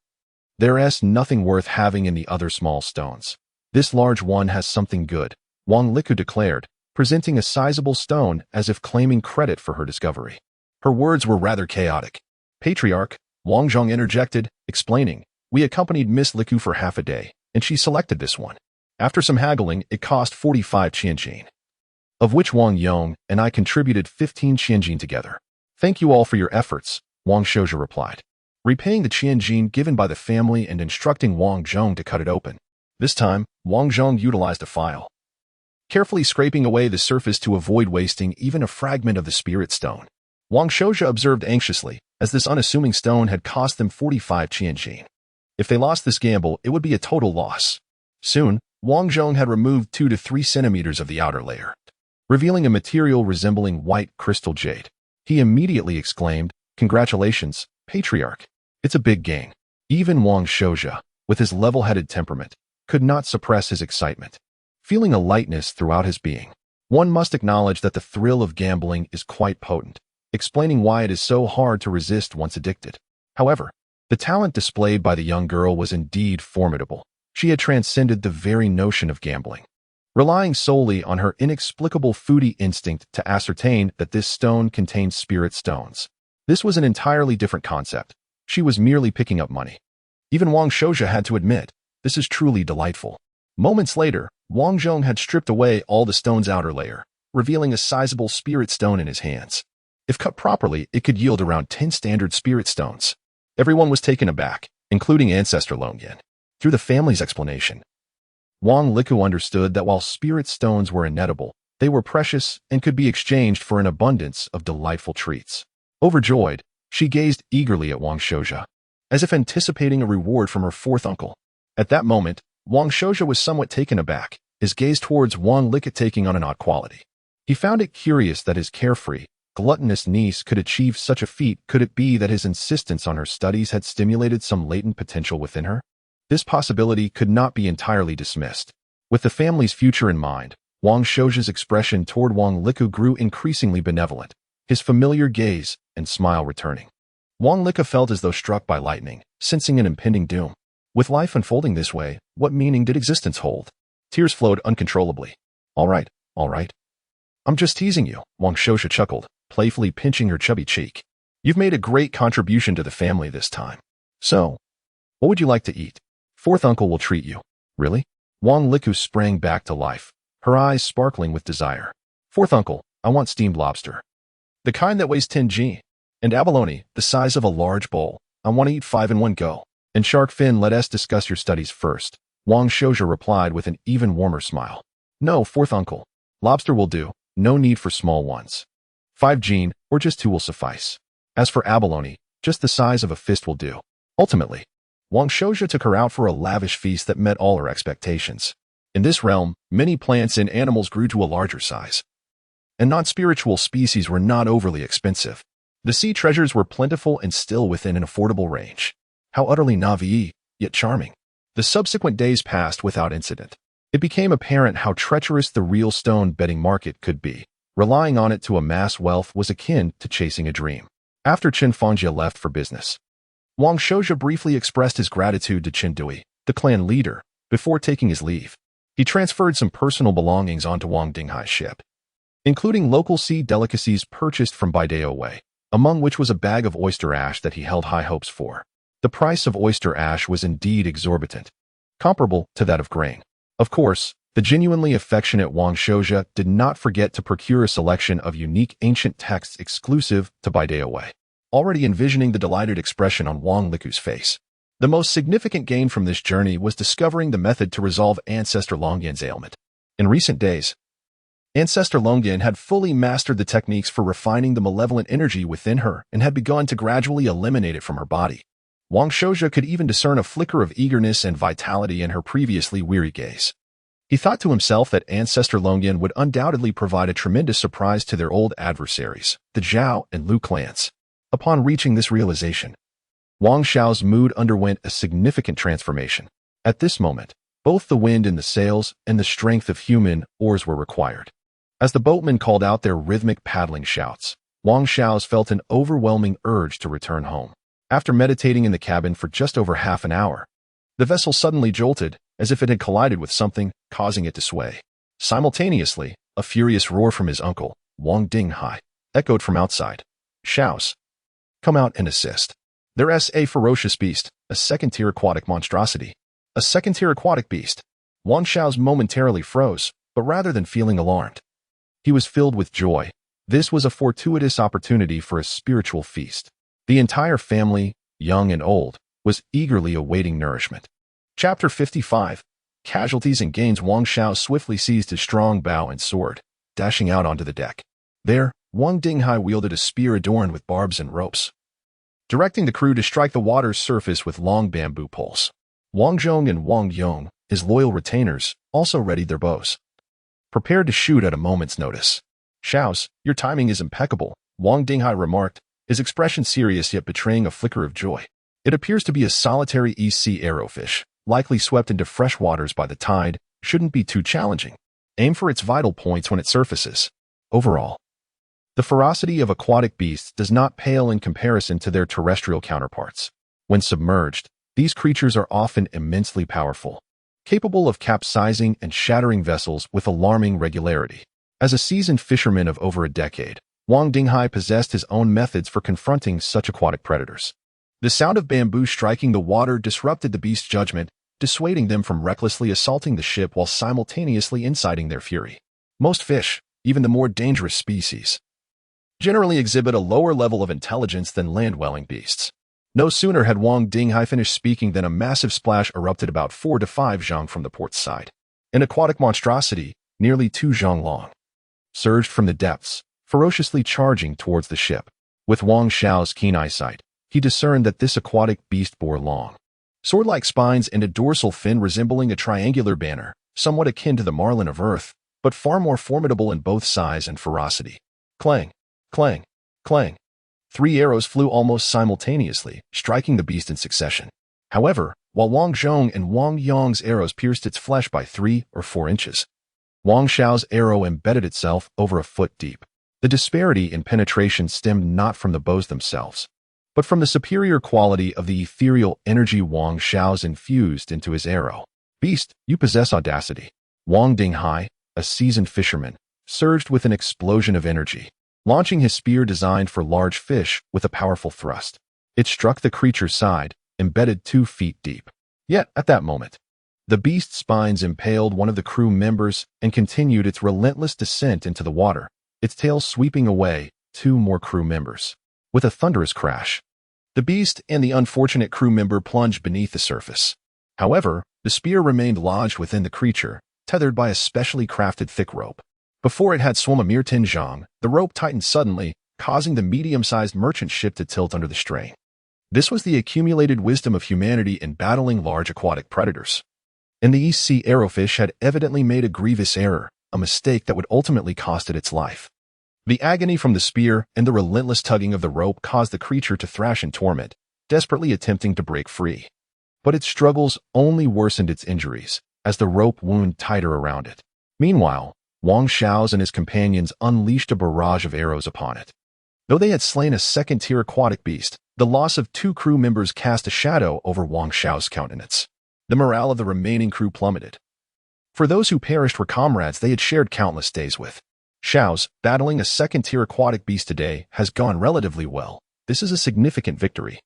There's nothing worth having in the other small stones. This large one has something good, Wang Liku declared, presenting a sizable stone as if claiming credit for her discovery. Her words were rather chaotic. Patriarch, Wang Zhong interjected, explaining, "We accompanied Miss Liku for half a day, and she selected this one. After some haggling, it cost 45 qianjin, of which Wang Yong and I contributed 15 qianjin together." "Thank you all for your efforts," Wang Shouju replied, repaying the qianjin given by the family and instructing Wang Zhong to cut it open. This time, Wang Zhong utilized a file, carefully scraping away the surface to avoid wasting even a fragment of the spirit stone. Wang Shouju observed anxiously, as this unassuming stone had cost them 45 qianjin. If they lost this gamble, it would be a total loss. Soon, Wang Zhong had removed 2 to 3 centimeters of the outer layer, revealing a material resembling white crystal jade. He immediately exclaimed, "Congratulations, Patriarch. It's a big gain." Even Wang Shouju, with his level-headed temperament, could not suppress his excitement, feeling a lightness throughout his being. One must acknowledge that the thrill of gambling is quite potent, explaining why it is so hard to resist once addicted. However, the talent displayed by the young girl was indeed formidable. She had transcended the very notion of gambling, relying solely on her inexplicable foodie instinct to ascertain that this stone contained spirit stones. This was an entirely different concept. She was merely picking up money. Even Wang Shouju had to admit, this is truly delightful. Moments later, Wang Zhong had stripped away all the stone's outer layer, revealing a sizable spirit stone in his hands. If cut properly, it could yield around 10 standard spirit stones. Everyone was taken aback, including Ancestor Longyan. Through the family's explanation, Wang Liku understood that while spirit stones were inedible, they were precious and could be exchanged for an abundance of delightful treats. Overjoyed, she gazed eagerly at Wang Shouju, as if anticipating a reward from her fourth uncle. At that moment, Wang Shouju was somewhat taken aback, his gaze towards Wang Liku taking on an odd quality. He found it curious that his carefree, gluttonous niece could achieve such a feat. Could it be that his insistence on her studies had stimulated some latent potential within her? This possibility could not be entirely dismissed. With the family's future in mind, Wang Shouju's expression toward Wang Liku grew increasingly benevolent, his familiar gaze and smile returning. Wang Liku felt as though struck by lightning, sensing an impending doom. With life unfolding this way, what meaning did existence hold? Tears flowed uncontrollably. All right. I'm just teasing you," Wang Shouju chuckled, playfully pinching her chubby cheek. "You've made a great contribution to the family this time. So, what would you like to eat? Fourth uncle will treat you." "Really?" Wang Liku sprang back to life, her eyes sparkling with desire. "Fourth uncle, I want steamed lobster. The kind that weighs 10 g. And abalone, the size of a large bowl. I want to eat 5 in one go. And shark fin, let us discuss your studies first," Wang Shouju replied with an even warmer smile. "No, fourth uncle. Lobster will do. No need for small ones. 5 g, or just 2 will suffice. As for abalone, just the size of a fist will do." Ultimately, Wang Shouju took her out for a lavish feast that met all her expectations. In this realm, many plants and animals grew to a larger size, and non-spiritual species were not overly expensive. The sea treasures were plentiful and still within an affordable range. How utterly naïve, yet charming. The subsequent days passed without incident. It became apparent how treacherous the real stone betting market could be. Relying on it to amass wealth was akin to chasing a dream. After Chen Fangjia left for business, Wang Shouju briefly expressed his gratitude to Chen Dui, the clan leader, before taking his leave. He transferred some personal belongings onto Wang Dinghai's ship, including local sea delicacies purchased from Baidao Wei, among which was a bag of oyster ash that he held high hopes for. The price of oyster ash was indeed exorbitant, comparable to that of grain. Of course, the genuinely affectionate Wang Shouja did not forget to procure a selection of unique ancient texts exclusive to Baidao Wei, already envisioning the delighted expression on Wang Liku's face. The most significant gain from this journey was discovering the method to resolve Ancestor Longyan's ailment. In recent days, Ancestor Longyan had fully mastered the techniques for refining the malevolent energy within her and had begun to gradually eliminate it from her body. Wang Shouja could even discern a flicker of eagerness and vitality in her previously weary gaze. He thought to himself that Ancestor Longyan would undoubtedly provide a tremendous surprise to their old adversaries, the Zhao and Lu clans. Upon reaching this realization, Wang Xiao's mood underwent a significant transformation. At this moment, both the wind in the sails and the strength of human oars were required. As the boatmen called out their rhythmic paddling shouts, Wang Xiao felt an overwhelming urge to return home. After meditating in the cabin for just over half an hour, the vessel suddenly jolted, as if it had collided with something, causing it to sway. Simultaneously, a furious roar from his uncle, Wang Dinghai, echoed from outside. "Shouts! Come out and assist. There's a ferocious beast, a second-tier aquatic monstrosity." A second-tier aquatic beast. Wang Xiao momentarily froze, but rather than feeling alarmed, he was filled with joy. This was a fortuitous opportunity for a spiritual feast. The entire family, young and old, was eagerly awaiting nourishment. Chapter 55. Casualties and Gains. Wang Xiao swiftly seized his strong bow and sword, dashing out onto the deck. There, Wang Dinghai wielded a spear adorned with barbs and ropes, directing the crew to strike the water's surface with long bamboo poles. Wang Zhong and Wang Yong, his loyal retainers, also readied their bows, prepared to shoot at a moment's notice. "Xiaos, your timing is impeccable," Wang Dinghai remarked, his expression serious yet betraying a flicker of joy. "It appears to be a solitary East Sea arrowfish, likely swept into fresh waters by the tide. Shouldn't be too challenging. Aim for its vital points when it surfaces." Overall, the ferocity of aquatic beasts does not pale in comparison to their terrestrial counterparts. When submerged, these creatures are often immensely powerful, capable of capsizing and shattering vessels with alarming regularity. As a seasoned fisherman of over a decade, Wang Dinghai possessed his own methods for confronting such aquatic predators. The sound of bamboo striking the water disrupted the beast's judgment, dissuading them from recklessly assaulting the ship while simultaneously inciting their fury. Most fish, even the more dangerous species, generally exhibit a lower level of intelligence than land-dwelling beasts. No sooner had Wang Dinghai finished speaking than a massive splash erupted about 4 to 5 zhang from the port side. An aquatic monstrosity, nearly 2 zhang long, surged from the depths, ferociously charging towards the ship. With Wang Xiao's keen eyesight, he discerned that this aquatic beast bore long, sword-like spines and a dorsal fin resembling a triangular banner, somewhat akin to the marlin of Earth, but far more formidable in both size and ferocity. Clang, clang, clang. 3 arrows flew almost simultaneously, striking the beast in succession. However, while Wang Zhong and Wang Yong's arrows pierced its flesh by 3 or 4 inches, Wang Xiao's arrow embedded itself over a foot deep. The disparity in penetration stemmed not from the bows themselves, but from the superior quality of the ethereal energy Wang Xiao's infused into his arrow. "Beast, you possess audacity." Wang Dinghai, a seasoned fisherman, surged with an explosion of energy, launching his spear designed for large fish with a powerful thrust. It struck the creature's side, embedded 2 feet deep. Yet, at that moment, the beast's spines impaled one of the crew members and continued its relentless descent into the water, its tail sweeping away 2 more crew members. With a thunderous crash, the beast and the unfortunate crew member plunged beneath the surface. However, the spear remained lodged within the creature, tethered by a specially crafted thick rope. Before it had swum a mere 10 zhang, the rope tightened suddenly, causing the medium-sized merchant ship to tilt under the strain. This was the accumulated wisdom of humanity in battling large aquatic predators. And the East Sea arrowfish had evidently made a grievous error, a mistake that would ultimately cost it its life. The agony from the spear and the relentless tugging of the rope caused the creature to thrash in torment, desperately attempting to break free. But its struggles only worsened its injuries, as the rope wound tighter around it. Meanwhile, Wang Xiao and his companions unleashed a barrage of arrows upon it. Though they had slain a second-tier aquatic beast, the loss of 2 crew members cast a shadow over Wang Xiao's countenance. The morale of the remaining crew plummeted. For those who perished were comrades they had shared countless days with. Xiao's battling a second-tier aquatic beast today has gone relatively well. This is a significant victory.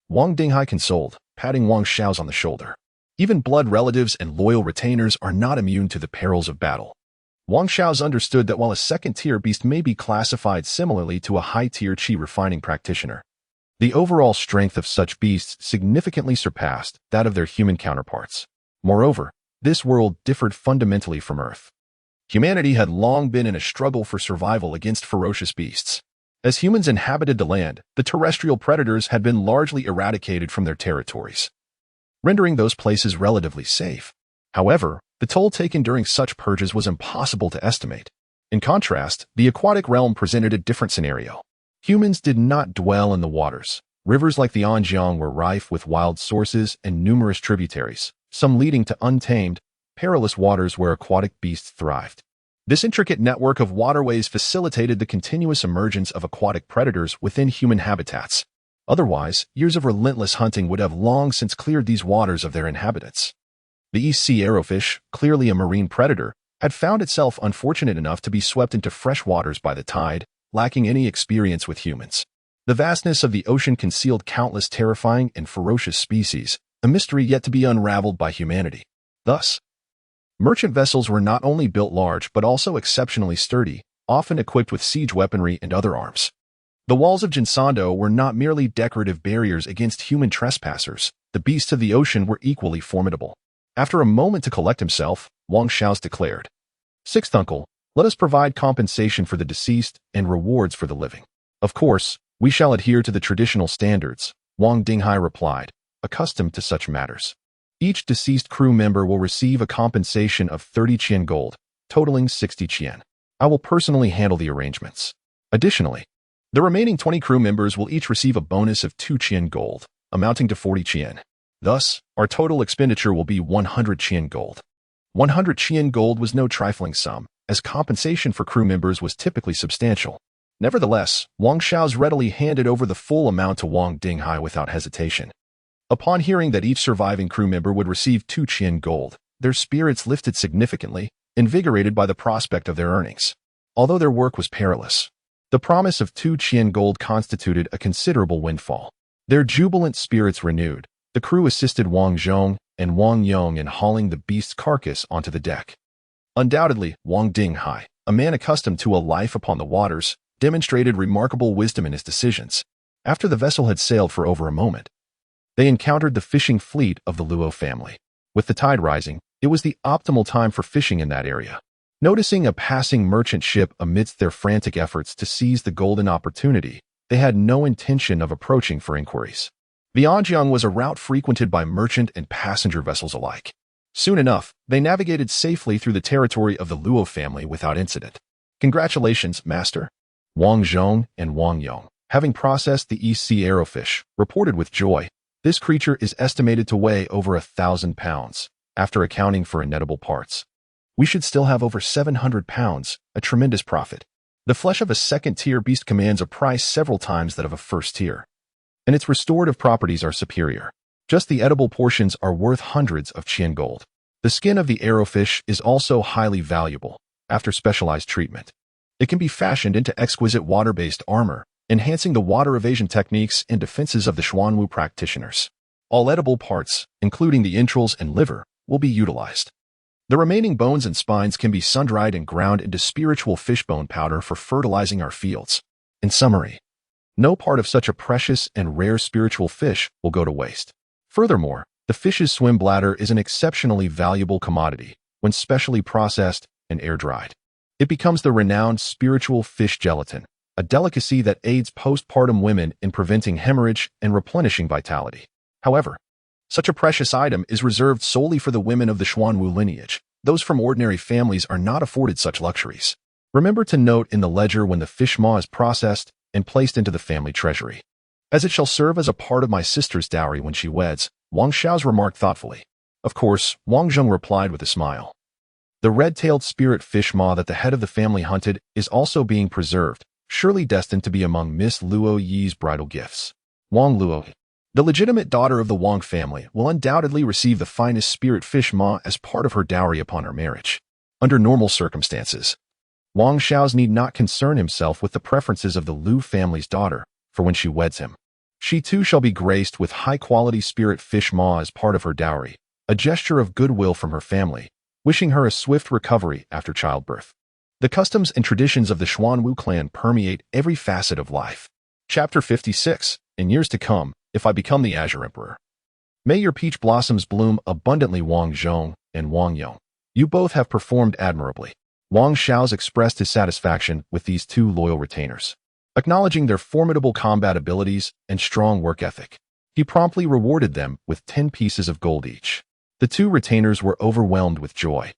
Wang Dinghai consoled, patting Wang Xiao's on the shoulder. Even blood relatives and loyal retainers are not immune to the perils of battle. Wang Xiao's understood that while a second-tier beast may be classified similarly to a high-tier qi refining practitioner, the overall strength of such beasts significantly surpassed that of their human counterparts. Moreover, this world differed fundamentally from Earth. Humanity had long been in a struggle for survival against ferocious beasts. As humans inhabited the land, the terrestrial predators had been largely eradicated from their territories, rendering those places relatively safe. However, the toll taken during such purges was impossible to estimate. In contrast, the aquatic realm presented a different scenario. Humans did not dwell in the waters. Rivers like the Anjiang were rife with wild sources and numerous tributaries, some leading to untamed, perilous waters where aquatic beasts thrived. This intricate network of waterways facilitated the continuous emergence of aquatic predators within human habitats. Otherwise, years of relentless hunting would have long since cleared these waters of their inhabitants. The East Sea arrowfish, clearly a marine predator, had found itself unfortunate enough to be swept into fresh waters by the tide, lacking any experience with humans. The vastness of the ocean concealed countless terrifying and ferocious species, a mystery yet to be unraveled by humanity. Thus, merchant vessels were not only built large but also exceptionally sturdy, often equipped with siege weaponry and other arms. The walls of Jinsando were not merely decorative barriers against human trespassers. The beasts of the ocean were equally formidable. After a moment to collect himself, Wang Xiaos declared, "Sixth uncle, let us provide compensation for the deceased and rewards for the living." "Of course, we shall adhere to the traditional standards," Wang Dinghai replied, accustomed to such matters. Each deceased crew member will receive a compensation of 30 qian gold, totaling 60 qian. I will personally handle the arrangements. Additionally, the remaining 20 crew members will each receive a bonus of 2 qian gold, amounting to 40 qian. Thus, our total expenditure will be 100 qian gold. 100 qian gold was no trifling sum, as compensation for crew members was typically substantial. Nevertheless, Wang Xiaos readily handed over the full amount to Wang Dinghai without hesitation. Upon hearing that each surviving crew member would receive 2 qian gold, their spirits lifted significantly, invigorated by the prospect of their earnings. Although their work was perilous, the promise of 2 qian gold constituted a considerable windfall. Their jubilant spirits renewed, the crew assisted Wang Zhong and Wang Yong in hauling the beast's carcass onto the deck. Undoubtedly, Wang Dinghai, a man accustomed to a life upon the waters, demonstrated remarkable wisdom in his decisions. After the vessel had sailed for over a moment, they encountered the fishing fleet of the Luo family. With the tide rising, it was the optimal time for fishing in that area. Noticing a passing merchant ship amidst their frantic efforts to seize the golden opportunity, they had no intention of approaching for inquiries. The Anjiang was a route frequented by merchant and passenger vessels alike. Soon enough, they navigated safely through the territory of the Luo family without incident. "Congratulations, master." Wang Zhong and Wang Yong, having processed the East Sea arrowfish, reported with joy. This creature is estimated to weigh over 1,000 pounds, after accounting for inedible parts. We should still have over 700 pounds, a tremendous profit. The flesh of a second-tier beast commands a price several times that of a first-tier, and its restorative properties are superior. Just the edible portions are worth hundreds of qian gold. The skin of the arrowfish is also highly valuable. After specialized treatment, it can be fashioned into exquisite water-based armor, enhancing the water evasion techniques and defenses of the Xuanwu practitioners. All edible parts, including the entrails and liver, will be utilized. The remaining bones and spines can be sun-dried and ground into spiritual fishbone powder for fertilizing our fields. In summary, no part of such a precious and rare spiritual fish will go to waste. Furthermore, the fish's swim bladder is an exceptionally valuable commodity when specially processed and air-dried. It becomes the renowned spiritual fish gelatin, a delicacy that aids postpartum women in preventing hemorrhage and replenishing vitality. However, such a precious item is reserved solely for the women of the Xuanwu lineage. Those from ordinary families are not afforded such luxuries. Remember to note in the ledger when the fish maw is processed and placed into the family treasury, as it shall serve as a part of my sister's dowry when she weds, Wang Xiaos remarked thoughtfully. Of course, Wang Zhong replied with a smile. The red-tailed spirit fish maw that the head of the family hunted is also being preserved, surely destined to be among Miss Luo Yi's bridal gifts. Wang Luo, The legitimate daughter of the Wang family will undoubtedly receive the finest spirit fish ma as part of her dowry upon her marriage. Under normal circumstances, Wang Xiaos need not concern himself with the preferences of the Liu family's daughter, for when she weds him, she too shall be graced with high-quality spirit fish ma as part of her dowry, a gesture of goodwill from her family, wishing her a swift recovery after childbirth. The customs and traditions of the Xuanwu clan permeate every facet of life. Chapter 56. In years to come, if I become the Azure Emperor. May your peach blossoms bloom abundantly, Wang Zhong and Wang Yong. You both have performed admirably. Wang Xiaos expressed his satisfaction with these two loyal retainers. Acknowledging their formidable combat abilities and strong work ethic, he promptly rewarded them with 10 pieces of gold each. The two retainers were overwhelmed with joy.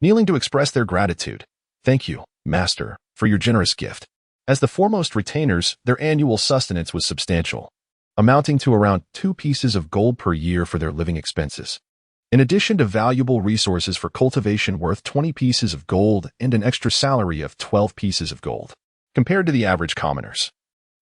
Kneeling to express their gratitude, "Thank you, Master, for your generous gift." As the foremost retainers, their annual sustenance was substantial, amounting to around 2 pieces of gold per year for their living expenses. In addition to valuable resources for cultivation worth 20 pieces of gold and an extra salary of 12 pieces of gold. Compared to the average commoners,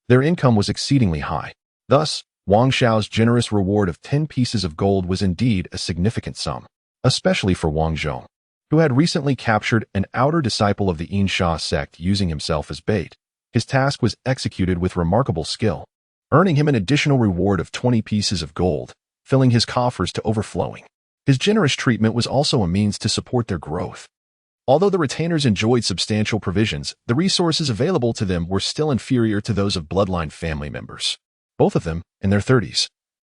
their income was exceedingly high. Thus, Wang Xiao's generous reward of 10 pieces of gold was indeed a significant sum, especially for Wang Zhong, who had recently captured an outer disciple of the Insha sect using himself as bait. His task was executed with remarkable skill, earning him an additional reward of 20 pieces of gold, filling his coffers to overflowing. His generous treatment was also a means to support their growth. Although the retainers enjoyed substantial provisions, the resources available to them were still inferior to those of bloodline family members. Both of them, in their 30s,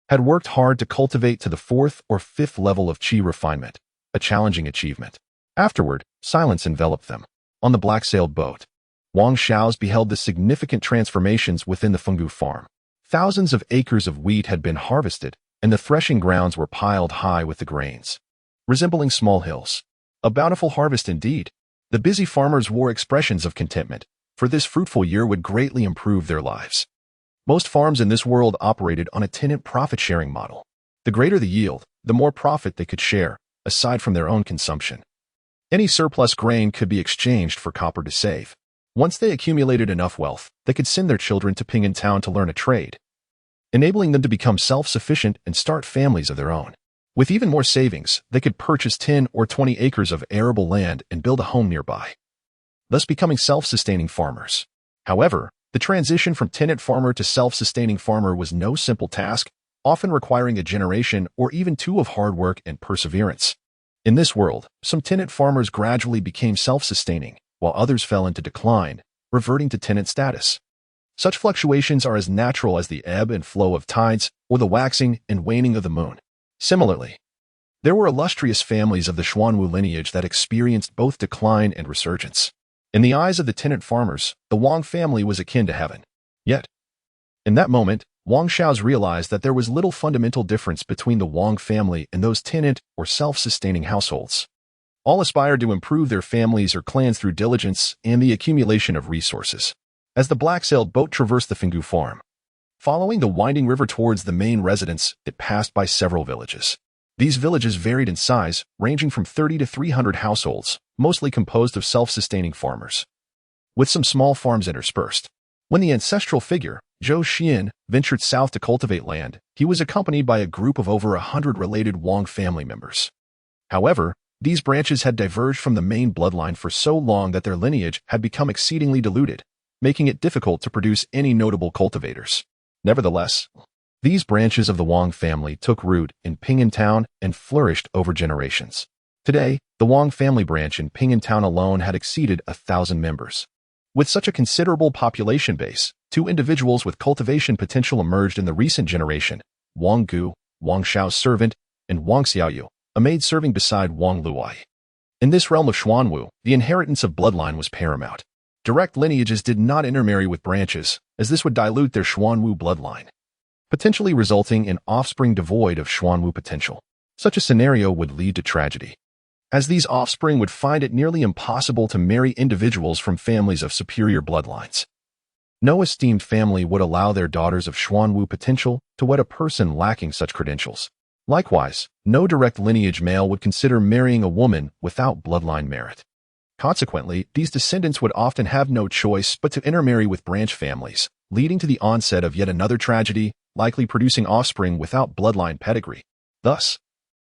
had worked hard to cultivate to the 4th or 5th level of qi refinement, a challenging achievement. Afterward, silence enveloped them. On the black-sailed boat, Wang Xiaos beheld the significant transformations within the Fenggu farm. Thousands of acres of wheat had been harvested, and the threshing grounds were piled high with the grains, resembling small hills. A bountiful harvest indeed. The busy farmers wore expressions of contentment, for this fruitful year would greatly improve their lives. Most farms in this world operated on a tenant profit-sharing model. The greater the yield, the more profit they could share, aside from their own consumption. Any surplus grain could be exchanged for copper to save. Once they accumulated enough wealth, they could send their children to Ping'an Town to learn a trade, enabling them to become self-sufficient and start families of their own. With even more savings, they could purchase 10 or 20 acres of arable land and build a home nearby, thus becoming self-sustaining farmers. However, the transition from tenant farmer to self-sustaining farmer was no simple task, often requiring a generation or even 2 of hard work and perseverance. In this world, some tenant farmers gradually became self-sustaining, while others fell into decline, reverting to tenant status. Such fluctuations are as natural as the ebb and flow of tides or the waxing and waning of the moon. Similarly, there were illustrious families of the Xuanwu lineage that experienced both decline and resurgence. In the eyes of the tenant farmers, the Wang family was akin to heaven. Yet, in that moment, Wang Xiaos realized that there was little fundamental difference between the Wang family and those tenant or self-sustaining households. All aspired to improve their families or clans through diligence and the accumulation of resources. As the black-sailed boat traversed the Fenggu farm, following the winding river towards the main residence, it passed by several villages. These villages varied in size, ranging from 30 to 300 households, mostly composed of self-sustaining farmers, with some small farms interspersed. When the ancestral figure, Zhou Xian, ventured south to cultivate land, he was accompanied by a group of over 100 related Wang family members. However, these branches had diverged from the main bloodline for so long that their lineage had become exceedingly diluted, making it difficult to produce any notable cultivators. Nevertheless, these branches of the Wang family took root in Ping'an Town and flourished over generations. Today, the Wang family branch in Ping'an Town alone had exceeded 1,000 members. With such a considerable population base, 2 individuals with cultivation potential emerged in the recent generation: Wang Gu, Wang Xiao's servant, and Wang Xiaoyu, a maid serving beside Wang Luai. In this realm of Xuanwu, the inheritance of bloodline was paramount. Direct lineages did not intermarry with branches, as this would dilute their Xuanwu bloodline, potentially resulting in offspring devoid of Xuanwu potential. Such a scenario would lead to tragedy, as these offspring would find it nearly impossible to marry individuals from families of superior bloodlines. No esteemed family would allow their daughters of Xuanwu potential to wed a person lacking such credentials. Likewise, no direct lineage male would consider marrying a woman without bloodline merit. Consequently, these descendants would often have no choice but to intermarry with branch families, leading to the onset of yet another tragedy, likely producing offspring without bloodline pedigree. Thus,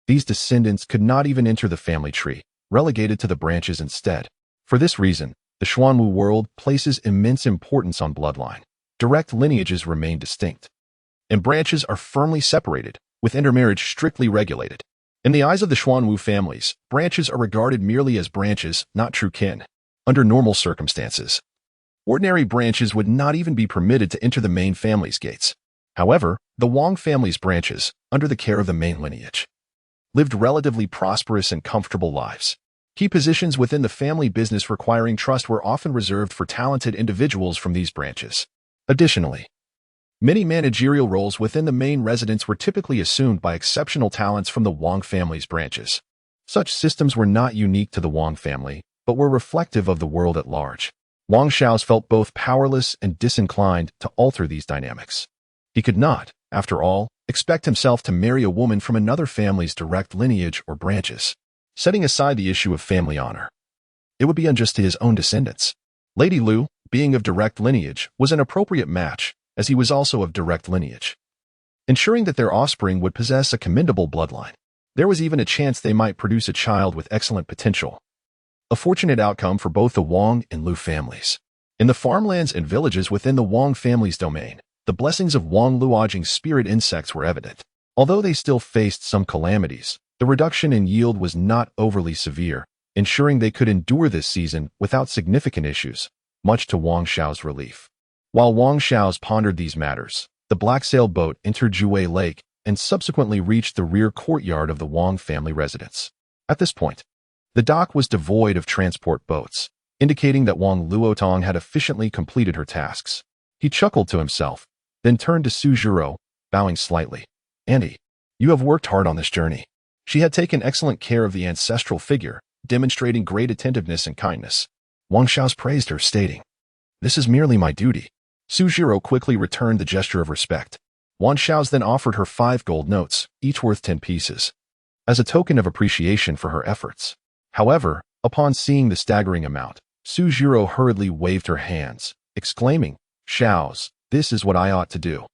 these descendants could not even enter the family tree, relegated to the branches instead. For this reason, the Xuanwu world places immense importance on bloodline. Direct lineages remain distinct, and branches are firmly separated, with intermarriage strictly regulated. In the eyes of the Xuanwu families, branches are regarded merely as branches, not true kin. Under normal circumstances, ordinary branches would not even be permitted to enter the main family's gates. However, the Wang family's branches, under the care of the main lineage, lived relatively prosperous and comfortable lives. Key positions within the family business requiring trust were often reserved for talented individuals from these branches. Additionally, many managerial roles within the main residence were typically assumed by exceptional talents from the Wang family's branches. Such systems were not unique to the Wang family, but were reflective of the world at large. Wang Xiaos felt both powerless and disinclined to alter these dynamics. He could not, after all, expect himself to marry a woman from another family's direct lineage or branches. Setting aside the issue of family honor, it would be unjust to his own descendants. Lady Lu, being of direct lineage, was an appropriate match, as he was also of direct lineage, ensuring that their offspring would possess a commendable bloodline. There was even a chance they might produce a child with excellent potential. A fortunate outcome for both the Wang and Lu families. In the farmlands and villages within the Wang family's domain, the blessings of Wang Luojing's spirit insects were evident. Although they still faced some calamities, the reduction in yield was not overly severe, ensuring they could endure this season without significant issues, much to Wang Xiao's relief. While Wang Xiao's pondered these matters, the black sail boat entered Juwei Lake and subsequently reached the rear courtyard of the Wang family residence. At this point, the dock was devoid of transport boats, indicating that Wang Luotong had efficiently completed her tasks. He chuckled to himself, then turned to Su Zhiro, bowing slightly. "Auntie, you have worked hard on this journey." She had taken excellent care of the ancestral figure, demonstrating great attentiveness and kindness. Wang Xiaos praised her, stating, "This is merely my duty." Su Zhiro quickly returned the gesture of respect. Wang Xiaos then offered her 5 gold notes, each worth 10 pieces, as a token of appreciation for her efforts. However, upon seeing the staggering amount, Su Zhiro hurriedly waved her hands, exclaiming, "Xiaos, this is what I ought to do.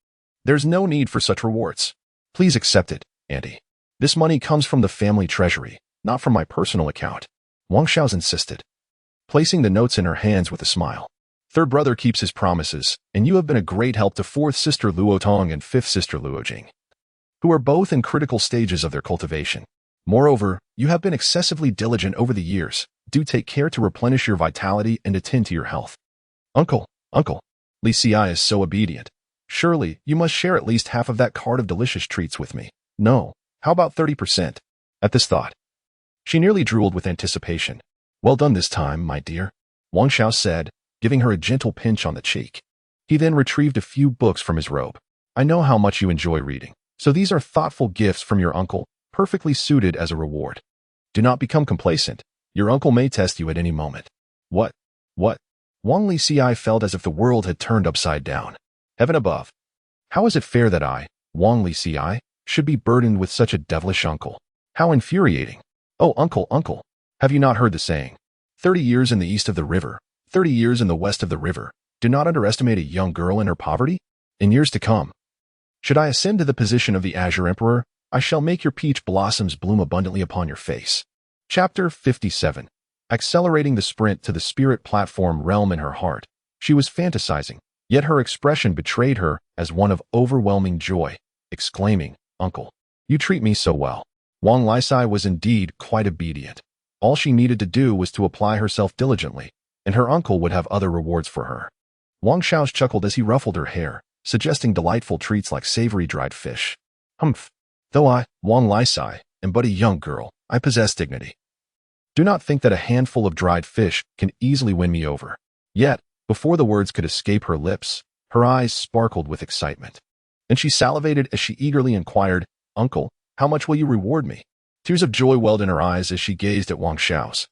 There's no need for such rewards. Please accept it, auntie. This money comes from the family treasury, not from my personal account." Wang Xiaos insisted, placing the notes in her hands with a smile. "Third brother keeps his promises, and you have been a great help to fourth sister Luotong and fifth sister Luojing, who are both in critical stages of their cultivation. Moreover, you have been excessively diligent over the years. Do take care to replenish your vitality and attend to your health." Uncle, Li Xi is so obedient. Surely, you must share at least half of that cart of delicious treats with me. No, how about 30%? At this thought, she nearly drooled with anticipation. "Well done this time, my dear," Wang Xiao said, giving her a gentle pinch on the cheek. He then retrieved a few books from his robe. "I know how much you enjoy reading, so these are thoughtful gifts from your uncle, perfectly suited as a reward. Do not become complacent. Your uncle may test you at any moment." What? Wang Li Xi felt as if the world had turned upside down. Heaven above. How is it fair that I, Wang Li Xi, should be burdened with such a devilish uncle? How infuriating. "Oh, uncle, have you not heard the saying? 30 years in the east of the river, 30 years in the west of the river. Do not underestimate a young girl in her poverty. In years to come, should I ascend to the position of the Azure Emperor, I shall make your peach blossoms bloom abundantly upon your face." Chapter 57. Accelerating the sprint to the spirit platform realm in her heart, she was fantasizing, yet her expression betrayed her as one of overwhelming joy, exclaiming, "Uncle, you treat me so well." Wang Lixi was indeed quite obedient. All she needed to do was to apply herself diligently, and her uncle would have other rewards for her. Wang Xiao chuckled as he ruffled her hair, suggesting delightful treats like savory dried fish. "Humph. Though I, Wang Lixi, am but a young girl, I possess dignity. Do not think that a handful of dried fish can easily win me over." Yet, before the words could escape her lips, her eyes sparkled with excitement, and she salivated as she eagerly inquired, "Uncle, how much will you reward me?" Tears of joy welled in her eyes as she gazed at Wang Xiao's.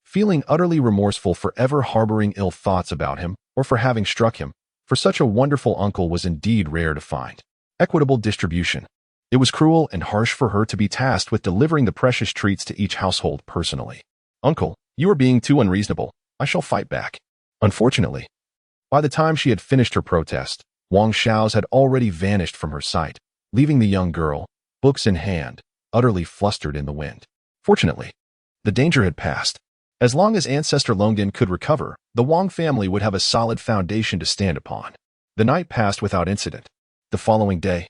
Feeling utterly remorseful for ever harboring ill thoughts about him or for having struck him, for such a wonderful uncle was indeed rare to find. Equitable distribution. It was cruel and harsh for her to be tasked with delivering the precious treats to each household personally. "Uncle, you are being too unreasonable. I shall fight back." Unfortunately, by the time she had finished her protest, Wang Xiao's had already vanished from her sight, leaving the young girl, books in hand, utterly flustered in the wind. Fortunately, the danger had passed. As long as Ancestor Longyan could recover, the Wang family would have a solid foundation to stand upon. The night passed without incident. The following day,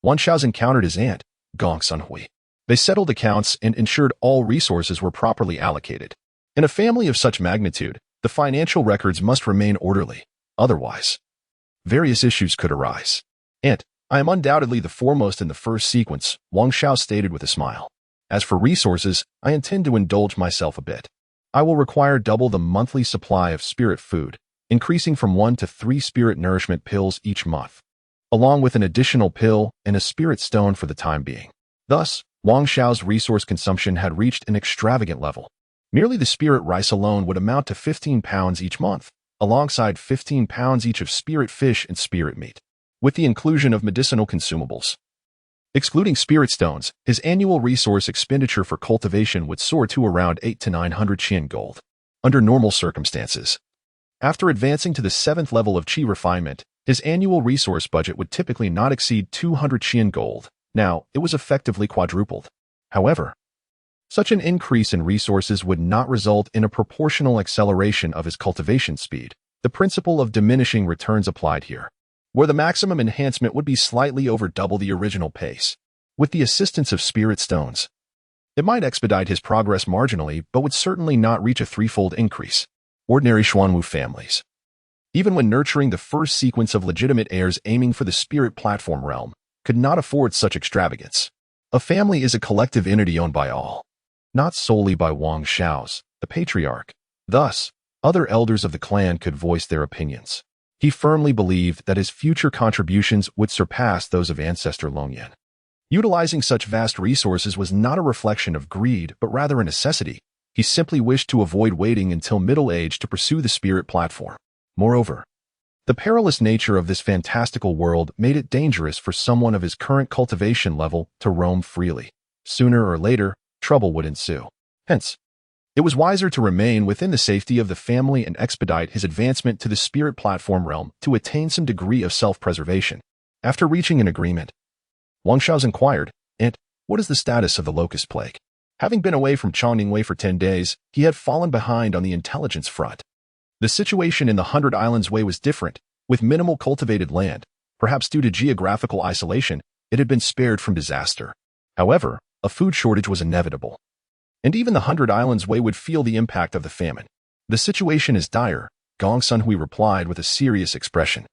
Wang Xiao's encountered his aunt, Gong Sunhui. They settled accounts and ensured all resources were properly allocated. In a family of such magnitude, the financial records must remain orderly. Otherwise, various issues could arise. "Aunt, I am undoubtedly the foremost in the first sequence," Wang Xiao stated with a smile. "As for resources, I intend to indulge myself a bit. I will require double the monthly supply of spirit food, increasing from 1 to 3 spirit nourishment pills each month, along with an additional pill and a spirit stone for the time being." Thus, Wang Xiao's resource consumption had reached an extravagant level. Merely the spirit rice alone would amount to 15 pounds each month, alongside 15 pounds each of spirit fish and spirit meat, with the inclusion of medicinal consumables. Excluding spirit stones, his annual resource expenditure for cultivation would soar to around 800 to 900 Qian gold, under normal circumstances. After advancing to the 7th level of Qi refinement, his annual resource budget would typically not exceed 200 Qian gold. Now, it was effectively quadrupled. However, such an increase in resources would not result in a proportional acceleration of his cultivation speed. The principle of diminishing returns applied here, where the maximum enhancement would be slightly over double the original pace. With the assistance of spirit stones, it might expedite his progress marginally, but would certainly not reach a threefold increase. Ordinary Xuanwu families, even when nurturing the first sequence of legitimate heirs aiming for the spirit platform realm, could not afford such extravagance. A family is a collective entity owned by all, not solely by Wang Xiao's, the Patriarch. Thus, other elders of the clan could voice their opinions. He firmly believed that his future contributions would surpass those of Ancestor Longyan. Utilizing such vast resources was not a reflection of greed, but rather a necessity. He simply wished to avoid waiting until middle age to pursue the spirit platform. Moreover, the perilous nature of this fantastical world made it dangerous for someone of his current cultivation level to roam freely. Sooner or later, trouble would ensue. Hence, it was wiser to remain within the safety of the family and expedite his advancement to the spirit platform realm to attain some degree of self-preservation. After reaching an agreement, Wang Xiao inquired, "Aunt, what is the status of the locust plague?" Having been away from Chongning for 10 days, he had fallen behind on the intelligence front. The situation in the 100 Islands Way was different. With minimal cultivated land, perhaps due to geographical isolation, it had been spared from disaster. However, a food shortage was inevitable, and even the 100 Islands Way would feel the impact of the famine. "The situation is dire," Gong Sunhui replied with a serious expression.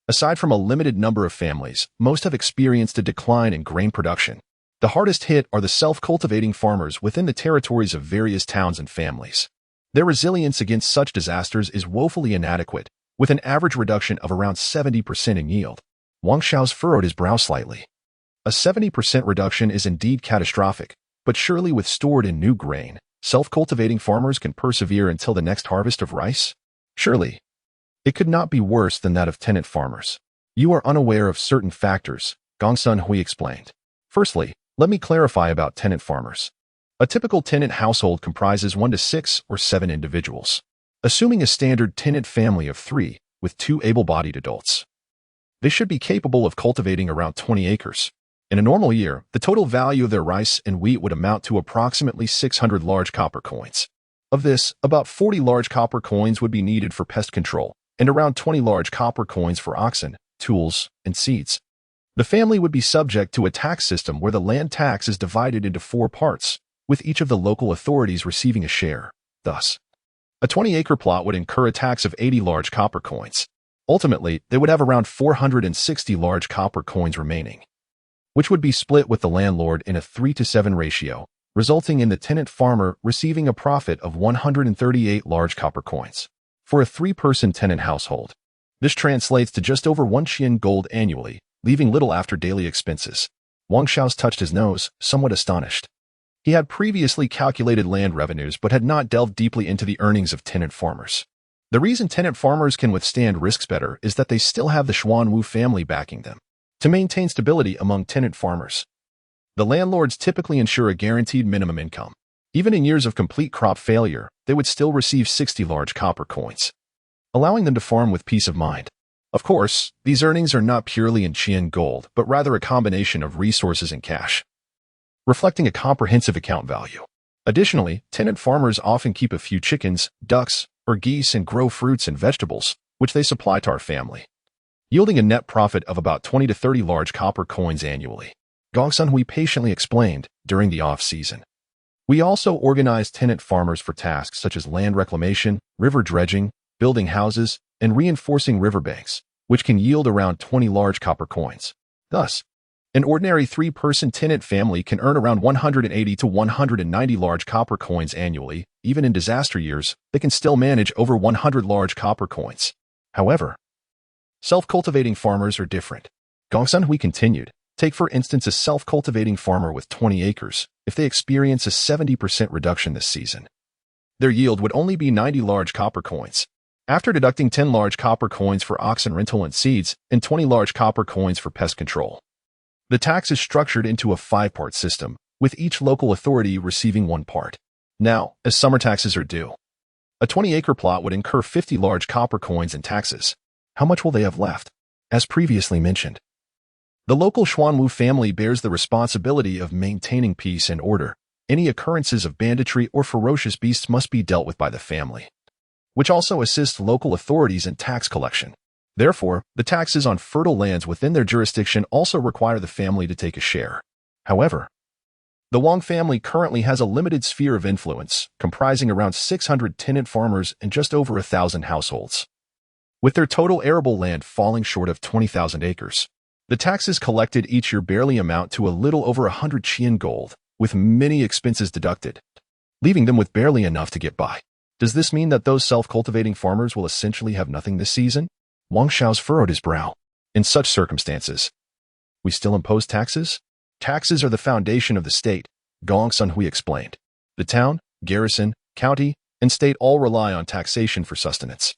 "Aside from a limited number of families, most have experienced a decline in grain production. The hardest hit are the self-cultivating farmers within the territories of various towns and families. Their resilience against such disasters is woefully inadequate, with an average reduction of around 70% in yield." Wang Xiao's furrowed his brow slightly. A 70% reduction is indeed catastrophic, but surely with stored in new grain, self-cultivating farmers can persevere until the next harvest of rice? Surely, it could not be worse than that of tenant farmers. "You are unaware of certain factors," Gong Sunhui explained. "Firstly, let me clarify about tenant farmers. A typical tenant household comprises 1 to 6 or 7 individuals. Assuming a standard tenant family of 3, with 2 able-bodied adults, they should be capable of cultivating around 20 acres. In a normal year, the total value of their rice and wheat would amount to approximately 600 large copper coins. Of this, about 40 large copper coins would be needed for pest control, and around 20 large copper coins for oxen, tools, and seeds. The family would be subject to a tax system where the land tax is divided into 4 parts, with each of the local authorities receiving a share. Thus, a 20-acre plot would incur a tax of 80 large copper coins. Ultimately, they would have around 460 large copper coins remaining, which would be split with the landlord in a 3-to-7 ratio, resulting in the tenant farmer receiving a profit of 138 large copper coins. For a 3-person tenant household, this translates to just over 1 Qian gold annually, leaving little after daily expenses. Wang Xiao touched his nose, somewhat astonished. He had previously calculated land revenues but had not delved deeply into the earnings of tenant farmers. The reason tenant farmers can withstand risks better is that they still have the Xuanwu family backing them. To maintain stability among tenant farmers, the landlords typically ensure a guaranteed minimum income. Even in years of complete crop failure, they would still receive 60 large copper coins, allowing them to farm with peace of mind. Of course, these earnings are not purely in Qian gold, but rather a combination of resources and cash, reflecting a comprehensive account value. Additionally, tenant farmers often keep a few chickens, ducks, or geese and grow fruits and vegetables, which they supply to our family, yielding a net profit of about 20 to 30 large copper coins annually. Gongsun Hui patiently explained during the off-season. We also organize tenant farmers for tasks such as land reclamation, river dredging, building houses, and reinforcing riverbanks, which can yield around 20 large copper coins. Thus, an ordinary 3-person tenant family can earn around 180 to 190 large copper coins annually. Even in disaster years, they can still manage over 100 large copper coins. However, self-cultivating farmers are different. Gongsun Hui continued. Take for instance a self-cultivating farmer with 20 acres. If they experience a 70% reduction this season, their yield would only be 90 large copper coins. After deducting 10 large copper coins for oxen rental and seeds, and 20 large copper coins for pest control. The tax is structured into a 5-part system, with each local authority receiving 1 part. Now, as summer taxes are due, a 20-acre plot would incur 50 large copper coins in taxes. How much will they have left? As previously mentioned, the local Xuanwu family bears the responsibility of maintaining peace and order. Any occurrences of banditry or ferocious beasts must be dealt with by the family, which also assists local authorities in tax collection. Therefore, the taxes on fertile lands within their jurisdiction also require the family to take a share. However, the Wang family currently has a limited sphere of influence, comprising around 600 tenant farmers and just over 1,000 households. With their total arable land falling short of 20,000 acres, the taxes collected each year barely amount to a little over 100 Qian gold, with many expenses deducted, leaving them with barely enough to get by. Does this mean that those self-cultivating farmers will essentially have nothing this season? Wang Xiao's furrowed his brow. In such circumstances, we still impose taxes? Taxes are the foundation of the state, Gongsun Hui explained. The town, garrison, county, and state all rely on taxation for sustenance.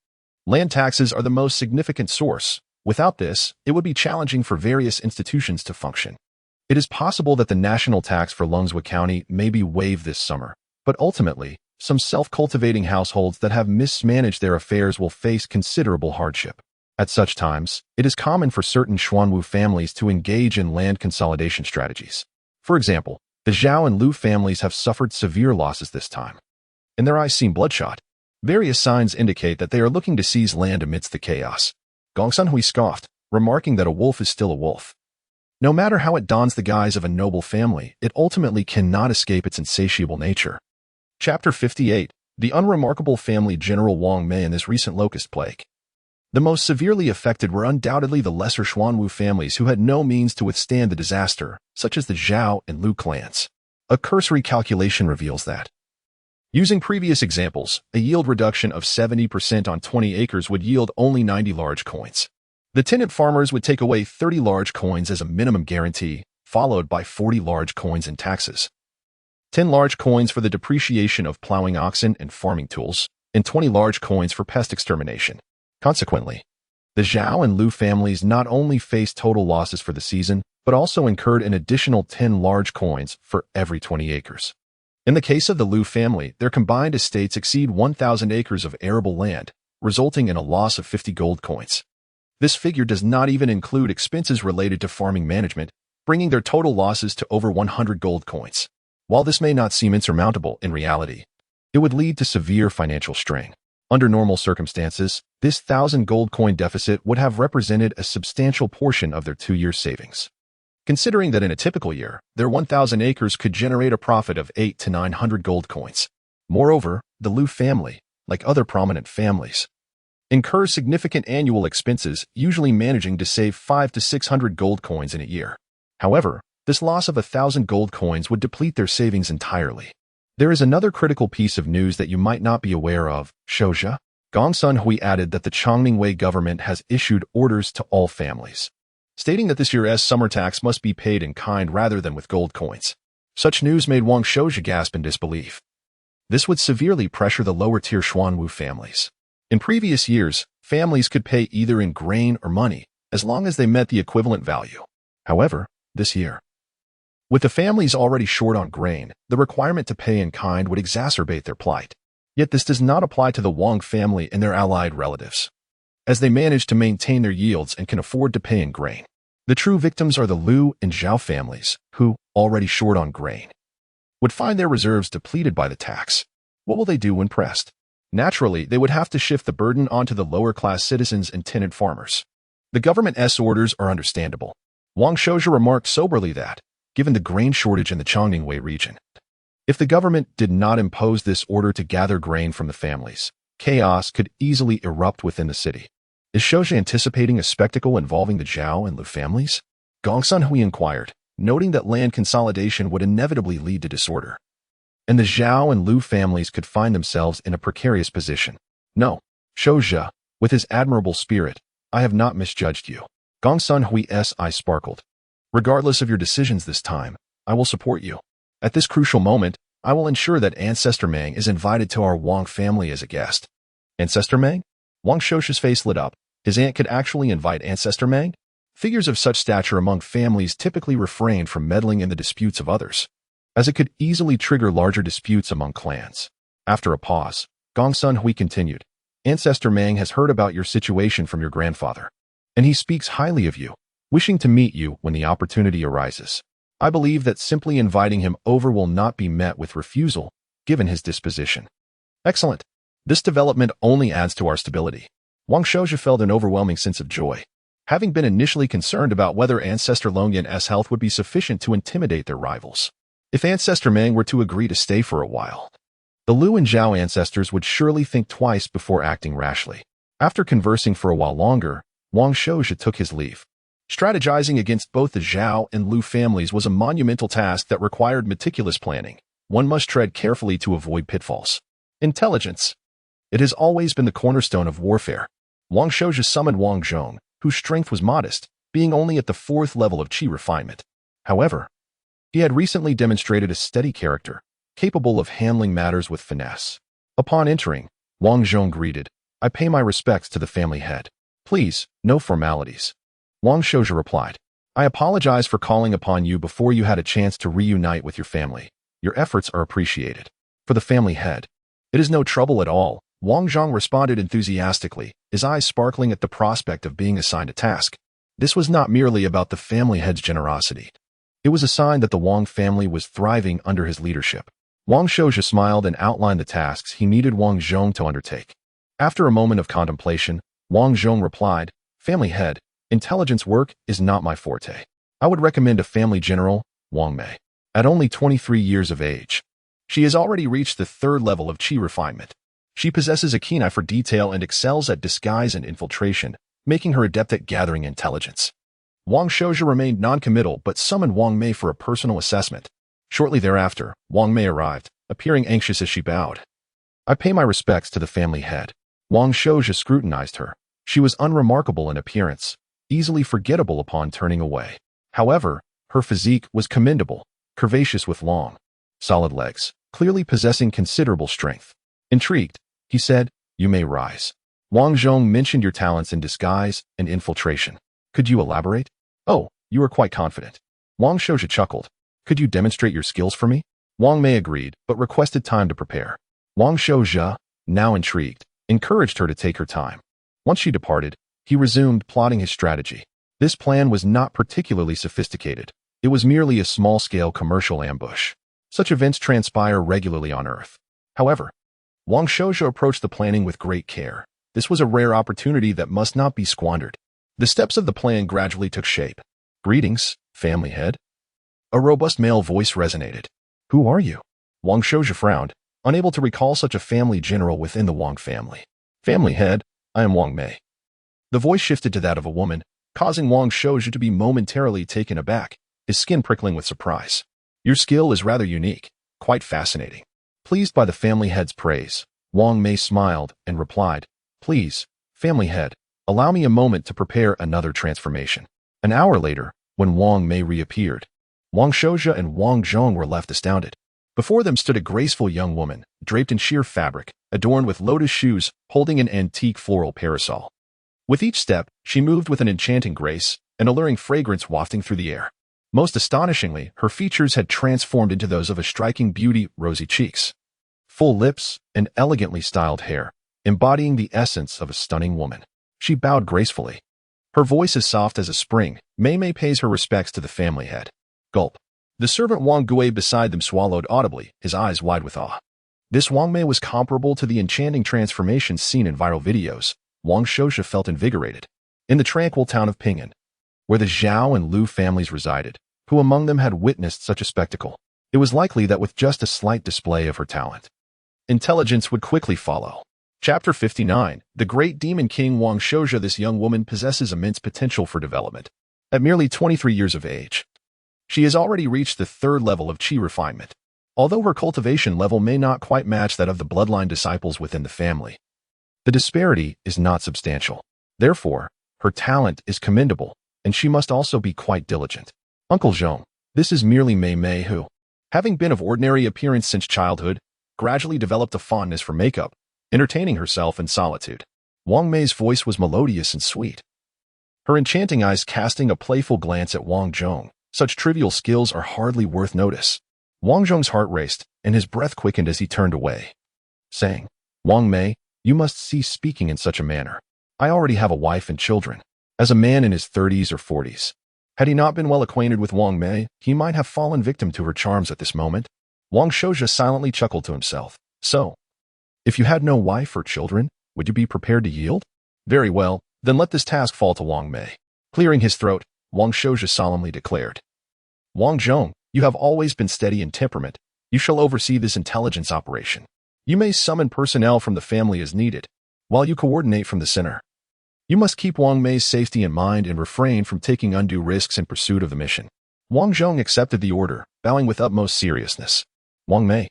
Land taxes are the most significant source. Without this, it would be challenging for various institutions to function. It is possible that the national tax for Lungshui County may be waived this summer, but ultimately, some self-cultivating households that have mismanaged their affairs will face considerable hardship. At such times, it is common for certain Xuanwu families to engage in land consolidation strategies. For example, the Zhao and Lu families have suffered severe losses this time, and their eyes seem bloodshot. Various signs indicate that they are looking to seize land amidst the chaos. Gongsun Hui scoffed, remarking that a wolf is still a wolf. No matter how it dons the guise of a noble family, it ultimately cannot escape its insatiable nature. Chapter 58. The unremarkable family General Wang Mei in this recent locust plague. The most severely affected were undoubtedly the lesser Xuanwu families who had no means to withstand the disaster, such as the Zhao and Lu clans. A cursory calculation reveals that, using previous examples, a yield reduction of 70% on 20 acres would yield only 90 large coins. The tenant farmers would take away 30 large coins as a minimum guarantee, followed by 40 large coins in taxes, 10 large coins for the depreciation of plowing oxen and farming tools, and 20 large coins for pest extermination. Consequently, the Zhao and Lu families not only faced total losses for the season, but also incurred an additional 10 large coins for every 20 acres. In the case of the Lu family, their combined estates exceed 1,000 acres of arable land, resulting in a loss of 50 gold coins. This figure does not even include expenses related to farming management, bringing their total losses to over 100 gold coins. While this may not seem insurmountable in reality, it would lead to severe financial strain. Under normal circumstances, this 1,000 gold coin deficit would have represented a substantial portion of their 2-year savings. Considering that in a typical year, their 1,000 acres could generate a profit of 800 to 900 gold coins. Moreover, the Lu family, like other prominent families, incurs significant annual expenses, usually managing to save 500 to 600 gold coins in a year. However, this loss of 1,000 gold coins would deplete their savings entirely. There is another critical piece of news that you might not be aware of, Shouja. Gongsun Hui added that the Chongming government has issued orders to all families, stating that this year's summer tax must be paid in kind rather than with gold coins. Such news made Wang Shouja gasp in disbelief. This would severely pressure the lower-tier Xuanwu families. In previous years, families could pay either in grain or money, as long as they met the equivalent value. However, this year, with the families already short on grain, the requirement to pay in kind would exacerbate their plight. Yet this does not apply to the Wang family and their allied relatives. as they manage to maintain their yields and can afford to pay in grain. The true victims are the Lu and Zhao families, who, already short on grain, would find their reserves depleted by the tax. What will they do when pressed? Naturally, they would have to shift the burden onto the lower-class citizens and tenant farmers. The government's orders are understandable. Wang Shouja remarked soberly that, given the grain shortage in the Chongningwei region, if the government did not impose this order to gather grain from the families, chaos could easily erupt within the city. Is Shouja anticipating a spectacle involving the Zhao and Lu families? Gongsun Hui inquired, noting that land consolidation would inevitably lead to disorder, and the Zhao and Lu families could find themselves in a precarious position. No, Shouja, with his admirable spirit, I have not misjudged you. Gongsun Hui's eye sparkled. Regardless of your decisions this time, I will support you. At this crucial moment, I will ensure that Ancestor Mang is invited to our Wang family as a guest. Ancestor Mang? Wang Shouja's face lit up. His aunt could actually invite Ancestor Mang? Figures of such stature among families typically refrained from meddling in the disputes of others, as it could easily trigger larger disputes among clans. After a pause, Gongsun Hui continued, Ancestor Mang has heard about your situation from your grandfather, and he speaks highly of you, wishing to meet you when the opportunity arises. I believe that simply inviting him over will not be met with refusal, given his disposition. Excellent. This development only adds to our stability. Wang Shouja felt an overwhelming sense of joy, having been initially concerned about whether Ancestor Longyan's health would be sufficient to intimidate their rivals. If Ancestor Mang were to agree to stay for a while, the Lu and Zhao ancestors would surely think twice before acting rashly. After conversing for a while longer, Wang Shouja took his leave. Strategizing against both the Zhao and Lu families was a monumental task that required meticulous planning. One must tread carefully to avoid pitfalls. Intelligence. It has always been the cornerstone of warfare. Wang Shouja summoned Wang Zhong, whose strength was modest, being only at the 4th level of qi refinement. However, he had recently demonstrated a steady character, capable of handling matters with finesse. Upon entering, Wang Zhong greeted, I pay my respects to the family head. Please, no formalities. Wang Shouja replied, I apologize for calling upon you before you had a chance to reunite with your family. Your efforts are appreciated. For the family head, it is no trouble at all. Wang Zhong responded enthusiastically, his eyes sparkling at the prospect of being assigned a task. This was not merely about the family head's generosity. It was a sign that the Wang family was thriving under his leadership. Wang Shouja smiled and outlined the tasks he needed Wang Zhong to undertake. After a moment of contemplation, Wang Zhong replied, Family head, intelligence work is not my forte. I would recommend a family general, Wang Mei. At only 23 years of age, she has already reached the 3rd level of qi refinement. She possesses a keen eye for detail and excels at disguise and infiltration, making her adept at gathering intelligence. Wang Shouja remained non-committal but summoned Wang Mei for a personal assessment. Shortly thereafter, Wang Mei arrived, appearing anxious as she bowed. I pay my respects to the family head. Wang Shouja scrutinized her. She was unremarkable in appearance, easily forgettable upon turning away. However, her physique was commendable, curvaceous with long, solid legs, clearly possessing considerable strength. Intrigued, he said, You may rise. Wang Zhong mentioned your talents in disguise and infiltration. Could you elaborate? Oh, you are quite confident. Wang Shouja chuckled. Could you demonstrate your skills for me? Wang Mei agreed, but requested time to prepare. Wang Shouja, now intrigued, encouraged her to take her time. Once she departed, he resumed plotting his strategy. This plan was not particularly sophisticated. It was merely a small-scale commercial ambush. Such events transpire regularly on Earth. However, Wang Shouja approached the planning with great care. This was a rare opportunity that must not be squandered. The steps of the plan gradually took shape. Greetings, family head. A robust male voice resonated. Who are you? Wang Shouja frowned, unable to recall such a family general within the Wang family. Family head, I am Wang Mei. The voice shifted to that of a woman, causing Wang Shouja to be momentarily taken aback, his skin prickling with surprise. Your skill is rather unique, quite fascinating. Pleased by the family head's praise, Wang Mei smiled and replied, Please, family head, allow me a moment to prepare another transformation. An hour later, when Wang Mei reappeared, Wang Shouja and Wang Zhong were left astounded. Before them stood a graceful young woman, draped in sheer fabric, adorned with lotus shoes, holding an antique floral parasol. With each step, she moved with an enchanting grace, an alluring fragrance wafting through the air. Most astonishingly, her features had transformed into those of a striking beauty, rosy cheeks, full lips, and elegantly styled hair, embodying the essence of a stunning woman. She bowed gracefully. Her voice as soft as a spring. Mei pays her respects to the family head. Gulp. The servant Wang Gui beside them swallowed audibly, his eyes wide with awe. This Wang Mei was comparable to the enchanting transformations seen in viral videos. Wang Shouxia felt invigorated. In the tranquil town of Ping'an, where the Zhao and Lu families resided, who among them had witnessed such a spectacle, it was likely that with just a slight display of her talent, intelligence would quickly follow. Chapter 59. The Great Demon King Wang Shouxia. This young woman possesses immense potential for development. At merely 23 years of age, she has already reached the third level of qi refinement. Although her cultivation level may not quite match that of the bloodline disciples within the family, the disparity is not substantial. Therefore, her talent is commendable, and she must also be quite diligent. Uncle Zhong, this is merely Mei who, having been of ordinary appearance since childhood, gradually developed a fondness for makeup, entertaining herself in solitude. Wang Mei's voice was melodious and sweet, her enchanting eyes casting a playful glance at Wang Zhong. Such trivial skills are hardly worth notice. Wang Zhong's heart raced, and his breath quickened as he turned away, saying, Wang Mei, you must cease speaking in such a manner. I already have a wife and children. As a man in his 30s or 40s, had he not been well acquainted with Wang Mei, he might have fallen victim to her charms at this moment. Wang Shouxia silently chuckled to himself. So, if you had no wife or children, would you be prepared to yield? Very well, then let this task fall to Wang Mei. Clearing his throat, Wang Shouxia solemnly declared, Wang Zhong, you have always been steady in temperament. You shall oversee this intelligence operation. You may summon personnel from the family as needed, while you coordinate from the center. You must keep Wang Mei's safety in mind and refrain from taking undue risks in pursuit of the mission. Wang Zhong accepted the order, bowing with utmost seriousness. Wang Mei.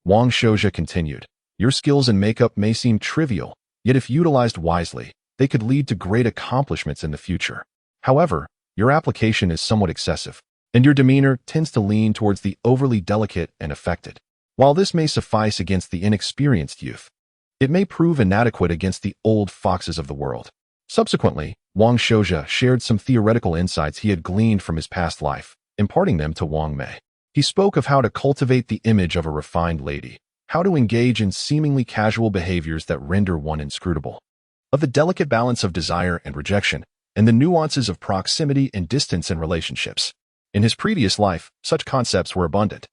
Wang Shouxia continued, your skills in makeup may seem trivial, yet if utilized wisely, they could lead to great accomplishments in the future. However, your application is somewhat excessive, and your demeanor tends to lean towards the overly delicate and affected. While this may suffice against the inexperienced youth, it may prove inadequate against the old foxes of the world. Subsequently, Wang Shouxia shared some theoretical insights he had gleaned from his past life, imparting them to Wang Mei. He spoke of how to cultivate the image of a refined lady, how to engage in seemingly casual behaviors that render one inscrutable, of the delicate balance of desire and rejection, and the nuances of proximity and distance in relationships. In his previous life, such concepts were abundant,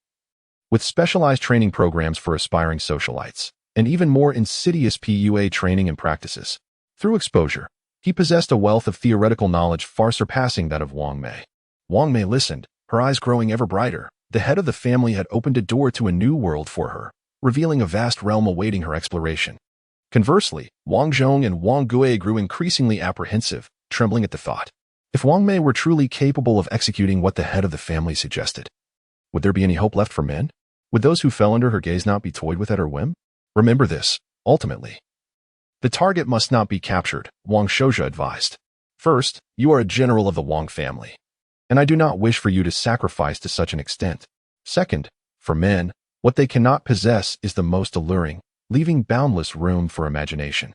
with specialized training programs for aspiring socialites, and even more insidious PUA training and practices. Through exposure, he possessed a wealth of theoretical knowledge far surpassing that of Wang Mei. Wang Mei listened, her eyes growing ever brighter. The head of the family had opened a door to a new world for her, revealing a vast realm awaiting her exploration. Conversely, Wang Zhong and Wang Gui grew increasingly apprehensive, trembling at the thought. If Wang Mei were truly capable of executing what the head of the family suggested, would there be any hope left for men? Would those who fell under her gaze not be toyed with at her whim? Remember this, ultimately, the target must not be captured, Wang Shouxia advised. First, you are a general of the Wang family, and I do not wish for you to sacrifice to such an extent. Second, for men, what they cannot possess is the most alluring, leaving boundless room for imagination,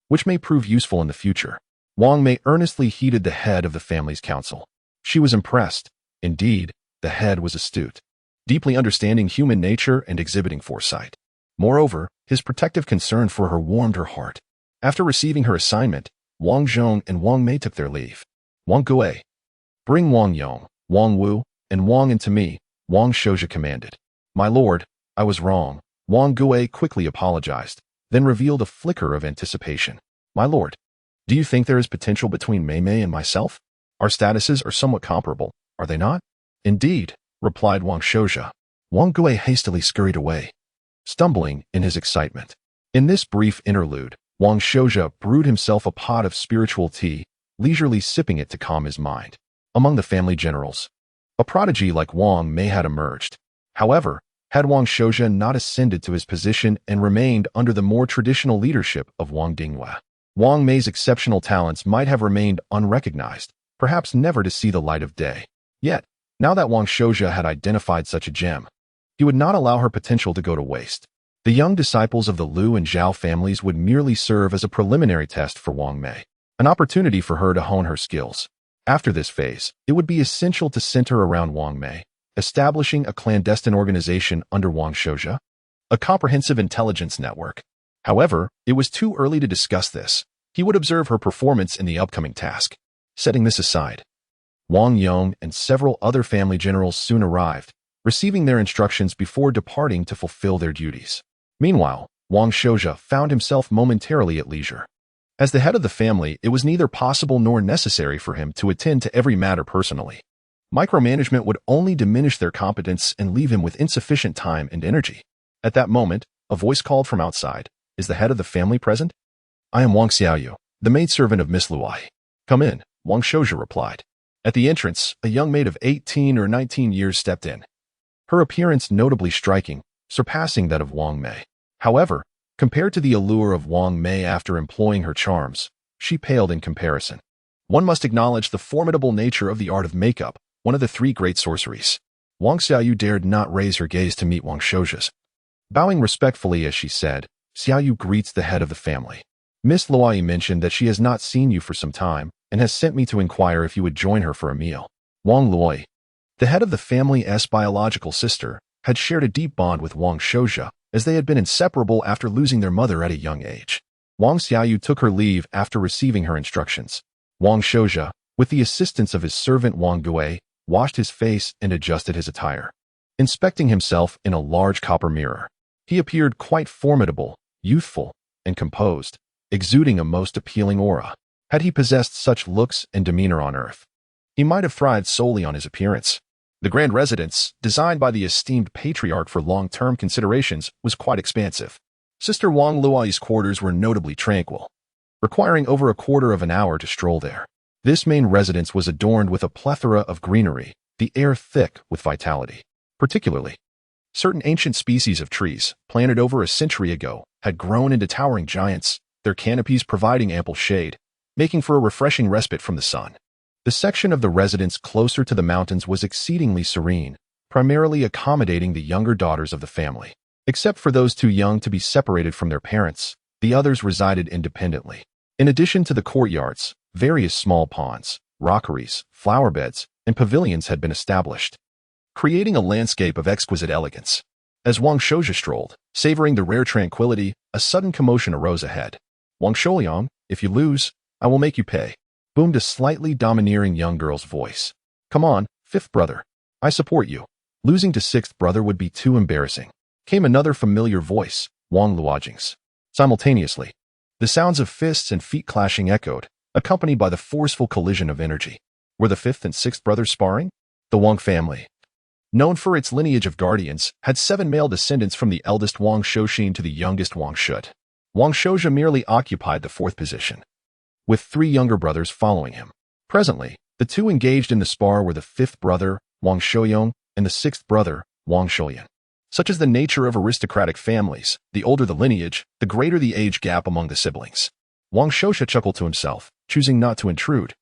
which may prove useful in the future. Wang Mei earnestly heeded the head of the family's counsel. She was impressed. Indeed, the head was astute, deeply understanding human nature and exhibiting foresight. Moreover, his protective concern for her warmed her heart. After receiving her assignment, Wang Zhong and Wang Mei took their leave. Wang Gui, bring Wang Yong, Wang Wu, and Wang into me, Wang Shouxia commanded. My lord, I was wrong. Wang Gui quickly apologized, then revealed a flicker of anticipation. My lord, do you think there is potential between Mei and myself? Our statuses are somewhat comparable, are they not? Indeed, replied Wang Shouxia. Wang Gui hastily scurried away, stumbling in his excitement. In this brief interlude, Wang Shouxia brewed himself a pot of spiritual tea, leisurely sipping it to calm his mind. Among the family generals, a prodigy like Wang Mei had emerged. However, had Wang Shouxia not ascended to his position and remained under the more traditional leadership of Wang Dinghua, Wang Mei's exceptional talents might have remained unrecognized, perhaps never to see the light of day. Yet, now that Wang Shouxia had identified such a gem, he would not allow her potential to go to waste. The young disciples of the Lu and Zhao families would merely serve as a preliminary test for Wang Mei, an opportunity for her to hone her skills. After this phase, it would be essential to center around Wang Mei, establishing a clandestine organization under Wang Shouxia, a comprehensive intelligence network. However, it was too early to discuss this. He would observe her performance in the upcoming task. Setting this aside, Wang Yong and several other family generals soon arrived, receiving their instructions before departing to fulfill their duties. Meanwhile, Wang Shouja found himself momentarily at leisure. As the head of the family, it was neither possible nor necessary for him to attend to every matter personally. Micromanagement would only diminish their competence and leave him with insufficient time and energy. At that moment, a voice called from outside, "Is the head of the family present?" "I am Wang Xiaoyu, the maidservant of Miss Luai." "Come in," Wang Shouja replied. At the entrance, a young maid of 18 or 19 years stepped in. Her appearance notably striking, surpassing that of Wang Mei. However, compared to the allure of Wang Mei after employing her charms, she paled in comparison. One must acknowledge the formidable nature of the art of makeup, one of the three great sorceries. Wang Xiaoyu dared not raise her gaze to meet Wang Shouja's. Bowing respectfully as she said, "Xiaoyu greets the head of the family. Miss Luai mentioned that she has not seen you for some time and has sent me to inquire if you would join her for a meal." Wang Luai, the head of the family's biological sister, had shared a deep bond with Wang Shouja, as they had been inseparable after losing their mother at a young age. Wang Xiaoyu took her leave after receiving her instructions. Wang Shouja, with the assistance of his servant Wang Gui, washed his face and adjusted his attire. Inspecting himself in a large copper mirror, he appeared quite formidable, youthful, and composed, exuding a most appealing aura. Had he possessed such looks and demeanor on Earth, he might have thrived solely on his appearance. The grand residence, designed by the esteemed Patriarch for long-term considerations, was quite expansive. Sister Wang Luai's quarters were notably tranquil, requiring over a quarter of an hour to stroll there. This main residence was adorned with a plethora of greenery, the air thick with vitality. Particularly, certain ancient species of trees, planted over a century ago, had grown into towering giants, their canopies providing ample shade, making for a refreshing respite from the sun. The section of the residence closer to the mountains was exceedingly serene, primarily accommodating the younger daughters of the family. Except for those too young to be separated from their parents, the others resided independently. In addition to the courtyards, various small ponds, rockeries, flower beds, and pavilions had been established, creating a landscape of exquisite elegance. As Wang Shouja strolled, savoring the rare tranquility, a sudden commotion arose ahead. "Wang Shouyang, if you lose, I will make you pay," boomed a slightly domineering young girl's voice. "Come on, fifth brother. I support you. Losing to sixth brother would be too embarrassing," came another familiar voice, Wang Luojing's. Simultaneously, the sounds of fists and feet clashing echoed, accompanied by the forceful collision of energy. Were the fifth and sixth brothers sparring? The Wang family, known for its lineage of guardians, had 7 male descendants from the eldest Wang Shouxin to the youngest Wang Shut. Wang Shouja merely occupied the 4th position, with 3 younger brothers following him. Presently, the 2 engaged in the spar were the 5th brother, Wang Shouyong, and the 6th brother, Wang Shouyan. Such is the nature of aristocratic families. The older the lineage, the greater the age gap among the siblings. Wang Shouja chuckled to himself, choosing not to intrude,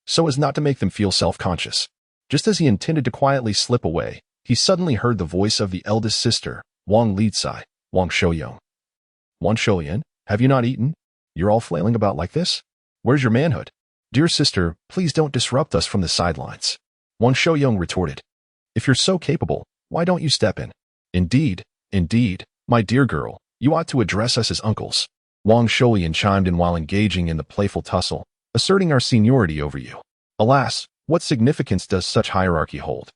so as not to make them feel self-conscious. Just as he intended to quietly slip away, he suddenly heard the voice of the eldest sister, Wang Litsai, Wang Shouyong. "Wang Shouyan, have you not eaten? You're all flailing about like this? Where's your manhood? Dear sister, please don't disrupt us from the sidelines," Wang Shouyong retorted. "If you're so capable, why don't you step in?" Indeed, my dear girl, you ought to address us as uncles," Wang Shouyan chimed in while engaging in the playful tussle, "asserting our seniority over you. Alas, what significance does such hierarchy hold?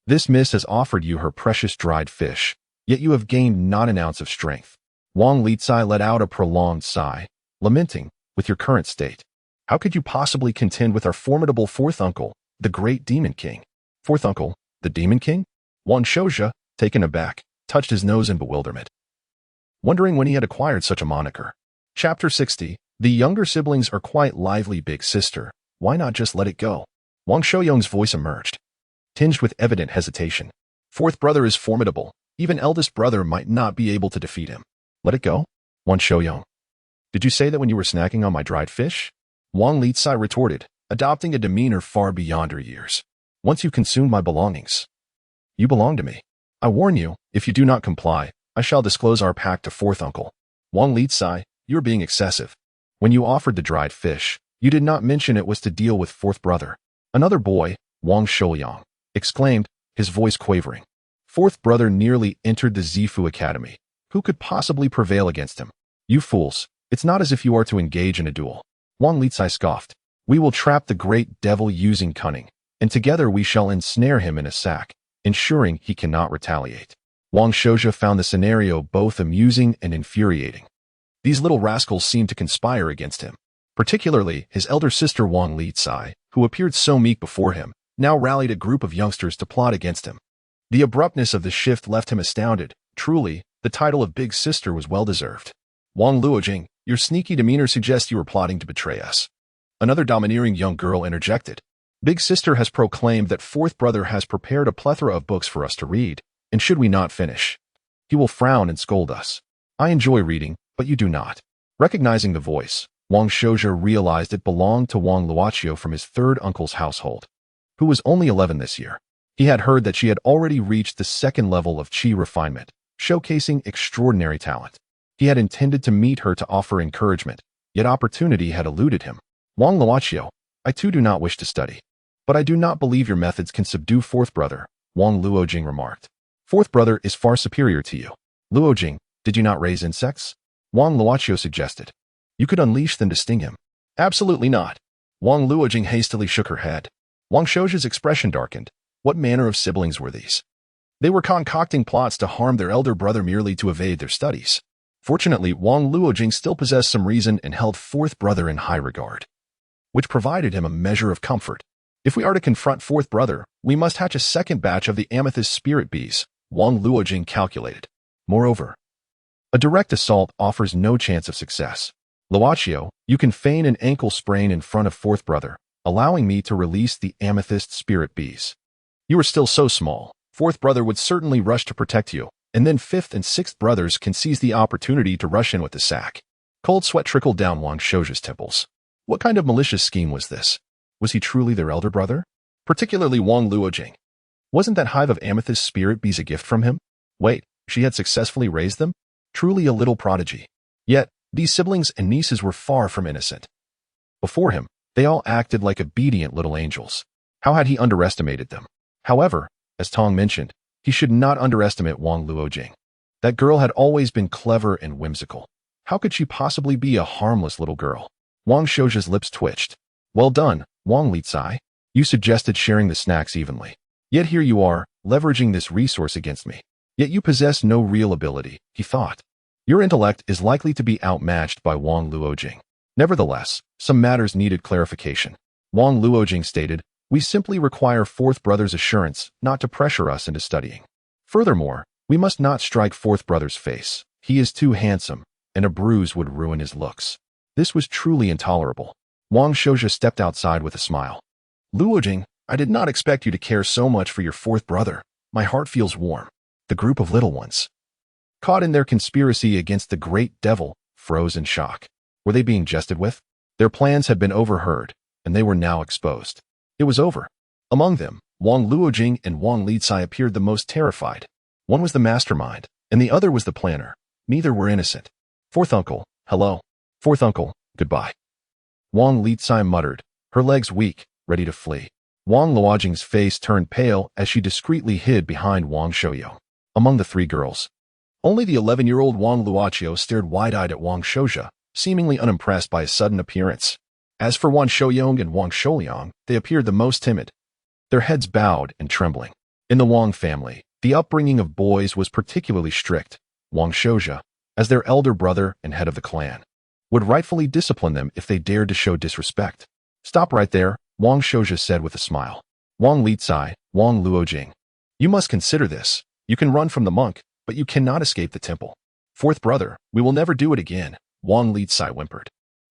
This miss has offered you her precious dried fish, yet you have gained not an ounce of strength." Wang Litsai let out a prolonged sigh, lamenting, "With your current state, how could you possibly contend with our formidable 4th uncle, the great Demon King?" "4th uncle, the Demon King?" Wang Shouja, taken aback, touched his nose in bewilderment, wondering when he had acquired such a moniker. Chapter 60. The younger siblings are quite lively, big sister. Why not just let it go? Wang Shouyong's voice emerged, tinged with evident hesitation. 4th brother is formidable. Even eldest brother might not be able to defeat him. Let it go? Wang Shouyong, did you say that when you were snacking on my dried fish? Wang Litsai retorted, adopting a demeanor far beyond her years. Once you consumed my belongings, you belong to me. I warn you, if you do not comply, I shall disclose our pact to 4th uncle. Wang Litsai, you're being excessive. When you offered the dried fish, you did not mention it was to deal with 4th brother. Another boy, Wang Shouyang, exclaimed, his voice quavering. 4th brother nearly entered the Zifu Academy. Who could possibly prevail against him? You fools, It's not as if you are to engage in a duel. Wang Litsai scoffed. We will trap the great devil using cunning, and together we shall ensnare him in a sack, ensuring he cannot retaliate. Wang Shouja found the scenario both amusing and infuriating. These little rascals seemed to conspire against him. Particularly, his elder sister Wang Litsai, who appeared so meek before him, now rallied a group of youngsters to plot against him. The abruptness of the shift left him astounded. Truly, the title of Big Sister was well-deserved. Wang Luojing, your sneaky demeanor suggests you were plotting to betray us. Another domineering young girl interjected. Big Sister has proclaimed that Fourth Brother has prepared a plethora of books for us to read, and should we not finish, he will frown and scold us. I enjoy reading, but you do not. Recognizing the voice, Wang Shouja realized it belonged to Wang Luochio from his third uncle's household, who was only 11 this year. He had heard that she had already reached the second level of qi refinement, showcasing extraordinary talent. He had intended to meet her to offer encouragement, yet opportunity had eluded him. Wang Luochio, I too do not wish to study. But I do not believe your methods can subdue Fourth Brother, Wang Luojing remarked. Fourth Brother is far superior to you. Luojing, did you not raise insects? Wang Luochio suggested. You could unleash them to sting him. Absolutely not. Wang Luojing hastily shook her head. Wang Shouja's expression darkened. What manner of siblings were these? They were concocting plots to harm their elder brother merely to evade their studies. Fortunately, Wang Luojing still possessed some reason and held Fourth Brother in high regard, which provided him a measure of comfort. If we are to confront Fourth Brother, we must hatch a second batch of the amethyst spirit bees, Wang Luojing calculated. Moreover, a direct assault offers no chance of success. Luochio, you can feign an ankle sprain in front of Fourth Brother, allowing me to release the amethyst spirit bees. You are still so small, Fourth Brother would certainly rush to protect you, and then Fifth and Sixth Brothers can seize the opportunity to rush in with the sack. Cold sweat trickled down Wang Shouja's temples. What kind of malicious scheme was this? Was he truly their elder brother? Particularly Wang Luojing. Wasn't that hive of amethyst spirit bees a gift from him? Wait, she had successfully raised them? Truly a little prodigy. Yet, these siblings and nieces were far from innocent. Before him, they all acted like obedient little angels. How had he underestimated them? However, as Tong mentioned, he should not underestimate Wang Luojing. That girl had always been clever and whimsical. How could she possibly be a harmless little girl? Wang Shouja's lips twitched. Well done, Wang Litsai. You suggested sharing the snacks evenly. Yet here you are, leveraging this resource against me. Yet you possess no real ability, he thought. Your intellect is likely to be outmatched by Wang Luojing. Nevertheless, some matters needed clarification. Wang Luojing stated, we simply require Fourth Brother's assurance not to pressure us into studying. Furthermore, we must not strike Fourth Brother's face. He is too handsome, and a bruise would ruin his looks. This was truly intolerable. Wang Shouja stepped outside with a smile. Luojing, I did not expect you to care so much for your Fourth Brother. My heart feels warm. The group of little ones, caught in their conspiracy against the great devil, froze in shock. Were they being jested with? Their plans had been overheard, and they were now exposed. It was over. Among them, Wang Luojing and Wang Litsai appeared the most terrified. One was the mastermind, and the other was the planner. Neither were innocent. Fourth uncle, hello. Fourth uncle, goodbye. Wang Litsai muttered, her legs weak, ready to flee. Wang Luojing's face turned pale as she discreetly hid behind Wang Shouyo. Among the three girls, only the 11-year-old Wang Luochio stared wide-eyed at Wang Shouja, seemingly unimpressed by his sudden appearance. As for Wang Shouyong and Wang Shouliang, they appeared the most timid, their heads bowed and trembling. In the Wang family, the upbringing of boys was particularly strict. Wang Shouja, as their elder brother and head of the clan, would rightfully discipline them if they dared to show disrespect. Stop right there, Wang Shouja said with a smile. Wang Litsai, Wang Luojing, you must consider this. You can run from the monk, but you cannot escape the temple. Fourth brother, we will never do it again, Wang Litsai whimpered.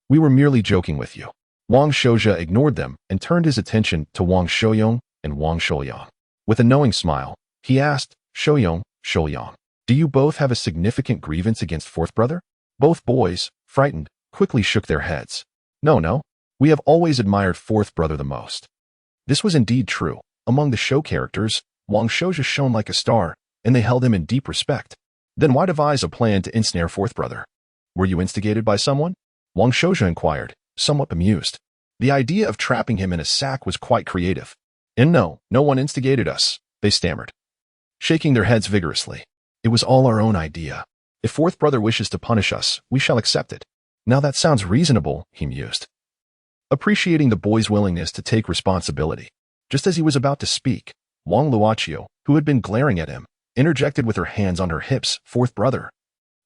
We were merely joking with you. Wang Shouja ignored them and turned his attention to Wang Shouyong and Wang Shouyang. With a knowing smile, he asked, Shouyong, Shouyang, do you both have a significant grievance against Fourth Brother? Both boys, frightened, quickly shook their heads. No, we have always admired Fourth Brother the most. This was indeed true. Among the show characters, Wang Shouja shone like a star, and they held him in deep respect. Then why devise a plan to ensnare Fourth Brother? Were you instigated by someone? Wang Shouja inquired, somewhat bemused. The idea of trapping him in a sack was quite creative. And no one instigated us, they stammered, shaking their heads vigorously. It was all our own idea. If Fourth Brother wishes to punish us, we shall accept it. Now that sounds reasonable, he mused, appreciating the boy's willingness to take responsibility. Just as he was about to speak, Wang Luoqiu, who had been glaring at him, interjected with her hands on her hips. Fourth brother,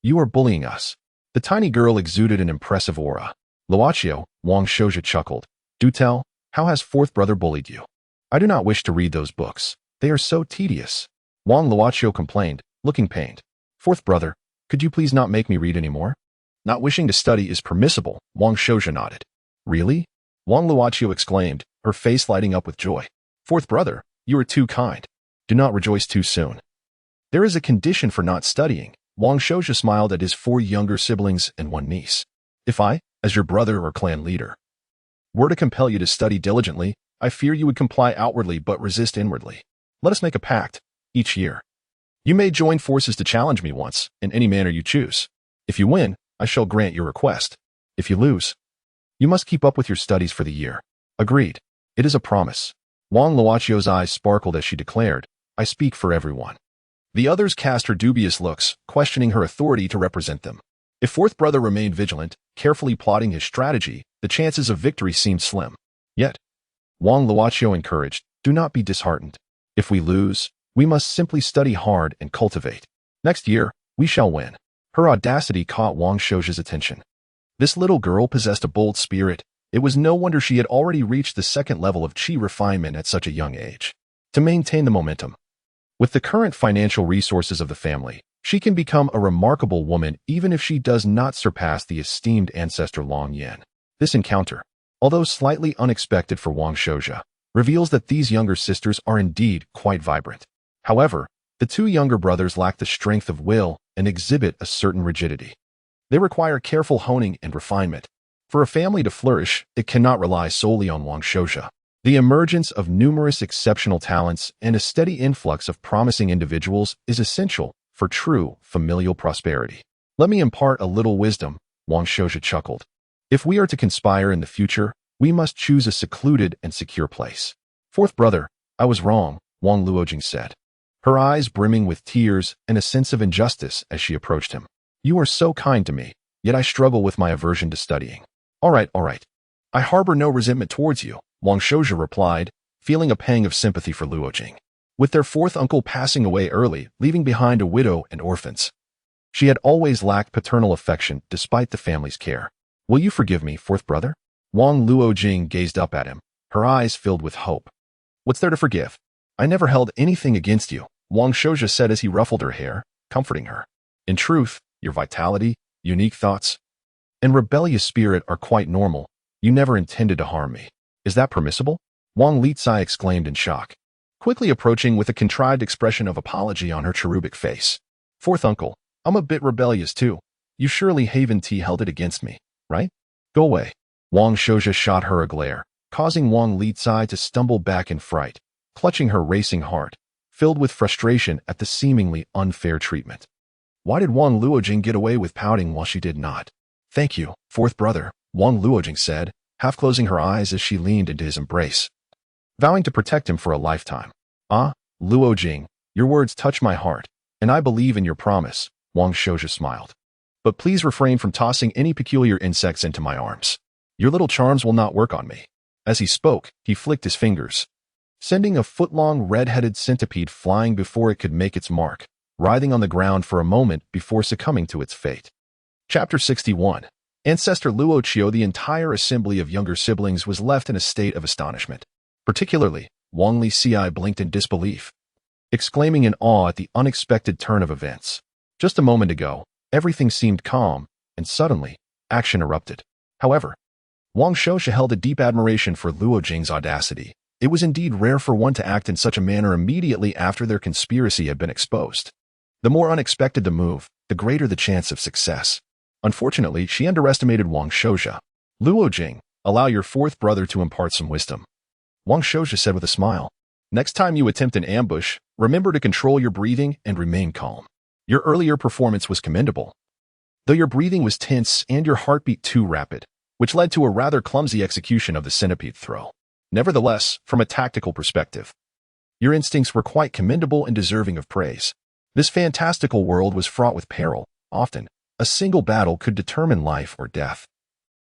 you are bullying us. The tiny girl exuded an impressive aura. Luoqiu, Wang Shouja chuckled. Do tell, how has fourth brother bullied you? I do not wish to read those books. They are so tedious. Wang Luoqiu complained, looking pained. Fourth brother, could you please not make me read anymore? Not wishing to study is permissible, Wang Shouja nodded. Really? Wang Luoqiu exclaimed, her face lighting up with joy. Fourth brother, you are too kind. Do not rejoice too soon. There is a condition for not studying. Wang Shouja smiled at his 4 younger siblings and 1 niece. If I, as your brother or clan leader, were to compel you to study diligently, I fear you would comply outwardly but resist inwardly. Let us make a pact. Each year, you may join forces to challenge me once, in any manner you choose. If you win, I shall grant your request. If you lose, you must keep up with your studies for the year. Agreed. It is a promise. Wang Luoqiu's eyes sparkled as she declared, I speak for everyone. The others cast her dubious looks, questioning her authority to represent them. If fourth brother remained vigilant, carefully plotting his strategy, the chances of victory seemed slim. Yet, Wang Luoqiu encouraged, do not be disheartened. If we lose, we must simply study hard and cultivate. Next year, we shall win. Her audacity caught Wang Shouja's attention. This little girl possessed a bold spirit. It was no wonder she had already reached the 2nd level of qi refinement at such a young age. To maintain the momentum, with the current financial resources of the family, she can become a remarkable woman even if she does not surpass the esteemed ancestor Long Yan. This encounter, although slightly unexpected for Wang Shouja, reveals that these younger sisters are indeed quite vibrant. However, the 2 younger brothers lack the strength of will and exhibit a certain rigidity. They require careful honing and refinement. For a family to flourish, it cannot rely solely on Wang Shouja. The emergence of numerous exceptional talents and a steady influx of promising individuals is essential for true familial prosperity. Let me impart a little wisdom, Wang Shouja chuckled. If we are to conspire in the future, we must choose a secluded and secure place. Fourth brother, I was wrong, Wang Luojing said, her eyes brimming with tears and a sense of injustice as she approached him. You are so kind to me, yet I struggle with my aversion to studying. All right. I harbor no resentment towards you, Wang Shouja replied, feeling a pang of sympathy for Luojing. With their 4th uncle passing away early, leaving behind a widow and orphans, she had always lacked paternal affection despite the family's care. Will you forgive me, fourth brother? Wang Luojing gazed up at him, her eyes filled with hope. What's there to forgive? I never held anything against you, Wang Shouja said as he ruffled her hair, comforting her. In truth, your vitality, unique thoughts, and rebellious spirit are quite normal. You never intended to harm me. Is that permissible? Wang Lizai exclaimed in shock, quickly approaching with a contrived expression of apology on her cherubic face. Fourth uncle, I'm a bit rebellious too. You surely Haven Tea held it against me, right? Go away. Wang Shouja shot her a glare, causing Wang Lizai to stumble back in fright, clutching her racing heart, filled with frustration at the seemingly unfair treatment. Why did Wang Luojing get away with pouting while she did not? Thank you, fourth brother, Wang Luojing said, half closing her eyes as she leaned into his embrace, vowing to protect him for a lifetime. Ah, Luojing, your words touch my heart, and I believe in your promise, Wang Shouja smiled. But please refrain from tossing any peculiar insects into my arms. Your little charms will not work on me. As he spoke, he flicked his fingers, sending a foot-long red-headed centipede flying before it could make its mark, writhing on the ground for a moment before succumbing to its fate. Chapter 61. Ancestor Luoqiu. The entire assembly of younger siblings was left in a state of astonishment. Particularly, Wang Lizai blinked in disbelief, exclaiming in awe at the unexpected turn of events. Just a moment ago, everything seemed calm, and suddenly, action erupted. However, Wang Shouja held a deep admiration for Luojing's audacity. It was indeed rare for one to act in such a manner immediately after their conspiracy had been exposed. The more unexpected the move, the greater the chance of success. Unfortunately, she underestimated Wang Shouja. Luojing, allow your fourth brother to impart some wisdom, Wang Shouja said with a smile. Next time you attempt an ambush, remember to control your breathing and remain calm. Your earlier performance was commendable, though your breathing was tense and your heartbeat too rapid, which led to a rather clumsy execution of the centipede throw. Nevertheless, from a tactical perspective, your instincts were quite commendable and deserving of praise. This fantastical world was fraught with peril. Often, a single battle could determine life or death.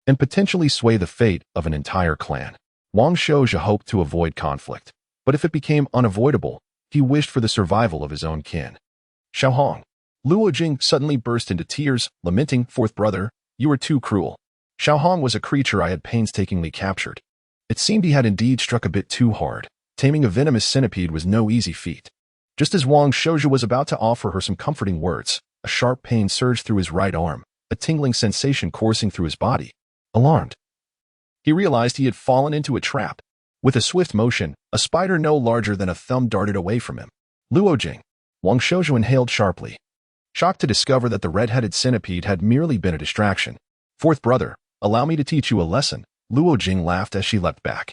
and potentially sway the fate of an entire clan. Wang Shouzhe hoped to avoid conflict, but if it became unavoidable, he wished for the survival of his own kin. Xiaohong. Luo Jing suddenly burst into tears, lamenting, "Fourth brother, you were too cruel." Xiaohong was a creature I had painstakingly captured. It seemed he had indeed struck a bit too hard. Taming a venomous centipede was no easy feat. Just as Wang Shouzhe was about to offer her some comforting words, a sharp pain surged through his right arm, a tingling sensation coursing through his body. Alarmed, he realized he had fallen into a trap. With a swift motion, a spider no larger than a thumb darted away from him. Luo Jing. Wang Shouzhe inhaled sharply, shocked to discover that the red-headed centipede had merely been a distraction. "Fourth brother, allow me to teach you a lesson." Luo Jing laughed as she leapt back,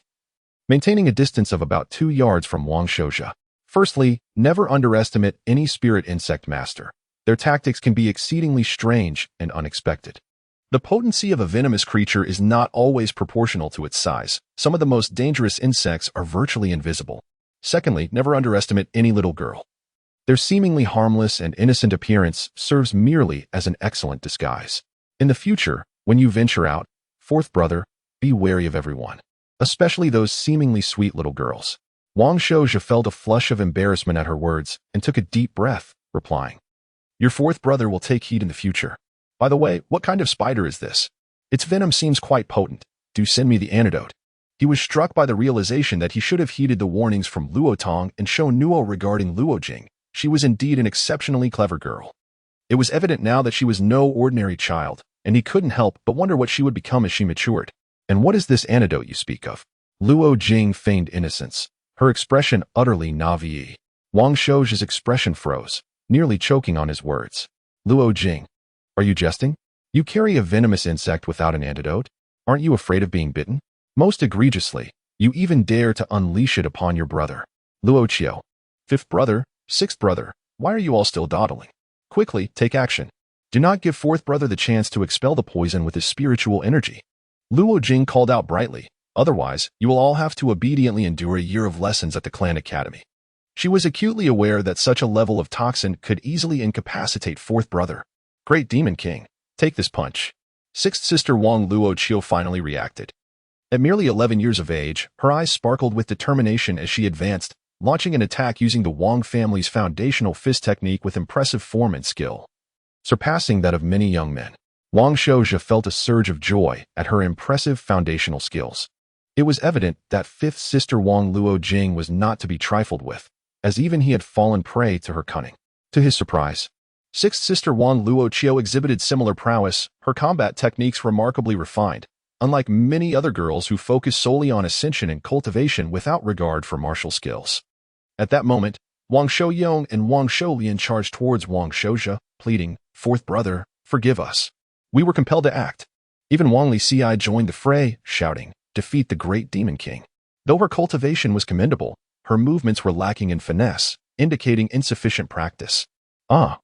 maintaining a distance of about 2 yards from Wang Shouzhe. Firstly, never underestimate any spirit insect master. Their tactics can be exceedingly strange and unexpected. The potency of a venomous creature is not always proportional to its size. Some of the most dangerous insects are virtually invisible. Secondly, never underestimate any little girl. Their seemingly harmless and innocent appearance serves merely as an excellent disguise. In the future, when you venture out, fourth brother, be wary of everyone, especially those seemingly sweet little girls. Wang Shouzhe felt a flush of embarrassment at her words and took a deep breath, replying, "Your fourth brother will take heed in the future. By the way, what kind of spider is this? Its venom seems quite potent. Do send me the antidote." He was struck by the realization that he should have heeded the warnings from Luo Tong and shown Nuo regarding Luo Jing. She was indeed an exceptionally clever girl. It was evident now that she was no ordinary child, and he couldn't help but wonder what she would become as she matured. "And what is this antidote you speak of?" Luo Jing feigned innocence, her expression utterly naïve. Wang Shouzhe's expression froze, nearly choking on his words. "Luo Jing, are you jesting? You carry a venomous insect without an antidote? Aren't you afraid of being bitten? Most egregiously, you even dare to unleash it upon your brother. Luo Qiu, fifth brother, sixth brother, why are you all still dawdling? Quickly, take action. Do not give fourth brother the chance to expel the poison with his spiritual energy." Luo Jing called out brightly, "Otherwise, you will all have to obediently endure a year of lessons at the clan academy." She was acutely aware that such a level of toxin could easily incapacitate fourth brother. "Great Demon King, take this punch." Sixth sister Wang Luo Qiu finally reacted. At merely 11 years of age, her eyes sparkled with determination as she advanced, launching an attack using the Wang family's foundational fist technique with impressive form and skill, surpassing that of many young men. Wang Shouzhe felt a surge of joy at her impressive foundational skills. It was evident that fifth sister Wang Luo Jing was not to be trifled with, as even he had fallen prey to her cunning. To his surprise, sixth sister Wang Luo Qiu exhibited similar prowess, her combat techniques remarkably refined, unlike many other girls who focus solely on ascension and cultivation without regard for martial skills. At that moment, Wang Shouyong and Wang Shoulian charged towards Wang Shouzhe, pleading, "Fourth brother, forgive us. We were compelled to act." Even Wang Lixi joined the fray, shouting, "Defeat the great Demon King." Though her cultivation was commendable, her movements were lacking in finesse, indicating insufficient practice. "Ah,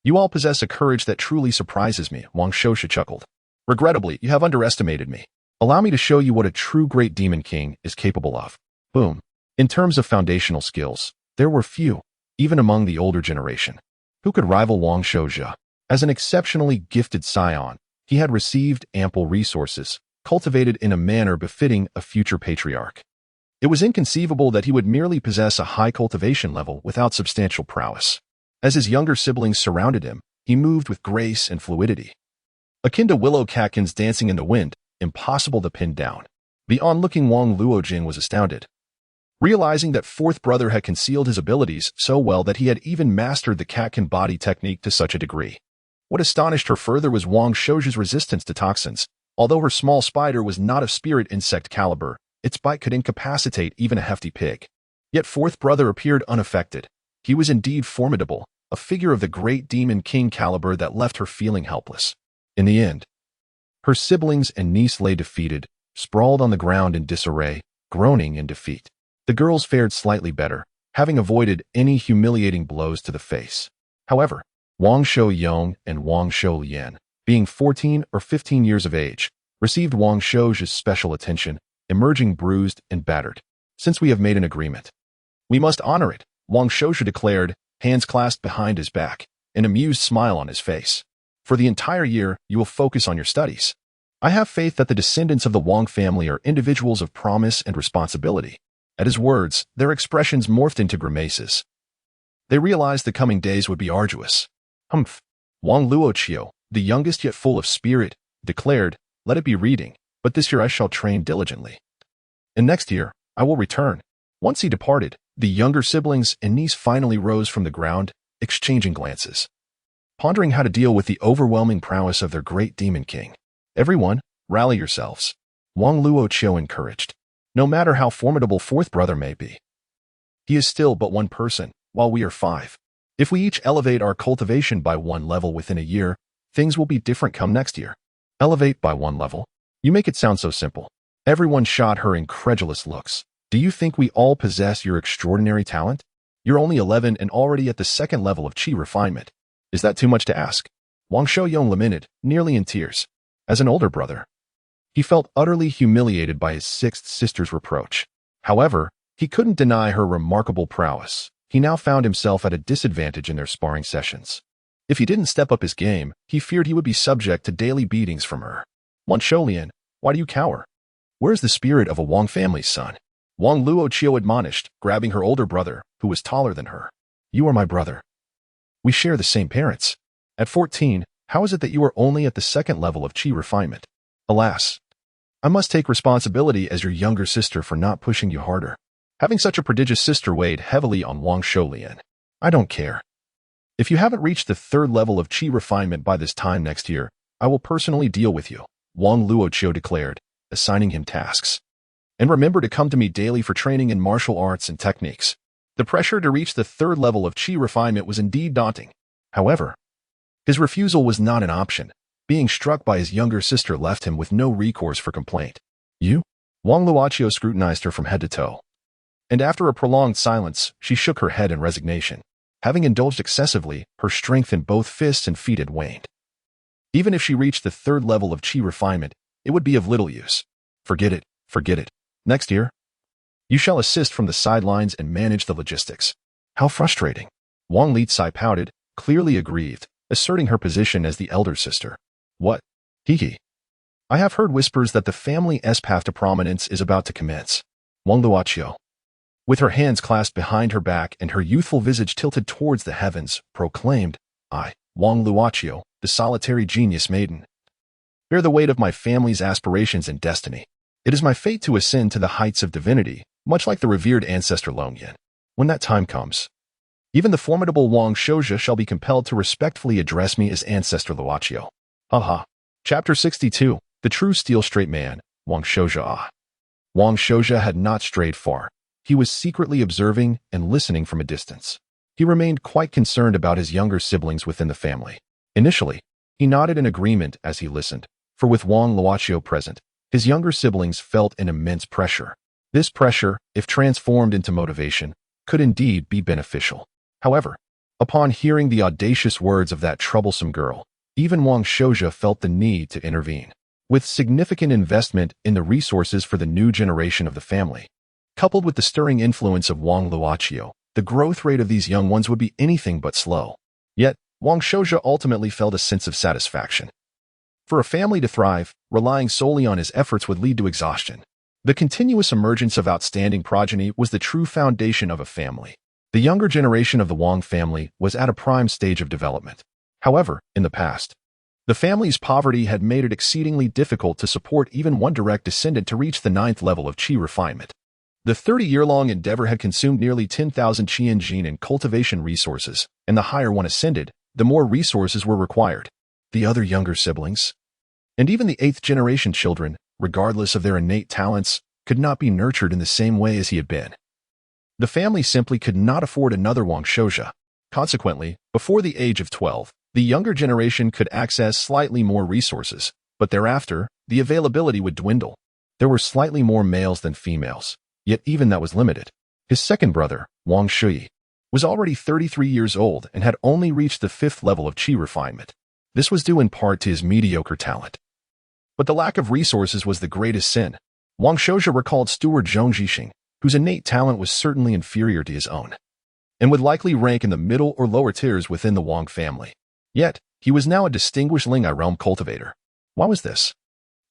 you all possess a courage that truly surprises me," Wang Shouzhe chuckled. "Regrettably, you have underestimated me. Allow me to show you what a true great Demon King is capable of." Boom. In terms of foundational skills, there were few, even among the older generation, who could rival Wang Shouzhe. As an exceptionally gifted scion, he had received ample resources, cultivated in a manner befitting a future patriarch. It was inconceivable that he would merely possess a high cultivation level without substantial prowess. As his younger siblings surrounded him, he moved with grace and fluidity, akin to willow catkins dancing in the wind, impossible to pin down. The onlooking Wang Luo Jing was astounded, realizing that fourth brother had concealed his abilities so well that he had even mastered the catkin body technique to such a degree. What astonished her further was Wang Shouzhe's resistance to toxins. Although her small spider was not of spirit insect caliber, its bite could incapacitate even a hefty pig. Yet fourth brother appeared unaffected. He was indeed formidable, a figure of the great Demon King caliber that left her feeling helpless. In the end, her siblings and niece lay defeated, sprawled on the ground in disarray, groaning in defeat. The girls fared slightly better, having avoided any humiliating blows to the face. However, Wang Shouyong and Wang Shoulian, being 14 or 15 years of age, received Wang Shouzhe's special attention, emerging bruised and battered. "Since we have made an agreement, we must honor it," Wang Shouzhe declared, hands clasped behind his back, an amused smile on his face. "For the entire year, you will focus on your studies. I have faith that the descendants of the Wang family are individuals of promise and responsibility. At his words, their expressions morphed into grimaces. They realized the coming days would be arduous. Humph. Wang Luoqiu, the youngest yet full of spirit, declared, "Let it be reading, but this year I shall train diligently. And next year, I will return." Once he departed, the younger siblings and niece finally rose from the ground, exchanging glances, pondering how to deal with the overwhelming prowess of their great demon king. "Everyone, rally yourselves," Wang Luoqiu encouraged. "No matter how formidable fourth brother may be, he is still but one person, while we are 5. If we each elevate our cultivation by 1 level within a year, things will be different come next year." Elevate by 1 level? You make it sound so simple. Everyone shot her incredulous looks. "Do you think we all possess your extraordinary talent? You're only 11 and already at the 2nd level of chi refinement. Is that too much to ask?" Wang Shouyong lamented, nearly in tears. As an older brother, he felt utterly humiliated by his 6th sister's reproach. However, he couldn't deny her remarkable prowess. He now found himself at a disadvantage in their sparring sessions. If he didn't step up his game, he feared he would be subject to daily beatings from her. "Wan Shoulian, why do you cower? Where is the spirit of a Wang family's son?" Wang Luoqiu admonished, grabbing her older brother, who was taller than her. "You are my brother. We share the same parents. At 14, how is it that you are only at the 2nd level of chi refinement? Alas, I must take responsibility as your younger sister for not pushing you harder." Having such a prodigious sister weighed heavily on Wang Shoulian. "I don't care. If you haven't reached the 3rd level of chi refinement by this time next year, I will personally deal with you," Wang Luoqiu declared, assigning him tasks. "And remember to come to me daily for training in martial arts and techniques." The pressure to reach the 3rd level of chi refinement was indeed daunting. However, his refusal was not an option. Being struck by his younger sister left him with no recourse for complaint. "You?" Wang Luoqiu scrutinized her from head to toe. And after a prolonged silence, she shook her head in resignation. Having indulged excessively, her strength in both fists and feet had waned. Even if she reached the 3rd level of chi refinement, it would be of little use. Forget it, forget it. Next year, you shall assist from the sidelines and manage the logistics." "How frustrating." Wang Litsai pouted, clearly aggrieved, asserting her position as the elder sister. "What? Hee. I have heard whispers that the family's path to prominence is about to commence." Wang Luoqiu, with her hands clasped behind her back and her youthful visage tilted towards the heavens, proclaimed, "I, Wang Luoqiu, the solitary genius maiden, bear the weight of my family's aspirations and destiny. It is my fate to ascend to the heights of divinity, much like the revered ancestor Longyan. When that time comes, even the formidable Wang Shouja shall be compelled to respectfully address me as Ancestor Luoqiu." Haha. Chapter 62. The True Steel Straight Man, Wang Shouja. Wang Shouja had not strayed far. He was secretly observing and listening from a distance. He remained quite concerned about his younger siblings within the family. Initially, he nodded in agreement as he listened, for with Wang Luoqiu present, his younger siblings felt an immense pressure. This pressure, if transformed into motivation, could indeed be beneficial. However, upon hearing the audacious words of that troublesome girl, even Wang Shouja felt the need to intervene. With significant investment in the resources for the new generation of the family, coupled with the stirring influence of Wang Luoqiu, the growth rate of these young ones would be anything but slow. Yet, Wang Shouja ultimately felt a sense of satisfaction. For a family to thrive, relying solely on his efforts would lead to exhaustion. The continuous emergence of outstanding progeny was the true foundation of a family. The younger generation of the Wang family was at a prime stage of development. However, in the past, the family's poverty had made it exceedingly difficult to support even one direct descendant to reach the 9th level of chi refinement. The 30-year-long endeavor had consumed nearly 10,000 Qianjin in cultivation resources, and the higher one ascended, the more resources were required. The other younger siblings, and even the 8th-generation children, regardless of their innate talents, could not be nurtured in the same way as he had been. The family simply could not afford another Wang Shouja. Consequently, before the age of 12, the younger generation could access slightly more resources, but thereafter, the availability would dwindle. There were slightly more males than females, yet even that was limited. His second brother, Wang Shui, was already 33 years old and had only reached the 5th level of chi refinement. This was due in part to his mediocre talent. But the lack of resources was the greatest sin. Wang Shouja recalled Steward Zhong Jixing, whose innate talent was certainly inferior to his own, and would likely rank in the middle or lower tiers within the Wang family. Yet, he was now a distinguished Ling'ai realm cultivator. Why was this?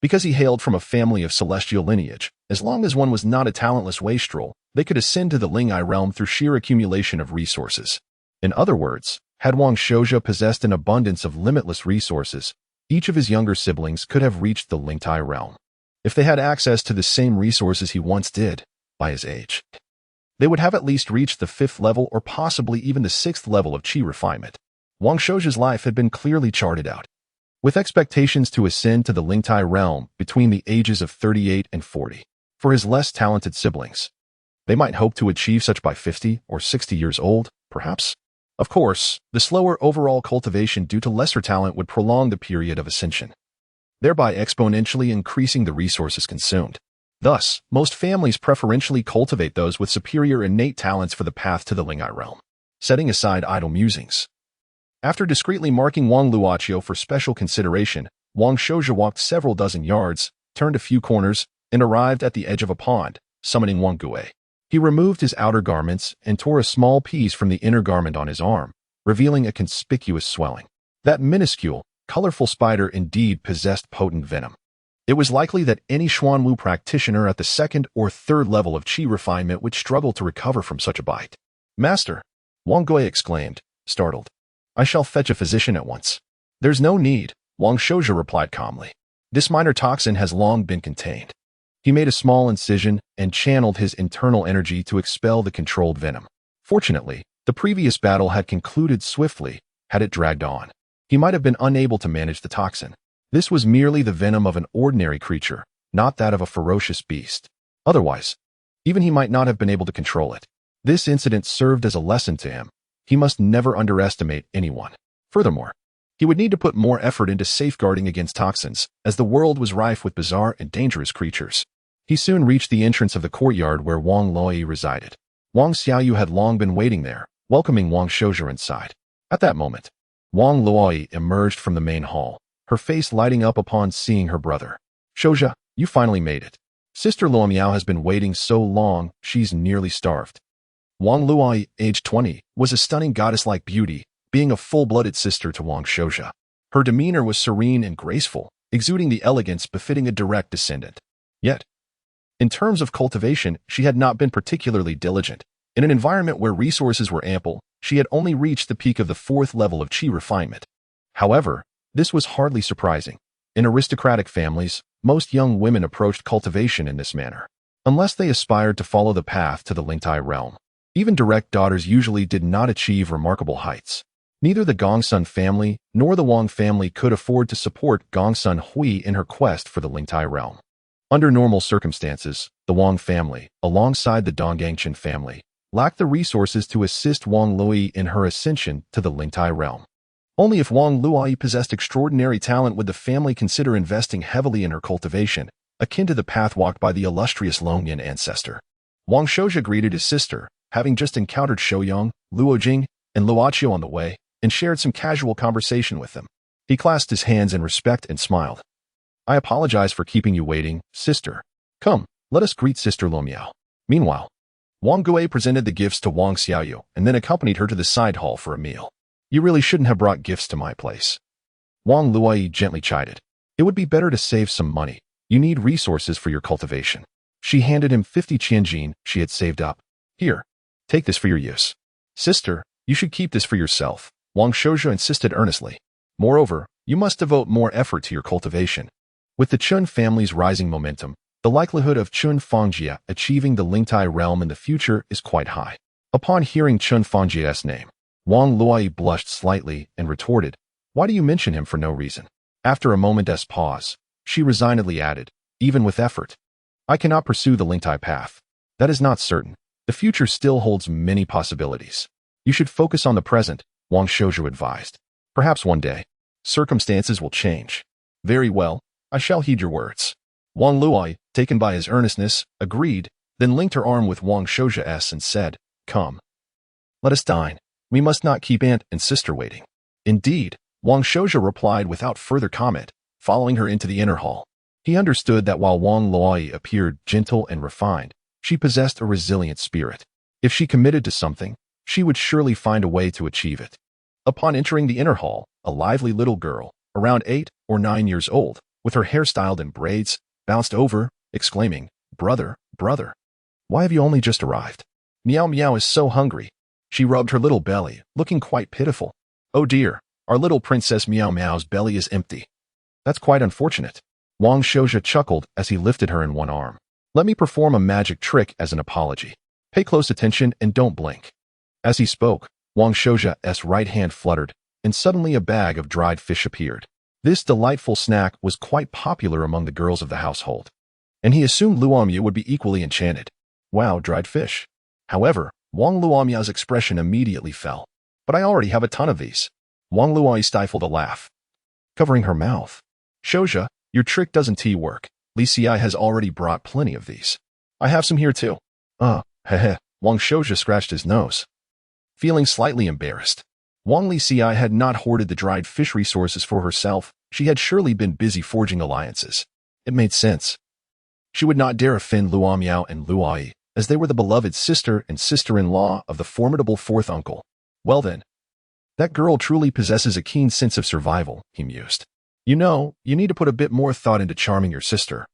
Because he hailed from a family of celestial lineage, as long as one was not a talentless wastrel, they could ascend to the Ling'ai realm through sheer accumulation of resources. In other words, had Wang Shouja possessed an abundance of limitless resources, each of his younger siblings could have reached the Ling'ai realm. If they had access to the same resources he once did, by his age, they would have at least reached the 5th level or possibly even the 6th level of qi refinement. Wang Shouja's life had been clearly charted out, with expectations to ascend to the Ling'ai realm between the ages of 38 and 40. For his less talented siblings, they might hope to achieve such by 50 or 60 years old, perhaps. Of course, the slower overall cultivation due to lesser talent would prolong the period of ascension, thereby exponentially increasing the resources consumed. Thus, most families preferentially cultivate those with superior innate talents for the path to the Ling'ai realm, setting aside idle musings. After discreetly marking Wang Luoqiu for special consideration, Wang Shouja walked several dozen yards, turned a few corners, and arrived at the edge of a pond, summoning Wang Gui. He removed his outer garments and tore a small piece from the inner garment on his arm, revealing a conspicuous swelling. That minuscule, colorful spider indeed possessed potent venom. It was likely that any Xuanwu practitioner at the 2nd or 3rd level of qi refinement would struggle to recover from such a bite. "Master," Wang Gui exclaimed, startled. "I shall fetch a physician at once." "There's no need," Wang Shouja replied calmly. "This minor toxin has long been contained." He made a small incision and channeled his internal energy to expel the controlled venom. Fortunately, the previous battle had concluded swiftly. Had it dragged on, he might have been unable to manage the toxin. This was merely the venom of an ordinary creature, not that of a ferocious beast. Otherwise, even he might not have been able to control it. This incident served as a lesson to him. He must never underestimate anyone. Furthermore, he would need to put more effort into safeguarding against toxins, as the world was rife with bizarre and dangerous creatures. He soon reached the entrance of the courtyard where Wang Luoyi resided. Wang Xiaoyu had long been waiting there, welcoming Wang Shouja inside. At that moment, Wang Luoyi emerged from the main hall, her face lighting up upon seeing her brother. "Shouja, you finally made it. Sister Luomiao has been waiting so long, she's nearly starved." Wang Luoyi, aged 20, was a stunning goddess-like beauty, being a full-blooded sister to Wang Shouja. Her demeanor was serene and graceful, exuding the elegance befitting a direct descendant. Yet, in terms of cultivation, she had not been particularly diligent. In an environment where resources were ample, she had only reached the peak of the 4th level of qi refinement. However, this was hardly surprising. In aristocratic families, most young women approached cultivation in this manner, unless they aspired to follow the path to the Ling'ai realm. Even direct daughters usually did not achieve remarkable heights. Neither the Gongsun family nor the Wang family could afford to support Gongsun Hui in her quest for the Ling'ai realm. Under normal circumstances, the Wang family, alongside the Donggangchen family, lacked the resources to assist Wang Luoyi in her ascension to the Ling'ai realm. Only if Wang Luoyi possessed extraordinary talent would the family consider investing heavily in her cultivation, akin to the path walked by the illustrious Longyan ancestor. Wang Shouja greeted his sister, having just encountered Shouyang, Luojing, and Luoqiu on the way, and shared some casual conversation with them. He clasped his hands in respect and smiled. "I apologize for keeping you waiting, sister. Come, let us greet Sister Luomiao." Meanwhile, Wang Gui presented the gifts to Wang Xiaoyu and then accompanied her to the side hall for a meal. "You really shouldn't have brought gifts to my place," Wang Luoyi gently chided. "It would be better to save some money. You need resources for your cultivation." She handed him 50 qianjin she had saved up. "Here, take this for your use." "Sister, you should keep this for yourself," Wang Shouja insisted earnestly. "Moreover, you must devote more effort to your cultivation." With the Chun family's rising momentum, the likelihood of Chun Fangjia achieving the Ling'ai realm in the future is quite high. Upon hearing Chun Fangjia's name, Wang Luoyi blushed slightly and retorted, "Why do you mention him for no reason?" After a moment's pause, she resignedly added, "Even with effort, I cannot pursue the Ling'ai path. That is not certain. The future still holds many possibilities. You should focus on the present," Wang Shouju advised. "Perhaps one day, circumstances will change." "Very well, I shall heed your words." Wang Luoyi, taken by his earnestness, agreed, then linked her arm with Wang Shouja's and said, "Come. Let us dine. We must not keep aunt and sister waiting." "Indeed," Wang Shouja replied without further comment, following her into the inner hall. He understood that while Wang Luoyi appeared gentle and refined, she possessed a resilient spirit. If she committed to something, she would surely find a way to achieve it. Upon entering the inner hall, a lively little girl, around 8 or 9 years old, with her hair styled in braids, bounced over, exclaiming, "Brother, brother, why have you only just arrived? Meow Meow is so hungry." She rubbed her little belly, looking quite pitiful. "Oh dear, our little Princess Meow Meow's belly is empty. That's quite unfortunate." Wang Shouja chuckled as he lifted her in one arm. "Let me perform a magic trick as an apology. Pay close attention and don't blink." As he spoke, Wang Shouja's right hand fluttered, and suddenly a bag of dried fish appeared. This delightful snack was quite popular among the girls of the household, and he assumed Luomiao would be equally enchanted. Wow, dried fish. However, Wang Luomiao's expression immediately fell. "But I already have a ton of these." Wang Luomiao stifled a laugh, covering her mouth. "Shouja, your trick doesn't work. Li Xi has already brought plenty of these. I have some here too." Heh. Wang Shouja scratched his nose, feeling slightly embarrassed. Wang Li Xi had not hoarded the dried fish resources for herself. She had surely been busy forging alliances. It made sense. She would not dare offend Luomiao and Luai, as they were the beloved sister and sister-in-law of the formidable fourth uncle. Well then, that girl truly possesses a keen sense of survival, he mused. You know, you need to put a bit more thought into charming your sister.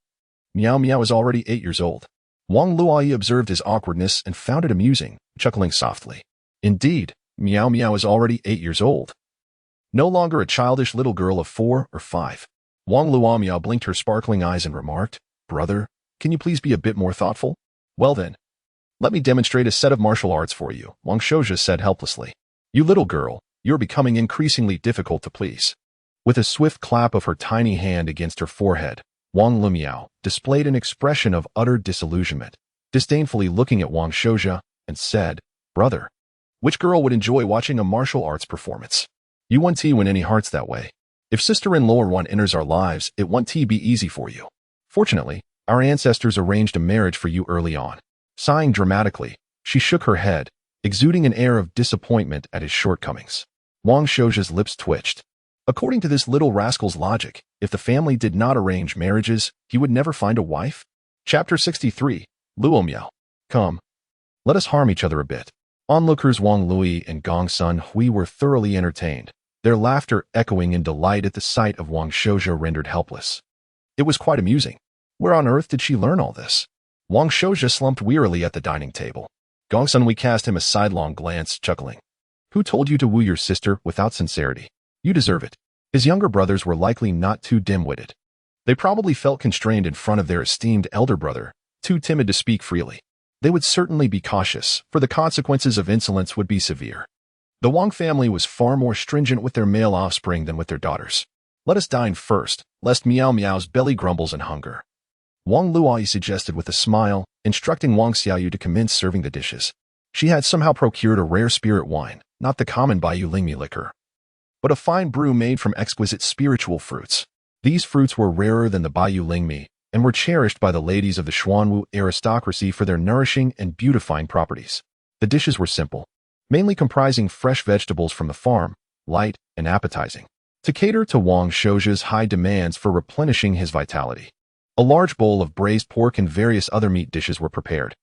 Meow Meow is already 8 years old. Wang Luai observed his awkwardness and found it amusing, chuckling softly. Indeed, Meow Meow is already 8 years old. No longer a childish little girl of 4 or 5. Wang Luomiao blinked her sparkling eyes and remarked, "Brother, can you please be a bit more thoughtful?" "Well then, let me demonstrate a set of martial arts for you," Wang Shouja said helplessly. "You little girl, you're becoming increasingly difficult to please." With a swift clap of her tiny hand against her forehead, Wang Luomiao displayed an expression of utter disillusionment, disdainfully looking at Wang Shouja, and said, "Brother, which girl would enjoy watching a martial arts performance? You won't win any hearts that way. If sister-in-law one enters our lives, it won't be easy for you. Fortunately, our ancestors arranged a marriage for you early on." Sighing dramatically, she shook her head, exuding an air of disappointment at his shortcomings. Wang Shouja's lips twitched. According to this little rascal's logic, if the family did not arrange marriages, he would never find a wife? Chapter 63, Luomiao. Come, let us harm each other a bit. Onlookers Wang Lui and Gong Sun Hui were thoroughly entertained, their laughter echoing in delight at the sight of Wang Shouja rendered helpless. It was quite amusing. Where on earth did she learn all this? Wang Shouja slumped wearily at the dining table. Gong Sun Hui cast him a sidelong glance, chuckling. "Who told you to woo your sister without sincerity? You deserve it." His younger brothers were likely not too dim-witted. They probably felt constrained in front of their esteemed elder brother, too timid to speak freely. They would certainly be cautious, for the consequences of insolence would be severe. The Wang family was far more stringent with their male offspring than with their daughters. "Let us dine first, lest Meow Meow's belly grumbles in hunger," Wang Luai suggested with a smile, instructing Wang Xiaoyu to commence serving the dishes. She had somehow procured a rare spirit wine, not the common Baiyu Lingmi liquor, but a fine brew made from exquisite spiritual fruits. These fruits were rarer than the Baiyu Lingmi, and were cherished by the ladies of the Xuanwu aristocracy for their nourishing and beautifying properties. The dishes were simple, mainly comprising fresh vegetables from the farm, light and appetizing, to cater to Wang Shouja's high demands for replenishing his vitality. A large bowl of braised pork and various other meat dishes were prepared.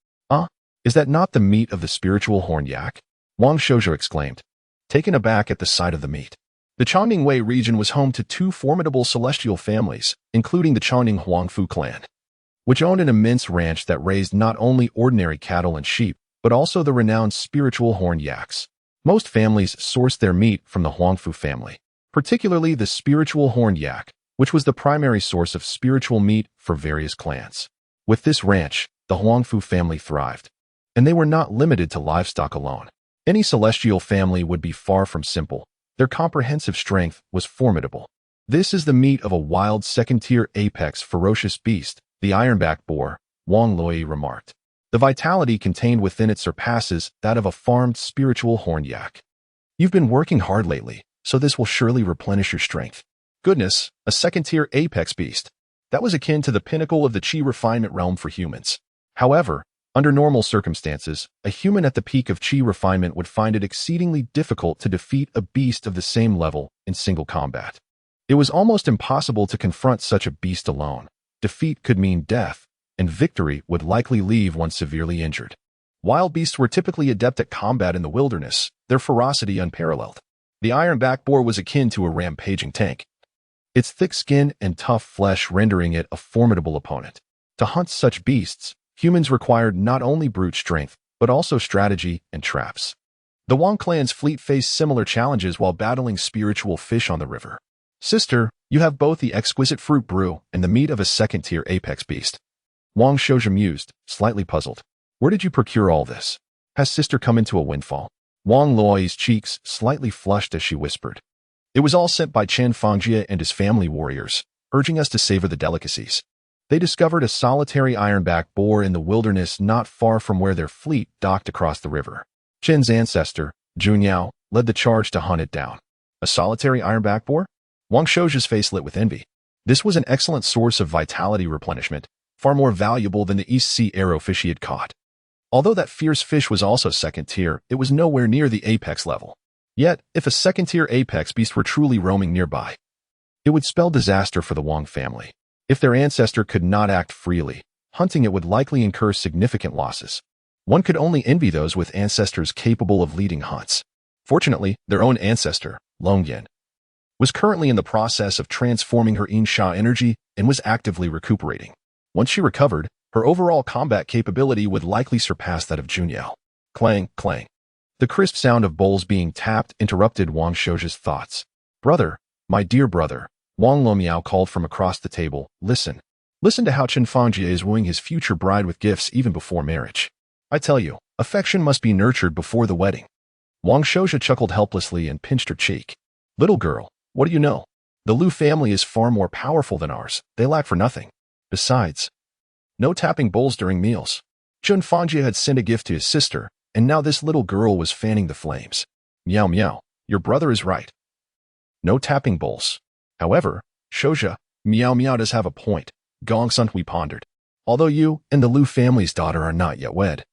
Is that not the meat of the spiritual horned yak?" Wang Shouja exclaimed, taken aback at the sight of the meat. The Chongning region was home to 2 formidable celestial families, including the Chongning Huangfu clan, which owned an immense ranch that raised not only ordinary cattle and sheep, but also the renowned spiritual horned yaks. Most families sourced their meat from the Huangfu family, particularly the spiritual horned yak, which was the primary source of spiritual meat for various clans. With this ranch, the Huangfu family thrived, and they were not limited to livestock alone. Any celestial family would be far from simple. Their comprehensive strength was formidable. "This is the meat of a wild second-tier apex ferocious beast," the ironback boar, Wang Lui remarked. "The vitality contained within it surpasses that of a farmed spiritual horned yak. You've been working hard lately, so this will surely replenish your strength." Goodness, a second-tier apex beast. That was akin to the pinnacle of the chi refinement realm for humans. However, under normal circumstances, a human at the peak of chi refinement would find it exceedingly difficult to defeat a beast of the same level in single combat. It was almost impossible to confront such a beast alone. Defeat could mean death, and victory would likely leave one severely injured. Wild beasts were typically adept at combat in the wilderness, their ferocity unparalleled. The ironback boar was akin to a rampaging tank. its thick skin and tough flesh rendering it a formidable opponent. To hunt such beasts, humans required not only brute strength, but also strategy and traps. The Wong clan's fleet faced similar challenges while battling spiritual fish on the river. Sister, you have both the exquisite fruit brew and the meat of a second-tier apex beast. Wang Shouja mused, slightly puzzled. Where did you procure all this? Has sister come into a windfall? Wang Luoyi's cheeks slightly flushed as she whispered. It was all sent by Chen Fangjie and his family warriors, urging us to savor the delicacies. They discovered a solitary ironback boar in the wilderness not far from where their fleet docked across the river. Chen's ancestor, Junyao, led the charge to hunt it down. A solitary ironback boar? Wang Shouja's face lit with envy. This was an excellent source of vitality replenishment, far more valuable than the East Sea arrowfish he had caught. Although that fierce fish was also second tier, it was nowhere near the apex level. Yet, if a second-tier apex beast were truly roaming nearby, it would spell disaster for the Wang family. If their ancestor could not act freely, hunting it would likely incur significant losses. One could only envy those with ancestors capable of leading hunts. Fortunately, their own ancestor, Longyan, was currently in the process of transforming her Insha energy and was actively recuperating. Once she recovered, her overall combat capability would likely surpass that of Junyao. Clang, clang. The crisp sound of bowls being tapped interrupted Wang Shouja's thoughts. Brother, my dear brother, Wang Luomiao called from across the table, listen. Listen to how Chen Fangjie is wooing his future bride with gifts even before marriage. I tell you, affection must be nurtured before the wedding. Wang Shouja chuckled helplessly and pinched her cheek. Little girl, what do you know? The Lu family is far more powerful than ours. They lack for nothing. Besides, no tapping bowls during meals. Chen Fangjie had sent a gift to his sister, and now this little girl was fanning the flames. Meow meow, your brother is right. No tapping bowls. However, Shouja, Meow Meow does have a point, Gong Sun Hui pondered. Although you and the Lu family's daughter are not yet wed,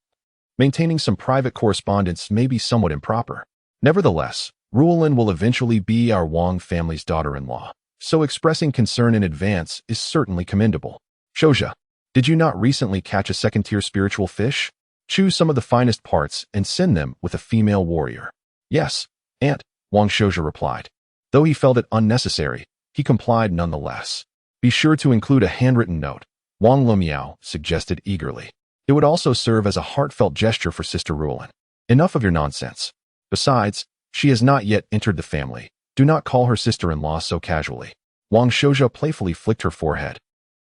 maintaining some private correspondence may be somewhat improper. Nevertheless, Ruolin will eventually be our Wang family's daughter-in-law, so expressing concern in advance is certainly commendable. Shouja, did you not recently catch a second-tier spiritual fish? Choose some of the finest parts and send them with a female warrior. Yes, Aunt, Wang Shouja replied. Though he felt it unnecessary, he complied nonetheless. Be sure to include a handwritten note, Wang Luomiao suggested eagerly. It would also serve as a heartfelt gesture for Sister Ruolin. Enough of your nonsense. Besides, she has not yet entered the family. Do not call her sister-in-law so casually. Wang Shouja playfully flicked her forehead.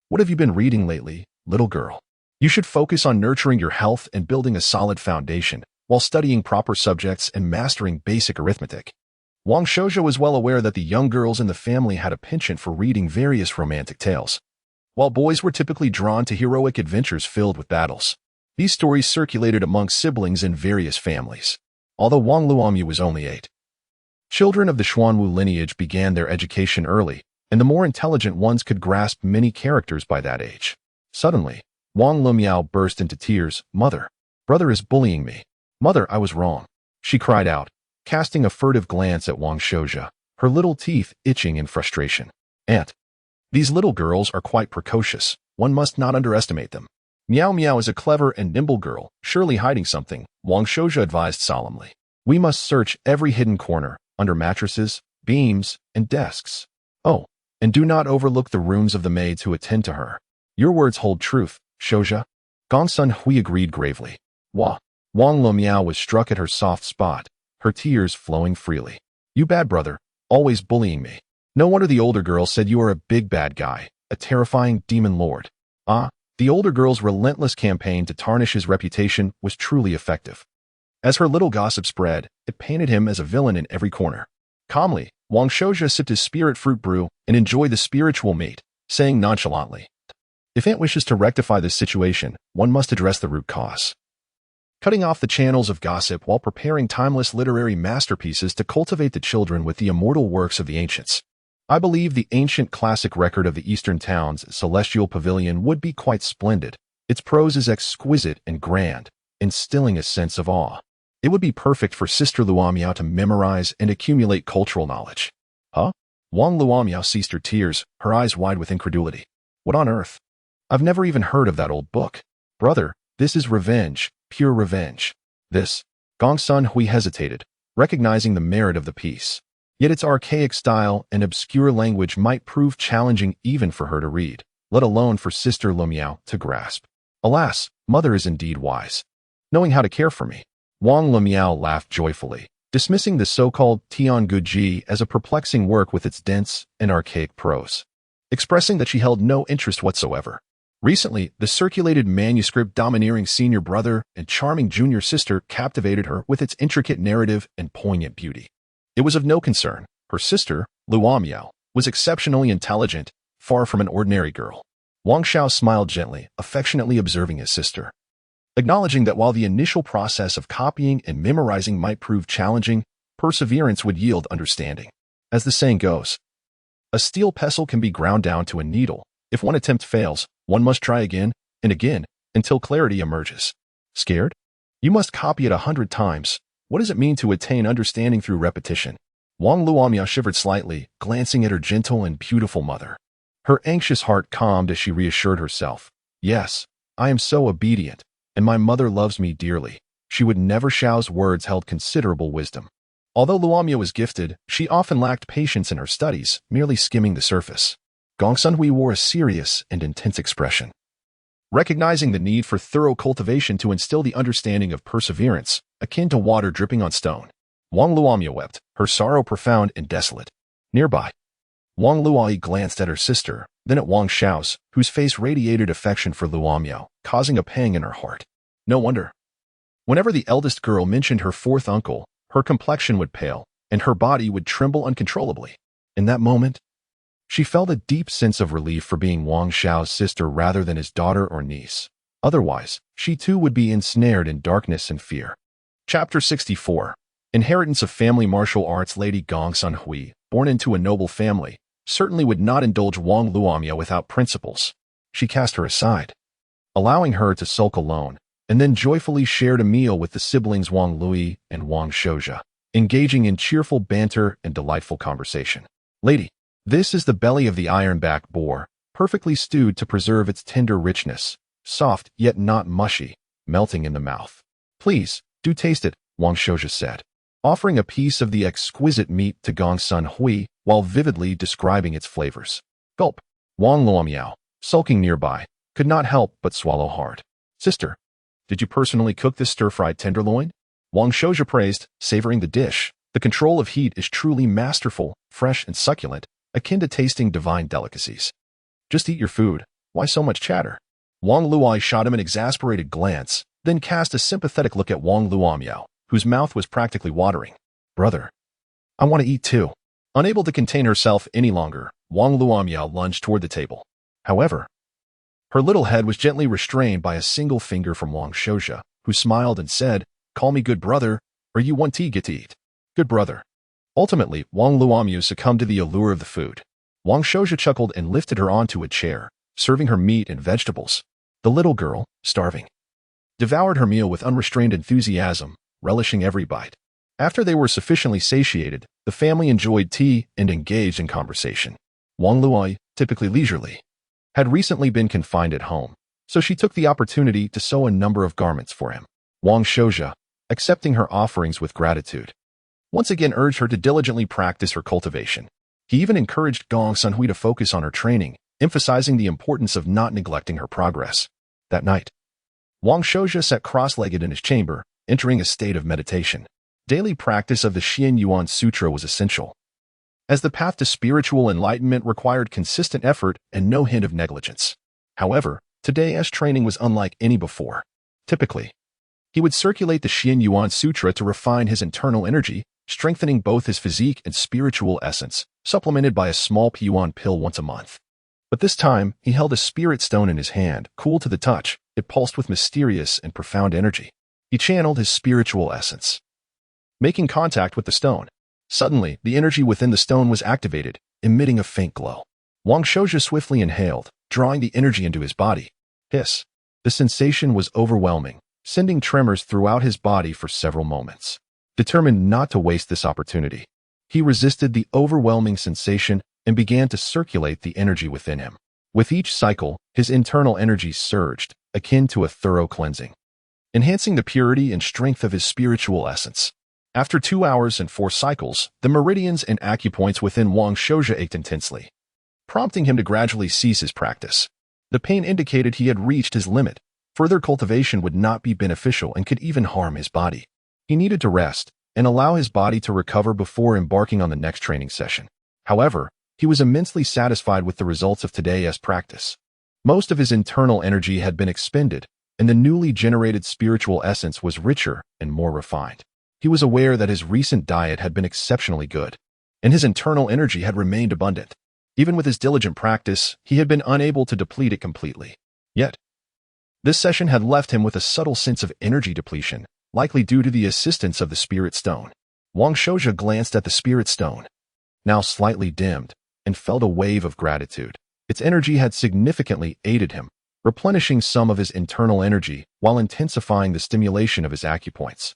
What have you been reading lately, little girl? You should focus on nurturing your health and building a solid foundation, while studying proper subjects and mastering basic arithmetic. Wang Shouja was well aware that the young girls in the family had a penchant for reading various romantic tales, while boys were typically drawn to heroic adventures filled with battles. These stories circulated among siblings in various families. Although Wang Luomiao was only 8, children of the Xuanwu lineage began their education early, and the more intelligent ones could grasp many characters by that age. Suddenly, Wang Luomiao burst into tears. Mother, brother is bullying me. Mother, I was wrong. She cried out, casting a furtive glance at Wang Shouja, her little teeth itching in frustration. Aunt, these little girls are quite precocious. One must not underestimate them. Meow Meow is a clever and nimble girl, surely hiding something, Wang Shouja advised solemnly. We must search every hidden corner, under mattresses, beams, and desks. Oh, and do not overlook the rooms of the maids who attend to her. Your words hold truth, Shouja. Gong Sun Hui agreed gravely. Wang Luomiao was struck at her soft spot, her tears flowing freely. You bad brother, always bullying me. No wonder the older girl said you are a big bad guy, a terrifying demon lord. The older girl's relentless campaign to tarnish his reputation was truly effective. As her little gossip spread, it painted him as a villain in every corner. Calmly, Wang Shouja sipped his spirit fruit brew and enjoyed the spiritual meat, saying nonchalantly, if Aunt wishes to rectify this situation, one must address the root cause. Cutting off the channels of gossip while preparing timeless literary masterpieces to cultivate the children with the immortal works of the ancients. I believe the ancient classic record of the Eastern Town's Celestial Pavilion would be quite splendid. Its prose is exquisite and grand, instilling a sense of awe. It would be perfect for Sister Luomiao to memorize and accumulate cultural knowledge. Huh? Wang Luomiao ceased her tears, her eyes wide with incredulity. What on earth? I've never even heard of that old book. Brother, this is revenge, pure revenge. This. Gong Sun Hui hesitated, recognizing the merit of the piece. Yet its archaic style and obscure language might prove challenging even for her to read, let alone for Sister Lumiao to grasp. Alas, Mother is indeed wise, knowing how to care for me. Wang Lumiao laughed joyfully, dismissing the so-called Tianguji as a perplexing work with its dense and archaic prose, expressing that she held no interest whatsoever. Recently, the circulated manuscript domineering senior brother and charming junior sister captivated her with its intricate narrative and poignant beauty. It was of no concern. Her sister, Luomiao, was exceptionally intelligent, far from an ordinary girl. Wang Xiao smiled gently, affectionately observing his sister, acknowledging that while the initial process of copying and memorizing might prove challenging, perseverance would yield understanding. As the saying goes, a steel pestle can be ground down to a needle. If one attempt fails, one must try again and again until clarity emerges. Scared? You must copy it 100 times. What does it mean to attain understanding through repetition? Wang Luomiao shivered slightly, glancing at her gentle and beautiful mother. Her anxious heart calmed as she reassured herself. Yes, I am so obedient, and my mother loves me dearly. She would never. Xiao's words held considerable wisdom. Although Luomiao was gifted, she often lacked patience in her studies, merely skimming the surface. Gong Sunhui wore a serious and intense expression, recognizing the need for thorough cultivation to instill the understanding of perseverance, akin to water dripping on stone. Wang Luomiao wept, her sorrow profound and desolate. Nearby, Wang Luoyi glanced at her sister, then at Wang Xiao's, whose face radiated affection for Luomiao, causing a pang in her heart. No wonder. Whenever the eldest girl mentioned her fourth uncle, her complexion would pale, and her body would tremble uncontrollably. In that moment, she felt a deep sense of relief for being Wang Xiao's sister rather than his daughter or niece. Otherwise, she too would be ensnared in darkness and fear. Chapter 64. Inheritance of Family Martial Arts. Lady Gong Sunhui, born into a noble family, certainly would not indulge Wang Luomiao without principles. She cast her aside, allowing her to sulk alone, and then joyfully shared a meal with the siblings Wang Lui and Wang Shouzhe, engaging in cheerful banter and delightful conversation. Lady, this is the belly of the ironback boar, perfectly stewed to preserve its tender richness, soft yet not mushy, melting in the mouth. Please, do taste it, Wang Shouzhe said, offering a piece of the exquisite meat to Gong Sunhui while vividly describing its flavors. Gulp. Wang Luomiao, sulking nearby, could not help but swallow hard. Sister, did you personally cook this stir-fried tenderloin? Wang Shouzhe praised, savoring the dish. The control of heat is truly masterful, fresh and succulent, akin to tasting divine delicacies. Just eat your food. Why so much chatter? Wang Luoyi shot him an exasperated glance, then cast a sympathetic look at Wang Luomiao, whose mouth was practically watering. Brother, I want to eat too. Unable to contain herself any longer, Wang Luomiao lunged toward the table. However, her little head was gently restrained by a single finger from Wang Shouzhe, who smiled and said, "Call me good brother, or you want tea get to eat." Good brother. Ultimately, Wang Luomiao succumbed to the allure of the food. Wang Shouzhe chuckled and lifted her onto a chair, serving her meat and vegetables. The little girl, starving, devoured her meal with unrestrained enthusiasm, relishing every bite. After they were sufficiently satiated, the family enjoyed tea and engaged in conversation. Wang Luoyi, typically leisurely, had recently been confined at home, so she took the opportunity to sew a number of garments for him. Wang Shouzhe, accepting her offerings with gratitude, once again urged her to diligently practice her cultivation. He even encouraged Gong Sunhui to focus on her training, emphasizing the importance of not neglecting her progress. That night, Wang Shouzhe sat cross-legged in his chamber, entering a state of meditation. Daily practice of the Xian Yuan Sutra was essential, as the path to spiritual enlightenment required consistent effort and no hint of negligence. However, today's training was unlike any before. Typically, he would circulate the Xian Yuan Sutra to refine his internal energy, strengthening both his physique and spiritual essence, supplemented by a small Yuan pill once a month. But this time, he held a spirit stone in his hand, cool to the touch. It pulsed with mysterious and profound energy. He channeled his spiritual essence, making contact with the stone. Suddenly, the energy within the stone was activated, emitting a faint glow. Wang Shouzhe swiftly inhaled, drawing the energy into his body. Hiss. The sensation was overwhelming, sending tremors throughout his body for several moments. Determined not to waste this opportunity, he resisted the overwhelming sensation and began to circulate the energy within him. With each cycle, his internal energy surged, akin to a thorough cleansing, enhancing the purity and strength of his spiritual essence. After 2 hours and 4 cycles, the meridians and acupoints within Wang Shouja ached intensely, prompting him to gradually cease his practice. The pain indicated he had reached his limit. Further cultivation would not be beneficial and could even harm his body. He needed to rest and allow his body to recover before embarking on the next training session. However, he was immensely satisfied with the results of today's practice. Most of his internal energy had been expended, and the newly generated spiritual essence was richer and more refined. He was aware that his recent diet had been exceptionally good, and his internal energy had remained abundant. Even with his diligent practice, he had been unable to deplete it completely. Yet, this session had left him with a subtle sense of energy depletion, likely due to the assistance of the Spirit Stone. Wang Shouja glanced at the Spirit Stone, now slightly dimmed, and felt a wave of gratitude. Its energy had significantly aided him, replenishing some of his internal energy while intensifying the stimulation of his acupoints,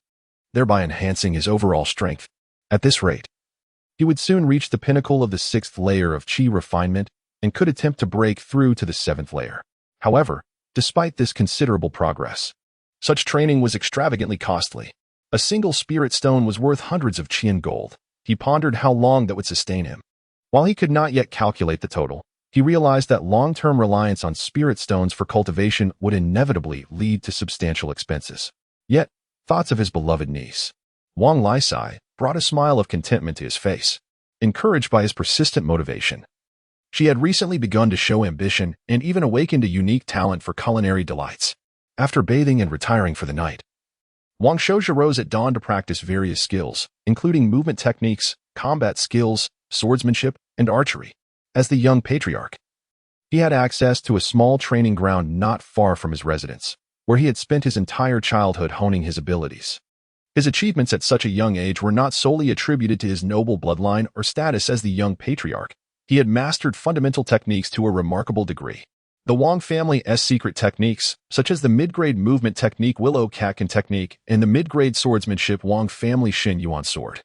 thereby enhancing his overall strength. At this rate, he would soon reach the pinnacle of the 6th layer of Qi refinement and could attempt to break through to the 7th layer. However, despite this considerable progress, such training was extravagantly costly. A single spirit stone was worth hundreds of Qian gold. He pondered how long that would sustain him. While he could not yet calculate the total, he realized that long-term reliance on spirit stones for cultivation would inevitably lead to substantial expenses. Yet, thoughts of his beloved niece, Wang Lisai, brought a smile of contentment to his face. Encouraged by his persistent motivation, she had recently begun to show ambition and even awakened a unique talent for culinary delights. After bathing and retiring for the night, Wang Shouja rose at dawn to practice various skills, including movement techniques, combat skills, swordsmanship, and archery. As the young Patriarch, he had access to a small training ground not far from his residence, where he had spent his entire childhood honing his abilities. His achievements at such a young age were not solely attributed to his noble bloodline or status as the young Patriarch. He had mastered fundamental techniques to a remarkable degree. The Wang family's secret techniques, such as the mid-grade movement technique Willow Catkin technique and the mid-grade swordsmanship Wang family Shin Yuan sword,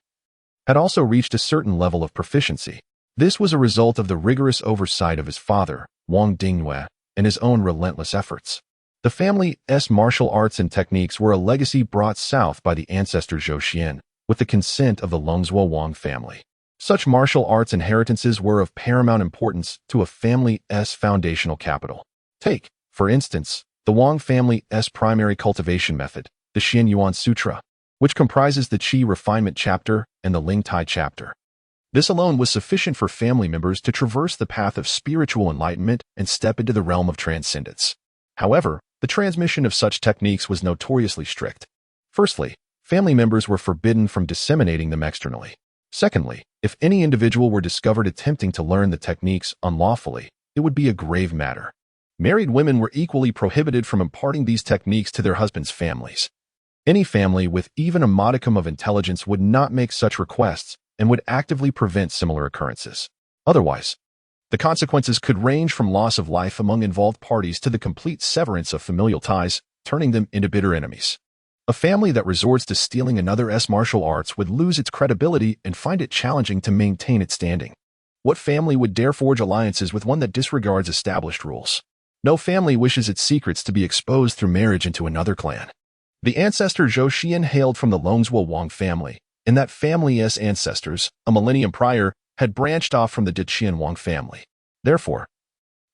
had also reached a certain level of proficiency. This was a result of the rigorous oversight of his father, Wang Dingyue, and his own relentless efforts. The family's martial arts and techniques were a legacy brought south by the ancestor Zhou Xian, with the consent of the Longzuo Wang family. Such martial arts inheritances were of paramount importance to a family's foundational capital. Take, for instance, the Wang family's primary cultivation method, the Xian Yuan Sutra, which comprises the Qi refinement chapter and the Ling Tai chapter. This alone was sufficient for family members to traverse the path of spiritual enlightenment and step into the realm of transcendence. However, the transmission of such techniques was notoriously strict. Firstly, family members were forbidden from disseminating them externally. Secondly, if any individual were discovered attempting to learn the techniques unlawfully, it would be a grave matter. Married women were equally prohibited from imparting these techniques to their husbands' families. Any family with even a modicum of intelligence would not make such requests and would actively prevent similar occurrences. Otherwise, the consequences could range from loss of life among involved parties to the complete severance of familial ties, turning them into bitter enemies. A family that resorts to stealing another's martial arts would lose its credibility and find it challenging to maintain its standing. What family would dare forge alliances with one that disregards established rules? No family wishes its secrets to be exposed through marriage into another clan. The ancestor Zhou Xian hailed from the Longzuo Wang family, and that family's ancestors, a millennium prior, had branched off from the Diqian Wang family. Therefore,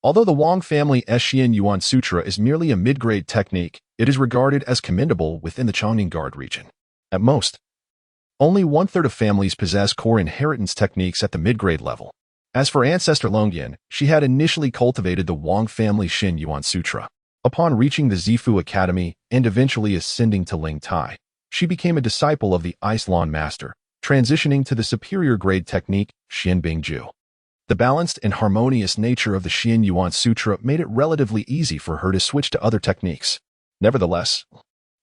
although the Wang family's Xian Yuan Sutra is merely a mid-grade technique, it is regarded as commendable within the Chongning Guard region. At most, only one-third of families possess core inheritance techniques at the mid-grade level. As for Ancestor Longyan, she had initially cultivated the Wang family Xin Yuan Sutra. Upon reaching the Zifu Academy and eventually ascending to Ling Tai, she became a disciple of the Ice Lawn Master, transitioning to the superior grade technique Xian Bingju. The balanced and harmonious nature of the Xian Yuan Sutra made it relatively easy for her to switch to other techniques. Nevertheless,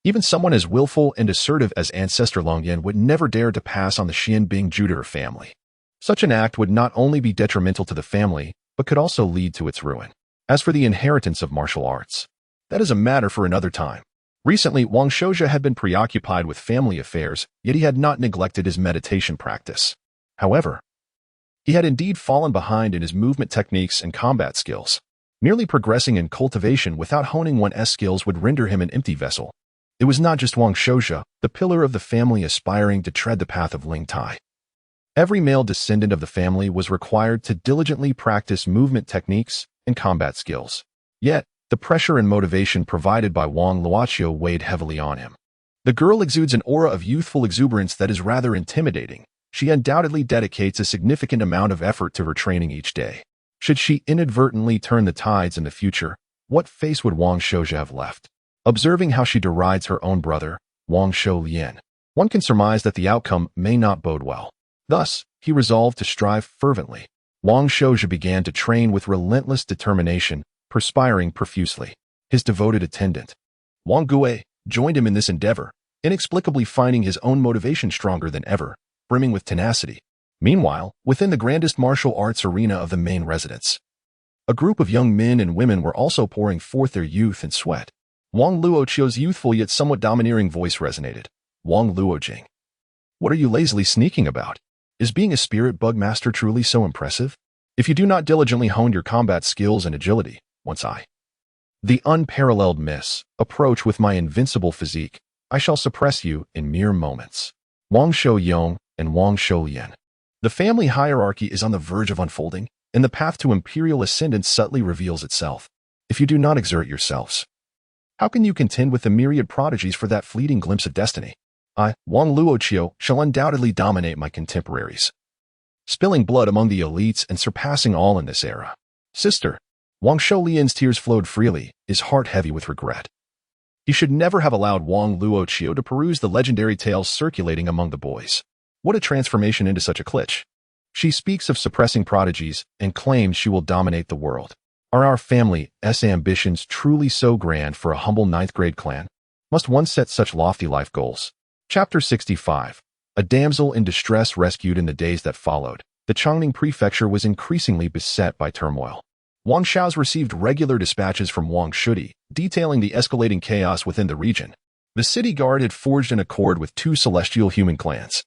even someone as willful and assertive as Ancestor Longyan would never dare to pass on the Xian Bingju to her family. Such an act would not only be detrimental to the family, but could also lead to its ruin. As for the inheritance of martial arts, that is a matter for another time. Recently, Wang Shouja had been preoccupied with family affairs, yet he had not neglected his meditation practice. However, he had indeed fallen behind in his movement techniques and combat skills. Merely progressing in cultivation without honing one's skills would render him an empty vessel. It was not just Wang Shouja, the pillar of the family aspiring to tread the path of Ling Tai. Every male descendant of the family was required to diligently practice movement techniques and combat skills. Yet, the pressure and motivation provided by Wang Luoqiu weighed heavily on him. The girl exudes an aura of youthful exuberance that is rather intimidating. She undoubtedly dedicates a significant amount of effort to her training each day. Should she inadvertently turn the tides in the future, what face would Wang Shouja have left? Observing how she derides her own brother, Wang Shoulian, one can surmise that the outcome may not bode well. Thus, he resolved to strive fervently. Wang Shouja began to train with relentless determination, perspiring profusely. His devoted attendant, Wang Gui, joined him in this endeavor, inexplicably finding his own motivation stronger than ever, brimming with tenacity. Meanwhile, within the grandest martial arts arena of the main residence, a group of young men and women were also pouring forth their youth and sweat. Wang Luoqiu's youthful yet somewhat domineering voice resonated. Wang Luojing, what are you lazily sneaking about? Is being a spirit bug master truly so impressive? If you do not diligently hone your combat skills and agility, once the unparalleled miss, approach with my invincible physique, I shall suppress you in mere moments. Wang Shouyong and Wang Shoulian. The family hierarchy is on the verge of unfolding, and the path to imperial ascendance subtly reveals itself. If you do not exert yourselves, how can you contend with the myriad prodigies for that fleeting glimpse of destiny? I, Wang Luoqiu, shall undoubtedly dominate my contemporaries, spilling blood among the elites and surpassing all in this era. Sister, Wang Shoulian's tears flowed freely, his heart heavy with regret. He should never have allowed Wang Luoqiu to peruse the legendary tales circulating among the boys. What a transformation into such a klitsch. She speaks of suppressing prodigies and claims she will dominate the world. Are our family's ambitions truly so grand for a humble 9th grade clan? Must one set such lofty life goals? Chapter 65. A damsel in distress rescued. In the days that followed, the Chongning prefecture was increasingly beset by turmoil. Wang Xiao's received regular dispatches from Wang Shudi, detailing the escalating chaos within the region. The city guard had forged an accord with 2 celestial human clans,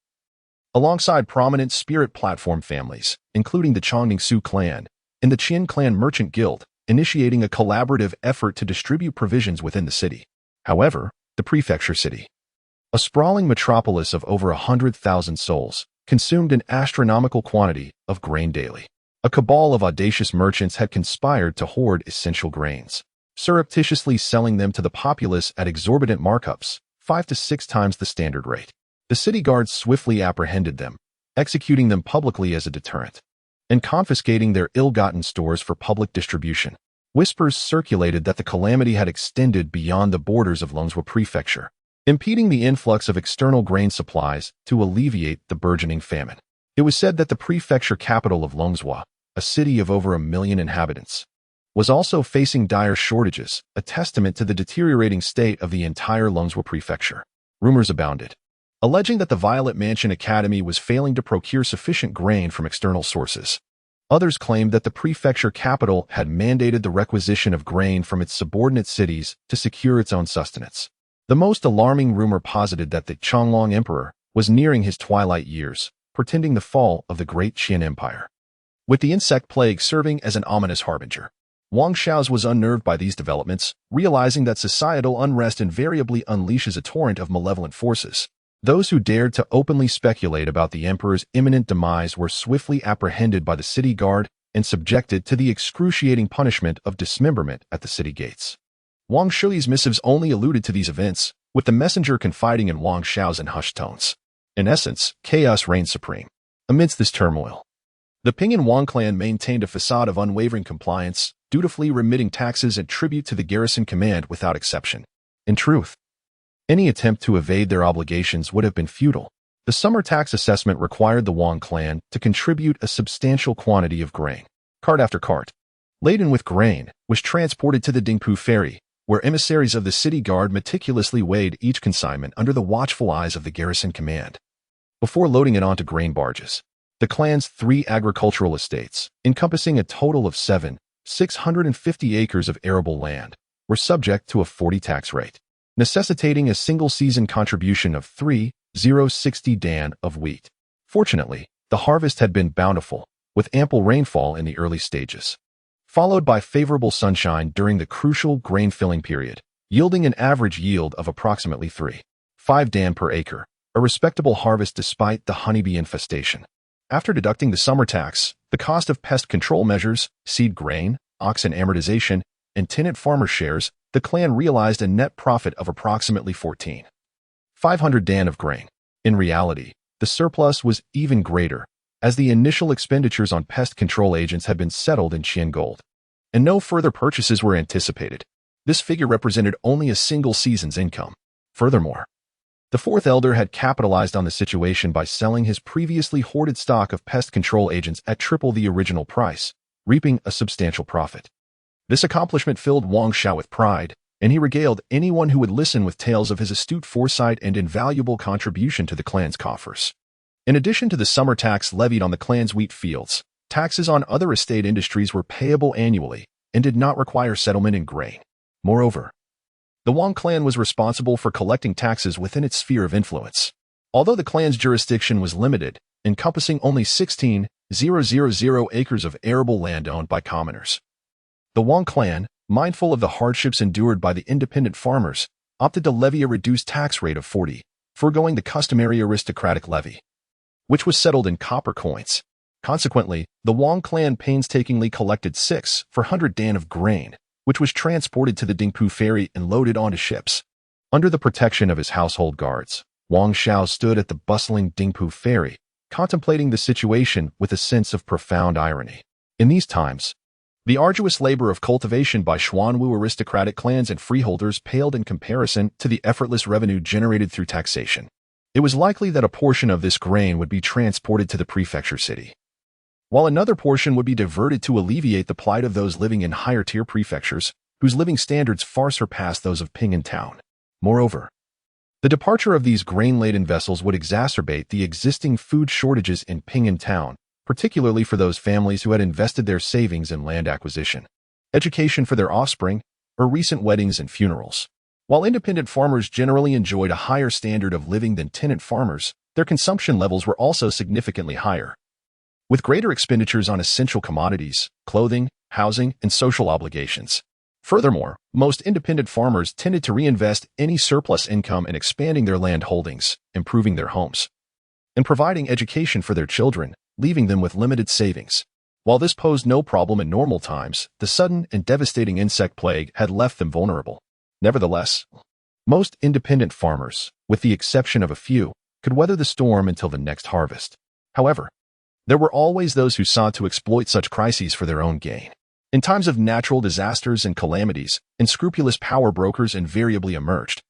alongside prominent spirit platform families, including the Chongning Su clan and the Qian clan merchant guild, initiating a collaborative effort to distribute provisions within the city. However, the prefecture city, a sprawling metropolis of over 100,000 souls, consumed an astronomical quantity of grain daily. A cabal of audacious merchants had conspired to hoard essential grains, surreptitiously selling them to the populace at exorbitant markups, 5 to 6 times the standard rate. The city guards swiftly apprehended them, executing them publicly as a deterrent, and confiscating their ill-gotten stores for public distribution. Whispers circulated that the calamity had extended beyond the borders of Longswa Prefecture, impeding the influx of external grain supplies to alleviate the burgeoning famine. It was said that the prefecture capital of Longswa, a city of over 1 million inhabitants, was also facing dire shortages, a testament to the deteriorating state of the entire Longswa Prefecture. Rumors abounded, alleging that the Violet Mansion Academy was failing to procure sufficient grain from external sources. Others claimed that the prefecture capital had mandated the requisition of grain from its subordinate cities to secure its own sustenance. The most alarming rumor posited that the Chonglong Emperor was nearing his twilight years, portending the fall of the great Qian Empire, with the insect plague serving as an ominous harbinger. Wang Xiao was unnerved by these developments, realizing that societal unrest invariably unleashes a torrent of malevolent forces. Those who dared to openly speculate about the emperor's imminent demise were swiftly apprehended by the city guard and subjected to the excruciating punishment of dismemberment at the city gates. Wang Shui's missives only alluded to these events, with the messenger confiding in Wang Xiao's in hushed tones. In essence, chaos reigned supreme. Amidst this turmoil, the Ping and Wang clan maintained a facade of unwavering compliance, dutifully remitting taxes and tribute to the garrison command without exception. In truth, any attempt to evade their obligations would have been futile. The summer tax assessment required the Wang clan to contribute a substantial quantity of grain. Cart after cart, laden with grain, was transported to the Dingpu ferry, where emissaries of the city guard meticulously weighed each consignment under the watchful eyes of the garrison command, before loading it onto grain barges. The clan's 3 agricultural estates, encompassing a total of 650 acres of arable land, were subject to a 40 tax rate, necessitating a single-season contribution of 3,060 dan of wheat. Fortunately, the harvest had been bountiful, with ample rainfall in the early stages, followed by favorable sunshine during the crucial grain-filling period. yielding an average yield of approximately 3.5 dan per acre, a respectable harvest despite the honeybee infestation. After deducting the summer tax, the cost of pest control measures, seed grain, oxen amortization, and tenant farmer shares, the clan realized a net profit of approximately 14,500 dan of grain. In reality, the surplus was even greater, as the initial expenditures on pest control agents had been settled in Qian gold, and no further purchases were anticipated. This figure represented only a single season's income. Furthermore, the fourth elder had capitalized on the situation by selling his previously hoarded stock of pest control agents at triple the original price, reaping a substantial profit. This accomplishment filled Wang Xiao with pride, and he regaled anyone who would listen with tales of his astute foresight and invaluable contribution to the clan's coffers. In addition to the summer tax levied on the clan's wheat fields, taxes on other estate industries were payable annually and did not require settlement in grain. Moreover, the Wang clan was responsible for collecting taxes within its sphere of influence. Although the clan's jurisdiction was limited, encompassing only 16,000 acres of arable land owned by commoners, the Wang clan, mindful of the hardships endured by the independent farmers, opted to levy a reduced tax rate of 40, foregoing the customary aristocratic levy, which was settled in copper coins. Consequently, the Wang clan painstakingly collected 600 dan of grain, which was transported to the Dingpu ferry and loaded onto ships. Under the protection of his household guards, Wang Xiao stood at the bustling Dingpu ferry, contemplating the situation with a sense of profound irony. In these times, the arduous labor of cultivation by Xuanwu aristocratic clans and freeholders paled in comparison to the effortless revenue generated through taxation. It was likely that a portion of this grain would be transported to the prefecture city, while another portion would be diverted to alleviate the plight of those living in higher-tier prefectures, whose living standards far surpassed those of Ping'an town. Moreover, the departure of these grain-laden vessels would exacerbate the existing food shortages in Ping'an town, particularly for those families who had invested their savings in land acquisition, education for their offspring, or recent weddings and funerals. While independent farmers generally enjoyed a higher standard of living than tenant farmers, their consumption levels were also significantly higher, with greater expenditures on essential commodities, clothing, housing, and social obligations. Furthermore, most independent farmers tended to reinvest any surplus income in expanding their land holdings, improving their homes, and providing education for their children, leaving them with limited savings. While this posed no problem in normal times, the sudden and devastating insect plague had left them vulnerable. Nevertheless, most independent farmers, with the exception of a few, could weather the storm until the next harvest. However, there were always those who sought to exploit such crises for their own gain. In times of natural disasters and calamities, unscrupulous power brokers invariably emerged,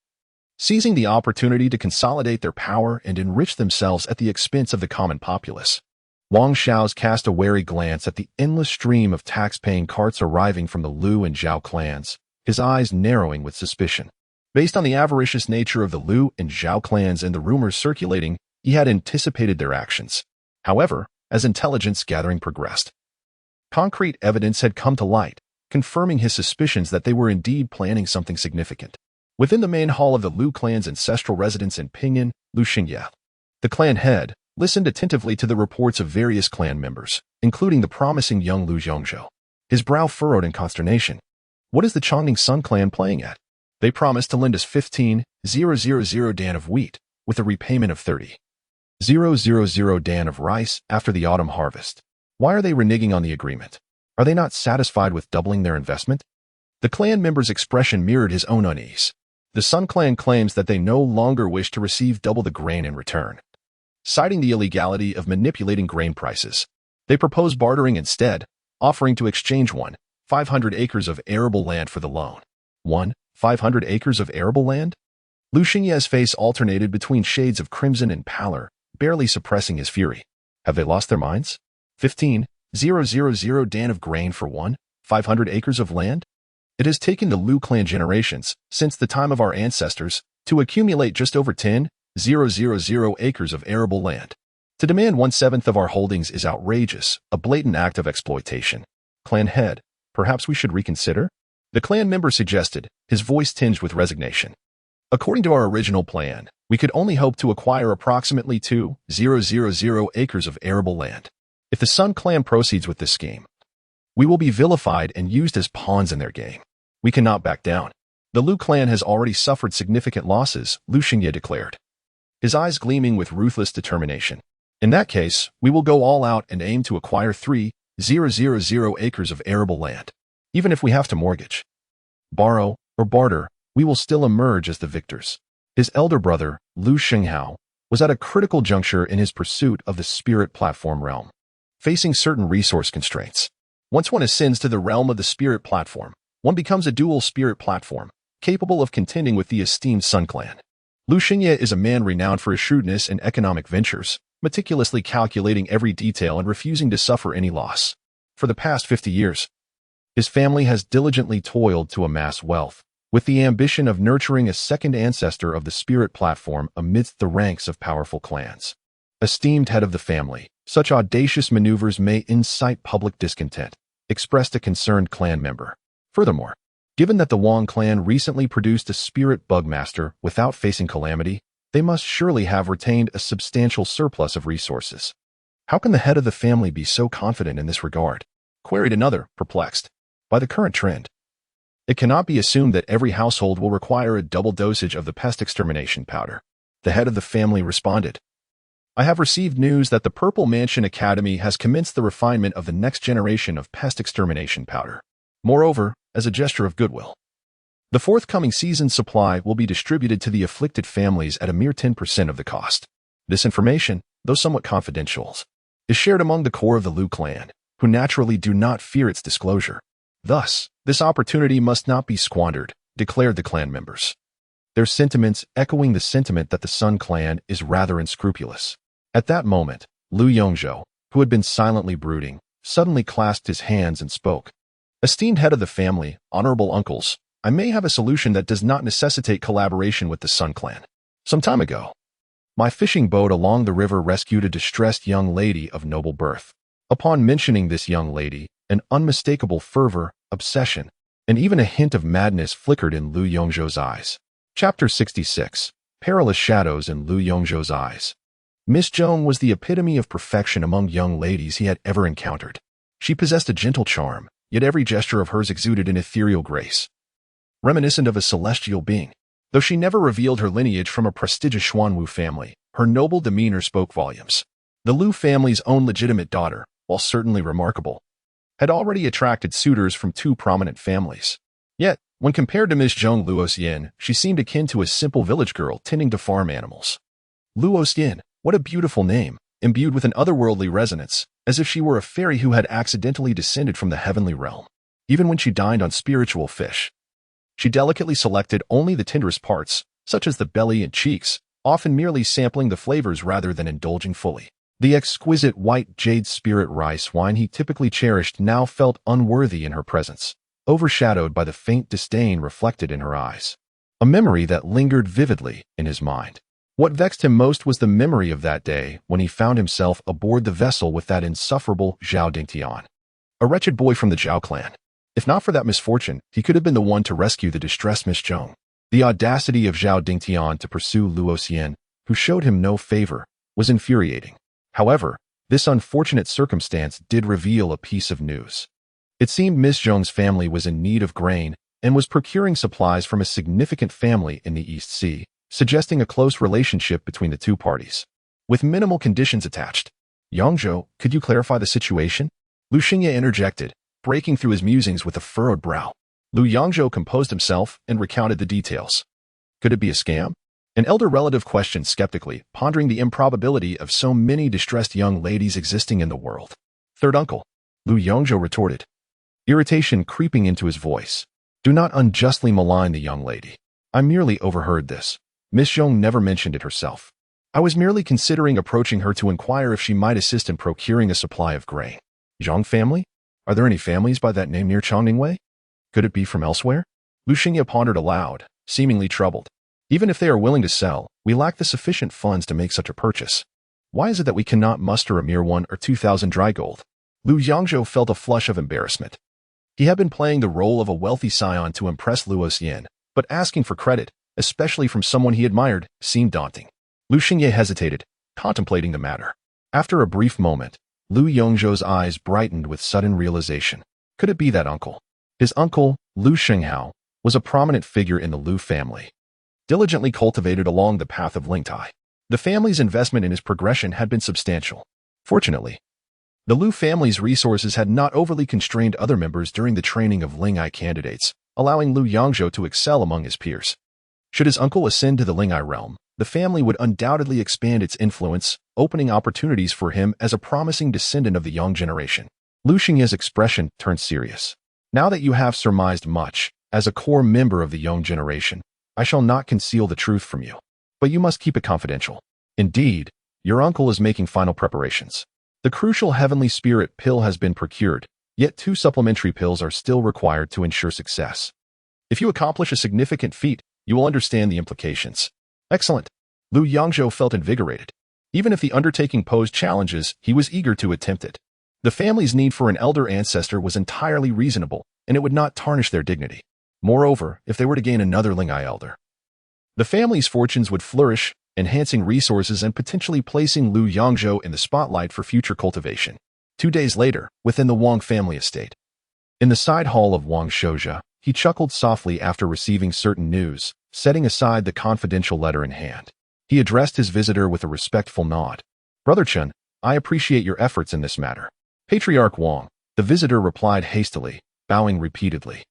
seizing the opportunity to consolidate their power and enrich themselves at the expense of the common populace. Wang Xiao cast a wary glance at the endless stream of tax-paying carts arriving from the Lu and Zhao clans, his eyes narrowing with suspicion. Based on the avaricious nature of the Lu and Zhao clans and the rumors circulating, he had anticipated their actions. However, as intelligence gathering progressed, concrete evidence had come to light, confirming his suspicions that they were indeed planning something significant. Within the main hall of the Lu clan's ancestral residence in Ping'an, Lu Xingye, the clan head listened attentively to the reports of various clan members, including the promising young Lu Zhongzhou. His brow furrowed in consternation. What is the Chongning Sun clan playing at? They promised to lend us 15,000 dan of wheat, with a repayment of 30,000 dan of rice after the autumn harvest. Why are they reneging on the agreement? Are they not satisfied with doubling their investment? The clan member's expression mirrored his own unease. The Sun clan claims that they no longer wish to receive double the grain in return, citing the illegality of manipulating grain prices. They propose bartering instead, offering to exchange 500 acres of arable land for the loan. 500 acres of arable land? Lu Xingye's face alternated between shades of crimson and pallor, barely suppressing his fury. Have they lost their minds? 15,000 dan of grain for 500 acres of land? It has taken the Lu clan generations, since the time of our ancestors, to accumulate just over 10,000 acres of arable land. To demand 1/7 of our holdings is outrageous, a blatant act of exploitation. Clan head, perhaps we should reconsider? The clan member suggested, his voice tinged with resignation. According to our original plan, we could only hope to acquire approximately 2,000 acres of arable land. If the Sun clan proceeds with this scheme, we will be vilified and used as pawns in their game. We cannot back down. The Lu clan has already suffered significant losses, Lu Xingye declared, his eyes gleaming with ruthless determination. In that case, we will go all out and aim to acquire 3,000 acres of arable land. Even if we have to mortgage, borrow, or barter, we will still emerge as the victors. His elder brother, Lu Xinghao, was at a critical juncture in his pursuit of the spirit platform realm, facing certain resource constraints. Once one ascends to the realm of the spirit platform, one becomes a dual spirit platform, capable of contending with the esteemed Sun Clan. Lu Xingye is a man renowned for his shrewdness in economic ventures, meticulously calculating every detail and refusing to suffer any loss. For the past 50 years, his family has diligently toiled to amass wealth, with the ambition of nurturing a second ancestor of the spirit platform amidst the ranks of powerful clans. Esteemed head of the family, such audacious maneuvers may incite public discontent, expressed a concerned clan member. Furthermore, given that the Wang clan recently produced a spirit bugmaster without facing calamity, they must surely have retained a substantial surplus of resources. How can the head of the family be so confident in this regard? Queried another, perplexed by the current trend. It cannot be assumed that every household will require a double dosage of the pest extermination powder. The head of the family responded, I have received news that the Purple Mansion Academy has commenced the refinement of the next generation of pest extermination powder. Moreover, as a gesture of goodwill, the forthcoming season's supply will be distributed to the afflicted families at a mere 10% of the cost. This information, though somewhat confidential, is shared among the core of the Lu clan, who naturally do not fear its disclosure. Thus, this opportunity must not be squandered, declared the clan members, their sentiments echoing the sentiment that the Sun clan is rather unscrupulous. At that moment, Lu Yongzhou, who had been silently brooding, suddenly clasped his hands and spoke. Esteemed head of the family, honorable uncles, I may have a solution that does not necessitate collaboration with the Sun clan. Some time ago, my fishing boat along the river rescued a distressed young lady of noble birth. Upon mentioning this young lady, an unmistakable fervor, obsession, and even a hint of madness flickered in Lu Yongzhou's eyes. Chapter 66. Perilous Shadows in Lu Yongzhou's Eyes. Miss Zhong was the epitome of perfection among young ladies he had ever encountered. She possessed a gentle charm, yet every gesture of hers exuded an ethereal grace, reminiscent of a celestial being. Though she never revealed her lineage from a prestigious Xuanwu family, her noble demeanor spoke volumes. The Lu family's own legitimate daughter, while certainly remarkable, had already attracted suitors from two prominent families. Yet, when compared to Miss Zhong Luoxian, she seemed akin to a simple village girl tending to farm animals. Luoxian, what a beautiful name, imbued with an otherworldly resonance, as if she were a fairy who had accidentally descended from the heavenly realm. Even when she dined on spiritual fish, she delicately selected only the tenderest parts, such as the belly and cheeks, often merely sampling the flavors rather than indulging fully. The exquisite white jade spirit rice wine he typically cherished now felt unworthy in her presence, overshadowed by the faint disdain reflected in her eyes. A memory that lingered vividly in his mind. What vexed him most was the memory of that day when he found himself aboard the vessel with that insufferable Zhao Dingtian, a wretched boy from the Zhao clan. If not for that misfortune, he could have been the one to rescue the distressed Miss Zhong. The audacity of Zhao Dingtian to pursue Luoxian, who showed him no favor, was infuriating. However, this unfortunate circumstance did reveal a piece of news. It seemed Miss Zhong's family was in need of grain and was procuring supplies from a significant family in the East Sea, suggesting a close relationship between the two parties, with minimal conditions attached. Yongzhou, could you clarify the situation? Lu Xingye interjected, breaking through his musings with a furrowed brow. Lu Yongzhou composed himself and recounted the details. Could it be a scam? An elder relative questioned skeptically, pondering the improbability of so many distressed young ladies existing in the world. Third uncle, Lu Yongzhou retorted, irritation creeping into his voice. Do not unjustly malign the young lady. I merely overheard this. Miss Zhong never mentioned it herself. I was merely considering approaching her to inquire if she might assist in procuring a supply of grain. Zhong family? Are there any families by that name near Chongningwei? Could it be from elsewhere? Lu Xingye pondered aloud, seemingly troubled. Even if they are willing to sell, we lack the sufficient funds to make such a purchase. Why is it that we cannot muster a mere 1,000 or 2,000 dry gold? Lu Yongzhou felt a flush of embarrassment. He had been playing the role of a wealthy scion to impress Luoxian, but asking for credit, especially from someone he admired, seemed daunting. Lu Xingye hesitated, contemplating the matter. After a brief moment, Lu Yongzhou's eyes brightened with sudden realization. Could it be that uncle? His uncle, Lu Xinghao, was a prominent figure in the Liu family, diligently cultivated along the path of Lingtai. The family's investment in his progression had been substantial. Fortunately, the Liu family's resources had not overly constrained other members during the training of Ling'ai candidates, allowing Liu Yangzhou to excel among his peers. Should his uncle ascend to the Ling'ai realm, the family would undoubtedly expand its influence, opening opportunities for him as a promising descendant of the Yang generation. Liu Xingye's expression turned serious. Now that you have surmised much, as a core member of the Yang generation, I shall not conceal the truth from you. But you must keep it confidential. Indeed, your uncle is making final preparations. The crucial heavenly spirit pill has been procured, yet 2 supplementary pills are still required to ensure success. If you accomplish a significant feat, you will understand the implications. Excellent. Liu Yangzhou felt invigorated. Even if the undertaking posed challenges, he was eager to attempt it. The family's need for an elder ancestor was entirely reasonable, and it would not tarnish their dignity. Moreover, if they were to gain another Ling'ai elder, the family's fortunes would flourish, enhancing resources and potentially placing Liu Yangzhou in the spotlight for future cultivation. 2 days later, within the Wang family estate, in the side hall of Wang Shouzhe, he chuckled softly after receiving certain news, setting aside the confidential letter in hand. He addressed his visitor with a respectful nod. Brother Chen, I appreciate your efforts in this matter. Patriarch Wang, the visitor replied hastily, bowing repeatedly.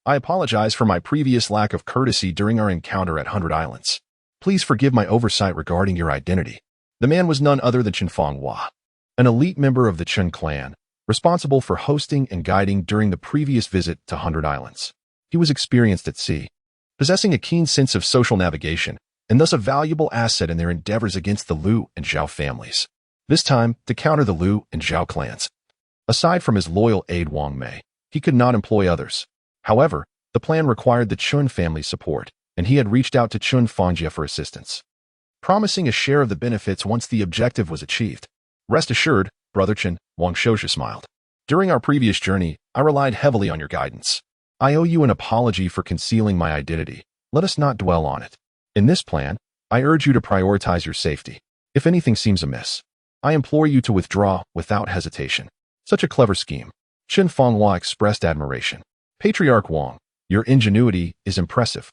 I apologize for my previous lack of courtesy during our encounter at 100 Islands. Please forgive my oversight regarding your identity. The man was none other than Chen Fanghua, an elite member of the Chen clan, responsible for hosting and guiding during the previous visit to 100 Islands. He was experienced at sea, possessing a keen sense of social navigation, and thus a valuable asset in their endeavors against the Liu and Zhao families. This time, to counter the Liu and Zhao clans. Aside from his loyal aide Wang Mei, he could not employ others. However, the plan required the Chun family's support, and he had reached out to Chun Fangjie for assistance, promising a share of the benefits once the objective was achieved. Rest assured, Brother Chen, Wang Shouzhe smiled. During our previous journey, I relied heavily on your guidance. I owe you an apology for concealing my identity. Let us not dwell on it. In this plan, I urge you to prioritize your safety. If anything seems amiss, I implore you to withdraw without hesitation. Such a clever scheme. Chen Fanghua expressed admiration. Patriarch Wang, your ingenuity is impressive.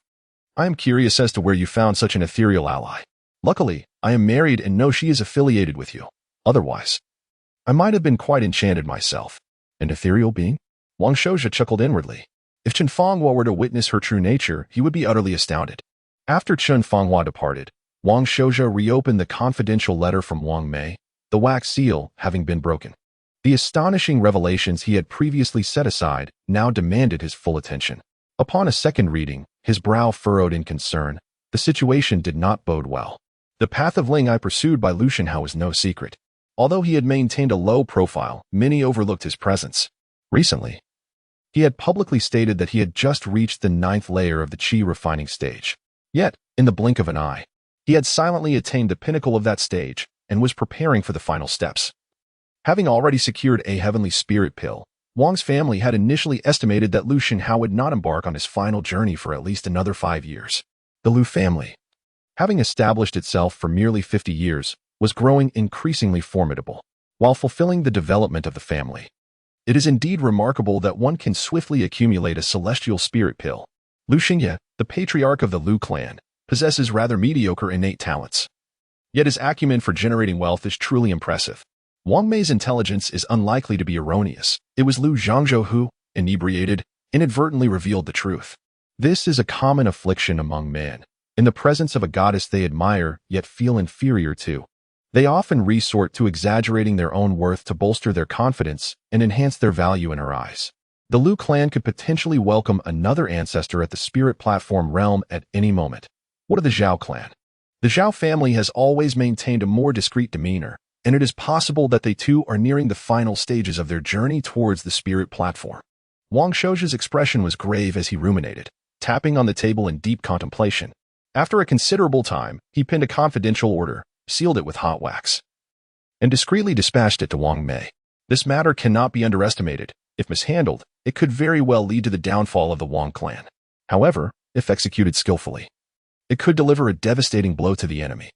I am curious as to where you found such an ethereal ally. Luckily, I am married and know she is affiliated with you. Otherwise, I might have been quite enchanted myself. An ethereal being? Wang Shouzhe chuckled inwardly. If Chen Fanghua were to witness her true nature, he would be utterly astounded. After Chen Fanghua departed, Wang Shouzhe reopened the confidential letter from Wang Mei, the wax seal having been broken. The astonishing revelations he had previously set aside now demanded his full attention. Upon a second reading, his brow furrowed in concern. The situation did not bode well. The path of Ling'ai pursued by Liu Shenhao was no secret. Although he had maintained a low profile, many overlooked his presence. Recently, he had publicly stated that he had just reached the 9th layer of the Qi refining stage. Yet, in the blink of an eye, he had silently attained the pinnacle of that stage and was preparing for the final steps. Having already secured a heavenly spirit pill, Wang's family had initially estimated that Liu Shenhao would not embark on his final journey for at least another 5 years. The Liu family, having established itself for merely 50 years, was growing increasingly formidable, while fulfilling the development of the family. It is indeed remarkable that one can swiftly accumulate a celestial spirit pill. Liu Xingye, the patriarch of the Liu clan, possesses rather mediocre innate talents. Yet his acumen for generating wealth is truly impressive. Wang Mei's intelligence is unlikely to be erroneous. It was Liu Yangzhou who, inebriated, inadvertently revealed the truth. This is a common affliction among men. In the presence of a goddess they admire, yet feel inferior to, they often resort to exaggerating their own worth to bolster their confidence and enhance their value in her eyes. The Liu clan could potentially welcome another ancestor at the spirit platform realm at any moment. What of the Zhao clan? The Zhao family has always maintained a more discreet demeanor, and it is possible that they too are nearing the final stages of their journey towards the spirit platform. Wang Shouzhe's expression was grave as he ruminated, tapping on the table in deep contemplation. After a considerable time, he penned a confidential order, sealed it with hot wax, and discreetly dispatched it to Wang Mei. This matter cannot be underestimated. If mishandled, it could very well lead to the downfall of the Wang clan. However, if executed skillfully, it could deliver a devastating blow to the enemy.